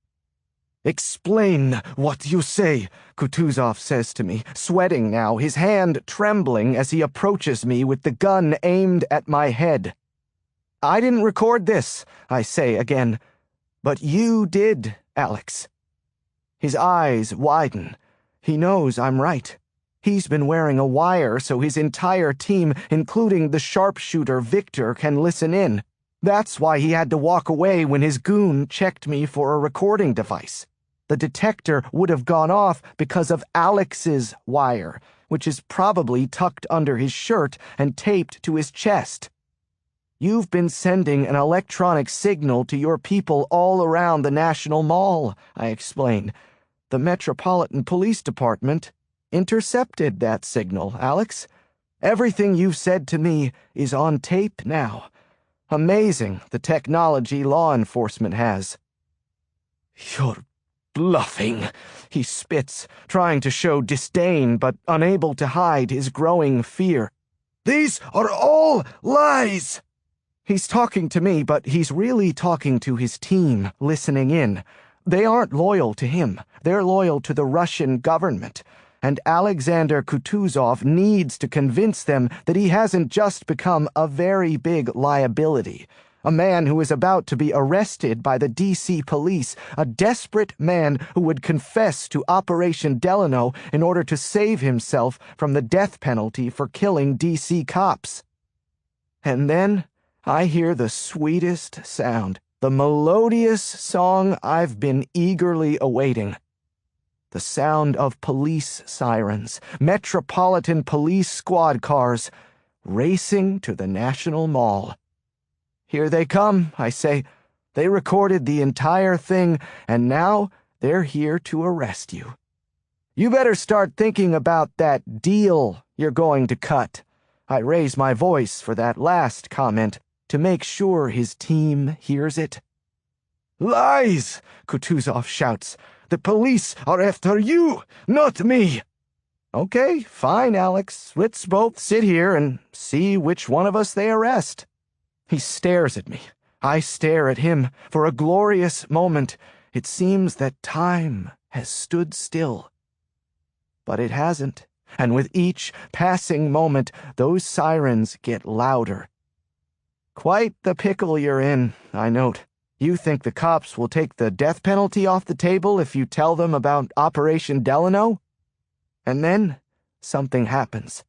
Explain what you say, Kutuzov says to me, sweating now, his hand trembling as he approaches me with the gun aimed at my head. I didn't record this, I say again. But you did, Alex. His eyes widen. He knows I'm right. He's been wearing a wire so his entire team, including the sharpshooter Victor, can listen in. That's why he had to walk away when his goon checked me for a recording device. The detector would have gone off because of Alex's wire, which is probably tucked under his shirt and taped to his chest. You've been sending an electronic signal to your people all around the National Mall, I explain. The Metropolitan Police Department intercepted that signal, Alex. Everything you've said to me is on tape now. Amazing the technology law enforcement has. You're bluffing, he spits, trying to show disdain but unable to hide his growing fear. These are all lies! He's talking to me, but he's really talking to his team, listening in. They aren't loyal to him. They're loyal to the Russian government. And Alexander Kutuzov needs to convince them that he hasn't just become a very big liability. A man who is about to be arrested by the D.C. police, a desperate man who would confess to Operation Delano in order to save himself from the death penalty for killing D.C. cops. And then I hear the sweetest sound, the melodious song I've been eagerly awaiting. The sound of police sirens, Metropolitan Police squad cars, racing to the National Mall. Here they come, I say. They recorded the entire thing, and now they're here to arrest you. You better start thinking about that deal you're going to cut. I raise my voice for that last comment to make sure his team hears it. Lies! Kutuzov shouts. The police are after you, not me. Okay, fine, Alex. Let's both sit here and see which one of us they arrest. He stares at me. I stare at him. For a glorious moment, it seems that time has stood still. But it hasn't, and with each passing moment, those sirens get louder. Quite the pickle you're in, I note. You think the cops will take the death penalty off the table if you tell them about Operation Delano? And then something happens.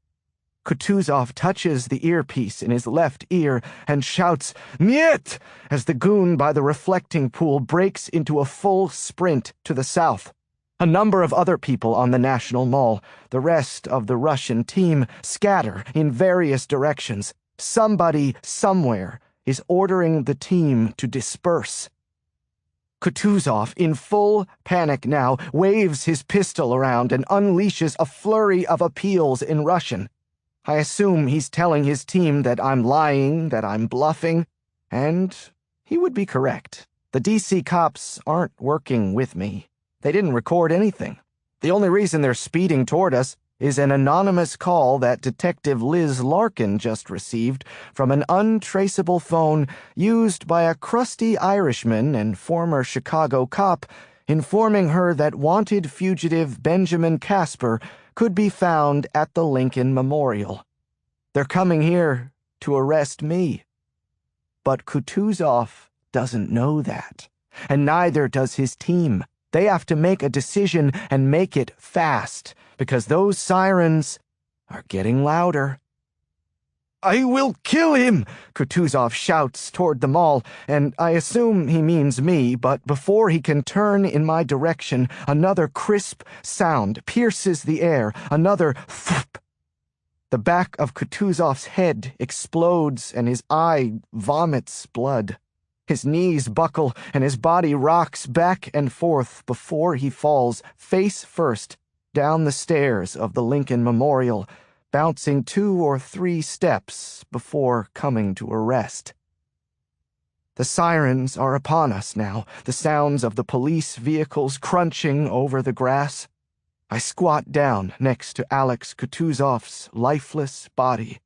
Kutuzov touches the earpiece in his left ear and shouts, "Niet!" as the goon by the reflecting pool breaks into a full sprint to the south. A number of other people on the National Mall, the rest of the Russian team, scatter in various directions. Somebody, somewhere, is ordering the team to disperse. Kutuzov, in full panic now, waves his pistol around and unleashes a flurry of appeals in Russian. I assume he's telling his team that I'm lying, that I'm bluffing, and he would be correct. The DC cops aren't working with me. They didn't record anything. The only reason they're speeding toward us is an anonymous call that Detective Liz Larkin just received from an untraceable phone used by a crusty Irishman and former Chicago cop, informing her that wanted fugitive Benjamin Casper could be found at the Lincoln Memorial. They're coming here to arrest me. But Kutuzov doesn't know that, and neither does his team. They have to make a decision and make it fast, because those sirens are getting louder. I will kill him, Kutuzov shouts toward the mall, and I assume he means me, but before he can turn in my direction, another crisp sound pierces the air, another thump. The back of Kutuzov's head explodes and his eye vomits blood. His knees buckle and his body rocks back and forth before he falls face first down the stairs of the Lincoln Memorial, bouncing 2 or 3 steps before coming to a rest. The sirens are upon us now, the sounds of the police vehicles crunching over the grass. I squat down next to Alex Kutuzov's lifeless body.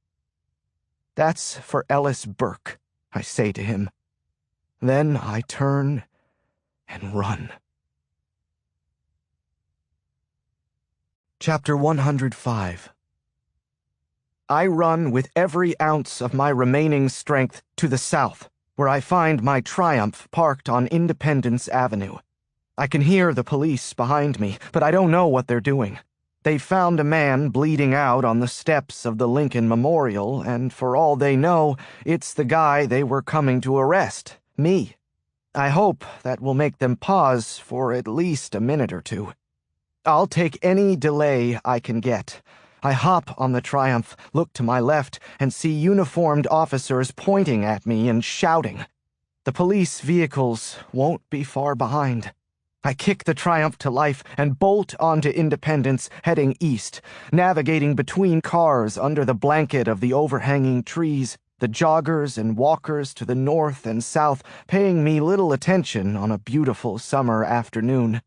"That's for Ellis Burke," I say to him. Then I turn and run. Chapter 105. I run with every ounce of my remaining strength to the south, where I find my Triumph parked on Independence Avenue. I can hear the police behind me, but I don't know what they're doing. They've found a man bleeding out on the steps of the Lincoln Memorial, and for all they know, it's the guy they were coming to arrest, me. I hope that will make them pause for at least a minute or two. I'll take any delay I can get. I hop on the Triumph, look to my left, and see uniformed officers pointing at me and shouting. The police vehicles won't be far behind. I kick the Triumph to life and bolt onto Independence, heading east, navigating between cars under the blanket of the overhanging trees, the joggers and walkers to the north and south paying me little attention on a beautiful summer afternoon.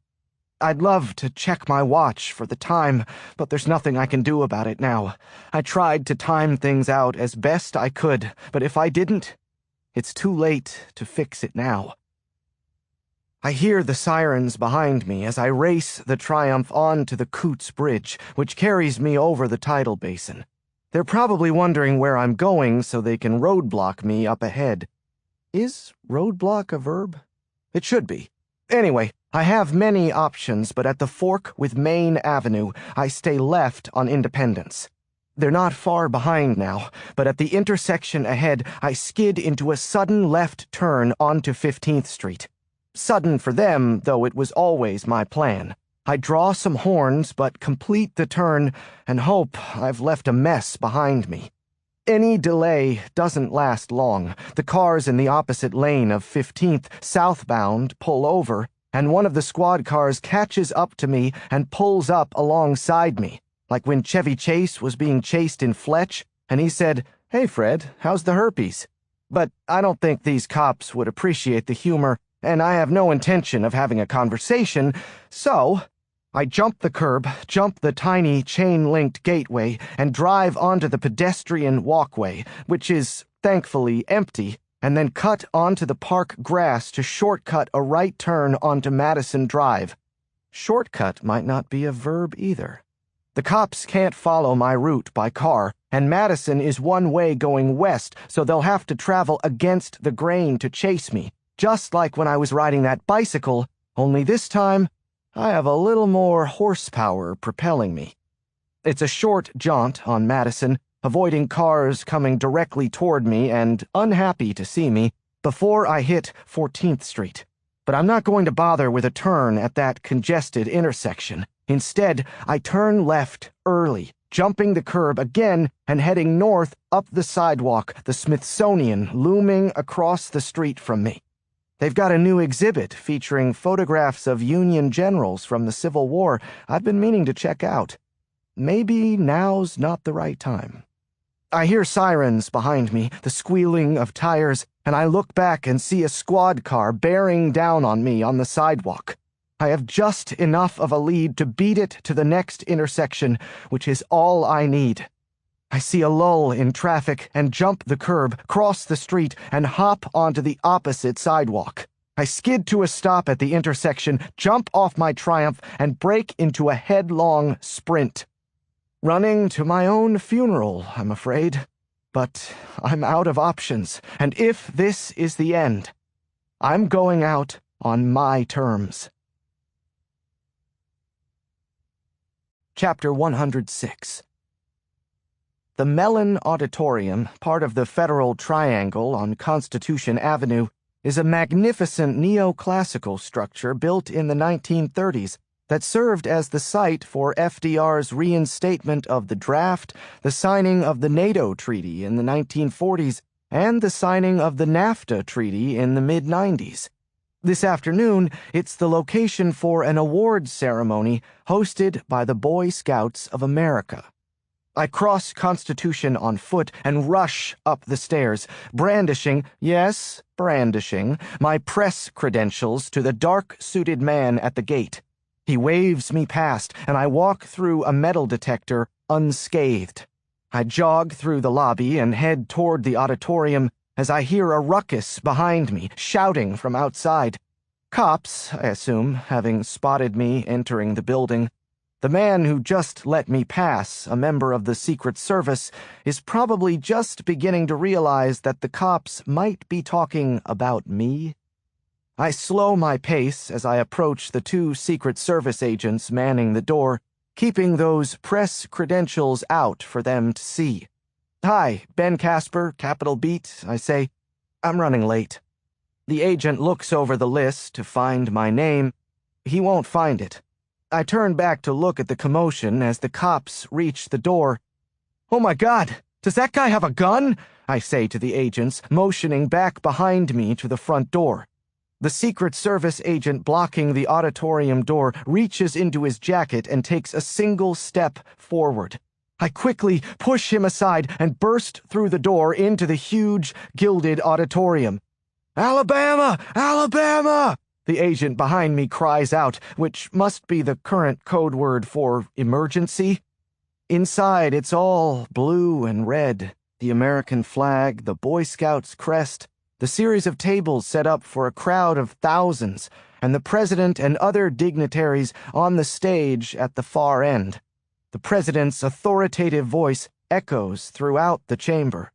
I'd love to check my watch for the time, but there's nothing I can do about it now. I tried to time things out as best I could, but if I didn't, it's too late to fix it now. I hear the sirens behind me as I race the Triumph on to the Coots Bridge, which carries me over the tidal basin. They're probably wondering where I'm going so they can roadblock me up ahead. Is roadblock a verb? It should be. Anyway, I have many options, but at the fork with Main Avenue, I stay left on Independence. They're not far behind now, but at the intersection ahead, I skid into a sudden left turn onto 15th Street. Sudden for them, though it was always my plan. I draw some horns, but complete the turn and hope I've left a mess behind me. Any delay doesn't last long. The cars in the opposite lane of 15th, southbound, pull over, and one of the squad cars catches up to me and pulls up alongside me, like when Chevy Chase was being chased in Fletch, and he said, "Hey, Fred, how's the herpes?" But I don't think these cops would appreciate the humor, and I have no intention of having a conversation, so I jump the curb, jump the tiny chain-linked gateway, and drive onto the pedestrian walkway, which is, thankfully, empty, and then cut onto the park grass to shortcut a right turn onto Madison Drive. Shortcut might not be a verb either. The cops can't follow my route by car, and Madison is one way going west, so they'll have to travel against the grain to chase me, just like when I was riding that bicycle, only this time I have a little more horsepower propelling me. It's a short jaunt on Madison, avoiding cars coming directly toward me and unhappy to see me, before I hit 14th Street. But I'm not going to bother with a turn at that congested intersection. Instead, I turn left early, jumping the curb again and heading north up the sidewalk, the Smithsonian looming across the street from me. They've got a new exhibit featuring photographs of Union generals from the Civil War I've been meaning to check out. Maybe now's not the right time. I hear sirens behind me, the squealing of tires, and I look back and see a squad car bearing down on me on the sidewalk. I have just enough of a lead to beat it to the next intersection, which is all I need. I see a lull in traffic and jump the curb, cross the street, and hop onto the opposite sidewalk. I skid to a stop at the intersection, jump off my Triumph, and break into a headlong sprint. Running to my own funeral, I'm afraid. But I'm out of options, and if this is the end, I'm going out on my terms. Chapter 106. The Mellon Auditorium, part of the Federal Triangle on Constitution Avenue, is a magnificent neoclassical structure built in the 1930s that served as the site for FDR's reinstatement of the draft, the signing of the NATO Treaty in the 1940s, and the signing of the NAFTA Treaty in the mid-90s. This afternoon, it's the location for an awards ceremony hosted by the Boy Scouts of America. I cross Constitution on foot and rush up the stairs, brandishing, yes, brandishing, my press credentials to the dark-suited man at the gate. He waves me past, and I walk through a metal detector unscathed. I jog through the lobby and head toward the auditorium as I hear a ruckus behind me, shouting from outside. Cops, I assume, having spotted me entering the building. The man who just let me pass, a member of the Secret Service, is probably just beginning to realize that the cops might be talking about me. I slow my pace as I approach the 2 Secret Service agents manning the door, keeping those press credentials out for them to see. "Hi, Ben Casper, Capitol Beat," I say. "I'm running late." The agent looks over the list to find my name. He won't find it. I turn back to look at the commotion as the cops reach the door. "Oh my God, does that guy have a gun?" I say to the agents, motioning back behind me to the front door. The Secret Service agent blocking the auditorium door reaches into his jacket and takes a single step forward. I quickly push him aside and burst through the door into the huge, gilded auditorium. "Alabama! Alabama!" the agent behind me cries out, which must be the current code word for emergency. Inside, it's all blue and red. The American flag, the Boy Scouts crest, the series of tables set up for a crowd of thousands, and the president and other dignitaries on the stage at the far end. The president's authoritative voice echoes throughout the chamber.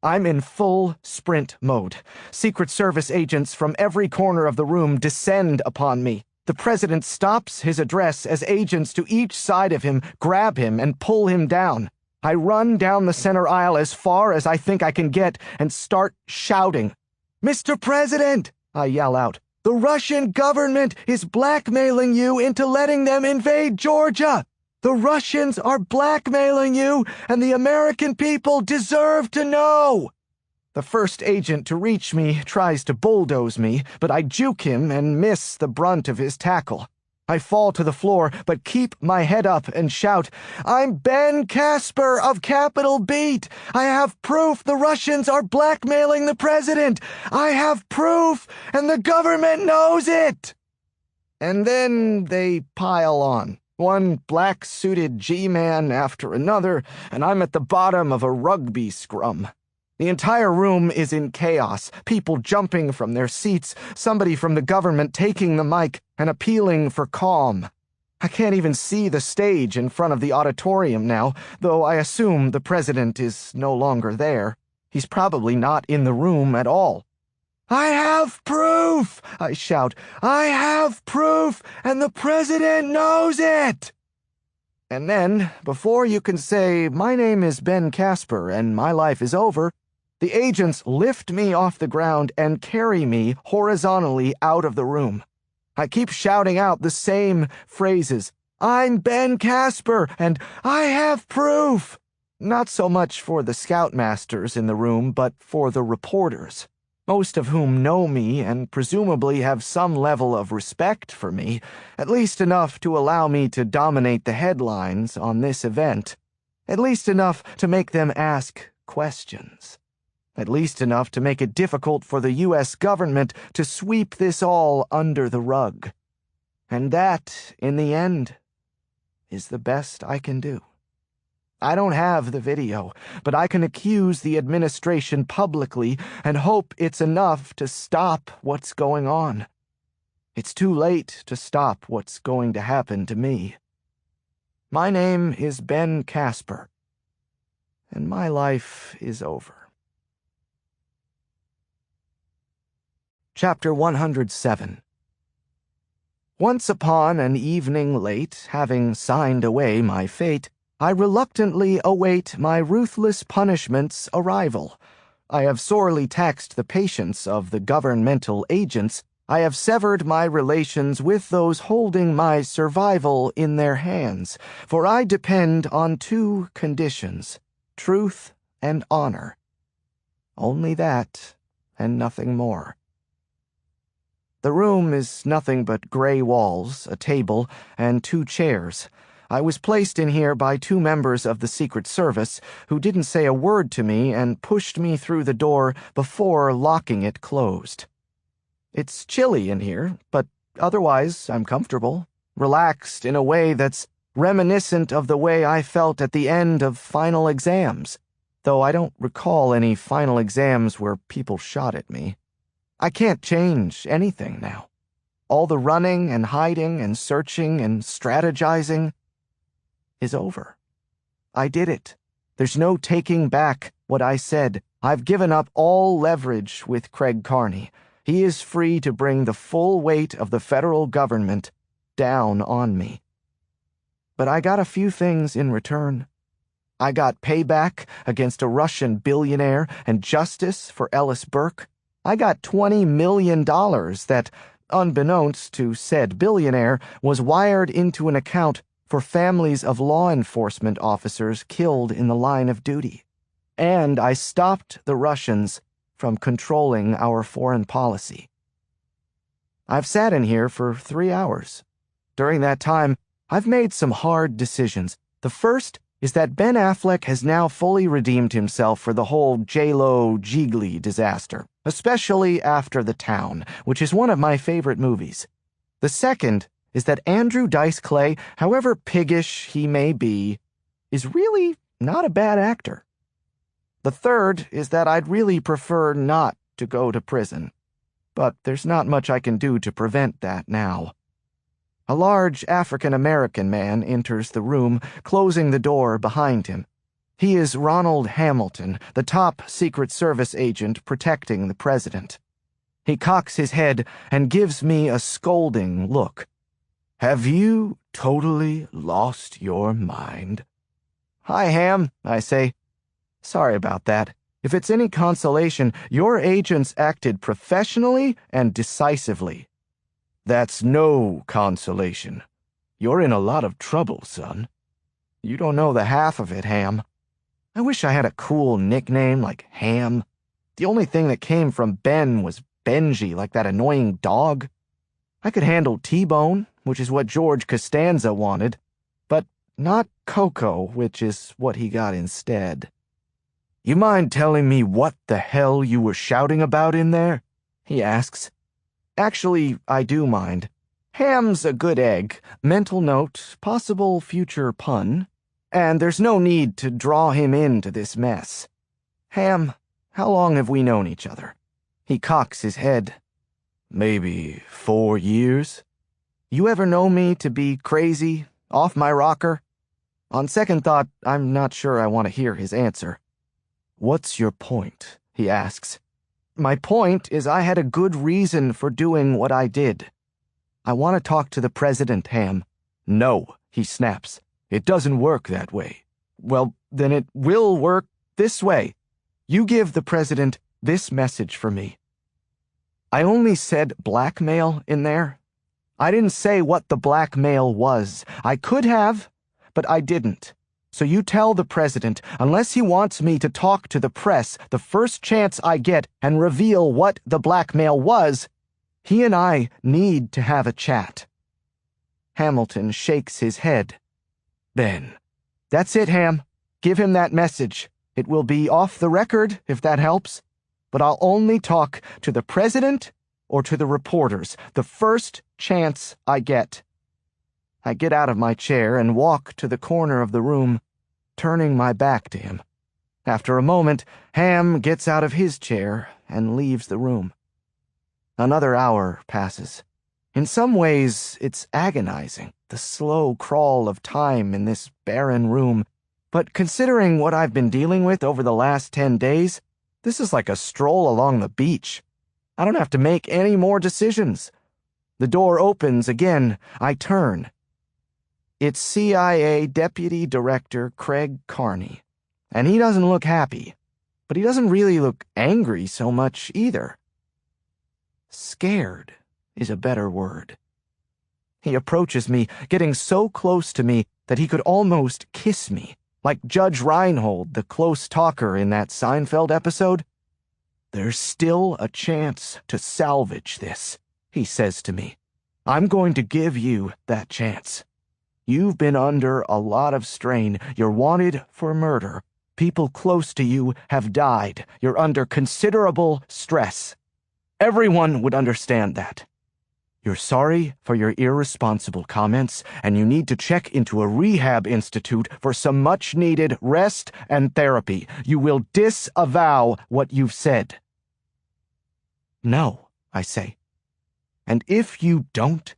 I'm in full sprint mode. Secret Service agents from every corner of the room descend upon me. The president stops his address as agents to each side of him grab him and pull him down. I run down the center aisle as far as I think I can get and start shouting. "Mr. President," I yell out, "the Russian government is blackmailing you into letting them invade Georgia. The Russians are blackmailing you, and the American people deserve to know." The first agent to reach me tries to bulldoze me, but I juke him and miss the brunt of his tackle. I fall to the floor, but keep my head up and shout, "I'm Ben Casper of Capitol Beat. I have proof the Russians are blackmailing the president. I have proof, and the government knows it." And then they pile on. One black-suited G-man after another, and I'm at the bottom of a rugby scrum. The entire room is in chaos, people jumping from their seats, somebody from the government taking the mic and appealing for calm. I can't even see the stage in front of the auditorium now, though I assume the president is no longer there. He's probably not in the room at all. "I have proof!" I shout. "I have proof, and the president knows it!" And then, before you can say, "My name is Ben Casper, and my life is over," the agents lift me off the ground and carry me horizontally out of the room. I keep shouting out the same phrases. "I'm Ben Casper, and I have proof!" Not so much for the scoutmasters in the room, but for the reporters, most of whom know me and presumably have some level of respect for me, at least enough to allow me to dominate the headlines on this event, at least enough to make them ask questions, at least enough to make it difficult for the U.S. government to sweep this all under the rug. And that, in the end, is the best I can do. I don't have the video, but I can accuse the administration publicly and hope it's enough to stop what's going on. It's too late to stop what's going to happen to me. My name is Ben Casper, and my life is over. Chapter 107. Once upon an evening late, having signed away my fate, I reluctantly await my ruthless punishment's arrival. I have sorely taxed the patience of the governmental agents. I have severed my relations with those holding my survival in their hands, for I depend on 2 conditions, truth and honor. Only that, and nothing more. The room is nothing but gray walls, a table, and 2 chairs. I was placed in here by 2 members of the Secret Service who didn't say a word to me and pushed me through the door before locking it closed. It's chilly in here, but otherwise I'm comfortable, relaxed in a way that's reminiscent of the way I felt at the end of final exams, though I don't recall any final exams where people shot at me. I can't change anything now. All the running and hiding and searching and strategizing is over. I did it. There's no taking back what I said. I've given up all leverage with Craig Carney. He is free to bring the full weight of the federal government down on me. But I got a few things in return. I got payback against a Russian billionaire and justice for Ellis Burke. I got $20 million that, unbeknownst to said billionaire, was wired into an account for families of law enforcement officers killed in the line of duty. And I stopped the Russians from controlling our foreign policy. I've sat in here for 3 hours. During that time, I've made some hard decisions. The first is that Ben Affleck has now fully redeemed himself for the whole J-Lo Jiggly disaster, especially after The Town, which is one of my favorite movies. The second is that Andrew Dice Clay, however piggish he may be, is really not a bad actor. The third is that I'd really prefer not to go to prison, but there's not much I can do to prevent that now. A large African-American man enters the room, closing the door behind him. He is Ronald Hamilton, the top Secret Service agent protecting the president. He cocks his head and gives me a scolding look. "Have you totally lost your mind?" "Hi, Ham," I say. "Sorry about that. If it's any consolation, your agents acted professionally and decisively." "That's no consolation. You're in a lot of trouble, son." "You don't know the half of it, Ham. I wish I had a cool nickname like Ham. The only thing that came from Ben was Benji, like that annoying dog. I could handle T-Bone, which is what George Costanza wanted, but not Coco, which is what he got instead." "You mind telling me what the hell you were shouting about in there?" he asks. Actually, I do mind. Ham's a good egg. Mental note, possible future pun. And there's no need to draw him into this mess. "Ham, how long have we known each other?" He cocks his head. "Maybe 4 years." "You ever know me to be crazy, off my rocker?" On second thought, I'm not sure I want to hear his answer. "What's your point?" he asks. "My point is I had a good reason for doing what I did." "I want to talk to the president, Ham." "No," he snaps. "It doesn't work that way." "Well, then it will work this way. You give the president this message for me." I only said blackmail in there. I didn't say what the blackmail was. I could have, but I didn't. So you tell the president, unless he wants me to talk to the press the first chance I get and reveal what the blackmail was, he and I need to have a chat. Hamilton shakes his head. "Ben." "That's it, Ham. Give him that message. It will be off the record, if that helps. But I'll only talk to the president or to the reporters the first chance I get." I get out of my chair and walk to the corner of the room, turning my back to him. After a moment, Ham gets out of his chair and leaves the room. Another hour passes. In some ways, it's agonizing, the slow crawl of time in this barren room. But considering what I've been dealing with over the last 10 days, this is like a stroll along the beach. I don't have to make any more decisions. The door opens again. I turn. It's CIA Deputy Director Craig Carney, and he doesn't look happy, but he doesn't really look angry so much either. Scared is a better word. He approaches me, getting so close to me that he could almost kiss me, like Judge Reinhold, the close talker in that Seinfeld episode. "There's still a chance to salvage this," he says to me. "I'm going to give you that chance." You've been under a lot of strain. You're wanted for murder. People close to you have died. You're under considerable stress. Everyone would understand that. You're sorry for your irresponsible comments, and you need to check into a rehab institute for some much-needed rest and therapy. You will disavow what you've said. No, I say. And if you don't,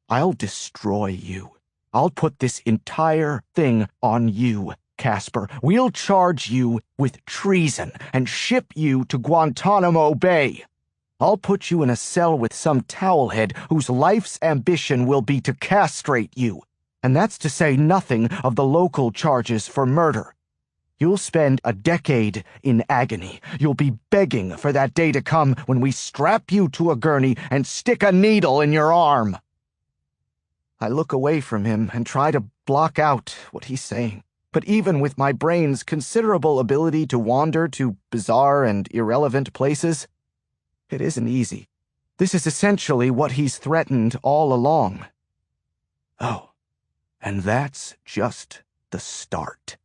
I'll destroy you. I'll put this entire thing on you, Casper. We'll charge you with treason and ship you to Guantanamo Bay. I'll put you in a cell with some towelhead whose life's ambition will be to castrate you. And that's to say nothing of the local charges for murder. You'll spend a decade in agony. You'll be begging for that day to come when we strap you to a gurney and stick a needle in your arm. I look away from him and try to block out what he's saying. But even with my brain's considerable ability to wander to bizarre and irrelevant places, it isn't easy. This is essentially what he's threatened all along. Oh, and that's just the start.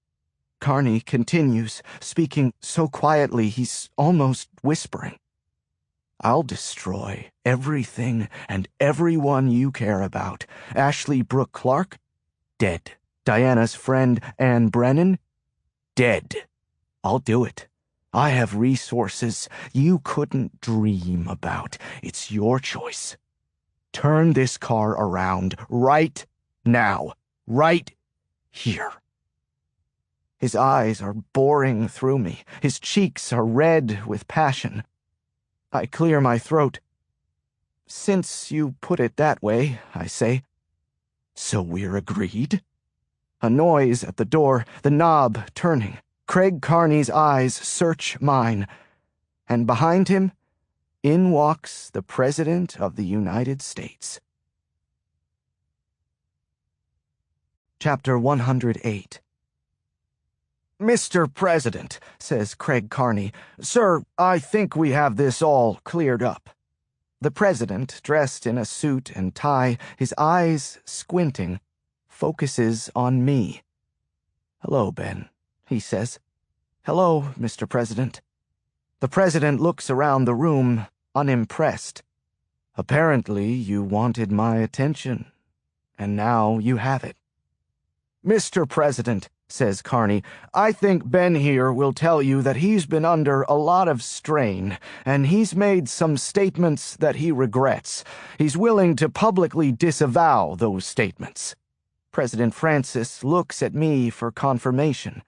Carney continues, speaking so quietly he's almost whispering. I'll destroy everything and everyone you care about. Ashley Brooke Clark, dead. Diana's friend Anne Brennan, dead. I'll do it. I have resources you couldn't dream about. It's your choice. Turn this car around right now. Right here. His eyes are boring through me. His cheeks are red with passion. I clear my throat. Since you put it that way, I say. So we're agreed? A noise at the door, the knob turning. Craig Carney's eyes search mine. And behind him, in walks the President of the United States. Chapter 108. Mr. President, says Craig Carney, Sir, I think we have this all cleared up. The President, dressed in a suit and tie, his eyes squinting, focuses on me. Hello, Ben, he says. Hello, Mr. President. The President looks around the room, unimpressed. Apparently you wanted my attention, and now you have it. Mr. President, says Carney, I think Ben here will tell you that he's been under a lot of strain, and he's made some statements that he regrets. He's willing to publicly disavow those statements. President Francis looks at me for confirmation.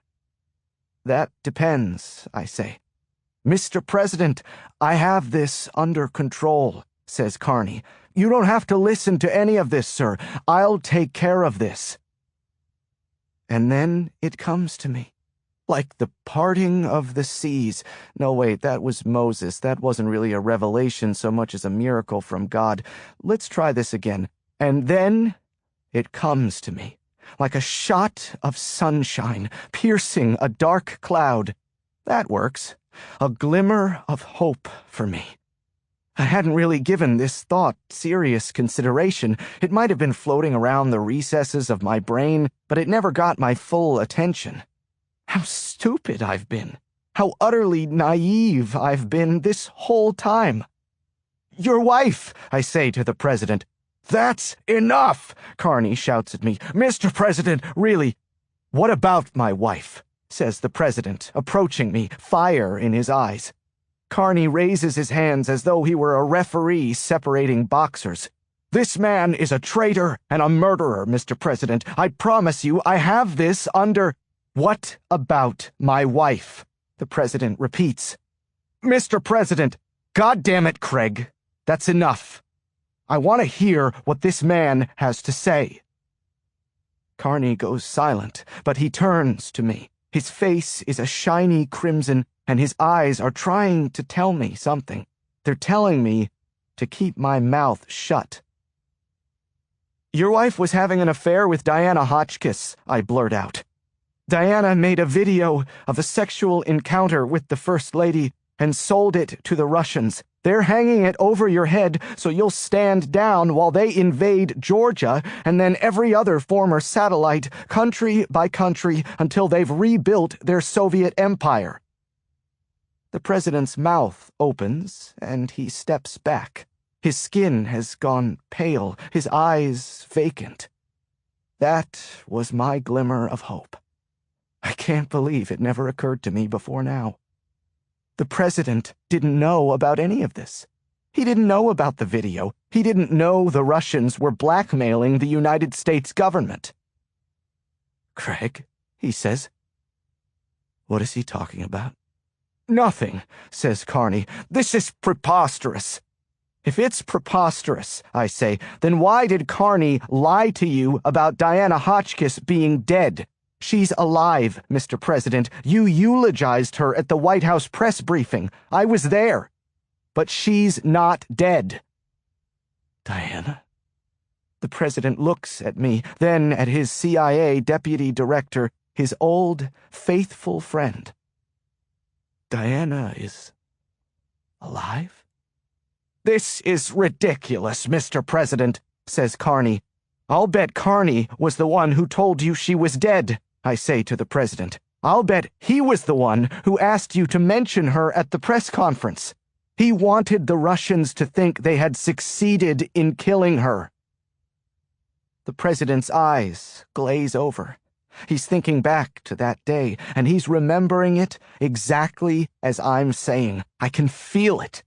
That depends, I say. Mr. President, I have this under control, says Carney. You don't have to listen to any of this, sir. I'll take care of this. And then it comes to me, like the parting of the seas. No, wait, that was Moses. That wasn't really a revelation so much as a miracle from God. Let's try this again. And then it comes to me, like a shot of sunshine piercing a dark cloud. That works. A glimmer of hope for me. I hadn't really given this thought serious consideration. It might have been floating around the recesses of my brain, but it never got my full attention. How stupid I've been. How utterly naive I've been this whole time. Your wife, I say to the President. That's enough, Carney shouts at me. Mr. President, really. What about my wife? Says the President, approaching me, fire in his eyes. Carney raises his hands as though he were a referee separating boxers. This man is a traitor and a murderer, Mr. President. I promise you, I have this under... What about my wife? The President repeats. Mr. President, goddamn it, Craig. That's enough. I want to hear what this man has to say. Carney goes silent, but he turns to me. His face is a shiny crimson, and his eyes are trying to tell me something. They're telling me to keep my mouth shut. Your wife was having an affair with Diana Hotchkiss, I blurt out. Diana made a video of a sexual encounter with the First Lady. and sold it to the Russians. They're hanging it over your head so you'll stand down while they invade Georgia and then every other former satellite, country by country, until they've rebuilt their Soviet empire." The president's mouth opens, and he steps back. His skin has gone pale, his eyes vacant. That was my glimmer of hope. I can't believe it never occurred to me before now. The president didn't know about any of this. He didn't know about the video. He didn't know the Russians were blackmailing the United States government. "Craig," he says. "What is he talking about?" "Nothing," says Carney. "This is preposterous." "If it's preposterous," I say, "then why did Carney lie to you about Diana Hotchkiss being dead? She's alive, Mr. President. You eulogized her at the White House press briefing. I was there. But she's not dead." "Diana?" The president looks at me, then at his CIA deputy director, his old, faithful friend. "Diana is alive?" "This is ridiculous, Mr. President," says Carney. "I'll bet Carney was the one who told you she was dead," I say to the president. "I'll bet he was the one who asked you to mention her at the press conference. He wanted the Russians to think they had succeeded in killing her." The president's eyes glaze over. He's thinking back to that day, and he's remembering it exactly as I'm saying. I can feel it.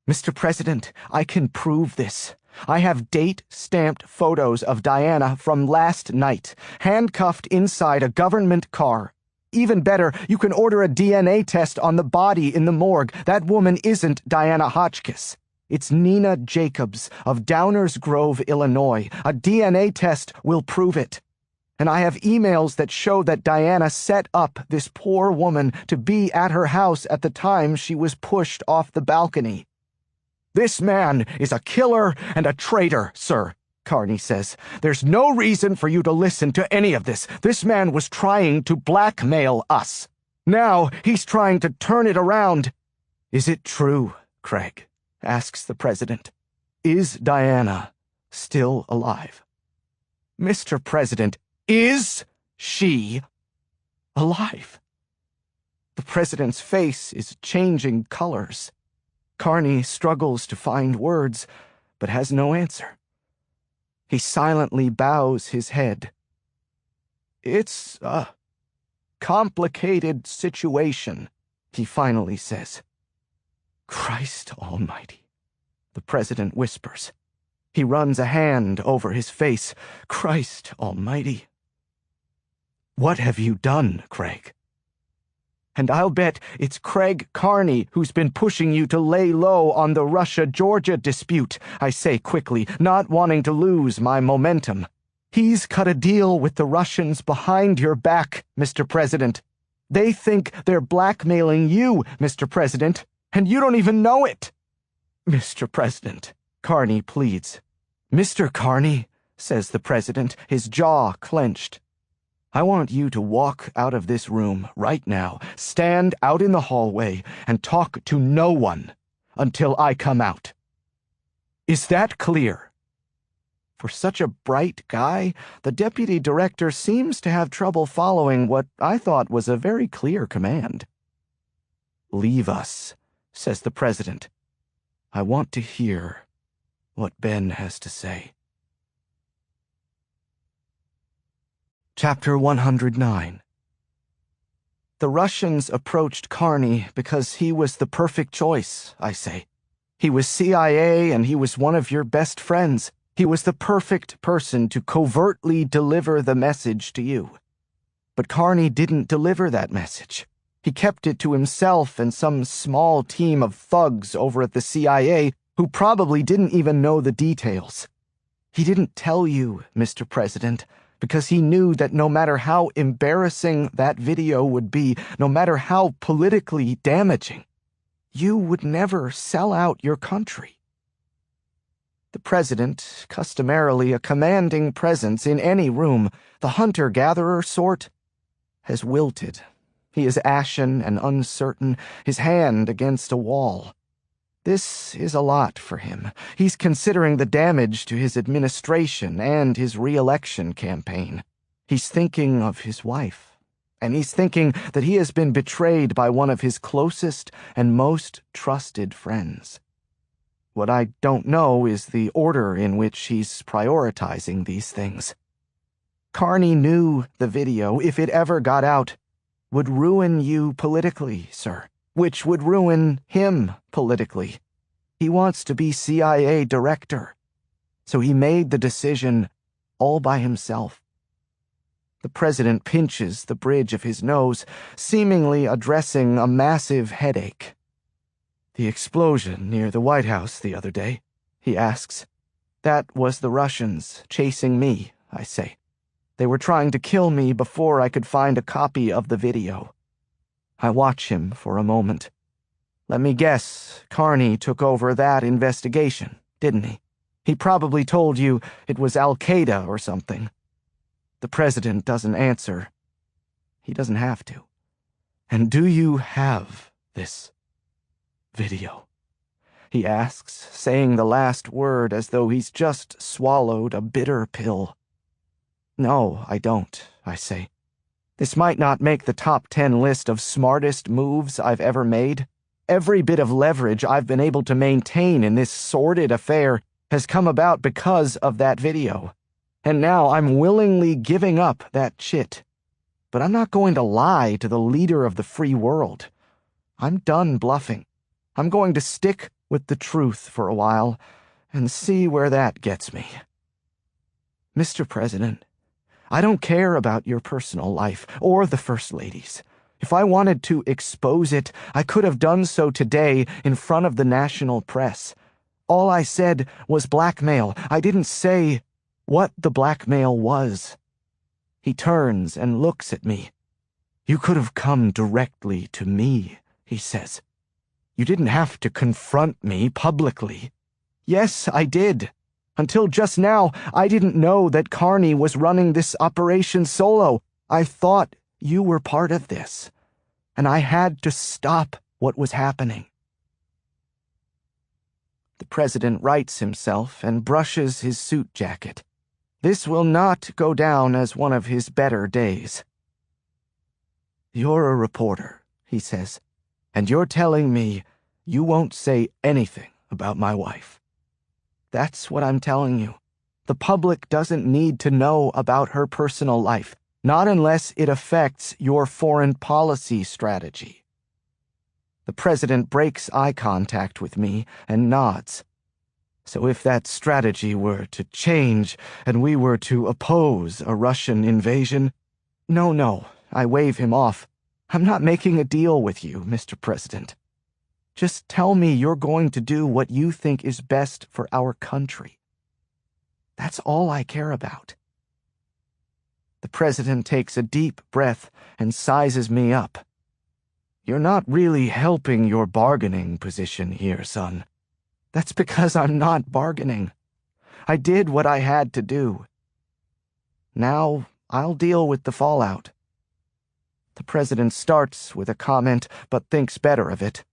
"Mr. President, I can prove this. I have date-stamped photos of Diana from last night, handcuffed inside a government car. Even better, you can order a DNA test on the body in the morgue. That woman isn't Diana Hotchkiss. It's Nina Jacobs of Downers Grove, Illinois. A DNA test will prove it. And I have emails that show that Diana set up this poor woman to be at her house at the time she was pushed off the balcony." "This man is a killer and a traitor, sir," Carney says. "There's no reason for you to listen to any of this. This man was trying to blackmail us. Now he's trying to turn it around." "Is it true, Craig?" asks the president. "Is Diana still alive?" "Mr. President, is she alive?" The president's face is changing colors. Carney struggles to find words, but has no answer. He silently bows his head. "It's a complicated situation," he finally says. "Christ Almighty," the president whispers. He runs a hand over his face. "Christ Almighty. What have you done, Craig?" "And I'll bet it's Craig Carney who's been pushing you to lay low on the Russia-Georgia dispute," I say quickly, not wanting to lose my momentum. "He's cut a deal with the Russians behind your back, Mr. President. They think they're blackmailing you, Mr. President, and you don't even know it." "Mr. President," Carney pleads. "Mr. Carney," says the president, his jaw clenched. "I want you to walk out of this room right now, stand out in the hallway, and talk to no one until I come out. Is that clear?" For such a bright guy, the deputy director seems to have trouble following what I thought was a very clear command. "Leave us," says the president. "I want to hear what Ben has to say." Chapter 109. The Russians approached Carney because he was the perfect choice, I say. He was CIA and he was one of your best friends. He was the perfect person to covertly deliver the message to you. But Carney didn't deliver that message. He kept it to himself and some small team of thugs over at the CIA who probably didn't even know the details. He didn't tell you, Mr. President, because he knew that no matter how embarrassing that video would be, no matter how politically damaging, you would never sell out your country. The president, customarily a commanding presence in any room, the hunter-gatherer sort, has wilted. He is ashen and uncertain, his hand against a wall. This is a lot for him. He's considering the damage to his administration and his re-election campaign. He's thinking of his wife, and he's thinking that he has been betrayed by one of his closest and most trusted friends. What I don't know is the order in which he's prioritizing these things. Carney knew the video, if it ever got out, would ruin you politically, sir, which would ruin him politically. He wants to be CIA director, so he made the decision all by himself. The president pinches the bridge of his nose, seemingly addressing a massive headache. "The explosion near the White House the other day," he asks. "That was the Russians chasing me," I say. "They were trying to kill me before I could find a copy of the video." I watch him for a moment. Let me guess, Carney took over that investigation, didn't he? He probably told you it was Al-Qaeda or something. The president doesn't answer. He doesn't have to. "And do you have this video?" he asks, saying the last word as though he's just swallowed a bitter pill. "No, I don't," I say. "This might not make the top 10 list of smartest moves I've ever made. Every bit of leverage I've been able to maintain in this sordid affair has come about because of that video. And now I'm willingly giving up that shit. But I'm not going to lie to the leader of the free world. I'm done bluffing. I'm going to stick with the truth for a while and see where that gets me. Mr. President, I don't care about your personal life or the First Lady's. If I wanted to expose it, I could have done so today in front of the national press. All I said was blackmail. I didn't say what the blackmail was." He turns and looks at me. "You could have come directly to me," he says. "You didn't have to confront me publicly." "Yes, I did. Until just now, I didn't know that Carney was running this operation solo. I thought you were part of this, and I had to stop what was happening." The president rights himself and brushes his suit jacket. This will not go down as one of his better days. "You're a reporter," he says, "and you're telling me you won't say anything about my wife." That's what I'm telling you. The public doesn't need to know about her personal life, not unless it affects your foreign policy strategy. The president breaks eye contact with me and nods. "So if that strategy were to change and we were to oppose a Russian invasion—" No, I wave him off. "I'm not making a deal with you, Mr. President. Just tell me you're going to do what you think is best for our country. That's all I care about." The president takes a deep breath and sizes me up. "You're not really helping your bargaining position here, son." "That's because I'm not bargaining. I did what I had to do. Now I'll deal with the fallout." The president starts with a comment but thinks better of it.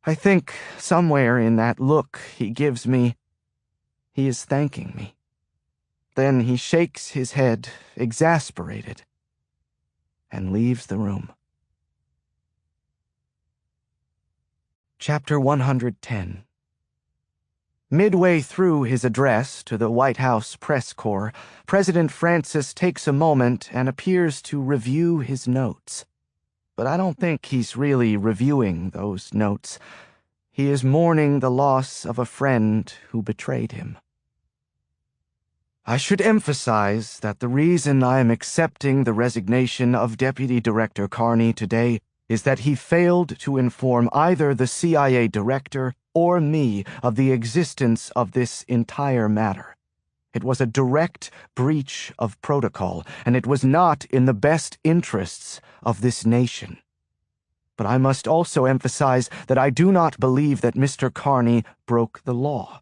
I think somewhere in that look he gives me, he is thanking me. Then he shakes his head, exasperated, and leaves the room. Chapter 110. Midway through his address to the White House press corps, President Francis takes a moment and appears to review his notes. But I don't think he's really reviewing those notes. He is mourning the loss of a friend who betrayed him. "I should emphasize that the reason I am accepting the resignation of Deputy Director Carney today is that he failed to inform either the CIA director or me of the existence of this entire matter. It was a direct breach of protocol, and it was not in the best interests of this nation. But I must also emphasize that I do not believe that Mr. Carney broke the law.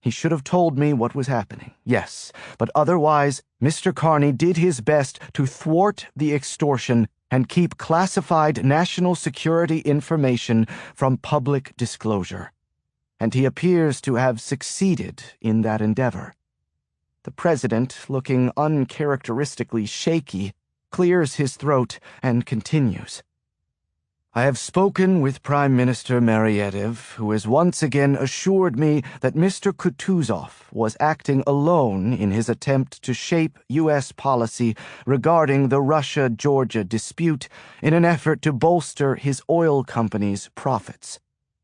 He should have told me what was happening, yes, but otherwise, Mr. Carney did his best to thwart the extortion and keep classified national security information from public disclosure. And he appears to have succeeded in that endeavor. The president, looking uncharacteristically shaky, clears his throat and continues. I have spoken with Prime Minister Mariev, who has once again assured me that Mr. Kutuzov was acting alone in his attempt to shape U.S. policy regarding the Russia-Georgia dispute in an effort to bolster his oil company's profits.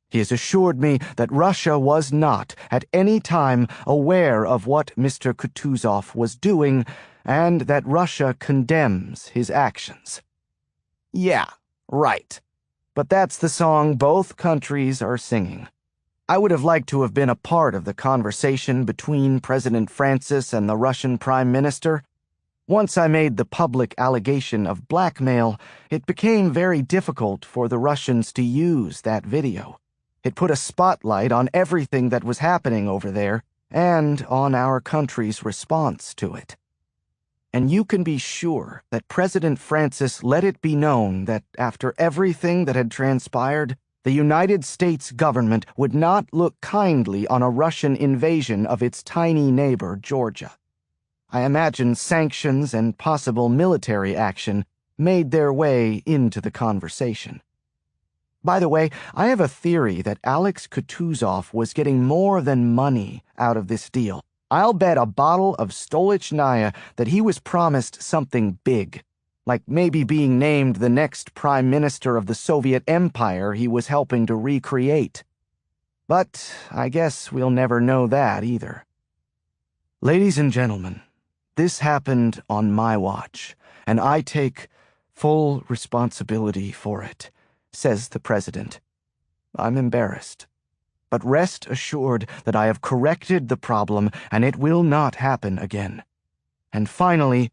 He has assured me that Russia was not, at any time, aware of what Mr. Kutuzov was doing, and that Russia condemns his actions. Yeah, right. But that's the song both countries are singing. I would have liked to have been a part of the conversation between President Francis and the Russian Prime Minister. Once I made the public allegation of blackmail, it became very difficult for the Russians to use that video. It put a spotlight on everything that was happening over there and on our country's response to it. And you can be sure that President Francis let it be known that after everything that had transpired, the United States government would not look kindly on a Russian invasion of its tiny neighbor, Georgia. I imagine sanctions and possible military action made their way into the conversation. By the way, I have a theory that Alex Kutuzov was getting more than money out of this deal. I'll bet a bottle of Stolichnaya that he was promised something big, like maybe being named the next prime minister of the Soviet Empire he was helping to recreate. But I guess we'll never know that either. Ladies and gentlemen, this happened on my watch, and I take full responsibility for it, says the president. I'm embarrassed. But rest assured that I have corrected the problem and it will not happen again. And finally,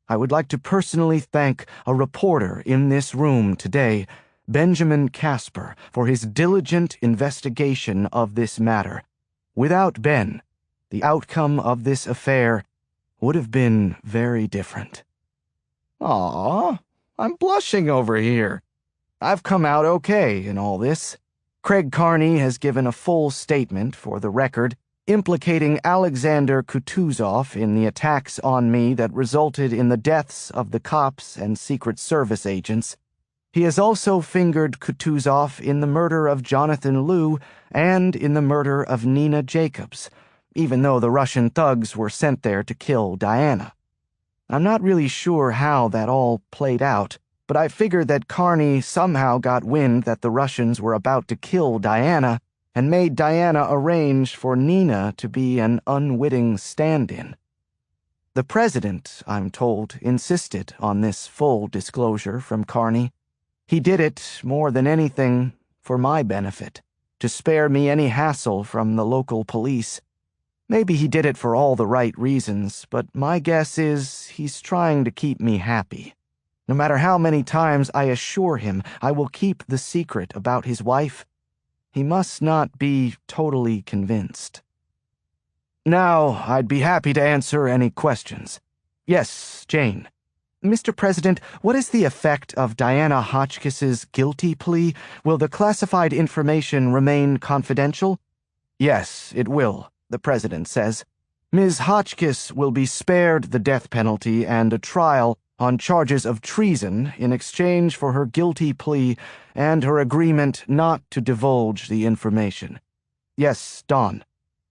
I would like to personally thank a reporter in this room today, Ben Casper, for his diligent investigation of this matter. Without Ben, the outcome of this affair would have been very different. Aw, I'm blushing over here. I've come out okay in all this. Craig Carney has given a full statement for the record, implicating Alexander Kutuzov in the attacks on me that resulted in the deaths of the cops and Secret Service agents. He has also fingered Kutuzov in the murder of Jonathan Liu and in the murder of Nina Jacobs, even though the Russian thugs were sent there to kill Diana. I'm not really sure how that all played out, but I figured that Carney somehow got wind that the Russians were about to kill Diana and made Diana arrange for Nina to be an unwitting stand-in. The president, I'm told, insisted on this full disclosure from Carney. He did it, more than anything, for my benefit, to spare me any hassle from the local police. Maybe he did it for all the right reasons, but my guess is he's trying to keep me happy. No matter how many times I assure him I will keep the secret about his wife, he must not be totally convinced. Now, I'd be happy to answer any questions. Yes, Jane. Mr. President, what is the effect of Diana Hotchkiss's guilty plea? Will the classified information remain confidential? Yes, it will, the president says. Ms. Hotchkiss will be spared the death penalty and a trial on charges of treason in exchange for her guilty plea and her agreement not to divulge the information. Yes, Don.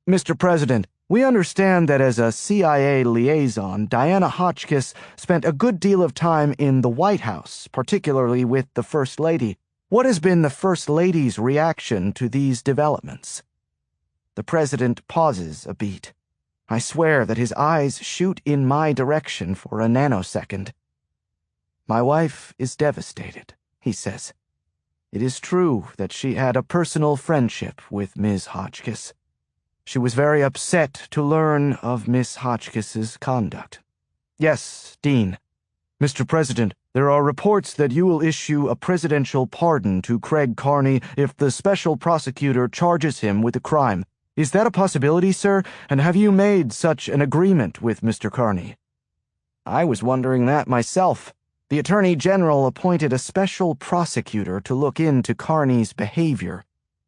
Mr. President, we understand that as a CIA liaison, Diana Hotchkiss spent a good deal of time in the White House, particularly with the First Lady. What has been the First Lady's reaction to these developments? The president pauses a beat. I swear that his eyes shoot in my direction for a nanosecond. My wife is devastated, he says. It is true that she had a personal friendship with Ms. Hotchkiss. She was very upset to learn of Miss Hotchkiss's conduct. Yes, Dean. Mr. President, there are reports that you will issue a presidential pardon to Craig Carney if the special prosecutor charges him with a crime. Is that a possibility, sir? And have you made such an agreement with Mr. Carney? I was wondering that myself. The Attorney General appointed a special prosecutor to look into Carney's behavior.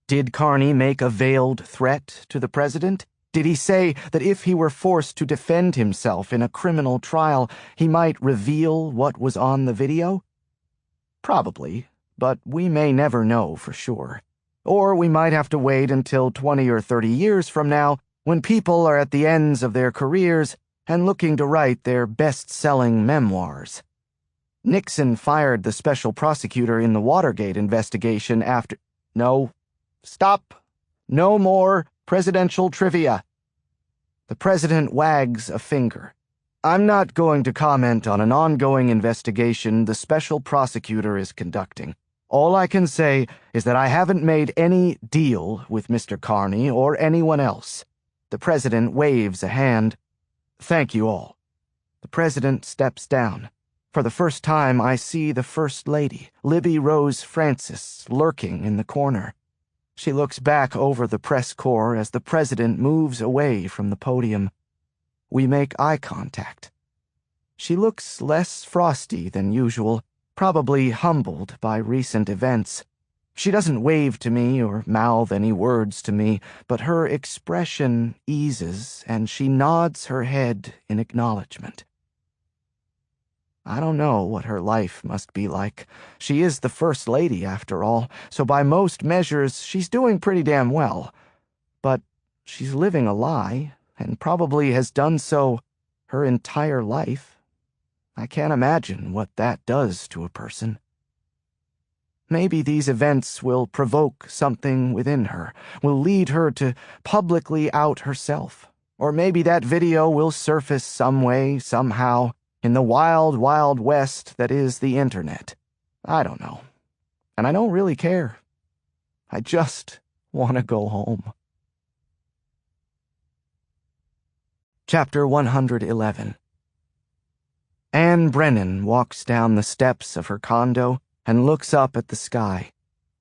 Did Carney make a veiled threat to the president? Did he say that if he were forced to defend himself in a criminal trial, he might reveal what was on the video? Probably, but we may never know for sure. Or we might have to wait until 20 or 30 years from now, when people are at the ends of their careers and looking to write their best-selling memoirs. Nixon fired the special prosecutor in the Watergate investigation after— No. Stop. No more presidential trivia. The president wags a finger. I'm not going to comment on an ongoing investigation the special prosecutor is conducting. All I can say is that I haven't made any deal with Mr. Carney or anyone else. The president waves a hand. Thank you all. The president steps down. For the first time, I see the First Lady, Libby Rose Francis, lurking in the corner. She looks back over the press corps as the president moves away from the podium. We make eye contact. She looks less frosty than usual, probably humbled by recent events. She doesn't wave to me or mouth any words to me, but her expression eases and she nods her head in acknowledgement. I don't know what her life must be like. She is the First Lady, after all, so by most measures she's doing pretty damn well. But she's living a lie, and probably has done so her entire life. I can't imagine what that does to a person. Maybe these events will provoke something within her, will lead her to publicly out herself. Or maybe that video will surface some way, somehow, in the wild, wild west that is the internet. I don't know. And I don't really care. I just want to go home. Chapter 111. Anne Brennan walks down the steps of her condo and looks up at the sky.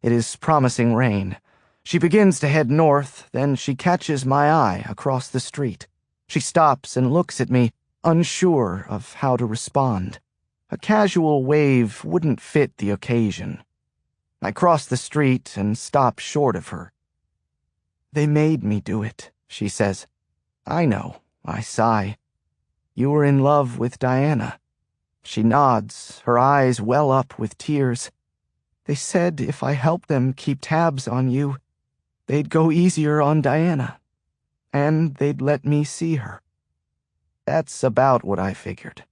It is promising rain. She begins to head north, then she catches my eye across the street. She stops and looks at me, unsure of how to respond. A casual wave wouldn't fit the occasion. I cross the street and stop short of her. They made me do it, she says. I know, I sigh. You were in love with Diana. She nods, her eyes well up with tears. They said if I helped them keep tabs on you, they'd go easier on Diana, and they'd let me see her. That's about what I figured.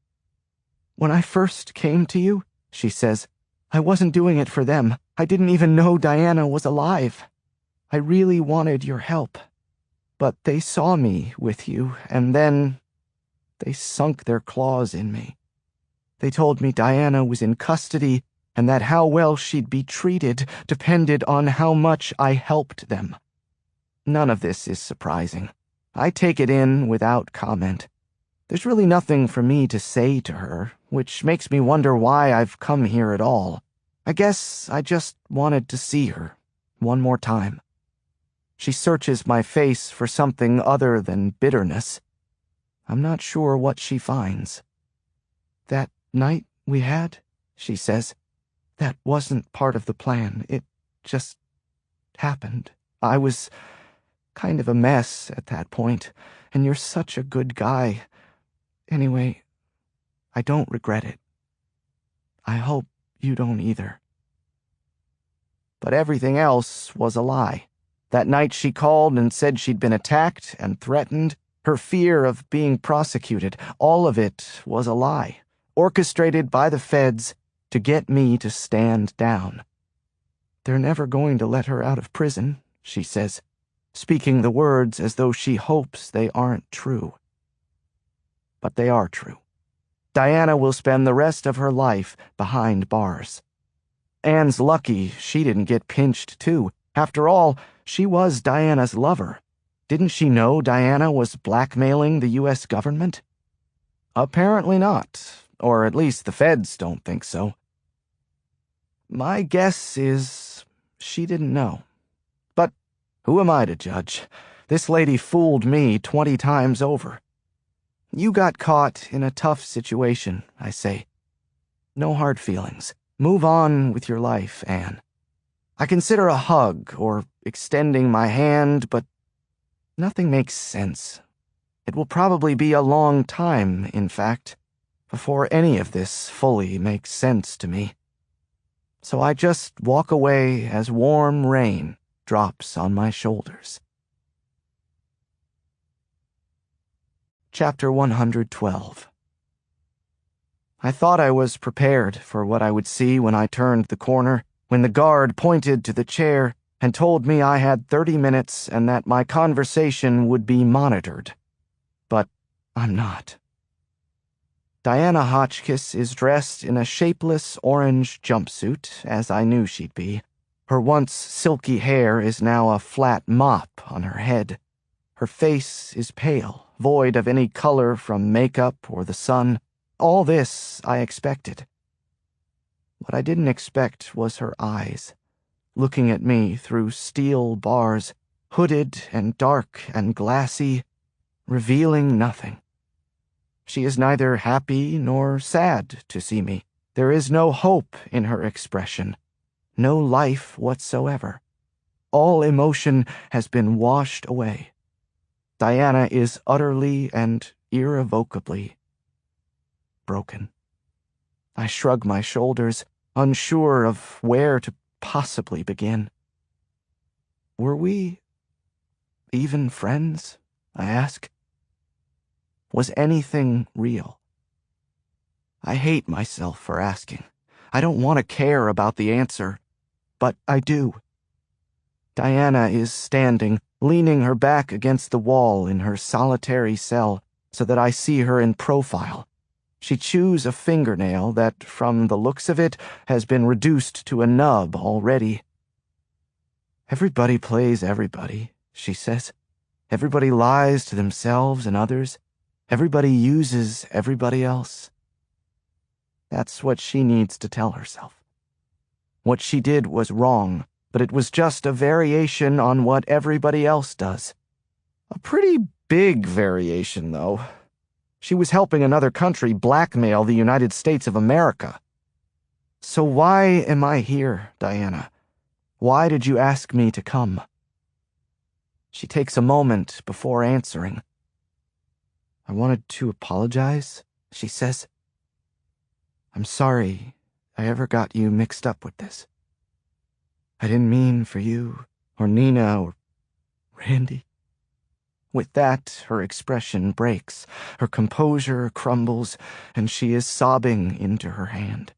When I first came to you, she says, I wasn't doing it for them. I didn't even know Diana was alive. I really wanted your help. But they saw me with you, and then they sunk their claws in me. They told me Diana was in custody and that how well she'd be treated depended on how much I helped them. None of this is surprising. I take it in without comment. There's really nothing for me to say to her, which makes me wonder why I've come here at all. I guess I just wanted to see her one more time. She searches my face for something other than bitterness. I'm not sure what she finds. That night we had, she says, that wasn't part of the plan. It just happened. I was kind of a mess at that point, and you're such a good guy. Anyway, I don't regret it. I hope you don't either. But everything else was a lie. That night she called and said she'd been attacked and threatened. Her fear of being prosecuted, all of it was a lie, orchestrated by the feds to get me to stand down. They're never going to let her out of prison, she says, speaking the words as though she hopes they aren't true. But they are true. Diana will spend the rest of her life behind bars. Anne's lucky she didn't get pinched too. After all, she was Diana's lover. Didn't she know Diana was blackmailing the U.S. government? Apparently not, or at least the feds don't think so. My guess is she didn't know. But who am I to judge? This lady fooled me 20 times over. You got caught in a tough situation, I say. No hard feelings. Move on with your life, Anne. I consider a hug or extending my hand, but nothing makes sense. It will probably be a long time, in fact, before any of this fully makes sense to me. So I just walk away as warm rain drops on my shoulders. Chapter 112. I thought I was prepared for what I would see when I turned the corner, when the guard pointed to the chair and told me I had 30 minutes and that my conversation would be monitored. But I'm not. Diana Hotchkiss is dressed in a shapeless orange jumpsuit, as I knew she'd be. Her once silky hair is now a flat mop on her head. Her face is pale, void of any color from makeup or the sun. All this I expected. What I didn't expect was her eyes, looking at me through steel bars, hooded and dark and glassy, revealing nothing. She is neither happy nor sad to see me. There is no hope in her expression, no life whatsoever. All emotion has been washed away. Diana is utterly and irrevocably broken. I shrug my shoulders, unsure of where to possibly begin. Were we even friends? I ask. Was anything real? I hate myself for asking. I don't want to care about the answer, but I do. Diana is standing, leaning her back against the wall in her solitary cell so that I see her in profile. She chews a fingernail that, from the looks of it, has been reduced to a nub already. Everybody plays everybody, she says. Everybody lies to themselves and others. Everybody uses everybody else. That's what she needs to tell herself. What she did was wrong, but it was just a variation on what everybody else does. A pretty big variation, though. She was helping another country blackmail the United States of America. So why am I here, Diana? Why did you ask me to come? She takes a moment before answering. I wanted to apologize, she says. I'm sorry I ever got you mixed up with this. I didn't mean for you, or Nina, or Randy. With that, her expression breaks, her composure crumbles, and she is sobbing into her hand.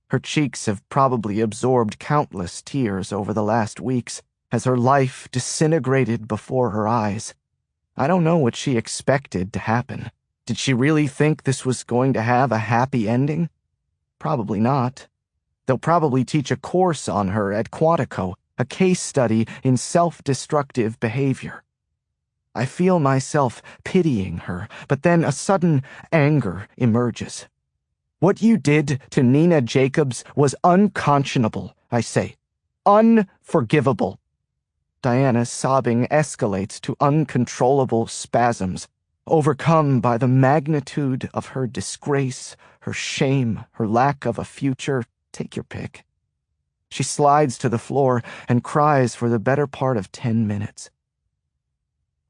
Her cheeks have probably absorbed countless tears over the last weeks, as her life disintegrated before her eyes. I don't know what she expected to happen. Did she really think this was going to have a happy ending? Probably not. They'll probably teach a course on her at Quantico, a case study in self-destructive behavior. I feel myself pitying her, but then a sudden anger emerges. What you did to Nina Jacobs was unconscionable, I say. Unforgivable. Diana's sobbing escalates to uncontrollable spasms, overcome by the magnitude of her disgrace, her shame, her lack of a future. Take your pick. She slides to the floor and cries for the better part of 10 minutes.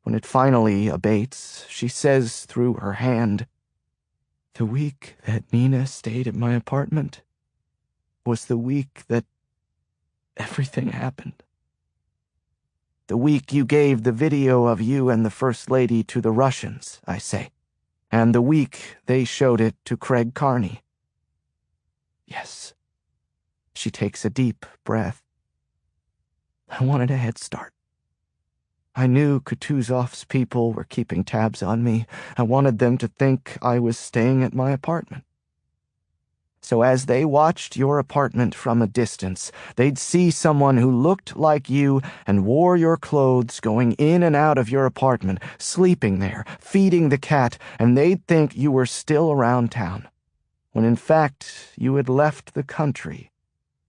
When it finally abates, she says through her hand, "The week that Nina stayed at my apartment was the week that everything happened. The week you gave the video of you and the First Lady to the Russians," I say, "and the week they showed it to Craig Carney." Yes. She takes a deep breath. I wanted a head start. I knew Kutuzov's people were keeping tabs on me. I wanted them to think I was staying at my apartment. So as they watched your apartment from a distance, they'd see someone who looked like you and wore your clothes going in and out of your apartment, sleeping there, feeding the cat, and they'd think you were still around town, when in fact you had left the country.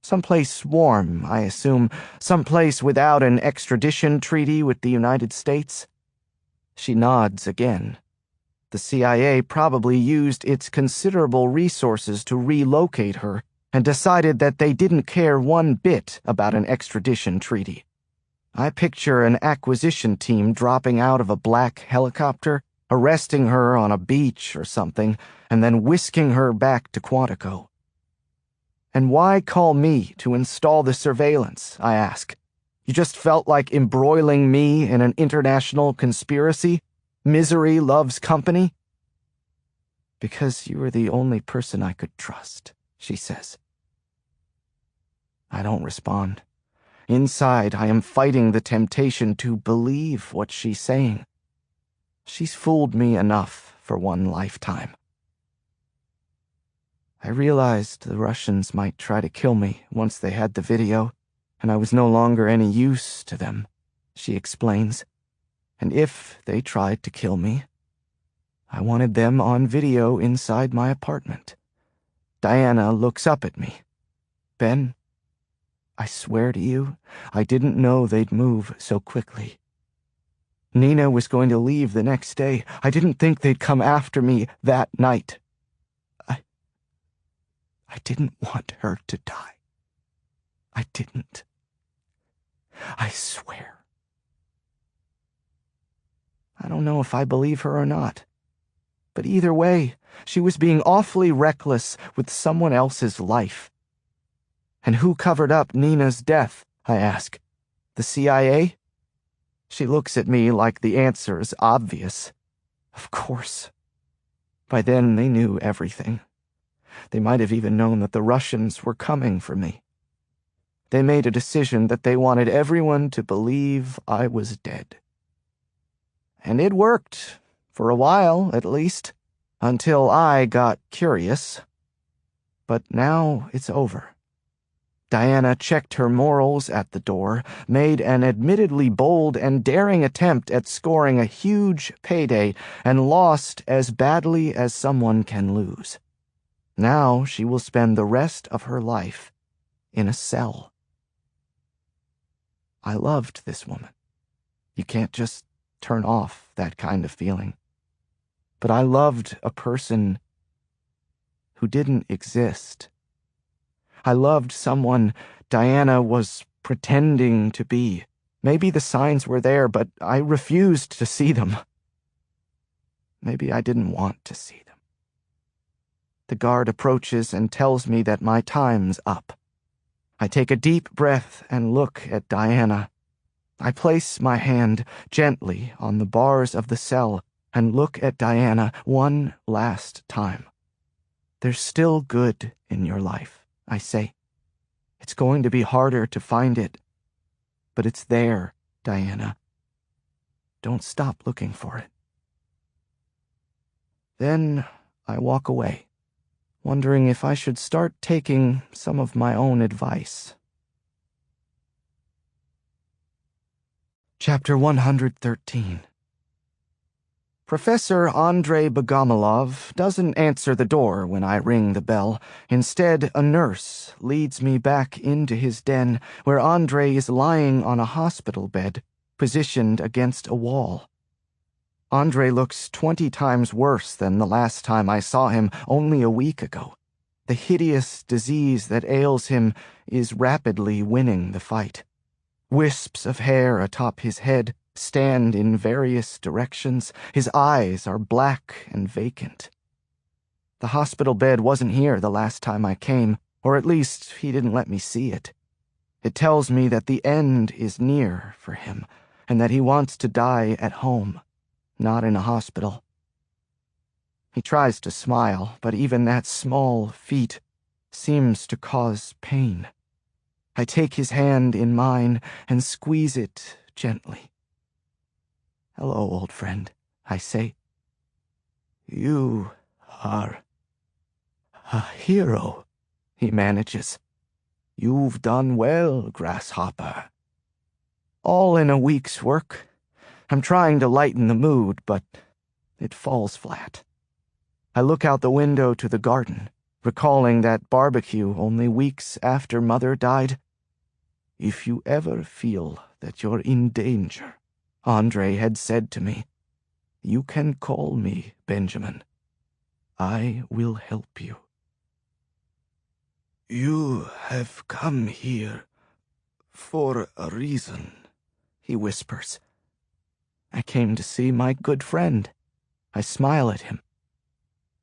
Someplace warm, I assume, someplace without an extradition treaty with the United States. She nods again. The CIA probably used its considerable resources to relocate her and decided that they didn't care one bit about an extradition treaty. I picture an acquisition team dropping out of a black helicopter, arresting her on a beach or something, and then whisking her back to Quantico. And why call me to install the surveillance, I ask. You just felt like embroiling me in an international conspiracy? Misery loves company? Because you are the only person I could trust, she says. I don't respond. Inside, I am fighting the temptation to believe what she's saying. She's fooled me enough for one lifetime. I realized the Russians might try to kill me once they had the video, and I was no longer any use to them, she explains. And if they tried to kill me, I wanted them on video inside my apartment. Diana looks up at me. Ben, I swear to you, I didn't know they'd move so quickly. Nina was going to leave the next day. I didn't think they'd come after me that night. I didn't want her to die. I didn't. I swear. I don't know if I believe her or not. But either way, she was being awfully reckless with someone else's life. And who covered up Nina's death, I ask? The CIA? She looks at me like the answer's obvious. Of course. By then, they knew everything. They might have even known that the Russians were coming for me. They made a decision that they wanted everyone to believe I was dead. And it worked, for a while at least, until I got curious. But now it's over. Diana checked her morals at the door, made an admittedly bold and daring attempt at scoring a huge payday, and lost as badly as someone can lose. Now she will spend the rest of her life in a cell. I loved this woman. You can't just turn off that kind of feeling. But I loved a person who didn't exist. I loved someone Diana was pretending to be. Maybe the signs were there, but I refused to see them. Maybe I didn't want to see them. The guard approaches and tells me that my time's up. I take a deep breath and look at Diana. I place my hand gently on the bars of the cell and look at Diana one last time. There's still good in your life, I say. It's going to be harder to find it, but it's there, Diana. Don't stop looking for it. Then I walk away, wondering if I should start taking some of my own advice. Chapter 113. Professor Andrei Bogomolov doesn't answer the door when I ring the bell. Instead, a nurse leads me back into his den, where Andrei is lying on a hospital bed, positioned against a wall. Andrei looks 20 times worse than the last time I saw him only a week ago. The hideous disease that ails him is rapidly winning the fight. Wisps of hair atop his head stand in various directions. His eyes are black and vacant. The hospital bed wasn't here the last time I came, or at least he didn't let me see it. It tells me that the end is near for him, and that he wants to die at home, not in a hospital. He tries to smile, but even that small feat seems to cause pain. I take his hand in mine and squeeze it gently. "Hello, old friend," I say. "You are a hero," he manages. "You've done well, Grasshopper." All in a week's work. I'm trying to lighten the mood, but it falls flat. I look out the window to the garden, recalling that barbecue only weeks after Mother died. "If you ever feel that you're in danger," Andrei had said to me, You can call me, Benjamin. I will help you. You have come here for a reason, he whispers. I came to see my good friend. I smile at him.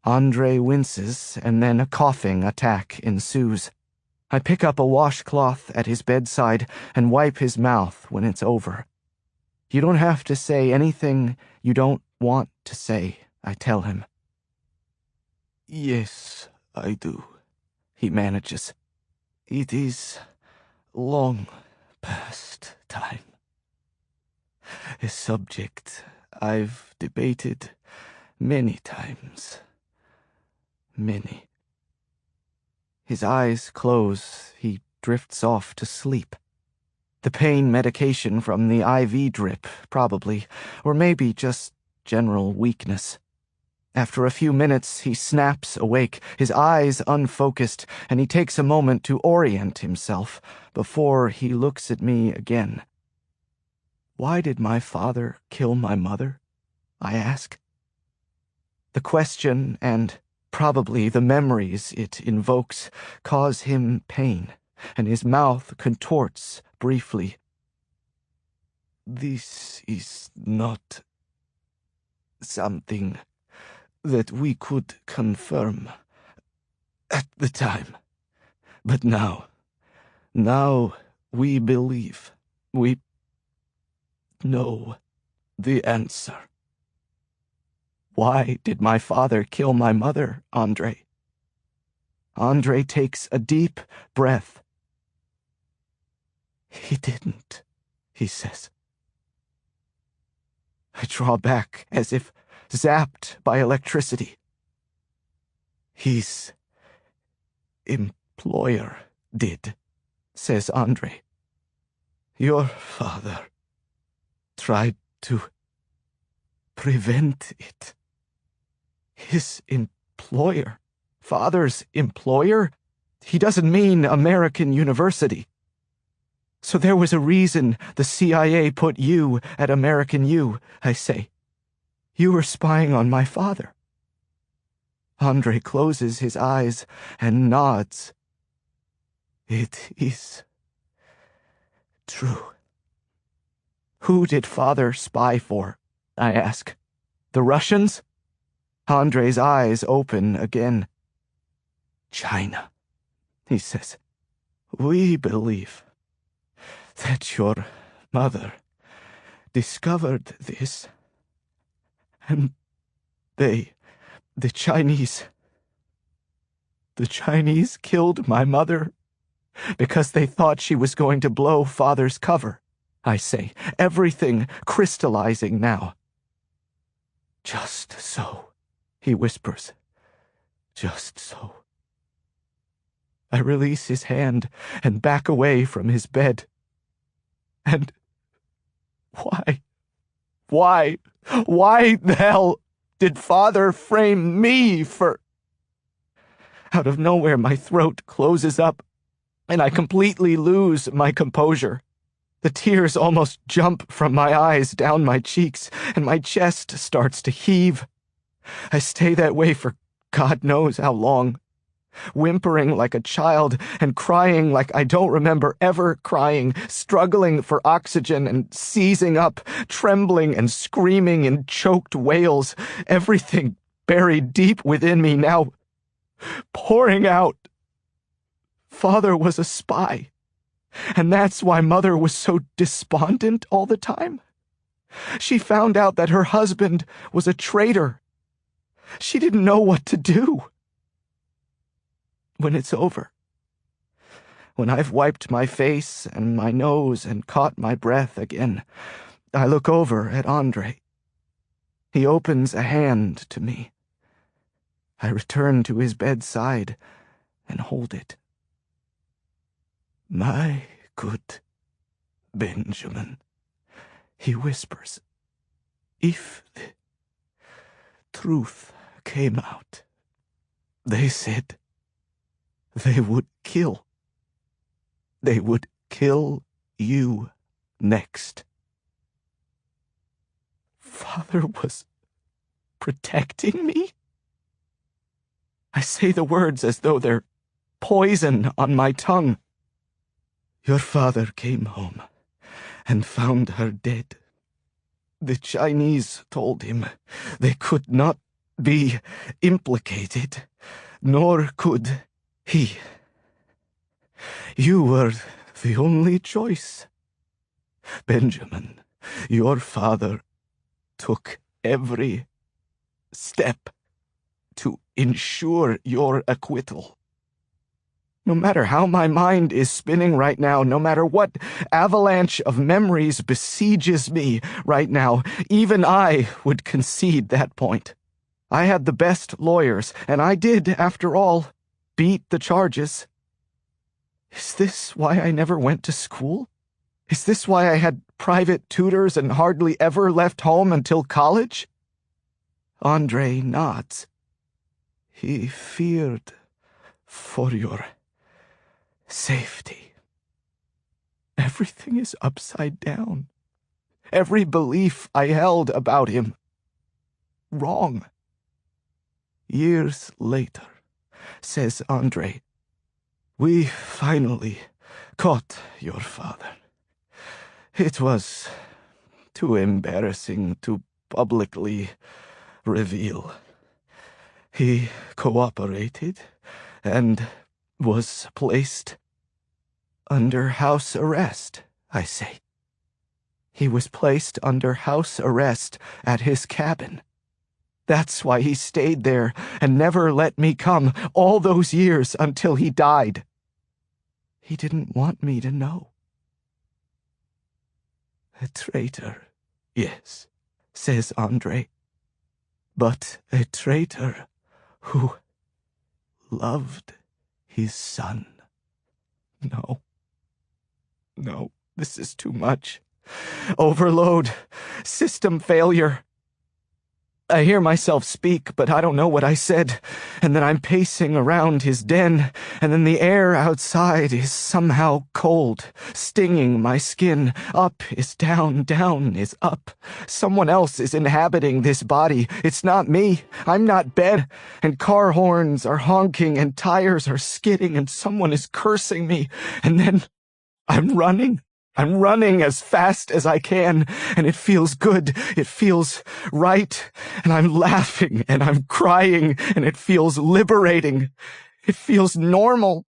Andre winces, and then a coughing attack ensues. I pick up a washcloth at his bedside and wipe his mouth when it's over. You don't have to say anything you don't want to say, I tell him. Yes, I do, he manages. It is long past time. A subject I've debated many times. Many. His eyes close. He drifts off to sleep. The pain medication from the IV drip, probably, or maybe just general weakness. After a few minutes, he snaps awake, his eyes unfocused, and he takes a moment to orient himself before he looks at me again. Why did my father kill my mother? I ask. The question, and probably the memories it invokes, cause him pain, and his mouth contorts briefly. This is not something that we could confirm at the time. But now we believe. We know the answer. Why did my father kill my mother, Andre? Andre takes a deep breath. He didn't, he says. I draw back as if zapped by electricity. His employer did, says Andre. Your father tried to prevent it. His employer? Father's employer? He doesn't mean American University. So there was a reason the CIA put you at American U, I say. You were spying on my father. Andre closes his eyes and nods. It is true. Who did father spy for? I ask. The Russians? Andre's eyes open again. China, he says. We believe that your mother discovered this, and the Chinese killed my mother because they thought she was going to blow father's cover, I say, everything crystallizing now. Just so, he whispers. Just so. I release his hand and back away from his bed. And why the hell did father frame me for... Out of nowhere, my throat closes up, and I completely lose my composure. The tears almost jump from my eyes down my cheeks, and my chest starts to heave. I stay that way for God knows how long, whimpering like a child and crying like I don't remember ever crying, struggling for oxygen and seizing up, trembling and screaming in choked wails, everything buried deep within me now pouring out. Father was a spy, and that's why Mother was so despondent all the time. She found out that her husband was a traitor. She didn't know what to do. When it's over, when I've wiped my face and my nose and caught my breath again, I look over at Andre. He opens a hand to me. I return to his bedside and hold it. My good Benjamin, he whispers, if the truth came out, they said they would kill. They would kill you next. Father was protecting me? I say the words as though they're poison on my tongue. Your father came home and found her dead. The Chinese told him they could not be implicated, nor could he. You were the only choice. Benjamin, your father took every step to ensure your acquittal. No matter how my mind is spinning right now, no matter what avalanche of memories besieges me right now, even I would concede that point. I had the best lawyers, and I did, after all, beat the charges. Is this why I never went to school? Is this why I had private tutors and hardly ever left home until college? Andre nods. He feared for your safety. Everything is upside down. Every belief I held about him, wrong. Years later, says Andre, we finally caught your father. It was too embarrassing to publicly reveal. He cooperated and was placed under house arrest, I say. He was placed under house arrest at his cabin. That's why he stayed there and never let me come all those years until he died. He didn't want me to know. A traitor, yes, says Andre, but a traitor who loved his son. No, this is too much. Overload, system failure. I hear myself speak, but I don't know what I said, and then I'm pacing around his den, and then the air outside is somehow cold, stinging my skin. Up is down, down is up. Someone else is inhabiting this body. It's not me. I'm not Ben, and car horns are honking, and tires are skidding, and someone is cursing me, and then I'm running. I'm running as fast as I can, and it feels good, it feels right, and I'm laughing, and I'm crying, and it feels liberating. It feels normal.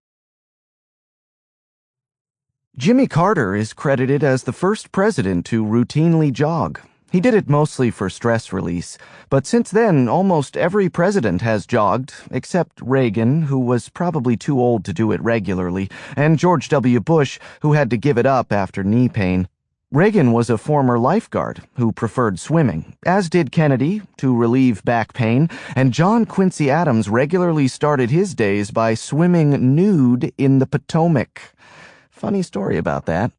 Jimmy Carter is credited as the first president to routinely jog. He did it mostly for stress release, but since then, almost every president has jogged, except Reagan, who was probably too old to do it regularly, and George W. Bush, who had to give it up after knee pain. Reagan was a former lifeguard who preferred swimming, as did Kennedy, to relieve back pain, and John Quincy Adams regularly started his days by swimming nude in the Potomac. Funny story about that.